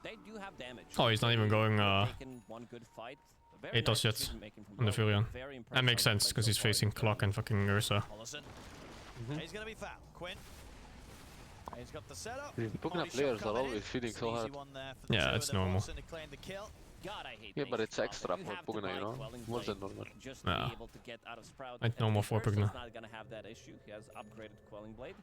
They do have damage. Oh, he's not even going Taken one good fight. Very Atos nice yet decision-making from on the Low. Furion. Very That makes impressive sense because he's facing Clock and fucking Ursa. Ollison. He's going to be fouled. Quinn. He's got the setup. The Pugna players are always feeling so hard. Yeah, it's normal. God, I hate Yeah, but it's Mason extra Cloud. for You have to Pugna, you buy know? Quelling More Blade than normal. Just to Yeah. be able to get out of Sprout. Like And normal I for think Pugna. Ursa's not gonna have that issue. He has upgraded Quelling Blade.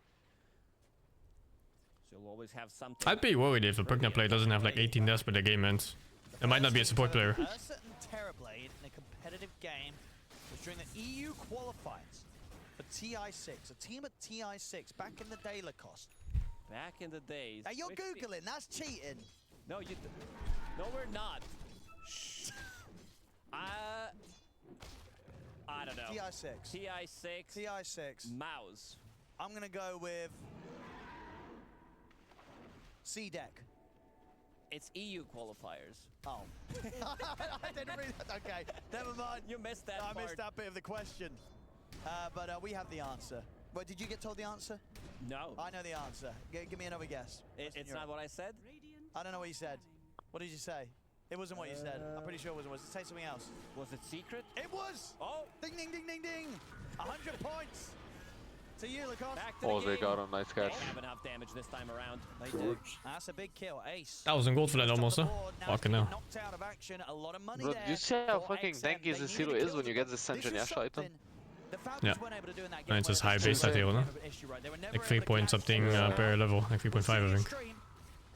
So you'll always have something. I'd be worried if a Pugna player doesn't have like 18 deaths by the game ends. It might not be a support player. Ursa and Terrorblade in a competitive game was during the EU qualifiers for TI6, a team at TI6 back in the day, Lacoste. Back in the days. Now you're Googling, that's cheating. No, no, we're not. Shh. I don't know. TI6. TI6. TI6. Mouse. I'm gonna go with C-Deck. It's EU qualifiers. Oh. I didn't read that. Okay, never mind. You missed that I part. missed that bit of the question. But we have the answer. But did you get told the answer? No. I know the answer. Give me another guess. It's not what I said? I don't know what you said. What did you say? It wasn't what you said. I'm pretty sure it wasn't. Was it say something else? Was it secret? It was! Oh! Ding, ding, ding, ding, ding! 100 points! To you, Lacoste. Back to Oh, the they game. got a nice catch. They have enough damage this time around. They do. That's a big kill. Ace. That was in gold for that almost, huh? Fucking hell. Knocked out of action. A lot of money Bro, there. you see how for fucking XM. tanky this They hero needed is to when you kill get this them. Sentinel This is Yash item? something the Falcons Yeah. weren't able to do in that And it's game just where high they base stat were hero, no? kind of an issue, right? They were never Like able 3 to point catch something them. per level, like 3.5 I think.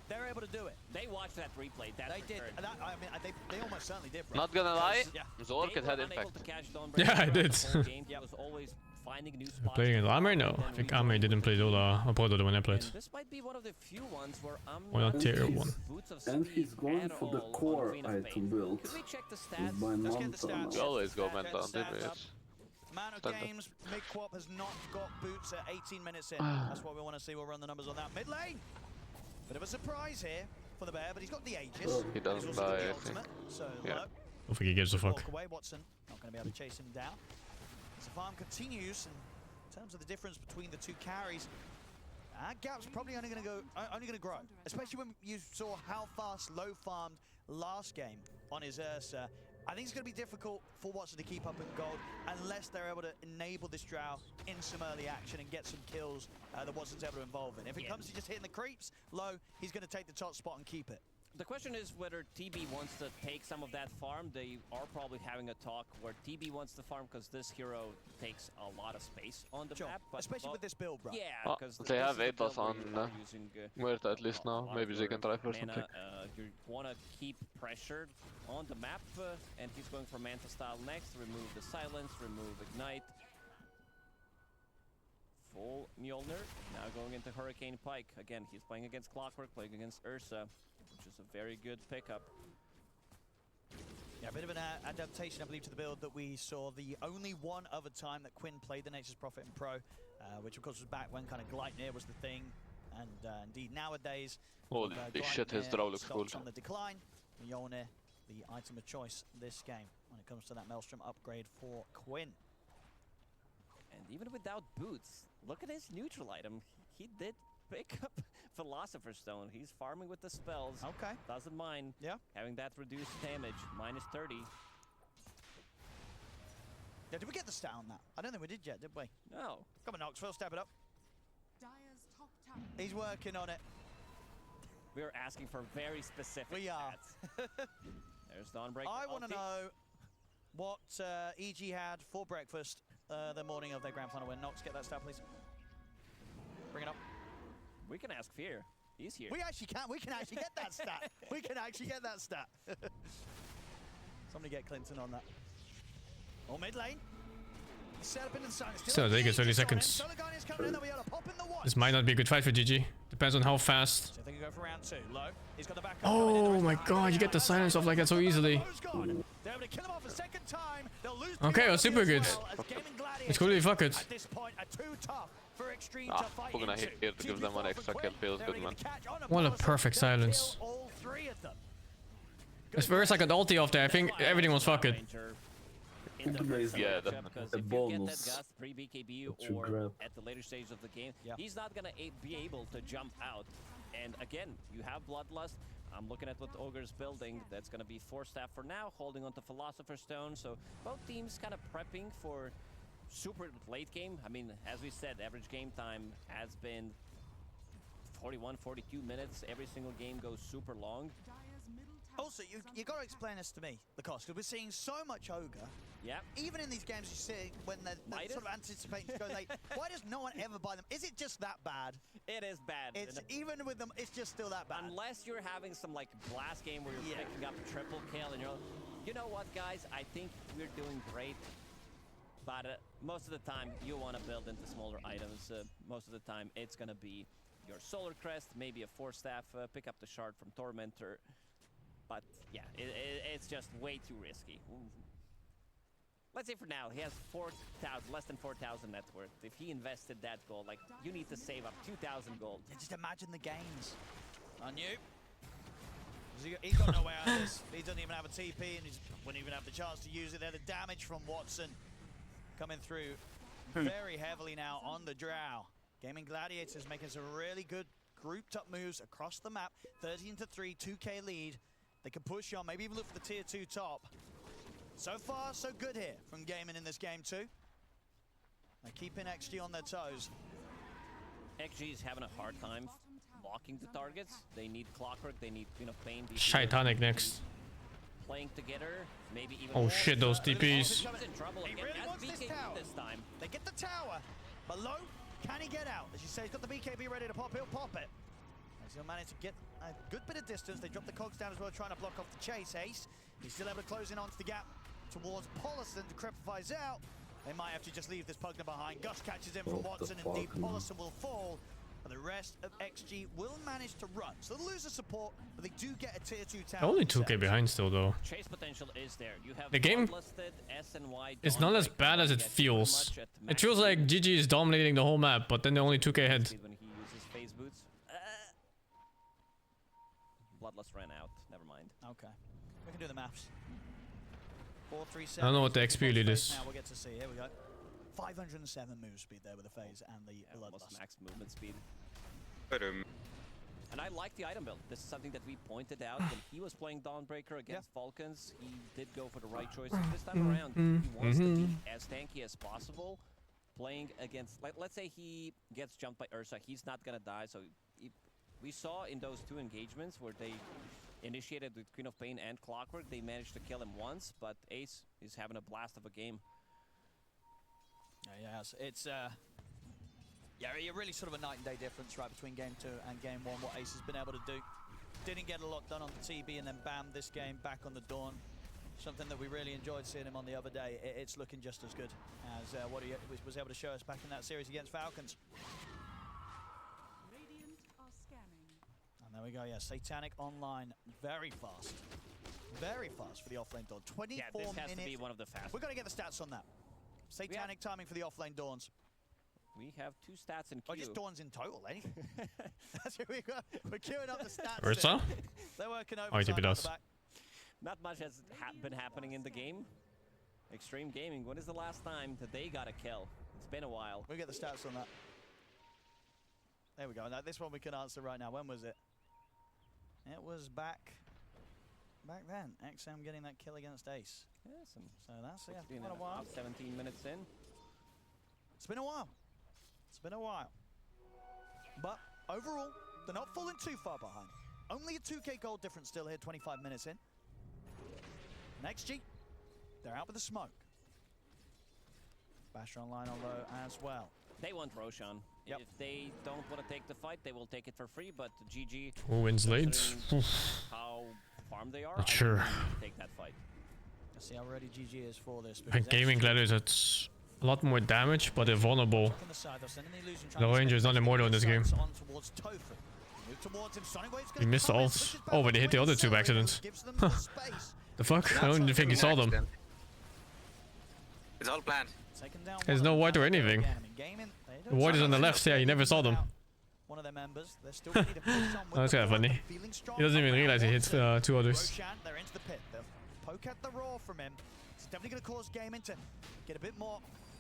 They're able to do it. They watched that replay. That's They did. for sure. I mean, they almost certainly did, bro. Not gonna lie, Yeah. Zork had Unable impact. to catch Dawnbreaker Yeah, I throughout did. the whole game. He was always finding new spots. Playing to in farm Amir? and No. then I think rejoin Amir the didn't play full Dota or Pro Dota when I played. And this might be one of the few ones where I'm Why not tier And 1? And he's going for the core item build. Could we check the With stats? my Let's get the Manta stats. We always go man Get down, the didn't we? stats up. Yes. Amount of Standard. games, Mid-Quap has not got boots at 18 minutes in. That's what we want to see. We'll run the numbers on that. Mid lane! Bit of a surprise here for the Bear, but he's got the Aegis. Oh, he doesn't He's also got die, the I think. ultimate, so Yeah. low. Don't think he gives a fuck. Walk away, Watson. Not going to be able to chase him down. As the farm continues, and in terms of the difference between the two carries, that gap's probably only going to grow. Especially when you saw how fast Low farmed last game on his Ursa. I think it's going to be difficult for Watson to keep up in gold unless they're able to enable this Drow in some early action and get some kills that Watson's able to involve in. If it comes to just hitting the creeps, Low, he's going to take the top spot and keep it. The question is whether TB wants to take some of that farm. They are probably having a talk where TB wants to farm because this hero takes a lot of space on the map. But especially with this build, bro. Yeah, Oh, because they have Atos on Muerta at least now. Maybe they can try for something. You want to keep pressure on the map, and he's going for Manta style next. Remove the silence, remove ignite. Full Mjolnir, now going into Hurricane Pike. Again, he's playing against Clockwork, playing against Ursa, which is a very good pickup. Yeah, a bit of an adaptation, I believe, to the build that we saw the only one other time that Quinn played the Nature's Prophet in Pro, which of course was back when kind of Gleipnir was the thing, and indeed nowadays, Holy shit, his draw looks cool. on the decline. Mjolnir, the item of choice this game when it comes to that Maelstrom upgrade for Quinn. And even without boots, look at his neutral item. He did pick up Philosopher's Stone. He's farming with the spells. Okay. Doesn't mind having that reduced damage. Minus 30. Yeah, did we get the stat on that? I don't think we did yet, did we? No. Come on, Knoxville, step it up. Dyer's top tower. He's working on it. We're asking for very specific stats. There's Dawnbreaker. I want to ulti. know what EG had for breakfast the morning of their grand final win. Nox, get that stat, please. Bring it up. We can ask Fear. He's here. We actually can. We can actually get that stat. We can actually get that stat. Somebody get Clinton on that. Oh, mid lane. Still, take it 30 seconds. This might not be a good fight for GG. Depends on how fast. Oh my god, you get the silence off like that so easily. Okay, well, super good. It's cool, fuck it. We're gonna hit here to give them one extra kill. Feels good, man. What a perfect silence. As first I got ulti off there, I think everything was fuck it. Yeah, the bonus. Pre-BKB or at the later stage of the game, he's not gonna be able to jump out. And again, you have Bloodlust. I'm looking at what Ogre's building. That's gonna be 4 staff for now, holding on to Philosopher's Stone. So both teams kind of prepping for super late game. I mean, as we said, average game time has been 41, 42 minutes. Every single game goes super long. Also, you got to explain this to me, because we're seeing so much Ogre. Yeah. Even in these games, you see when they're sort of anticipating to go late. Why does no one ever buy them? Is it just that bad? It is bad. It's even with them, it's just still that bad. Unless you're having some like blast game where you're picking up a triple kill and you're, you know what, guys? I think we're doing great. But most of the time, you want to build into smaller items. Most of the time, it's gonna be your Solar Crest, maybe a 4 staff, pick up the shard from Tormentor. But yeah, it's just way too risky. Let's say for now, he has 4,000, less than 4,000 net worth. If he invested that gold, like, you need to save up 2,000 gold. Just imagine the gains. On you. He's got no way out of this. He doesn't even have a TP and he wouldn't even have the chance to use it there. The damage from Watson coming through very heavily now on the Drow. Gaming Gladiators making some really good grouped up moves across the map. 13-3, 2k lead. They can push on, maybe even look for the tier 2 top. So far, so good here from Gaming in this game too. They're keeping XG on their toes. XG is having a hard time blocking the targets. They need Clockwork, they need Queen of Pain. Shitanic next. Playing together, maybe even oh shit, those TPs. He's in trouble again. Really wants BKB this tower. this time. They get the tower. Below, can he get out? As you say, he's got the BKB ready to pop. He'll pop it. As he'll manage to get a good bit of distance. They drop the cogs down as well, trying to block off the chase. Ace, he's still able to close in onto the gap towards Polisson. Decrepifies out. They might have to just leave this Pugner behind. Gus catches in from Watson, and indeed Polisson will fall. But the rest of XG will manage to run. So they'll lose the support, but they do get a tier 2 tower. Only 2k behind still though. Chase potential is there. You have the game is not as bad as it feels. It feels like GG is dominating the whole map, but then they're only 2k ahead. When he uses phase boots. Bloodlust ran out. Never mind. Okay. We can do the maths. 4, 3, 7. I don't know what the XP lead is. Now we'll get to see. Here we go. 507 move speed there with the phase and the Bloodlust. Max movement speed. And I like the item build. This is something that we pointed out when he was playing Dawnbreaker against Falcons. He did go for the right choices. This time around, he wants to be as tanky as possible. Playing against, like, let's say he gets jumped by Ursa, he's not gonna die. So we saw in those 2 engagements where they initiated with Queen of Pain and Clockwork, they managed to kill him once, but Ace is having a blast of a game. Yes, it's really sort of a night and day difference right between game 2 and game 1. What Ace has been able to do. Didn't get a lot done on the TB, and then bam, this game back on the Dawn. Something that we really enjoyed seeing him on the other day. It's looking just as good as what he was able to show us back in that series against Falcons. And there we go, yeah, Satanic online, very fast. Very fast for the offlane Dawn. 24 minutes. Yeah, this has to be one of the fastest. We're going to get the stats on that. Satanic timing for the offlane Dawns. We have 2 stats in queue. Oh, just Dawns in total, eh? That's what we got. We're queuing up the stats. Ursa? They're working over. Oh, he does. Not much has been happening in the game. Extreme Gaming, when is the last time that they got a kill? It's been a while. We'll get the stats on that. There we go. Now, this one we can answer right now. When was it? It was back then. XM getting that kill against Ace. Yeah, so that's quite a while. 17 minutes in. It's been a while. It's been a while. But overall, they're not falling too far behind. Only a 2k gold difference still here, 25 minutes in. Next G, they're out with the smoke. Basher online on low as well. They want Roshan. Yep. If they don't want to take the fight, they will take it for free, but GG... Who wins late? How farm they are, Not sure. Take that fight. Let's see how ready GG is for this. Gaming Gladiators a lot more damage, but they're vulnerable. The Ranger is not immortal in this game. He missed the ult. Oh, but he hit the other two by accident. The fuck? I don't even think he saw them. It's all planned. There's no ward or anything. The ward is on the left, yeah, he never saw them. Oh, that's kind of funny. He doesn't even realize he hit two others.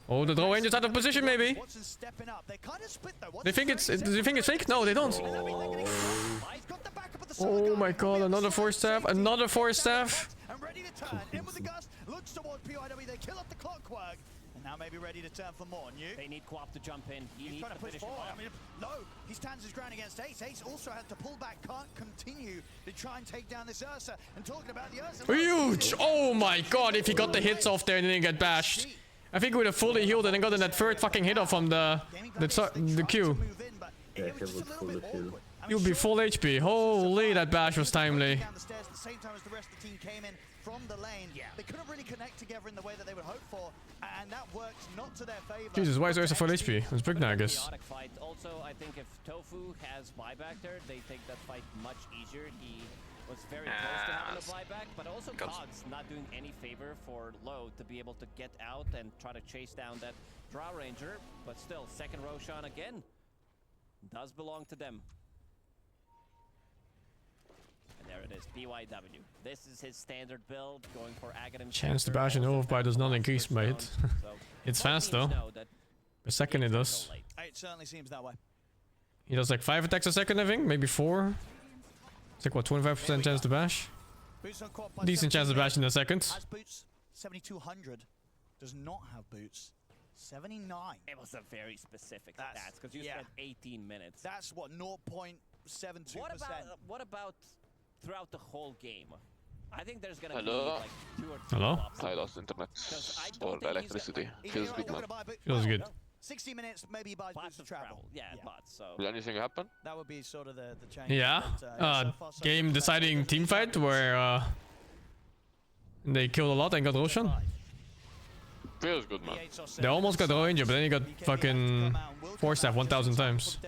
Oh, the draw ranger's out of position, maybe. They think it's fake? No, they don't. Oh my god, another force staff, another force staff. And now maybe ready to turn for more. New. They need Co-op to jump in. He needs to push forward. I mean, no, he stands his ground against Ace. Ace also has to pull back, can't continue to try and take down this Ursa. And talking about the Ursa... Huge! Oh my god, if he got the hits off there and didn't get bashed. I think he would have fully healed and then gotten that third fucking hit off from the Q. Yeah, he was fully healed. He would be full HP. Holy, that bash was timely. From the lane, they couldn't really connect together in the way that they would hope for, and that works not to their favor. Jesus, why is Ursa full HP? It's big now, I guess. Fight. Also, I think if Tofu has buyback there, they take that fight much easier. He was very close to having a buyback, but also Cogs not doing any favor for Low to be able to get out and try to chase down that Drow Ranger. But still, second Roshan again does belong to them. And there it is, BYW. This is his standard build, going for Aghanim. Chance to bash and overbuy does not increase my hit. It's fast though. Per second it does. It certainly seems that way. He does like 5 attacks a second, I think, maybe 4. It's like what, 25% chance to bash? Decent chance to bash in a second. Has boots 7200, does not have boots 79. It was a very specific stats because you spent 18 minutes. That's what 0.72%. What about throughout the whole game? I think there's gonna be like 2 or 3 Hello? I lost internet or electricity. Feels good, man. Feels good. 60 minutes, maybe he buys boots to travel. Yeah, bots. So Will anything happen? that would be sort of the change. Yeah. So far, so Game good. deciding team fight where they killed a lot and got Roshan. Feels good, man. They almost got Ranger, but then he got fucking force staff 1,000 times.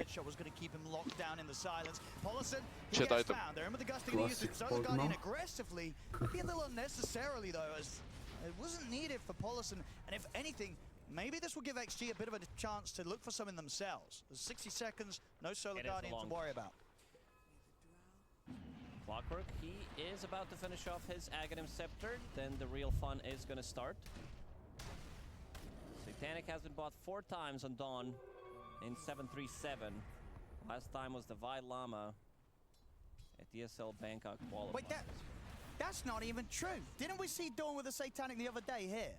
Shit item. Aggressively, maybe a little unnecessarily though, as it wasn't needed for Paulison. And if anything, maybe this will give XG a bit of a chance to look for something themselves. There's 60 seconds, no Solar Guardian to worry about. Clockwork, he is about to finish off his Aghanim Scepter, then the real fun is gonna start. Satanic has been bought 4 times on Dawn in 737. Last time was the Vi Lama at ESL Bangkok qualifiers. Wait, that's not even true. Didn't we see Dawn with the Satanic the other day here?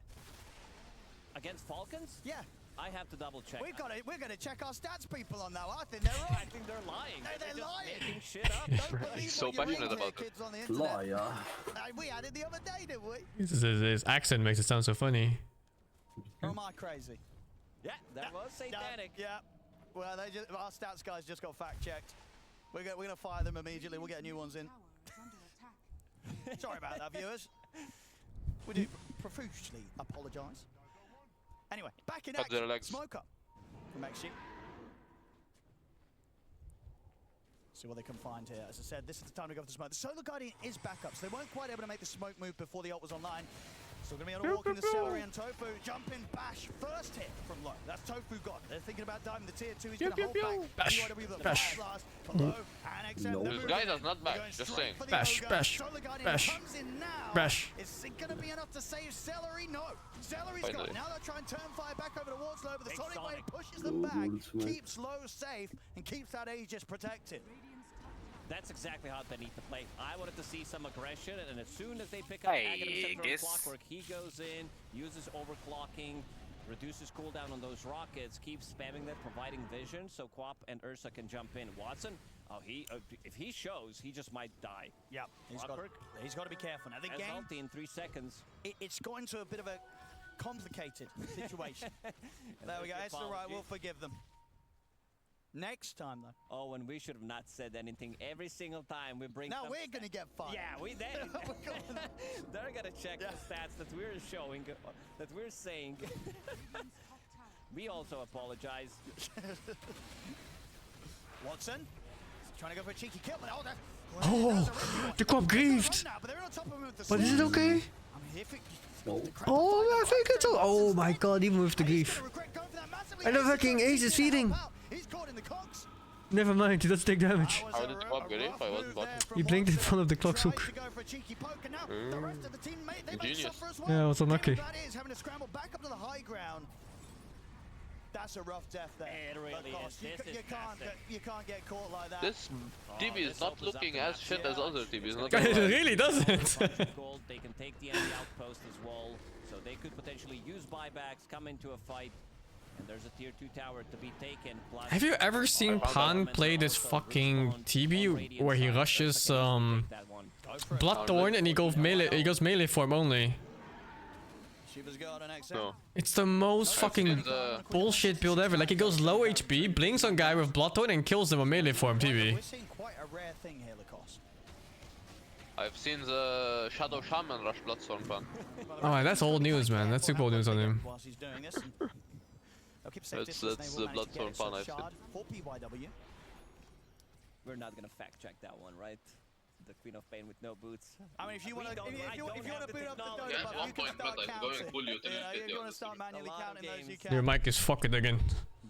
Against Falcons? Yeah. I have to double check. We're gonna check our stats people on that. I think they're wrong. I think they're lying. No, they're just lying. making shit up. He's so passionate about it. Liar. We had it the other day, didn't we? His accent makes it sound so funny. Or am I crazy? Yeah, that was Satanic. Yeah. Well, our stats guys just got fact checked. We're gonna fire them immediately. We'll get new ones in. Sorry about that, viewers. We do profusely apologise. Anyway, back in action. Smoke up from XG. See what they can find here. As I said, this is the time to go for the smoke. The Solar Guardian is back up, so they weren't quite able to make the smoke move before the ult was online. Still gonna be able to walk into Celery and Tofu. Jump in, bash. First hit from Low. That's Tofu gone. They're thinking about diving the tier 2. He's gonna hold back. Bash. Bash. This guy does not bash, just saying. Bash, bash, bash, bash. Is it gonna be enough to save Celery? No. Celery's gone. Now they'll try and turn fire back over towards Low, but the Sonic Wave pushes them back, keeps Low safe, and keeps that Aegis protected. That's exactly how they need to play. I wanted to see some aggression, and as soon as they pick up Aghanim Scepter Clockwork, he goes in, uses overclocking, reduces cooldown on those rockets, keeps spamming them, providing vision, so Quap and Ursa can jump in. Watson, if he shows, he just might die. Yep, he's got to be careful. Now, the game in 3 seconds. It's got into a bit of a complicated situation. There we go. It's all right. We'll forgive them. Next time, though. Oh, and we should have not said anything every single time we bring. Now we're gonna get fired. Yeah, they're gonna check the stats that we're showing, that we're saying. We also apologize. Watson trying to go for a cheeky kill, but Oh, the cop griefed. But is it okay? Oh, I think it's. Oh my god, even with the grief. And the fucking ace is feeding. Never mind, he doesn't take damage. How did the cop grief? I wasn't bottom. He blinked in front of the clock's hook. Genius. Yeah, I was unlucky. That's a rough death there. It really is. You can't get caught like that. This TB is not looking as shit as other TBs. Not It really doesn't. Gold, they can take the enemy outpost as well, so they could potentially use buybacks, come into a fight, and there's a tier 2 tower to be taken. Plus, Have you ever seen Pan play this fucking TB where he rushes Bloodthorn and he goes melee form only? No. It's the most fucking bullshit build ever. Like he goes low HP, blinks on guy with Bloodthorn and kills them on melee form TB. We're seeing quite a rare thing here, Lacoste. I've seen the Shadow Shaman rush Bloodstorm Pan. Oh, that's old news, man. That's super old news on him. That's the Bloodstorm Pan I've seen. We're not gonna fact check that one, right? The Queen of Pain with no boots. I mean, if you want to boot up the Dota, Yeah, you can start counting. If you want to start manually counting those, you can. Your mic is fucking again.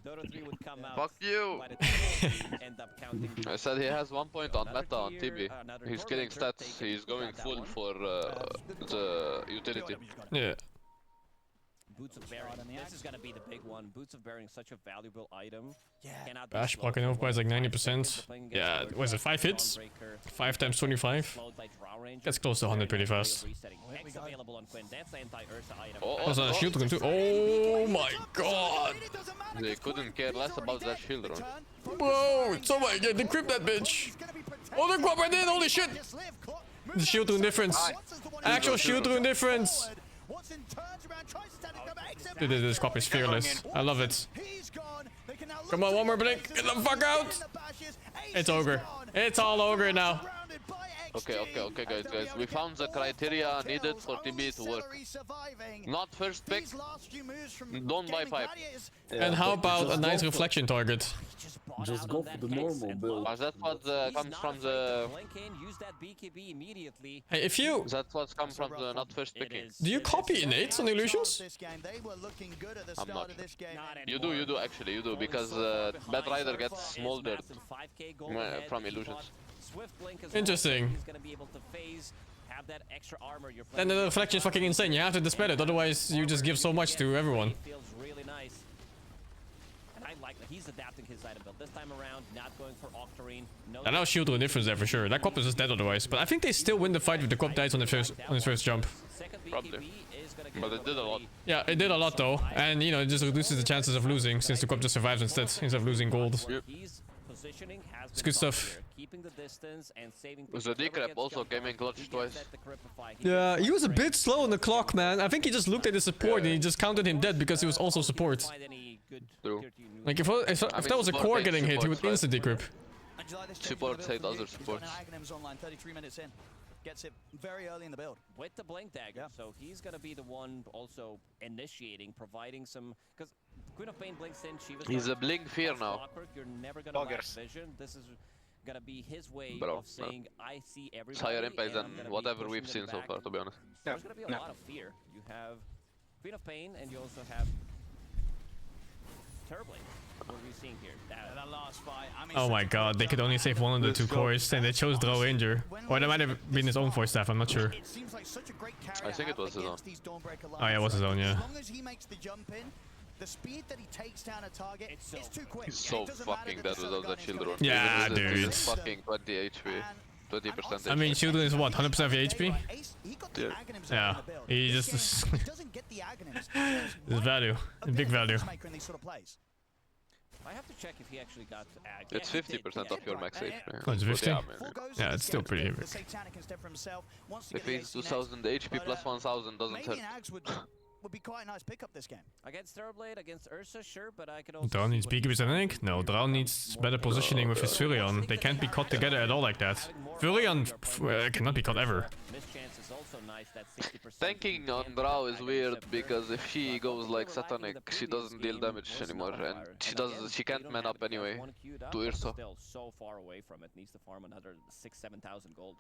Dota 3 would come out. Fuck you! By the time end up counting. I said he has 1 point on meta on TB. He's killing stats. He's going full for the utility. Yeah. Boots of Bearing. This is gonna be the big one. Boots of Bearing, such a valuable item. Yeah. Bash blocking off by like 90%. Yeah, was it 5 hits? 5 times 25? Gets close to 100 pretty fast. Also on a shield rune too. Oh my god! They couldn't care less about that shield rune. Bro, somebody get decrypt that bitch! Oh, look what I did! Holy shit! The shield rune difference. Actual shield rune difference. Dude, this cop is fearless. I love it. Come on, one more blink. Get the fuck out! It's ogre. It's all ogre now. Okay, guys. We found the criteria needed for TB to work. Not first pick. Don't buy pipe. And how about a nice reflection target? Just go for the normal build. That's what comes from the... Hey, if you... That's what comes from the not first picking. Do you copy innates on illusions? I'm not. You do actually, because Bad Rider gets smoldered from illusions. Interesting. Then the reflection is fucking insane. You have to dispel it, otherwise you just give so much to everyone. He's adapting his item build this time around, not going for Octarine. I know shield rune difference there for sure. That cop is just dead otherwise, but I think they still win the fight if the cop dies on his first jump. Probably. But it did a lot. Yeah, it did a lot though, and you know, it just reduces the chances of losing since the cop just survives instead of losing gold. Yep. It's good stuff. The decrep also came in clutch twice. Yeah, he was a bit slow on the clock, man. I think he just looked at his support and he just counted him dead because he was also support. True. Like if that was a core getting hit, he would instant decrypt. Support hate other supports. Gets it very early in the build. With the Blink Dagger, so he's gonna be the one also initiating, providing some... Because Queen of Pain blinks in, He's a Blink Fear now. You're never gonna lack vision. This is gonna be his way of saying, I see everybody. It's higher impact than whatever we've seen so far, to be honest. There's gonna be a lot of fear. You have Queen of Pain, and you also have Terrorblade. What are we seeing here? That last fight, I mean, Oh my god, they could only save one of the two cores and they chose Draw Ranger. Or that might have been his own voice staff, I'm not sure. I think it was his own. Oh yeah, it was his own, yeah. As long as he makes the jump in, the speed that he takes down a target is too quick. He's so fucking dead without that shield rune. Yeah, dude. It's fucking 20 HP. 20%. I mean, shield rune is what, 100% of HP? Yeah, he just... There's value, big value. I have to check if he actually got ag. It's 50% of your max HP. Oh, it's 50? Yeah, Yeah, it's still pretty big. If he's 2000 HP plus 1000 doesn't hurt. Would be quite a nice pickup this game. Against Terrorblade, against Ursa, sure, but I could also... Drown needs Beaky Berserk? No, Drown needs better positioning with his Furion. They can't be caught together at all like that. Furion cannot be caught ever. also nice that 60%. Tanking on Drow is weird because if she goes like Satanic, she doesn't deal damage anymore, and she can't man up anyway to Ursa. Still so far away from it. Needs to farm another 6,000-7,000 gold.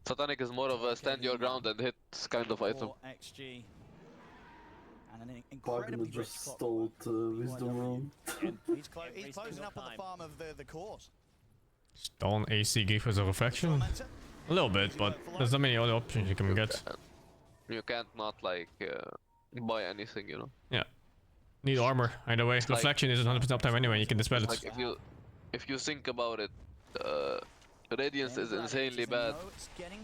Satanic is more of a stand your ground and hit kind of item. XG. And an Wagner incredibly just stole Wisdom Rune. He's closing up on the farm of the cores. Stone AC give us a reflection? A little bit, but there's not many other options you can get. You can't not like buy anything, you know. Yeah. Need armor, either way. It's reflection isn't 100% uptime anyway, you can dispel it. Like if you think about it, Radiance is insanely bad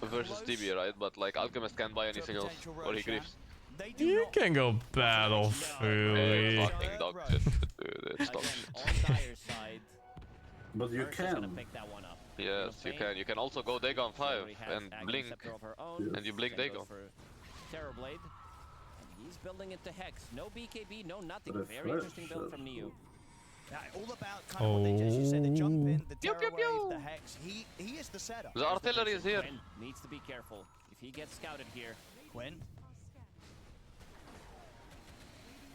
versus TB, right? But like Alchemist can't buy anything else, or he grieves. You can go battle fully. It's fucking dog shit, dude. It's dog shit. But you can. Yes, you can. You can also go Dagon 5 and blink, and you blink Dagon. Terrorblade. He's building it to Hex. No BKB, no nothing. Very interesting build from Neo. All about kind of what they just said, the jump in, the terror wave, the Hex. He is the setup. The artillery is here. Quinn needs to be careful. If he gets scouted here. Quinn.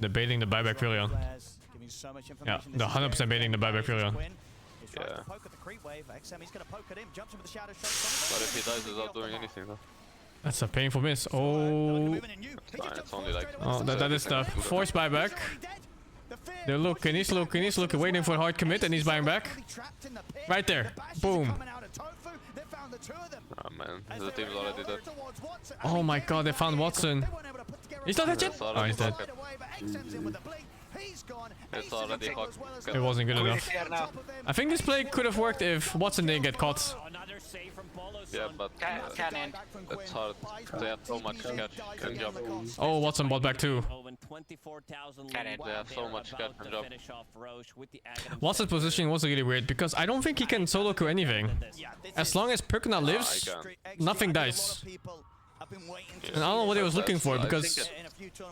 They're baiting the buyback Villion. Yeah, they're 100% baiting the buyback Villion. Yeah. Poke at the creep wave. He's gonna poke at him, jumps him with the shadow shot. But if he dies without doing anything, though. That's a painful miss. Oh. It's fine, it's only like. Oh, that is the force buyback. They're looking, he's looking, waiting for a hard commit, and he's buying back. Right there. Boom. Oh man, the team's already dead. Oh my god, they found Watson. He's not dead yet? Oh, he's dead. It's already fucked. It wasn't good enough. I think this play could have worked if Watson didn't get caught. Yeah, but it's hard. They have so much catch and jump. Oh, Watson bought back too. They have so much catch and jump. Watson's positioning was really weird because I don't think he can solo queue anything. As long as Perkna lives, nothing dies. And I don't know what he was looking for, because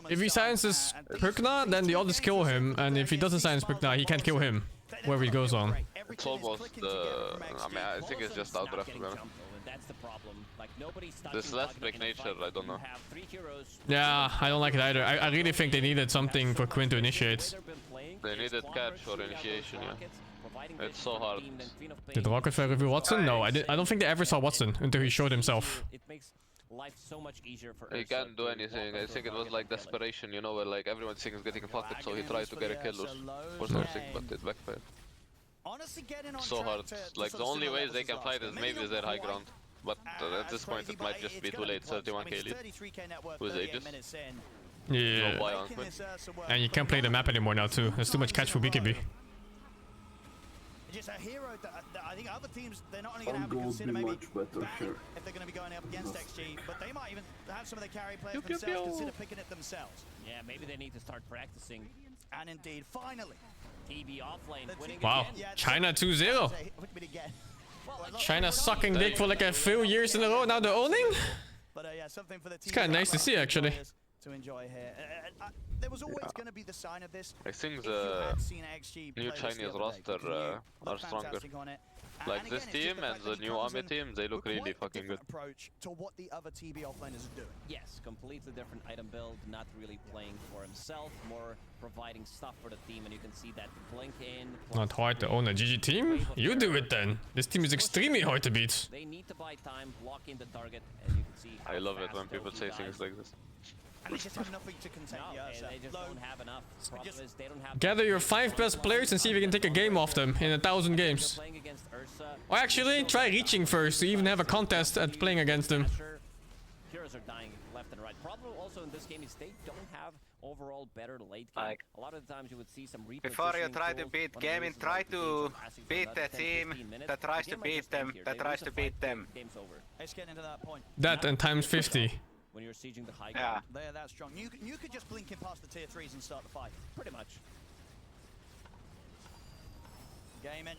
if he silences Perkna, then the others kill him, and if he doesn't silence Perkna, he can't kill him wherever he goes on. It's almost the. I mean, I think it's just outdraft, to be honest. This last break nature, I don't know. Yeah, I don't like it either. I really think they needed something for Quinn to initiate. They needed catch or initiation, yeah. It's so hard. Did Rocket Fair review Watson? No, I don't think they ever saw Watson until he showed himself. Life so much easier for he can't do anything. I think it was like desperation, you know, where like everyone thinks getting fucked, so he tried to get a kill or something, but it backfired. So hard. Like the only ways they can fight is maybe their high ground. But at this point it might just be too late. 31k lead with Aegis. Yeah. No buy on Quinn. And you can't play the map anymore now too. There's too much catch for BKB. Just a hero that I think other teams, they're not only going to have to consider maybe if they're going to be going up against XG, but they might even have some of the carry players themselves consider picking it themselves. Yeah, maybe they need to start practicing. And indeed, finally. TB offlane winning wow, again. China 2-0. China sucking dick for like a few years in a row, now they're owning? It's kind of nice to see, actually. To enjoy here. There was always going to be the sign of this. I think the new Chinese roster are stronger. Like this team and the new army team, they look really fucking good. Approach to what the other TB offlaners are doing. Yes, completely different item build, not really playing for himself, more providing stuff for the team, and you can see that the blink in. Not hard to own a GG team? You do it then. This team is extremely hard to beat. They need to buy time, lock in the target, and you can see. I love it when people say things like this. And they just have nothing to contain the Ursa. They just don't have enough. Problem is they don't have. Gather your 5 best players and see if you can take a game off them in 1,000 games. Or actually, try reaching first to even have a contest at playing against them. Heroes are dying left and right. Problem also in this game is they don't have overall better late game. A lot of the times you would see some repositioning. Before you try to beat gaming, try to beat the team that tries to beat them, Game's over. Let's get into that point. That and times 50. When you're sieging the high ground. They're that strong. You could just blink in past the tier 3s and start the fight. Pretty much. Game in.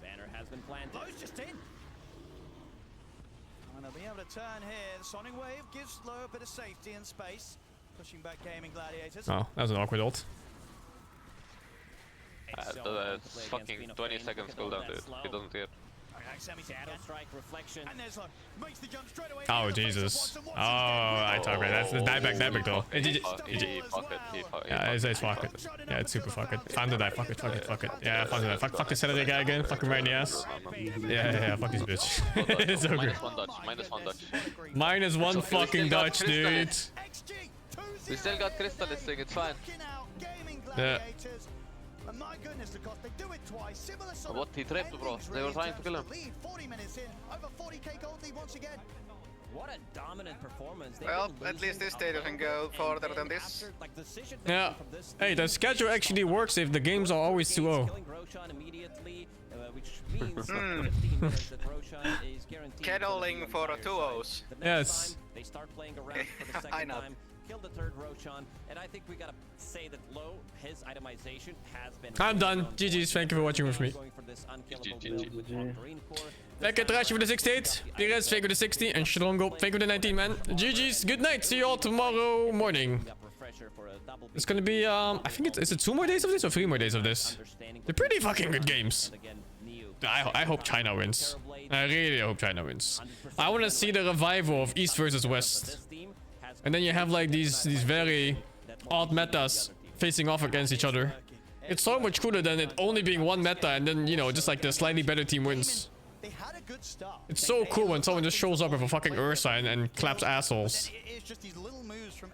Banner has been planted. Blows just in. And they'll be able to turn here. The Sonic Wave gives Low a bit of safety and space. Pushing back Gaming Gladiators. Oh, that was an awkward ult. It's fucking 20 seconds cooldown, dude. He doesn't care. Shadow strike reflection. And there's makes the jump straight away. Oh Jesus. Oh, I talk right. That's the dieback though. Yeah, it's fuck it. Yeah, it's super fuck it. Found the die. Fuck it. Yeah, found the die. Fuck the Saturday guy again. Fuck him right in the ass. Yeah. Fuck this bitch. It's so good. -1 dodge. -1 fucking dodge, dude. We still got Crystal this thing. It's fine. Yeah. And my goodness, because they do it twice. Similar sort What he tripped, bro. They were trying to kill him. 40 minutes in, over 40k gold lead once again. What a dominant performance. Well, at least this day doesn't go further than this. Yeah. Hey, the schedule actually works if the games are always 2-0. Scheduling for a 2-0s. Yes. They start playing around for the second time. Kill the third Roshan, and I think we gotta say that Low, his itemization has been. I'm done. GG's. Thank you for watching with me. Thank you, Trash, for the 68. Perez, thank you for the 60. And Strongo, thank you for the 19, man. GG's. Good night. See you all tomorrow morning. It's gonna be, I think is it 2 more days of this or 3 more days of this? They're pretty fucking good games. I hope China wins. I really hope China wins. I want to see the revival of East versus West. And then you have like these very odd metas facing off against each other. It's so much cooler than it only being one meta and then, you know, just like the slightly better team wins. It's so cool when someone just shows up with a fucking Ursa and claps assholes. It's just these little moves from